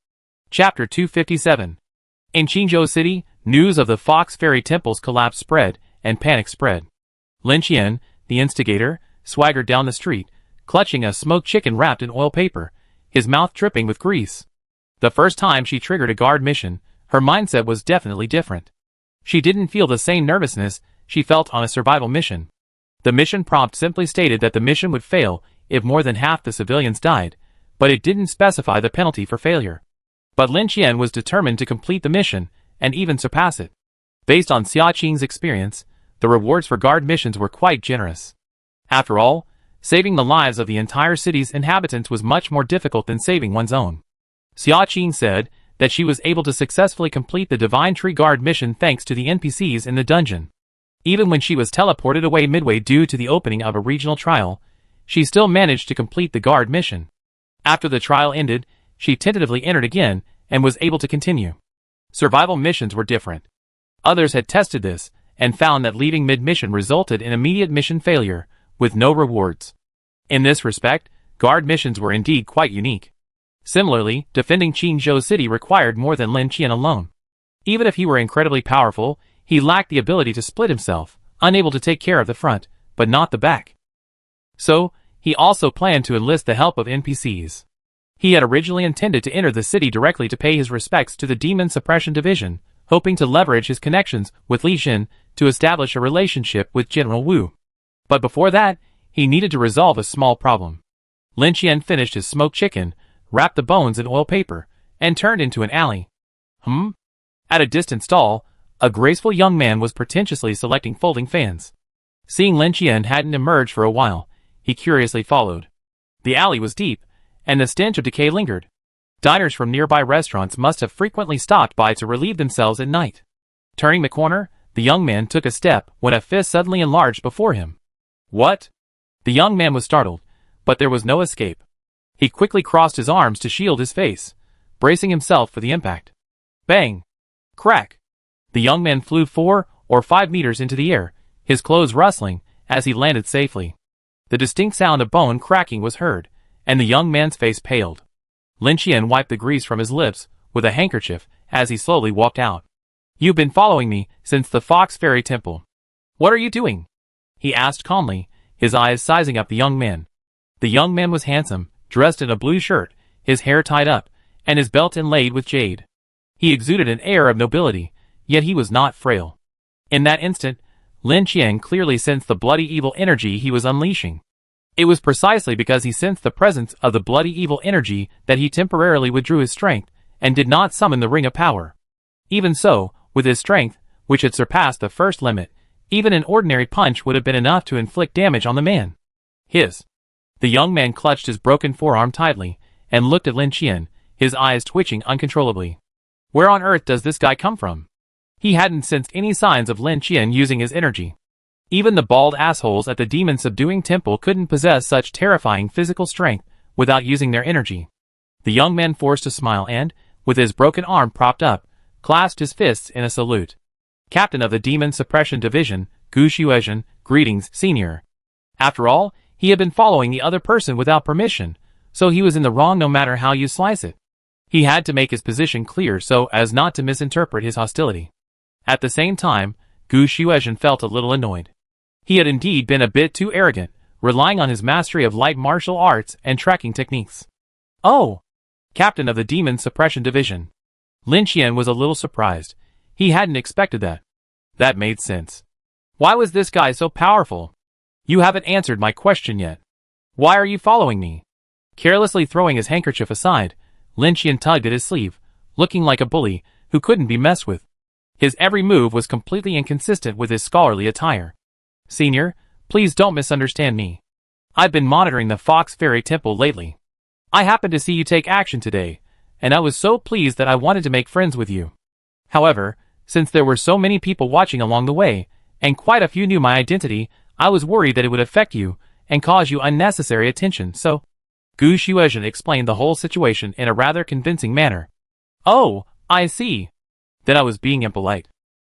Chapter 257. In Qingzhou City, news of the Fox Fairy Temple's collapse spread, and panic spread. Lin Qian, the instigator, swaggered down the street, clutching a smoked chicken wrapped in oil paper, his mouth dripping with grease. The first time she triggered a guard mission, her mindset was definitely different. She didn't feel the same nervousness she felt on a survival mission. The mission prompt simply stated that the mission would fail if more than half the civilians died, but it didn't specify the penalty for failure. But Lin Qian was determined to complete the mission, and even surpass it. Based on Xia Qing's experience, the rewards for guard missions were quite generous. After all, saving the lives of the entire city's inhabitants was much more difficult than saving one's own. Xia Qing said that she was able to successfully complete the Divine Tree Guard mission thanks to the NPCs in the dungeon. Even when she was teleported away midway due to the opening of a regional trial, she still managed to complete the guard mission. After the trial ended, she tentatively entered again and was able to continue. Survival missions were different. Others had tested this and found that leaving mid-mission resulted in immediate mission failure, with no rewards. In this respect, guard missions were indeed quite unique. Similarly, defending Qingzhou City required more than Lin Qian alone. Even if he were incredibly powerful, he lacked the ability to split himself, unable to take care of the front, but not the back. So, he also planned to enlist the help of NPCs. He had originally intended to enter the city directly to pay his respects to the Demon Suppression Division, hoping to leverage his connections with Li Xin to establish a relationship with General Wu. But before that, he needed to resolve a small problem. Lin Qian finished his smoked chicken, wrapped the bones in oil paper, and turned into an alley. At a distant stall, a graceful young man was pretentiously selecting folding fans. Seeing Lin Qian hadn't emerged for a while, he curiously followed. The alley was deep, and the stench of decay lingered. Diners from nearby restaurants must have frequently stopped by to relieve themselves at night. Turning the corner, the young man took a step when a fist suddenly enlarged before him. What? The young man was startled, but there was no escape. He quickly crossed his arms to shield his face, bracing himself for the impact. Bang! Crack! The young man flew 4 or 5 meters into the air, his clothes rustling as he landed safely. The distinct sound of bone cracking was heard, and the young man's face paled. Lin Qian wiped the grease from his lips with a handkerchief as he slowly walked out. You've been following me since the Fox Fairy Temple. What are you doing? He asked calmly, his eyes sizing up the young man. The young man was handsome, dressed in a blue shirt, his hair tied up, and his belt inlaid with jade. He exuded an air of nobility, yet he was not frail. In that instant, Lin Qian clearly sensed the bloody evil energy he was unleashing. It was precisely because he sensed the presence of the bloody evil energy that he temporarily withdrew his strength and did not summon the Ring of Power. Even so, with his strength, which had surpassed the first limit, even an ordinary punch would have been enough to inflict damage on the man. The young man clutched his broken forearm tightly and looked at Lin Qian, his eyes twitching uncontrollably. Where on earth does this guy come from? He hadn't sensed any signs of Lin Qian using his energy. Even the bald assholes at the demon-subduing temple couldn't possess such terrifying physical strength without using their energy. The young man forced a smile and, with his broken arm propped up, clasped his fists in a salute. Captain of the Demon Suppression Division, Gu Xuezhen, greetings, senior. After all, he had been following the other person without permission, so he was in the wrong no matter how you slice it. He had to make his position clear so as not to misinterpret his hostility. At the same time, Gu Xuezhen felt a little annoyed. He had indeed been a bit too arrogant, relying on his mastery of light martial arts and tracking techniques. Oh! Captain of the Demon Suppression Division. Lin Qian was a little surprised. He hadn't expected that. That made sense. Why was this guy so powerful? You haven't answered my question yet. Why are you following me? Carelessly throwing his handkerchief aside, Lin Qian tugged at his sleeve, looking like a bully who couldn't be messed with. His every move was completely inconsistent with his scholarly attire. Senior, please don't misunderstand me. I've been monitoring the Fox Fairy Temple lately. I happened to see you take action today, and I was so pleased that I wanted to make friends with you. However, since there were so many people watching along the way, and quite a few knew my identity, I was worried that it would affect you and cause you unnecessary attention, so... Gu Xuezhen explained the whole situation in a rather convincing manner. Oh, I see. Then I was being impolite.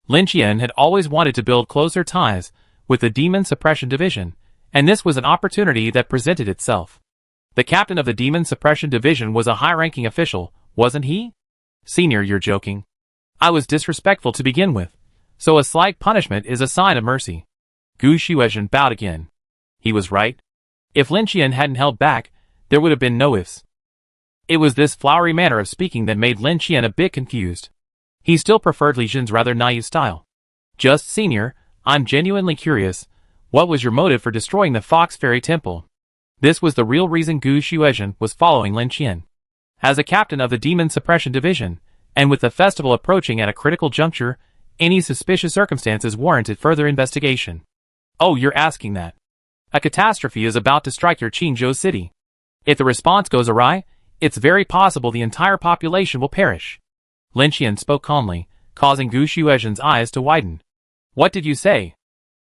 Lin Qian had always wanted to build closer ties with the Demon Suppression Division, and this was an opportunity that presented itself. The captain of the Demon Suppression Division was a high-ranking official, wasn't he? Senior, you're joking. I was disrespectful to begin with, so a slight punishment is a sign of mercy. Gu Shuezhen bowed again. He was right. If Lin Qian hadn't held back, there would have been no ifs. It was this flowery manner of speaking that made Lin Qian a bit confused. He still preferred Li Zhen's rather naive style. Just, Senior, I'm genuinely curious. What was your motive for destroying the Fox Fairy Temple? This was the real reason Gu Shuezhen was following Lin Qian. As a captain of the Demon Suppression Division, and with the festival approaching at a critical juncture, any suspicious circumstances warranted further investigation. Oh, you're asking that. A catastrophe is about to strike your Qingzhou city. If the response goes awry, it's very possible the entire population will perish. Lin Qian spoke calmly, causing Gu Shuezhen's eyes to widen. What did you say?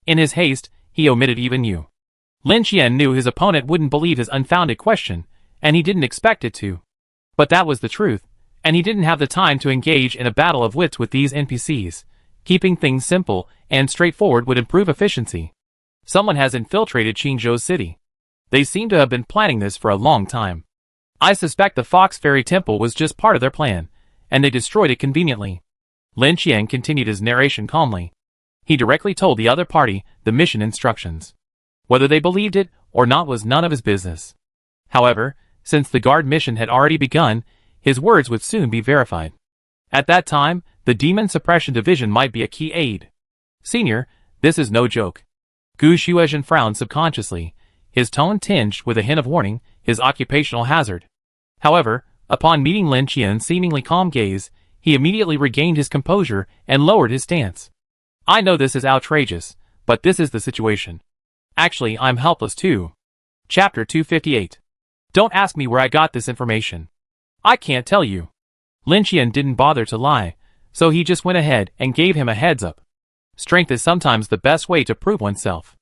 In his haste, he omitted even you. Lin Qian knew his opponent wouldn't believe his unfounded question, and he didn't expect it to. But that was the truth, and he didn't have the time to engage in a battle of wits with these NPCs. Keeping things simple and straightforward would improve efficiency. Someone has infiltrated Qingzhou City. They seem to have been planning this for a long time. I suspect the Fox Fairy Temple was just part of their plan, and they destroyed it conveniently. Lin Qian continued his narration calmly. He directly told the other party the mission instructions. Whether they believed it or not was none of his business. However, since the guard mission had already begun, his words would soon be verified. At that time, the Demon Suppression Division might be a key aid. Senior, this is no joke. Gu Shuezhen frowned subconsciously, his tone tinged with a hint of warning, his occupational hazard. However, upon meeting Lin Qian's seemingly calm gaze, he immediately regained his composure and lowered his stance. I know this is outrageous, but this is the situation. Actually, I'm helpless too. Chapter 258. Don't ask me where I got this information. I can't tell you. Lin Qian didn't bother to lie, so he just went ahead and gave him a heads up. Strength is sometimes the best way to prove oneself.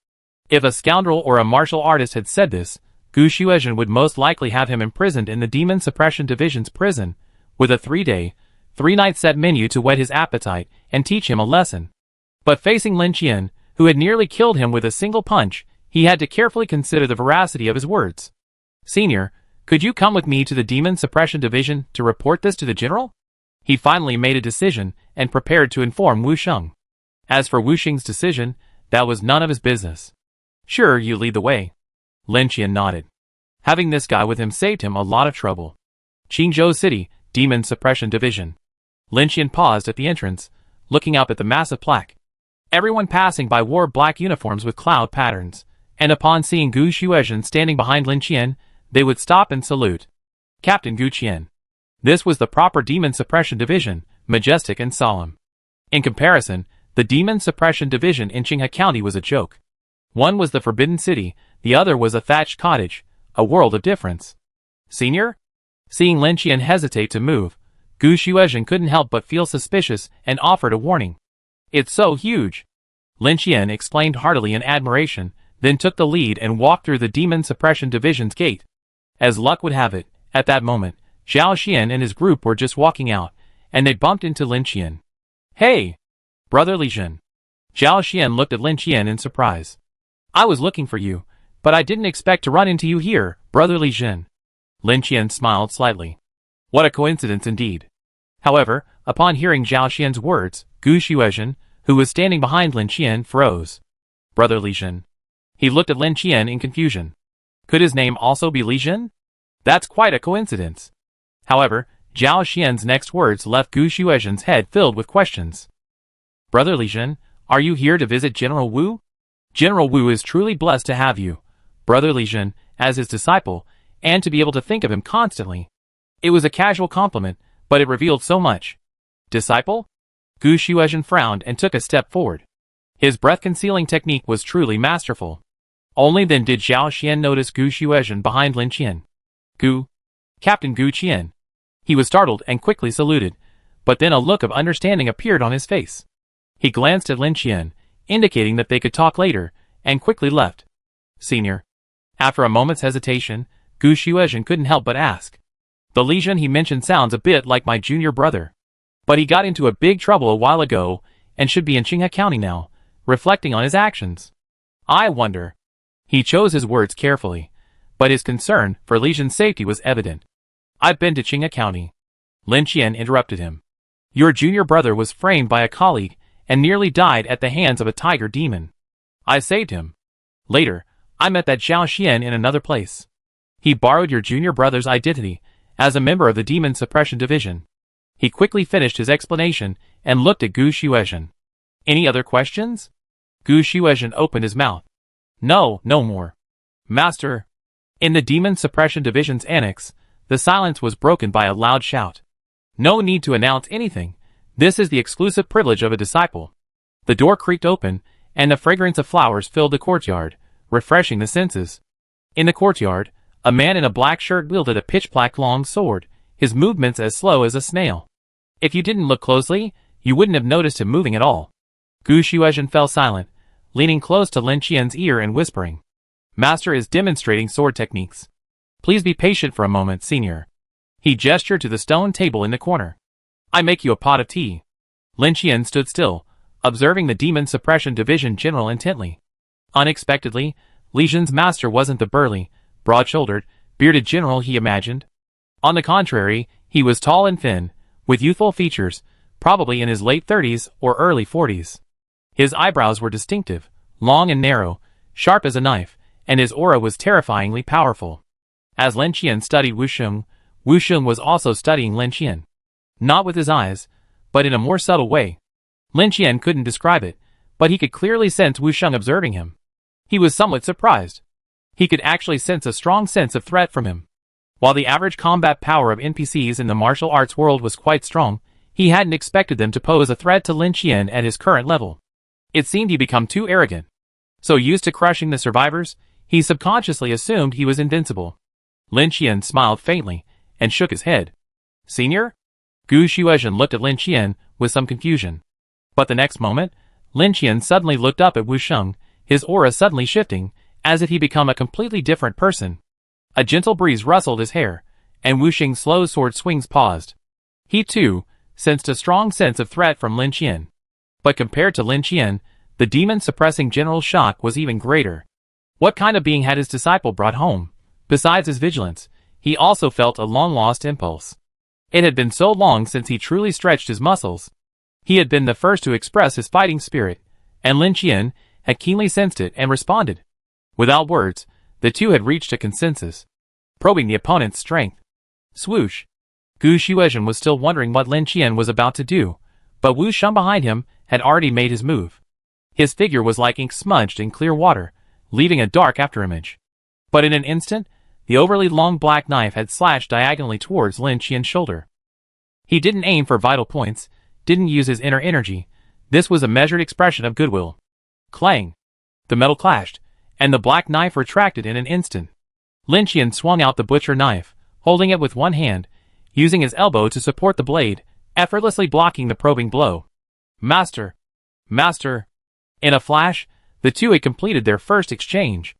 If a scoundrel or a martial artist had said this, Gu Shuezhen would most likely have him imprisoned in the Demon Suppression Division's prison, with a 3-day, 3-night set menu to whet his appetite and teach him a lesson. But facing Lin Qian, who had nearly killed him with a single punch, he had to carefully consider the veracity of his words. Senior, could you come with me to the Demon Suppression Division to report this to the general? He finally made a decision and prepared to inform Wu Sheng. As for Wu Sheng's decision, that was none of his business. Sure, you lead the way. Lin Qian nodded. Having this guy with him saved him a lot of trouble. Qingzhou City, Demon Suppression Division. Lin Qian paused at the entrance, looking up at the massive plaque. Everyone passing by wore black uniforms with cloud patterns, and upon seeing Gu Shuezhen standing behind Lin Qian, they would stop and salute. Captain Gu Qian. This was the proper Demon Suppression Division, majestic and solemn. In comparison, the Demon Suppression Division in Qinghe County was a joke. One was the Forbidden City, the other was a thatched cottage, a world of difference. Senior? Seeing Lin Qian hesitate to move, Gu Shuezhen couldn't help but feel suspicious and offered a warning. It's so huge. Lin Qian explained heartily in admiration, then took the lead and walked through the Demon Suppression Division's gate. As luck would have it, at that moment, Zhao Xian and his group were just walking out, and they bumped into Lin Qian. Hey! Brother Li Zhen. Zhao Xian looked at Lin Qian in surprise. I was looking for you, but I didn't expect to run into you here, Brother Li Zhen. Lin Qian smiled slightly. What a coincidence indeed. However, upon hearing Zhao Xian's words, Gu Shuezhen, who was standing behind Lin Qian, froze. Brother Li Zhen. He looked at Lin Qian in confusion. Could his name also be Li Zhen? That's quite a coincidence. However, Zhao Xian's next words left Gu Shuezhen's head filled with questions. Brother Li Zhen, are you here to visit General Wu? General Wu is truly blessed to have you, Brother Li Zhen, as his disciple, and to be able to think of him constantly. It was a casual compliment, but it revealed so much. Disciple? Gu Shuezhen frowned and took a step forward. His breath-concealing technique was truly masterful. Only then did Zhao Xian notice Gu Shuezhen behind Lin Qian. Gu? Captain Gu Qian. He was startled and quickly saluted, but then a look of understanding appeared on his face. He glanced at Lin Qian, indicating that they could talk later, and quickly left. Senior. After a moment's hesitation, Gu Shuezhen couldn't help but ask. The Li Zhen he mentioned sounds a bit like my junior brother. But he got into a big trouble a while ago, and should be in Qinghe County now, reflecting on his actions. I wonder. He chose his words carefully, but his concern for Li Zhen's safety was evident. I've been to Qinghe County. Lin Qian interrupted him. Your junior brother was framed by a colleague and nearly died at the hands of a tiger demon. I saved him. Later, I met that Zhao Xian in another place. He borrowed your junior brother's identity as a member of the Demon Suppression Division. He quickly finished his explanation and looked at Gu Xuezhen. Any other questions? Gu Xuezhen opened his mouth. No, no more. Master. In the Demon Suppression Division's annex, the silence was broken by a loud shout. No need to announce anything. This is the exclusive privilege of a disciple. The door creaked open, and the fragrance of flowers filled the courtyard, refreshing the senses. In the courtyard, a man in a black shirt wielded a pitch-black long sword, his movements as slow as a snail. If you didn't look closely, you wouldn't have noticed him moving at all. Gu Xuezhen fell silent, leaning close to Lin Qian's ear and whispering. Master is demonstrating sword techniques. Please be patient for a moment, senior. He gestured to the stone table in the corner. I make you a pot of tea. Lin Qian stood still, observing the Demon Suppression Division general intently. Unexpectedly, Li Zhen's master wasn't the burly, broad-shouldered, bearded general he imagined. On the contrary, he was tall and thin, with youthful features, probably in his late 30s or early 40s. His eyebrows were distinctive, long and narrow, sharp as a knife, and his aura was terrifyingly powerful. As Lin Qian studied Wu Sheng was also studying Lin Qian. Not with his eyes, but in a more subtle way. Lin Qian couldn't describe it, but he could clearly sense Wu Sheng observing him. He was somewhat surprised. He could actually sense a strong sense of threat from him. While the average combat power of NPCs in the martial arts world was quite strong, he hadn't expected them to pose a threat to Lin Qian at his current level. It seemed he'd become too arrogant. So used to crushing the survivors, he subconsciously assumed he was invincible. Lin Qian smiled faintly and shook his head. Senior? Gu Xuezhen looked at Lin Qian with some confusion. But the next moment, Lin Qian suddenly looked up at Wu Sheng, his aura suddenly shifting, as if he'd become a completely different person. A gentle breeze rustled his hair, and Wu Sheng's slow sword swings paused. He, too, sensed a strong sense of threat from Lin Qian. But compared to Lin Qian, the demon-suppressing general's shock was even greater. What kind of being had his disciple brought home? Besides his vigilance, he also felt a long-lost impulse. It had been so long since he truly stretched his muscles. He had been the first to express his fighting spirit, and Lin Qian had keenly sensed it and responded. Without words, the two had reached a consensus, probing the opponent's strength. Swoosh! Gu Xuezhen was still wondering what Lin Qian was about to do, but Wu Sheng behind him had already made his move. His figure was like ink smudged in clear water, leaving a dark afterimage. But in an instant, the overly long black knife had slashed diagonally towards Lin Qian's shoulder. He didn't aim for vital points, didn't use his inner energy. This was a measured expression of goodwill. Clang! The metal clashed, and the black knife retracted in an instant. Lin Qian swung out the butcher knife, holding it with one hand, using his elbow to support the blade, effortlessly blocking the probing blow. Master! Master! In a flash, the two had completed their first exchange.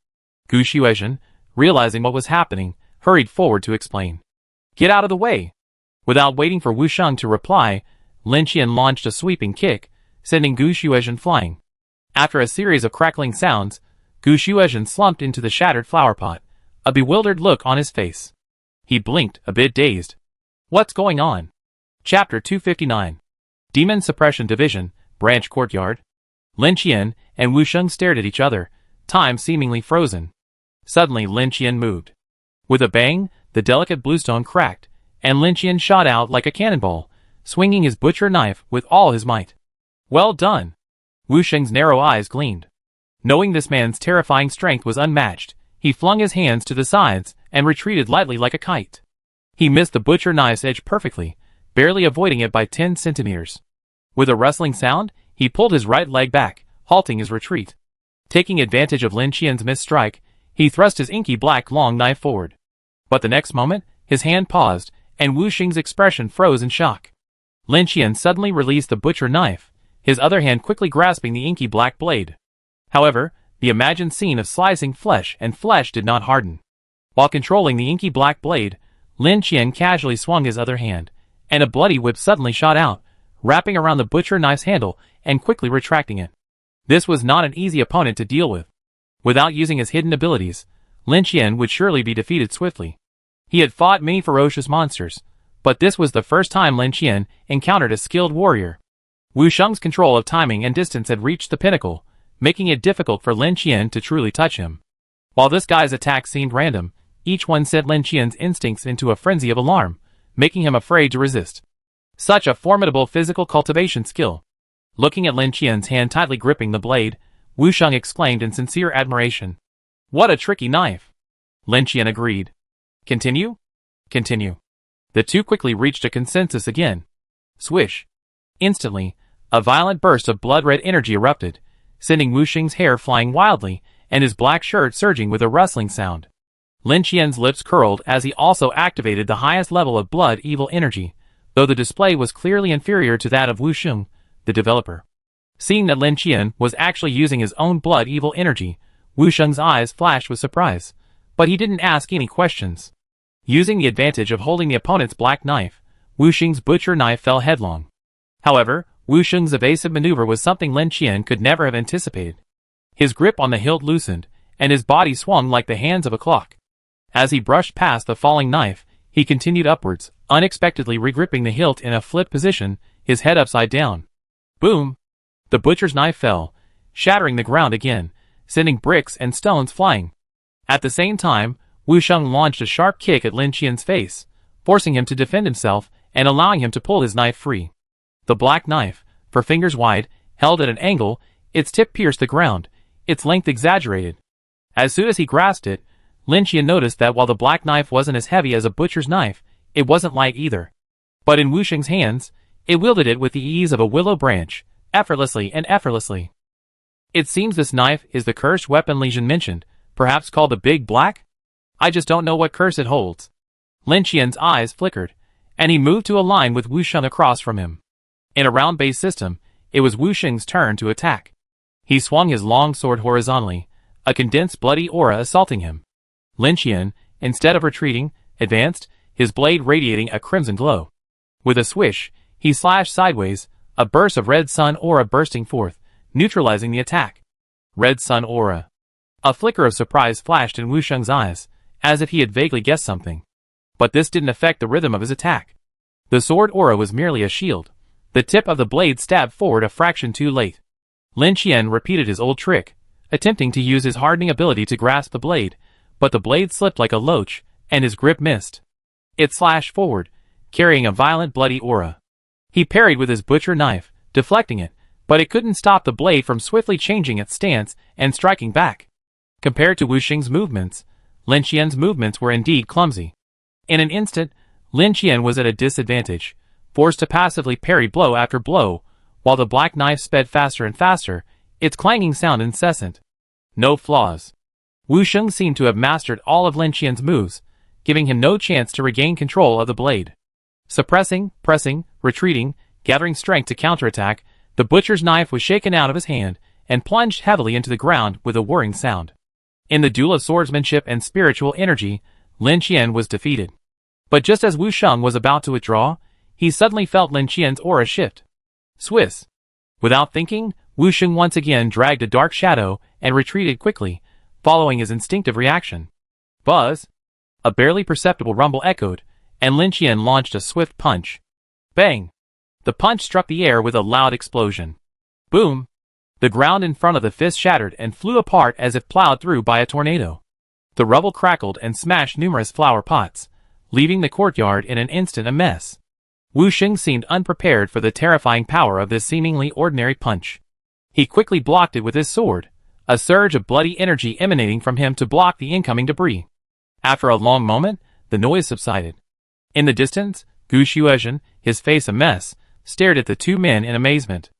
Gu Xuezhen, realizing what was happening, hurried forward to explain. Get out of the way! Without waiting for Wu Sheng to reply, Lin Qian launched a sweeping kick, sending Gu Xuezhen flying. After a series of crackling sounds, Gu Xuezhen slumped into the shattered flower pot, a bewildered look on his face. He blinked, a bit dazed. What's going on? Chapter 259. Demon Suppression Division, Branch Courtyard. Lin Qian and Wu Sheng stared at each other, time seemingly frozen. Suddenly Lin Qian moved. With a bang, the delicate bluestone cracked, and Lin Qian shot out like a cannonball, swinging his butcher knife with all his might. Well done! Wu Sheng's narrow eyes gleamed. Knowing this man's terrifying strength was unmatched, he flung his hands to the sides and retreated lightly like a kite. He missed the butcher knife's edge perfectly, barely avoiding it by 10 centimeters. With a rustling sound, he pulled his right leg back, halting his retreat. Taking advantage of Lin Qian's missed strike, he thrust his inky black long knife forward. But the next moment, his hand paused, and Wu Sheng's expression froze in shock. Lin Qian suddenly released the butcher knife, his other hand quickly grasping the inky black blade. However, the imagined scene of slicing flesh and flesh did not harden. While controlling the inky black blade, Lin Qian casually swung his other hand, and a bloody whip suddenly shot out, wrapping around the butcher knife's handle and quickly retracting it. This was not an easy opponent to deal with. Without using his hidden abilities, Lin Qian would surely be defeated swiftly. He had fought many ferocious monsters, But this was the first time Lin Qian encountered a skilled warrior. Wu Sheng's control of timing and distance had reached the pinnacle, making it difficult for Lin Qian to truly touch him. While this guy's attacks seemed random, each one sent Lin Qian's instincts into a frenzy of alarm, making him afraid to resist. Such a formidable physical cultivation skill. Looking at Lin Qian's hand tightly gripping the blade, Wu Sheng exclaimed in sincere admiration. What a tricky knife! Lin Qian agreed. Continue? Continue. The two quickly reached a consensus again. Swish. Instantly, a violent burst of blood-red energy erupted, sending Wu Sheng's hair flying wildly and his black shirt surging with a rustling sound. Lin Qian's lips curled as he also activated the highest level of blood evil energy, though the display was clearly inferior to that of Wu Sheng, the developer. Seeing that Lin Qian was actually using his own blood evil energy, Wu Sheng's eyes flashed with surprise, but he didn't ask any questions. Using the advantage of holding the opponent's black knife, Wu Sheng's butcher knife fell headlong. However, Wu Sheng's evasive maneuver was something Lin Qian could never have anticipated. His grip on the hilt loosened, and his body swung like the hands of a clock. As he brushed past the falling knife, he continued upwards, unexpectedly regripping the hilt in a flip position, his head upside down. Boom! The butcher's knife fell, shattering the ground again, sending bricks and stones flying. At the same time, Wu Sheng launched a sharp kick at Lin Qian's face, forcing him to defend himself and allowing him to pull his knife free. The black knife, for fingers wide, held at an angle, its tip pierced the ground, its length exaggerated. As soon as he grasped it, Lin Qian noticed that while the black knife wasn't as heavy as a butcher's knife, it wasn't light either. But in Wu Sheng's hands, it wielded it with the ease of a willow branch, effortlessly and effortlessly. It seems this knife is the cursed weapon Li Jin mentioned, perhaps called the Big Black? I just don't know what curse it holds. Lin Qian's eyes flickered, and he moved to align with Wu Sheng across from him. In a round-based system, it was Wu Sheng's turn to attack. He swung his long sword horizontally, a condensed bloody aura assaulting him. Lin Qian, instead of retreating, advanced, his blade radiating a crimson glow. With a swish, he slashed sideways, a burst of red sun aura bursting forth, neutralizing the attack. Red sun aura. A flicker of surprise flashed in Wu Sheng's eyes, as if he had vaguely guessed something. But this didn't affect the rhythm of his attack. The sword aura was merely a shield. The tip of the blade stabbed forward a fraction too late. Lin Qian repeated his old trick, attempting to use his hardening ability to grasp the blade, but the blade slipped like a loach, and his grip missed. It slashed forward, carrying a violent bloody aura. He parried with his butcher knife, deflecting it, but it couldn't stop the blade from swiftly changing its stance and striking back. Compared to Wu Sheng's movements, Lin Qian's movements were indeed clumsy. In an instant, Lin Qian was at a disadvantage, forced to passively parry blow after blow, while the black knife sped faster and faster, its clanging sound incessant. No flaws. Wu Sheng seemed to have mastered all of Lin Qian's moves, giving him no chance to regain control of the blade. Suppressing, pressing, retreating, gathering strength to counterattack, the butcher's knife was shaken out of his hand and plunged heavily into the ground with a whirring sound. In the duel of swordsmanship and spiritual energy, Lin Qian was defeated. But just as Wu Sheng was about to withdraw, he suddenly felt Lin Qian's aura shift. Swiss. Without thinking, Wu Sheng once again dragged a dark shadow and retreated quickly, following his instinctive reaction. Buzz. A barely perceptible rumble echoed, and Lin Qian launched a swift punch. Bang! The punch struck the air with a loud explosion. Boom! The ground in front of the fist shattered and flew apart as if plowed through by a tornado. The rubble crackled and smashed numerous flower pots, leaving the courtyard in an instant a mess. Wu Sheng seemed unprepared for the terrifying power of this seemingly ordinary punch. He quickly blocked it with his sword, a surge of bloody energy emanating from him to block the incoming debris. After a long moment, the noise subsided. In the distance, Gu Xuezhen, his face a mess, stared at the two men in amazement.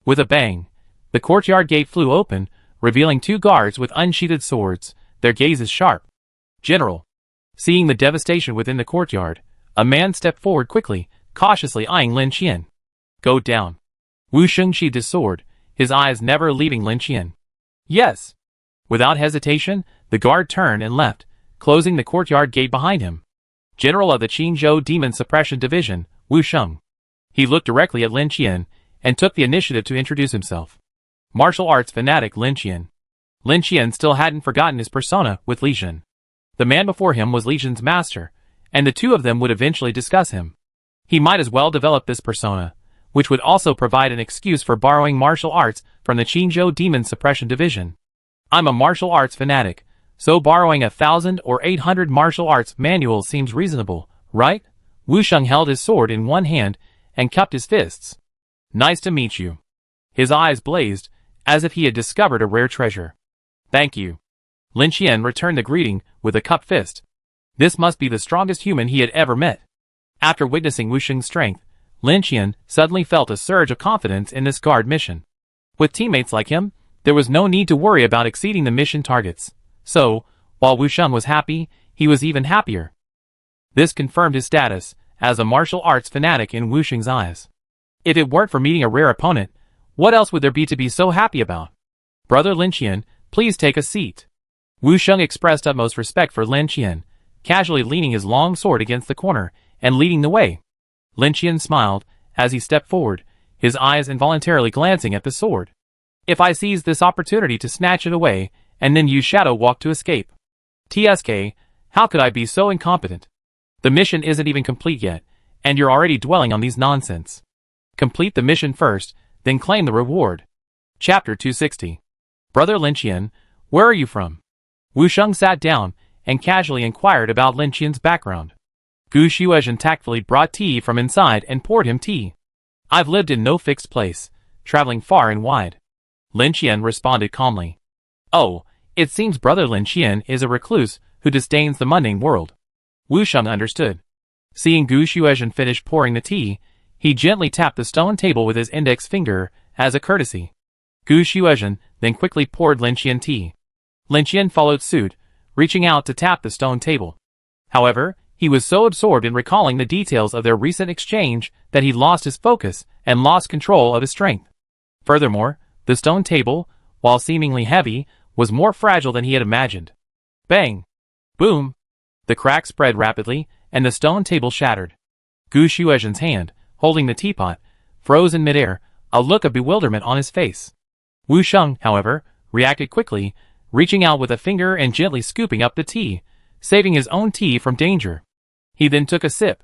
With a bang, the courtyard gate flew open, revealing two guards with unsheathed swords, their gazes sharp. General. Seeing the devastation within the courtyard, a man stepped forward quickly, cautiously eyeing Lin Qian. Go down. Wu Sheng sheathed his sword, his eyes never leaving Lin Qian. Yes. Without hesitation, the guard turned and left, closing the courtyard gate behind him. General of the Qingzhou Demon Suppression Division, Wu Sheng. He looked directly at Lin Qian, and took the initiative to introduce himself. Martial arts fanatic Lin Qian. Lin Qian still hadn't forgotten his persona with Li Jin. The man before him was Li Jin's master, and the two of them would eventually discuss him. He might as well develop this persona, which would also provide an excuse for borrowing martial arts from the Qingzhou Demon Suppression Division. I'm a martial arts fanatic, so borrowing 1,000 or 800 martial arts manuals seems reasonable, right? Wu Sheng held his sword in one hand and cupped his fists. Nice to meet you. His eyes blazed, as if he had discovered a rare treasure. Thank you. Lin Qian returned the greeting with a cupped fist. This must be the strongest human he had ever met. After witnessing Wu Sheng's strength, Lin Qian suddenly felt a surge of confidence in this guard mission. With teammates like him, there was no need to worry about exceeding the mission targets. So, while Wu Sheng was happy, he was even happier. This confirmed his status as a martial arts fanatic in Wu Sheng's eyes. If it weren't for meeting a rare opponent, what else would there be to be so happy about? Brother Lin Qian, please take a seat. Wu Sheng expressed utmost respect for Lin Qian, casually leaning his long sword against the corner and leading the way. Lin Qian smiled as he stepped forward, his eyes involuntarily glancing at the sword. If I seize this opportunity to snatch it away, and then use Shadow Walk to escape. TSK, how could I be so incompetent? The mission isn't even complete yet, and you're already dwelling on these nonsense. Complete the mission first, then claim the reward. Chapter 260. Brother Lin Qian, where are you from? Wu Sheng sat down and casually inquired about Lin Qian's background. Gu Xuezhen tactfully brought tea from inside and poured him tea. I've lived in no fixed place, traveling far and wide. Lin Qian responded calmly. Oh, it seems Brother Lin Qian is a recluse who disdains the mundane world. Wu Sheng understood. Seeing Gu Xuezhen finish pouring the tea, he gently tapped the stone table with his index finger as a courtesy. Gu Xuezhen then quickly poured Lin Qian tea. Lin Qian followed suit, reaching out to tap the stone table. However, he was so absorbed in recalling the details of their recent exchange that he lost his focus and lost control of his strength. Furthermore, the stone table, while seemingly heavy, was more fragile than he had imagined. Bang! Boom! The crack spread rapidly, and the stone table shattered. Gu Xuezhen's hand, holding the teapot, froze in midair, a look of bewilderment on his face. Wu Sheng, however, reacted quickly, reaching out with a finger and gently scooping up the tea, saving his own tea from danger. He then took a sip.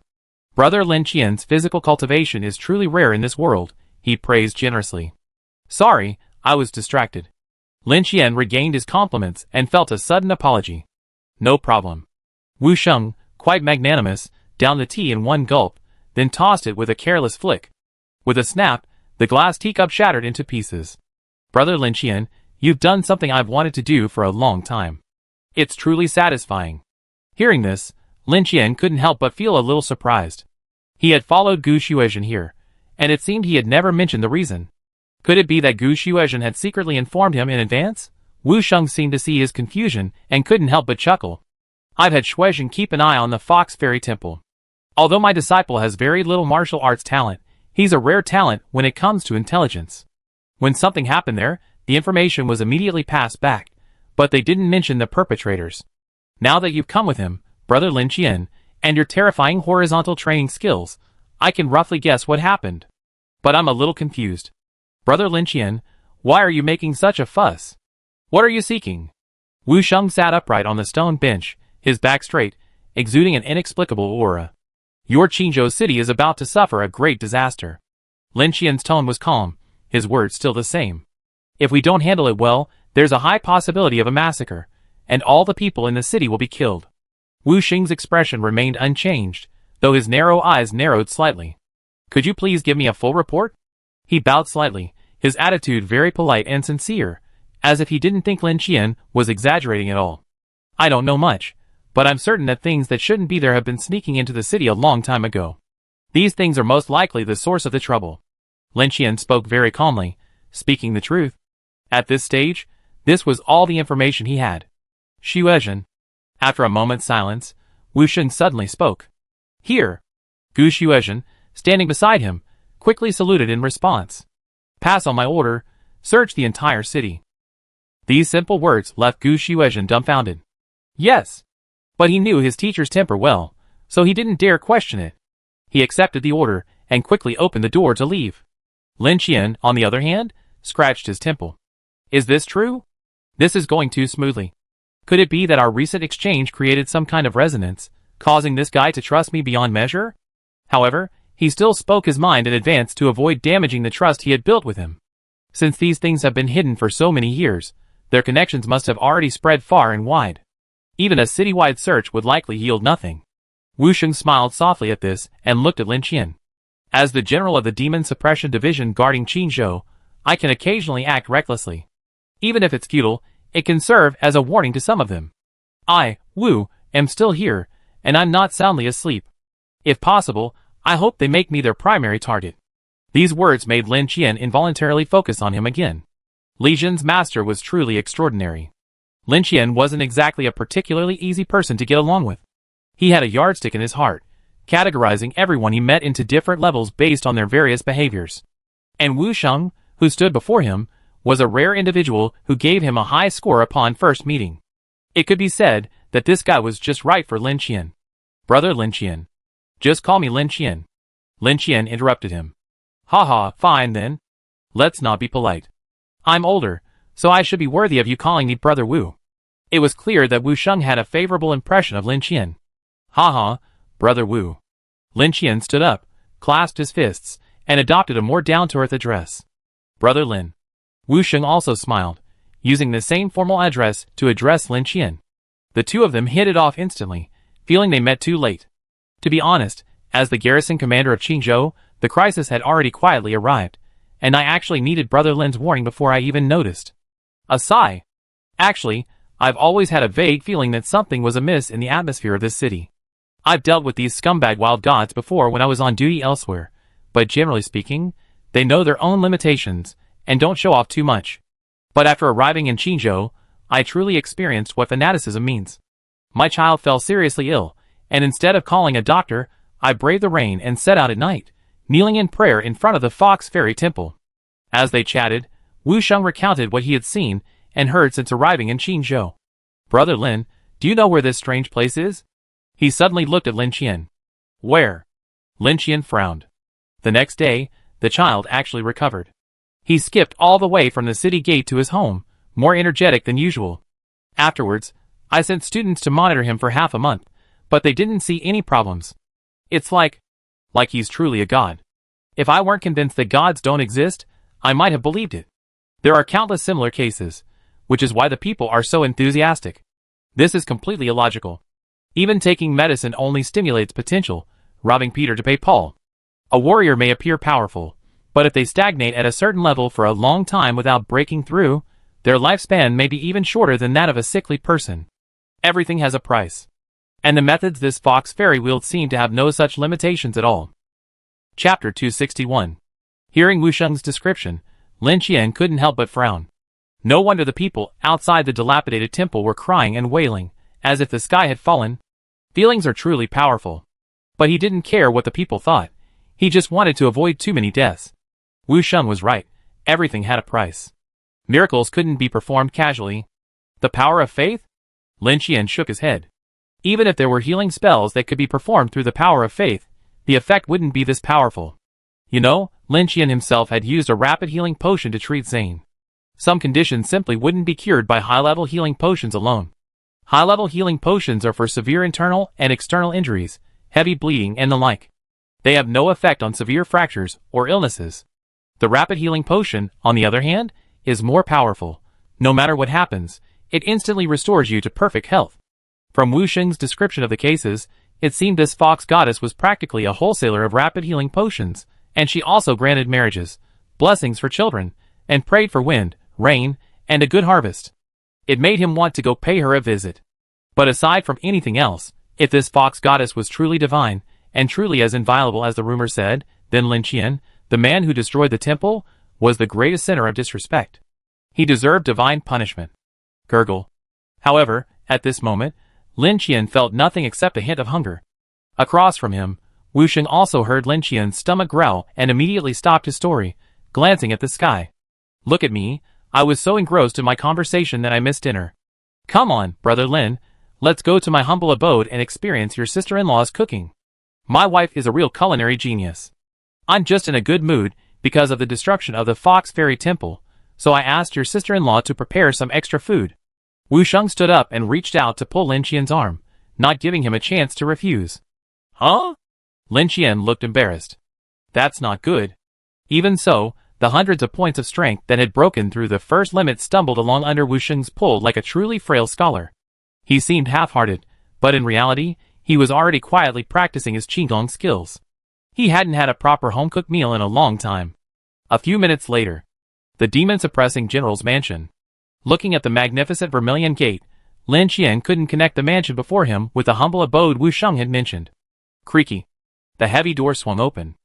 Brother Lin Qian's physical cultivation is truly rare in this world, he praised generously. Sorry, I was distracted. Lin Qian regained his compliments and felt a sudden apology. No problem. Wu Sheng, quite magnanimous, downed the tea in one gulp, then tossed it with a careless flick. With a snap, the glass teacup shattered into pieces. Brother Lin Qian, you've done something I've wanted to do for a long time. It's truly satisfying. Hearing this, Lin Qian couldn't help but feel a little surprised. He had followed Gu Xuezhen here, and it seemed he had never mentioned the reason. Could it be that Gu Xuezhen had secretly informed him in advance? Wu Sheng seemed to see his confusion and couldn't help but chuckle. I've had Xuezhen keep an eye on the Fox Fairy Temple. Although my disciple has very little martial arts talent, he's a rare talent when it comes to intelligence. When something happened there, the information was immediately passed back, but they didn't mention the perpetrators. Now that you've come with him, Brother Lin Qian, and your terrifying horizontal training skills, I can roughly guess what happened. But I'm a little confused. Brother Lin Qian, why are you making such a fuss? What are you seeking? Wu Sheng sat upright on the stone bench, his back straight, exuding an inexplicable aura. Your Qingzhou city is about to suffer a great disaster. Lin Qian's tone was calm, his words still the same. If we don't handle it well, there's a high possibility of a massacre, and all the people in the city will be killed. Wu Sheng's expression remained unchanged, though his narrow eyes narrowed slightly. Could you please give me a full report? He bowed slightly, his attitude very polite and sincere, as if he didn't think Lin Qian was exaggerating at all. I don't know much, but I'm certain that things that shouldn't be there have been sneaking into the city a long time ago. These things are most likely the source of the trouble. Lin Qian spoke very calmly, speaking the truth. At this stage, this was all the information he had. Xuezhen. After a moment's silence, Wu Sheng suddenly spoke. Here. Gu Xuezhen, standing beside him, quickly saluted in response. Pass on my order, search the entire city. These simple words left Gu Xuezhen dumbfounded. Yes. But he knew his teacher's temper well, so he didn't dare question it. He accepted the order and quickly opened the door to leave. Lin Qian, on the other hand, scratched his temple. Is this true? This is going too smoothly. Could it be that our recent exchange created some kind of resonance, causing this guy to trust me beyond measure? However, He still spoke his mind in advance to avoid damaging the trust he had built with him. Since these things have been hidden for so many years, their connections must have already spread far and wide. Even a citywide search would likely yield nothing. Wu Sheng smiled softly at this and looked at Lin Qian. As the general of the Demon Suppression Division guarding Qinzhou, I can occasionally act recklessly. Even if it's futile, it can serve as a warning to some of them. I, Wu, am still here, and I'm not soundly asleep. If possible, I hope they make me their primary target. These words made Lin Qian involuntarily focus on him again. Li Jin's master was truly extraordinary. Lin Qian wasn't exactly a particularly easy person to get along with. He had a yardstick in his heart, categorizing everyone he met into different levels based on their various behaviors. And Wu Sheng, who stood before him, was a rare individual who gave him a high score upon first meeting. It could be said that this guy was just right for Lin Qian. Brother Lin Qian. Just call me Lin Qian. Lin Qian interrupted him. Haha, fine then. Let's not be polite. I'm older, so I should be worthy of you calling me Brother Wu. It was clear that Wu Sheng had a favorable impression of Lin Qian. Haha, Brother Wu. Lin Qian stood up, clasped his fists, and adopted a more down-to-earth address. Brother Lin. Wu Sheng also smiled, using the same formal address to address Lin Qian. The two of them hit it off instantly, feeling they met too late. To be honest, as the garrison commander of Qinzhou, the crisis had already quietly arrived, and I actually needed Brother Lin's warning before I even noticed. A sigh. Actually, I've always had a vague feeling that something was amiss in the atmosphere of this city. I've dealt with these scumbag wild gods before when I was on duty elsewhere, but generally speaking, they know their own limitations, and don't show off too much. But after arriving in Qinzhou, I truly experienced what fanaticism means. My child fell seriously ill, and instead of calling a doctor, I braved the rain and set out at night, kneeling in prayer in front of the Fox Fairy Temple. As they chatted, Wu Sheng recounted what he had seen and heard since arriving in Qinzhou. Brother Lin, do you know where this strange place is? He suddenly looked at Lin Qian. Where? Lin Qian frowned. The next day, the child actually recovered. He skipped all the way from the city gate to his home, more energetic than usual. Afterwards, I sent students to monitor him for half a month, but they didn't see any problems. It's like he's truly a god. If I weren't convinced that gods don't exist, I might have believed it. There are countless similar cases, which is why the people are so enthusiastic. This is completely illogical. Even taking medicine only stimulates potential, robbing Peter to pay Paul. A warrior may appear powerful, but if they stagnate at a certain level for a long time without breaking through, their lifespan may be even shorter than that of a sickly person. Everything has a price. And the methods this fox fairy wields seem to have no such limitations at all. Chapter 261. Hearing Wu Sheng's description, Lin Qian couldn't help but frown. No wonder the people outside the dilapidated temple were crying and wailing, as if the sky had fallen. Feelings are truly powerful. But he didn't care what the people thought. He just wanted to avoid too many deaths. Wu Sheng was right. Everything had a price. Miracles couldn't be performed casually. The power of faith? Lin Qian shook his head. Even if there were healing spells that could be performed through the power of faith, the effect wouldn't be this powerful. You know, Lin Qian himself had used a rapid healing potion to treat Zane. Some conditions simply wouldn't be cured by high-level healing potions alone. High-level healing potions are for severe internal and external injuries, heavy bleeding and the like. They have no effect on severe fractures or illnesses. The rapid healing potion, on the other hand, is more powerful. No matter what happens, it instantly restores you to perfect health. From Wu Sheng's description of the cases, it seemed this fox goddess was practically a wholesaler of rapid healing potions, and she also granted marriages, blessings for children, and prayed for wind, rain, and a good harvest. It made him want to go pay her a visit. But aside from anything else, if this fox goddess was truly divine, and truly as inviolable as the rumor said, then Lin Qian, the man who destroyed the temple, was the greatest sinner of disrespect. He deserved divine punishment. Gurgle. However, at this moment, Lin Qian felt nothing except a hint of hunger. Across from him, Wu Sheng also heard Lin Qian's stomach growl and immediately stopped his story, glancing at the sky. Look at me, I was so engrossed in my conversation that I missed dinner. Come on, Brother Lin, let's go to my humble abode and experience your sister-in-law's cooking. My wife is a real culinary genius. I'm just in a good mood because of the destruction of the Fox Fairy Temple, so I asked your sister-in-law to prepare some extra food. Wu Sheng stood up and reached out to pull Lin Qian's arm, not giving him a chance to refuse. Huh? Lin Qian looked embarrassed. That's not good. Even so, the hundreds of points of strength that had broken through the first limit stumbled along under Wu Sheng's pull like a truly frail scholar. He seemed half-hearted, but in reality, he was already quietly practicing his qigong skills. He hadn't had a proper home-cooked meal in a long time. A few minutes later, the demon-suppressing general's mansion. Looking at the magnificent vermilion gate, Lin Qian couldn't connect the mansion before him with the humble abode Wu Sheng had mentioned. Creaky. The heavy door swung open.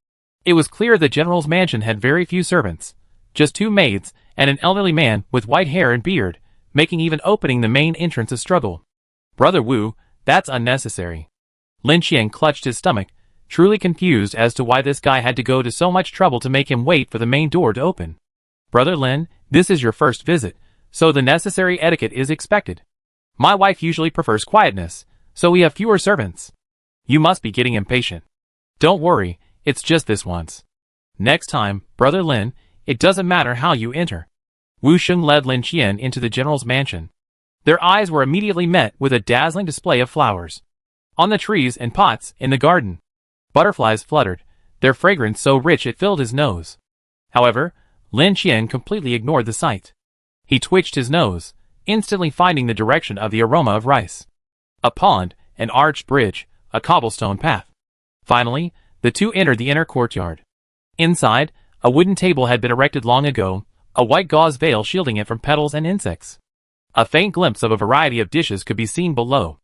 It was clear the general's mansion had very few servants, just 2 maids and an elderly man with white hair and beard, making even opening the main entrance a struggle. Brother Wu, that's unnecessary. Lin Qian clutched his stomach, truly confused as to why this guy had to go to so much trouble to make him wait for the main door to open. Brother Lin, this is your first visit, so the necessary etiquette is expected. My wife usually prefers quietness, so we have fewer servants. You must be getting impatient. Don't worry, it's just this once. Next time, Brother Lin, it doesn't matter how you enter. Wu Sheng led Lin Qian into the general's mansion. Their eyes were immediately met with a dazzling display of flowers. On the trees and pots in the garden, butterflies fluttered, their fragrance so rich it filled his nose. However, Lin Qian completely ignored the sight. He twitched his nose, instantly finding the direction of the aroma of rice. A pond, an arched bridge, a cobblestone path. Finally, the two entered the inner courtyard. Inside, a wooden table had been erected long ago, a white gauze veil shielding it from petals and insects. A faint glimpse of a variety of dishes could be seen below.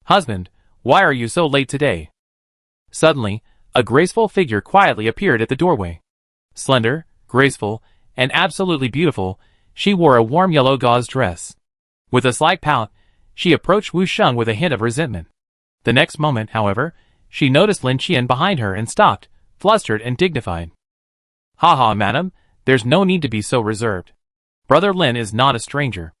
Husband, why are you so late today? Suddenly, a graceful figure quietly appeared at the doorway. Slender, graceful, and absolutely beautiful, she wore a warm yellow gauze dress. With a slight pout, she approached Wu Sheng with a hint of resentment. The next moment, however, she noticed Lin Qian behind her and stopped, flustered and dignified. "Ha, madam, there's no need to be so reserved. Brother Lin is not a stranger."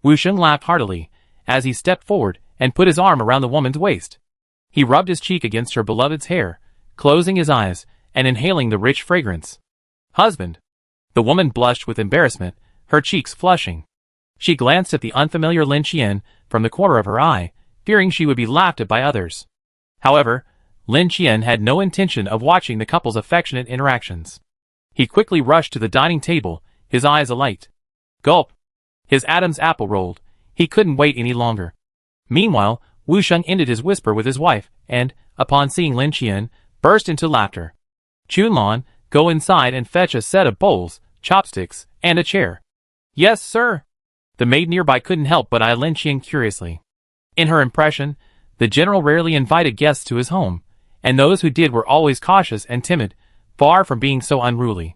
Wu Sheng laughed heartily, as he stepped forward and put his arm around the woman's waist. He rubbed his cheek against her beloved's hair, closing his eyes and inhaling the rich fragrance. "Husband." The woman blushed with embarrassment, her cheeks flushing. She glanced at the unfamiliar Lin Qian from the corner of her eye, fearing she would be laughed at by others. However, Lin Qian had no intention of watching the couple's affectionate interactions. He quickly rushed to the dining table, his eyes alight. Gulp! His Adam's apple rolled. He couldn't wait any longer. Meanwhile, Wu Sheng ended his whisper with his wife, and, upon seeing Lin Qian, burst into laughter. "Chunlan, go inside and fetch a set of bowls, chopsticks, and a chair." "Yes, sir." The maid nearby couldn't help but eye Lin Qian curiously. In her impression, the general rarely invited guests to his home, and those who did were always cautious and timid, far from being so unruly.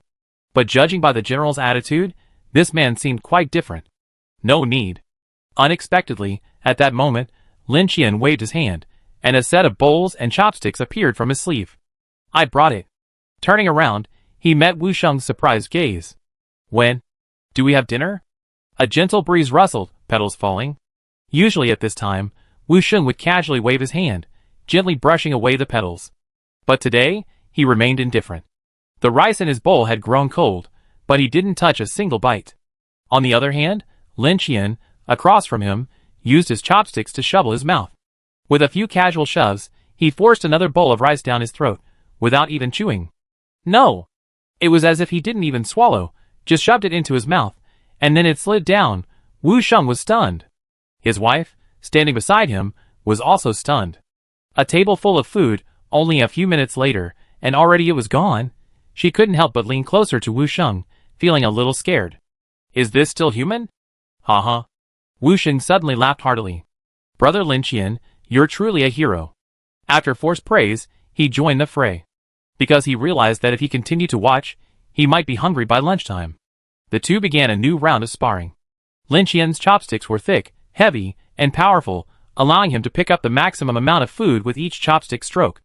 But judging by the general's attitude, this man seemed quite different. No need. Unexpectedly, at that moment, Lin Qian waved his hand, and a set of bowls and chopsticks appeared from his sleeve. "I brought it." Turning around, he met Wu Sheng's surprised gaze. "When? Do we have dinner?" A gentle breeze rustled, petals falling. Usually at this time, Wu Sheng would casually wave his hand, gently brushing away the petals. But today, he remained indifferent. The rice in his bowl had grown cold, but he didn't touch a single bite. On the other hand, Lin Qian, across from him, used his chopsticks to shovel his mouth. With a few casual shoves, he forced another bowl of rice down his throat, without even chewing. No! It was as if he didn't even swallow, just shoved it into his mouth, and then it slid down. Wu Sheng was stunned. His wife, standing beside him, was also stunned. A table full of food, only a few minutes later, and already it was gone. She couldn't help but lean closer to Wu Sheng, feeling a little scared. "Is this still human?" "Ha." Wu Sheng suddenly laughed heartily. "Brother Lin Qian, you're truly a hero." After forced praise, he joined the fray. Because he realized that if he continued to watch, he might be hungry by lunchtime. The two began a new round of sparring. Lin Qian's chopsticks were thick, heavy, and powerful, allowing him to pick up the maximum amount of food with each chopstick stroke.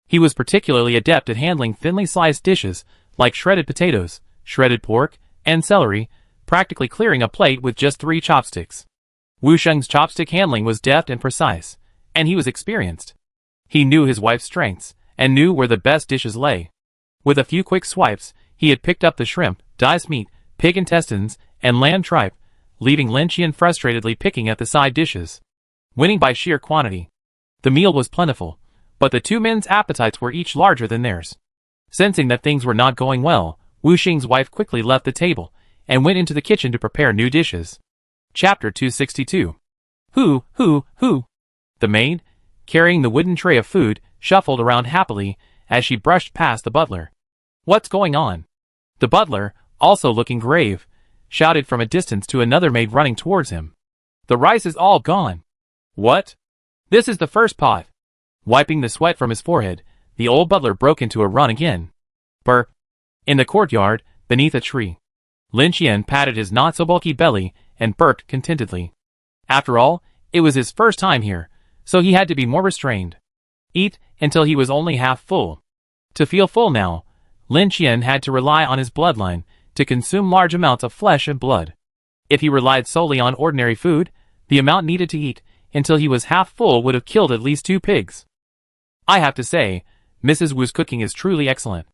He was particularly adept at handling thinly sliced dishes, like shredded potatoes, shredded pork, and celery, practically clearing a plate with just 3 chopsticks. Wu Sheng's chopstick handling was deft and precise, and he was experienced. He knew his wife's strengths, and knew where the best dishes lay. With a few quick swipes, he had picked up the shrimp, diced meat, pig intestines, and lamb tripe, leaving Lin Qian frustratedly picking at the side dishes. Winning by sheer quantity. The meal was plentiful, but the two men's appetites were each larger than theirs. Sensing that things were not going well, Wu Xing's wife quickly left the table and went into the kitchen to prepare new dishes. Chapter 262. Who? The maid, carrying the wooden tray of food, shuffled around happily as she brushed past the butler. What's going on? The butler, also looking grave, shouted from a distance to another maid running towards him. The rice is all gone. What? This is the first pot. Wiping the sweat from his forehead, the old butler broke into a run again. Burp. In the courtyard, beneath a tree, Lin Qian patted his not-so-bulky belly and burped contentedly. After all, it was his first time here, so he had to be more restrained. Eat until he was only half full. To feel full now, Lin Qian had to rely on his bloodline to consume large amounts of flesh and blood. If he relied solely on ordinary food, the amount needed to eat until he was half full would have killed at least 2 pigs. I have to say, Mrs. Wu's cooking is truly excellent.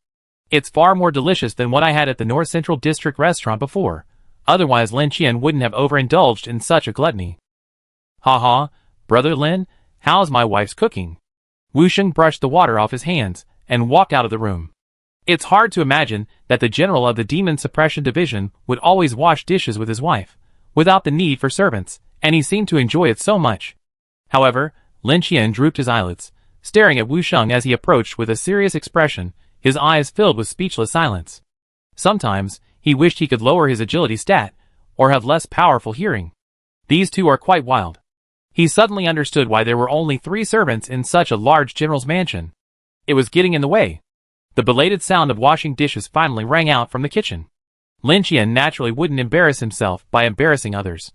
It's far more delicious than what I had at the North Central District restaurant before, otherwise Lin Qian wouldn't have overindulged in such a gluttony. Ha, Brother Lin, how's my wife's cooking? Wu Xing brushed the water off his hands and walked out of the room. It's hard to imagine that the general of the Demon Suppression Division would always wash dishes with his wife, without the need for servants, and he seemed to enjoy it so much. However, Lin Qian drooped his eyelids, staring at Wu Xing as he approached with a serious expression, his eyes filled with speechless silence. Sometimes, he wished he could lower his agility stat, or have less powerful hearing. These two are quite wild. He suddenly understood why there were only 3 servants in such a large general's mansion. It was getting in the way. The belated sound of washing dishes finally rang out from the kitchen. Lin Qian naturally wouldn't embarrass himself by embarrassing others.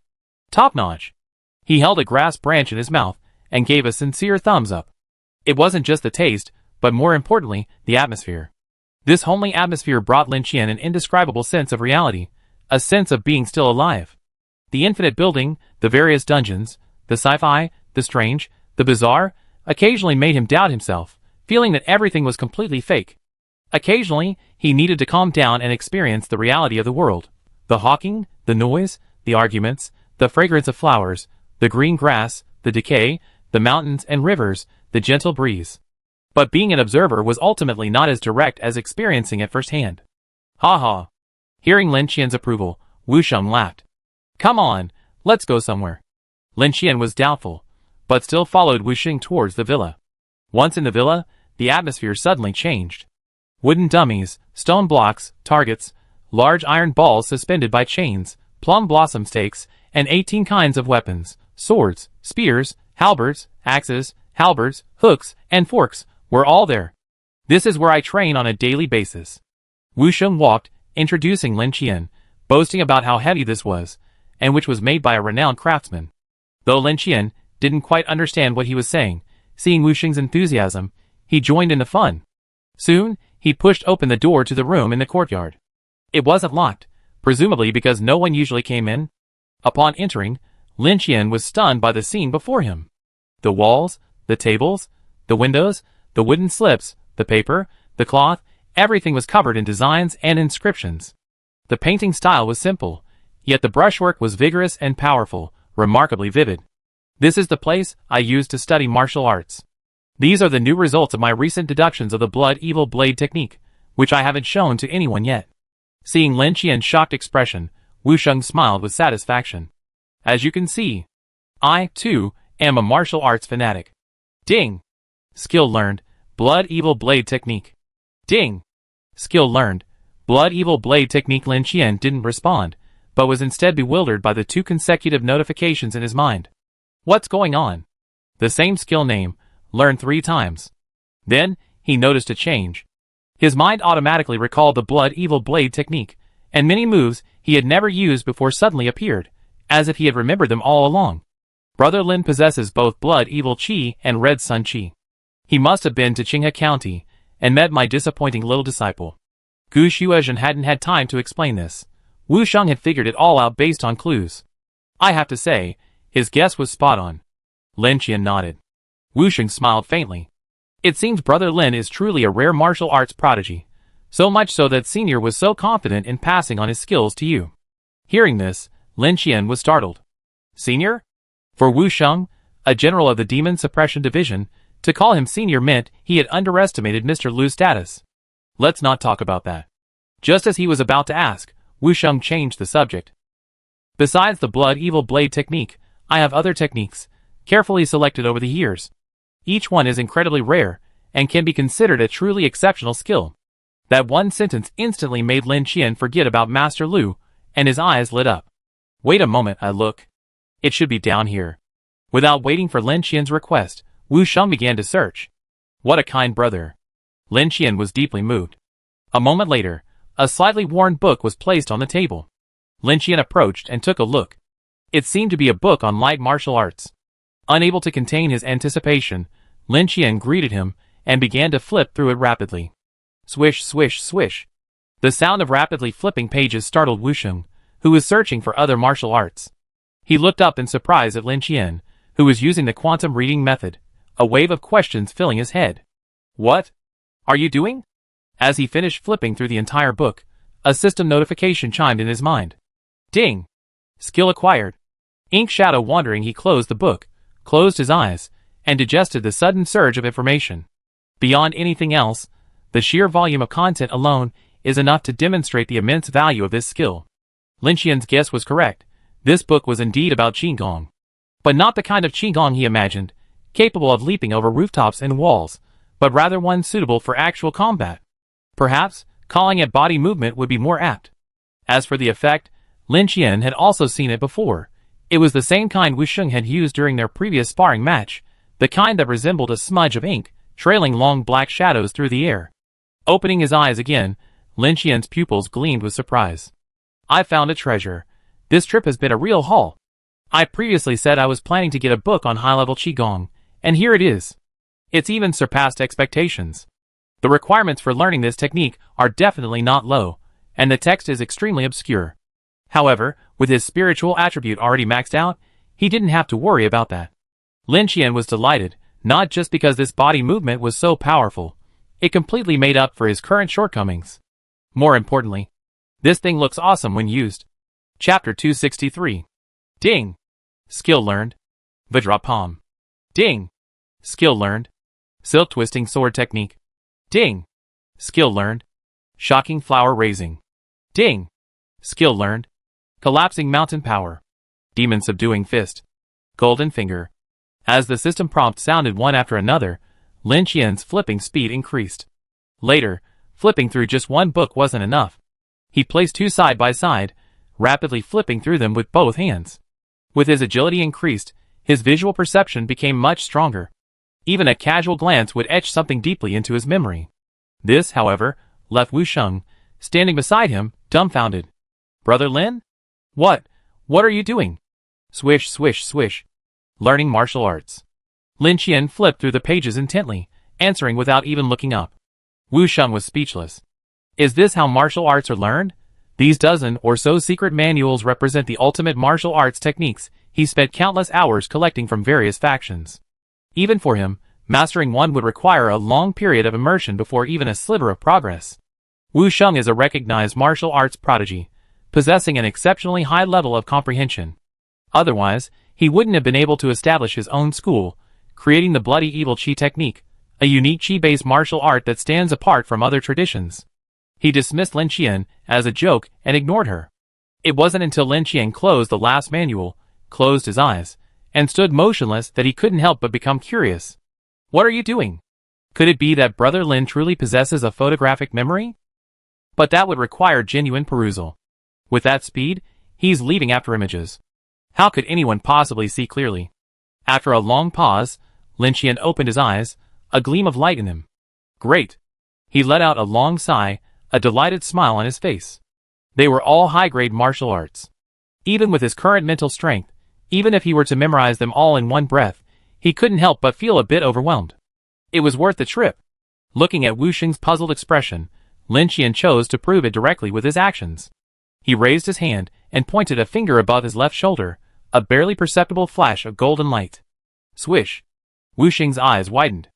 Top-notch. He held a grass branch in his mouth and gave a sincere thumbs up. It wasn't just the taste, but more importantly, the atmosphere. This homely atmosphere brought Lin Qian an indescribable sense of reality, a sense of being still alive. The infinite building, the various dungeons, the sci-fi, the strange, the bizarre, occasionally made him doubt himself, feeling that everything was completely fake. Occasionally, he needed to calm down and experience the reality of the world. The hawking, the noise, the arguments, the fragrance of flowers, the green grass, the decay, the mountains and rivers, the gentle breeze. But being an observer was ultimately not as direct as experiencing it firsthand. Ha. Hearing Lin Qian's approval, Wu Xing laughed. Come on, let's go somewhere. Lin Qian was doubtful, but still followed Wu Xing towards the villa. Once in the villa, the atmosphere suddenly changed. Wooden dummies, stone blocks, targets, large iron balls suspended by chains, plum blossom stakes, and 18 kinds of weapons, swords, spears, halberds, axes, halberds, hooks, and forks, were all there. This is where I train on a daily basis. Wu Xing walked, introducing Lin Qian, boasting about how heavy this was, and which was made by a renowned craftsman. Though Lin Qian didn't quite understand what he was saying, seeing Wu Xing's enthusiasm, he joined in the fun. Soon, he pushed open the door to the room in the courtyard. It wasn't locked, presumably because no one usually came in. Upon entering, Lin Qian was stunned by the scene before him. The walls, the tables, the windows, the wooden slips, the paper, the cloth, everything was covered in designs and inscriptions. The painting style was simple, yet the brushwork was vigorous and powerful, remarkably vivid. This is the place I used to study martial arts. These are the new results of my recent deductions of the blood evil blade technique, which I haven't shown to anyone yet. Seeing Lin Qian's shocked expression, Wu Xing smiled with satisfaction. As you can see, I, too, am a martial arts fanatic. Ding! Skill learned, blood evil blade technique. Ding! Skill learned, blood evil blade technique. Lin Qian didn't respond, but was instead bewildered by the 2 consecutive notifications in his mind. What's going on? The same skill name, learned 3 times. Then, he noticed a change. His mind automatically recalled the blood evil blade technique, and many moves he had never used before suddenly appeared, as if he had remembered them all along. Brother Lin possesses both blood evil chi and red sun chi. He must have been to Qinghe County, and met my disappointing little disciple. Gu Xuezhen hadn't had time to explain this. Wu Xing had figured it all out based on clues. I have to say, his guess was spot on. Lin Qian nodded. Wu Xing smiled faintly. It seems Brother Lin is truly a rare martial arts prodigy, so much so that Senior was so confident in passing on his skills to you. Hearing this, Lin Qian was startled. Senior? For Wu Xing, a general of the Demon Suppression Division, to call him Senior meant he had underestimated Mr. Lu's status. Let's not talk about that. Just as he was about to ask, Wusheng changed the subject. Besides the blood evil blade technique, I have other techniques, carefully selected over the years. Each one is incredibly rare, and can be considered a truly exceptional skill. That one sentence instantly made Lin Qian forget about Master Lu, and his eyes lit up. Wait a moment, I look. It should be down here. Without waiting for Lin Qian's request, Wusheng began to search. What a kind brother. Lin Qian was deeply moved. A moment later, a slightly worn book was placed on the table. Lin Qian approached and took a look. It seemed to be a book on light martial arts. Unable to contain his anticipation, Lin Qian greeted him and began to flip through it rapidly. Swish, swish, swish. The sound of rapidly flipping pages startled Wusheng, who was searching for other martial arts. He looked up in surprise at Lin Qian, who was using the quantum reading method, a wave of questions filling his head. What are you doing? As he finished flipping through the entire book, a system notification chimed in his mind. Ding! Skill acquired. Ink shadow wondering, he closed the book, closed his eyes, and digested the sudden surge of information. Beyond anything else, the sheer volume of content alone is enough to demonstrate the immense value of this skill. Lin Qian's guess was correct. This book was indeed about Qigong. But not the kind of Qigong he imagined, capable of leaping over rooftops and walls, but rather one suitable for actual combat. Perhaps, calling it body movement would be more apt. As for the effect, Lin Qian had also seen it before. It was the same kind Wusheng had used during their previous sparring match, the kind that resembled a smudge of ink, trailing long black shadows through the air. Opening his eyes again, Lin Qian's pupils gleamed with surprise. I found a treasure. This trip has been a real haul. I previously said I was planning to get a book on high-level Qigong, and here it is. It's even surpassed expectations. The requirements for learning this technique are definitely not low, and the text is extremely obscure. However, with his spiritual attribute already maxed out, he didn't have to worry about that. Lin Qian was delighted, not just because this body movement was so powerful. It completely made up for his current shortcomings. More importantly, this thing looks awesome when used. Chapter 263. Ding! Skill learned. Vajrapalm. Ding! Skill learned. Silk twisting sword technique. Ding! Skill learned. Shocking flower raising. Ding! Skill learned. Collapsing mountain power. Demon subduing fist. Golden finger. As the system prompt sounded one after another, Lin Qian's flipping speed increased. Later, flipping through just one book wasn't enough. He placed two side by side, rapidly flipping through them with both hands. With his agility increased, his visual perception became much stronger. Even a casual glance would etch something deeply into his memory. This, however, left Wusheng, standing beside him, dumbfounded. Brother Lin? What are you doing? Swish, swish, swish. Learning martial arts. Lin Qian flipped through the pages intently, answering without even looking up. Wusheng was speechless. Is this how martial arts are learned? These dozen or so secret manuals represent the ultimate martial arts techniques he spent countless hours collecting from various factions. Even for him, mastering one would require a long period of immersion before even a sliver of progress. Wusheng is a recognized martial arts prodigy, possessing an exceptionally high level of comprehension. Otherwise, he wouldn't have been able to establish his own school, creating the bloody evil Qi technique, a unique Qi-based martial art that stands apart from other traditions. He dismissed Lin Qian as a joke and ignored her. It wasn't until Lin Qian closed the last manual, closed his eyes, and stood motionless that he couldn't help but become curious. What are you doing? Could it be that Brother Lin truly possesses a photographic memory? But that would require genuine perusal. With that speed, he's leaving after images. How could anyone possibly see clearly? After a long pause, Lin Qian opened his eyes, a gleam of light in them. Great! He let out a long sigh, a delighted smile on his face. They were all high-grade martial arts. Even with his current mental strength, even if he were to memorize them all in one breath, he couldn't help but feel a bit overwhelmed. It was worth the trip. Looking at Wusheng's puzzled expression, Lin Qian chose to prove it directly with his actions. He raised his hand and pointed a finger above his left shoulder, a barely perceptible flash of golden light. Swish! Wusheng's eyes widened.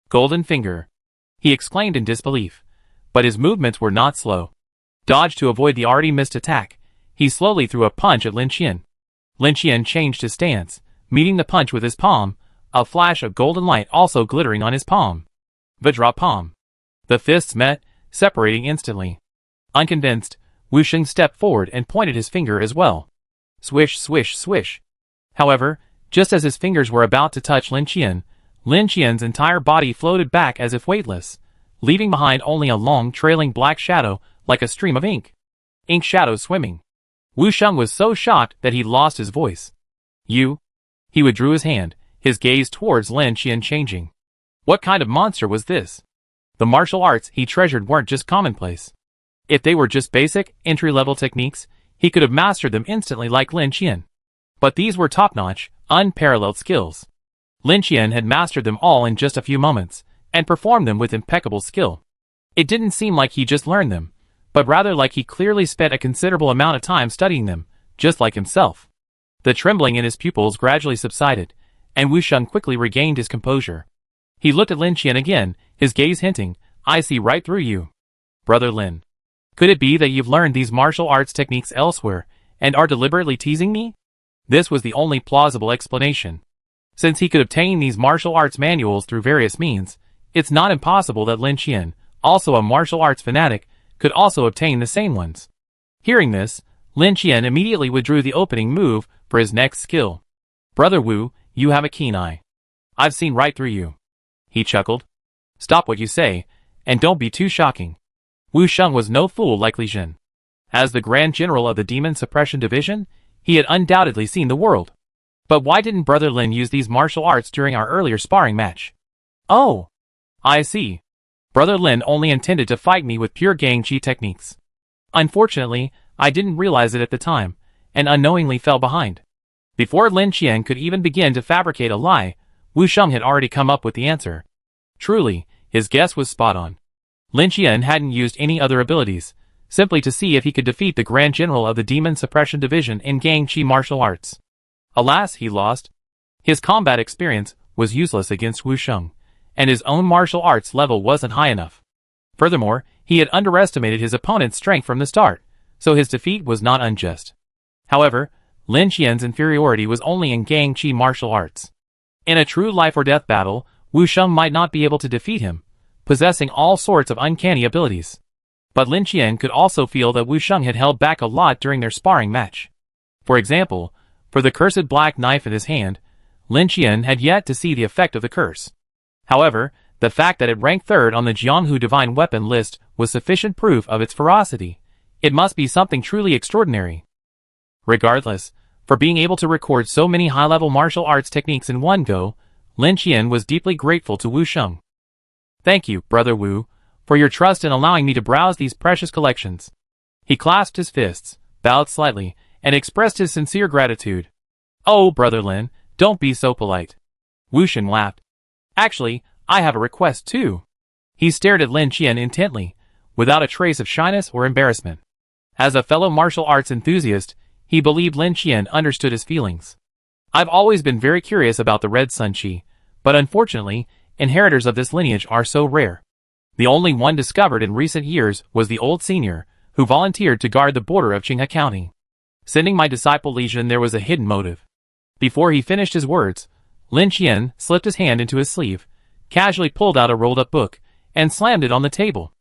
Golden finger! He exclaimed in disbelief. But his movements were not slow. Dodged to avoid the already missed attack, he slowly threw a punch at Lin Qian. Lin Qian changed his stance, meeting the punch with his palm, a flash of golden light also glittering on his palm. Vajrapalm. The fists met, separating instantly. Unconvinced, Wu Sheng stepped forward and pointed his finger as well. Swish, swish, swish. However, just as his fingers were about to touch Lin Qian's entire body floated back as if weightless, leaving behind only a long trailing black shadow like a stream of ink. Ink shadows swimming. Wu Sheng was so shocked that he lost his voice. You? He withdrew his hand, his gaze towards Lin Qian changing. What kind of monster was this? The martial arts he treasured weren't just commonplace. If they were just basic, entry-level techniques, he could have mastered them instantly like Lin Qian. But these were top-notch, unparalleled skills. Lin Qian had mastered them all in just a few moments, and performed them with impeccable skill. It didn't seem like he just learned them, but rather like he clearly spent a considerable amount of time studying them, just like himself. The trembling in his pupils gradually subsided, and Wu Sheng quickly regained his composure. He looked at Lin Qian again, his gaze hinting, I see right through you. Brother Lin. Could it be that you've learned these martial arts techniques elsewhere, and are deliberately teasing me? This was the only plausible explanation. Since he could obtain these martial arts manuals through various means, it's not impossible that Lin Qian, also a martial arts fanatic, could also obtain the same ones. Hearing this, Lin Qian immediately withdrew the opening move for his next skill. Brother Wu, you have a keen eye. I've seen right through you. He chuckled. Stop what you say, and don't be too shocking. Wu Sheng was no fool like Li Jin. As the Grand General of the Demon Suppression Division, he had undoubtedly seen the world. But why didn't Brother Lin use these martial arts during our earlier sparring match? Oh! I see. Brother Lin only intended to fight me with pure Gang Chi techniques. Unfortunately, I didn't realize it at the time, and unknowingly fell behind. Before Lin Qian could even begin to fabricate a lie, Wu Sheng had already come up with the answer. Truly, his guess was spot on. Lin Qian hadn't used any other abilities, simply to see if he could defeat the Grand General of the Demon Suppression Division in Gang Chi martial arts. Alas, he lost. His combat experience was useless against Wu Sheng, and his own martial arts level wasn't high enough. Furthermore, he had underestimated his opponent's strength from the start, so his defeat was not unjust. However, Lin Qian's inferiority was only in Gang Chi martial arts. In a true life-or-death battle, Wu Sheng might not be able to defeat him, possessing all sorts of uncanny abilities. But Lin Qian could also feel that Wu Sheng had held back a lot during their sparring match. For example, for the cursed black knife in his hand, Lin Qian had yet to see the effect of the curse. However, the fact that it ranked third on the Jianghu Divine Weapon list was sufficient proof of its ferocity. It must be something truly extraordinary. Regardless, for being able to record so many high-level martial arts techniques in one go, Lin Qian was deeply grateful to Wu Sheng. Thank you, Brother Wu, for your trust in allowing me to browse these precious collections. He clasped his fists, bowed slightly, and expressed his sincere gratitude. Oh, Brother Lin, don't be so polite. Wu Sheng laughed. Actually, I have a request too. He stared at Lin Qian intently, without a trace of shyness or embarrassment. As a fellow martial arts enthusiast, he believed Lin Qian understood his feelings. I've always been very curious about the Red Sun Chi, but unfortunately, inheritors of this lineage are so rare. The only one discovered in recent years was the old senior, who volunteered to guard the border of Qinghe County. Sending my disciple Li Jin there was a hidden motive. Before he finished his words, Lin Qian slipped his hand into his sleeve, casually pulled out a rolled-up book, and slammed it on the table.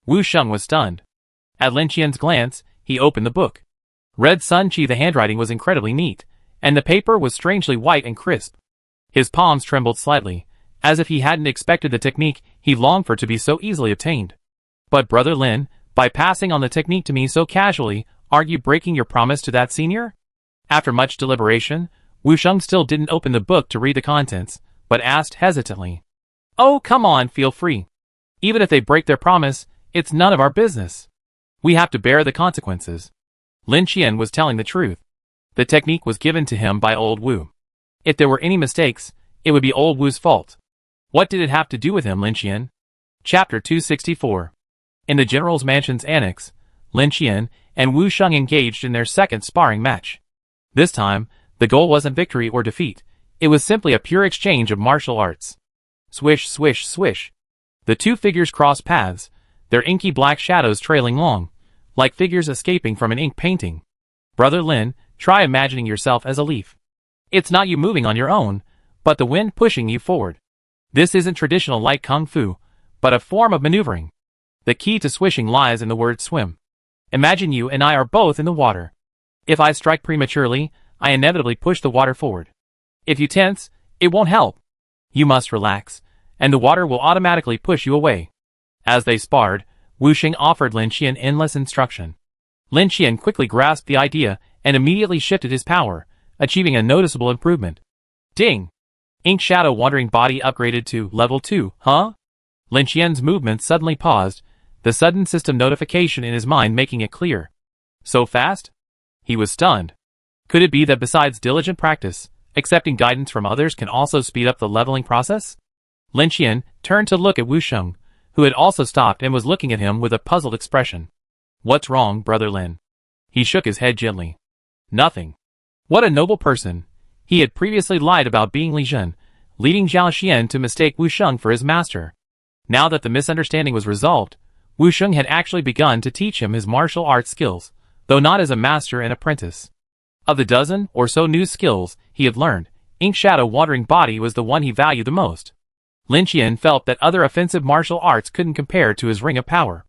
Wu Sheng was stunned. At Lin Qian's glance, he opened the book. Red Sun Chi. The handwriting was incredibly neat, and the paper was strangely white and crisp. His palms trembled slightly, as if he hadn't expected the technique he longed for to be so easily obtained. But Brother Lin, by passing on the technique to me so casually, aren't you breaking your promise to that senior? After much deliberation, Wu Sheng still didn't open the book to read the contents, but asked hesitantly. Oh, come on, feel free. Even if they break their promise, it's none of our business. We have to bear the consequences. Lin Qian was telling the truth. The technique was given to him by old Wu. If there were any mistakes, it would be old Wu's fault. What did it have to do with him, Lin Qian? Chapter 264. In the General's Mansion's annex, Lin Qian and Wu Sheng engaged in their second sparring match. This time, the goal wasn't victory or defeat. It was simply a pure exchange of martial arts. Swish, swish, swish. The two figures crossed paths, their inky black shadows trailing long, like figures escaping from an ink painting. Brother Lin, try imagining yourself as a leaf. It's not you moving on your own, but the wind pushing you forward. This isn't traditional light kung fu, but a form of maneuvering. The key to swishing lies in the word swim. Imagine you and I are both in the water. If I strike prematurely, I inevitably push the water forward. If you tense, it won't help. You must relax, and the water will automatically push you away. As they sparred, Wu Xing offered Lin Qian endless instruction. Lin Qian quickly grasped the idea and immediately shifted his power, achieving a noticeable improvement. Ding! Ink Shadow Wandering Body upgraded to Level 2, huh? Lin Qian's movement suddenly paused, the sudden system notification in his mind making it clear. So fast? He was stunned. Could it be that besides diligent practice, accepting guidance from others can also speed up the leveling process? Lin Qian turned to look at Wu Sheng, who had also stopped and was looking at him with a puzzled expression. What's wrong, Brother Lin? He shook his head gently. Nothing. What a noble person. He had previously lied about being Li Zhen, leading Zhao Xian to mistake Wu Sheng for his master. Now that the misunderstanding was resolved, Wu Sheng had actually begun to teach him his martial arts skills, though not as a master and apprentice. Of the dozen or so new skills he had learned, Ink Shadow Wandering Body was the one he valued the most. Lin Qian felt that other offensive martial arts couldn't compare to his Ring of Power.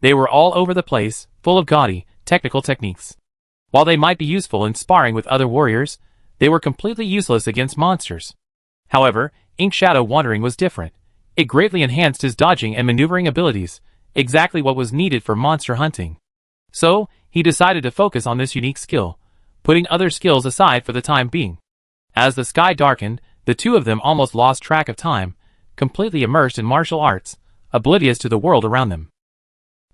They were all over the place, full of gaudy, technical techniques. While they might be useful in sparring with other warriors, they were completely useless against monsters. However, Ink Shadow Wandering was different. It greatly enhanced his dodging and maneuvering abilities, exactly what was needed for monster hunting. So, he decided to focus on this unique skill, putting other skills aside for the time being. As the sky darkened, the two of them almost lost track of time, completely immersed in martial arts, oblivious to the world around them.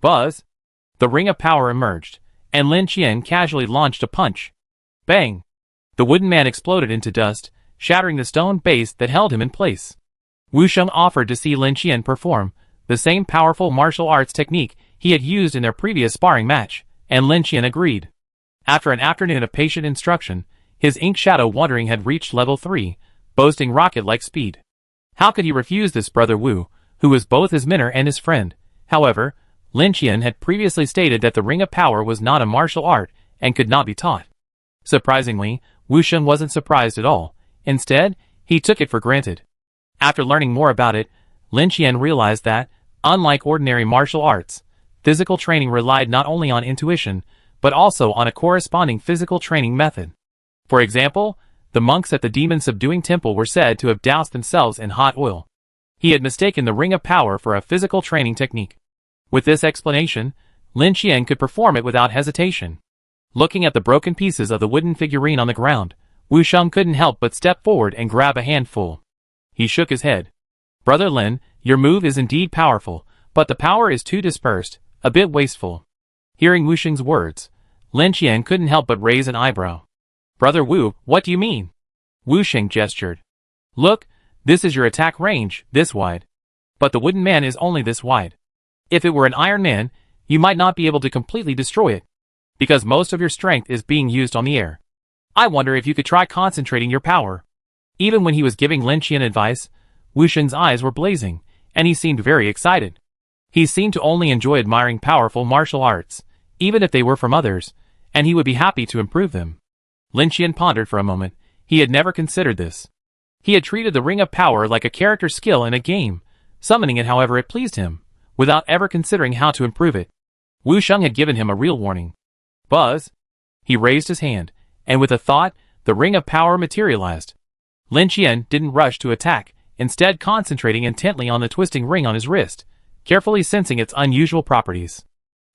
Buzz! The Ring of Power emerged, and Lin Qian casually launched a punch. Bang! The wooden man exploded into dust, shattering the stone base that held him in place. Wu Sheng offered to see Lin Qian perform the same powerful martial arts technique he had used in their previous sparring match, and Lin Qian agreed. After an afternoon of patient instruction, his Ink Shadow Wandering had reached level 3, boasting rocket-like speed. How could he refuse this Brother Wu, who was both his mentor and his friend? However, Lin Qian had previously stated that the Ring of Power was not a martial art and could not be taught. Surprisingly, Wu Sheng wasn't surprised at all. Instead, he took it for granted. After learning more about it, Lin Qian realized that, unlike ordinary martial arts, physical training relied not only on intuition, but also on a corresponding physical training method. For example, the monks at the demon-subduing temple were said to have doused themselves in hot oil. He had mistaken the Ring of Power for a physical training technique. With this explanation, Lin Qian could perform it without hesitation. Looking at the broken pieces of the wooden figurine on the ground, Wu Sheng couldn't help but step forward and grab a handful. He shook his head. Brother Lin, your move is indeed powerful, but the power is too dispersed, a bit wasteful. Hearing Wu Sheng's words, Lin Qian couldn't help but raise an eyebrow. Brother Wu, what do you mean? Wu Sheng gestured. Look, this is your attack range, this wide. But the wooden man is only this wide. If it were an iron man, you might not be able to completely destroy it, because most of your strength is being used on the air. I wonder if you could try concentrating your power. Even when he was giving Lin Qian advice, Wu Sheng's eyes were blazing, and he seemed very excited. He seemed to only enjoy admiring powerful martial arts, even if they were from others, and he would be happy to improve them. Lin Qian pondered for a moment. He had never considered this. He had treated the Ring of Power like a character skill in a game, summoning it however it pleased him, without ever considering how to improve it. Wu Sheng had given him a real warning. Buzz! He raised his hand, and with a thought, the Ring of Power materialized. Lin Qian didn't rush to attack, instead concentrating intently on the twisting ring on his wrist, carefully sensing its unusual properties.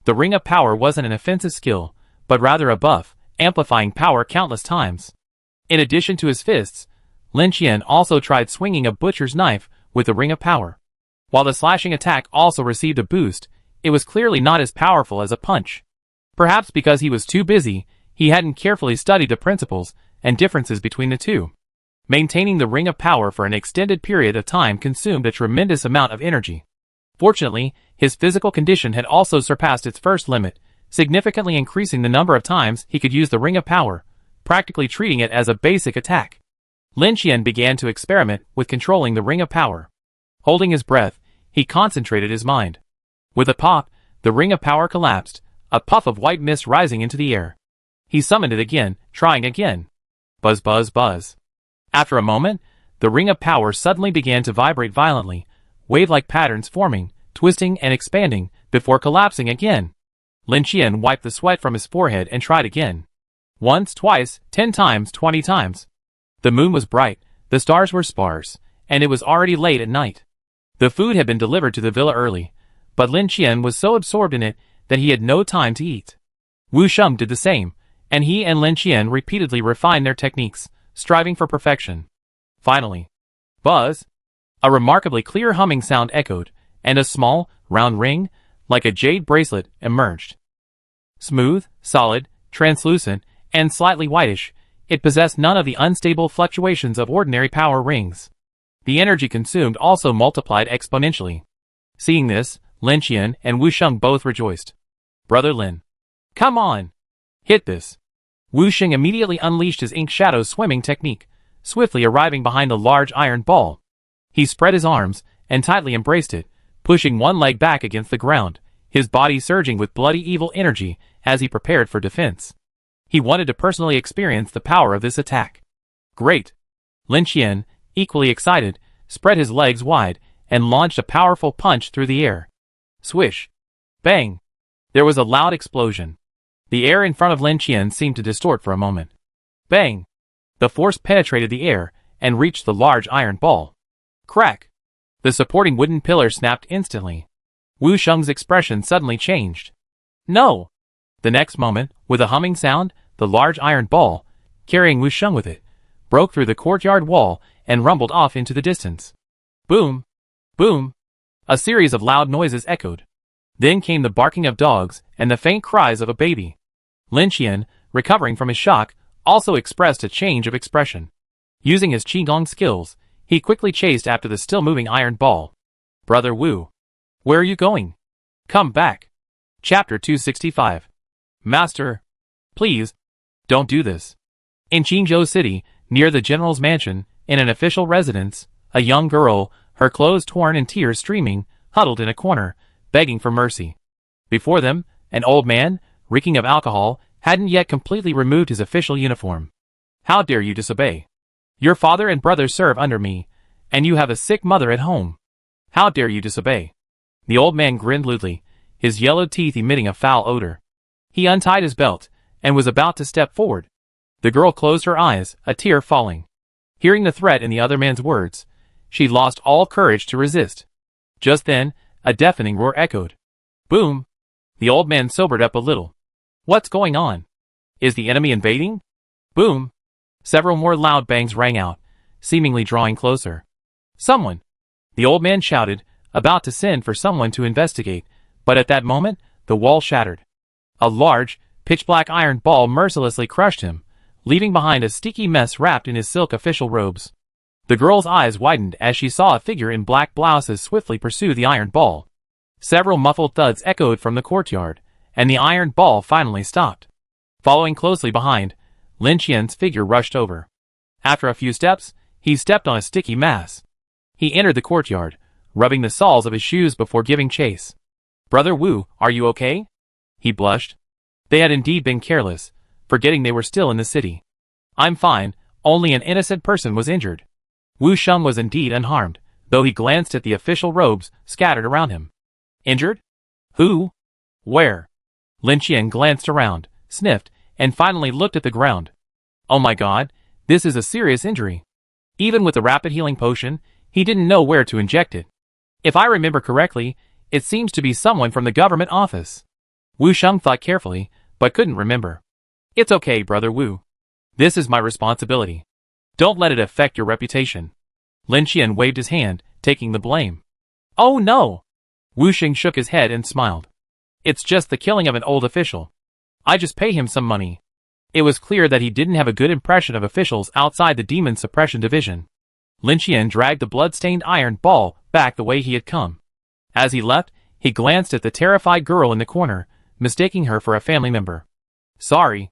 The Ring of Power wasn't an offensive skill, but rather a buff, amplifying power countless times. In addition to his fists, Lin Qian also tried swinging a butcher's knife with the Ring of Power. While the slashing attack also received a boost, it was clearly not as powerful as a punch. Perhaps because he was too busy, he hadn't carefully studied the principles and differences between the two. Maintaining the Ring of Power for an extended period of time consumed a tremendous amount of energy. Fortunately, his physical condition had also surpassed its first limit, significantly increasing the number of times he could use the Ring of Power, practically treating it as a basic attack. Lin Qian began to experiment with controlling the Ring of Power. Holding his breath, he concentrated his mind. With a pop, the Ring of Power collapsed, a puff of white mist rising into the air. He summoned it again, trying again. Buzz buzz buzz. After a moment, the Ring of Power suddenly began to vibrate violently, wave-like patterns forming, twisting and expanding, before collapsing again. Lin Qian wiped the sweat from his forehead and tried again. Once, twice, 10 times, 20 times. The moon was bright, the stars were sparse, and it was already late at night. The food had been delivered to the villa early, but Lin Qian was so absorbed in it that he had no time to eat. Wu Sheng did the same, and he and Lin Qian repeatedly refined their techniques, striving for perfection. Finally, buzz! A remarkably clear humming sound echoed, and a small, round ring, like a jade bracelet, emerged. Smooth, solid, translucent, and slightly whitish, it possessed none of the unstable fluctuations of ordinary power rings. The energy consumed also multiplied exponentially. Seeing this, Lin Qian and Wu Sheng both rejoiced. Brother Lin, come on! Hit this! Wu Sheng immediately unleashed his ink shadow swimming technique, swiftly arriving behind the large iron ball. He spread his arms and tightly embraced it, pushing one leg back against the ground, his body surging with bloody evil energy as he prepared for defense. He wanted to personally experience the power of this attack. Great! Lin Qian, equally excited, spread his legs wide and launched a powerful punch through the air. Swish! Bang! There was a loud explosion. The air in front of Lin Qian seemed to distort for a moment. Bang! The force penetrated the air and reached the large iron ball. Crack! The supporting wooden pillar snapped instantly. Wu Sheng's expression suddenly changed. No! The next moment, with a humming sound, the large iron ball, carrying Wu Sheng with it, broke through the courtyard wall and rumbled off into the distance. Boom! Boom! A series of loud noises echoed. Then came the barking of dogs and the faint cries of a baby. Lin Qian, recovering from his shock, also expressed a change of expression. Using his Qigong skills, he quickly chased after the still-moving iron ball. Brother Wu, where are you going? Come back. Chapter 265. Master, please, don't do this. In Qingzhou City, near the general's mansion, in an official residence, a young girl, her clothes torn and tears streaming, huddled in a corner, begging for mercy. Before them, an old man, reeking of alcohol, hadn't yet completely removed his official uniform. How dare you disobey? Your father and brother serve under me, and you have a sick mother at home. How dare you disobey? The old man grinned lewdly, his yellowed teeth emitting a foul odor. He untied his belt, and was about to step forward. The girl closed her eyes, a tear falling. Hearing the threat in the other man's words, she lost all courage to resist. Just then, a deafening roar echoed. Boom! The old man sobered up a little. What's going on? Is the enemy invading? Boom! Several more loud bangs rang out, seemingly drawing closer. Someone! The old man shouted, about to send for someone to investigate, but at that moment, the wall shattered. A large, pitch-black iron ball mercilessly crushed him, leaving behind a sticky mess wrapped in his silk official robes. The girl's eyes widened as she saw a figure in black blouses swiftly pursue the iron ball. Several muffled thuds echoed from the courtyard, and the iron ball finally stopped. Following closely behind, Lin Qian's figure rushed over. After a few steps, he stepped on a sticky mass. He entered the courtyard, rubbing the soles of his shoes before giving chase. Brother Wu, are you okay? He blushed. They had indeed been careless, forgetting they were still in the city. I'm fine, only an innocent person was injured. Wu Sheng was indeed unharmed, though he glanced at the official robes scattered around him. Injured? Who? Where? Lin Qian glanced around, sniffed, and finally looked at the ground. Oh my god, this is a serious injury. Even with the rapid healing potion, he didn't know where to inject it. If I remember correctly, it seems to be someone from the government office. Wu Sheng thought carefully, but couldn't remember. It's okay, Brother Wu. This is my responsibility. Don't let it affect your reputation. Lin Qian waved his hand, taking the blame. Oh no! Wu Sheng shook his head and smiled. It's just the killing of an old official. I just pay him some money. It was clear that he didn't have a good impression of officials outside the Demon Suppression Division. Lin Qian dragged the blood-stained iron ball back the way he had come. As he left, he glanced at the terrified girl in the corner, mistaking her for a family member. Sorry.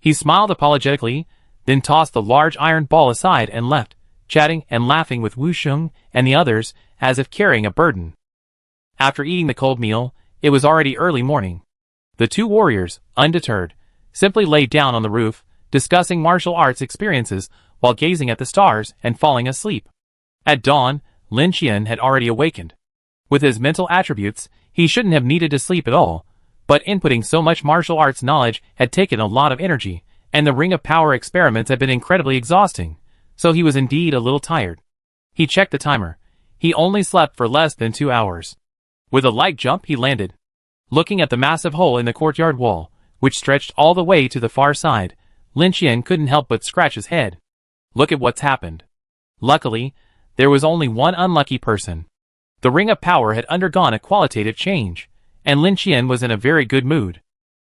He smiled apologetically, then tossed the large iron ball aside and left, chatting and laughing with Wu Sheng and the others as if carrying a burden. After eating the cold meal, it was already early morning. The two warriors, undeterred, simply lay down on the roof, discussing martial arts experiences while gazing at the stars and falling asleep. At dawn, Lin Qian had already awakened. With his mental attributes, he shouldn't have needed to sleep at all, but inputting so much martial arts knowledge had taken a lot of energy, and the Ring of Power experiments had been incredibly exhausting, so he was indeed a little tired. He checked the timer. He only slept for less than 2 hours. With a light jump, he landed. Looking at the massive hole in the courtyard wall, which stretched all the way to the far side, Lin Qian couldn't help but scratch his head. Look at what's happened. Luckily, there was only one unlucky person. The Ring of Power had undergone a qualitative change, and Lin Qian was in a very good mood.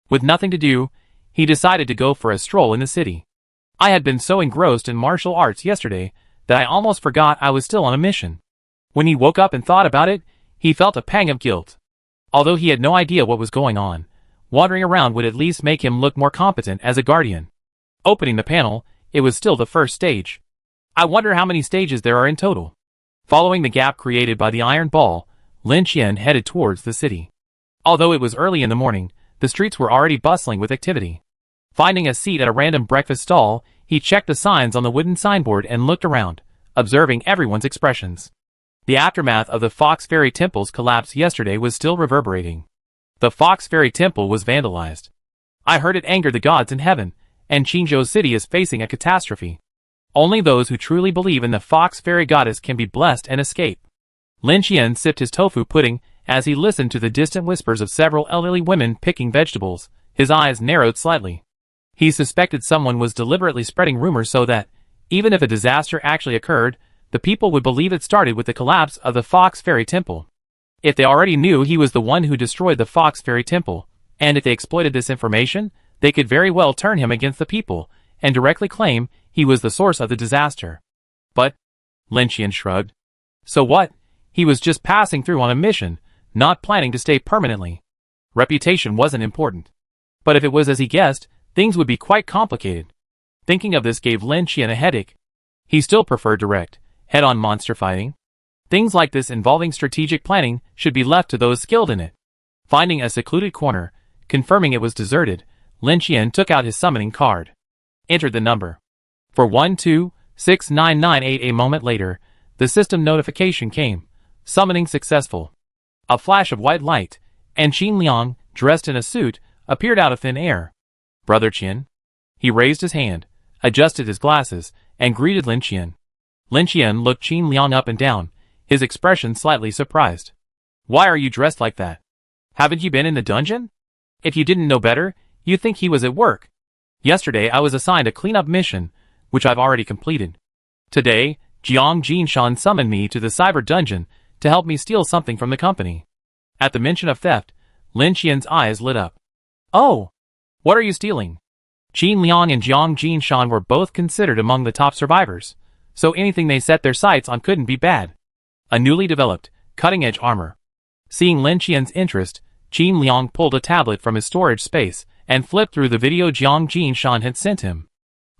With nothing to do, he decided to go for a stroll in the city. I had been so engrossed in martial arts yesterday that I almost forgot I was still on a mission. When he woke up and thought about it, he felt a pang of guilt. Although he had no idea what was going on, wandering around would at least make him look more competent as a guardian. Opening the panel, it was still the first stage. I wonder how many stages there are in total. Following the gap created by the iron ball, Lin Qian headed towards the city. Although it was early in the morning, the streets were already bustling with activity. Finding a seat at a random breakfast stall, he checked the signs on the wooden signboard and looked around, observing everyone's expressions. The aftermath of the Fox Fairy Temple's collapse yesterday was still reverberating. The Fox Fairy Temple was vandalized. I heard it angered the gods in heaven, and Qingzhou City is facing a catastrophe. Only those who truly believe in the Fox Fairy Goddess can be blessed and escape. Lin Qian sipped his tofu pudding as he listened to the distant whispers of several elderly women picking vegetables. His eyes narrowed slightly. He suspected someone was deliberately spreading rumors so that, even if a disaster actually occurred, the people would believe it started with the collapse of the Fox Fairy Temple. If they already knew he was the one who destroyed the Fox Fairy Temple, and if they exploited this information, they could very well turn him against the people, and directly claim he was the source of the disaster. But, Lin Qian shrugged. So what? He was just passing through on a mission, not planning to stay permanently. Reputation wasn't important. But if it was as he guessed, things would be quite complicated. Thinking of this gave Lin Qian a headache. He still preferred direct, head-on monster fighting. Things like this involving strategic planning should be left to those skilled in it. Finding a secluded corner, confirming it was deserted, Lin Qian took out his summoning card. Entered the number. For 126998. A moment later, the system notification came. Summoning successful. A flash of white light, and Qin Liang, dressed in a suit, appeared out of thin air. Brother Qian. He raised his hand, adjusted his glasses, and greeted Lin Qian. Lin Qian looked Qin Liang up and down, his expression slightly surprised. Why are you dressed like that? Haven't you been in the dungeon? If you didn't know better, you'd think he was at work. Yesterday I was assigned a cleanup mission, which I've already completed. Today, Jiang Jinshan summoned me to the cyber dungeon to help me steal something from the company. At the mention of theft, Lin Qian's eyes lit up. Oh! What are you stealing? Qin Liang and Jiang Jinshan were both considered among the top survivors, so anything they set their sights on couldn't be bad. A newly developed, cutting-edge armor. Seeing Lin Qian's interest, Qin Liang pulled a tablet from his storage space and flipped through the video Jiang Jinshan had sent him.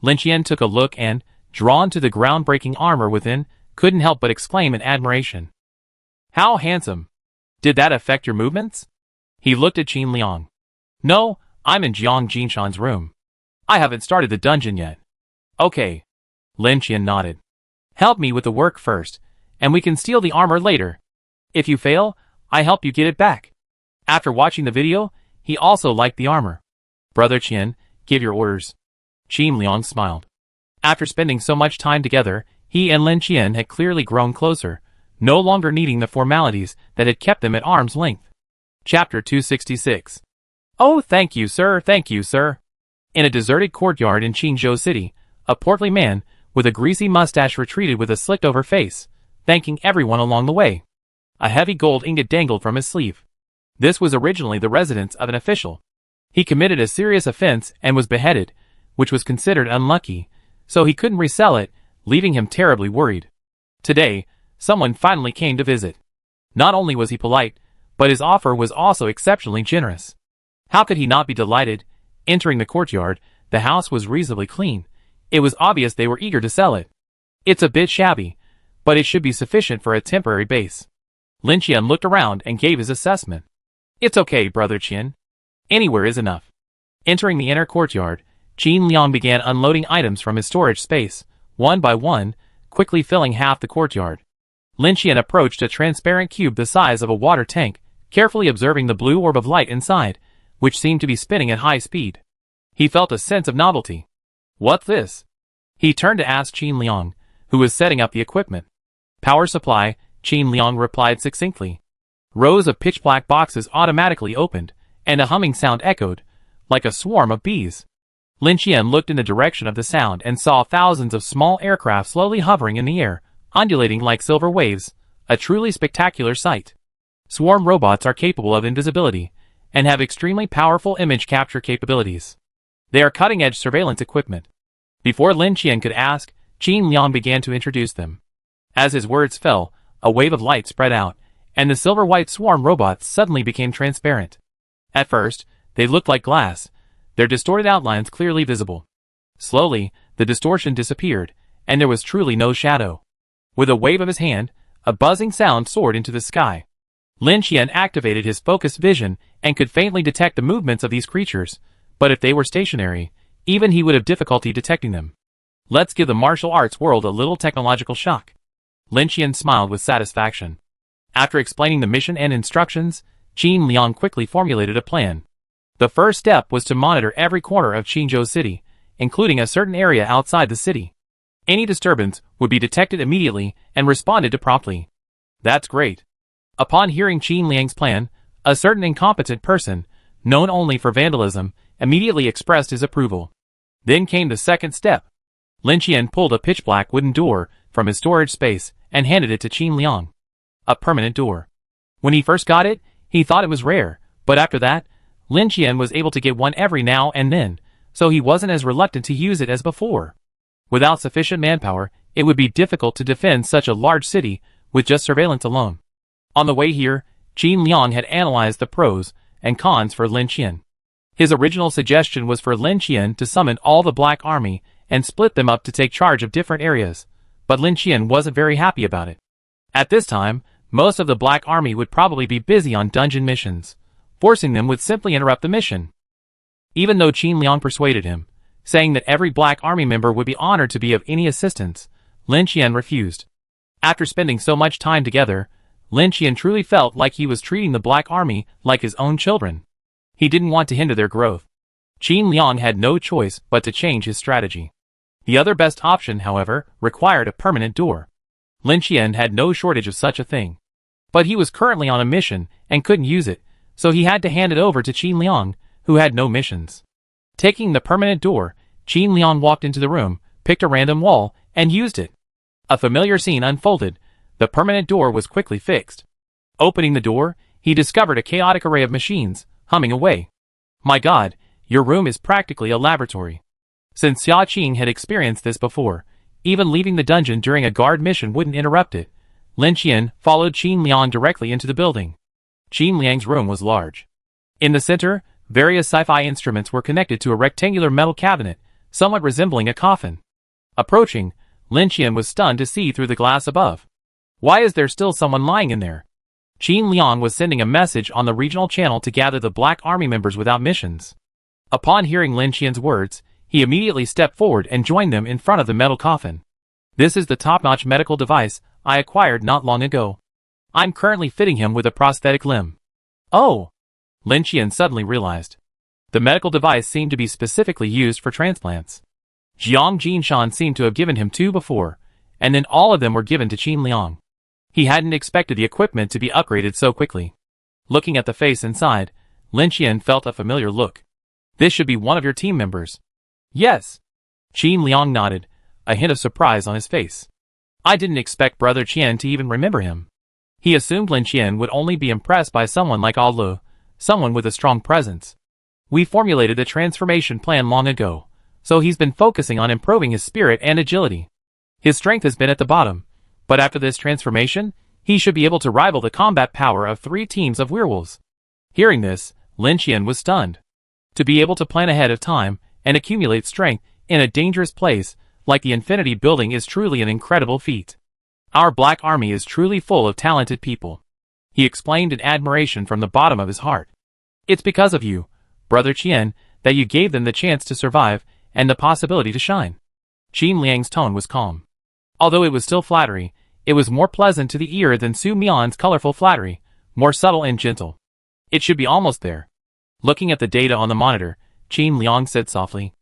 Lin Qian took a look and, drawn to the groundbreaking armor within, couldn't help but exclaim in admiration. How handsome! Did that affect your movements? He looked at Qin Liang. No, I'm in Jiang Jinshan's room. I haven't started the dungeon yet. Okay. Lin Qian nodded. Help me with the work first, and we can steal the armor later. If you fail, I help you get it back. After watching the video, he also liked the armor. Brother Qian, give your orders. Qin Liang smiled. After spending so much time together, he and Lin Qian had clearly grown closer, no longer needing the formalities that had kept them at arm's length. Chapter 266. Oh, thank you, sir, thank you, sir. In a deserted courtyard in Qingzhou City, a portly man with a greasy mustache retreated with a slicked-over face, thanking everyone along the way. A heavy gold ingot dangled from his sleeve. This was originally the residence of an official. He committed a serious offense and was beheaded, which was considered unlucky, so he couldn't resell it, leaving him terribly worried. Today, someone finally came to visit. Not only was he polite, but his offer was also exceptionally generous. How could he not be delighted? Entering the courtyard, the house was reasonably clean. It was obvious they were eager to sell it. It's a bit shabby, but it should be sufficient for a temporary base. Lin Qian looked around and gave his assessment. It's okay, Brother Qian. Anywhere is enough. Entering the inner courtyard, Qin Liang began unloading items from his storage space, one by one, quickly filling half the courtyard. Lin Qian approached a transparent cube the size of a water tank, carefully observing the blue orb of light inside, which seemed to be spinning at high speed. He felt a sense of novelty. What's this? He turned to ask Qin Liang, who was setting up the equipment. Power supply, Qin Liang replied succinctly. Rows of pitch-black boxes automatically opened, and a humming sound echoed, like a swarm of bees. Lin Qian looked in the direction of the sound and saw thousands of small aircraft slowly hovering in the air, undulating like silver waves, a truly spectacular sight. Swarm robots are capable of invisibility, and have extremely powerful image capture capabilities. They are cutting-edge surveillance equipment. Before Lin Qian could ask, Qin Liang began to introduce them. As his words fell, a wave of light spread out, and the silver-white swarm robots suddenly became transparent. At first, they looked like glass, their distorted outlines clearly visible. Slowly, the distortion disappeared, and there was truly no shadow. With a wave of his hand, a buzzing sound soared into the sky. Lin Qian activated his focused vision and could faintly detect the movements of these creatures, but if they were stationary, even he would have difficulty detecting them. Let's give the martial arts world a little technological shock. Lin Qian smiled with satisfaction. After explaining the mission and instructions, Qin Liang quickly formulated a plan. The first step was to monitor every corner of Qingzhou City, including a certain area outside the city. Any disturbance would be detected immediately and responded to promptly. That's great. Upon hearing Qin Liang's plan, a certain incompetent person, known only for vandalism, immediately expressed his approval. Then came the second step. Lin Qian pulled a pitch-black wooden door from his storage space and handed it to Qin Liang. A permanent door. When he first got it, he thought it was rare, but after that, Lin Qian was able to get one every now and then, so he wasn't as reluctant to use it as before. Without sufficient manpower, it would be difficult to defend such a large city with just surveillance alone. On the way here, Qin Liang had analyzed the pros and cons for Lin Qian. His original suggestion was for Lin Qian to summon all the Black Army and split them up to take charge of different areas, but Lin Qian wasn't very happy about it. At this time, most of the Black Army would probably be busy on dungeon missions. Forcing them would simply interrupt the mission. Even though Qin Liang persuaded him, saying that every Black Army member would be honored to be of any assistance, Lin Qian refused. After spending so much time together, Lin Qian truly felt like he was treating the Black Army like his own children. He didn't want to hinder their growth. Qin Liang had no choice but to change his strategy. The other best option, however, required a permanent door. Lin Qian had no shortage of such a thing. But he was currently on a mission and couldn't use it, so he had to hand it over to Qin Liang, who had no missions. Taking the permanent door, Qin Liang walked into the room, picked a random wall, and used it. A familiar scene unfolded. The permanent door was quickly fixed. Opening the door, he discovered a chaotic array of machines, humming away. My God, your room is practically a laboratory. Since Xia Qing had experienced this before, even leaving the dungeon during a guard mission wouldn't interrupt it. Lin Qian followed Qin Liang directly into the building. Qin Liang's room was large. In the center, various sci-fi instruments were connected to a rectangular metal cabinet, somewhat resembling a coffin. Approaching, Lin Qian was stunned to see through the glass above. Why is there still someone lying in there? Qin Liang was sending a message on the regional channel to gather the Black Army members without missions. Upon hearing Lin Qian's words, he immediately stepped forward and joined them in front of the metal coffin. This is the top-notch medical device I acquired not long ago. I'm currently fitting him with a prosthetic limb. Oh! Lin Qian suddenly realized. The medical device seemed to be specifically used for transplants. Jiang Jinshan seemed to have given him 2 before, and then all of them were given to Qin Liang. He hadn't expected the equipment to be upgraded so quickly. Looking at the face inside, Lin Qian felt a familiar look. This should be one of your team members. Yes. Qin Liang nodded, a hint of surprise on his face. I didn't expect Brother Qian to even remember him. He assumed Lin Qian would only be impressed by someone like Lu, someone with a strong presence. We formulated the transformation plan long ago, so he's been focusing on improving his spirit and agility. His strength has been at the bottom, but after this transformation, he should be able to rival the combat power of 3 teams of werewolves. Hearing this, Lin Qian was stunned. To be able to plan ahead of time and accumulate strength in a dangerous place like the Infinity Building is truly an incredible feat. Our Black Army is truly full of talented people. He explained in admiration from the bottom of his heart. It's because of you, Brother Qian, that you gave them the chance to survive and the possibility to shine. Qin Liang's tone was calm. Although it was still flattery, it was more pleasant to the ear than Su Mian's colorful flattery, more subtle and gentle. It should be almost there. Looking at the data on the monitor, Qin Liang said softly.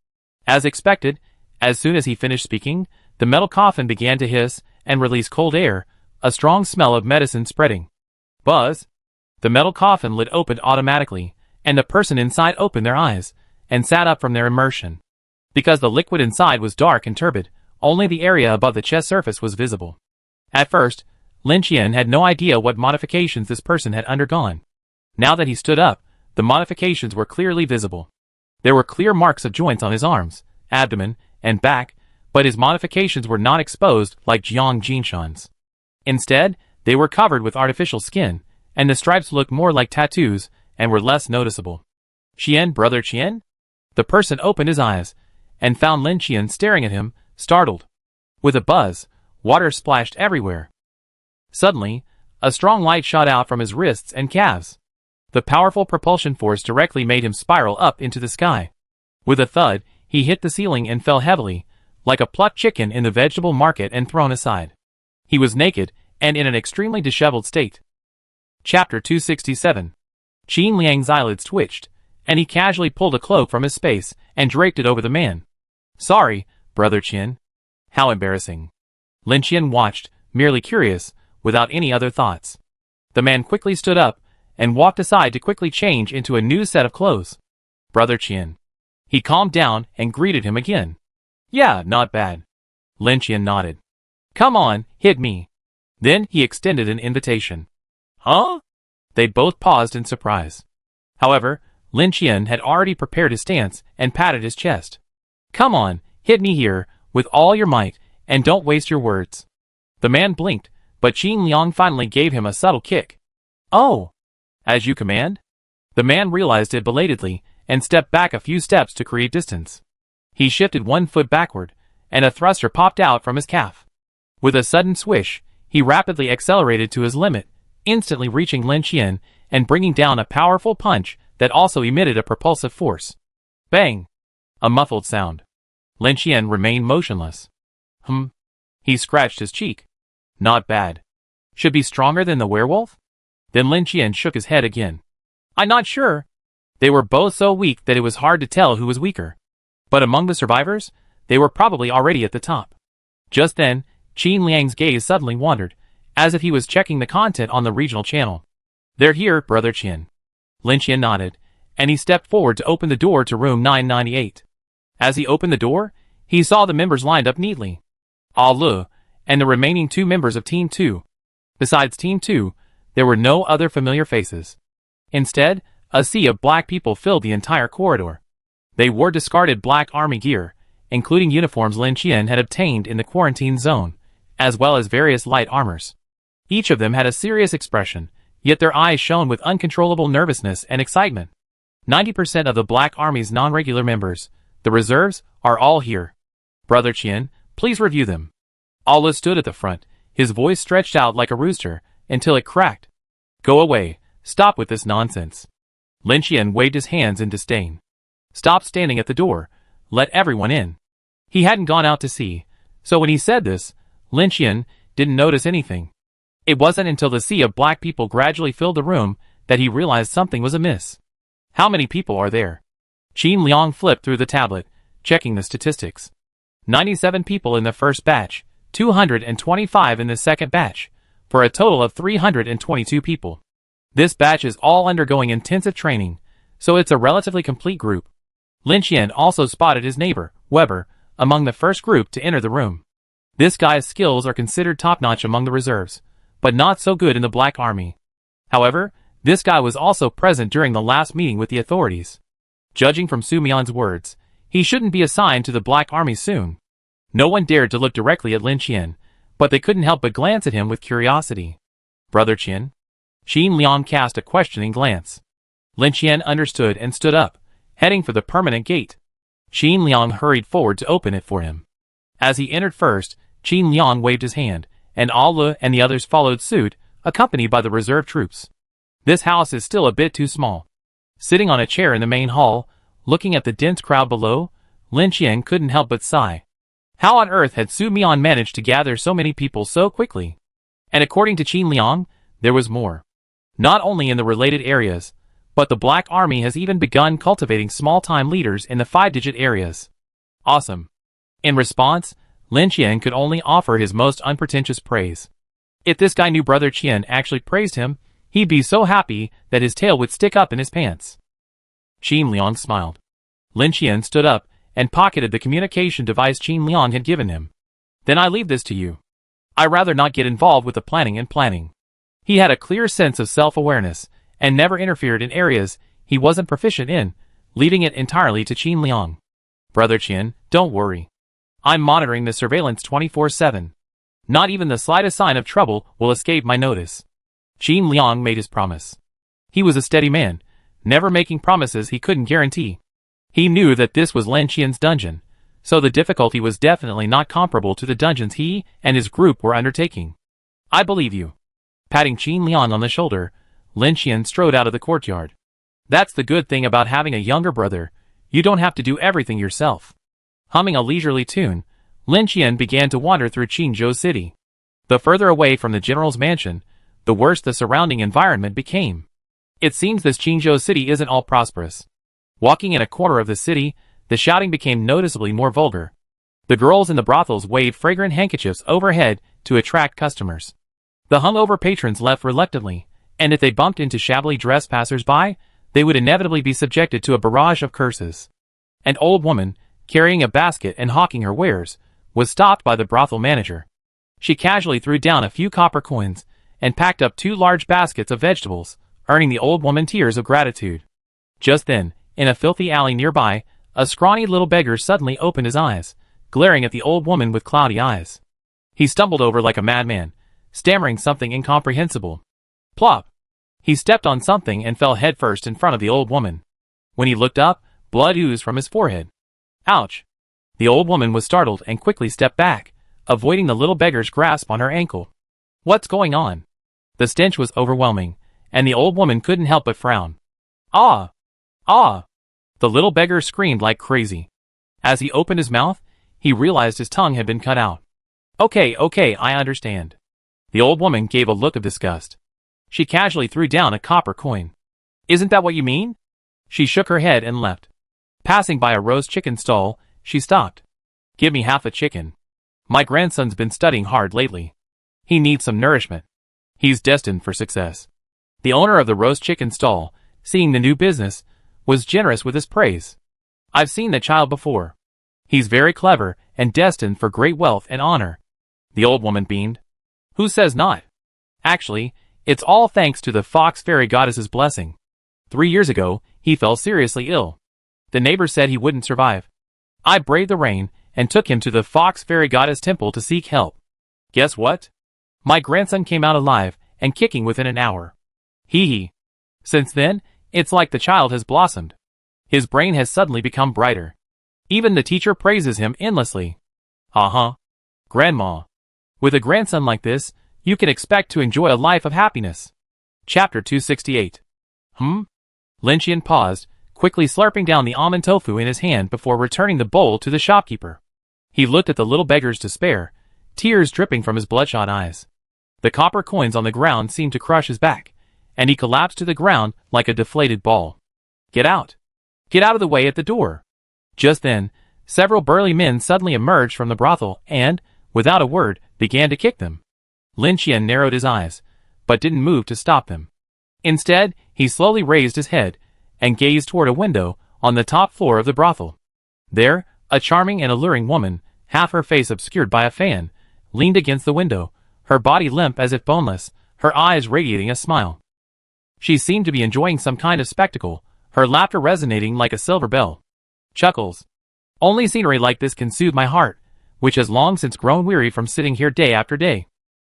As expected, as soon as he finished speaking, the metal coffin began to hiss and release cold air, a strong smell of medicine spreading. Buzz! The metal coffin lid opened automatically, and the person inside opened their eyes, and sat up from their immersion. Because the liquid inside was dark and turbid, only the area above the chest surface was visible. At first, Lin Qian had no idea what modifications this person had undergone. Now that he stood up, the modifications were clearly visible. There were clear marks of joints on his arms, abdomen, and back, but his modifications were not exposed like Jiang Jinshan's. Instead, they were covered with artificial skin, and the stripes looked more like tattoos and were less noticeable. Qian, brother Qian? The person opened his eyes, and found Lin Qian staring at him, startled. With a buzz, water splashed everywhere. Suddenly, a strong light shot out from his wrists and calves. The powerful propulsion force directly made him spiral up into the sky. With a thud, he hit the ceiling and fell heavily, like a plucked chicken in the vegetable market and thrown aside. He was naked, and in an extremely disheveled state. Chapter 267. Qin Liang's eyelids twitched, and he casually pulled a cloak from his space and draped it over the man. Sorry, brother Qian. How embarrassing. Lin Qian watched, merely curious, without any other thoughts. The man quickly stood up, and walked aside to quickly change into a new set of clothes. Brother Qian. He calmed down and greeted him again. Yeah, not bad. Lin Qian nodded. Come on, hit me. Then he extended an invitation. Huh? They both paused in surprise. However, Lin Qian had already prepared his stance and patted his chest. Come on, hit me here, with all your might, and don't waste your words. The man blinked, but Qin Liang finally gave him a subtle kick. Oh! As you command? The man realized it belatedly, and stepped back a few steps to create distance. He shifted one foot backward, and a thruster popped out from his calf. With a sudden swish, he rapidly accelerated to his limit, instantly reaching Lin Qian and bringing down a powerful punch that also emitted a propulsive force. Bang! A muffled sound. Lin Qian remained motionless. He scratched his cheek. Not bad. Should be stronger than the werewolf? Then Lin Qian shook his head again. I'm not sure. They were both so weak that it was hard to tell who was weaker. But among the survivors, they were probably already at the top. Just then, Qin Liang's gaze suddenly wandered, as if he was checking the content on the regional channel. They're here, brother Qian. Lin Qian nodded, and he stepped forward to open the door to room 998. As he opened the door, he saw the members lined up neatly. Ah Lu, and the remaining 2 members of Team 2. Besides Team 2, there were no other familiar faces. Instead, a sea of black people filled the entire corridor. They wore discarded black army gear, including uniforms Lin Qian had obtained in the quarantine zone, as well as various light armors. Each of them had a serious expression, yet their eyes shone with uncontrollable nervousness and excitement. 90% of the Black Army's non-regular members, the reserves, are all here. Brother Qian, please review them. Allah stood at the front, his voice stretched out like a rooster, until it cracked. Go away, stop with this nonsense. Lin Qian waved his hands in disdain. Stop standing at the door, let everyone in. He hadn't gone out to see, so when he said this, Lin Qian didn't notice anything. It wasn't until the sea of black people gradually filled the room that he realized something was amiss. How many people are there? Qin Liang flipped through the tablet, checking the statistics. 97 people in the first batch, 225 in the second batch, for a total of 322 people. This batch is all undergoing intensive training, so it's a relatively complete group. Lin Qian also spotted his neighbor, Weber, among the first group to enter the room. This guy's skills are considered top-notch among the reserves, but not so good in the Black Army. However, this guy was also present during the last meeting with the authorities. Judging from Su Mian's words, he shouldn't be assigned to the Black Army soon. No one dared to look directly at Lin Qian, but they couldn't help but glance at him with curiosity. Brother Qian? Qin Liang cast a questioning glance. Lin Qian understood and stood up, heading for the permanent gate. Qin Liang hurried forward to open it for him. As he entered first, Qin Liang waved his hand, and Allah and the others followed suit, accompanied by the reserve troops. This house is still a bit too small. Sitting on a chair in the main hall, looking at the dense crowd below, Lin Qian couldn't help but sigh. How on earth had Su Mian managed to gather so many people so quickly? And according to Qin Liang, there was more. Not only in the related areas, but the Black Army has even begun cultivating small-time leaders in the 5-digit areas. Awesome. In response, Lin Qian could only offer his most unpretentious praise. If this guy knew Brother Qian actually praised him, he'd be so happy that his tail would stick up in his pants. Qin Liang smiled. Lin Qian stood up and pocketed the communication device Qin Liang had given him. Then I leave this to you. I'd rather not get involved with the planning. He had a clear sense of self-awareness and never interfered in areas he wasn't proficient in, leaving it entirely to Qin Liang. Brother Qian, don't worry. I'm monitoring the surveillance 24/7. Not even the slightest sign of trouble will escape my notice. Qin Liang made his promise. He was a steady man, never making promises he couldn't guarantee. He knew that this was Lin Qian's dungeon, so the difficulty was definitely not comparable to the dungeons he and his group were undertaking. I believe you. Patting Qin Liang on the shoulder, Lin Qian strode out of the courtyard. That's the good thing about having a younger brother. You don't have to do everything yourself. Humming a leisurely tune, Lin Qian began to wander through Qingzhou City. The further away from the general's mansion, the worse the surrounding environment became. It seems this Qingzhou City isn't all prosperous. Walking in a corner of the city, the shouting became noticeably more vulgar. The girls in the brothels waved fragrant handkerchiefs overhead to attract customers. The hungover patrons left reluctantly, and if they bumped into shabbily dressed passers-by, they would inevitably be subjected to a barrage of curses. An old woman, carrying a basket and hawking her wares, was stopped by the brothel manager. She casually threw down a few copper coins and packed up 2 large baskets of vegetables, earning the old woman tears of gratitude. Just then, in a filthy alley nearby, a scrawny little beggar suddenly opened his eyes, glaring at the old woman with cloudy eyes. He stumbled over like a madman, stammering something incomprehensible. Plop! He stepped on something and fell headfirst in front of the old woman. When he looked up, blood oozed from his forehead. Ouch! The old woman was startled and quickly stepped back, avoiding the little beggar's grasp on her ankle. What's going on? The stench was overwhelming, and the old woman couldn't help but frown. Ah! Ah! The little beggar screamed like crazy. As he opened his mouth, he realized his tongue had been cut out. Okay, I understand. The old woman gave a look of disgust. She casually threw down a copper coin. Isn't that what you mean? She shook her head and left. Passing by a roast chicken stall, she stopped. Give me half a chicken. My grandson's been studying hard lately. He needs some nourishment. He's destined for success. The owner of the roast chicken stall, seeing the new business, was generous with his praise. I've seen the child before. He's very clever and destined for great wealth and honor. The old woman beamed. Who says not? Actually, it's all thanks to the fox fairy goddess's blessing. 3 years ago, he fell seriously ill. The neighbors said he wouldn't survive. I braved the rain and took him to the fox fairy goddess temple to seek help. Guess what? My grandson came out alive and kicking within an hour. Hee hee. Since then, it's like the child has blossomed. His brain has suddenly become brighter. Even the teacher praises him endlessly. Uh-huh. Grandma. With a grandson like this, you can expect to enjoy a life of happiness. Chapter 268. Lin Qian paused, quickly slurping down the almond tofu in his hand before returning the bowl to the shopkeeper. He looked at the little beggar's despair, tears dripping from his bloodshot eyes. The copper coins on the ground seemed to crush his back, and he collapsed to the ground like a deflated ball. Get out! Get out of the way at the door! Just then, several burly men suddenly emerged from the brothel and, without a word, began to kick them. Lin Qian narrowed his eyes, but didn't move to stop them. Instead, he slowly raised his head and gazed toward a window on the top floor of the brothel. There, a charming and alluring woman, half her face obscured by a fan, leaned against the window, her body limp as if boneless, her eyes radiating a smile. She seemed to be enjoying some kind of spectacle, her laughter resonating like a silver bell. Chuckles. Only scenery like this can soothe my heart, which has long since grown weary from sitting here day after day.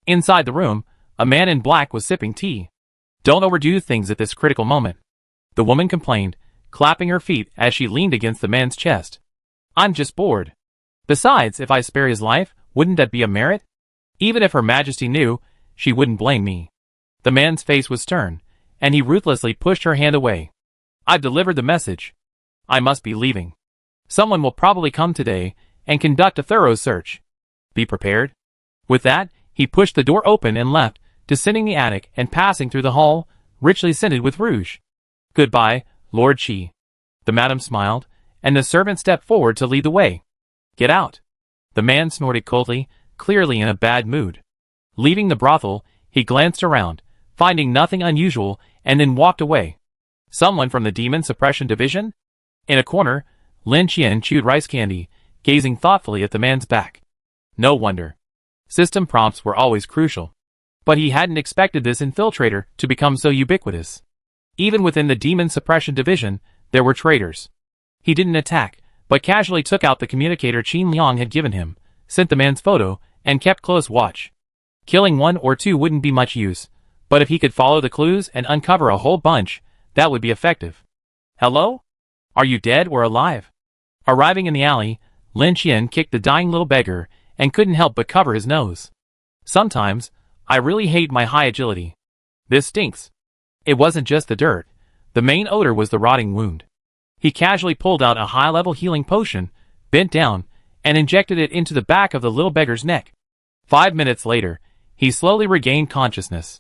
Inside the room, a man in black was sipping tea. Don't overdo things at this critical moment, the woman complained, clapping her feet as she leaned against the man's chest. I'm just bored. Besides, if I spare his life, wouldn't that be a merit? Even if Her Majesty knew, she wouldn't blame me. The man's face was stern, and he ruthlessly pushed her hand away. I've delivered the message. I must be leaving. Someone will probably come today and conduct a thorough search. Be prepared. With that, He pushed the door open and left, descending the attic and passing through the hall, richly scented with rouge. "Goodbye, Lord Chi." The madam smiled, and the servant stepped forward to lead the way. "Get out." The man snorted coldly, clearly in a bad mood. Leaving the brothel, he glanced around, finding nothing unusual, and then walked away. Someone from the Demon Suppression Division? In a corner, Lin Qian chewed rice candy, gazing thoughtfully at the man's back. No wonder. System prompts were always crucial. But he hadn't expected this infiltrator to become so ubiquitous. Even within the Demon Suppression Division, there were traitors. He didn't attack, but casually took out the communicator Qin Liang had given him, sent the man's photo, and kept close watch. Killing one or two wouldn't be much use, but if he could follow the clues and uncover a whole bunch, that would be effective. "Hello? Are you dead or alive?" Arriving in the alley, Lin Qian kicked the dying little beggar, and couldn't help but cover his nose. "Sometimes, I really hate my high agility. This stinks." It wasn't just the dirt. The main odor was the rotting wound. He casually pulled out a high-level healing potion, bent down, and injected it into the back of the little beggar's neck. 5 minutes later, he slowly regained consciousness.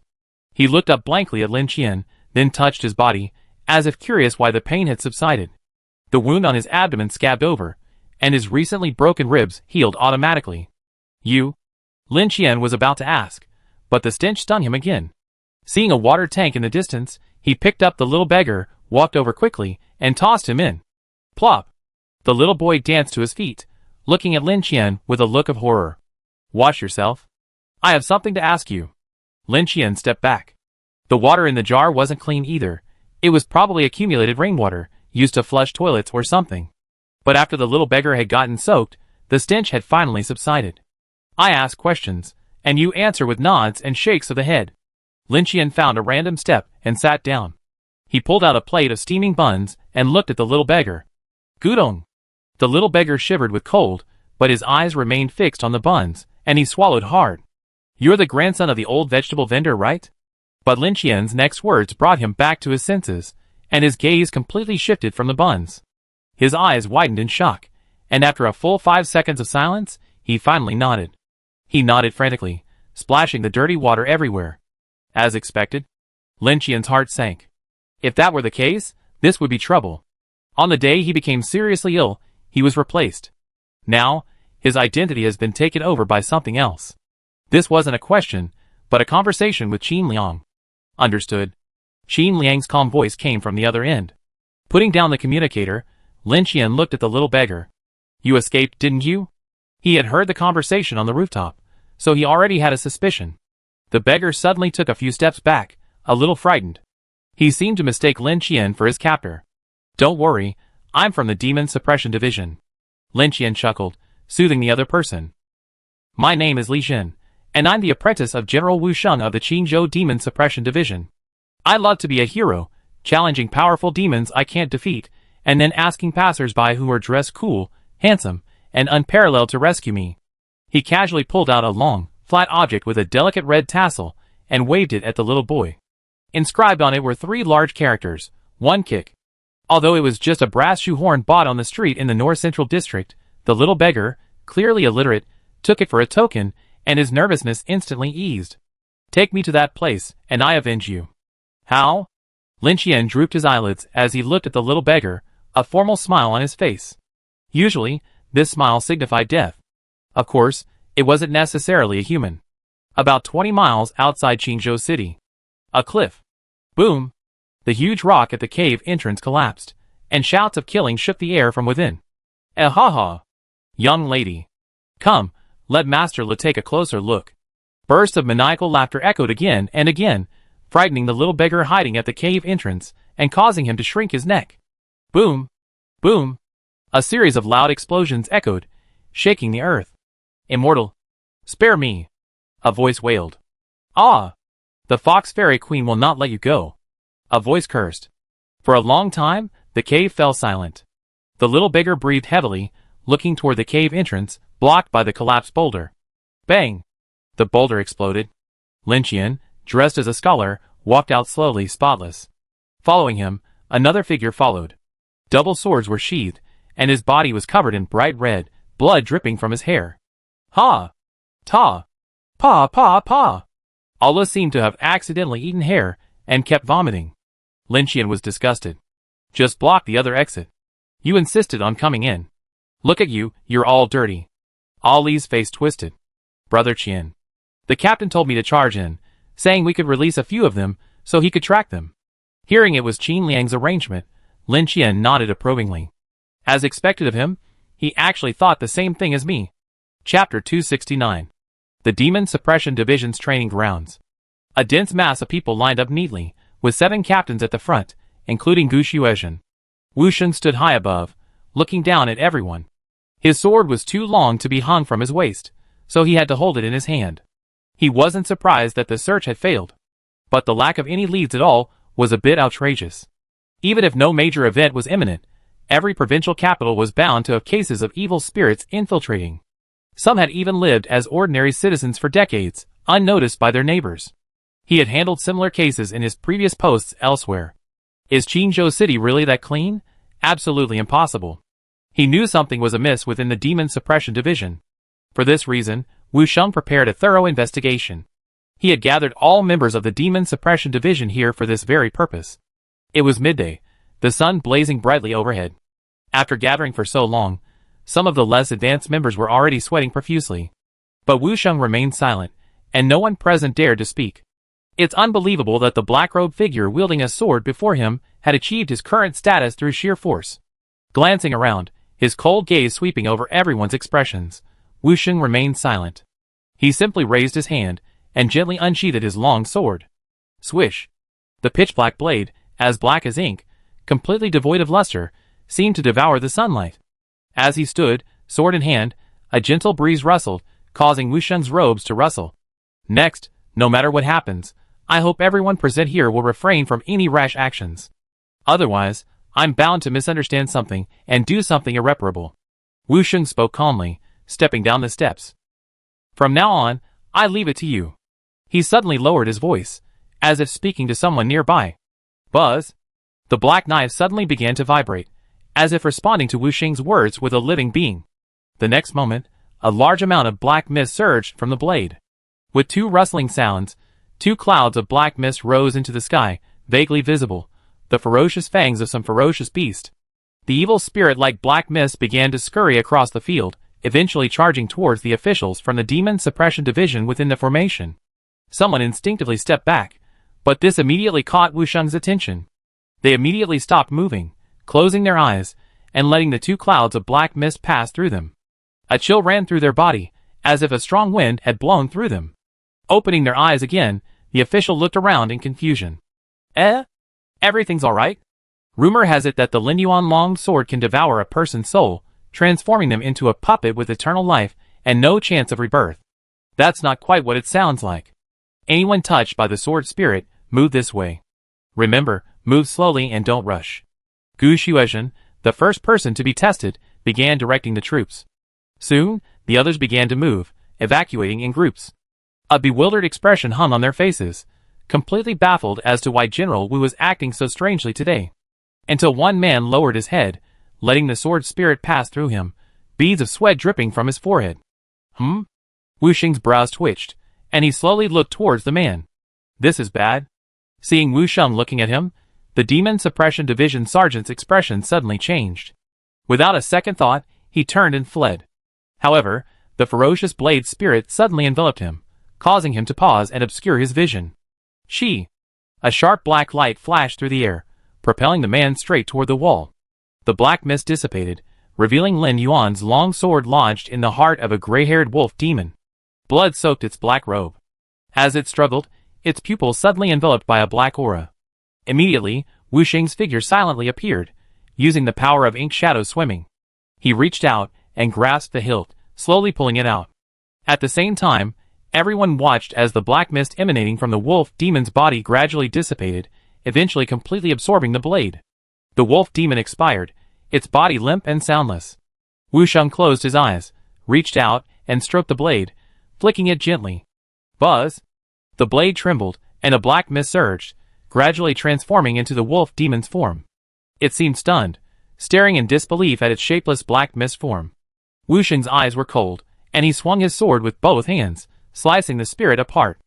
He looked up blankly at Lin Qian, then touched his body, as if curious why the pain had subsided. The wound on his abdomen scabbed over, and his recently broken ribs healed automatically. "You?" Lin Qian was about to ask, but the stench stung him again. Seeing a water tank in the distance, he picked up the little beggar, walked over quickly, and tossed him in. Plop! The little boy danced to his feet, looking at Lin Qian with a look of horror. "Wash yourself. I have something to ask you." Lin Qian stepped back. The water in the jar wasn't clean either. It was probably accumulated rainwater, used to flush toilets or something. But after the little beggar had gotten soaked, the stench had finally subsided. "I ask questions, and you answer with nods and shakes of the head." Lin Qian found a random step and sat down. He pulled out a plate of steaming buns and looked at the little beggar. "Gudong." The little beggar shivered with cold, but his eyes remained fixed on the buns, and he swallowed hard. "You're the grandson of the old vegetable vendor, right?" But Lin Qian's next words brought him back to his senses, and his gaze completely shifted from the buns. His eyes widened in shock, and after a full 5 seconds of silence, he finally nodded. He nodded frantically, splashing the dirty water everywhere. As expected, Lin Qian's heart sank. If that were the case, this would be trouble. On the day he became seriously ill, he was replaced. Now, his identity has been taken over by something else. This wasn't a question, but a conversation with Qin Liang. "Understood." Qin Liang's calm voice came from the other end. Putting down the communicator, Lin Qian looked at the little beggar. "You escaped, didn't you?" He had heard the conversation on the rooftop, so he already had a suspicion. The beggar suddenly took a few steps back, a little frightened. He seemed to mistake Lin Qian for his captor. "Don't worry, I'm from the Demon Suppression Division." Lin Qian chuckled, soothing the other person. "My name is Li Xin, and I'm the apprentice of General Wu Sheng of the Qingzhou Demon Suppression Division. I love to be a hero, challenging powerful demons I can't defeat, and then asking passers-by who are dressed cool, handsome, and unparalleled to rescue me." He casually pulled out a long, flat object with a delicate red tassel, and waved it at the little boy. Inscribed on it were 3 large characters, "One kick." Although it was just a brass shoehorn bought on the street in the North Central District, the little beggar, clearly illiterate, took it for a token, and his nervousness instantly eased. "Take me to that place, and I avenge you." "How?" Lin Qian drooped his eyelids as he looked at the little beggar, a formal smile on his face. Usually, this smile signified death. Of course, it wasn't necessarily a human. About 20 miles outside Qingzhou City. A cliff. Boom! The huge rock at the cave entrance collapsed, and shouts of killing shook the air from within. "Eh ha ha! Young lady! Come, let Master Li take a closer look." Bursts of maniacal laughter echoed again and again, frightening the little beggar hiding at the cave entrance, and causing him to shrink his neck. Boom! Boom! A series of loud explosions echoed, shaking the earth. "Immortal! Spare me!" a voice wailed. "Ah! The Fox Fairy Queen will not let you go," a voice cursed. For a long time, the cave fell silent. The little beggar breathed heavily, looking toward the cave entrance, blocked by the collapsed boulder. Bang! The boulder exploded. Lin Qian, dressed as a scholar, walked out slowly, spotless. Following him, another figure followed. Double swords were sheathed, and his body was covered in bright red, blood dripping from his hair. "Ha! Ta! "Paw, paw, paw." Allah seemed to have accidentally eaten hair and kept vomiting. Lin Qian was disgusted. "Just block the other exit. You insisted on coming in. Look at you, you're all dirty." Ali's face twisted. "Brother Qian. The captain told me to charge in, saying we could release a few of them so he could track them." Hearing it was Qin Liang's arrangement, Lin Qian nodded approvingly. As expected of him, he actually thought the same thing as me. Chapter 269. The Demon Suppression Division's Training Grounds. A dense mass of people lined up neatly, with 7 captains at the front, including Gu Xuezhen. Wu Sheng stood high above, looking down at everyone. His sword was too long to be hung from his waist, so he had to hold it in his hand. He wasn't surprised that the search had failed, but the lack of any leads at all was a bit outrageous. Even if no major event was imminent, every provincial capital was bound to have cases of evil spirits infiltrating. Some had even lived as ordinary citizens for decades, unnoticed by their neighbors. He had handled similar cases in his previous posts elsewhere. Is Qinzhou City really that clean? Absolutely impossible. He knew something was amiss within the Demon Suppression Division. For this reason, Wu Sheng prepared a thorough investigation. He had gathered all members of the Demon Suppression Division here for this very purpose. It was midday, the sun blazing brightly overhead. After gathering for so long, some of the less advanced members were already sweating profusely. But Wu Sheng remained silent, and no one present dared to speak. It's unbelievable that the black-robed figure wielding a sword before him had achieved his current status through sheer force. Glancing around, his cold gaze sweeping over everyone's expressions, Wu Sheng remained silent. He simply raised his hand and gently unsheathed his long sword. Swish! The pitch-black blade, as black as ink, completely devoid of luster, seemed to devour the sunlight. As he stood, sword in hand, a gentle breeze rustled, causing Wu Sheng's robes to rustle. Next, no matter what happens, I hope everyone present here will refrain from any rash actions. Otherwise, I'm bound to misunderstand something and do something irreparable. Wu Sheng spoke calmly, stepping down the steps. From now on, I leave it to you. He suddenly lowered his voice, as if speaking to someone nearby. Buzz! The black knife suddenly began to vibrate, as if responding to Wu Sheng's words with a living being. The next moment, a large amount of black mist surged from the blade. With 2 rustling sounds, 2 clouds of black mist rose into the sky, vaguely visible, the ferocious fangs of some ferocious beast. The evil spirit-like black mist began to scurry across the field, eventually charging towards the officials from the Demon Suppression Division within the formation. Someone instinctively stepped back, but this immediately caught Wu Sheng's attention. They immediately stopped moving, closing their eyes, and letting the 2 clouds of black mist pass through them. A chill ran through their body, as if a strong wind had blown through them. Opening their eyes again, the official looked around in confusion. Everything's alright? Rumor has it that the Lin Yuan long sword can devour a person's soul, transforming them into a puppet with eternal life and no chance of rebirth. That's not quite what it sounds like. Anyone touched by the sword spirit, move this way. Remember, move slowly and don't rush. Gu Xuezhen, the first person to be tested, began directing the troops. Soon, the others began to move, evacuating in groups. A bewildered expression hung on their faces, completely baffled as to why General Wu was acting so strangely today. Until one man lowered his head, letting the sword spirit pass through him, beads of sweat dripping from his forehead. Wu Sheng's brows twitched, and he slowly looked towards the man. This is bad. Seeing Wu Sheng looking at him, the Demon Suppression Division sergeant's expression suddenly changed. Without a second thought, he turned and fled. However, the ferocious blade spirit suddenly enveloped him, causing him to pause and obscure his vision. A sharp black light flashed through the air, propelling the man straight toward the wall. The black mist dissipated, revealing Lin Yuan's long sword lodged in the heart of a gray-haired wolf demon. Blood soaked its black robe. As it struggled, its pupils suddenly enveloped by a black aura. Immediately, Wu Sheng's figure silently appeared, using the power of ink shadow swimming. He reached out and grasped the hilt, slowly pulling it out. At the same time, everyone watched as the black mist emanating from the wolf demon's body gradually dissipated, eventually completely absorbing the blade. The wolf demon expired, its body limp and soundless. Wu Sheng closed his eyes, reached out, and stroked the blade, flicking it gently. Buzz! The blade trembled, and a black mist surged, gradually transforming into the wolf demon's form. It seemed stunned, staring in disbelief at its shapeless black mist form. Wu Sheng's eyes were cold, and he swung his sword with both hands, slicing the spirit apart.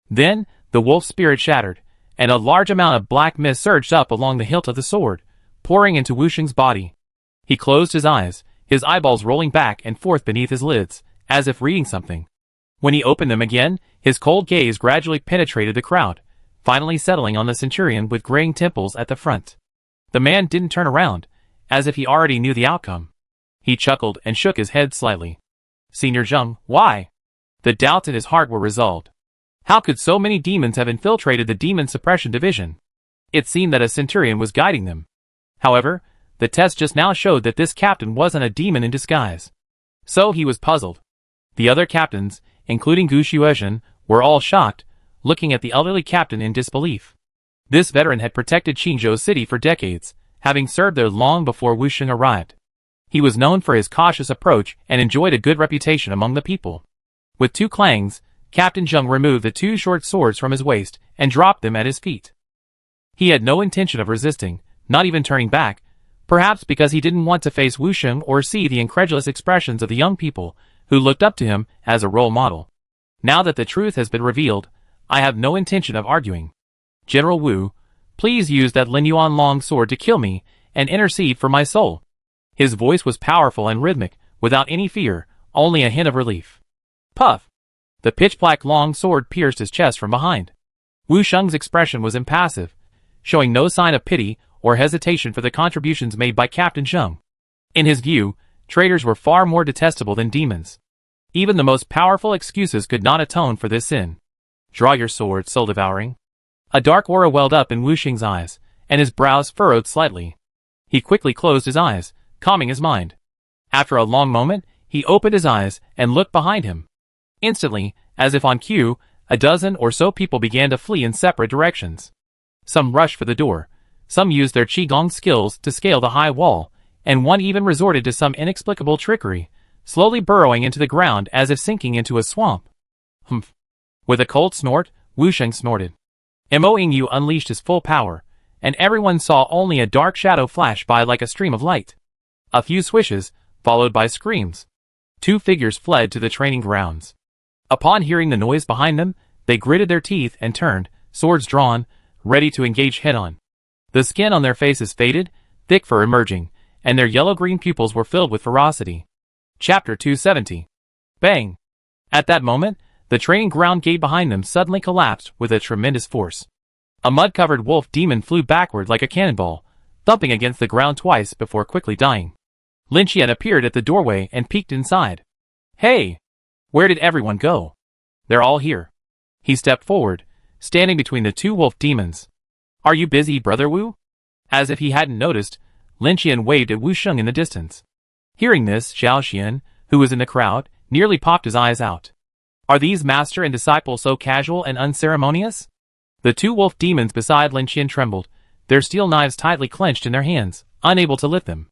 Then, the wolf's spirit shattered, and a large amount of black mist surged up along the hilt of the sword, pouring into Wu Sheng's body. He closed his eyes, his eyeballs rolling back and forth beneath his lids, as if reading something. When he opened them again, his cold gaze gradually penetrated the crowd, finally settling on the centurion with graying temples at the front. The man didn't turn around, as if he already knew the outcome. He chuckled and shook his head slightly. Senior Zheng, why? The doubts in his heart were resolved. How could so many demons have infiltrated the demon suppression division? It seemed that a centurion was guiding them. However, the test just now showed that this captain wasn't a demon in disguise. So he was puzzled. The other captains, including Gu Xuezhen, were all shocked, looking at the elderly captain in disbelief. This veteran had protected Qingzhou City for decades, having served there long before Wu Sheng arrived. He was known for his cautious approach and enjoyed a good reputation among the people. With 2 clangs, Captain Zheng removed the 2 short swords from his waist and dropped them at his feet. He had no intention of resisting, not even turning back, perhaps because he didn't want to face Wu Sheng or see the incredulous expressions of the young people who looked up to him as a role model. Now that the truth has been revealed, I have no intention of arguing. General Wu, please use that Lin Yuan long sword to kill me and intercede for my soul. His voice was powerful and rhythmic, without any fear, only a hint of relief. Puff! The pitch-black long sword pierced his chest from behind. Wu Sheng's expression was impassive, showing no sign of pity or hesitation for the contributions made by Captain Zheng. In his view, traitors were far more detestable than demons. Even the most powerful excuses could not atone for this sin. Draw your sword, soul devouring. A dark aura welled up in Wu Sheng's eyes, and his brows furrowed slightly. He quickly closed his eyes, calming his mind. After a long moment, he opened his eyes and looked behind him. Instantly, as if on cue, a dozen or so people began to flee in separate directions. Some rushed for the door, some used their qigong skills to scale the high wall, and one even resorted to some inexplicable trickery, slowly burrowing into the ground as if sinking into a swamp. Humph. With a cold snort, Wu Sheng snorted. Mo Yingyu unleashed his full power, and everyone saw only a dark shadow flash by like a stream of light. A few swishes, followed by screams. 2 figures fled to the training grounds. Upon hearing the noise behind them, they gritted their teeth and turned, swords drawn, ready to engage head-on. The skin on their faces faded, thick fur emerging, and their yellow-green pupils were filled with ferocity. Chapter 270. Bang! At that moment, the training ground gate behind them suddenly collapsed with a tremendous force. A mud-covered wolf demon flew backward like a cannonball, thumping against the ground twice before quickly dying. Lin Qian appeared at the doorway and peeked inside. Hey! Where did everyone go? They're all here. He stepped forward, standing between the 2 wolf demons. Are you busy, Brother Wu? As if he hadn't noticed, Lin Qian waved at Wu Sheng in the distance. Hearing this, Xiao Xian, who was in the crowd, nearly popped his eyes out. Are these master and disciple so casual and unceremonious? The 2 wolf demons beside Lin Qian trembled, their steel knives tightly clenched in their hands, unable to lift them.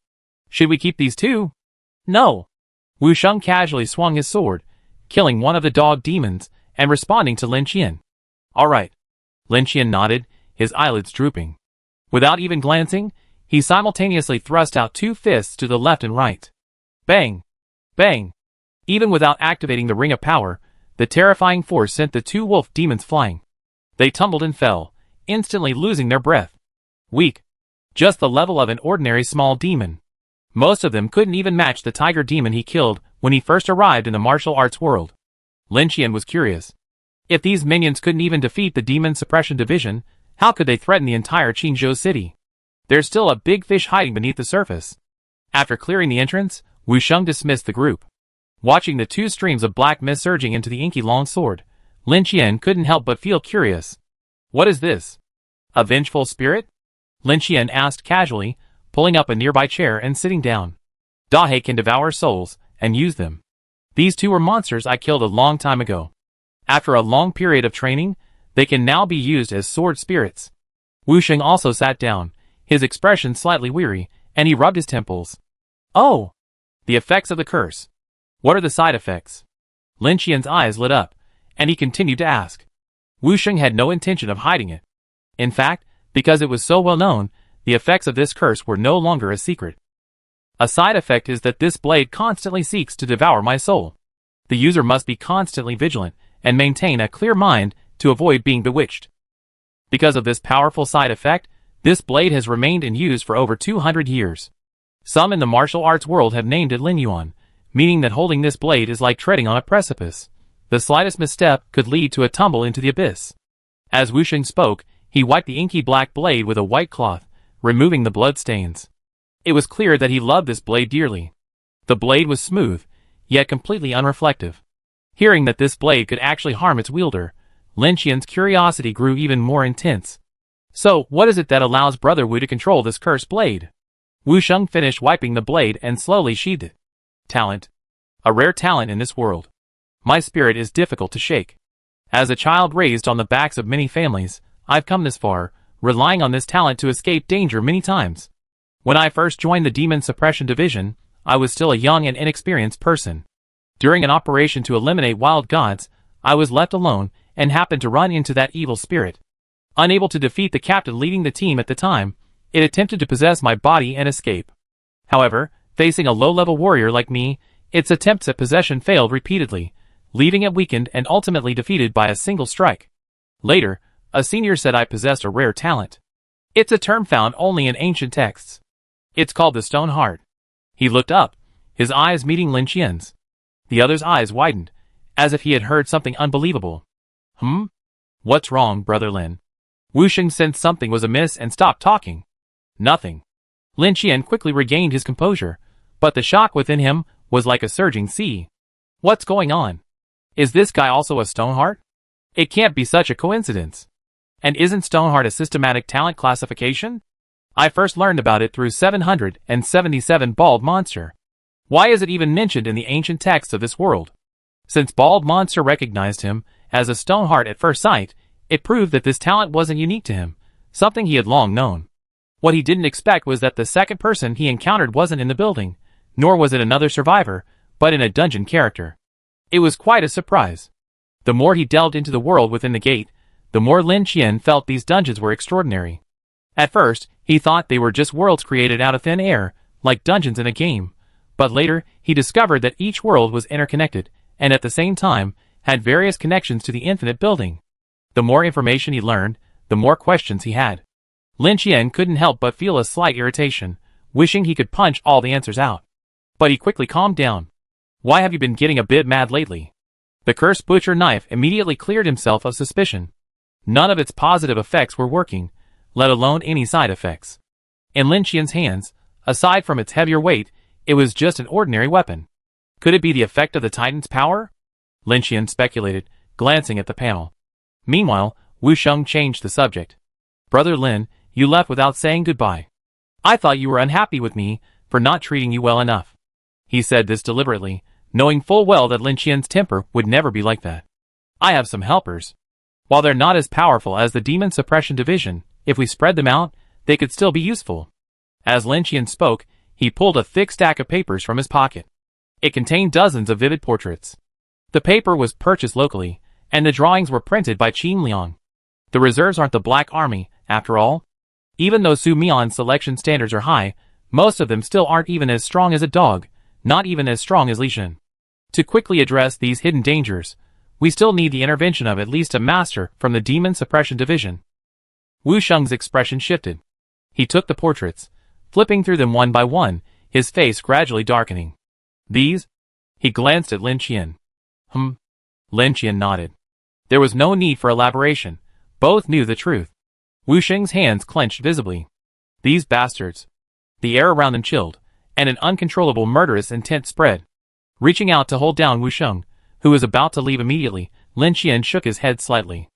Should we keep these 2? No. Wu Sheng casually swung his sword, killing one of the dog demons and responding to Lin Qian. All right. Lin Qian nodded, his eyelids drooping. Without even glancing, he simultaneously thrust out 2 fists to the left and right. Bang! Bang! Even without activating the ring of power, the terrifying force sent the 2 wolf demons flying. They tumbled and fell, instantly losing their breath. Weak. Just the level of an ordinary small demon. Most of them couldn't even match the tiger demon he killed when he first arrived in the martial arts world. Lin Qian was curious. If these minions couldn't even defeat the demon suppression division, how could they threaten the entire Qingzhou city? There's still a big fish hiding beneath the surface. After clearing the entrance, Wu Sheng dismissed the group. Watching the 2 streams of black mist surging into the inky long sword, Lin Qian couldn't help but feel curious. What is this? A vengeful spirit? Lin Qian asked casually, pulling up a nearby chair and sitting down. Dahe can devour souls and use them. These 2 were monsters I killed a long time ago. After a long period of training, they can now be used as sword spirits. Wu Sheng also sat down, his expression slightly weary, and he rubbed his temples. Oh! The effects of the curse. What are the side effects? Lin Qian's eyes lit up, and he continued to ask. Wu Sheng had no intention of hiding it. In fact, because it was so well known, the effects of this curse were no longer a secret. A side effect is that this blade constantly seeks to devour my soul. The user must be constantly vigilant and maintain a clear mind to avoid being bewitched. Because of this powerful side effect, this blade has remained in use for over 200 years. Some in the martial arts world have named it Lin Yuan, meaning that holding this blade is like treading on a precipice. The slightest misstep could lead to a tumble into the abyss. As Wu Sheng spoke, he wiped the inky black blade with a white cloth, removing the blood stains. It was clear that he loved this blade dearly. The blade was smooth, yet completely unreflective. Hearing that this blade could actually harm its wielder, Lin Qian's curiosity grew even more intense. So, what is it that allows Brother Wu to control this cursed blade? Wu Sheng finished wiping the blade and slowly sheathed it. Talent. A rare talent in this world. My spirit is difficult to shake. As a child raised on the backs of many families, I've come this far, relying on this talent to escape danger many times. When I first joined the Demon Suppression Division, I was still a young and inexperienced person. During an operation to eliminate wild gods, I was left alone and happened to run into that evil spirit. Unable to defeat the captain leading the team at the time, it attempted to possess my body and escape. However, facing a low-level warrior like me, its attempts at possession failed repeatedly, leaving it weakened and ultimately defeated by a single strike. Later, a senior said I possessed a rare talent. It's a term found only in ancient texts. It's called the Stone Heart. He looked up, his eyes meeting Lin Qian's. The other's eyes widened, as if he had heard something unbelievable. What's wrong, Brother Lin? Wu Sheng sensed something was amiss and stopped talking. Nothing. Lin Qian quickly regained his composure, but the shock within him was like a surging sea. What's going on? Is this guy also a Stoneheart? It can't be such a coincidence. And isn't Stoneheart a systematic talent classification? I first learned about it through 777 Bald Monster. Why is it even mentioned in the ancient texts of this world? Since Bald Monster recognized him as a Stoneheart at first sight, it proved that this talent wasn't unique to him, something he had long known. What he didn't expect was that the second person he encountered wasn't in the building, nor was it another survivor, but in a dungeon character. It was quite a surprise. The more he delved into the world within the gate, the more Lin Qian felt these dungeons were extraordinary. At first, he thought they were just worlds created out of thin air, like dungeons in a game, but later he discovered that each world was interconnected, and at the same time, had various connections to the infinite building. The more information he learned, the more questions he had. Lin Qian couldn't help but feel a slight irritation, wishing he could punch all the answers out. But he quickly calmed down. Why have you been getting a bit mad lately? The cursed butcher knife immediately cleared himself of suspicion. None of its positive effects were working, let alone any side effects. In Lin Qian's hands, aside from its heavier weight, it was just an ordinary weapon. Could it be the effect of the Titan's power? Lin Qian speculated, glancing at the panel. Meanwhile, Wu Sheng changed the subject. Brother Lin, you left without saying goodbye. I thought you were unhappy with me for not treating you well enough. He said this deliberately, knowing full well that Lin Qian's temper would never be like that. I have some helpers. While they're not as powerful as the Demon Suppression Division, if we spread them out, they could still be useful. As Lin Qian spoke, he pulled a thick stack of papers from his pocket. It contained dozens of vivid portraits. The paper was purchased locally, and the drawings were printed by Qin Liang. The reserves aren't the Black Army, after all. Even though Su Mian's selection standards are high, most of them still aren't even as strong as a dog, not even as strong as Li Shen. To quickly address these hidden dangers, we still need the intervention of at least a master from the Demon Suppression Division. Wu Sheng's expression shifted. He took the portraits, flipping through them one by one, his face gradually darkening. These? He glanced at Lin Qian. Lin Qian nodded. There was no need for elaboration. Both knew the truth. Wu Sheng's hands clenched visibly. These bastards. The air around them chilled, and an uncontrollable murderous intent spread. Reaching out to hold down Wu Sheng, who was about to leave immediately, Lin Qian shook his head slightly.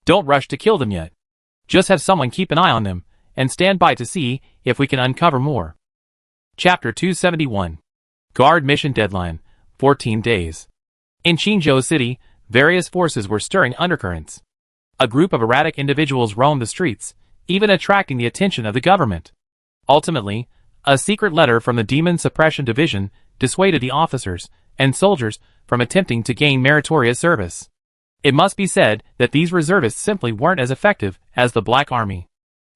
Don't rush to kill them yet. Just have someone keep an eye on them, and stand by to see if we can uncover more. Chapter 271. Guard Mission Deadline, 14 days. In Qinzhou City, various forces were stirring undercurrents. A group of erratic individuals roamed the streets, even attracting the attention of the government. Ultimately, a secret letter from the Demon Suppression Division dissuaded the officers and soldiers from attempting to gain meritorious service. It must be said that these reservists simply weren't as effective as the Black Army.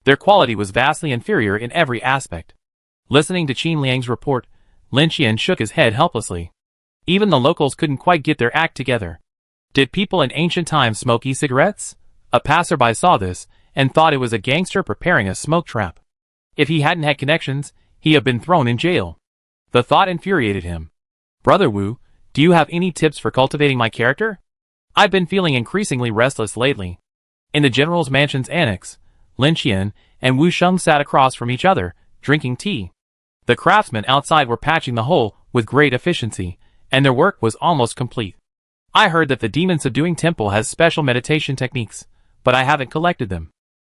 Their quality was vastly inferior in every aspect. Listening to Qin Liang's report, Lin Qian shook his head helplessly. Even the locals couldn't quite get their act together. Did people in ancient times smoke e-cigarettes? A passerby saw this and thought it was a gangster preparing a smoke trap. If he hadn't had connections, he'd have been thrown in jail. The thought infuriated him. Brother Wu, do you have any tips for cultivating my character? I've been feeling increasingly restless lately. In the general's mansion's annex, Lin Qian and Wu Sheng sat across from each other, drinking tea. The craftsmen outside were patching the hole with great efficiency, and their work was almost complete. I heard that the demon-subduing temple has special meditation techniques, but I haven't collected them.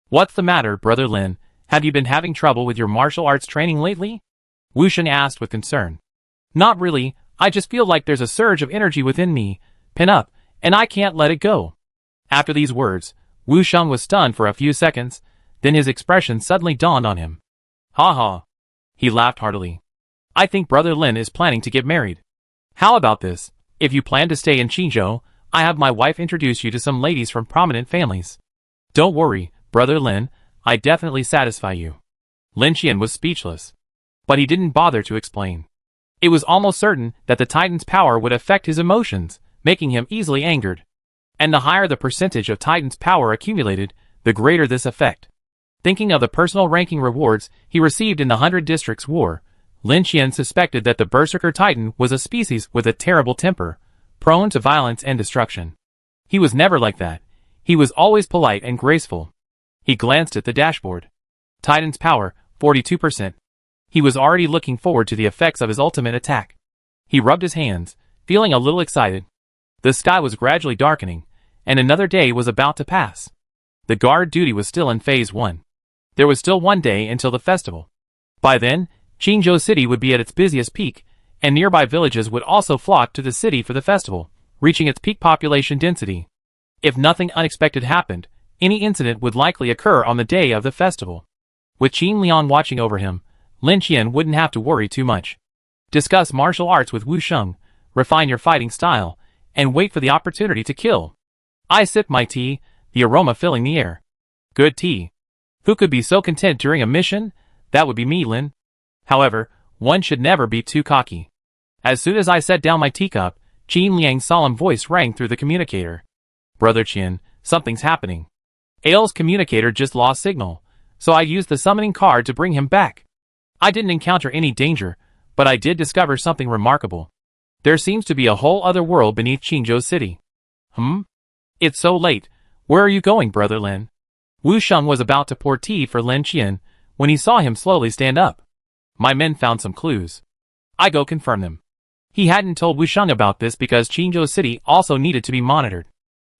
What's the matter, Brother Lin? Have you been having trouble with your martial arts training lately? Wu Sheng asked with concern. Not really, I just feel like there's a surge of energy within me, pin up, and I can't let it go. After these words, Wu Sheng was stunned for a few seconds, then his expression suddenly dawned on him. Ha ha. He laughed heartily. I think Brother Lin is planning to get married. How about this? If you plan to stay in Qingzhou, I have my wife introduce you to some ladies from prominent families. Don't worry, Brother Lin, I definitely satisfy you. Lin Qian was speechless. But he didn't bother to explain. It was almost certain that the Titan's power would affect his emotions, making him easily angered. And the higher the percentage of Titan's power accumulated, the greater this effect. Thinking of the personal ranking rewards he received in the 100 Districts War, Lin Qian suspected that the Berserker Titan was a species with a terrible temper, prone to violence and destruction. He was never like that. He was always polite and graceful. He glanced at the dashboard. Titan's power, 42%. He was already looking forward to the effects of his ultimate attack. He rubbed his hands, feeling a little excited. The sky was gradually darkening, and another day was about to pass. The guard duty was still in Phase 1. There was still one day until the festival. By then, Qingzhou City would be at its busiest peak, and nearby villages would also flock to the city for the festival, reaching its peak population density. If nothing unexpected happened, any incident would likely occur on the day of the festival. With Qin Liang watching over him, Lin Qian wouldn't have to worry too much. Discuss martial arts with Wu Sheng, refine your fighting style, and wait for the opportunity to kill. I sipped my tea, the aroma filling the air. Good tea. Who could be so content during a mission? That would be me, Lin. However, one should never be too cocky. As soon as I set down my teacup, Qin Liang's solemn voice rang through the communicator. Brother Qian, something's happening. Aile's communicator just lost signal, so I used the summoning card to bring him back. I didn't encounter any danger, but I did discover something remarkable. There seems to be a whole other world beneath Qingzhou City. It's so late. Where are you going, Brother Lin? Wu Sheng was about to pour tea for Lin Qian when he saw him slowly stand up. My men found some clues. I go confirm them. He hadn't told Wu Sheng about this because Qingzhou City also needed to be monitored.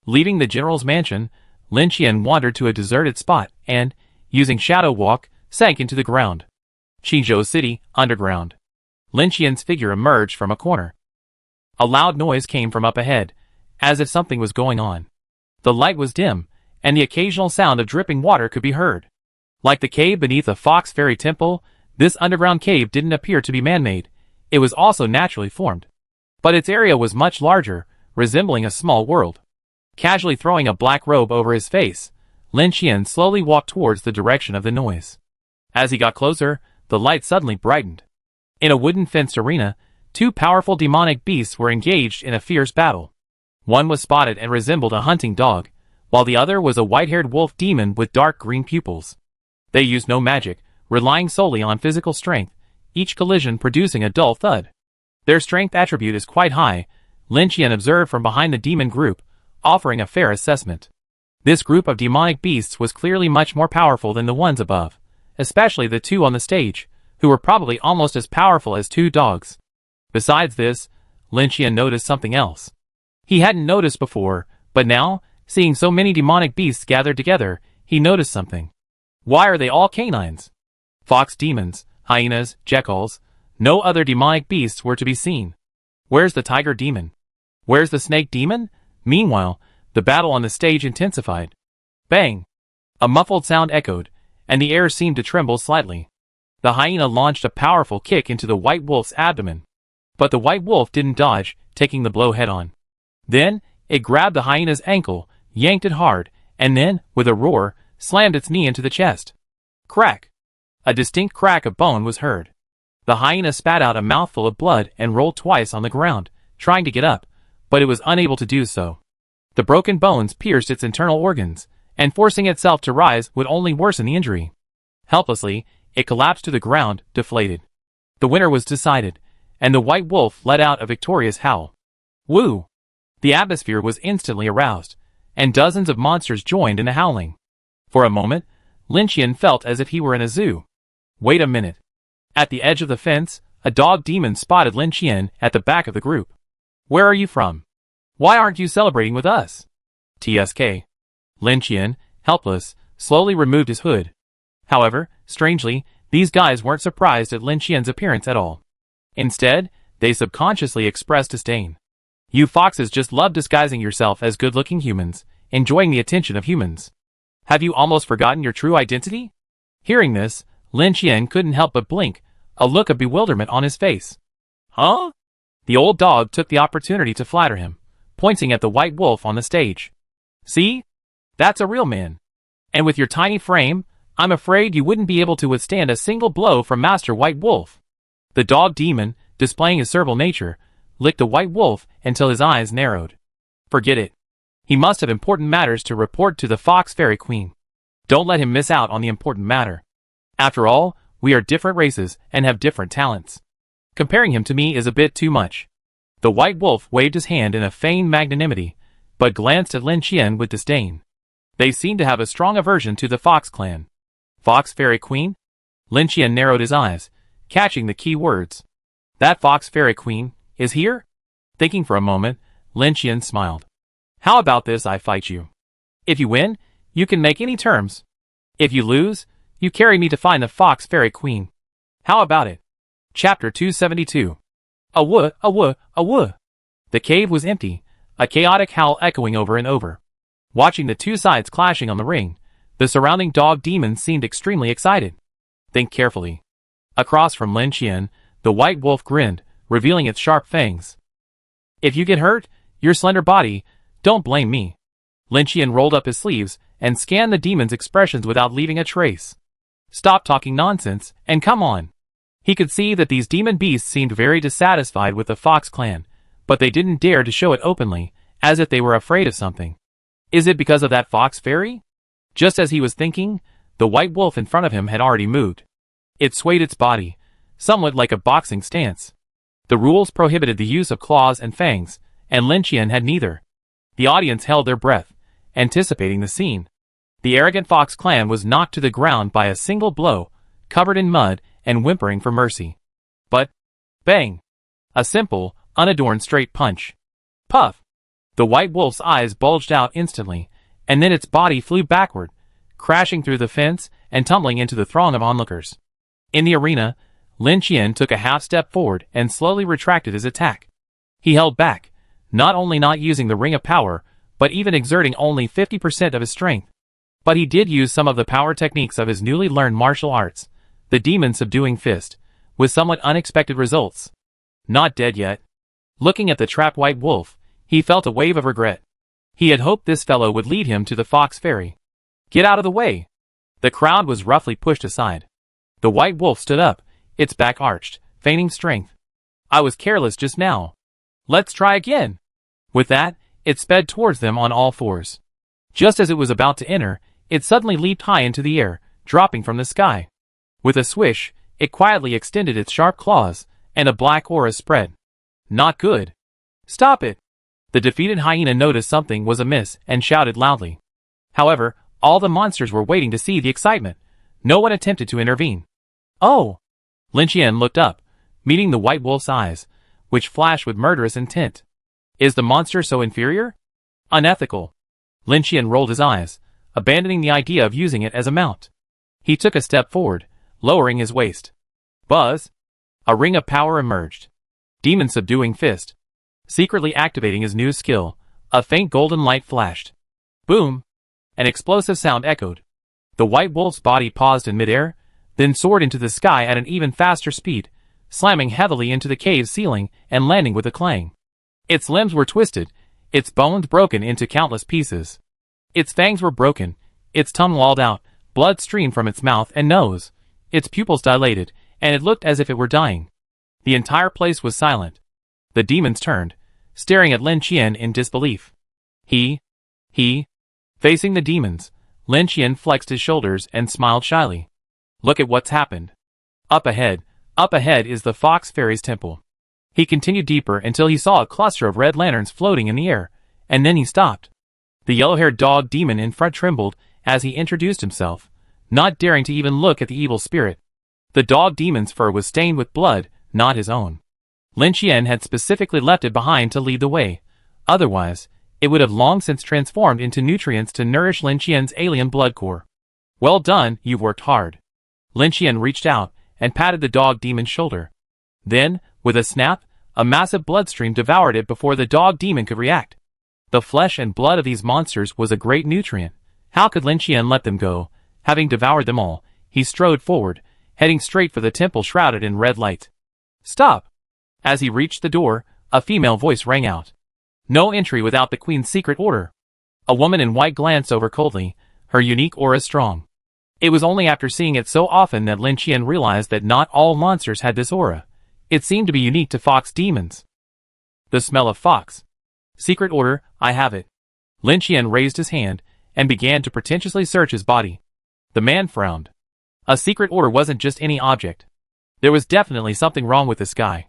Leaving the general's mansion, Lin Qian wandered to a deserted spot and, using Shadow Walk, sank into the ground. Qingzhou City, underground. Lin Qian's figure emerged from a corner. A loud noise came from up ahead, as if something was going on. The light was dim, and the occasional sound of dripping water could be heard. Like the cave beneath a Fox Fairy Temple, this underground cave didn't appear to be man-made. It was also naturally formed. But its area was much larger, resembling a small world. Casually throwing a black robe over his face, Lin Qian slowly walked towards the direction of the noise. As he got closer, the light suddenly brightened. In a wooden fenced arena, two powerful demonic beasts were engaged in a fierce battle. One was spotted and resembled a hunting dog, while the other was a white-haired wolf demon with dark green pupils. They used no magic, relying solely on physical strength, each collision producing a dull thud. Their strength attribute is quite high, Lin Qian observed from behind the demon group, offering a fair assessment. This group of demonic beasts was clearly much more powerful than the ones above, especially the two on the stage, who were probably almost as powerful as two dogs. Besides this, Lin Qian noticed something else. He hadn't noticed before, but now, seeing so many demonic beasts gathered together, he noticed something. Why are they all canines? Fox demons, hyenas, jackals, no other demonic beasts were to be seen. Where's the tiger demon? Where's the snake demon? Meanwhile, the battle on the stage intensified. Bang! A muffled sound echoed, and the air seemed to tremble slightly. The hyena launched a powerful kick into the white wolf's abdomen. But the white wolf didn't dodge, taking the blow head-on. Then, it grabbed the hyena's ankle, yanked it hard, and then, with a roar, slammed its knee into the chest. Crack! A distinct crack of bone was heard. The hyena spat out a mouthful of blood and rolled twice on the ground, trying to get up, but it was unable to do so. The broken bones pierced its internal organs, and forcing itself to rise would only worsen the injury. Helplessly, it collapsed to the ground, deflated. The winner was decided, and the white wolf let out a victorious howl. Woo! The atmosphere was instantly aroused, and dozens of monsters joined in the howling. For a moment, Lin Qian felt as if he were in a zoo. Wait a minute. At the edge of the fence, a dog demon spotted Lin Qian at the back of the group. Where are you from? Why aren't you celebrating with us? TSK. Lin Qian, helpless, slowly removed his hood. However, strangely, these guys weren't surprised at Lin Qian's appearance at all. Instead, they subconsciously expressed disdain. You foxes just love disguising yourself as good-looking humans, enjoying the attention of humans. Have you almost forgotten your true identity? Hearing this, Lin Qian couldn't help but blink, a look of bewilderment on his face. Huh? The old dog took the opportunity to flatter him, pointing at the white wolf on the stage. See? That's a real man. And with your tiny frame, I'm afraid you wouldn't be able to withstand a single blow from Master White Wolf. The dog demon, displaying his servile nature, licked the white wolf until his eyes narrowed. Forget it. He must have important matters to report to the Fox Fairy Queen. Don't let him miss out on the important matter. After all, we are different races and have different talents. Comparing him to me is a bit too much. The white wolf waved his hand in a feigned magnanimity, but glanced at Lin Qian with disdain. They seemed to have a strong aversion to the Fox clan. Fox Fairy Queen? Lin Qian narrowed his eyes, catching the key words. That Fox Fairy Queen is here? Thinking for a moment, Lin Qian smiled. How about this, I fight you. If you win, you can make any terms. If you lose, you carry me to find the Fox Fairy Queen. How about it? Chapter 272. Awoo, awoo, awoo. The cave was empty, a chaotic howl echoing over and over. Watching the two sides clashing on the ring, the surrounding dog demons seemed extremely excited. Think carefully. Across from Lin Qian, the white wolf grinned, revealing its sharp fangs. If you get hurt, your slender body, don't blame me. Lin Qian rolled up his sleeves and scanned the demon's expressions without leaving a trace. Stop talking nonsense, and come on. He could see that these demon beasts seemed very dissatisfied with the Fox clan, but they didn't dare to show it openly, as if they were afraid of something. Is it because of that fox fairy? Just as he was thinking, the white wolf in front of him had already moved. It swayed its body, somewhat like a boxing stance. The rules prohibited the use of claws and fangs, and Lin Qian had neither. The audience held their breath, anticipating the scene. The arrogant Fox clan was knocked to the ground by a single blow, covered in mud and whimpering for mercy. But, bang! A simple, unadorned straight punch. Puff! The white wolf's eyes bulged out instantly, and then its body flew backward, crashing through the fence and tumbling into the throng of onlookers. In the arena, Lin Qian took a half step forward and slowly retracted his attack. He held back, not only not using the ring of power, but even exerting only 50% of his strength. But he did use some of the power techniques of his newly learned martial arts, the demon subduing fist, with somewhat unexpected results. Not dead yet. Looking at the trapped white wolf, he felt a wave of regret. He had hoped this fellow would lead him to the Fox Fairy. Get out of the way! The crowd was roughly pushed aside. The white wolf stood up, its back arched, feigning strength. I was careless just now. Let's try again. With that, it sped towards them on all fours. Just as it was about to enter, it suddenly leaped high into the air, dropping from the sky. With a swish, it quietly extended its sharp claws, and a black aura spread. Not good. Stop it! The defeated hyena noticed something was amiss and shouted loudly. However, all the monsters were waiting to see the excitement. No one attempted to intervene. Oh! Lin Qian looked up, meeting the white wolf's eyes, which flashed with murderous intent. Is the monster so inferior? Unethical. Lin Qian rolled his eyes, abandoning the idea of using it as a mount. He took a step forward, lowering his waist. Buzz! A ring of power emerged. Demon subduing fist. Secretly activating his new skill, a faint golden light flashed. Boom! An explosive sound echoed. The white wolf's body paused in midair, then soared into the sky at an even faster speed, slamming heavily into the cave's ceiling and landing with a clang. Its limbs were twisted, its bones broken into countless pieces. Its fangs were broken, its tongue lolled out, blood streamed from its mouth and nose, its pupils dilated, and it looked as if it were dying. The entire place was silent. The demons turned, staring at Lin Qian in disbelief. He. Facing the demons, Lin Qian flexed his shoulders and smiled shyly. Look at what's happened. Up ahead is the Fox Fairy's temple. He continued deeper until he saw a cluster of red lanterns floating in the air, and then he stopped. The yellow-haired dog demon in front trembled as he introduced himself, not daring to even look at the evil spirit. The dog demon's fur was stained with blood, not his own. Lin Qian had specifically left it behind to lead the way. Otherwise, it would have long since transformed into nutrients to nourish Lin Qian's alien blood core. Well done, you've worked hard. Lin Qian reached out and patted the dog demon's shoulder. Then, with a snap, a massive bloodstream devoured it before the dog demon could react. The flesh and blood of these monsters was a great nutrient. How could Lin Qian let them go? Having devoured them all, he strode forward, heading straight for the temple shrouded in red light. Stop! As he reached the door, a female voice rang out. No entry without the Queen's secret order. A woman in white glanced over coldly, her unique aura strong. It was only after seeing it so often that Lin Qian realized that not all monsters had this aura. It seemed to be unique to fox demons. The smell of fox. Secret order, I have it. Lin Qian raised his hand and began to pretentiously search his body. The man frowned. A secret order wasn't just any object. There was definitely something wrong with this guy.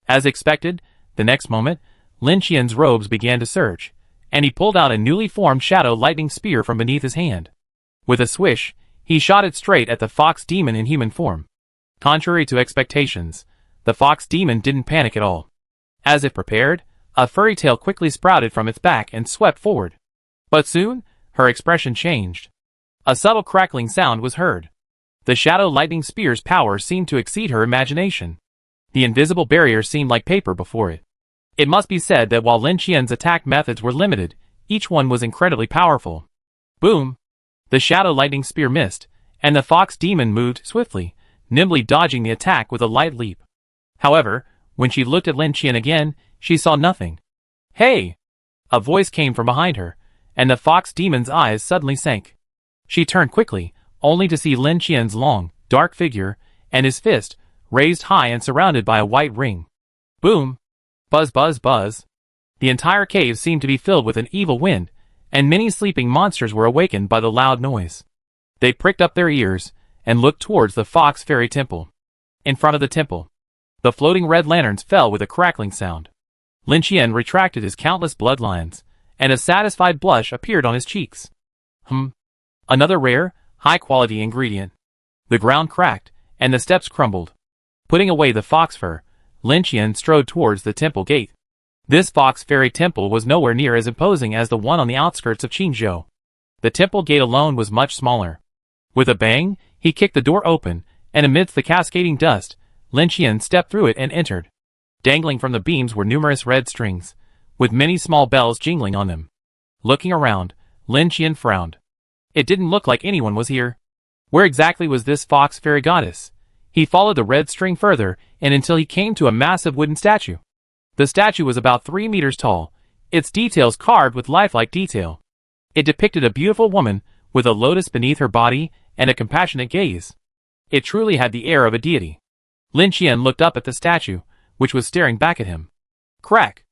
As expected, the next moment, Lin Qian's robes began to surge, and he pulled out a newly formed shadow lightning spear from beneath his hand. With a swish, he shot it straight at the fox demon in human form. Contrary to expectations, the fox demon didn't panic at all. As if prepared, a furry tail quickly sprouted from its back and swept forward. But soon, her expression changed. A subtle crackling sound was heard. The shadow lightning spear's power seemed to exceed her imagination. The invisible barrier seemed like paper before it. It must be said that while Lin Qian's attack methods were limited, each one was incredibly powerful. Boom! The shadow lightning spear missed, and the fox demon moved swiftly, nimbly dodging the attack with a light leap. However, when she looked at Lin Qian again, she saw nothing. Hey! A voice came from behind her, and the fox demon's eyes suddenly sank. She turned quickly, only to see Lin Qian's long, dark figure, and his fist, raised high and surrounded by a white ring. Boom! Buzz buzz buzz. The entire cave seemed to be filled with an evil wind, and many sleeping monsters were awakened by the loud noise. They pricked up their ears, and looked towards the Fox Fairy Temple. In front of the temple, the floating red lanterns fell with a crackling sound. Lin Qian retracted his countless bloodlines, and a satisfied blush appeared on his cheeks. Another rare, high-quality ingredient. The ground cracked, and the steps crumbled. Putting away the fox fur, Lin Qian strode towards the temple gate. This Fox Fairy Temple was nowhere near as imposing as the one on the outskirts of Qingzhou. The temple gate alone was much smaller. With a bang, he kicked the door open, and amidst the cascading dust, Lin Qian stepped through it and entered. Dangling from the beams were numerous red strings, with many small bells jingling on them. Looking around, Lin Qian frowned. It didn't look like anyone was here. Where exactly was this fox fairy goddess? He followed the red string further, and until he came to a massive wooden statue. The statue was about 3 meters tall, its details carved with lifelike detail. It depicted a beautiful woman, with a lotus beneath her body, and a compassionate gaze. It truly had the air of a deity. Lin Qian looked up at the statue, which was staring back at him. Crack!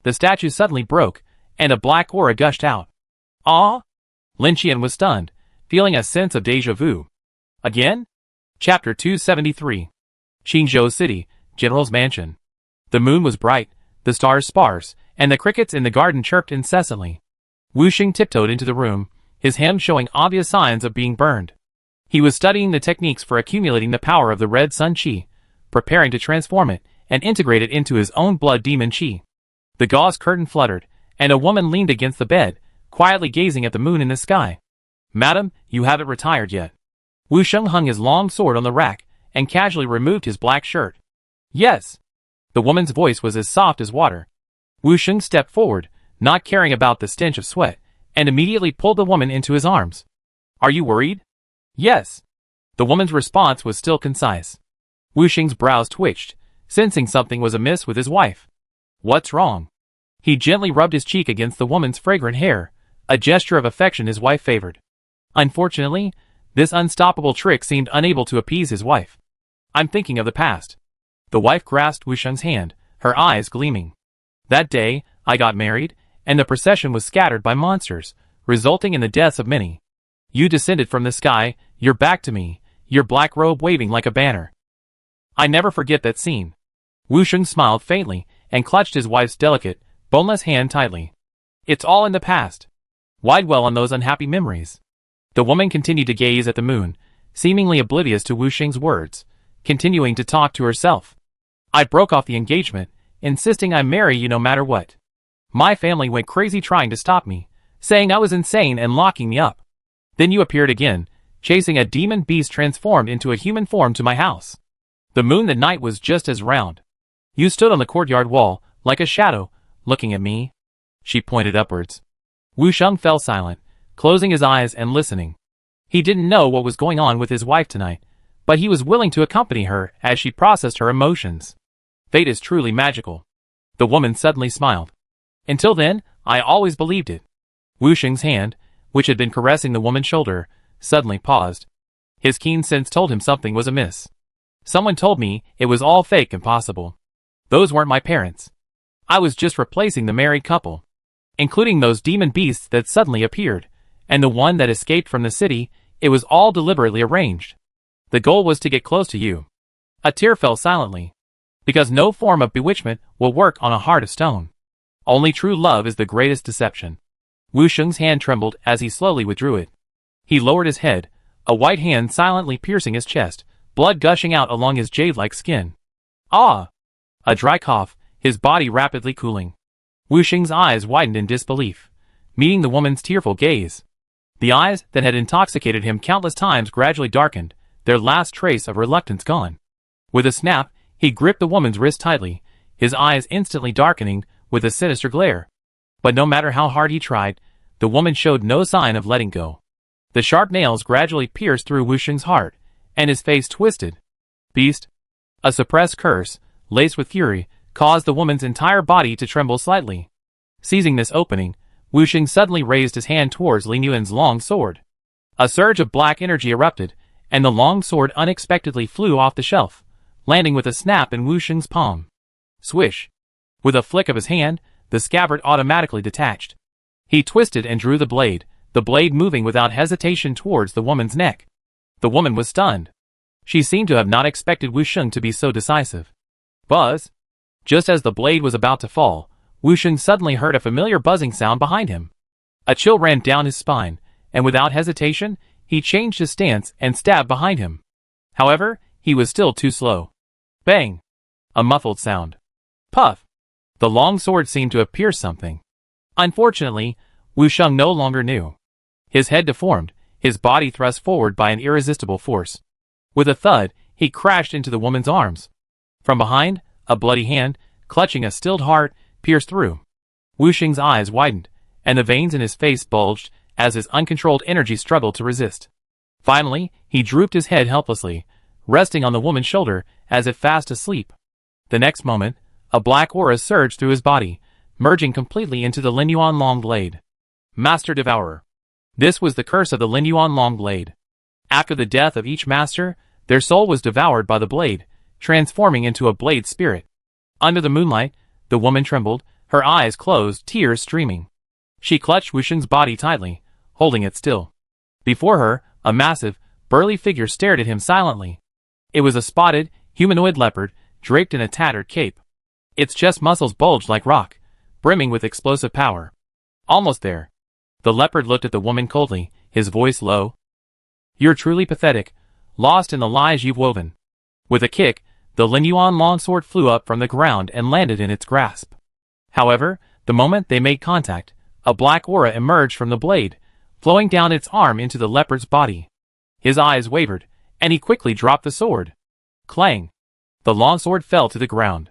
The statue suddenly broke, and a black aura gushed out. Ah! Lin Qian was stunned, feeling a sense of déjà vu. Again? Chapter 273. Qingzhou City, General's Mansion. The moon was bright, the stars sparse, and the crickets in the garden chirped incessantly. Wu Xing tiptoed into the room, his hand showing obvious signs of being burned. He was studying the techniques for accumulating the power of the red sun qi, preparing to transform it and integrate it into his own blood demon qi. The gauze curtain fluttered, and a woman leaned against the bed, quietly gazing at the moon in the sky. Madam, you haven't retired yet. Wu Sheng hung his long sword on the rack and casually removed his black shirt. Yes. The woman's voice was as soft as water. Wu Sheng stepped forward, not caring about the stench of sweat, and immediately pulled the woman into his arms. Are you worried? Yes. The woman's response was still concise. Wu Sheng's brows twitched, sensing something was amiss with his wife. What's wrong? He gently rubbed his cheek against the woman's fragrant hair, a gesture of affection his wife favored. Unfortunately, this unstoppable trick seemed unable to appease his wife. I'm thinking of the past. The wife grasped Wu Sheng's hand, her eyes gleaming. That day, I got married, and the procession was scattered by monsters, resulting in the deaths of many. You descended from the sky, your back to me, your black robe waving like a banner. I never forget that scene. Wu Sheng smiled faintly and clutched his wife's delicate, boneless hand tightly. It's all in the past. Why dwell on those unhappy memories? The woman continued to gaze at the moon, seemingly oblivious to Wu Sheng's words, continuing to talk to herself. I broke off the engagement, insisting I marry you no matter what. My family went crazy trying to stop me, saying I was insane and locking me up. Then you appeared again, chasing a demon beast transformed into a human form to my house. The moon that night was just as round. You stood on the courtyard wall, like a shadow, looking at me. She pointed upwards. Wu Sheng fell silent, closing his eyes and listening. He didn't know what was going on with his wife tonight, but he was willing to accompany her as she processed her emotions. Fate is truly magical. The woman suddenly smiled. Until then, I always believed it. Wu Sheng's hand, which had been caressing the woman's shoulder, suddenly paused. His keen sense told him something was amiss. Someone told me it was all fake and possible. Those weren't my parents. I was just replacing the married couple. Including those demon beasts that suddenly appeared, and the one that escaped from the city, it was all deliberately arranged. The goal was to get close to you. A tear fell silently. Because no form of bewitchment will work on a heart of stone. Only true love is the greatest deception. Wu Sheng's hand trembled as he slowly withdrew it. He lowered his head, a white hand silently piercing his chest, blood gushing out along his jade-like skin. Ah! A dry cough, his body rapidly cooling. Wu Sheng's eyes widened in disbelief, meeting the woman's tearful gaze. The eyes that had intoxicated him countless times gradually darkened, their last trace of reluctance gone. With a snap, he gripped the woman's wrist tightly, his eyes instantly darkening with a sinister glare. But no matter how hard he tried, the woman showed no sign of letting go. The sharp nails gradually pierced through Wu Sheng's heart, and his face twisted. Beast! A suppressed curse, laced with fury, caused the woman's entire body to tremble slightly. Seizing this opening, Wu Sheng suddenly raised his hand towards Lin Yuan's long sword. A surge of black energy erupted, and the long sword unexpectedly flew off the shelf, landing with a snap in Wu Sheng's palm. Swish! With a flick of his hand, the scabbard automatically detached. He twisted and drew the blade moving without hesitation towards the woman's neck. The woman was stunned. She seemed to have not expected Wu Sheng to be so decisive. Buzz! Just as the blade was about to fall, Wu Sheng suddenly heard a familiar buzzing sound behind him. A chill ran down his spine, and without hesitation, he changed his stance and stabbed behind him. However, he was still too slow. Bang! A muffled sound. Puff! The long sword seemed to have pierced something. Unfortunately, Wu Sheng no longer knew. His head deformed, his body thrust forward by an irresistible force. With a thud, he crashed into the woman's arms. From behind, a bloody hand, clutching a stilled heart, pierced through. Wu Sheng's eyes widened, and the veins in his face bulged as his uncontrolled energy struggled to resist. Finally, he drooped his head helplessly, resting on the woman's shoulder as if fast asleep. The next moment, a black aura surged through his body, merging completely into the Lin Yuan long blade. Master Devourer. This was the curse of the Lin Yuan long blade. After the death of each master, their soul was devoured by the blade, transforming into a blade spirit. Under the moonlight, the woman trembled, her eyes closed, tears streaming. She clutched Wu Sheng's body tightly, holding it still. Before her, a massive, burly figure stared at him silently. It was a spotted, humanoid leopard, draped in a tattered cape. Its chest muscles bulged like rock, brimming with explosive power. Almost there. The leopard looked at the woman coldly, his voice low. You're truly pathetic, lost in the lies you've woven. With a kick, the Lin Yuan longsword flew up from the ground and landed in its grasp. However, the moment they made contact, a black aura emerged from the blade, flowing down its arm into the leopard's body. His eyes wavered, and he quickly dropped the sword. Clang! The longsword fell to the ground.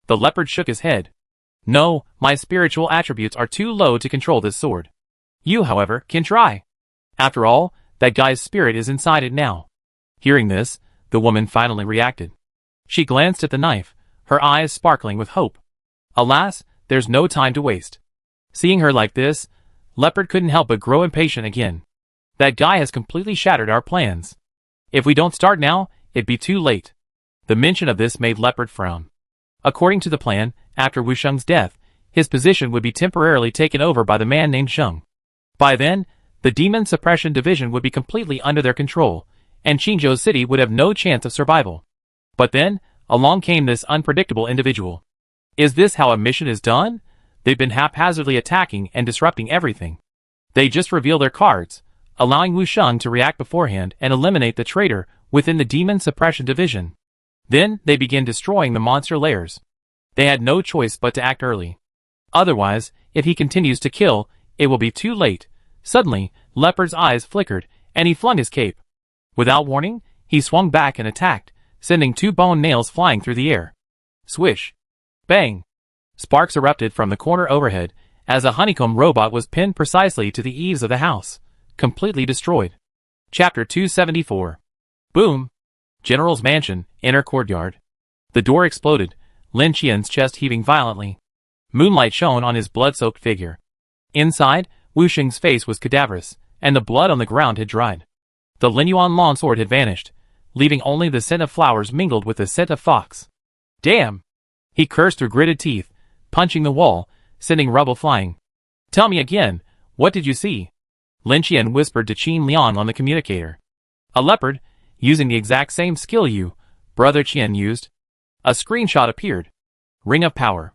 The leopard shook his head. No, my spiritual attributes are too low to control this sword. You, however, can try. After all, that guy's spirit is inside it now. Hearing this, the woman finally reacted. She glanced at the knife, her eyes sparkling with hope. Alas, there's no time to waste. Seeing her like this, Leopard couldn't help but grow impatient again. That guy has completely shattered our plans. If we don't start now, it'd be too late. The mention of this made Leopard frown. According to the plan, after Wu Sheng's death, his position would be temporarily taken over by the man named Zheng. By then, the Demon Suppression Division would be completely under their control, and Qingzhou City would have no chance of survival. But then, along came this unpredictable individual. Is this how a mission is done? They've been haphazardly attacking and disrupting everything. They just reveal their cards, allowing Wu Sheng to react beforehand and eliminate the traitor within the Demon Suppression Division. Then, they begin destroying the monster layers. They had no choice but to act early. Otherwise, if he continues to kill, it will be too late. Suddenly, Leopard's eyes flickered, and he flung his cape. Without warning, he swung back and attacked, sending 2 bone nails flying through the air. Swish! Bang! Sparks erupted from the corner overhead, as a honeycomb robot was pinned precisely to the eaves of the house, completely destroyed. Chapter 274. Boom! General's mansion, inner courtyard. The door exploded, Lin Qian's chest heaving violently. Moonlight shone on his blood-soaked figure. Inside, Wu Sheng's face was cadaverous, and the blood on the ground had dried. The Linyuan longsword had vanished, leaving only the scent of flowers mingled with the scent of fox. Damn! He cursed through gritted teeth, punching the wall, sending rubble flying. Tell me again, what did you see? Lin Qian whispered to Qin Liang on the communicator. A leopard, using the exact same skill you, Brother Qian, used. A screenshot appeared. Ring of Power.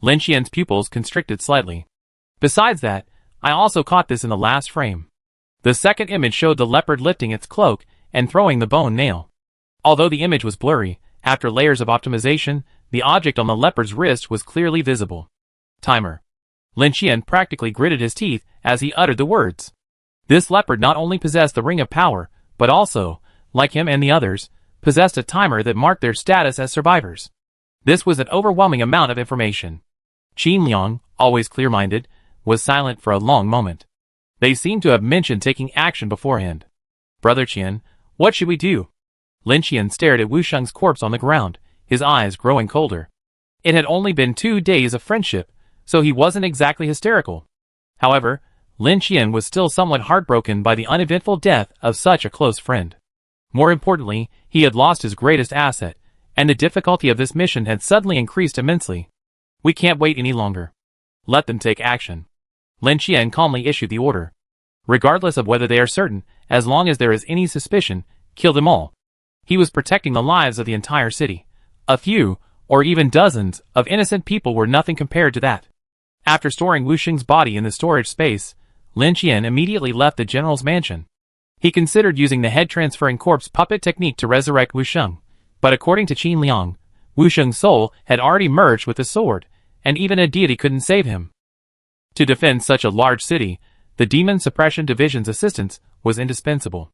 Lin Qian's pupils constricted slightly. Besides that, I also caught this in the last frame. The second image showed the leopard lifting its cloak and throwing the bone nail. Although the image was blurry, after layers of optimization, the object on the leopard's wrist was clearly visible. Timer. Lin Qian practically gritted his teeth as he uttered the words. This leopard not only possessed the Ring of Power, but also, like him and the others, possessed a timer that marked their status as survivors. This was an overwhelming amount of information. Qin Liang, always clear-minded, was silent for a long moment. They seemed to have mentioned taking action beforehand. Brother Qian, what should we do? Lin Qian stared at Wu Sheng's corpse on the ground, his eyes growing colder. It had only been 2 days of friendship, so he wasn't exactly hysterical. However, Lin Qian was still somewhat heartbroken by the uneventful death of such a close friend. More importantly, he had lost his greatest asset, and the difficulty of this mission had suddenly increased immensely. We can't wait any longer. Let them take action. Lin Qian calmly issued the order. Regardless of whether they are certain, as long as there is any suspicion, kill them all. He was protecting the lives of the entire city. A few, or even dozens, of innocent people were nothing compared to that. After storing Wu Sheng's body in the storage space, Lin Qian immediately left the general's mansion. He considered using the head-transferring corpse puppet technique to resurrect Wu Sheng, but according to Qin Liang, Wu Sheng's soul had already merged with the sword, and even a deity couldn't save him. To defend such a large city, the Demon Suppression Division's assistance was indispensable.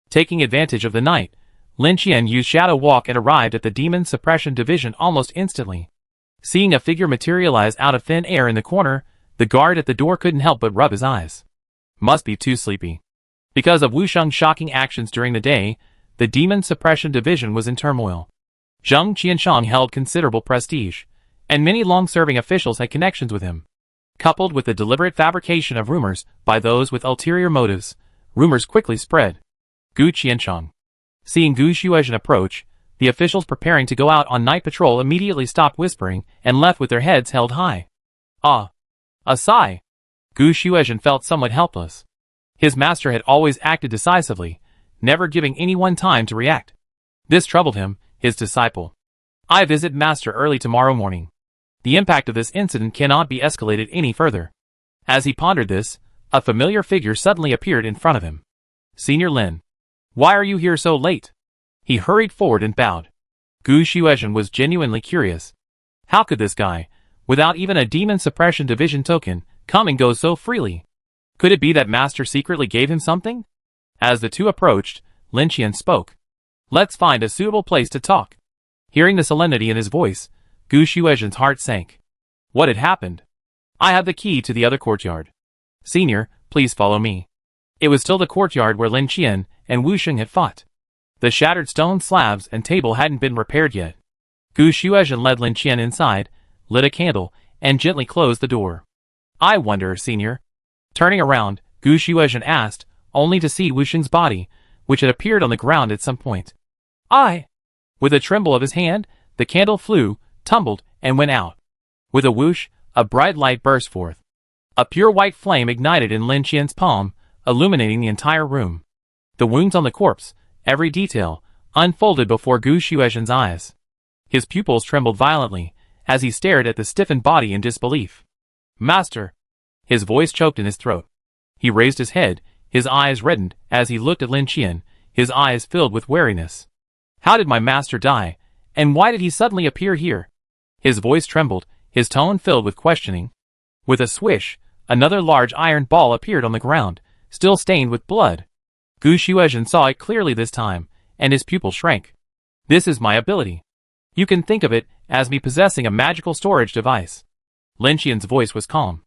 Taking advantage of the night, Lin Qian used Shadow Walk and arrived at the Demon Suppression Division almost instantly. Seeing a figure materialize out of thin air in the corner, the guard at the door couldn't help but rub his eyes. Must be too sleepy. Because of Wu Sheng's shocking actions during the day, the Demon Suppression Division was in turmoil. Zheng Qianshang held considerable prestige, and many long-serving officials had connections with him. Coupled with the deliberate fabrication of rumors by those with ulterior motives, rumors quickly spread. Gu Qianshang. Seeing Gu Xuezhen approach, the officials preparing to go out on night patrol immediately stopped whispering and left with their heads held high. Ah! A sigh! Gu Xuezhen felt somewhat helpless. His master had always acted decisively, never giving anyone time to react. This troubled him, his disciple. I visit master early tomorrow morning. The impact of this incident cannot be escalated any further. As he pondered this, a familiar figure suddenly appeared in front of him. Senior Lin. Why are you here so late? He hurried forward and bowed. Gu Xuezhen was genuinely curious. How could this guy, without even a Demon Suppression Division token, come and go so freely? Could it be that master secretly gave him something? As the two approached, Lin Qian spoke. Let's find a suitable place to talk. Hearing the solemnity in his voice, Gu Xuezhen's heart sank. What had happened? I have the key to the other courtyard. Senior, please follow me. It was still the courtyard where Lin Qian and Wu Sheng had fought. The shattered stone slabs and table hadn't been repaired yet. Gu Xuezhen led Lin Qian inside, lit a candle, and gently closed the door. I wonder, Senior. Turning around, Gu Xuezhen asked, only to see Wu Sheng's body, which had appeared on the ground at some point. With a tremble of his hand, the candle flew, tumbled, and went out. With a whoosh, a bright light burst forth. A pure white flame ignited in Lin Qian's palm, illuminating the entire room. The wounds on the corpse, every detail, unfolded before Gu Xuezhen's eyes. His pupils trembled violently, as he stared at the stiffened body in disbelief. "Master!" His voice choked in his throat. He raised his head, his eyes reddened as he looked at Lin Qian, his eyes filled with wariness. "How did my master die, and why did he suddenly appear here?" His voice trembled, his tone filled with questioning. With a swish, another large iron ball appeared on the ground, still stained with blood. Gu Xuezhen saw it clearly this time, and his pupil shrank. "This is my ability. You can think of it as me possessing a magical storage device." Lin Qian's voice was calm.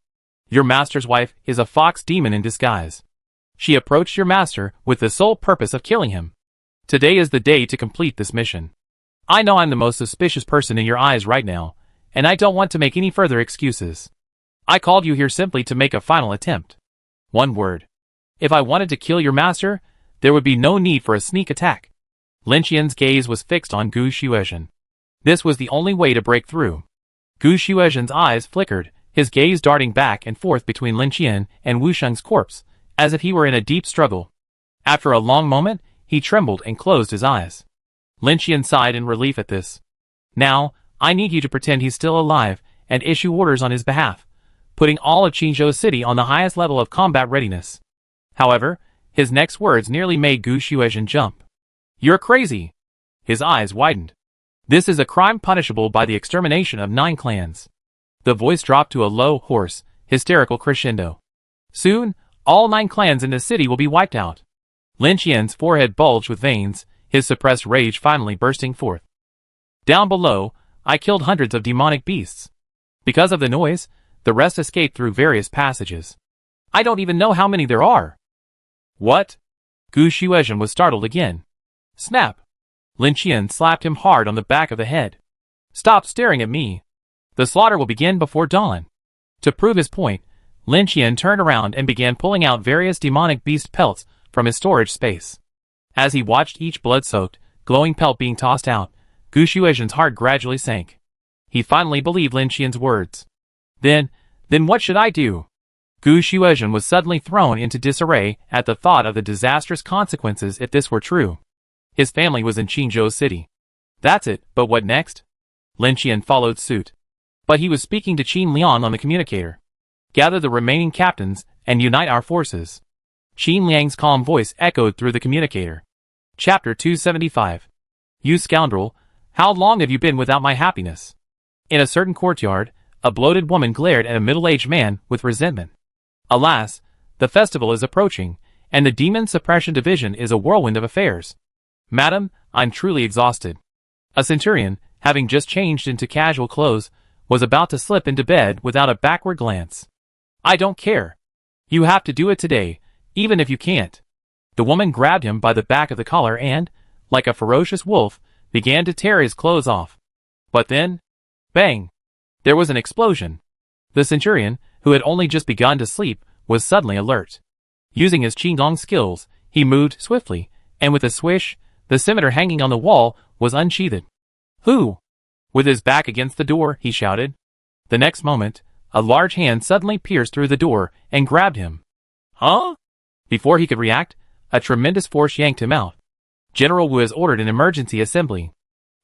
"Your master's wife is a fox demon in disguise. She approached your master with the sole purpose of killing him. Today is the day to complete this mission. I know I'm the most suspicious person in your eyes right now, and I don't want to make any further excuses. I called you here simply to make a final attempt. One word. If I wanted to kill your master, there would be no need for a sneak attack." Lin Qian's gaze was fixed on Gu Xuezhen. This was the only way to break through. Gu Xuezhen's eyes flickered, his gaze darting back and forth between Lin Qian and Wu Sheng's corpse, as if he were in a deep struggle. After a long moment, he trembled and closed his eyes. Lin Qian sighed in relief at this. "Now, I need you to pretend he's still alive and issue orders on his behalf, putting all of Qingzhou City on the highest level of combat readiness." However, his next words nearly made Gu Xuezhen jump. "You're crazy!" His eyes widened. "This is a crime punishable by the extermination of 9 clans." The voice dropped to a low, hoarse, hysterical crescendo. "Soon, all 9 clans in the city will be wiped out." Lin Qian's forehead bulged with veins, his suppressed rage finally bursting forth. "Down below, I killed hundreds of demonic beasts. Because of the noise, the rest escaped through various passages. I don't even know how many there are." "What?" Gu Xuezhen was startled again. Snap! Lin Qian slapped him hard on the back of the head. "Stop staring at me. The slaughter will begin before dawn." To prove his point, Lin Qian turned around and began pulling out various demonic beast pelts from his storage space. As he watched each blood-soaked, glowing pelt being tossed out, Gu Xuezhen's heart gradually sank. He finally believed Lin Qian's words. Then what should I do? Gu Xuezhen was suddenly thrown into disarray at the thought of the disastrous consequences if this were true. His family was in Qingzhou City. That's it, but what next? Lin Qian followed suit. But he was speaking to Qin Liang on the communicator. "Gather the remaining captains and unite our forces." Qin Liang's calm voice echoed through the communicator. Chapter 275. "You scoundrel, how long have you been without my happiness?" In a certain courtyard, a bloated woman glared at a middle-aged man with resentment. "Alas, the festival is approaching, and the Demon Suppression Division is a whirlwind of affairs. Madam, I'm truly exhausted." A centurion, having just changed into casual clothes, was about to slip into bed without a backward glance. "I don't care. You have to do it today, even if you can't." The woman grabbed him by the back of the collar and, like a ferocious wolf, began to tear his clothes off. But then, bang! There was an explosion. The centurion, who had only just begun to sleep, was suddenly alert. Using his Qigong skills, he moved swiftly, and with a swish, the scimitar hanging on the wall was unsheathed. "Who?" With his back against the door, he shouted. The next moment, a large hand suddenly pierced through the door and grabbed him. "Huh?" Before he could react, a tremendous force yanked him out. "General Wu has ordered an emergency assembly."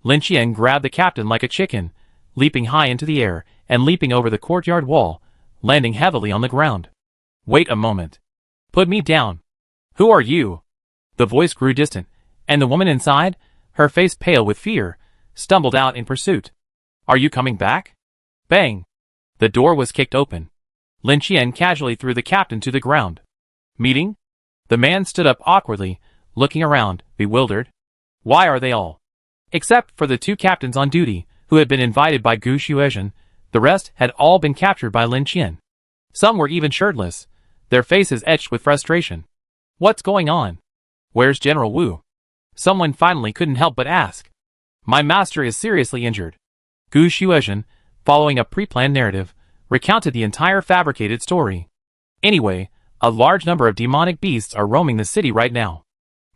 Lin Qian grabbed the captain like a chicken, leaping high into the air and leaping over the courtyard wall, landing heavily on the ground. "Wait a moment. Put me down." "Who are you?" The voice grew distant, and the woman inside, her face pale with fear, stumbled out in pursuit. "Are you coming back?" Bang! The door was kicked open. Lin Qian casually threw the captain to the ground. "Meeting?" The man stood up awkwardly, looking around, bewildered. Why are they all? Except for the 2 captains on duty, who had been invited by Gu Xuezhen, the rest had all been captured by Lin Qian. Some were even shirtless, their faces etched with frustration. What's going on? Where's General Wu? Someone finally couldn't help but ask. My master is seriously injured. Gu Xuezhen, following a pre-planned narrative, recounted the entire fabricated story. Anyway, a large number of demonic beasts are roaming the city right now.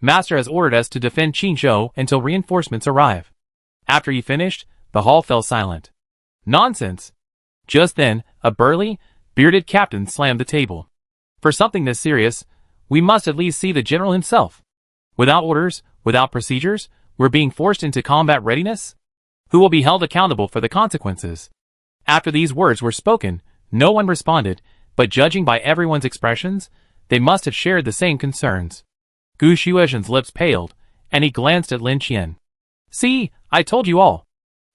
Master has ordered us to defend Qingzhou until reinforcements arrive. After he finished, the hall fell silent. Nonsense! Just then, A burly, bearded captain slammed the table. For something this serious, we must at least see the general himself. Without orders, without procedures, we're being forced into combat readiness? Who will be held accountable for the consequences? After these words were spoken, no one responded, but judging by everyone's expressions, they must have shared the same concerns. Gu Shuozhen's lips paled, and he glanced at Lin Qian. See, I told you all.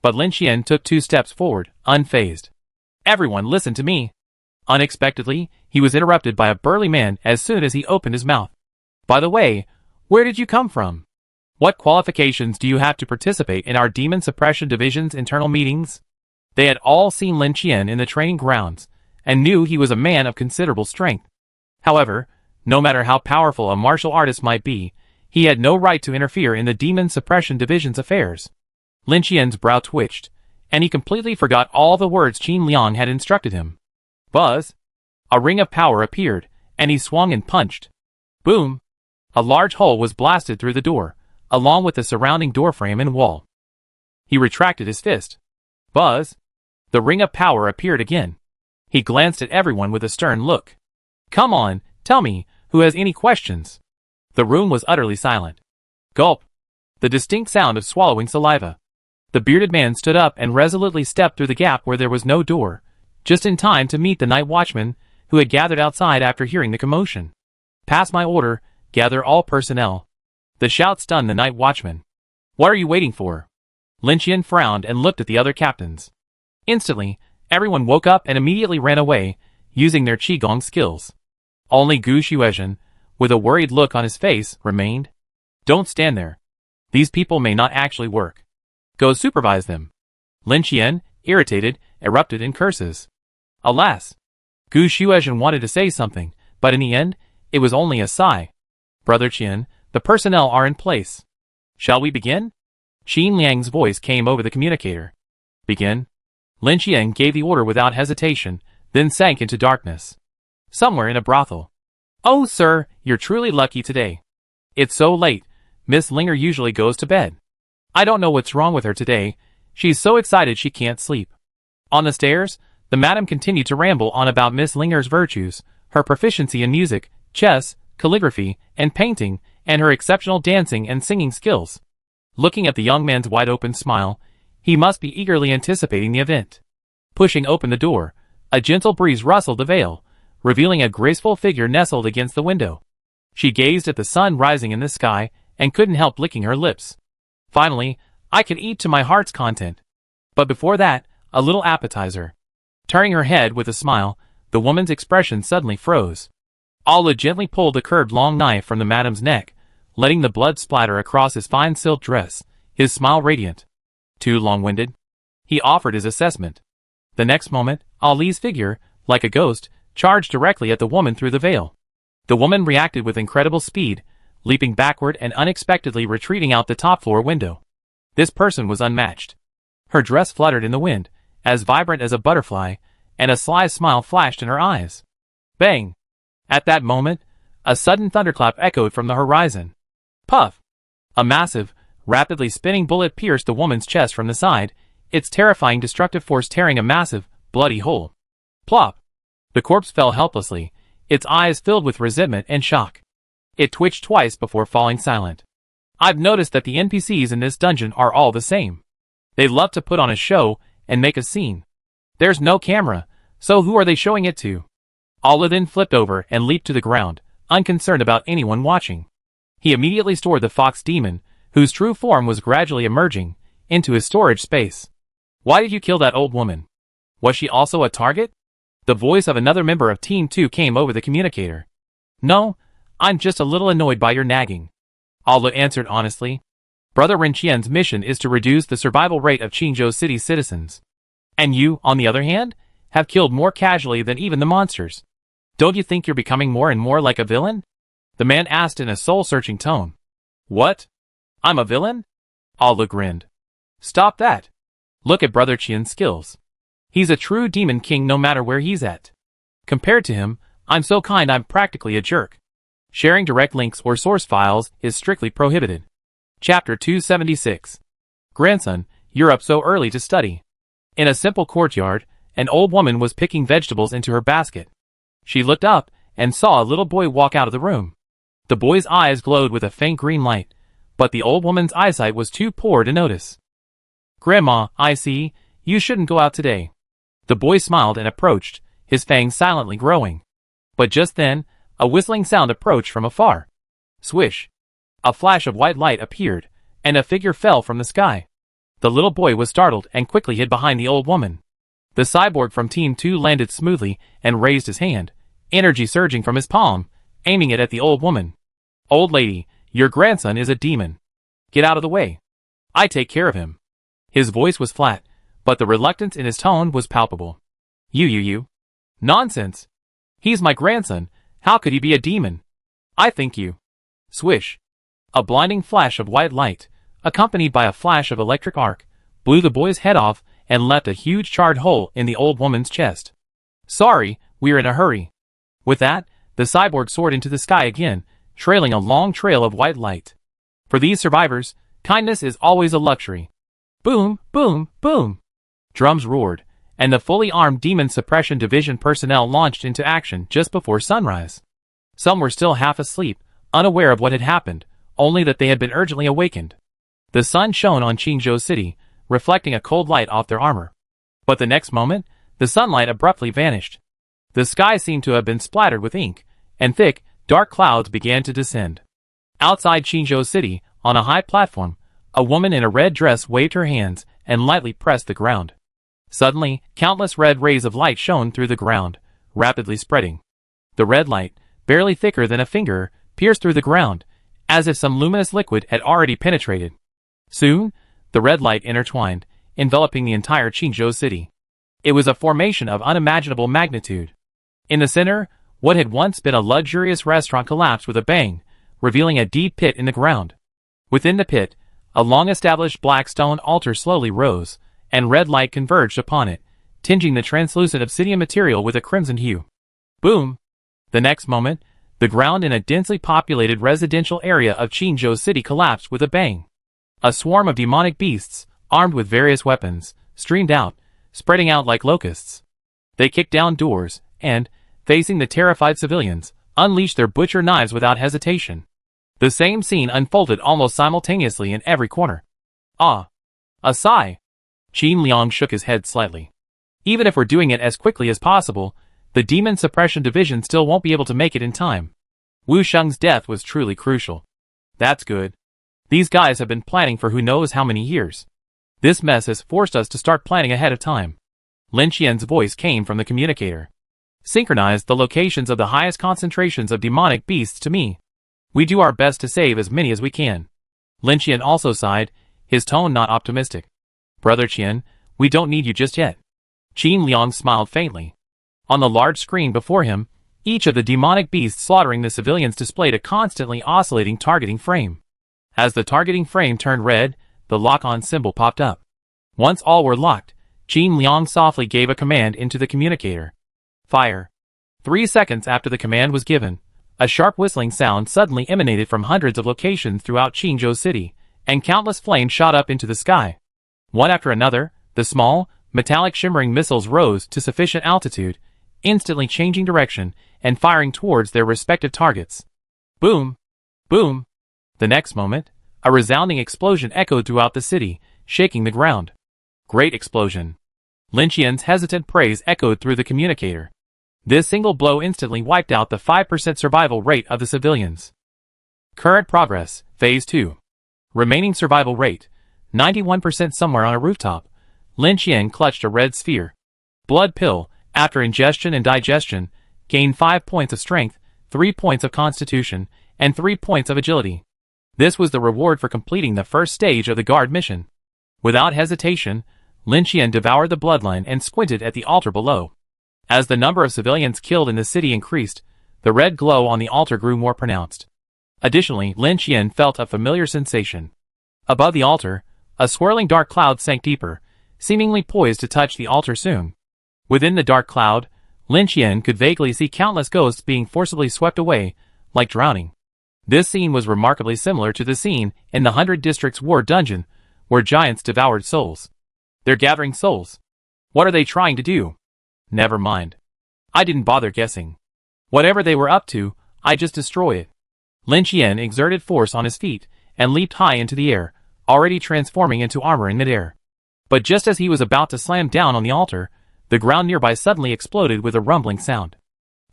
But Lin Qian took 2 steps forward, unfazed. Everyone listen to me. Unexpectedly, he was interrupted by a burly man as soon as he opened his mouth. By the way, where did you come from? What qualifications do you have to participate in our Demon Suppression Division's internal meetings? They had all seen Lin Qian in the training grounds, and knew he was a man of considerable strength. However, no matter how powerful a martial artist might be, he had no right to interfere in the Demon Suppression Division's affairs. Lin Qian's brow twitched, and he completely forgot all the words Qin Liang had instructed him. Buzz! A ring of power appeared, and he swung and punched. Boom! A large hole was blasted through the door, along with the surrounding doorframe and wall. He retracted his fist. Buzz! The ring of power appeared again. He glanced at everyone with a stern look. Come on, tell me, who has any questions? The room was utterly silent. Gulp! The distinct sound of swallowing saliva. The bearded man stood up and resolutely stepped through the gap where there was no door, just in time to meet the night watchman, who had gathered outside after hearing the commotion. Pass my order, gather all personnel. The shout stunned the night watchman. What are you waiting for? Lin Qian frowned and looked at the other captains. Instantly, everyone woke up and immediately ran away, using their qigong skills. Only Gu Shuozhen, with a worried look on his face, remained. Don't stand there. These people may not actually work. Go supervise them. Lin Qian, irritated, erupted in curses. Alas! Gu Shuozhen wanted to say something, but in the end, it was only a sigh. Brother Qian, the personnel are in place. Shall we begin? Qin Liang's voice came over the communicator. Begin. Lin Qian gave the order without hesitation, then sank into darkness. Somewhere in a brothel. Oh, sir, you're truly lucky today. It's so late. Miss Linger usually goes to bed. I don't know what's wrong with her today. She's so excited she can't sleep. On the stairs, the madam continued to ramble on about Miss Linger's virtues, her proficiency in music, chess, calligraphy, and painting, and her exceptional dancing and singing skills. Looking at the young man's wide-open smile, he must be eagerly anticipating the event. Pushing open the door, a gentle breeze rustled the veil, revealing a graceful figure nestled against the window. She gazed at the sun rising in the sky and couldn't help licking her lips. Finally, I can eat to my heart's content. But before that, a little appetizer. Turning her head with a smile, the woman's expression suddenly froze. Allah gently pulled the curved long knife from the madam's neck, letting the blood splatter across his fine silk dress, his smile radiant. Too long-winded? He offered his assessment. The next moment, Ali's figure, like a ghost, charged directly at the woman through the veil. The woman reacted with incredible speed, leaping backward and unexpectedly retreating out the top-floor window. This person was unmatched. Her dress fluttered in the wind, as vibrant as a butterfly, and a sly smile flashed in her eyes. Bang! At that moment, a sudden thunderclap echoed from the horizon. Puff! A massive, rapidly spinning bullet pierced the woman's chest from the side, its terrifying destructive force tearing a massive, bloody hole. Plop! The corpse fell helplessly, its eyes filled with resentment and shock. It twitched twice before falling silent. I've noticed that the NPCs in this dungeon are all the same. They love to put on a show and make a scene. There's no camera, so who are they showing it to? Allah then flipped over and leaped to the ground, unconcerned about anyone watching. He immediately stored the fox demon, whose true form was gradually emerging, into his storage space. Why did you kill that old woman? Was she also a target? The voice of another member of Team 2 came over the communicator. No, I'm just a little annoyed by your nagging. Allah answered honestly. Brother Ren Qian's mission is to reduce the survival rate of Qingzhou City's citizens. And you, on the other hand, have killed more casually than even the monsters. Don't you think you're becoming more and more like a villain? The man asked in a soul-searching tone. What? I'm a villain? Allah grinned. Stop that. Look at Brother Qian's skills. He's a true demon king no matter where he's at. Compared to him, I'm so kind I'm practically a jerk. Sharing direct links or source files is strictly prohibited. Chapter 276. Grandson, you're up so early to study. In a simple courtyard, An old woman was picking vegetables into her basket. She looked up and saw a little boy walk out of the room. The boy's eyes glowed with a faint green light, but the old woman's eyesight was too poor to notice. "Grandma, I see, you shouldn't go out today." The boy smiled and approached, his fangs silently growing. But just then, a whistling sound approached from afar. Swish! A flash of white light appeared, and a figure fell from the sky. The little boy was startled and quickly hid behind the old woman. The cyborg from Team 2 landed smoothly and raised his hand, energy surging from his palm, aiming it at the old woman. "Old lady, your grandson is a demon. Get out of the way. I take care of him." His voice was flat, but the reluctance in his tone was palpable. You. Nonsense. He's my grandson. How could he be a demon? I think you. Swish. A blinding flash of white light, accompanied by a flash of electric arc, blew the boy's head off and left a huge charred hole in the old woman's chest. "Sorry, we're in a hurry." With that, the cyborg soared into the sky again, trailing a long trail of white light. For these survivors, kindness is always a luxury. Boom, boom, boom. Drums roared, and the fully armed Demon Suppression Division personnel launched into action just before sunrise. Some were still half asleep, unaware of what had happened, only that they had been urgently awakened. The sun shone on Qingzhou City, reflecting a cold light off their armor. But the next moment, the sunlight abruptly vanished. The sky seemed to have been splattered with ink, and thick, dark clouds began to descend. Outside Qingzhou City, on a high platform, a woman in a red dress waved her hands and lightly pressed the ground. Suddenly, countless red rays of light shone through the ground, rapidly spreading. The red light, barely thicker than a finger, pierced through the ground, as if some luminous liquid had already penetrated. Soon, the red light intertwined, enveloping the entire Qingzhou City. It was a formation of unimaginable magnitude. In the center, what had once been a luxurious restaurant collapsed with a bang, revealing a deep pit in the ground. Within the pit, a long-established black stone altar slowly rose, and red light converged upon it, tinging the translucent obsidian material with a crimson hue. Boom! The next moment, the ground in a densely populated residential area of Qingzhou City collapsed with a bang. A swarm of demonic beasts, armed with various weapons, streamed out, spreading out like locusts. They kicked down doors, and, facing the terrified civilians, unleashed their butcher knives without hesitation. The same scene unfolded almost simultaneously in every corner. Ah! A sigh. Qin Liang shook his head slightly. Even if we're doing it as quickly as possible, the Demon Suppression Division still won't be able to make it in time. Wu Sheng's death was truly crucial. That's good. These guys have been planning for who knows how many years. This mess has forced us to start planning ahead of time. Lin Qian's voice came from the communicator. Synchronize the locations of the highest concentrations of demonic beasts to me. We do our best to save as many as we can. Lin Qian also sighed, his tone not optimistic. Brother Qian, we don't need you just yet. Qin Liang smiled faintly. On the large screen before him, each of the demonic beasts slaughtering the civilians displayed a constantly oscillating targeting frame. As the targeting frame turned red, the lock-on symbol popped up. Once all were locked, Qin Liang softly gave a command into the communicator. Fire. 3 seconds after the command was given, a sharp whistling sound suddenly emanated from hundreds of locations throughout Qingzhou City, and countless flames shot up into the sky. One after another, the small, metallic shimmering missiles rose to sufficient altitude, instantly changing direction and firing towards their respective targets. Boom! Boom! The next moment, a resounding explosion echoed throughout the city, shaking the ground. Great explosion. Lin Qian's hesitant praise echoed through the communicator. This single blow instantly wiped out the 5% survival rate of the civilians. Current progress, Phase 2. Remaining survival rate, 91% somewhere on a rooftop. Lin Qian clutched a red sphere. Blood pill, after ingestion and digestion, gained 5 points of strength, 3 points of constitution, and 3 points of agility. This was the reward for completing the first stage of the guard mission. Without hesitation, Lin Qian devoured the bloodline and squinted at the altar below. As the number of civilians killed in the city increased, the red glow on the altar grew more pronounced. Additionally, Lin Qian felt a familiar sensation. Above the altar, a swirling dark cloud sank deeper, seemingly poised to touch the altar soon. Within the dark cloud, Lin Qian could vaguely see countless ghosts being forcibly swept away, like drowning. This scene was remarkably similar to the scene in the 100 Districts War Dungeon, where giants devoured souls. They're gathering souls. What are they trying to do? Never mind. I didn't bother guessing. Whatever they were up to, I just destroy it. Lin Qian exerted force on his feet and leaped high into the air, already transforming into armor in midair. But just as he was about to slam down on the altar, the ground nearby suddenly exploded with a rumbling sound.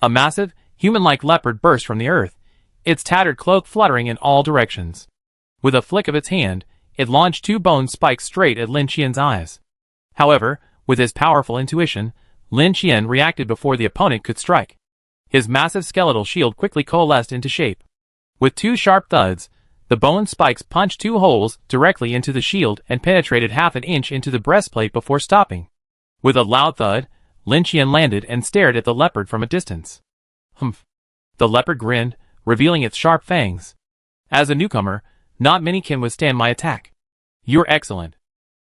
A massive, human-like leopard burst from the earth, its tattered cloak fluttering in all directions. With a flick of its hand, it launched 2 bone spikes straight at Lin Qian's eyes. However, with his powerful intuition, Lin Qian reacted before the opponent could strike. His massive skeletal shield quickly coalesced into shape. With 2 sharp thuds, the bone spikes punched 2 holes directly into the shield and penetrated half an inch into the breastplate before stopping. With a loud thud, Lin Qian landed and stared at the leopard from a distance. Humph. The leopard grinned, revealing its sharp fangs. As a newcomer, not many can withstand my attack. You're excellent.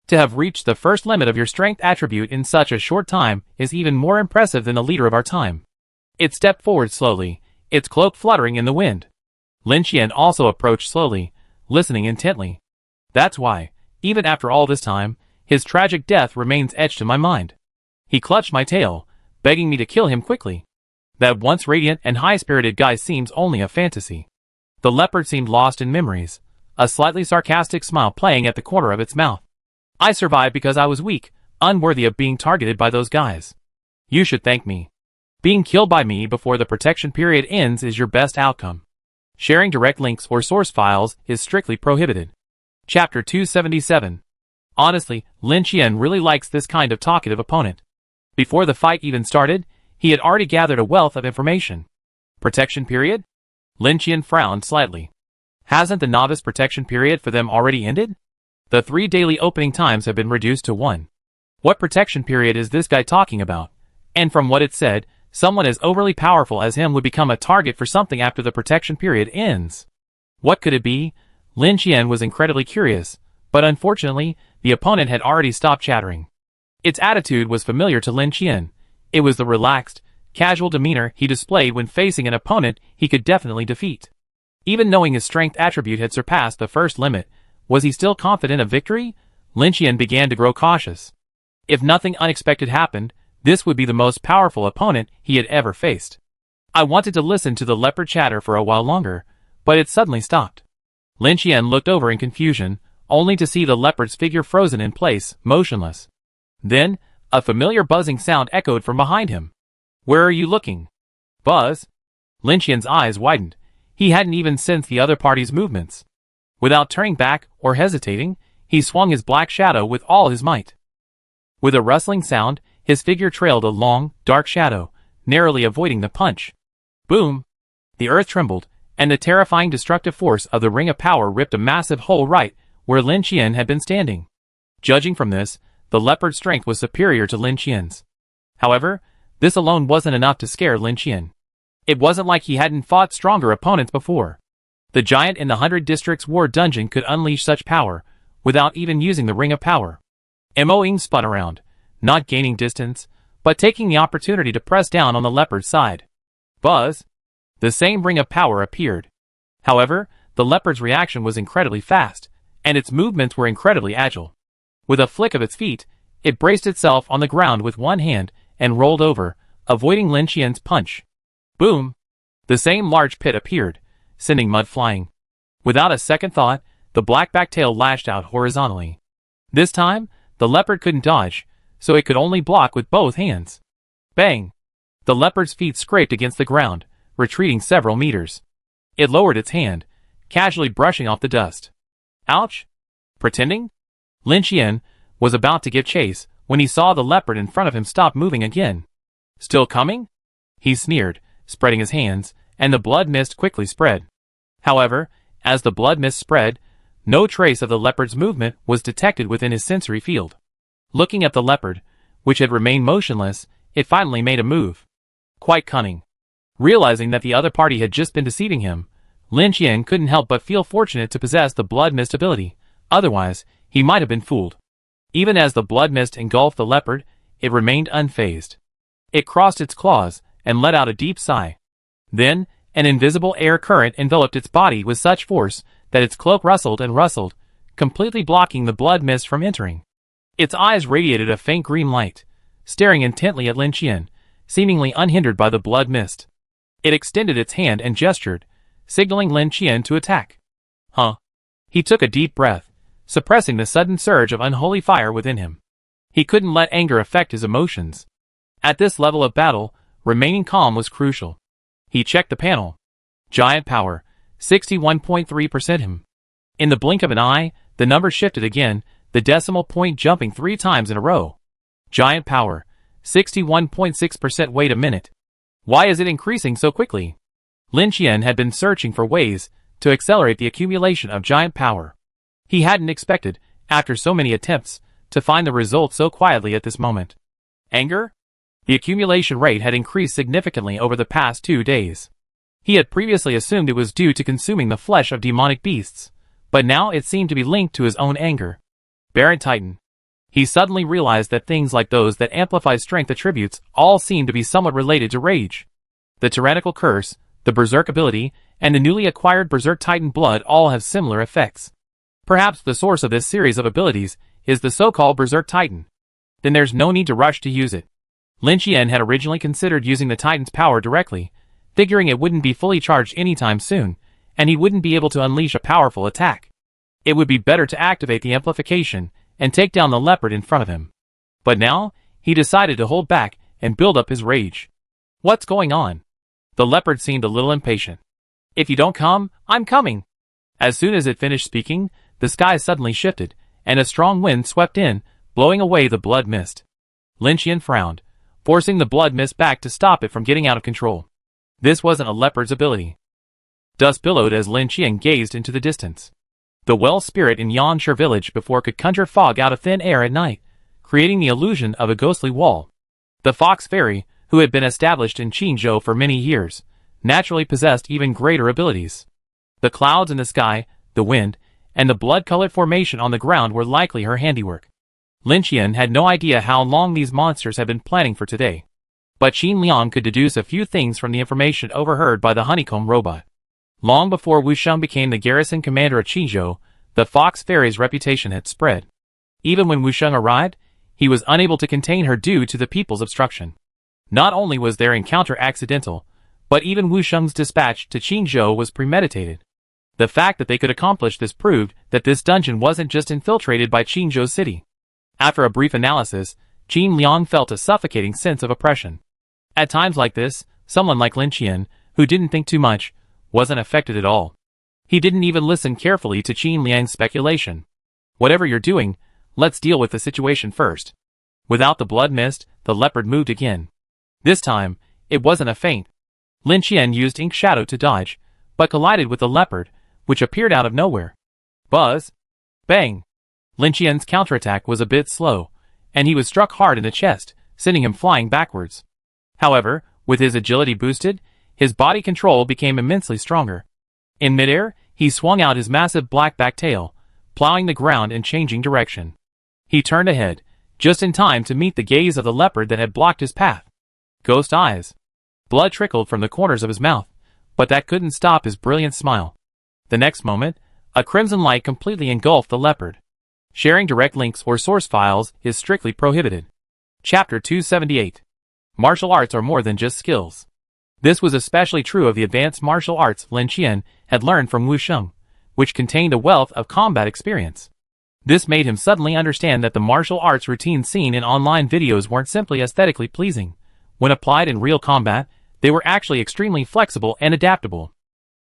To have reached the first limit of your strength attribute in such a short time is even more impressive than the leader of our time. It stepped forward slowly, its cloak fluttering in the wind. Lin Qian also approached slowly, listening intently. That's why, even after all this time, his tragic death remains etched in my mind. He clutched my tail, begging me to kill him quickly. That once radiant and high-spirited guy seems only a fantasy. The leopard seemed lost in memories, a slightly sarcastic smile playing at the corner of its mouth. I survived because I was weak, unworthy of being targeted by those guys. You should thank me. Being killed by me before the protection period ends is your best outcome. Sharing direct links or source files is strictly prohibited. Chapter 277. Honestly, Lin Qian really likes this kind of talkative opponent. Before the fight even started, he had already gathered a wealth of information. Protection period? Lin Qian frowned slightly. Hasn't the novice protection period for them already ended? The 3 daily opening times have been reduced to 1. What protection period is this guy talking about? And from what it said, someone as overly powerful as him would become a target for something after the protection period ends. What could it be? Lin Qian was incredibly curious, but unfortunately, the opponent had already stopped chattering. Its attitude was familiar to Lin Qian. It was the relaxed, casual demeanor he displayed when facing an opponent he could definitely defeat. Even knowing his strength attribute had surpassed the first limit, was he still confident of victory? Lin Qian began to grow cautious. If nothing unexpected happened, this would be the most powerful opponent he had ever faced. I wanted to listen to the leopard chatter for a while longer, but it suddenly stopped. Lin Qian looked over in confusion, only to see the leopard's figure frozen in place, motionless. Then, a familiar buzzing sound echoed from behind him. Where are you looking? Buzz? Lin Qian's eyes widened. He hadn't even sensed the other party's movements. Without turning back or hesitating, he swung his black shadow with all his might. With a rustling sound, his figure trailed a long, dark shadow, narrowly avoiding the punch. Boom! The earth trembled, and the terrifying destructive force of the Ring of Power ripped a massive hole right where Lin Qian had been standing. Judging from this, the leopard's strength was superior to Lin Qian's. However, this alone wasn't enough to scare Lin Qian. It wasn't like he hadn't fought stronger opponents before. The giant in the 100 Districts War Dungeon could unleash such power, without even using the Ring of Power. Mo Ying spun around, not gaining distance, but taking the opportunity to press down on the leopard's side. Buzz! The same Ring of Power appeared. However, the leopard's reaction was incredibly fast, and its movements were incredibly agile. With a flick of its feet, it braced itself on the ground with one hand and rolled over, avoiding Lin Qian's punch. Boom! The same large pit appeared, sending mud flying. Without a second thought, the black-backed tail lashed out horizontally. This time, the leopard couldn't dodge, so it could only block with both hands. Bang! The leopard's feet scraped against the ground, retreating several meters. It lowered its hand, casually brushing off the dust. Ouch! Pretending? Lin Qian was about to give chase when he saw the leopard in front of him stop moving again. Still coming? He sneered, spreading his hands, and the blood mist quickly spread. However, as the blood mist spread, no trace of the leopard's movement was detected within his sensory field. Looking at the leopard, which had remained motionless, it finally made a move. Quite cunning. Realizing that the other party had just been deceiving him, Lin Qian couldn't help but feel fortunate to possess the blood mist ability, otherwise, he might have been fooled. Even as the blood mist engulfed the leopard, it remained unfazed. It crossed its claws and let out a deep sigh. Then, an invisible air current enveloped its body with such force that its cloak rustled and rustled, completely blocking the blood mist from entering. Its eyes radiated a faint green light, staring intently at Lin Qian, seemingly unhindered by the blood mist. It extended its hand and gestured, signaling Lin Qian to attack. Huh? He took a deep breath, suppressing the sudden surge of unholy fire within him. He couldn't let anger affect his emotions. At this level of battle, remaining calm was crucial. He checked the panel. Giant power, 61.3% him. In the blink of an eye, the number shifted again, the decimal point jumping 3 times in a row. Giant power, 61.6%. Wait a minute. Why is it increasing so quickly? Lin Qian had been searching for ways to accelerate the accumulation of giant power. He hadn't expected, after so many attempts, to find the result so quietly at this moment. Anger? The accumulation rate had increased significantly over the past 2 days. He had previously assumed it was due to consuming the flesh of demonic beasts, but now it seemed to be linked to his own anger. Baron Titan. He suddenly realized that things like those that amplify strength attributes all seem to be somewhat related to rage. The tyrannical curse, the berserk ability, and the newly acquired berserk Titan blood all have similar effects. Perhaps the source of this series of abilities is the so-called berserk Titan. Then there's no need to rush to use it. Lin Qian had originally considered using the Titan's power directly, figuring it wouldn't be fully charged anytime soon, and he wouldn't be able to unleash a powerful attack. It would be better to activate the amplification and take down the leopard in front of him. But now, he decided to hold back and build up his rage. What's going on? The leopard seemed a little impatient. If you don't come, I'm coming. As soon as it finished speaking, the sky suddenly shifted, and a strong wind swept in, blowing away the blood mist. Lin Qian frowned, forcing the blood mist back to stop it from getting out of control. This wasn't a leopard's ability. Dust billowed as Lin Qian gazed into the distance. The well spirit in Yanshi village before could conjure fog out of thin air at night, creating the illusion of a ghostly wall. The fox fairy, who had been established in Qinzhou for many years, naturally possessed even greater abilities. The clouds in the sky, the wind, and the blood-colored formation on the ground were likely her handiwork. Lin Qian had no idea how long these monsters had been planning for today. But Qin Liang could deduce a few things from the information overheard by the honeycomb robot. Long before Wu Sheng became the garrison commander of Qinzhou, the Fox Fairy's reputation had spread. Even when Wu Sheng arrived, he was unable to contain her due to the people's obstruction. Not only was their encounter accidental, but even Wu Sheng's dispatch to Qinzhou was premeditated. The fact that they could accomplish this proved that this dungeon wasn't just infiltrated by Qinzhou city. After a brief analysis, Qin Liang felt a suffocating sense of oppression. At times like this, someone like Lin Qian, who didn't think too much, wasn't affected at all. He didn't even listen carefully to Qin Liang's speculation. Whatever you're doing, let's deal with the situation first. Without the blood mist, the leopard moved again. This time, it wasn't a feint. Lin Qian used ink shadow to dodge, but collided with the leopard, which appeared out of nowhere. Buzz! Bang! Lin Qian's counterattack was a bit slow, and he was struck hard in the chest, sending him flying backwards. However, with his agility boosted, his body control became immensely stronger. In midair, he swung out his massive black back tail, plowing the ground and changing direction. He turned ahead, just in time to meet the gaze of the leopard that had blocked his path. Ghost eyes. Blood trickled from the corners of his mouth, but that couldn't stop his brilliant smile. The next moment, a crimson light completely engulfed the leopard. Sharing direct links or source files is strictly prohibited. Chapter 278. Martial arts are more than just skills. This was especially true of the advanced martial arts Lin Qian had learned from Wu Sheng, which contained a wealth of combat experience. This made him suddenly understand that the martial arts routines seen in online videos weren't simply aesthetically pleasing. When applied in real combat, they were actually extremely flexible and adaptable.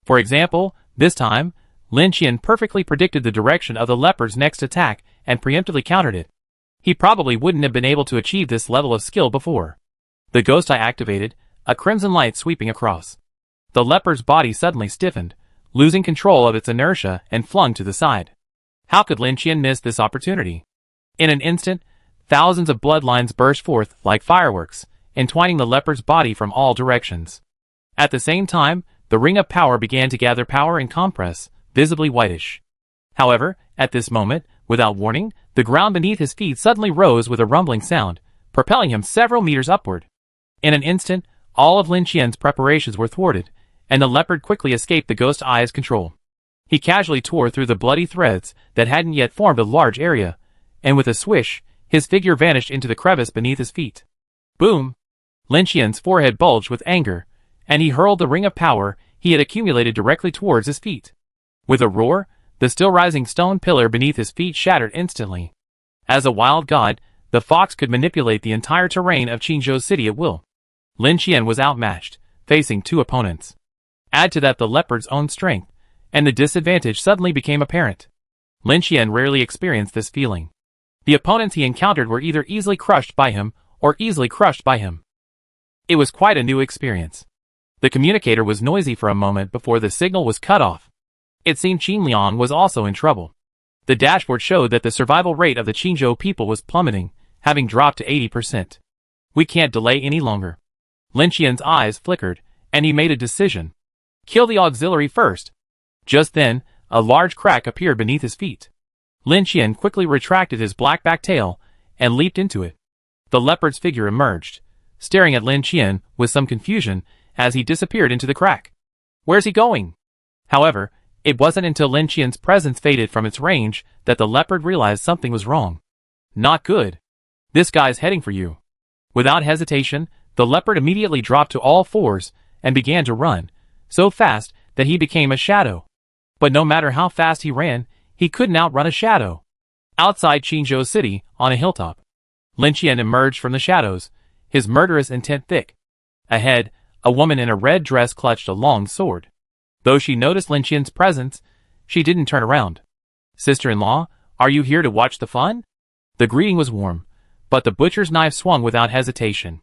For example, this time, Lin Qian perfectly predicted the direction of the leopard's next attack and preemptively countered it. He probably wouldn't have been able to achieve this level of skill before. The ghost eye activated, a crimson light sweeping across. The leopard's body suddenly stiffened, losing control of its inertia and flung to the side. How could Lin Qian miss this opportunity? In an instant, thousands of bloodlines burst forth like fireworks, entwining the leopard's body from all directions. At the same time, the ring of power began to gather power and compress, visibly whitish. However, at this moment, without warning, the ground beneath his feet suddenly rose with a rumbling sound, propelling him several meters upward. In an instant, all of Lin Qian's preparations were thwarted, and the leopard quickly escaped the ghost eye's control. He casually tore through the bloody threads that hadn't yet formed a large area, and with a swish, his figure vanished into the crevice beneath his feet. Boom! Lin Qian's forehead bulged with anger, and he hurled the ring of power he had accumulated directly towards his feet. With a roar, the still-rising stone pillar beneath his feet shattered instantly. As a wild god, the fox could manipulate the entire terrain of Qingzhou City at will. Lin Qian was outmatched, facing two opponents. Add to that the leopard's own strength, and the disadvantage suddenly became apparent. Lin Qian rarely experienced this feeling. The opponents he encountered were either easily crushed by him, or easily crushed by him. It was quite a new experience. The communicator was noisy for a moment before the signal was cut off. It seemed Qin Liang was also in trouble. The dashboard showed that the survival rate of the Qingzhou people was plummeting, having dropped to 80%. We can't delay any longer. Lin Qian's eyes flickered, and he made a decision. Kill the auxiliary first. Just then, a large crack appeared beneath his feet. Lin Qian quickly retracted his black back tail and leaped into it. The leopard's figure emerged, staring at Lin Qian with some confusion as he disappeared into the crack. Where's he going? However, it wasn't until Lin Qian's presence faded from its range that the leopard realized something was wrong. Not good. This guy's heading for you. Without hesitation, the leopard immediately dropped to all fours and began to run, so fast that he became a shadow. But no matter how fast he ran, he couldn't outrun a shadow. Outside Qingzhou City, on a hilltop, Lin Qian emerged from the shadows, his murderous intent thick. Ahead, a woman in a red dress clutched a long sword. Though she noticed Lin Qian's presence, she didn't turn around. Sister-in-law, are you here to watch the fun? The greeting was warm, but the butcher's knife swung without hesitation.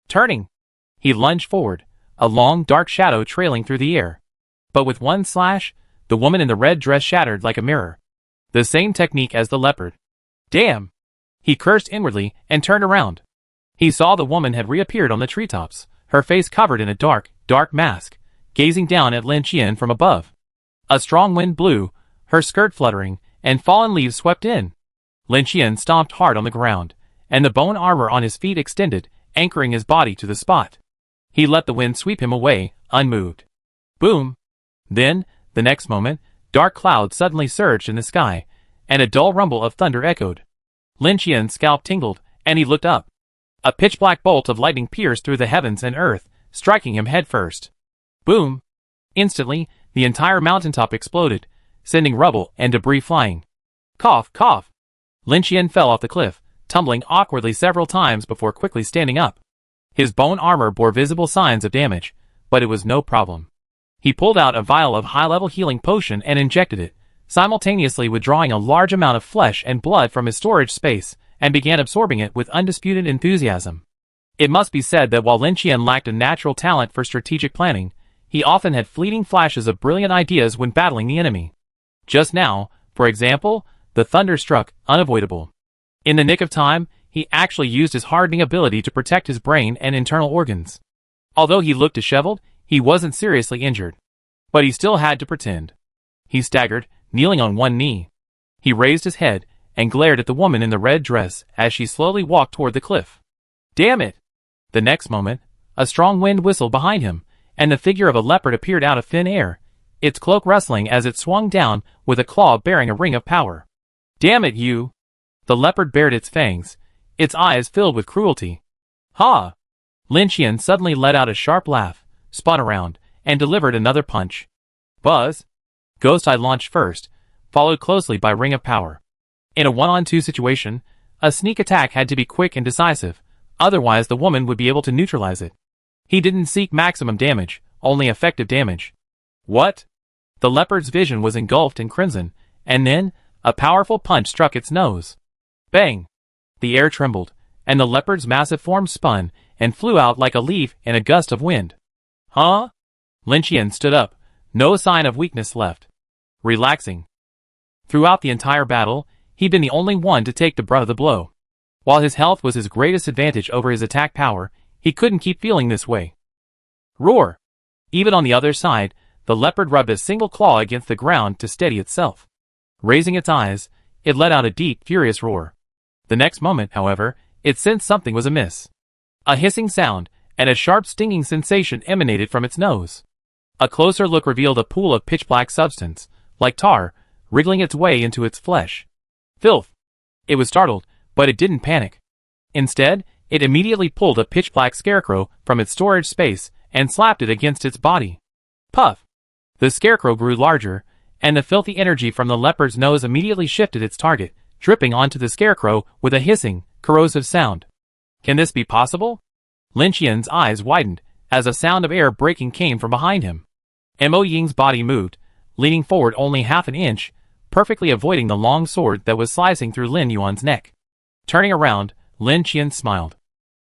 Turning, he lunged forward, a long dark shadow trailing through the air. But with one slash, the woman in the red dress shattered like a mirror. The same technique as the leopard. Damn! He cursed inwardly and turned around. He saw the woman had reappeared on the treetops, her face covered in a dark mask, gazing down at Lin Qian from above. A strong wind blew, her skirt fluttering, and fallen leaves swept in. Lin Qian stomped hard on the ground, and the bone armor on his feet extended, anchoring his body to the spot. He let the wind sweep him away, unmoved. Boom! Then, the next moment, dark clouds suddenly surged in the sky, and a dull rumble of thunder echoed. Lin Qian's scalp tingled, and he looked up. A pitch-black bolt of lightning pierced through the heavens and earth, striking him headfirst. Boom! Instantly, the entire mountaintop exploded, sending rubble and debris flying. Cough, cough! Lin Qian fell off the cliff, tumbling awkwardly several times before quickly standing up. His bone armor bore visible signs of damage, but it was no problem. He pulled out a vial of high-level healing potion and injected it, simultaneously withdrawing a large amount of flesh and blood from his storage space, and began absorbing it with undisputed enthusiasm. It must be said that while Lin Qian lacked a natural talent for strategic planning, he often had fleeting flashes of brilliant ideas when battling the enemy. Just now, for example, the thunder struck, unavoidable. In the nick of time, he actually used his hardening ability to protect his brain and internal organs. Although he looked disheveled, he wasn't seriously injured. But he still had to pretend. He staggered, kneeling on one knee. He raised his head and glared at the woman in the red dress as she slowly walked toward the cliff. Damn it! The next moment, a strong wind whistled behind him, and the figure of a leopard appeared out of thin air, its cloak rustling as it swung down with a claw bearing a ring of power. Damn it, you! The leopard bared its fangs, its eyes filled with cruelty. Ha! Lin Qian suddenly let out a sharp laugh, spun around, and delivered another punch. Buzz! Ghost Eye launched first, followed closely by Ring of Power. In a one-on-two situation, a sneak attack had to be quick and decisive, otherwise the woman would be able to neutralize it. He didn't seek maximum damage, only effective damage. What? The leopard's vision was engulfed in crimson, and then, a powerful punch struck its nose. Bang! The air trembled, and the leopard's massive form spun and flew out like a leaf in a gust of wind. Huh? Lin Qian stood up, no sign of weakness left. Relaxing. Throughout the entire battle, he'd been the only one to take the brunt of the blow. While his health was his greatest advantage over his attack power, he couldn't keep feeling this way. Roar! Even on the other side, the leopard rubbed a single claw against the ground to steady itself. Raising its eyes, it let out a deep, furious roar. The next moment, however, it sensed something was amiss. A hissing sound and a sharp stinging sensation emanated from its nose. A closer look revealed a pool of pitch-black substance, like tar, wriggling its way into its flesh. Filth! It was startled, but it didn't panic. Instead, it immediately pulled a pitch-black scarecrow from its storage space and slapped it against its body. Puff! The scarecrow grew larger, and the filthy energy from the leopard's nose immediately shifted its target, dripping onto the scarecrow with a hissing, corrosive sound. Can this be possible? Lin Qian's eyes widened as a sound of air breaking came from behind him. Mo Ying's body moved, leaning forward only half an inch, perfectly avoiding the long sword that was slicing through Lin Yuan's neck. Turning around, Lin Qian smiled.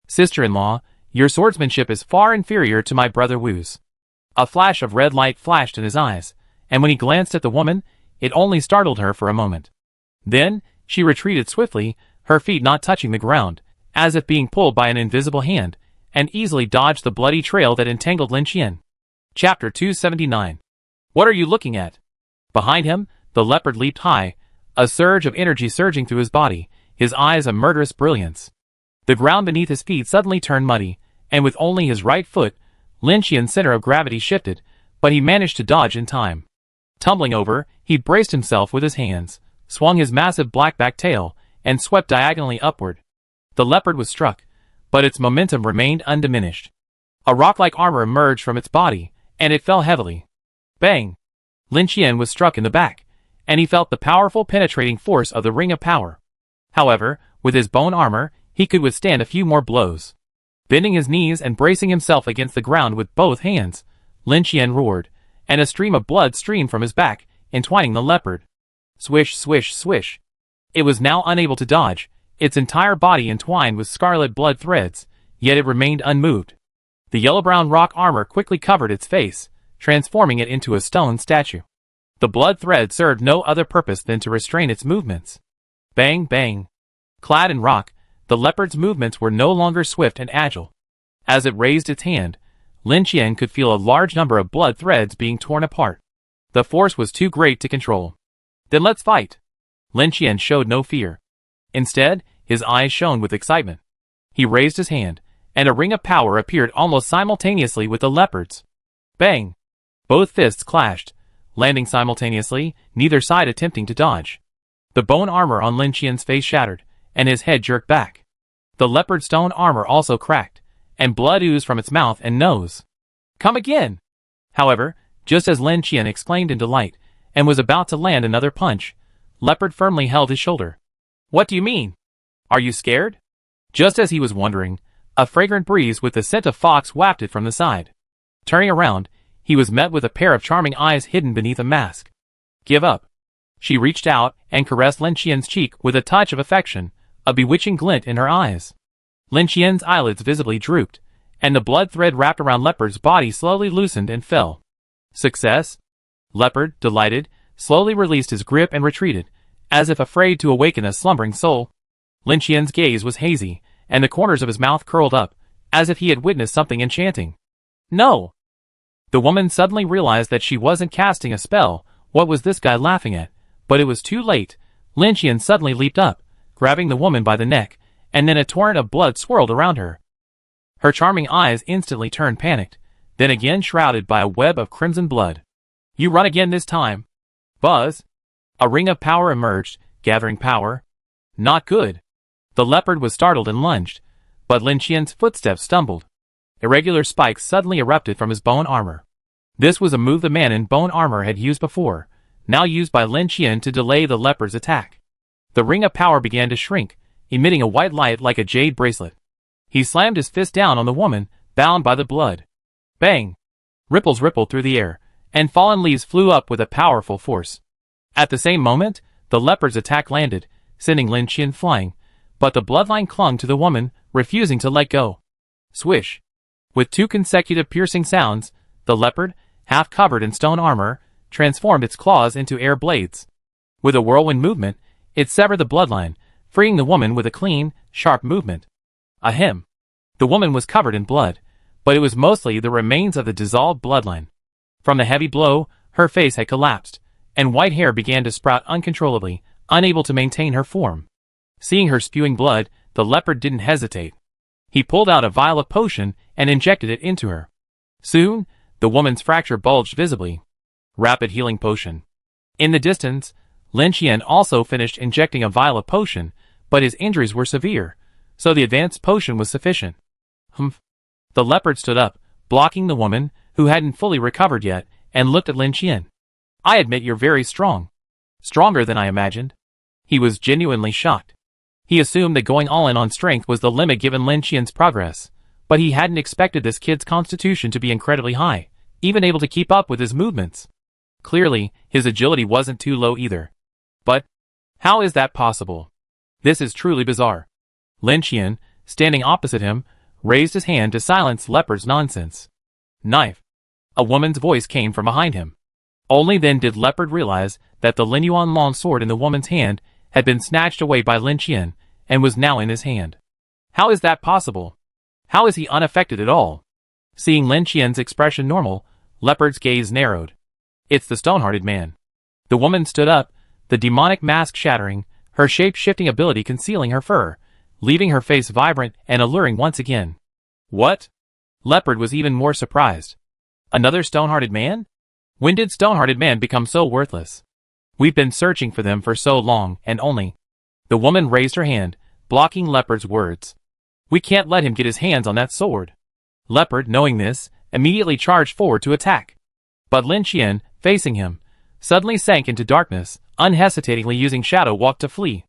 Sister-in-law, your swordsmanship is far inferior to my brother Wu's. A flash of red light flashed in his eyes, and when he glanced at the woman, it only startled her for a moment. Then, she retreated swiftly, her feet not touching the ground, as if being pulled by an invisible hand, and easily dodged the bloody trail that entangled Lin Qian. Chapter 279. What are you looking at? Behind him, the leopard leaped high, a surge of energy surging through his body, his eyes a murderous brilliance. The ground beneath his feet suddenly turned muddy, and with only his right foot, Lin Qian's center of gravity shifted, but he managed to dodge in time. Tumbling over, he braced himself with his hands, swung his massive black-backed tail, and swept diagonally upward. The leopard was struck, but its momentum remained undiminished. A rock-like armor emerged from its body, and it fell heavily. Bang! Lin Qian was struck in the back, and he felt the powerful penetrating force of the Ring of Power. However, with his bone armor, he could withstand a few more blows. Bending his knees and bracing himself against the ground with both hands, Lin Qian roared, and a stream of blood streamed from his back, entwining the leopard. Swish, swish, swish. It was now unable to dodge, its entire body entwined with scarlet blood threads, yet it remained unmoved. The yellow-brown rock armor quickly covered its face, transforming it into a stone statue. The blood thread served no other purpose than to restrain its movements. Bang, bang. Clad in rock, the leopard's movements were no longer swift and agile. As it raised its hand, Lin Qian could feel a large number of blood threads being torn apart. The force was too great to control. Then let's fight. Lin Qian showed no fear. Instead, his eyes shone with excitement. He raised his hand, and a ring of power appeared almost simultaneously with the leopard's. Bang! Both fists clashed, landing simultaneously, neither side attempting to dodge. The bone armor on Lin Qian's face shattered, and his head jerked back. The leopard's stone armor also cracked, and blood oozed from its mouth and nose. Come again! However, just as Lin Qian exclaimed in delight, and was about to land another punch, Leopard firmly held his shoulder. What do you mean? Are you scared? Just as he was wondering, a fragrant breeze with the scent of fox wafted from the side. Turning around, he was met with a pair of charming eyes hidden beneath a mask. Give up. She reached out and caressed Lin Qian's cheek with a touch of affection, a bewitching glint in her eyes. Lin Qian's eyelids visibly drooped, and the blood thread wrapped around Leopard's body slowly loosened and fell. Success? Leopard, delighted, slowly released his grip and retreated, as if afraid to awaken a slumbering soul. Lin Qian's gaze was hazy, and the corners of his mouth curled up, as if he had witnessed something enchanting. No! The woman suddenly realized that she wasn't casting a spell. What was this guy laughing at? But it was too late. Lin Qian suddenly leaped up, grabbing the woman by the neck, and then a torrent of blood swirled around her. Her charming eyes instantly turned panicked, then again shrouded by a web of crimson blood. You run again this time. Buzz! A ring of power emerged, gathering power. Not good. The leopard was startled and lunged, but Lin Qian's footsteps stumbled. Irregular spikes suddenly erupted from his bone armor. This was a move the man in bone armor had used before, now used by Lin Qian to delay the leopard's attack. The ring of power began to shrink, emitting a white light like a jade bracelet. He slammed his fist down on the woman, bound by the blood. Bang! Ripples rippled through the air, and fallen leaves flew up with a powerful force. At the same moment, the leopard's attack landed, sending Lin Qian flying, but the bloodline clung to the woman, refusing to let go. Swish! With two consecutive piercing sounds, the leopard, half covered in stone armor, transformed its claws into air blades. With a whirlwind movement, it severed the bloodline, freeing the woman with a clean, sharp movement. Ahem! The woman was covered in blood, but it was mostly the remains of the dissolved bloodline. From the heavy blow, her face had collapsed, and white hair began to sprout uncontrollably, unable to maintain her form. Seeing her spewing blood, the leopard didn't hesitate. He pulled out a vial of potion and injected it into her. Soon, the woman's fracture bulged visibly. Rapid healing potion. In the distance, Lin Qian also finished injecting a vial of potion, but his injuries were severe, so the advanced potion was sufficient. Humph. The leopard stood up, blocking the woman, who hadn't fully recovered yet, and looked at Lin Qian. I admit you're very strong. Stronger than I imagined. He was genuinely shocked. He assumed that going all in on strength was the limit given Lin Qian's progress, but he hadn't expected this kid's constitution to be incredibly high, even able to keep up with his movements. Clearly, his agility wasn't too low either. But how is that possible? This is truly bizarre. Lin Qian, standing opposite him, raised his hand to silence Leopard's nonsense. Knife. A woman's voice came from behind him. Only then did Leopard realize that the Lin Yuan long sword in the woman's hand had been snatched away by Lin Qian and was now in his hand. How is that possible? How is he unaffected at all? Seeing Lin Qian's expression normal, Leopard's gaze narrowed. It's the stone-hearted man. The woman stood up, the demonic mask shattering, her shape-shifting ability concealing her fur, leaving her face vibrant and alluring once again. What? Leopard was even more surprised. Another stone-hearted man? When did stone-hearted man become so worthless? We've been searching for them for so long, and only... The woman raised her hand, blocking Leopard's words. We can't let him get his hands on that sword. Leopard, knowing this, immediately charged forward to attack. But Lin Qian, facing him, suddenly sank into darkness, unhesitatingly using Shadow Walk to flee.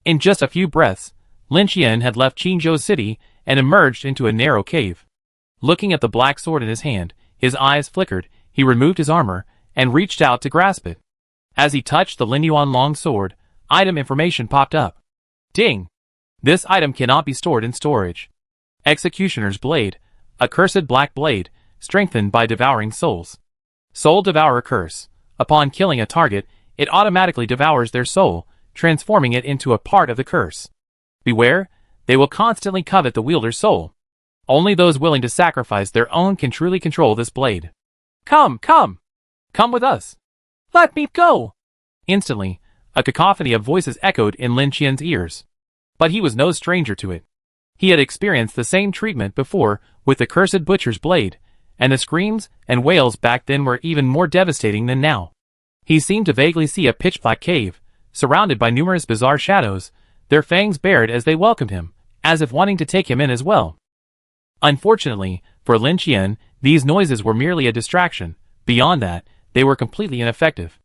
In just a few breaths, Lin Qian had left Qingzhou City and emerged into a narrow cave. Looking at the black sword in his hand, his eyes flickered, he removed his armor, and reached out to grasp it. As he touched the Lin Yuan long sword, item information popped up. Ding! This item cannot be stored in storage. Executioner's Blade, a cursed black blade, strengthened by devouring souls. Soul Devourer Curse. Upon killing a target, it automatically devours their soul, transforming it into a part of the curse. Beware, they will constantly covet the wielder's soul. Only those willing to sacrifice their own can truly control this blade. Come, come! Come with us! Let me go! Instantly, a cacophony of voices echoed in Lin Qian's ears. But he was no stranger to it. He had experienced the same treatment before with the cursed butcher's blade, and the screams and wails back then were even more devastating than now. He seemed to vaguely see a pitch-black cave, surrounded by numerous bizarre shadows, their fangs bared as they welcomed him, as if wanting to take him in as well. Unfortunately, for Lin Qian, these noises were merely a distraction. Beyond that, they were completely ineffective.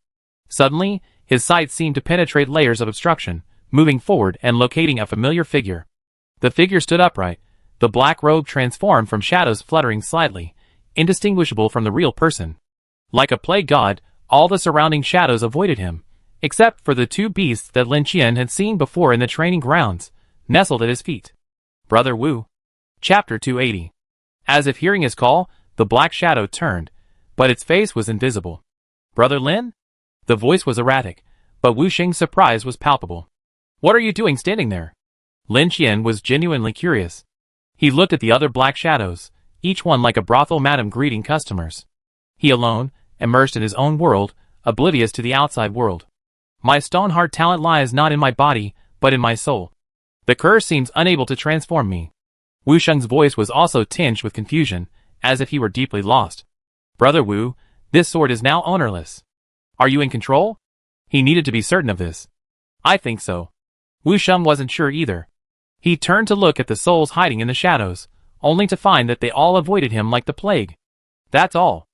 Suddenly, his sight seemed to penetrate layers of obstruction, moving forward and locating a familiar figure. The figure stood upright, the black robe transformed from shadows fluttering slightly, indistinguishable from the real person. Like a plague god, all the surrounding shadows avoided him, except for the two beasts that Lin Qian had seen before in the training grounds, nestled at his feet. Brother Wu. Chapter 280. As if hearing his call, the black shadow turned, but its face was invisible. Brother Lin? The voice was erratic, but Wu Xing's surprise was palpable. What are you doing standing there? Lin Qian was genuinely curious. He looked at the other black shadows, each one like a brothel madam greeting customers. He alone, immersed in his own world, oblivious to the outside world. My stone-heart talent lies not in my body, but in my soul. The curse seems unable to transform me. Wu Sheng's voice was also tinged with confusion, as if he were deeply lost. Brother Wu, this sword is now ownerless. Are you in control? He needed to be certain of this. I think so. Wu Sheng wasn't sure either. He turned to look at the souls hiding in the shadows, only to find that they all avoided him like the plague. That's all.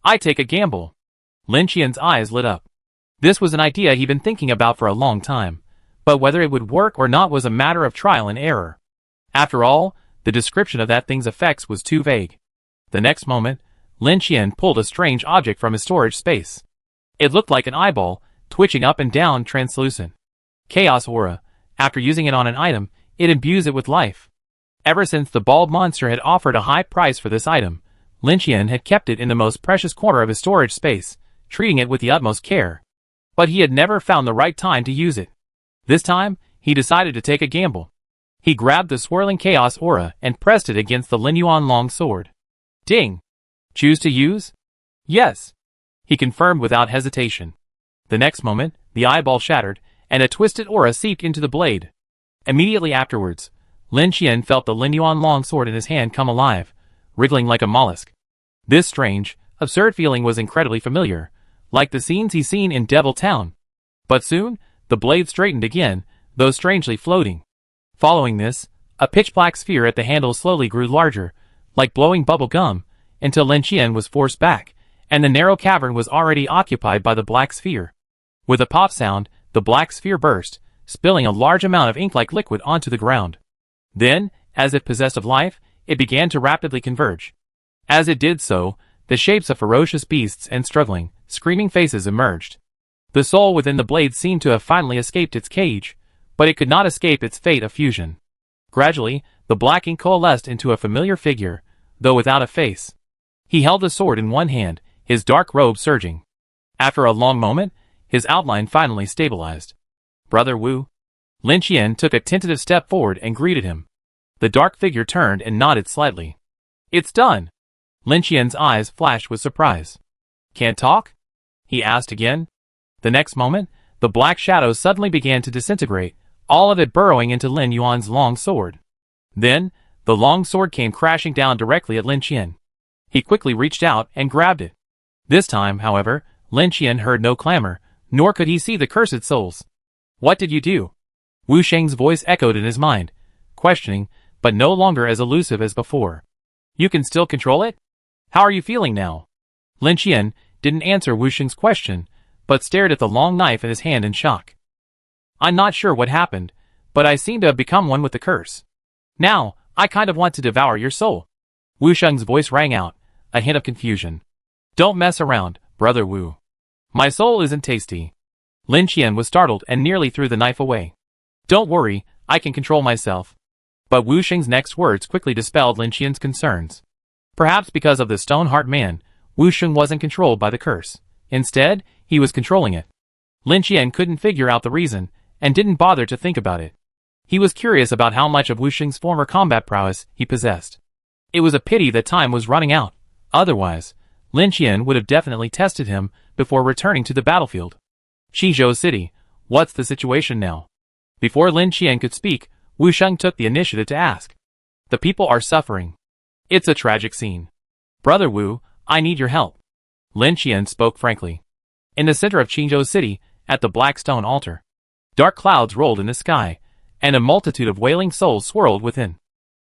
I take a gamble. Lin Qian's eyes lit up. This was an idea he'd been thinking about for a long time, but whether it would work or not was a matter of trial and error. After all, the description of that thing's effects was too vague. The next moment, Lin Qian pulled a strange object from his storage space. It looked like an eyeball, twitching up and down translucent. Chaos Aura. After using it on an item, it imbues it with life. Ever since the bald monster had offered a high price for this item, Lin Qian had kept it in the most precious corner of his storage space, treating it with the utmost care. But he had never found the right time to use it. This time, he decided to take a gamble. He grabbed the swirling Chaos Aura and pressed it against the Lin Yuan long sword. Ding! Choose to use? Yes. He confirmed without hesitation. The next moment, the eyeball shattered, and a twisted aura seeped into the blade. Immediately afterwards, Lin Qian felt the Lin Yuan long sword in his hand come alive, wriggling like a mollusk. This strange, absurd feeling was incredibly familiar, like the scenes he'd seen in Devil Town. But soon, the blade straightened again, though strangely floating. Following this, A pitch-black sphere at the handle slowly grew larger, like blowing bubble gum, until Lin Qian was forced back, and the narrow cavern was already occupied by the black sphere. With a pop sound, the black sphere burst, spilling a large amount of ink-like liquid onto the ground. Then, as if possessed of life, it began to rapidly converge. As it did so, the shapes of ferocious beasts and struggling, screaming faces emerged. The soul within the blade seemed to have finally escaped its cage, but it could not escape its fate of fusion. Gradually, the black ink coalesced into a familiar figure, though without a face. He held the sword in one hand, his dark robe surging. After a long moment, his outline finally stabilized. "Brother Wu." Lin Qian took a tentative step forward and greeted him. The dark figure turned and nodded slightly. "It's done." Lin Qian's eyes flashed with surprise. "Can't talk?" he asked again. The next moment, the black shadow suddenly began to disintegrate, all of it burrowing into Lin Yuan's long sword. Then, the long sword came crashing down directly at Lin Qian. He quickly reached out and grabbed it. This time, however, Lin Qian heard no clamor, nor could he see the cursed souls. "What did you do?" Wu Sheng's voice echoed in his mind, questioning, but no longer as elusive as before. "You can still control it? How are you feeling now?" Lin Qian didn't answer Wu Sheng's question, but stared at the long knife in his hand in shock. "I'm not sure what happened, but I seem to have become one with the curse. Now, I kind of want to devour your soul." Wu Sheng's voice rang out, a hint of confusion. "Don't mess around, Brother Wu. My soul isn't tasty." Lin Qian was startled and nearly threw the knife away. "Don't worry, I can control myself." But Wu Sheng's next words quickly dispelled Lin Qian's concerns. Perhaps because of the stone-heart man, Wu Sheng wasn't controlled by the curse. Instead, he was controlling it. Lin Qian couldn't figure out the reason, and didn't bother to think about it. He was curious about how much of Wu Sheng's former combat prowess he possessed. It was a pity that time was running out. Otherwise, Lin Qian would have definitely tested him before returning to the battlefield. "Qizhou City, what's the situation now?" Before Lin Qian could speak, Wu Sheng took the initiative to ask. "The people are suffering. It's a tragic scene. Brother Wu, I need your help." Lin Qian spoke frankly. In the center of Qizhou City, at the black stone altar, dark clouds rolled in the sky, and a multitude of wailing souls swirled within.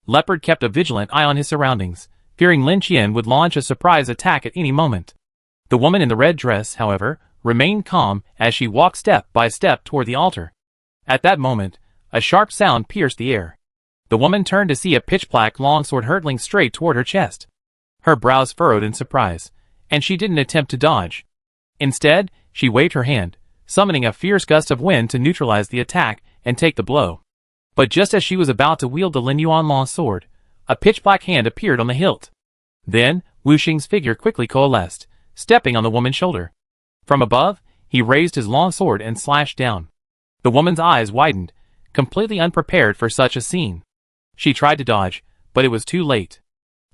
Leopard kept a vigilant eye on his surroundings, fearing Lin Qian would launch a surprise attack at any moment. The woman in the red dress, however, remained calm as she walked step by step toward the altar. At that moment, a sharp sound pierced the air. The woman turned to see a pitch-black longsword hurtling straight toward her chest. Her brows furrowed in surprise, and she didn't attempt to dodge. Instead, she waved her hand, summoning a fierce gust of wind to neutralize the attack and take the blow. But just as she was about to wield the Lin Yuan long sword, a pitch-black hand appeared on the hilt. Then, Wu Sheng's figure quickly coalesced, stepping on the woman's shoulder. From above, he raised his long sword and slashed down. The woman's eyes widened, completely unprepared for such a scene. She tried to dodge, but it was too late.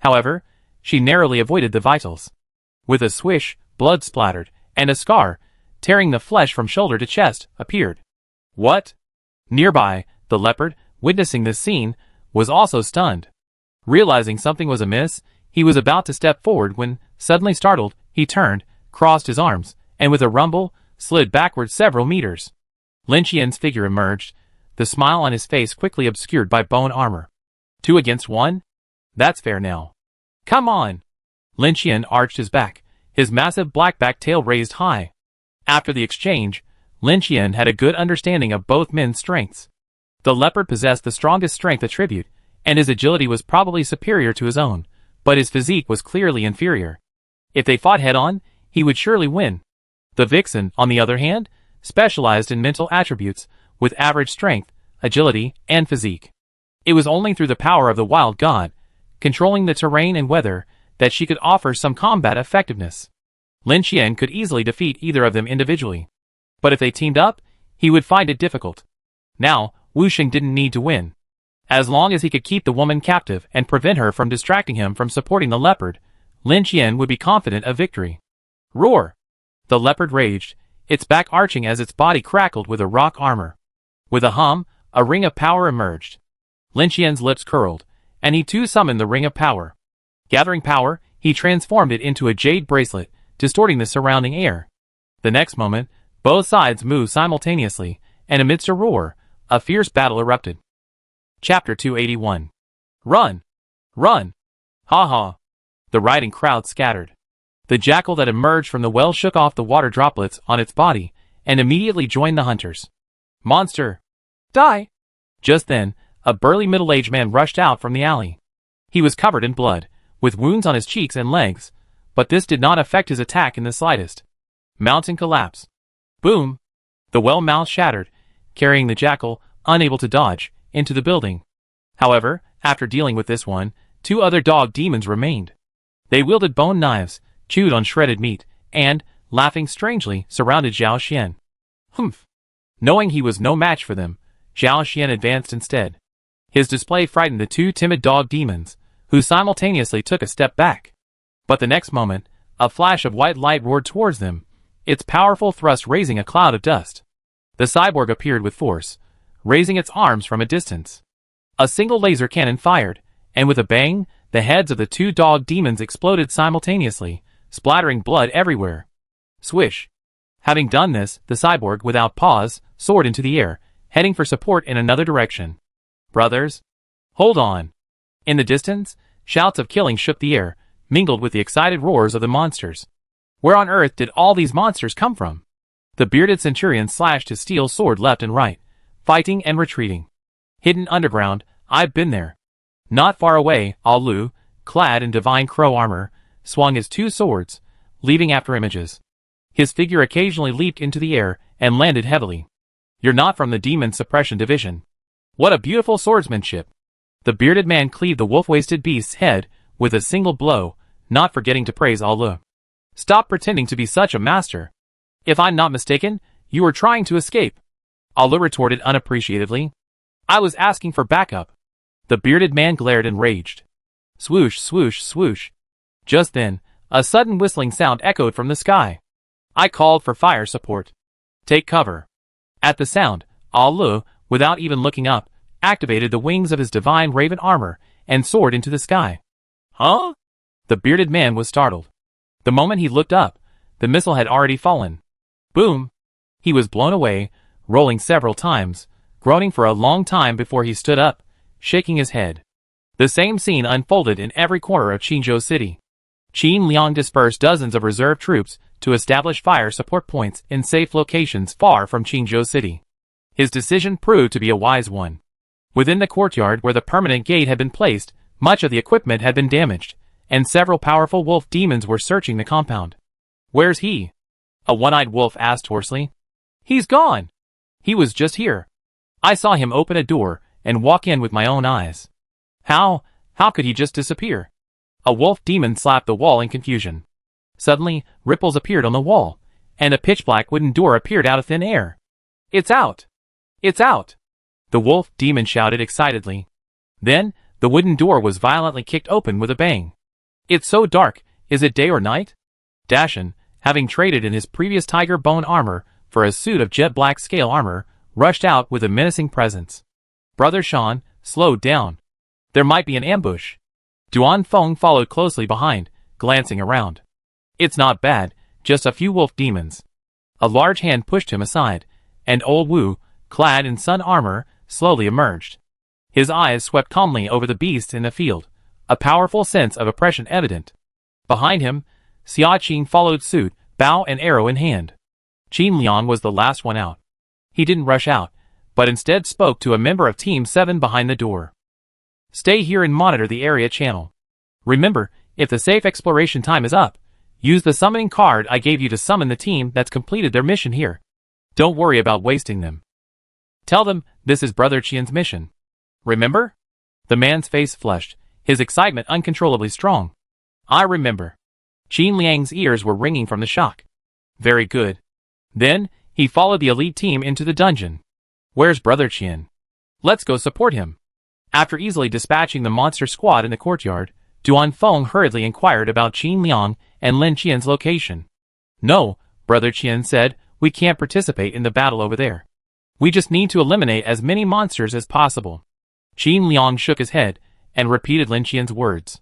However, she narrowly avoided the vitals. With a swish, blood splattered, and a scar, tearing the flesh from shoulder to chest, appeared. "What?" Nearby, the leopard, witnessing this scene, was also stunned. Realizing something was amiss, he was about to step forward when, suddenly startled, he turned, crossed his arms, and with a rumble, slid backward several meters. Lin Qian's figure emerged, the smile on his face quickly obscured by bone armor. 2 against 1? That's fair now. Come on! Lin Qian arched his back, his massive black-backed tail raised high. After the exchange, Lin Qian had a good understanding of both men's strengths. The leopard possessed the strongest strength attribute, and his agility was probably superior to his own, but his physique was clearly inferior. If they fought head-on, he would surely win. The vixen, on the other hand, specialized in mental attributes, with average strength, agility, and physique. It was only through the power of the wild god, controlling the terrain and weather, that she could offer some combat effectiveness. Lin Qian could easily defeat either of them individually. But if they teamed up, he would find it difficult. Now, Wu Sheng didn't need to win. As long as he could keep the woman captive and prevent her from distracting him from supporting the leopard, Lin Qian would be confident of victory. Roar! The leopard raged, its back arching as its body crackled with a rock armor. With a hum, a ring of power emerged. Lin Qian's lips curled, and he too summoned the ring of power. Gathering power, he transformed it into a jade bracelet, distorting the surrounding air. The next moment, both sides moved simultaneously, and amidst a roar, a fierce battle erupted. Chapter 281. Run! Run! Ha ha! The riding crowd scattered. The jackal that emerged from the well shook off the water droplets on its body and immediately joined the hunters. Monster! Die! Just then, a burly middle-aged man rushed out from the alley. He was covered in blood, with wounds on his cheeks and legs, but this did not affect his attack in the slightest. Mountain collapse. Boom! The well mouth shattered, carrying the jackal, unable to dodge, into the building. However, after dealing with this one, 2 other dog demons remained. They wielded bone knives, chewed on shredded meat, and, laughing strangely, surrounded Zhao Xian. Humph! Knowing he was no match for them, Zhao Xian advanced instead. His display frightened the 2 timid dog demons, who simultaneously took a step back. But the next moment, a flash of white light roared towards them, its powerful thrust raising a cloud of dust. The cyborg appeared with force, raising its arms from a distance. A single laser cannon fired, and with a bang, the heads of the 2 dog demons exploded simultaneously, splattering blood everywhere. Swish! Having done this, the cyborg, without pause, soared into the air, heading for support in another direction. Brothers? Hold on! In the distance, shouts of killing shook the air, mingled with the excited roars of the monsters. Where on earth did all these monsters come from? The bearded centurion slashed his steel sword left and right, fighting and retreating. Hidden underground, I've been there. Not far away, Alu, clad in divine crow armor, swung his 2 swords, leaving after images. His figure occasionally leaped into the air and landed heavily. You're not from the demon suppression division. What a beautiful swordsmanship! The bearded man cleaved the wolf-waisted beast's head with a single blow, not forgetting to praise Alu. Stop pretending to be such a master. If I'm not mistaken, you were trying to escape. Alu retorted unappreciatively. I was asking for backup. The bearded man glared and raged. Swoosh, swoosh, swoosh. Just then, a sudden whistling sound echoed from the sky. I called for fire support. Take cover. At the sound, Alu, without even looking up, activated the wings of his divine raven armor and soared into the sky. Huh? The bearded man was startled. The moment he looked up, the missile had already fallen. Boom! He was blown away, rolling several times, groaning for a long time before he stood up, shaking his head. The same scene unfolded in every corner of Qinzhou City. Qin Liang dispersed dozens of reserve troops to establish fire support points in safe locations far from Qinzhou City. His decision proved to be a wise one. Within the courtyard where the permanent gate had been placed, much of the equipment had been damaged, and several powerful wolf demons were searching the compound. Where's he? A one-eyed wolf asked hoarsely. He's gone! He was just here. I saw him open a door and walk in with my own eyes. How could he just disappear? A wolf demon slapped the wall in confusion. Suddenly, ripples appeared on the wall, and a pitch-black wooden door appeared out of thin air. It's out! It's out! The wolf demon shouted excitedly. Then, the wooden door was violently kicked open with a bang. It's so dark, is it day or night? Dashan, having traded in his previous tiger bone armor for a suit of jet black scale armor, rushed out with a menacing presence. Brother Shan, slowed down. There might be an ambush. Duan Feng followed closely behind, glancing around. It's not bad, just a few wolf demons. A large hand pushed him aside, and old Wu, clad in sun armor, slowly emerged. His eyes swept calmly over the beasts in the field, a powerful sense of oppression evident. Behind him, Xia Qin followed suit, bow and arrow in hand. Qin Liang was the last one out. He didn't rush out, but instead spoke to a member of Team 7 behind the door. Stay here and monitor the area channel. Remember, if the safe exploration time is up, use the summoning card I gave you to summon the team that's completed their mission here. Don't worry about wasting them. Tell them this is Brother Qian's mission. Remember? The man's face flushed, his excitement uncontrollably strong. I remember. Qin Liang's ears were ringing from the shock. Very good. Then, he followed the elite team into the dungeon. Where's Brother Qian? Let's go support him. After easily dispatching the monster squad in the courtyard, Duan Feng hurriedly inquired about Qin Liang and Lin Qian's location. No, Brother Qian said, we can't participate in the battle over there. We just need to eliminate as many monsters as possible. Qin Liang shook his head and repeated Lin Qian's words.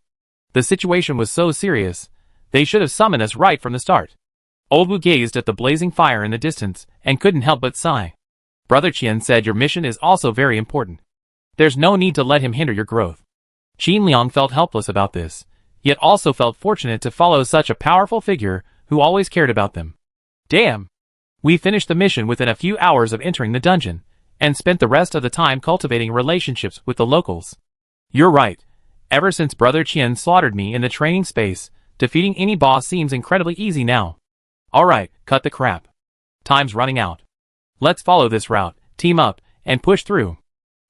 The situation was so serious, they should have summoned us right from the start. Old Wu gazed at the blazing fire in the distance and couldn't help but sigh. Brother Qian said your mission is also very important. There's no need to let him hinder your growth. Qin Liang felt helpless about this, yet also felt fortunate to follow such a powerful figure who always cared about them. Damn! We finished the mission within a few hours of entering the dungeon, and spent the rest of the time cultivating relationships with the locals. You're right. Ever since Brother Qian slaughtered me in the training space, defeating any boss seems incredibly easy now. Alright, cut the crap. Time's running out. Let's follow this route, team up, and push through.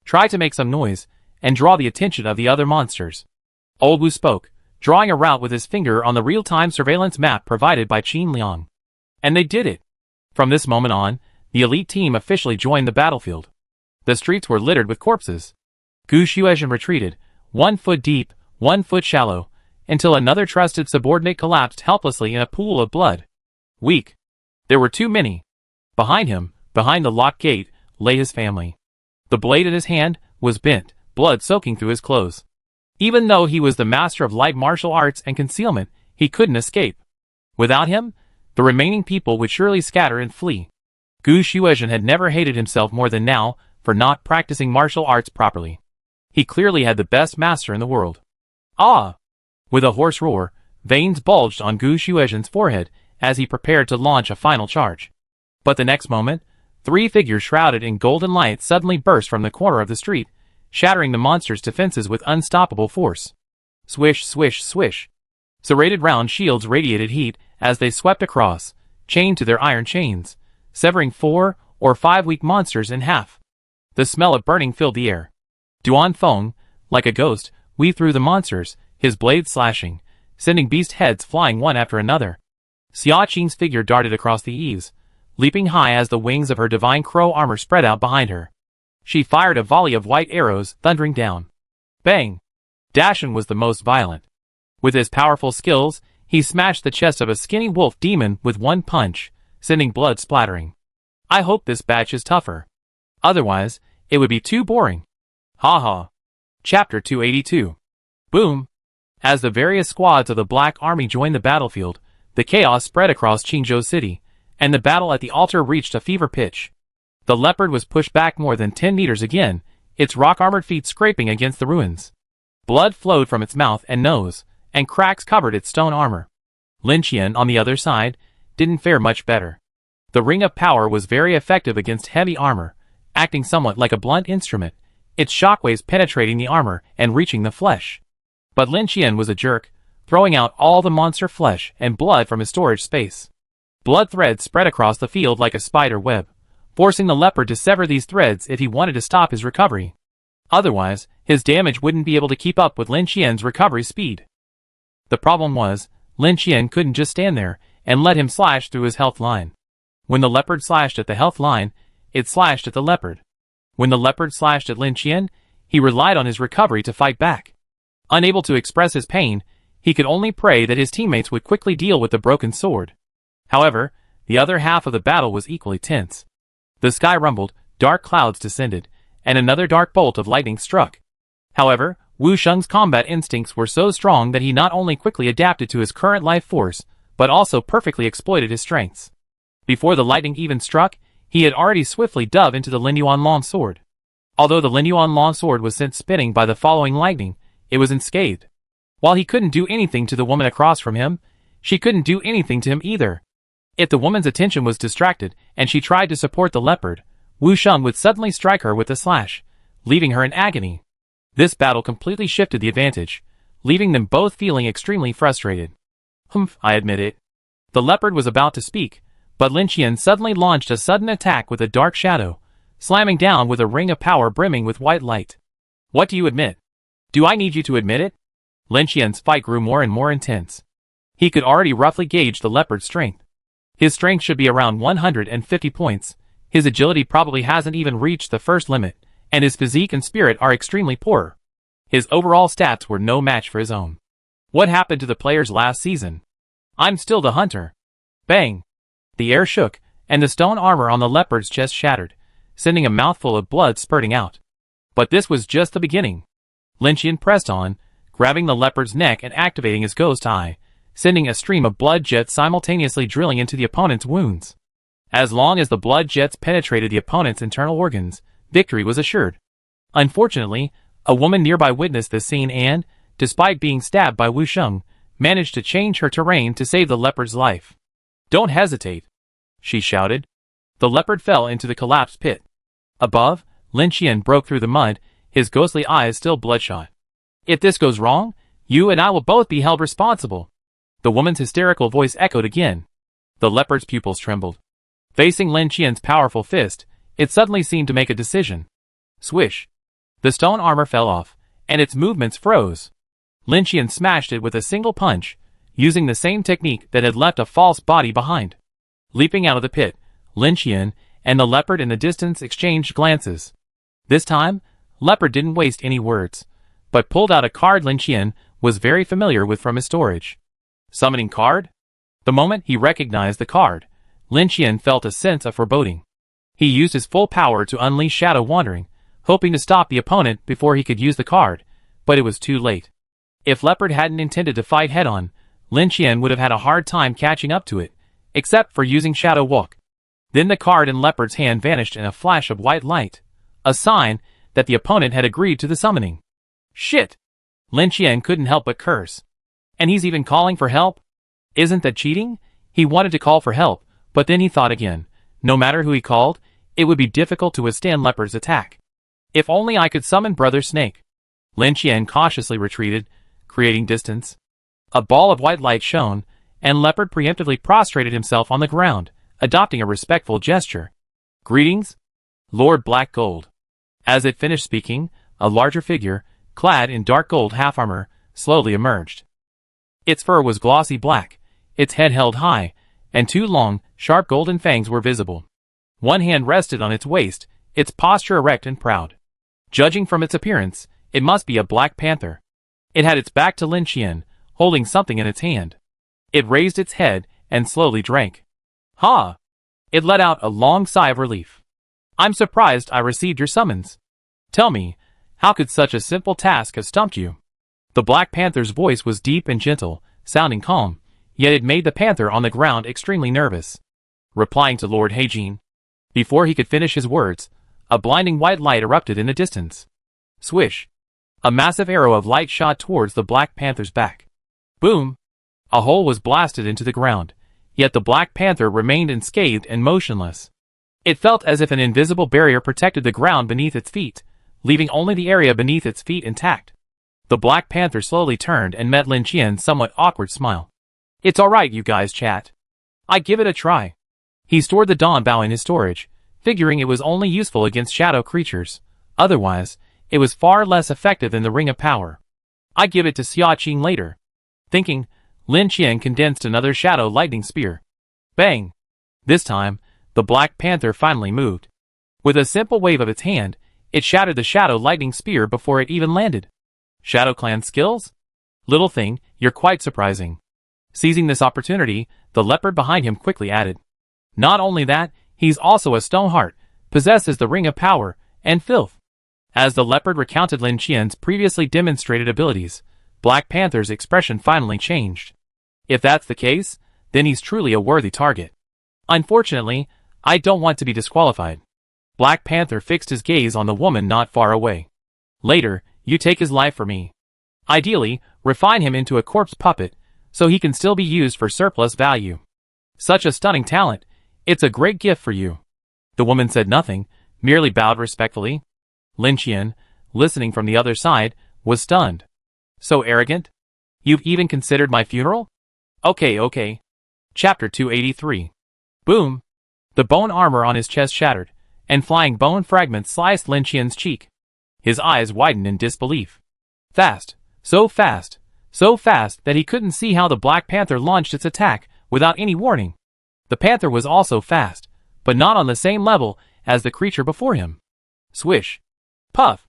Try to make some noise, and draw the attention of the other monsters. Old Wu spoke, drawing a route with his finger on the real-time surveillance map provided by Qin Liang. And they did it. From this moment on, the elite team officially joined the battlefield. The streets were littered with corpses. Gu Xuezhen retreated, 1 foot deep, 1 foot shallow, until another trusted subordinate collapsed helplessly in a pool of blood. Weak. There were too many. Behind him, behind the locked gate, lay his family. The blade in his hand was bent, blood soaking through his clothes. Even though he was the master of light martial arts and concealment, he couldn't escape. Without him, the remaining people would surely scatter and flee. Gu Xuezhen had never hated himself more than now for not practicing martial arts properly. He clearly had the best master in the world. Ah! With a hoarse roar, veins bulged on Gu Xuezhen's forehead as he prepared to launch a final charge. But the next moment, 3 figures shrouded in golden light suddenly burst from the corner of the street, shattering the monster's defenses with unstoppable force. Swish, swish, swish. Serrated round shields radiated heat as they swept across, chained to their iron chains, severing 4 or 5 weak monsters in half. The smell of burning filled the air. Duan Feng, like a ghost, weaved through the monsters, his blades slashing, sending beast heads flying one after another. Xia Qing's figure darted across the eaves, leaping high as the wings of her divine crow armor spread out behind her. She fired a volley of white arrows thundering down. Bang! Dashan was the most violent. With his powerful skills, he smashed the chest of a skinny wolf demon with 1 punch, sending blood splattering. I hope this batch is tougher. Otherwise, it would be too boring. Ha ha. Chapter 282. Boom! As the various squads of the Black Army joined the battlefield, the chaos spread across Qingzhou City, and the battle at the altar reached a fever pitch. The leopard was pushed back more than 10 meters again, its rock-armored feet scraping against the ruins. Blood flowed from its mouth and nose, and cracks covered its stone armor. Lin Qian, on the other side, didn't fare much better. The Ring of Power was very effective against heavy armor, acting somewhat like a blunt instrument, its shockwaves penetrating the armor and reaching the flesh. But Lin Qian was a jerk, throwing out all the monster flesh and blood from his storage space. Blood threads spread across the field like a spider web, forcing the leopard to sever these threads if he wanted to stop his recovery. Otherwise, his damage wouldn't be able to keep up with Lin Qian's recovery speed. The problem was, Lin Qian couldn't just stand there and let him slash through his health line. When the leopard slashed at the health line, it slashed at the leopard. When the leopard slashed at Lin Qian, he relied on his recovery to fight back. Unable to express his pain, he could only pray that his teammates would quickly deal with the broken sword. However, the other half of the battle was equally tense. The sky rumbled, dark clouds descended, and another dark bolt of lightning struck. However, Wu Sheng's combat instincts were so strong that he not only quickly adapted to his current life force, but also perfectly exploited his strengths. Before the lightning even struck, he had already swiftly dove into the Linyuan long sword. Although the Linyuan long sword was sent spinning by the following lightning, it was unscathed. While he couldn't do anything to the woman across from him, she couldn't do anything to him either. If the woman's attention was distracted and she tried to support the leopard, Wu Sheng would suddenly strike her with a slash, leaving her in agony. This battle completely shifted the advantage, leaving them both feeling extremely frustrated. Humph, I admit it. The leopard was about to speak, but Lin Qian suddenly launched a sudden attack with a dark shadow, slamming down with a ring of power brimming with white light. What do you admit? Do I need you to admit it? Lin Qian's fight grew more and more intense. He could already roughly gauge the leopard's strength. His strength should be around 150 points, his agility probably hasn't even reached the first limit, and his physique and spirit are extremely poor. His overall stats were no match for his own. What happened to the players last season? I'm still the hunter. Bang! The air shook, and the stone armor on the leopard's chest shattered, sending a mouthful of blood spurting out. But this was just the beginning. Lin Qian pressed on, grabbing the leopard's neck and activating his ghost eye, sending a stream of blood jets simultaneously drilling into the opponent's wounds. As long as the blood jets penetrated the opponent's internal organs, victory was assured. Unfortunately, a woman nearby witnessed this scene and, despite being stabbed by Wu Sheng, managed to change her terrain to save the leopard's life. "Don't hesitate," she shouted. The leopard fell into the collapsed pit. Above, Lin Qian broke through the mud, his ghostly eyes still bloodshot. "If this goes wrong, you and I will both be held responsible." The woman's hysterical voice echoed again. The leopard's pupils trembled. Facing Lin Qian's powerful fist, it suddenly seemed to make a decision. Swish! The stone armor fell off, and its movements froze. Lin Qian smashed it with a single punch, using the same technique that had left a false body behind. Leaping out of the pit, Lin Qian and the leopard in the distance exchanged glances. This time, Leopard didn't waste any words, but pulled out a card Lin Qian was very familiar with from his storage. Summoning card? The moment he recognized the card, Lin Qian felt a sense of foreboding. He used his full power to unleash Shadow Wandering, hoping to stop the opponent before he could use the card, but it was too late. If Leopard hadn't intended to fight head-on, Lin Qian would have had a hard time catching up to it, except for using Shadow Walk. Then the card in Leopard's hand vanished in a flash of white light, a sign that the opponent had agreed to the summoning. Shit! Lin Qian couldn't help but curse. And he's even calling for help? Isn't that cheating? He wanted to call for help, but then he thought again. No matter who he called, it would be difficult to withstand Leopard's attack. If only I could summon Brother Snake. Lin Qian cautiously retreated, creating distance. A ball of white light shone, and Leopard preemptively prostrated himself on the ground, adopting a respectful gesture. "Greetings, Lord Black Gold." As it finished speaking, a larger figure, clad in dark gold half-armor, slowly emerged. Its fur was glossy black, its head held high, and two long, sharp golden fangs were visible. One hand rested on its waist, its posture erect and proud. Judging from its appearance, it must be a black panther. It had its back to Lin Qian, holding something in its hand. It raised its head and slowly drank. "Ha!" It let out a long sigh of relief. "I'm surprised I received your summons. Tell me, how could such a simple task have stumped you?" The Black Panther's voice was deep and gentle, sounding calm, yet it made the panther on the ground extremely nervous. Replying to Lord Heijin. Before he could finish his words, a blinding white light erupted in the distance. Swish! A massive arrow of light shot towards the Black Panther's back. Boom! A hole was blasted into the ground, yet the Black Panther remained unscathed and motionless. It felt as if an invisible barrier protected the ground beneath its feet, leaving only the area beneath its feet intact. The Black Panther slowly turned and met Lin Qian's somewhat awkward smile. "It's alright, you guys chat. I give it a try." He stored the Dawn Bow in his storage, figuring it was only useful against shadow creatures. Otherwise, it was far less effective than the Ring of Power. "I give it to Xia Qing later." Thinking, Lin Qian condensed another shadow lightning spear. Bang! This time, the Black Panther finally moved. With a simple wave of its hand, it shattered the shadow lightning spear before it even landed. Shadow Clan skills? Little thing, you're quite surprising. Seizing this opportunity, the leopard behind him quickly added. Not only that, he's also a Stoneheart, possesses the Ring of Power, and Filth. As the leopard recounted Lin Qian's previously demonstrated abilities, Black Panther's expression finally changed. If that's the case, then he's truly a worthy target. Unfortunately, I don't want to be disqualified. Black Panther fixed his gaze on the woman not far away. Later, you take his life for me. Ideally, refine him into a corpse puppet, so he can still be used for surplus value. Such a stunning talent, it's a great gift for you. The woman said nothing, merely bowed respectfully. Lin Qian, listening from the other side, was stunned. So arrogant? You've even considered my funeral? Okay. Chapter 283. Boom! The bone armor on his chest shattered, and flying bone fragments sliced Lin Qian's cheek. His eyes widened in disbelief. Fast, so fast that he couldn't see how the Black Panther launched its attack without any warning. The panther was also fast, but not on the same level as the creature before him. Swish! Puff!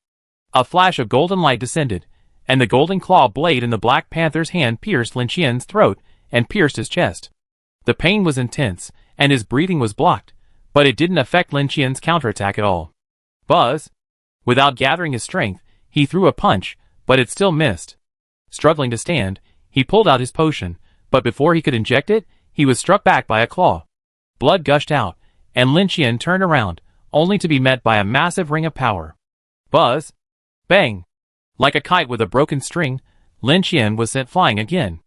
A flash of golden light descended, and the golden claw blade in the Black Panther's hand pierced Lin Qian's throat and pierced his chest. The pain was intense, and his breathing was blocked, but it didn't affect Lin Qian's counterattack at all. Buzz! Without gathering his strength, he threw a punch, but it still missed. Struggling to stand, he pulled out his potion, but before he could inject it, he was struck back by a claw. Blood gushed out, and Lin Qian turned around, only to be met by a massive ring of power. Buzz! Bang! Like a kite with a broken string, Lin Qian was sent flying again.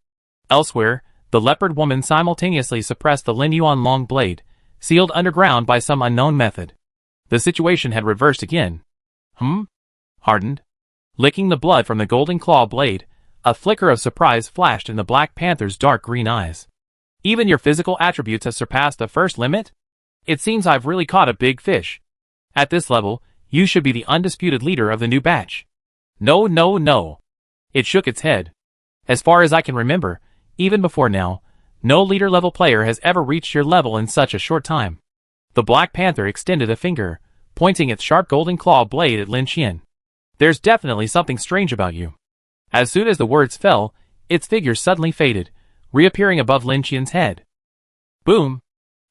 Elsewhere, the leopard woman simultaneously suppressed the Lin Yuan long blade, sealed underground by some unknown method. The situation had reversed again. Hardened. Licking the blood from the golden claw blade, a flicker of surprise flashed in the Black Panther's dark green eyes. Even your physical attributes have surpassed the first limit? It seems I've really caught a big fish. At this level, you should be the undisputed leader of the new batch. No, no, no. It shook its head. As far as I can remember, even before now, no leader-level player has ever reached your level in such a short time. The Black Panther extended a finger, pointing its sharp golden claw blade at Lin Qian. There's definitely something strange about you. As soon as the words fell, its figure suddenly faded, reappearing above Lin Qian's head. Boom!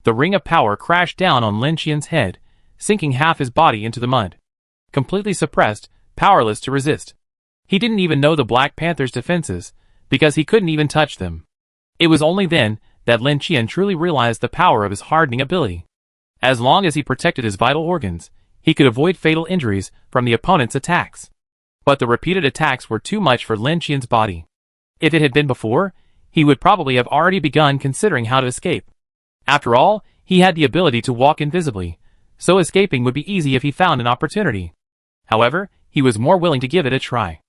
The ring of power crashed down on Lin Qian's head, sinking half his body into the mud. Completely suppressed, powerless to resist. He didn't even know the Black Panther's defenses, because he couldn't even touch them. It was only then that Lin Qian truly realized the power of his hardening ability. As long as he protected his vital organs, he could avoid fatal injuries from the opponent's attacks. But the repeated attacks were too much for Lin Qian's body. If it had been before, he would probably have already begun considering how to escape. After all, he had the ability to walk invisibly, so escaping would be easy if he found an opportunity. However, he was more willing to give it a try.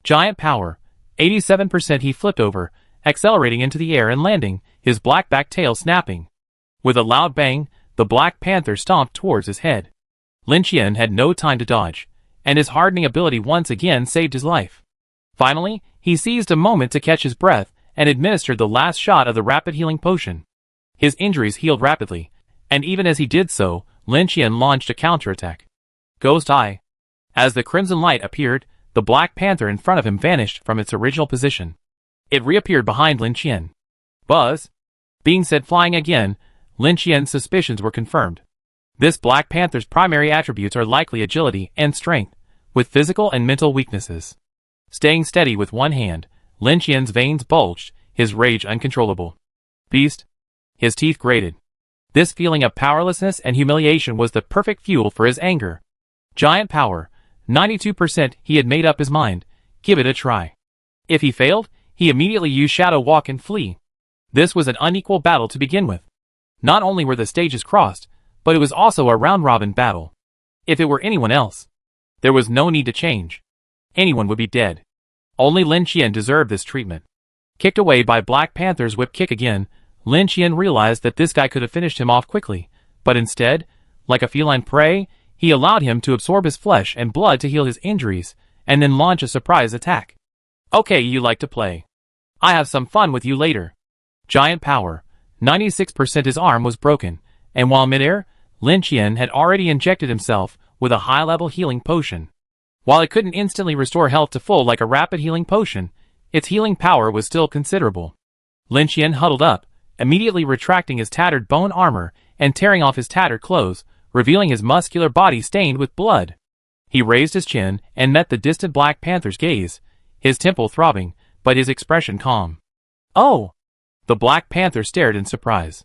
Giant power. 87%. He flipped over, accelerating into the air and landing, his black back tail snapping. With a loud bang, the Black Panther stomped towards his head. Lin Qian had no time to dodge, and his hardening ability once again saved his life. Finally, he seized a moment to catch his breath and administered the last shot of the rapid healing potion. His injuries healed rapidly, and even as he did so, Lin Qian launched a counterattack. Ghost Eye. As the crimson light appeared, the Black Panther in front of him vanished from its original position. It reappeared behind Lin Qian. Buzz. Being sent flying again, Lin Qian's suspicions were confirmed. This Black Panther's primary attributes are likely agility and strength, with physical and mental weaknesses. Staying steady with one hand, Lin Qian's veins bulged, his rage uncontrollable. Beast. His teeth grated. This feeling of powerlessness and humiliation was the perfect fuel for his anger. Giant power. 92%. He had made up his mind. Give it a try. If he failed, he immediately used Shadow Walk and flee. This was an unequal battle to begin with. Not only were the stages crossed, but it was also a round-robin battle. If it were anyone else, there was no need to change. Anyone would be dead. Only Lin Qian deserved this treatment. Kicked away by Black Panther's whip kick again, Lin Qian realized that this guy could have finished him off quickly, but instead, like a feline prey, he allowed him to absorb his flesh and blood to heal his injuries, and then launch a surprise attack. Okay, you like to play. I have some fun with you later. Giant power. 96%. His arm was broken, and while midair, Lin Qian had already injected himself with a high-level healing potion. While it couldn't instantly restore health to full like a rapid healing potion, its healing power was still considerable. Lin Qian huddled up, immediately retracting his tattered bone armor and tearing off his tattered clothes, revealing his muscular body stained with blood. He raised his chin and met the distant Black Panther's gaze, his temple throbbing, but his expression calm. Oh! The Black Panther stared in surprise.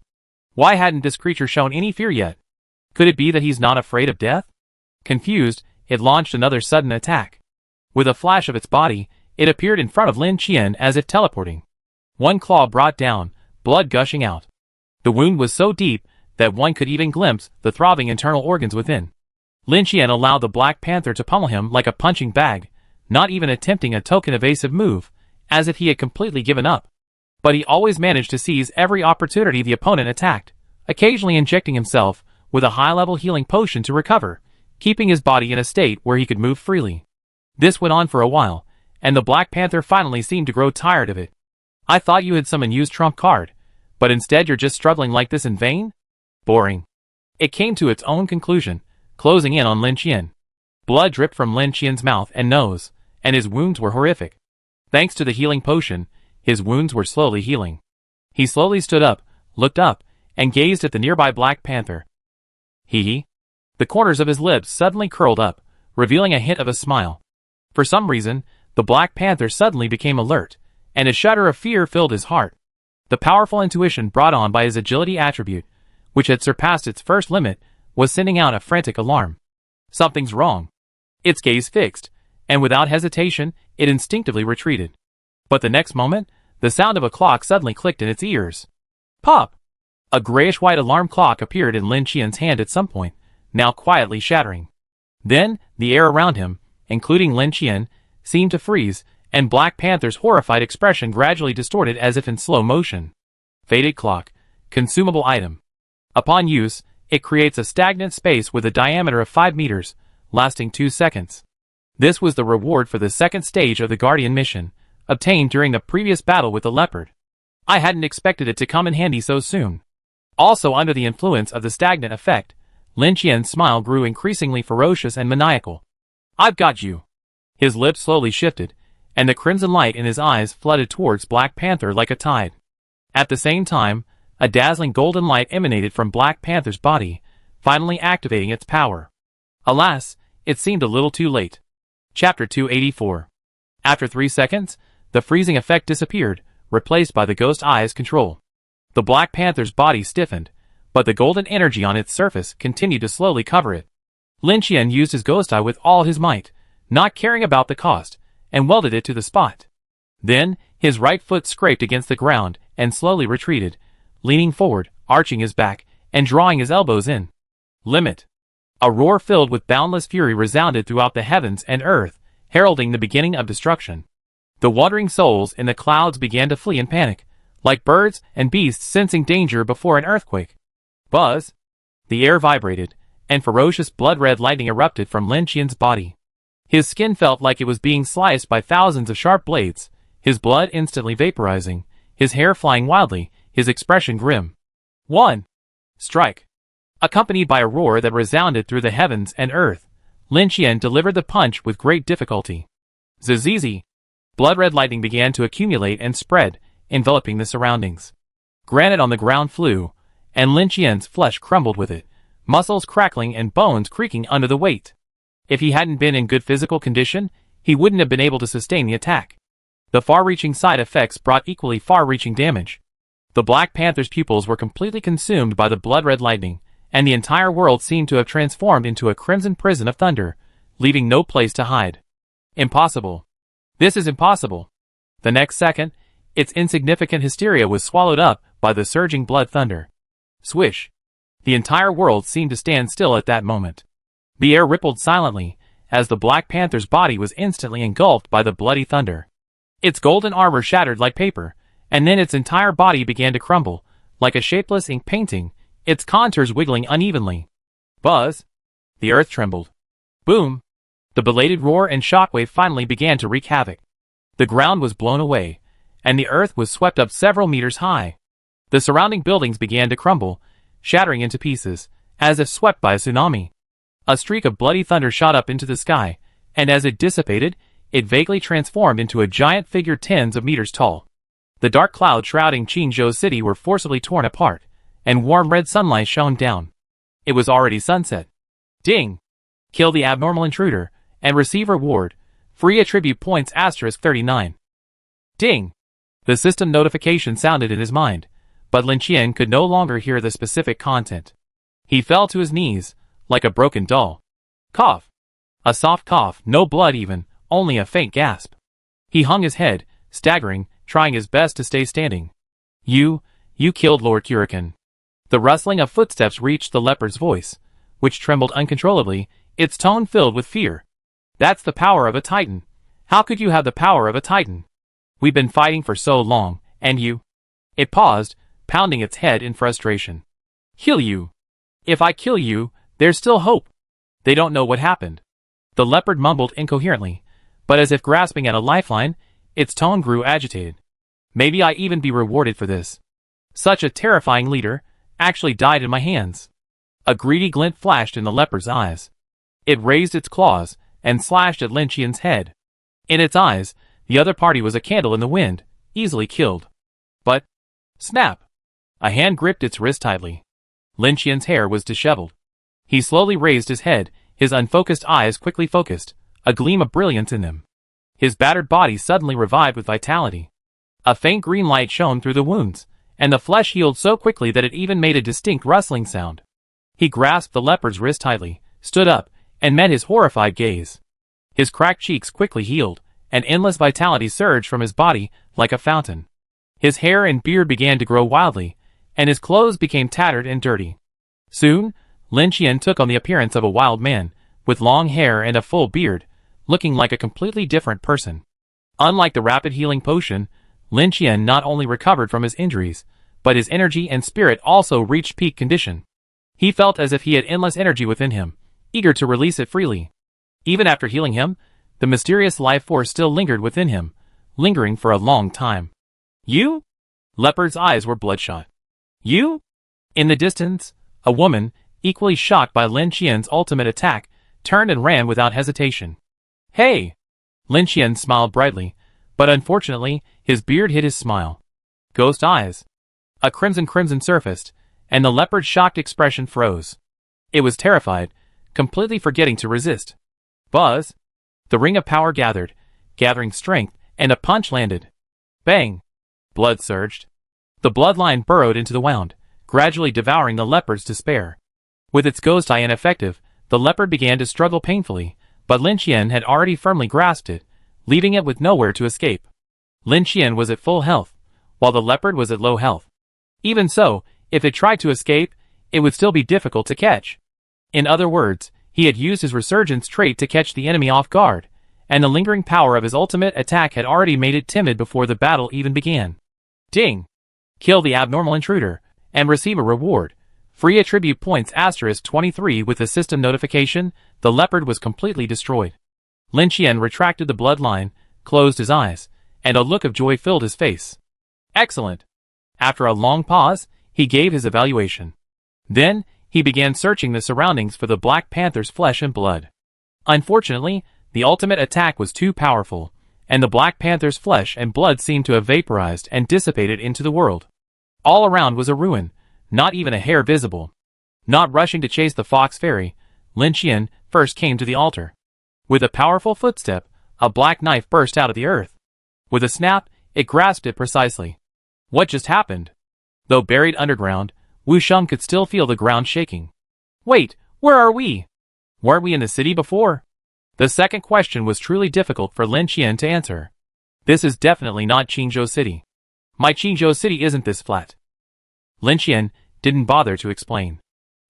Why hadn't this creature shown any fear yet? Could it be that he's not afraid of death? Confused, it launched another sudden attack. With a flash of its body, it appeared in front of Lin Qian as if teleporting. One claw brought down, blood gushing out. The wound was so deep that one could even glimpse the throbbing internal organs within. Lin Qian allowed the Black Panther to pummel him like a punching bag, not even attempting a token evasive move, as if he had completely given up. But he always managed to seize every opportunity the opponent attacked, occasionally injecting himself with a high-level healing potion to recover, keeping his body in a state where he could move freely. This went on for a while, and the Black Panther finally seemed to grow tired of it. I thought you had some unused trump card, but instead you're just struggling like this in vain? Boring. It came to its own conclusion, closing in on Lin Qian. Blood dripped from Lin Qian's mouth and nose, and his wounds were horrific. Thanks to the healing potion, his wounds were slowly healing. He slowly stood up, looked up, and gazed at the nearby Black Panther. Hee. The corners of his lips suddenly curled up, revealing a hint of a smile. For some reason, the Black Panther suddenly became alert, and a shudder of fear filled his heart. The powerful intuition brought on by his agility attribute, which had surpassed its first limit, was sending out a frantic alarm. Something's wrong. Its gaze fixed, and without hesitation, it instinctively retreated. But the next moment, the sound of a clock suddenly clicked in its ears. Pop! A grayish-white alarm clock appeared in Lin Qian's hand at some point, now quietly shattering. Then, the air around him, including Lin Qian, seemed to freeze, and Black Panther's horrified expression gradually distorted as if in slow motion. Faded clock. Consumable item. Upon use, it creates a stagnant space with a diameter of 5 meters, lasting 2 seconds. This was the reward for the second stage of the Guardian mission, obtained during the previous battle with the leopard. I hadn't expected it to come in handy so soon. Also under the influence of the stagnant effect, Lin Qian's smile grew increasingly ferocious and maniacal. I've got you. His lips slowly shifted, and the crimson light in his eyes flooded towards Black Panther like a tide. At the same time, a dazzling golden light emanated from Black Panther's body, finally activating its power. Alas, it seemed a little too late. Chapter 284. After 3 seconds, the freezing effect disappeared, replaced by the ghost eye's control. The Black Panther's body stiffened, but the golden energy on its surface continued to slowly cover it. Lin Qian used his ghost eye with all his might, not caring about the cost, and welded it to the spot. Then, his right foot scraped against the ground and slowly retreated, leaning forward, arching his back, and drawing his elbows in. Limit. A roar filled with boundless fury resounded throughout the heavens and earth, heralding the beginning of destruction. The wandering souls in the clouds began to flee in panic, like birds and beasts sensing danger before an earthquake. Buzz! The air vibrated, and ferocious blood-red lightning erupted from Lin Qian's body. His skin felt like it was being sliced by thousands of sharp blades, his blood instantly vaporizing, his hair flying wildly, his expression grim. 1. Strike. Accompanied by a roar that resounded through the heavens and earth, Lin Qian delivered the punch with great difficulty. Zizizi. Blood-red lightning began to accumulate and spread, enveloping the surroundings. Granite on the ground flew, and Lin Qian's flesh crumbled with it, muscles crackling and bones creaking under the weight. If he hadn't been in good physical condition, he wouldn't have been able to sustain the attack. The far-reaching side effects brought equally far-reaching damage. The Black Panther's pupils were completely consumed by the blood-red lightning, and the entire world seemed to have transformed into a crimson prison of thunder, leaving no place to hide. Impossible. This is impossible. The next second, its insignificant hysteria was swallowed up by the surging blood thunder. Swish. The entire world seemed to stand still at that moment. The air rippled silently, as the Black Panther's body was instantly engulfed by the bloody thunder. Its golden armor shattered like paper, and then its entire body began to crumble, like a shapeless ink painting, its contours wiggling unevenly. Buzz! The earth trembled. Boom! The belated roar and shockwave finally began to wreak havoc. The ground was blown away, and the earth was swept up several meters high. The surrounding buildings began to crumble, shattering into pieces, as if swept by a tsunami. A streak of bloody thunder shot up into the sky, and as it dissipated, it vaguely transformed into a giant figure tens of meters tall. The dark clouds shrouding Qingzhou City were forcibly torn apart, and warm red sunlight shone down. It was already sunset. Ding! Kill the abnormal intruder, and receive reward. Free attribute points *39. Ding! The system notification sounded in his mind, but Lin Qian could no longer hear the specific content. He fell to his knees, like a broken doll. Cough. A soft cough, no blood even, only a faint gasp. He hung his head, staggering, trying his best to stay standing. You killed Lord Curican. The rustling of footsteps reached the leopard's voice, which trembled uncontrollably, its tone filled with fear. That's the power of a titan. How could you have the power of a titan? We've been fighting for so long, and you... It paused, pounding its head in frustration. Kill you. If I kill you, there's still hope. They don't know what happened. The leopard mumbled incoherently, but as if grasping at a lifeline, its tone grew agitated. Maybe I even be rewarded for this. Such a terrifying leader actually died in my hands. A greedy glint flashed in the leopard's eyes. It raised its claws and slashed at Lin Qian's head. In its eyes, the other party was a candle in the wind, easily killed. But, snap! A hand gripped its wrist tightly. Lin Qian's hair was disheveled. He slowly raised his head, his unfocused eyes quickly focused, a gleam of brilliance in them. His battered body suddenly revived with vitality. A faint green light shone through the wounds, and the flesh healed so quickly that it even made a distinct rustling sound. He grasped the leopard's wrist tightly, stood up, and met his horrified gaze. His cracked cheeks quickly healed, and endless vitality surged from his body like a fountain. His hair and beard began to grow wildly, and his clothes became tattered and dirty. Soon, Lin Qian took on the appearance of a wild man, with long hair and a full beard, looking like a completely different person. Unlike the rapid healing potion, Lin Qian not only recovered from his injuries, but his energy and spirit also reached peak condition. He felt as if he had endless energy within him, eager to release it freely. Even after healing him, the mysterious life force still lingered within him, lingering for a long time. You? Leopard's eyes were bloodshot. You? In the distance, a woman, equally shocked by Lin Qian's ultimate attack, turned and ran without hesitation. Hey! Lin Qian smiled brightly, but unfortunately, his beard hid his smile. Ghost eyes. A crimson surfaced, and the leopard's shocked expression froze. It was terrified, completely forgetting to resist. Buzz! The ring of power gathering strength, and a punch landed. Bang! Blood surged. The bloodline burrowed into the wound, gradually devouring the leopard's despair. With its ghost eye ineffective, the leopard began to struggle painfully, but Lin Qian had already firmly grasped it, leaving it with nowhere to escape. Lin Qian was at full health, while the leopard was at low health. Even so, if it tried to escape, it would still be difficult to catch. In other words, he had used his resurgence trait to catch the enemy off guard, and the lingering power of his ultimate attack had already made it timid before the battle even began. Ding! Kill the abnormal intruder, and receive a reward. Free attribute points *23 with the system notification, the leopard was completely destroyed. Lin Qian retracted the bloodline, closed his eyes, and a look of joy filled his face. Excellent! After a long pause, he gave his evaluation. Then, he began searching the surroundings for the Black Panther's flesh and blood. Unfortunately, the ultimate attack was too powerful, and the Black Panther's flesh and blood seemed to have vaporized and dissipated into the world. All around was a ruin, not even a hair visible. Not rushing to chase the fox fairy, Lin Qian first came to the altar. With a powerful footstep, a black knife burst out of the earth. With a snap, it grasped it precisely. What just happened? Though buried underground, Wu Sheng could still feel the ground shaking. Wait, where are we? Weren't we in the city before? The second question was truly difficult for Lin Qian to answer. This is definitely not Qingzhou City. My Qingzhou City isn't this flat. Lin Qian didn't bother to explain.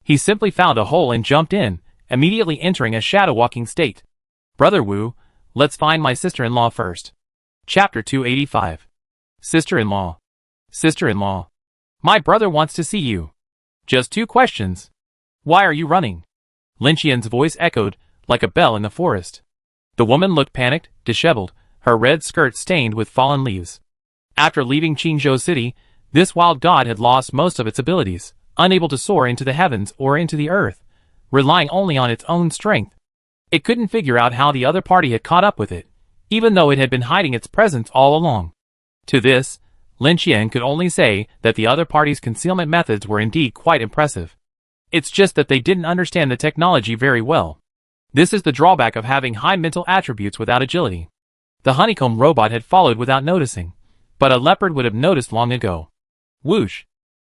He simply found a hole and jumped in, immediately entering a shadow-walking state. Brother Wu, let's find my sister-in-law first. Chapter 285. Sister-in-law. Sister-in-law. My brother wants to see you. Just 2 questions. Why are you running? Lin Qian's voice echoed like a bell in the forest. The woman looked panicked, disheveled, her red skirt stained with fallen leaves. After leaving Qingzhou City, this wild god had lost most of its abilities, unable to soar into the heavens or into the earth, relying only on its own strength. It couldn't figure out how the other party had caught up with it, even though it had been hiding its presence all along. To this, Lin Qian could only say that the other party's concealment methods were indeed quite impressive. It's just that they didn't understand the technology very well. This is the drawback of having high mental attributes without agility. The honeycomb robot had followed without noticing, but a leopard would have noticed long ago. Whoosh!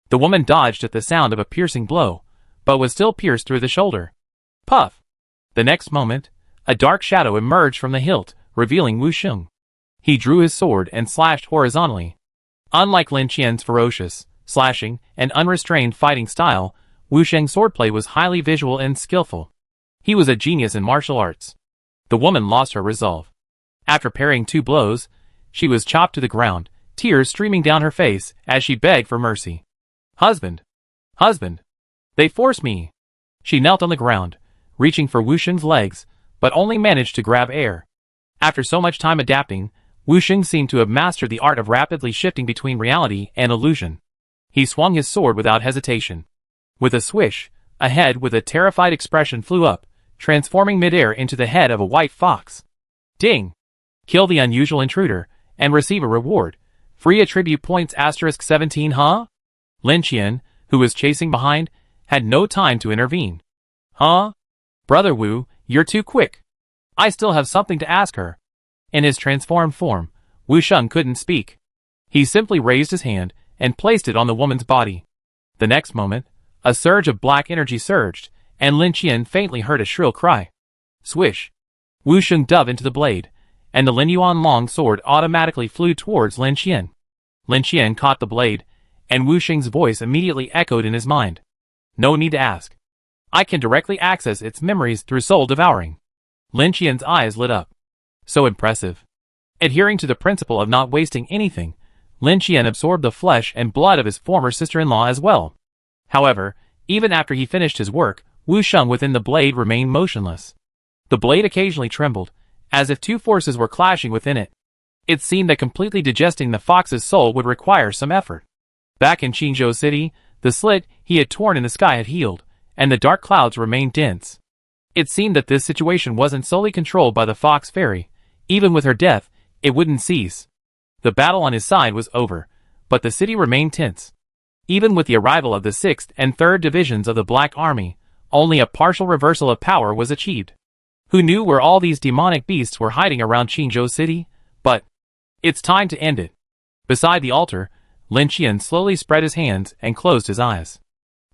The woman dodged at the sound of a piercing blow, but was still pierced through the shoulder. Puff! The next moment, a dark shadow emerged from the hilt, revealing Wu Sheng. He drew his sword and slashed horizontally. Unlike Lin Qian's ferocious, slashing, and unrestrained fighting style, Wu Sheng's swordplay was highly visual and skillful. He was a genius in martial arts. The woman lost her resolve. After parrying 2 blows, she was chopped to the ground, tears streaming down her face as she begged for mercy. Husband! Husband! They forced me! She knelt on the ground, reaching for Wu Sheng's legs, but only managed to grab air. After so much time adapting, Wu Sheng seemed to have mastered the art of rapidly shifting between reality and illusion. He swung his sword without hesitation. With a swish, a head with a terrified expression flew up, transforming midair into the head of a white fox. Ding! Kill the unusual intruder, and receive a reward. Free attribute points *17 huh? Lin Qian, who was chasing behind, had no time to intervene. Huh? Brother Wu, you're too quick. I still have something to ask her. In his transformed form, Wu Sheng couldn't speak. He simply raised his hand and placed it on the woman's body. The next moment, a surge of black energy surged, and Lin Qian faintly heard a shrill cry. Swish! Wu Sheng dove into the blade, and the Lin Yuan long sword automatically flew towards Lin Qian. Lin Qian caught the blade, and Wu Sheng's voice immediately echoed in his mind. No need to ask. I can directly access its memories through soul devouring. Lin Qian's eyes lit up. So impressive. Adhering to the principle of not wasting anything, Lin Qian absorbed the flesh and blood of his former sister-in-law as well. However, even after he finished his work, Wu Sheng within the blade remained motionless. The blade occasionally trembled, as if two forces were clashing within it. It seemed that completely digesting the fox's soul would require some effort. Back in Qingzhou City, the slit he had torn in the sky had healed, and the dark clouds remained dense. It seemed that this situation wasn't solely controlled by the fox fairy. Even with her death, it wouldn't cease. The battle on his side was over, but the city remained tense. Even with the arrival of the 6th and 3rd Divisions of the Black Army, only a partial reversal of power was achieved. Who knew where all these demonic beasts were hiding around Qingzhou City? But it's time to end it. Beside the altar, Lin Qian slowly spread his hands and closed his eyes.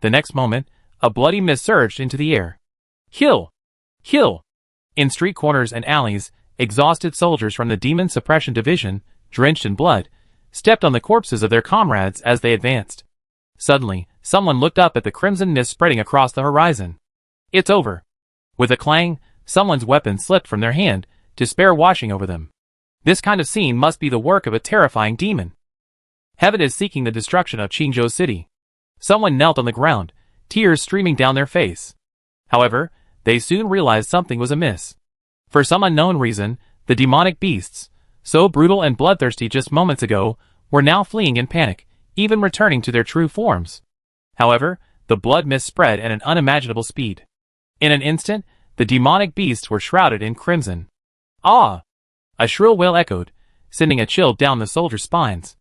The next moment, a bloody mist surged into the air. Kill! Kill! In street corners and alleys, exhausted soldiers from the Demon Suppression Division, drenched in blood, stepped on the corpses of their comrades as they advanced. Suddenly, someone looked up at the crimson mist spreading across the horizon. It's over. With a clang, someone's weapon slipped from their hand, despair washing over them. This kind of scene must be the work of a terrifying demon. Heaven is seeking the destruction of Qingzhou City. Someone knelt on the ground, tears streaming down their face. However, they soon realized something was amiss. For some unknown reason, the demonic beasts, so brutal and bloodthirsty just moments ago, were now fleeing in panic, even returning to their true forms. However, the blood mist spread at an unimaginable speed. In an instant, the demonic beasts were shrouded in crimson. Ah! A shrill wail echoed, sending a chill down the soldiers' spines.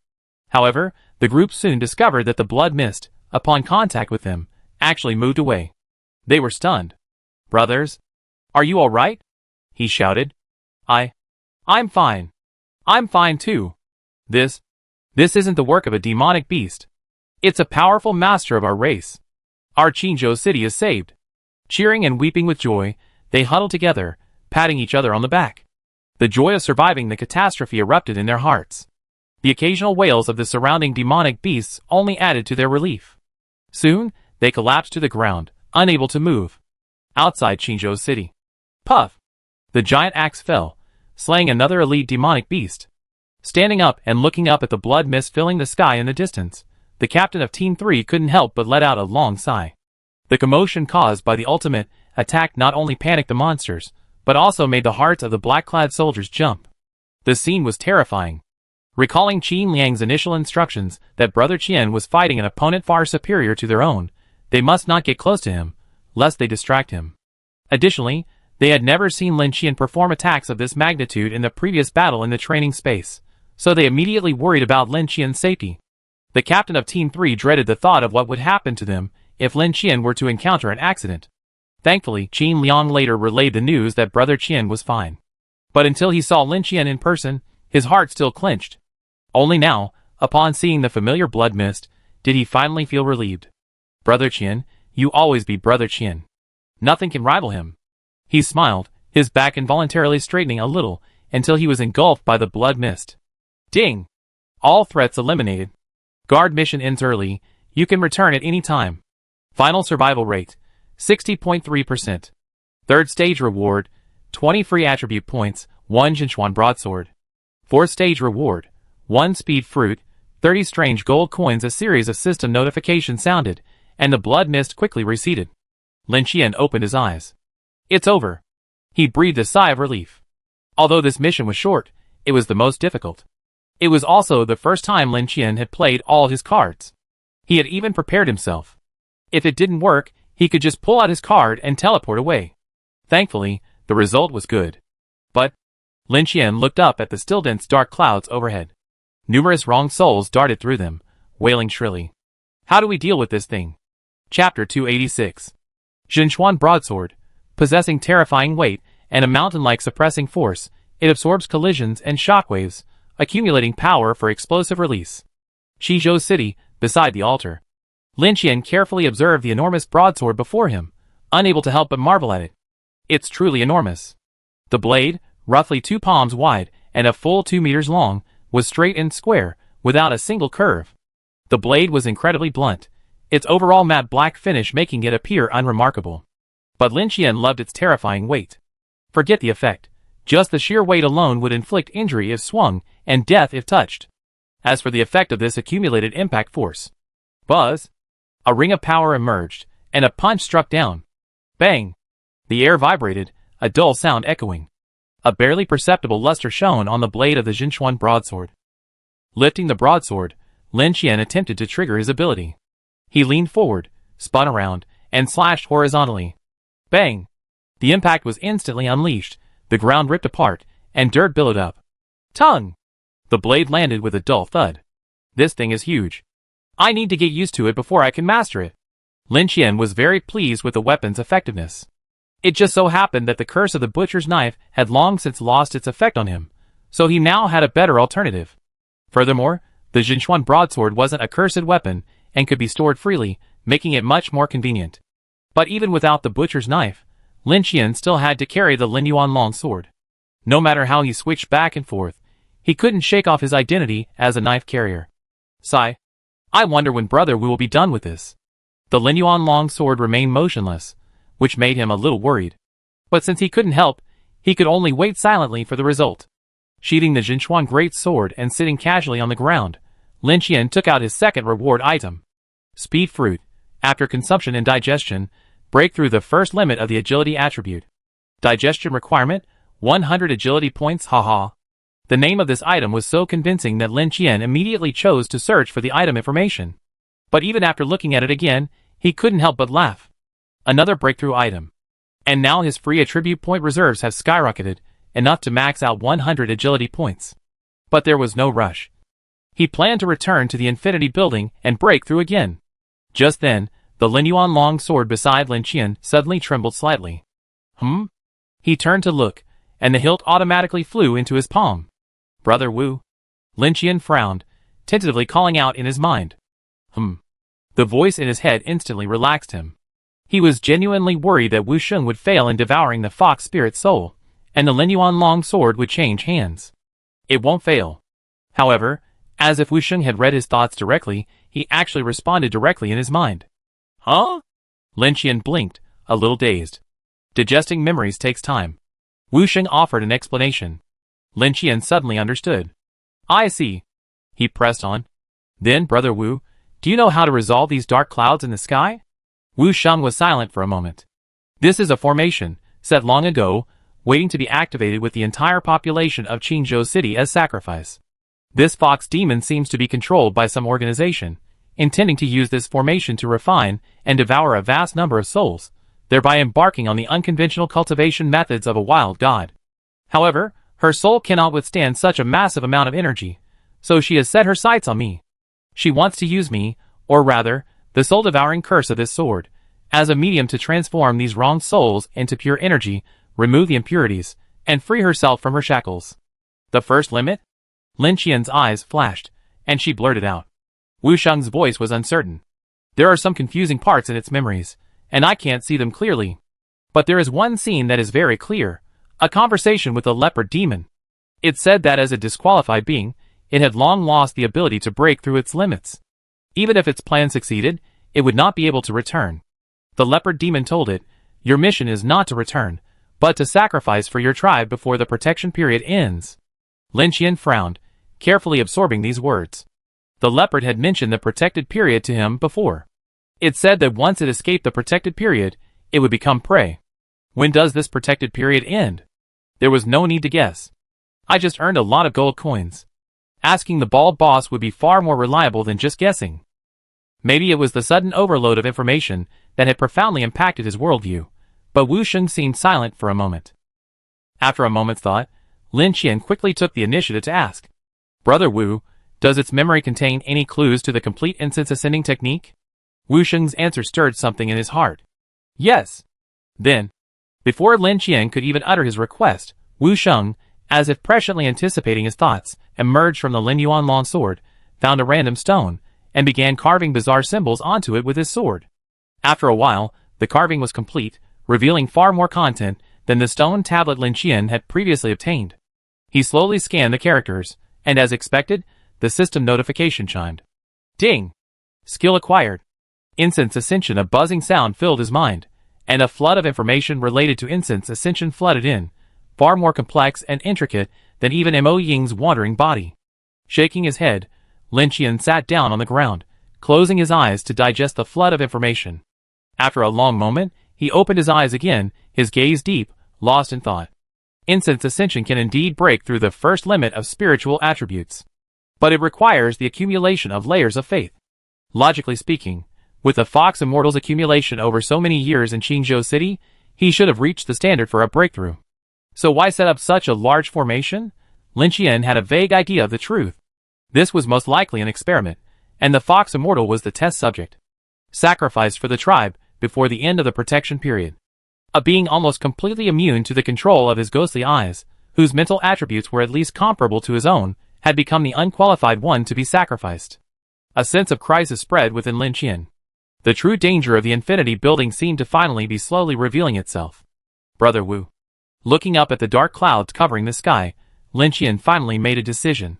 However, the group soon discovered that the blood mist, upon contact with them, actually moved away. They were stunned. Brothers? Are you all right? He shouted. I'm fine. I'm fine too. This isn't the work of a demonic beast. It's a powerful master of our race. Our Qingzhou City is saved. Cheering and weeping with joy, they huddled together, patting each other on the back. The joy of surviving the catastrophe erupted in their hearts. The occasional wails of the surrounding demonic beasts only added to their relief. Soon, they collapsed to the ground, unable to move. Outside Qingzhou City. Puff! The giant axe fell, slaying another elite demonic beast. Standing up and looking up at the blood mist filling the sky in the distance, the captain of Team 3 couldn't help but let out a long sigh. The commotion caused by the ultimate attack not only panicked the monsters, but also made the hearts of the black-clad soldiers jump. The scene was terrifying. Recalling Qin Liang's initial instructions that Brother Qian was fighting an opponent far superior to their own, they must not get close to him, lest they distract him. Additionally, they had never seen Lin Qian perform attacks of this magnitude in the previous battle in the training space, so they immediately worried about Lin Qian's safety. The captain of Team 3 dreaded the thought of what would happen to them if Lin Qian were to encounter an accident. Thankfully, Qin Liang later relayed the news that Brother Qian was fine. But until he saw Lin Qian in person, his heart still clenched. Only now, upon seeing the familiar blood mist, did he finally feel relieved. Brother Qian, you always be Brother Qian. Nothing can rival him. He smiled, his back involuntarily straightening a little, until he was engulfed by the blood mist. Ding! All threats eliminated. Guard mission ends early, you can return at any time. Final survival rate, 60.3%. Third stage reward, 20 free attribute points, 1 Jinchuan broadsword. Fourth stage reward, 1 speed fruit, 30 strange gold coins. A series of system notifications sounded, and the blood mist quickly receded. Lin Qian opened his eyes. It's over. He breathed a sigh of relief. Although this mission was short, it was the most difficult. It was also the first time Lin Qian had played all his cards. He had even prepared himself. If it didn't work, he could just pull out his card and teleport away. Thankfully, the result was good. But Lin Qian looked up at the still dense dark clouds overhead. Numerous wronged souls darted through them, wailing shrilly. How do we deal with this thing? Chapter 286. Jinchuan broadsword. Possessing terrifying weight and a mountain-like suppressing force, it absorbs collisions and shockwaves, accumulating power for explosive release. Qingzhou City, beside the altar. Lin Qian carefully observed the enormous broadsword before him, unable to help but marvel at it. It's truly enormous. The blade, roughly 2 palms wide and a full 2 meters long, was straight and square, without a single curve. The blade was incredibly blunt, its overall matte black finish making it appear unremarkable. But Lin Qian loved its terrifying weight. Forget the effect. Just the sheer weight alone would inflict injury if swung, and death if touched. As for the effect of this accumulated impact force. Buzz! A ring of power emerged, and a punch struck down. Bang! The air vibrated, a dull sound echoing. A barely perceptible luster shone on the blade of the Jinchuan broadsword. Lifting the broadsword, Lin Qian attempted to trigger his ability. He leaned forward, spun around, and slashed horizontally. Bang! The impact was instantly unleashed, the ground ripped apart, and dirt billowed up. Tongue! The blade landed with a dull thud. This thing is huge. I need to get used to it before I can master it. Lin Qian was very pleased with the weapon's effectiveness. It just so happened that the curse of the butcher's knife had long since lost its effect on him, so he now had a better alternative. Furthermore, the Jinchuan broadsword wasn't a cursed weapon and could be stored freely, making it much more convenient. But even without the butcher's knife, Lin Qian still had to carry the Linyuan long sword. No matter how he switched back and forth, he couldn't shake off his identity as a knife carrier. Sigh. I wonder when Brother Wu will be done with this. The Linyuan long sword remained motionless, which made him a little worried. But since he couldn't help, he could only wait silently for the result. Sheathing the Jinchuan great sword and sitting casually on the ground, Lin Qian took out his second reward item. Speed fruit. After consumption and digestion, break through the first limit of the agility attribute. Digestion requirement, 100 agility points, haha. The name of this item was so convincing that Lin Qian immediately chose to search for the item information. But even after looking at it again, he couldn't help but laugh. Another breakthrough item. And now his free attribute point reserves have skyrocketed, enough to max out 100 agility points. But there was no rush. He planned to return to the Infinity Building and break through again. Just then, the Linyuan long sword beside Lin Qian suddenly trembled slightly. He turned to look, and the hilt automatically flew into his palm. Brother Wu. Lin Qian frowned, tentatively calling out in his mind. The voice in his head instantly relaxed him. He was genuinely worried that Wu Sheng would fail in devouring the fox spirit soul, and the Linyuan long sword would change hands. It won't fail. However, as if Wu Sheng had read his thoughts directly, he actually responded directly in his mind. Huh? Lin Qian blinked, a little dazed. Digesting memories takes time. Wu Sheng offered an explanation. Lin Qian suddenly understood. I see. He pressed on. Then, Brother Wu, do you know how to resolve these dark clouds in the sky? Wu Sheng was silent for a moment. This is a formation, set long ago, waiting to be activated with the entire population of Qingzhou City as sacrifice. This fox demon seems to be controlled by some organization, intending to use this formation to refine and devour a vast number of souls, thereby embarking on the unconventional cultivation methods of a wild god. However, her soul cannot withstand such a massive amount of energy, so she has set her sights on me. She wants to use me, or rather, the soul-devouring curse of this sword, as a medium to transform these wronged souls into pure energy, remove the impurities, and free herself from her shackles. The first limit? Lin Qian's eyes flashed, and she blurted out. Wu Sheng's voice was uncertain. There are some confusing parts in its memories, and I can't see them clearly. But there is one scene that is very clear, a conversation with a leopard demon. It said that as a disqualified being, it had long lost the ability to break through its limits. Even if its plan succeeded, it would not be able to return. The leopard demon told it, your mission is not to return, but to sacrifice for your tribe before the protection period ends. Lin Qian frowned, carefully absorbing these words. The leopard had mentioned the protected period to him before. It said that once it escaped the protected period, it would become prey. When does this protected period end? There was no need to guess. I just earned a lot of gold coins. Asking the bald boss would be far more reliable than just guessing. Maybe it was the sudden overload of information that had profoundly impacted his worldview, but Wu Sheng seemed silent for a moment. After a moment's thought, Lin Qian quickly took the initiative to ask, Brother Wu, does its memory contain any clues to the complete incense ascending technique? Wu Sheng's answer stirred something in his heart. Yes. Then, before Lin Qian could even utter his request, Wu Sheng, as if presciently anticipating his thoughts, emerged from the Linyuan long sword, found a random stone, and began carving bizarre symbols onto it with his sword. After a while, the carving was complete, revealing far more content than the stone tablet Lin Qian had previously obtained. He slowly scanned the characters, and as expected, the system notification chimed. Ding! Skill acquired. Incense Ascension. A buzzing sound filled his mind, and a flood of information related to Incense Ascension flooded in, far more complex and intricate than even Mo Ying's wandering body. Shaking his head, Lin Qian sat down on the ground, closing his eyes to digest the flood of information. After a long moment, he opened his eyes again, his gaze deep, lost in thought. Incense Ascension can indeed break through the first limit of spiritual attributes. But it requires the accumulation of layers of faith. Logically speaking, with the Fox Immortal's accumulation over so many years in Qingzhou City, he should have reached the standard for a breakthrough. So why set up such a large formation? Lin Qian had a vague idea of the truth. This was most likely an experiment, and the Fox Immortal was the test subject. Sacrificed for the tribe before the end of the protection period. A being almost completely immune to the control of his ghostly eyes, whose mental attributes were at least comparable to his own, had become the unqualified one to be sacrificed. A sense of crisis spread within Lin Qian. The true danger of the Infinity Building seemed to finally be slowly revealing itself. Brother Wu. Looking up at the dark clouds covering the sky, Lin Qian finally made a decision.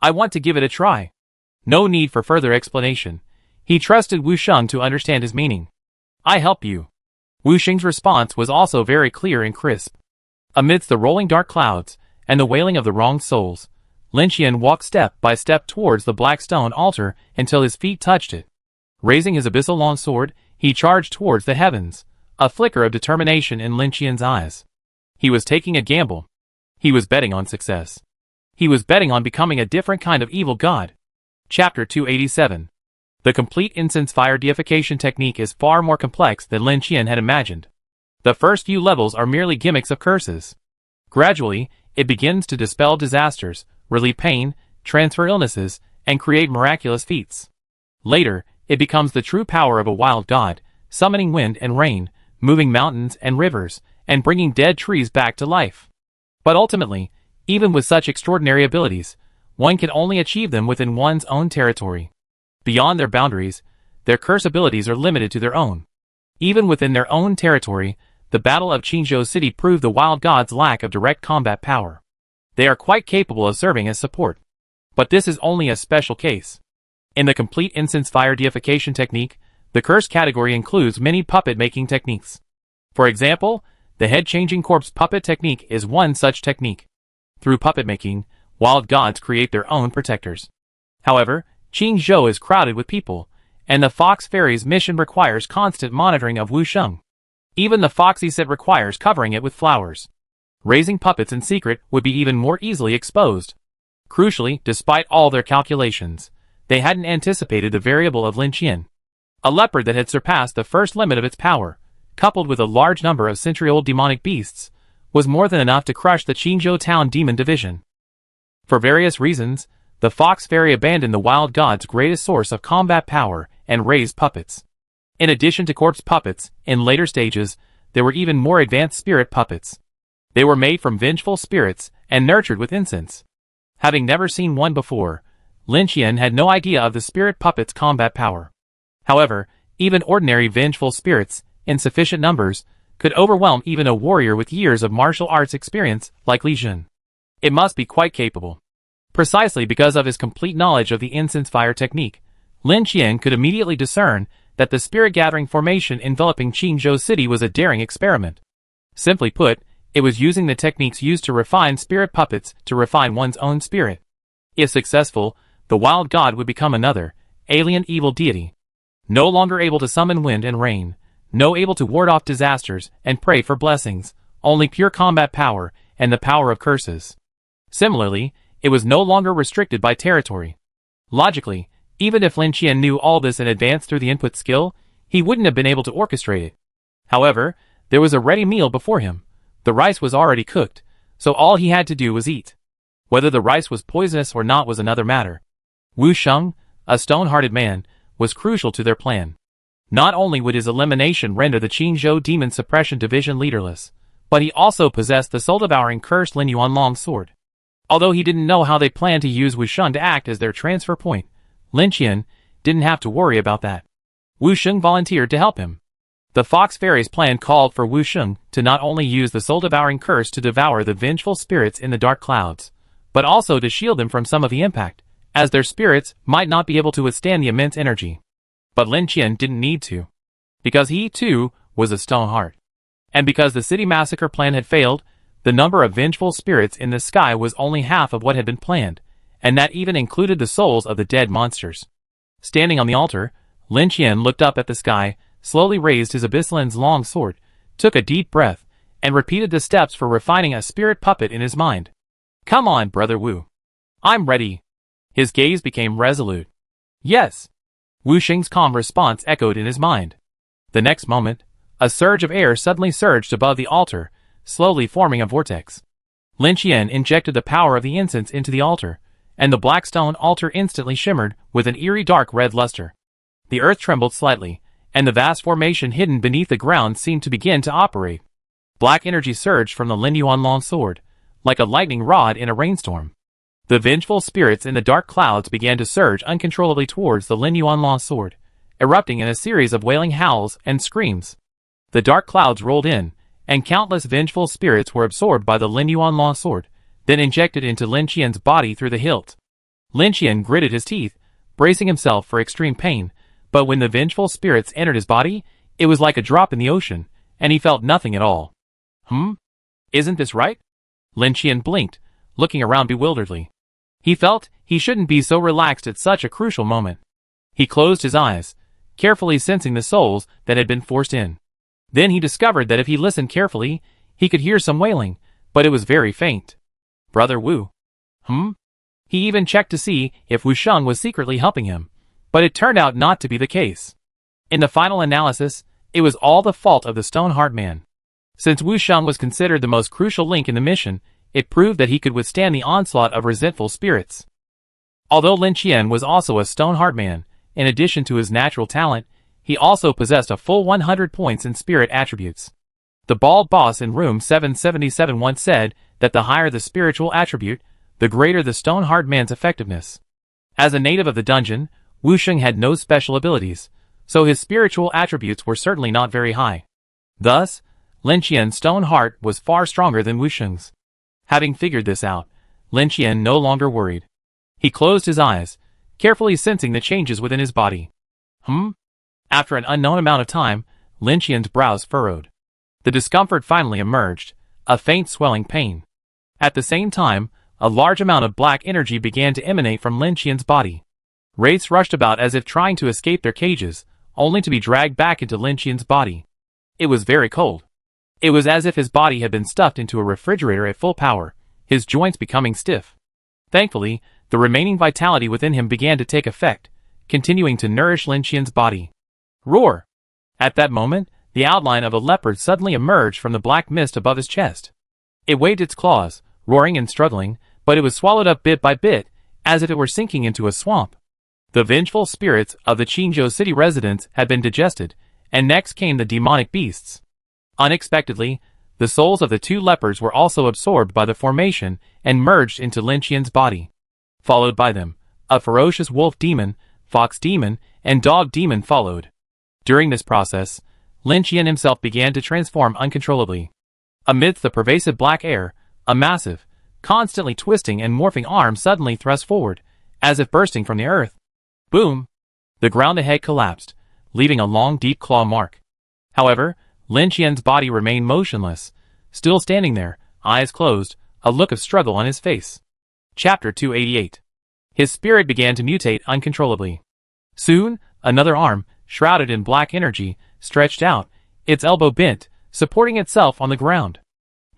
I want to give it a try. No need for further explanation. He trusted Wu Sheng to understand his meaning. I help you. Wu Sheng's response was also very clear and crisp. Amidst the rolling dark clouds and the wailing of the wronged souls, Lin Qian walked step by step towards the black stone altar until his feet touched it. Raising his abyssal long sword, he charged towards the heavens, a flicker of determination in Lin Qian's eyes. He was taking a gamble. He was betting on success. He was betting on becoming a different kind of evil god. Chapter 287. The complete incense fire deification technique is far more complex than Lin Qian had imagined. The first few levels are merely gimmicks of curses. Gradually, it begins to dispel disasters, relieve pain, transfer illnesses, and create miraculous feats. Later, it becomes the true power of a wild god, summoning wind and rain, moving mountains and rivers, and bringing dead trees back to life. But ultimately, even with such extraordinary abilities, one can only achieve them within one's own territory. Beyond their boundaries, their curse abilities are limited to their own. Even within their own territory, the Battle of Qingzhou City proved the wild gods' lack of direct combat power. They are quite capable of serving as support. But this is only a special case. In the complete incense fire deification technique, the curse category includes many puppet-making techniques. For example, the head-changing corpse puppet technique is one such technique. Through puppet making, wild gods create their own protectors. However, Qingzhou is crowded with people, and the Fox Fairy's mission requires constant monitoring of Wu Sheng. Even the Foxy set requires covering it with flowers. Raising puppets in secret would be even more easily exposed. Crucially, despite all their calculations, they hadn't anticipated the variable of Lin Qian. A leopard that had surpassed the first limit of its power, coupled with a large number of century-old demonic beasts, was more than enough to crush the Qingzhou Town Demon Division. For various reasons, the Fox Fairy abandoned the wild god's greatest source of combat power and raised puppets. In addition to corpse puppets, in later stages, there were even more advanced spirit puppets. They were made from vengeful spirits and nurtured with incense. Having never seen one before, Lin Qian had no idea of the spirit puppet's combat power. However, even ordinary vengeful spirits, in sufficient numbers, could overwhelm even a warrior with years of martial arts experience like Li Jun. It must be quite capable. Precisely because of his complete knowledge of the incense fire technique, Lin Qian could immediately discern that the spirit-gathering formation enveloping Qingzhou City was a daring experiment. Simply put, it was using the techniques used to refine spirit puppets to refine one's own spirit. If successful, the wild god would become another, alien evil deity. No longer able to summon wind and rain, no able to ward off disasters and pray for blessings, only pure combat power and the power of curses. Similarly, it was no longer restricted by territory. Logically, even if Lin Qian knew all this in advance through the input skill, he wouldn't have been able to orchestrate it. However, there was a ready meal before him. The rice was already cooked, so all he had to do was eat. Whether the rice was poisonous or not was another matter. Wu Sheng, a stone-hearted man, was crucial to their plan. Not only would his elimination render the Qingzhou Demon Suppression Division leaderless, but he also possessed the soul-devouring cursed Lin Yuan long sword. Although he didn't know how they planned to use Wu Sheng to act as their transfer point, Lin Qian didn't have to worry about that. Wu Sheng volunteered to help him. The Fox Fairy's plan called for Wu Sheng to not only use the soul-devouring curse to devour the vengeful spirits in the dark clouds, but also to shield them from some of the impact, as their spirits might not be able to withstand the immense energy. But Lin Qian didn't need to, because he, too, was a stone heart. And because the city massacre plan had failed, the number of vengeful spirits in the sky was only half of what had been planned, and that even included the souls of the dead monsters. Standing on the altar, Lin Qian looked up at the sky, slowly raised his Abyssalin's long sword, took a deep breath, and repeated the steps for refining a spirit puppet in his mind. "Come on, Brother Wu. I'm ready." His gaze became resolute. "Yes." Wu Sheng's calm response echoed in his mind. The next moment, a surge of air suddenly surged above the altar, slowly forming a vortex. Lin Qian injected the power of the incense into the altar, and the black stone altar instantly shimmered with an eerie dark red luster. The earth trembled slightly, and the vast formation hidden beneath the ground seemed to begin to operate. Black energy surged from the Lin Yuan long sword, like a lightning rod in a rainstorm. The vengeful spirits in the dark clouds began to surge uncontrollably towards the Lin Yuan long sword, erupting in a series of wailing howls and screams. The dark clouds rolled in, and countless vengeful spirits were absorbed by the Lin Yuan long sword, then injected into Lin Qian's body through the hilt. Lin Qian gritted his teeth, bracing himself for extreme pain, but when the vengeful spirits entered his body, it was like a drop in the ocean, and he felt nothing at all. Isn't this right? Lin Qian blinked, looking around bewilderedly. He felt he shouldn't be so relaxed at such a crucial moment. He closed his eyes, carefully sensing the souls that had been forced in. Then he discovered that if he listened carefully, he could hear some wailing, but it was very faint. Brother Wu. He even checked to see if Wu Sheng was secretly helping him, but it turned out not to be the case. In the final analysis, it was all the fault of the Stone Heart Man. Since Wu Sheng was considered the most crucial link in the mission, it proved that he could withstand the onslaught of resentful spirits. Although Lin Qian was also a Stone Heart Man, in addition to his natural talent, he also possessed a full 100 points in spirit attributes. The bald boss in room 777 once said that the higher the spiritual attribute, the greater the Stone Heart Man's effectiveness. As a native of the dungeon, Wu Sheng had no special abilities, so his spiritual attributes were certainly not very high. Thus, Lin Qian's Stone Heart was far stronger than Wu Sheng's. Having figured this out, Lin Qian no longer worried. He closed his eyes, carefully sensing the changes within his body. After an unknown amount of time, Lin Qian's brows furrowed. The discomfort finally emerged, a faint swelling pain. At the same time, a large amount of black energy began to emanate from Lin Qian's body. Wraiths rushed about as if trying to escape their cages, only to be dragged back into Lin Qian's body. It was very cold. It was as if his body had been stuffed into a refrigerator at full power, his joints becoming stiff. Thankfully, the remaining vitality within him began to take effect, continuing to nourish Lin Qian's body. Roar! At that moment, the outline of a leopard suddenly emerged from the black mist above his chest. It waved its claws, roaring and struggling, but it was swallowed up bit by bit, as if it were sinking into a swamp. The vengeful spirits of the Qingzhou city residents had been digested, and next came the demonic beasts. Unexpectedly, the souls of the two leopards were also absorbed by the formation and merged into Lin Qian's body. Followed by them, a ferocious wolf demon, fox demon, and dog demon followed. During this process, Lin Qian himself began to transform uncontrollably. Amidst the pervasive black air, a massive, constantly twisting and morphing arm suddenly thrust forward, as if bursting from the earth. Boom! The ground ahead collapsed, leaving a long deep claw mark. However, Lin Qian's body remained motionless, still standing there, eyes closed, a look of struggle on his face. Chapter 288. His spirit began to mutate uncontrollably. Soon, another arm, shrouded in black energy, stretched out, its elbow bent, supporting itself on the ground.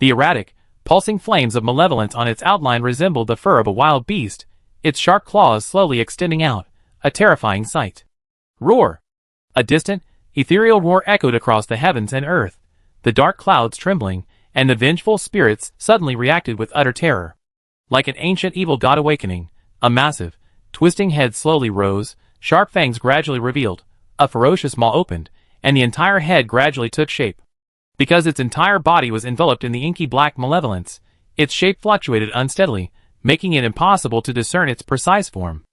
The erratic, pulsing flames of malevolence on its outline resembled the fur of a wild beast, its sharp claws slowly extending out, a terrifying sight. Roar! A distant, ethereal roar echoed across the heavens and earth, the dark clouds trembling, and the vengeful spirits suddenly reacted with utter terror. Like an ancient evil god awakening, a massive, twisting head slowly rose, sharp fangs gradually revealed, a ferocious maw opened, and the entire head gradually took shape. Because its entire body was enveloped in the inky black malevolence, its shape fluctuated unsteadily, making it impossible to discern its precise form.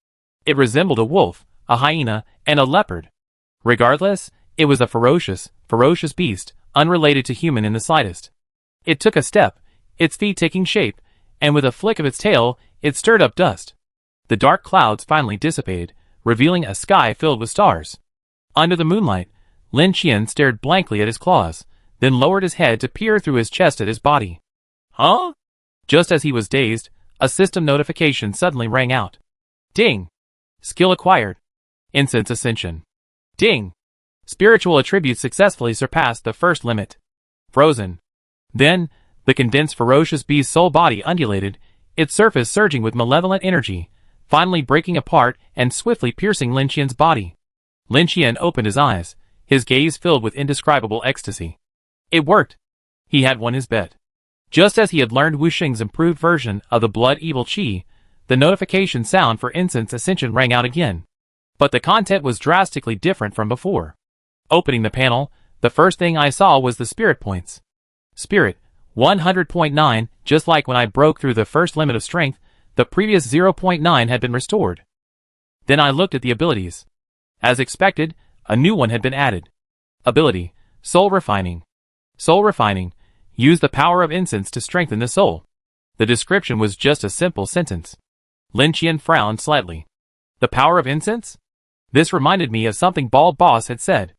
It resembled a wolf, a hyena, and a leopard. Regardless, It was a ferocious beast, unrelated to human in the slightest. It took a step, its feet taking shape, and with a flick of its tail, it stirred up dust. The dark clouds finally dissipated, revealing a sky filled with stars. Under the moonlight, Lin Qian stared blankly at his claws, then lowered his head to peer through his chest at his body. Huh? Just as he was dazed, a system notification suddenly rang out. Ding! Skill acquired. Incense Ascension. Ding! Spiritual attributes successfully surpassed the first limit. Frozen. Then, the condensed ferocious beast's soul body undulated, its surface surging with malevolent energy, finally breaking apart and swiftly piercing Lin Qian's body. Lin Qian opened his eyes, his gaze filled with indescribable ecstasy. It worked. He had won his bet. Just as he had learned Wu Sheng's improved version of the blood evil qi, the notification sound for Incense Ascension rang out again. But the content was drastically different from before. Opening the panel, the first thing I saw was the spirit points. Spirit, 100.9, just like when I broke through the first limit of strength, the previous 0.9 had been restored. Then I looked at the abilities. As expected, a new one had been added. Ability, Soul Refining. Soul Refining, use the power of incense to strengthen the soul. The description was just a simple sentence. Lin Qian frowned slightly. The power of incense? This reminded me of something Bald Boss had said.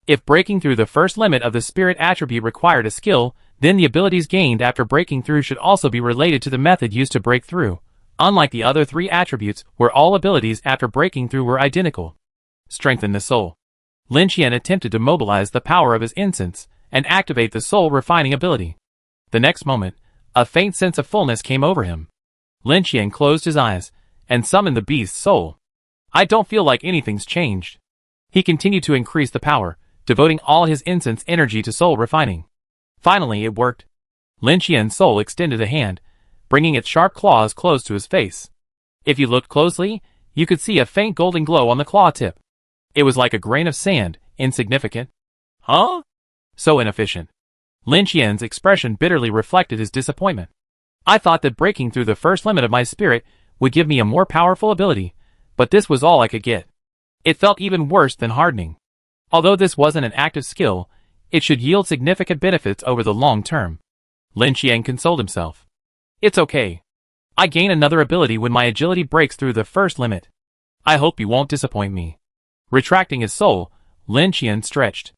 If breaking through the first limit of the spirit attribute required a skill, then the abilities gained after breaking through should also be related to the method used to break through, unlike the other three attributes where all abilities after breaking through were identical. Strengthen the soul. Lin Qian attempted to mobilize the power of his incense and activate the soul refining ability. The next moment, a faint sense of fullness came over him. Lin Qian closed his eyes and summoned the beast's soul. I don't feel like anything's changed. He continued to increase the power, devoting all his incense energy to soul refining. Finally, it worked. Lin Qian's soul extended a hand, bringing its sharp claws close to his face. If you looked closely, you could see a faint golden glow on the claw tip. It was like a grain of sand, insignificant. Huh? So inefficient. Lin Qian's expression bitterly reflected his disappointment. I thought that breaking through the first limit of my spirit would give me a more powerful ability, but this was all I could get. It felt even worse than hardening. Although this wasn't an active skill, it should yield significant benefits over the long term. Lin Qian consoled himself. It's okay. I gain another ability when my agility breaks through the first limit. I hope you won't disappoint me. Retracting his soul, Lin Qian stretched.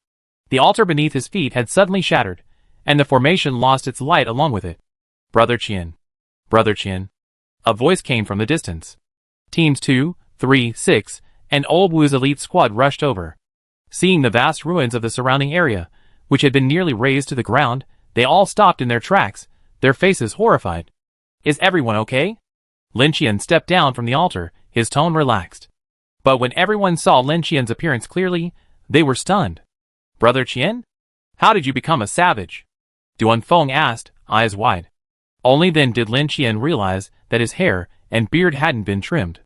The altar beneath his feet had suddenly shattered, and the formation lost its light along with it. Brother Qian. Brother Qian. A voice came from the distance. Teams 2, 3, 6, and Old Wu's elite squad rushed over. Seeing the vast ruins of the surrounding area, which had been nearly razed to the ground, they all stopped in their tracks, their faces horrified. Is everyone okay? Lin Qian stepped down from the altar, his tone relaxed. But when everyone saw Lin Qian's appearance clearly, they were stunned. Brother Qian? How did you become a savage? Duan Feng asked, eyes wide. Only then did Lin Qian realize that his hair and beard hadn't been trimmed.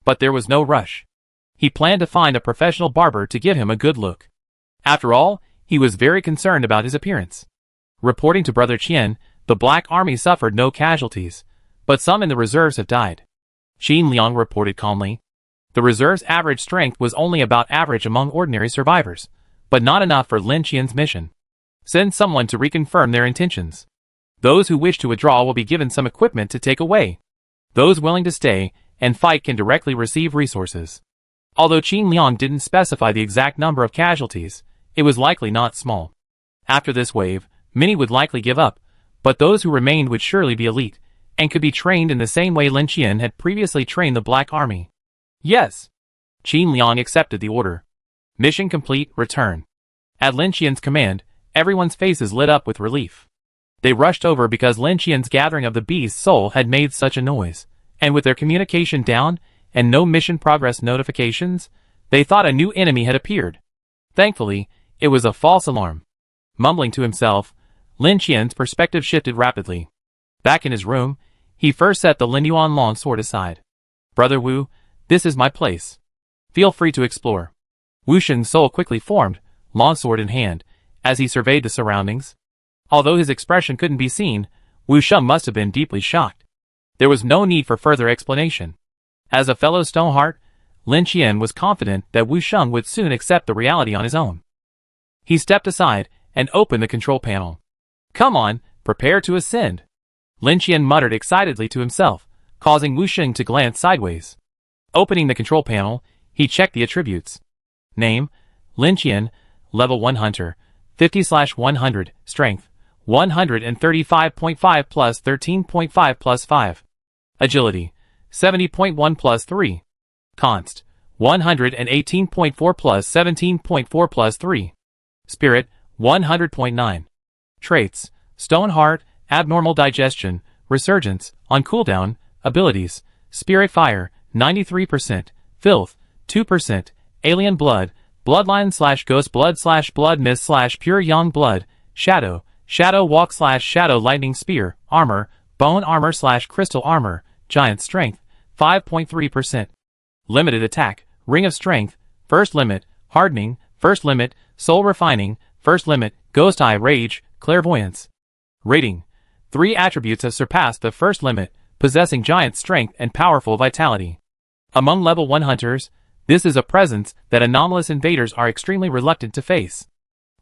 But there was no rush. He planned to find a professional barber to give him a good look. After all, he was very concerned about his appearance. Reporting to Brother Qian, the Black Army suffered no casualties, but some in the reserves have died. Qin Liang reported calmly. The reserve's average strength was only about average among ordinary survivors, but not enough for Lin Qian's mission. Send someone to reconfirm their intentions. Those who wish to withdraw will be given some equipment to take away. Those willing to stay and fight can directly receive resources. Although Qin Liang didn't specify the exact number of casualties, it was likely not small. After this wave, many would likely give up, but those who remained would surely be elite, and could be trained in the same way Lin Qian had previously trained the Black Army. Yes. Qin Liang accepted the order. Mission complete, return. At Lin Qian's command, everyone's faces lit up with relief. They rushed over because Lin Qian's gathering of the beast's soul had made such a noise, and with their communication down, and no mission progress notifications, they thought a new enemy had appeared. Thankfully, it was a false alarm. Mumbling to himself, Lin Qian's perspective shifted rapidly. Back in his room, he first set the Linyuan long sword aside. Brother Wu, this is my place. Feel free to explore. Wu Sheng's soul quickly formed, longsword in hand, as he surveyed the surroundings. Although his expression couldn't be seen, Wu Sheng must have been deeply shocked. There was no need for further explanation. As a fellow Stoneheart, Lin Qian was confident that Wu Sheng would soon accept the reality on his own. He stepped aside and opened the control panel. Come on, prepare to ascend. Lin Qian muttered excitedly to himself, causing Wu Sheng to glance sideways. Opening the control panel, he checked the attributes. Name, Lin Qian, level 1 hunter, 50/100, strength, 135.5 plus 13.5 plus 5. Agility, 70.1 plus 3. Const, 118.4 plus 17.4 plus 3. Spirit, 100.9. Traits, Stone Heart, Abnormal Digestion, Resurgence, on cooldown. Abilities, Spirit Fire, 93%, Filth, 2%, Alien Blood, Bloodline/Ghost Blood/Blood Mist/Pure Young Blood, Shadow, Shadow Walk/Shadow Lightning Spear, Armor, Bone Armor/Crystal Armor, Giant Strength, 5.3%. Limited Attack, Ring of Strength, First Limit, Hardening, First Limit, Soul Refining, First Limit, Ghost Eye Rage, Clairvoyance. Rating, 3 attributes have surpassed the first limit, possessing giant strength and powerful vitality. Among level 1 hunters, this is a presence that anomalous invaders are extremely reluctant to face.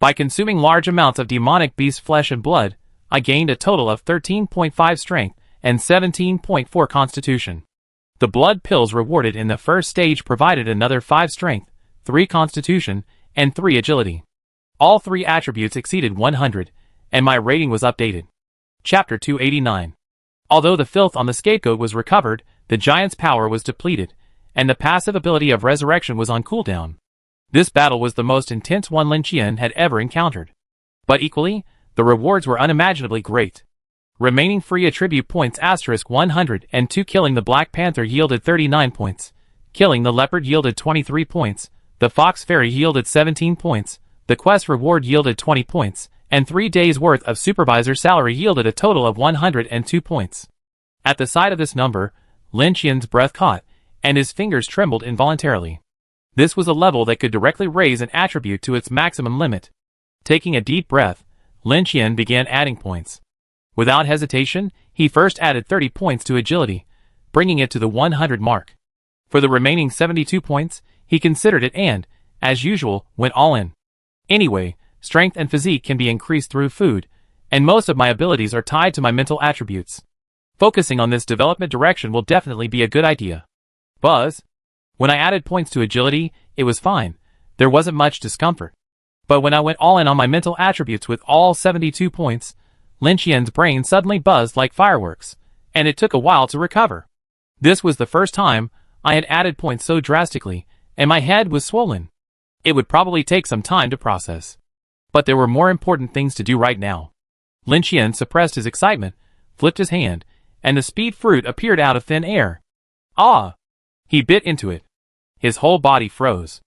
By consuming large amounts of demonic beast flesh and blood, I gained a total of 13.5 strength and 17.4 constitution. The blood pills rewarded in the first stage provided another 5 strength, 3 constitution, and 3 agility. All 3 attributes exceeded 100, and my rating was updated. Chapter 289. Although the filth on the scapegoat was recovered, the giant's power was depleted, and the passive ability of resurrection was on cooldown. This battle was the most intense one Lin Qian had ever encountered. But equally, the rewards were unimaginably great. Remaining free attribute points *102. Killing the Black Panther yielded 39 points. Killing the Leopard yielded 23 points. The Fox Fairy yielded 17 points. The quest reward yielded 20 points. And 3 days' worth of supervisor salary yielded a total of 102 points. At the sight of this number, Lin Qian's breath caught, and his fingers trembled involuntarily. This was a level that could directly raise an attribute to its maximum limit. Taking a deep breath, Lin Qian began adding points. Without hesitation, he first added 30 points to agility, bringing it to the 100 mark. For the remaining 72 points, he considered it and, as usual, went all in. Anyway, strength and physique can be increased through food, and most of my abilities are tied to my mental attributes. Focusing on this development direction will definitely be a good idea. Buzz. When I added points to agility, it was fine. There wasn't much discomfort. But when I went all in on my mental attributes with all 72 points, Lin Qian's brain suddenly buzzed like fireworks, and it took a while to recover. This was the first time I had added points so drastically, and my head was swollen. It would probably take some time to process. But there were more important things to do right now. Lin Qian suppressed his excitement, flipped his hand, and the speed fruit appeared out of thin air. Ah! He bit into it. His whole body froze.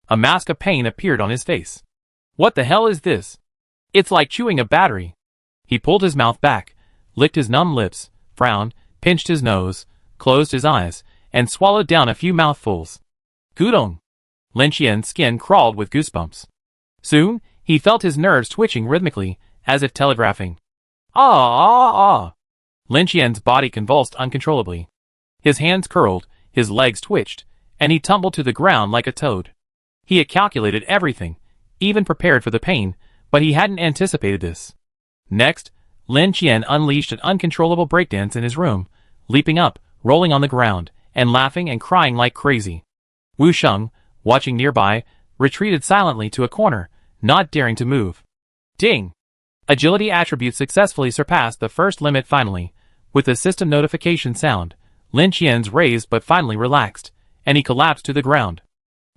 A mask of pain appeared on his face. What the hell is this? It's like chewing a battery. He pulled his mouth back, licked his numb lips, frowned, pinched his nose, closed his eyes, and swallowed down a few mouthfuls. Gudong! Lin Qian's skin crawled with goosebumps. Soon, he felt his nerves twitching rhythmically, as if telegraphing. Ah! Lin Qian's body convulsed uncontrollably. His hands curled, his legs twitched, and he tumbled to the ground like a toad. He had calculated everything, even prepared for the pain, but he hadn't anticipated this. Next, Lin Qian unleashed an uncontrollable breakdance in his room, leaping up, rolling on the ground, and laughing and crying like crazy. Wu Sheng, watching nearby, retreated silently to a corner, not daring to move. Ding! Agility attribute successfully surpassed the first limit finally. With the system notification sound, Lin Qian's raised but finally relaxed, and he collapsed to the ground.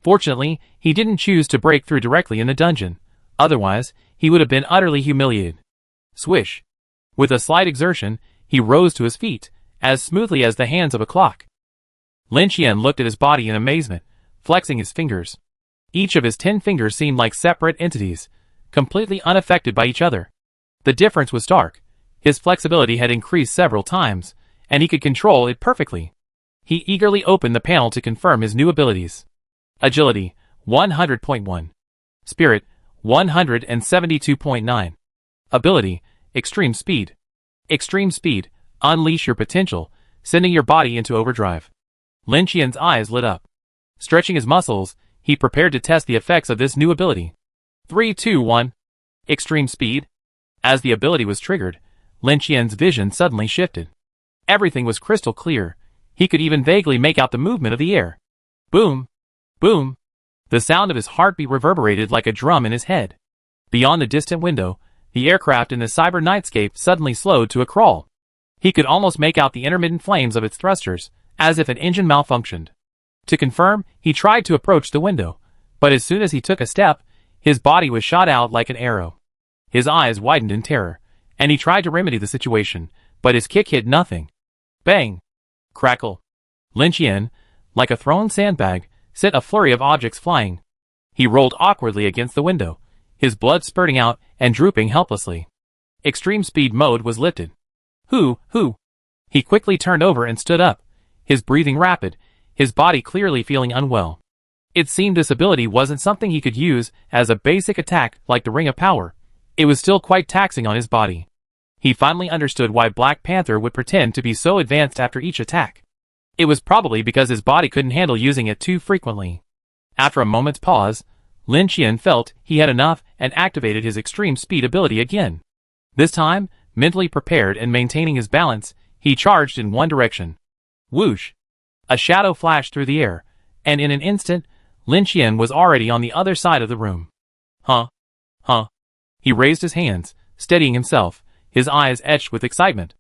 Fortunately, he didn't choose to break through directly in the dungeon. Otherwise, he would have been utterly humiliated. Swish! With a slight exertion, he rose to his feet, as smoothly as the hands of a clock. Lin Qian looked at his body in amazement, flexing his fingers. Each of his 10 fingers seemed like separate entities, completely unaffected by each other. The difference was stark. His flexibility had increased several times, and he could control it perfectly. He eagerly opened the panel to confirm his new abilities. Agility, 100.1. Spirit, 172.9. Ability, Extreme Speed. Extreme Speed, unleash your potential, sending your body into overdrive. Lin Qian's eyes lit up. Stretching his muscles, he prepared to test the effects of this new ability. 3, 2, 1. Extreme speed. As the ability was triggered, Lin Qian's vision suddenly shifted. Everything was crystal clear. He could even vaguely make out the movement of the air. Boom! Boom! The sound of his heartbeat reverberated like a drum in his head. Beyond the distant window, the aircraft in the cyber nightscape suddenly slowed to a crawl. He could almost make out the intermittent flames of its thrusters, as if an engine malfunctioned. To confirm, he tried to approach the window, but as soon as he took a step, his body was shot out like an arrow. His eyes widened in terror, and he tried to remedy the situation, but his kick hit nothing. Bang! Crackle! Lin Qian, like a thrown sandbag, sent a flurry of objects flying. He rolled awkwardly against the window, his blood spurting out and drooping helplessly. Extreme speed mode was lifted. Who? He quickly turned over and stood up, his breathing rapid, his body clearly feeling unwell. It seemed this ability wasn't something he could use as a basic attack like the Ring of Power. It was still quite taxing on his body. He finally understood why Black Panther would pretend to be so advanced after each attack. It was probably because his body couldn't handle using it too frequently. After a moment's pause, Lin Qian felt he had enough and activated his extreme speed ability again. This time, mentally prepared and maintaining his balance, he charged in one direction. Whoosh! A shadow flashed through the air, and in an instant, Lin Qian was already on the other side of the room. Huh? He raised his hands, steadying himself, his eyes etched with excitement.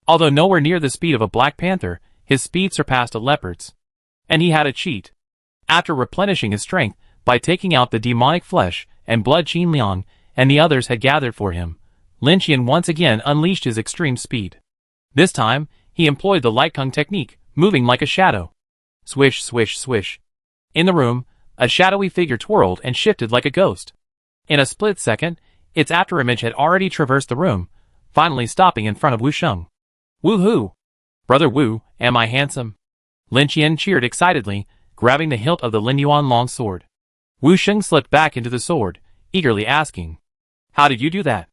Although nowhere near the speed of a Black Panther, his speed surpassed a leopard's. And he had a cheat. After replenishing his strength by taking out the demonic flesh and blood Qin Liang and the others had gathered for him, Lin Qian once again unleashed his extreme speed. This time, he employed the Light Kung technique, moving like a shadow. Swish, swish, swish. In the room, a shadowy figure twirled and shifted like a ghost. In a split second, its afterimage had already traversed the room, finally stopping in front of Wu Sheng. Woohoo! Brother Wu, am I handsome? Lin Qian cheered excitedly, grabbing the hilt of the Lin Yuan long sword. Wu Sheng slipped back into the sword, eagerly asking, "How did you do that?"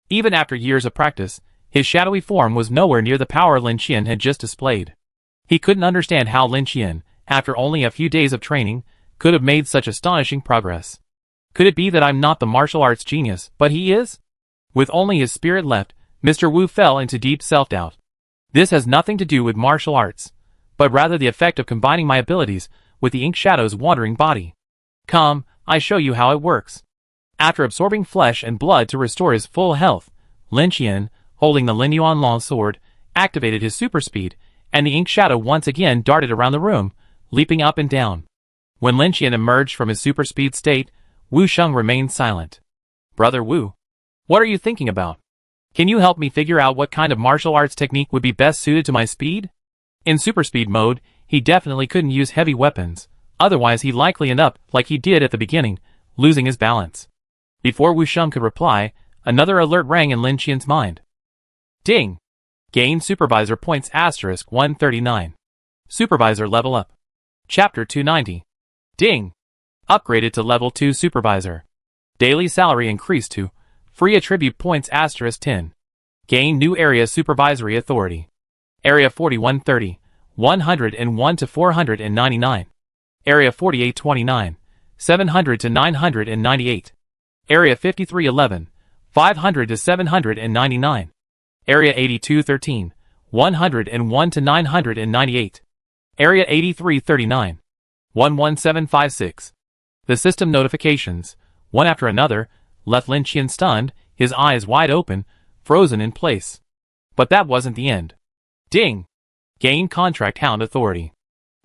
Even after years of practice, his shadowy form was nowhere near the power Lin Qian had just displayed. He couldn't understand how Lin Qian, after only a few days of training, could have made such astonishing progress. Could it be that I'm not the martial arts genius, but he is? With only his spirit left, Mr. Wu fell into deep self-doubt. This has nothing to do with martial arts, but rather the effect of combining my abilities with the Ink Shadow's wandering body. Come, I show you how it works. After absorbing flesh and blood to restore his full health, Lin Qian, holding the Lin Yuan long sword, activated his super speed, and the Ink Shadow once again darted around the room, leaping up and down. When Lin Qian emerged from his super speed state, Wu Sheng remained silent. Brother Wu, what are you thinking about? Can you help me figure out what kind of martial arts technique would be best suited to my speed? In super speed mode, he definitely couldn't use heavy weapons, otherwise he'd likely end up like he did at the beginning, losing his balance. Before Wu Sheng could reply, another alert rang in Lin Qian's mind. Ding! Gain Supervisor points * 139. Supervisor level up. Chapter 290. Ding! Upgraded to level 2 Supervisor. Daily salary increased to free attribute points * 10. Gain new area supervisory authority. Area 4130, 101 to 499. Area 4829, 700 to 998. Area 5311, 500 to 799. Area 8213, 101 to 998. Area 8339, 11756. The system notifications, one after another, left Lin Qian stunned, his eyes wide open, frozen in place. But that wasn't the end. Ding! Gain Contract Hound Authority.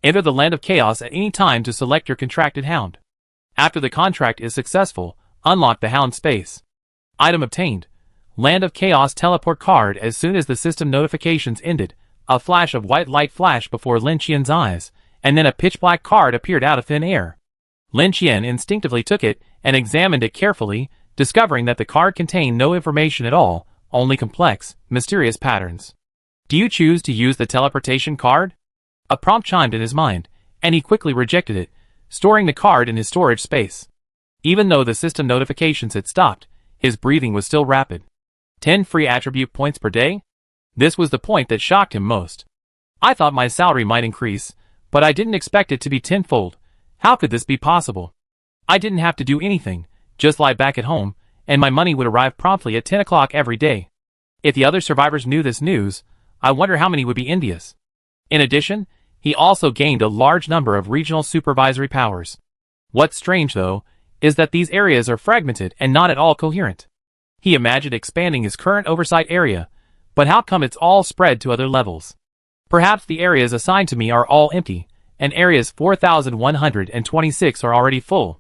Enter the Land of Chaos at any time to select your contracted hound. After the contract is successful, unlock the hound space. Item obtained. Land of Chaos teleport card. As soon as the system notifications ended, a flash of white light flashed before Lin Qian's eyes, and then a pitch-black card appeared out of thin air. Lin Qian instinctively took it and examined it carefully, discovering that the card contained no information at all, only complex, mysterious patterns. Do you choose to use the teleportation card? A prompt chimed in his mind, and he quickly rejected it, storing the card in his storage space. Even though the system notifications had stopped, his breathing was still rapid. 10 free attribute points per day? This was the point that shocked him most. I thought my salary might increase, but I didn't expect it to be tenfold. How could this be possible? I didn't have to do anything, just lie back at home, and my money would arrive promptly at 10 o'clock every day. If the other survivors knew this news, I wonder how many would be envious. In addition, he also gained a large number of regional supervisory powers. What's strange, though, is that these areas are fragmented and not at all coherent. He imagined expanding his current oversight area, but how come it's all spread to other levels? Perhaps the areas assigned to me are all empty, and areas 4126 are already full.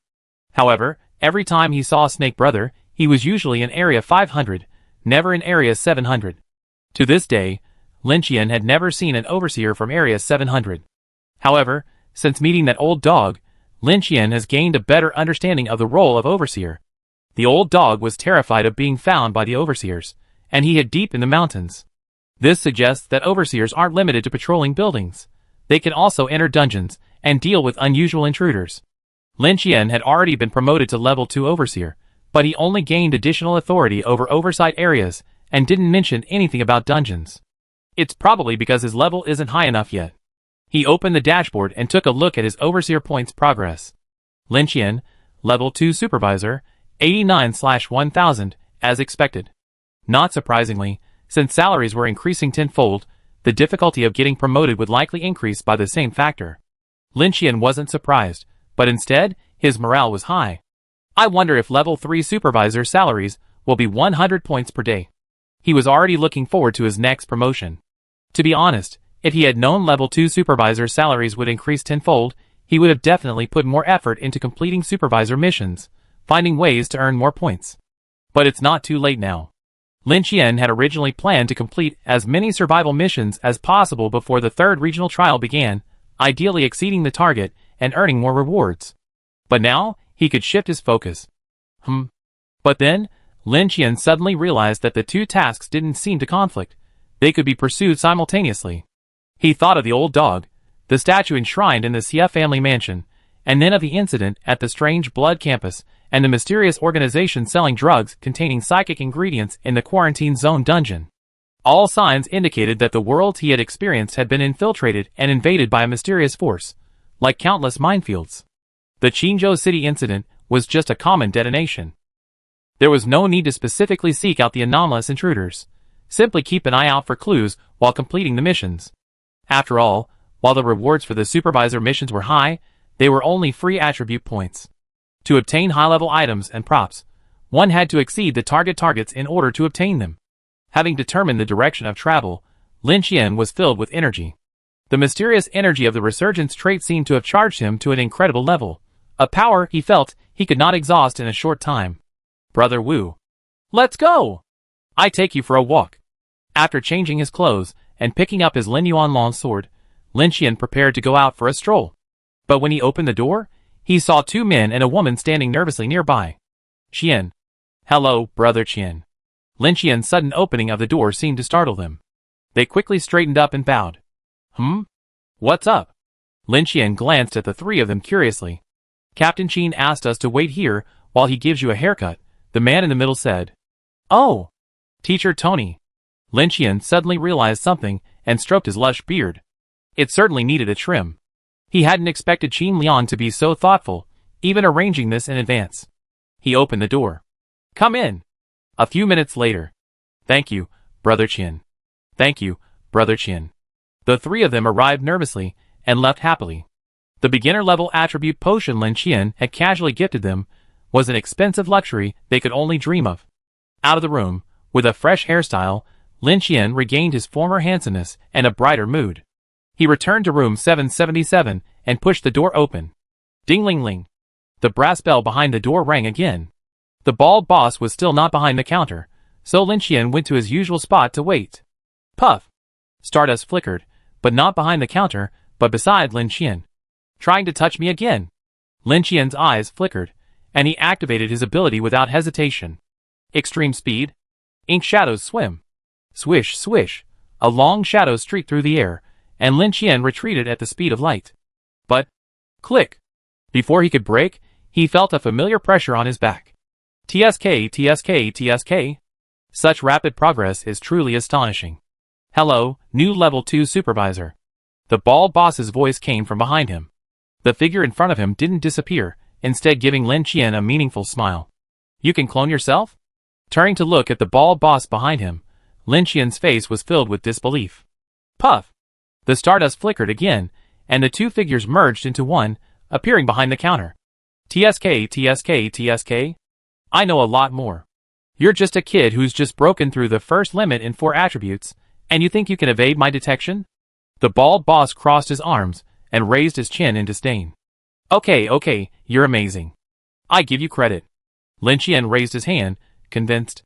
However, every time he saw Snake Brother, he was usually in area 500, never in area 700. To this day, Lin Qian had never seen an overseer from area 700. However, since meeting that old dog, Lin Qian has gained a better understanding of the role of overseer. The old dog was terrified of being found by the overseers, and he hid deep in the mountains. This suggests that overseers aren't limited to patrolling buildings. They can also enter dungeons and deal with unusual intruders. Lin Qian had already been promoted to level 2 overseer, but he only gained additional authority over oversight areas and didn't mention anything about dungeons. It's probably because his level isn't high enough yet. He opened the dashboard and took a look at his overseer points progress. Lin Qian, level 2 supervisor, 89/1000, as expected. Not surprisingly, since salaries were increasing tenfold, the difficulty of getting promoted would likely increase by the same factor. Lin Qian wasn't surprised, but instead, his morale was high. I wonder if level 3 supervisor salaries will be 100 points per day. He was already looking forward to his next promotion. To be honest, if he had known level 2 supervisor salaries would increase tenfold, he would have definitely put more effort into completing supervisor missions, finding ways to earn more points. But it's not too late now. Lin Qian had originally planned to complete as many survival missions as possible before the third regional trial began, ideally exceeding the target and earning more rewards. But now, he could shift his focus. But then, Lin Qian suddenly realized that the two tasks didn't seem to conflict. They could be pursued simultaneously. He thought of the old dog, the statue enshrined in the Xia family mansion, and then of the incident at the Strange Blood campus, and the mysterious organization selling drugs containing psychic ingredients in the quarantine zone dungeon. All signs indicated that the worlds he had experienced had been infiltrated and invaded by a mysterious force, like countless minefields. The Qingzhou City incident was just a common detonation. There was no need to specifically seek out the anomalous intruders. Simply keep an eye out for clues while completing the missions. After all, while the rewards for the supervisor missions were high, they were only free attribute points. To obtain high-level items and props, one had to exceed the targets in order to obtain them. Having determined the direction of travel, Lin Qian was filled with energy. The mysterious energy of the resurgence trait seemed to have charged him to an incredible level, a power he felt he could not exhaust in a short time. Brother Wu. Let's go! I take you for a walk. After changing his clothes and picking up his Lin Yuanlong sword, Lin Qian prepared to go out for a stroll. But when he opened the door, he saw two men and a woman standing nervously nearby. Qian. Hello, Brother Qian. Lin Qian's sudden opening of the door seemed to startle them. They quickly straightened up and bowed. What's up? Lin Qian glanced at the three of them curiously. Captain Qin asked us to wait here while he gives you a haircut, the man in the middle said. Oh! Teacher Tony. Lin Qian suddenly realized something and stroked his lush beard. It certainly needed a trim. He hadn't expected Qin Liang to be so thoughtful, even arranging this in advance. He opened the door. Come in. A few minutes later. Thank you, Brother Qin. Thank you, Brother Qin. The three of them arrived nervously and left happily. The beginner-level attribute potion Lin Qian had casually gifted them was an expensive luxury they could only dream of. Out of the room, with a fresh hairstyle, Lin Qian regained his former handsomeness and a brighter mood. He returned to room 777 and pushed the door open. Ding-ling-ling. The brass bell behind the door rang again. The bald boss was still not behind the counter, so Lin Qian went to his usual spot to wait. Puff. Stardust flickered, but not behind the counter, but beside Lin Qian. Trying to touch me again. Lin Qian's eyes flickered, and he activated his ability without hesitation. Extreme speed. Ink shadows swim. Swish, swish. A long shadow streaked through the air, and Lin Qian retreated at the speed of light. But, click. Before he could break, he felt a familiar pressure on his back. TSK, TSK, TSK. Such rapid progress is truly astonishing. Hello, new level 2 supervisor. The bald boss's voice came from behind him. The figure in front of him didn't disappear, instead giving Lin Qian a meaningful smile. You can clone yourself? Turning to look at the bald boss behind him, Lin Qian's face was filled with disbelief. Puff! The stardust flickered again, and the two figures merged into one, appearing behind the counter. TSK, TSK, TSK? I know a lot more. You're just a kid who's just broken through the first limit in 4 attributes, and you think you can evade my detection? The bald boss crossed his arms and raised his chin in disdain. Okay, you're amazing. I give you credit. Lin Qian raised his hand, convinced.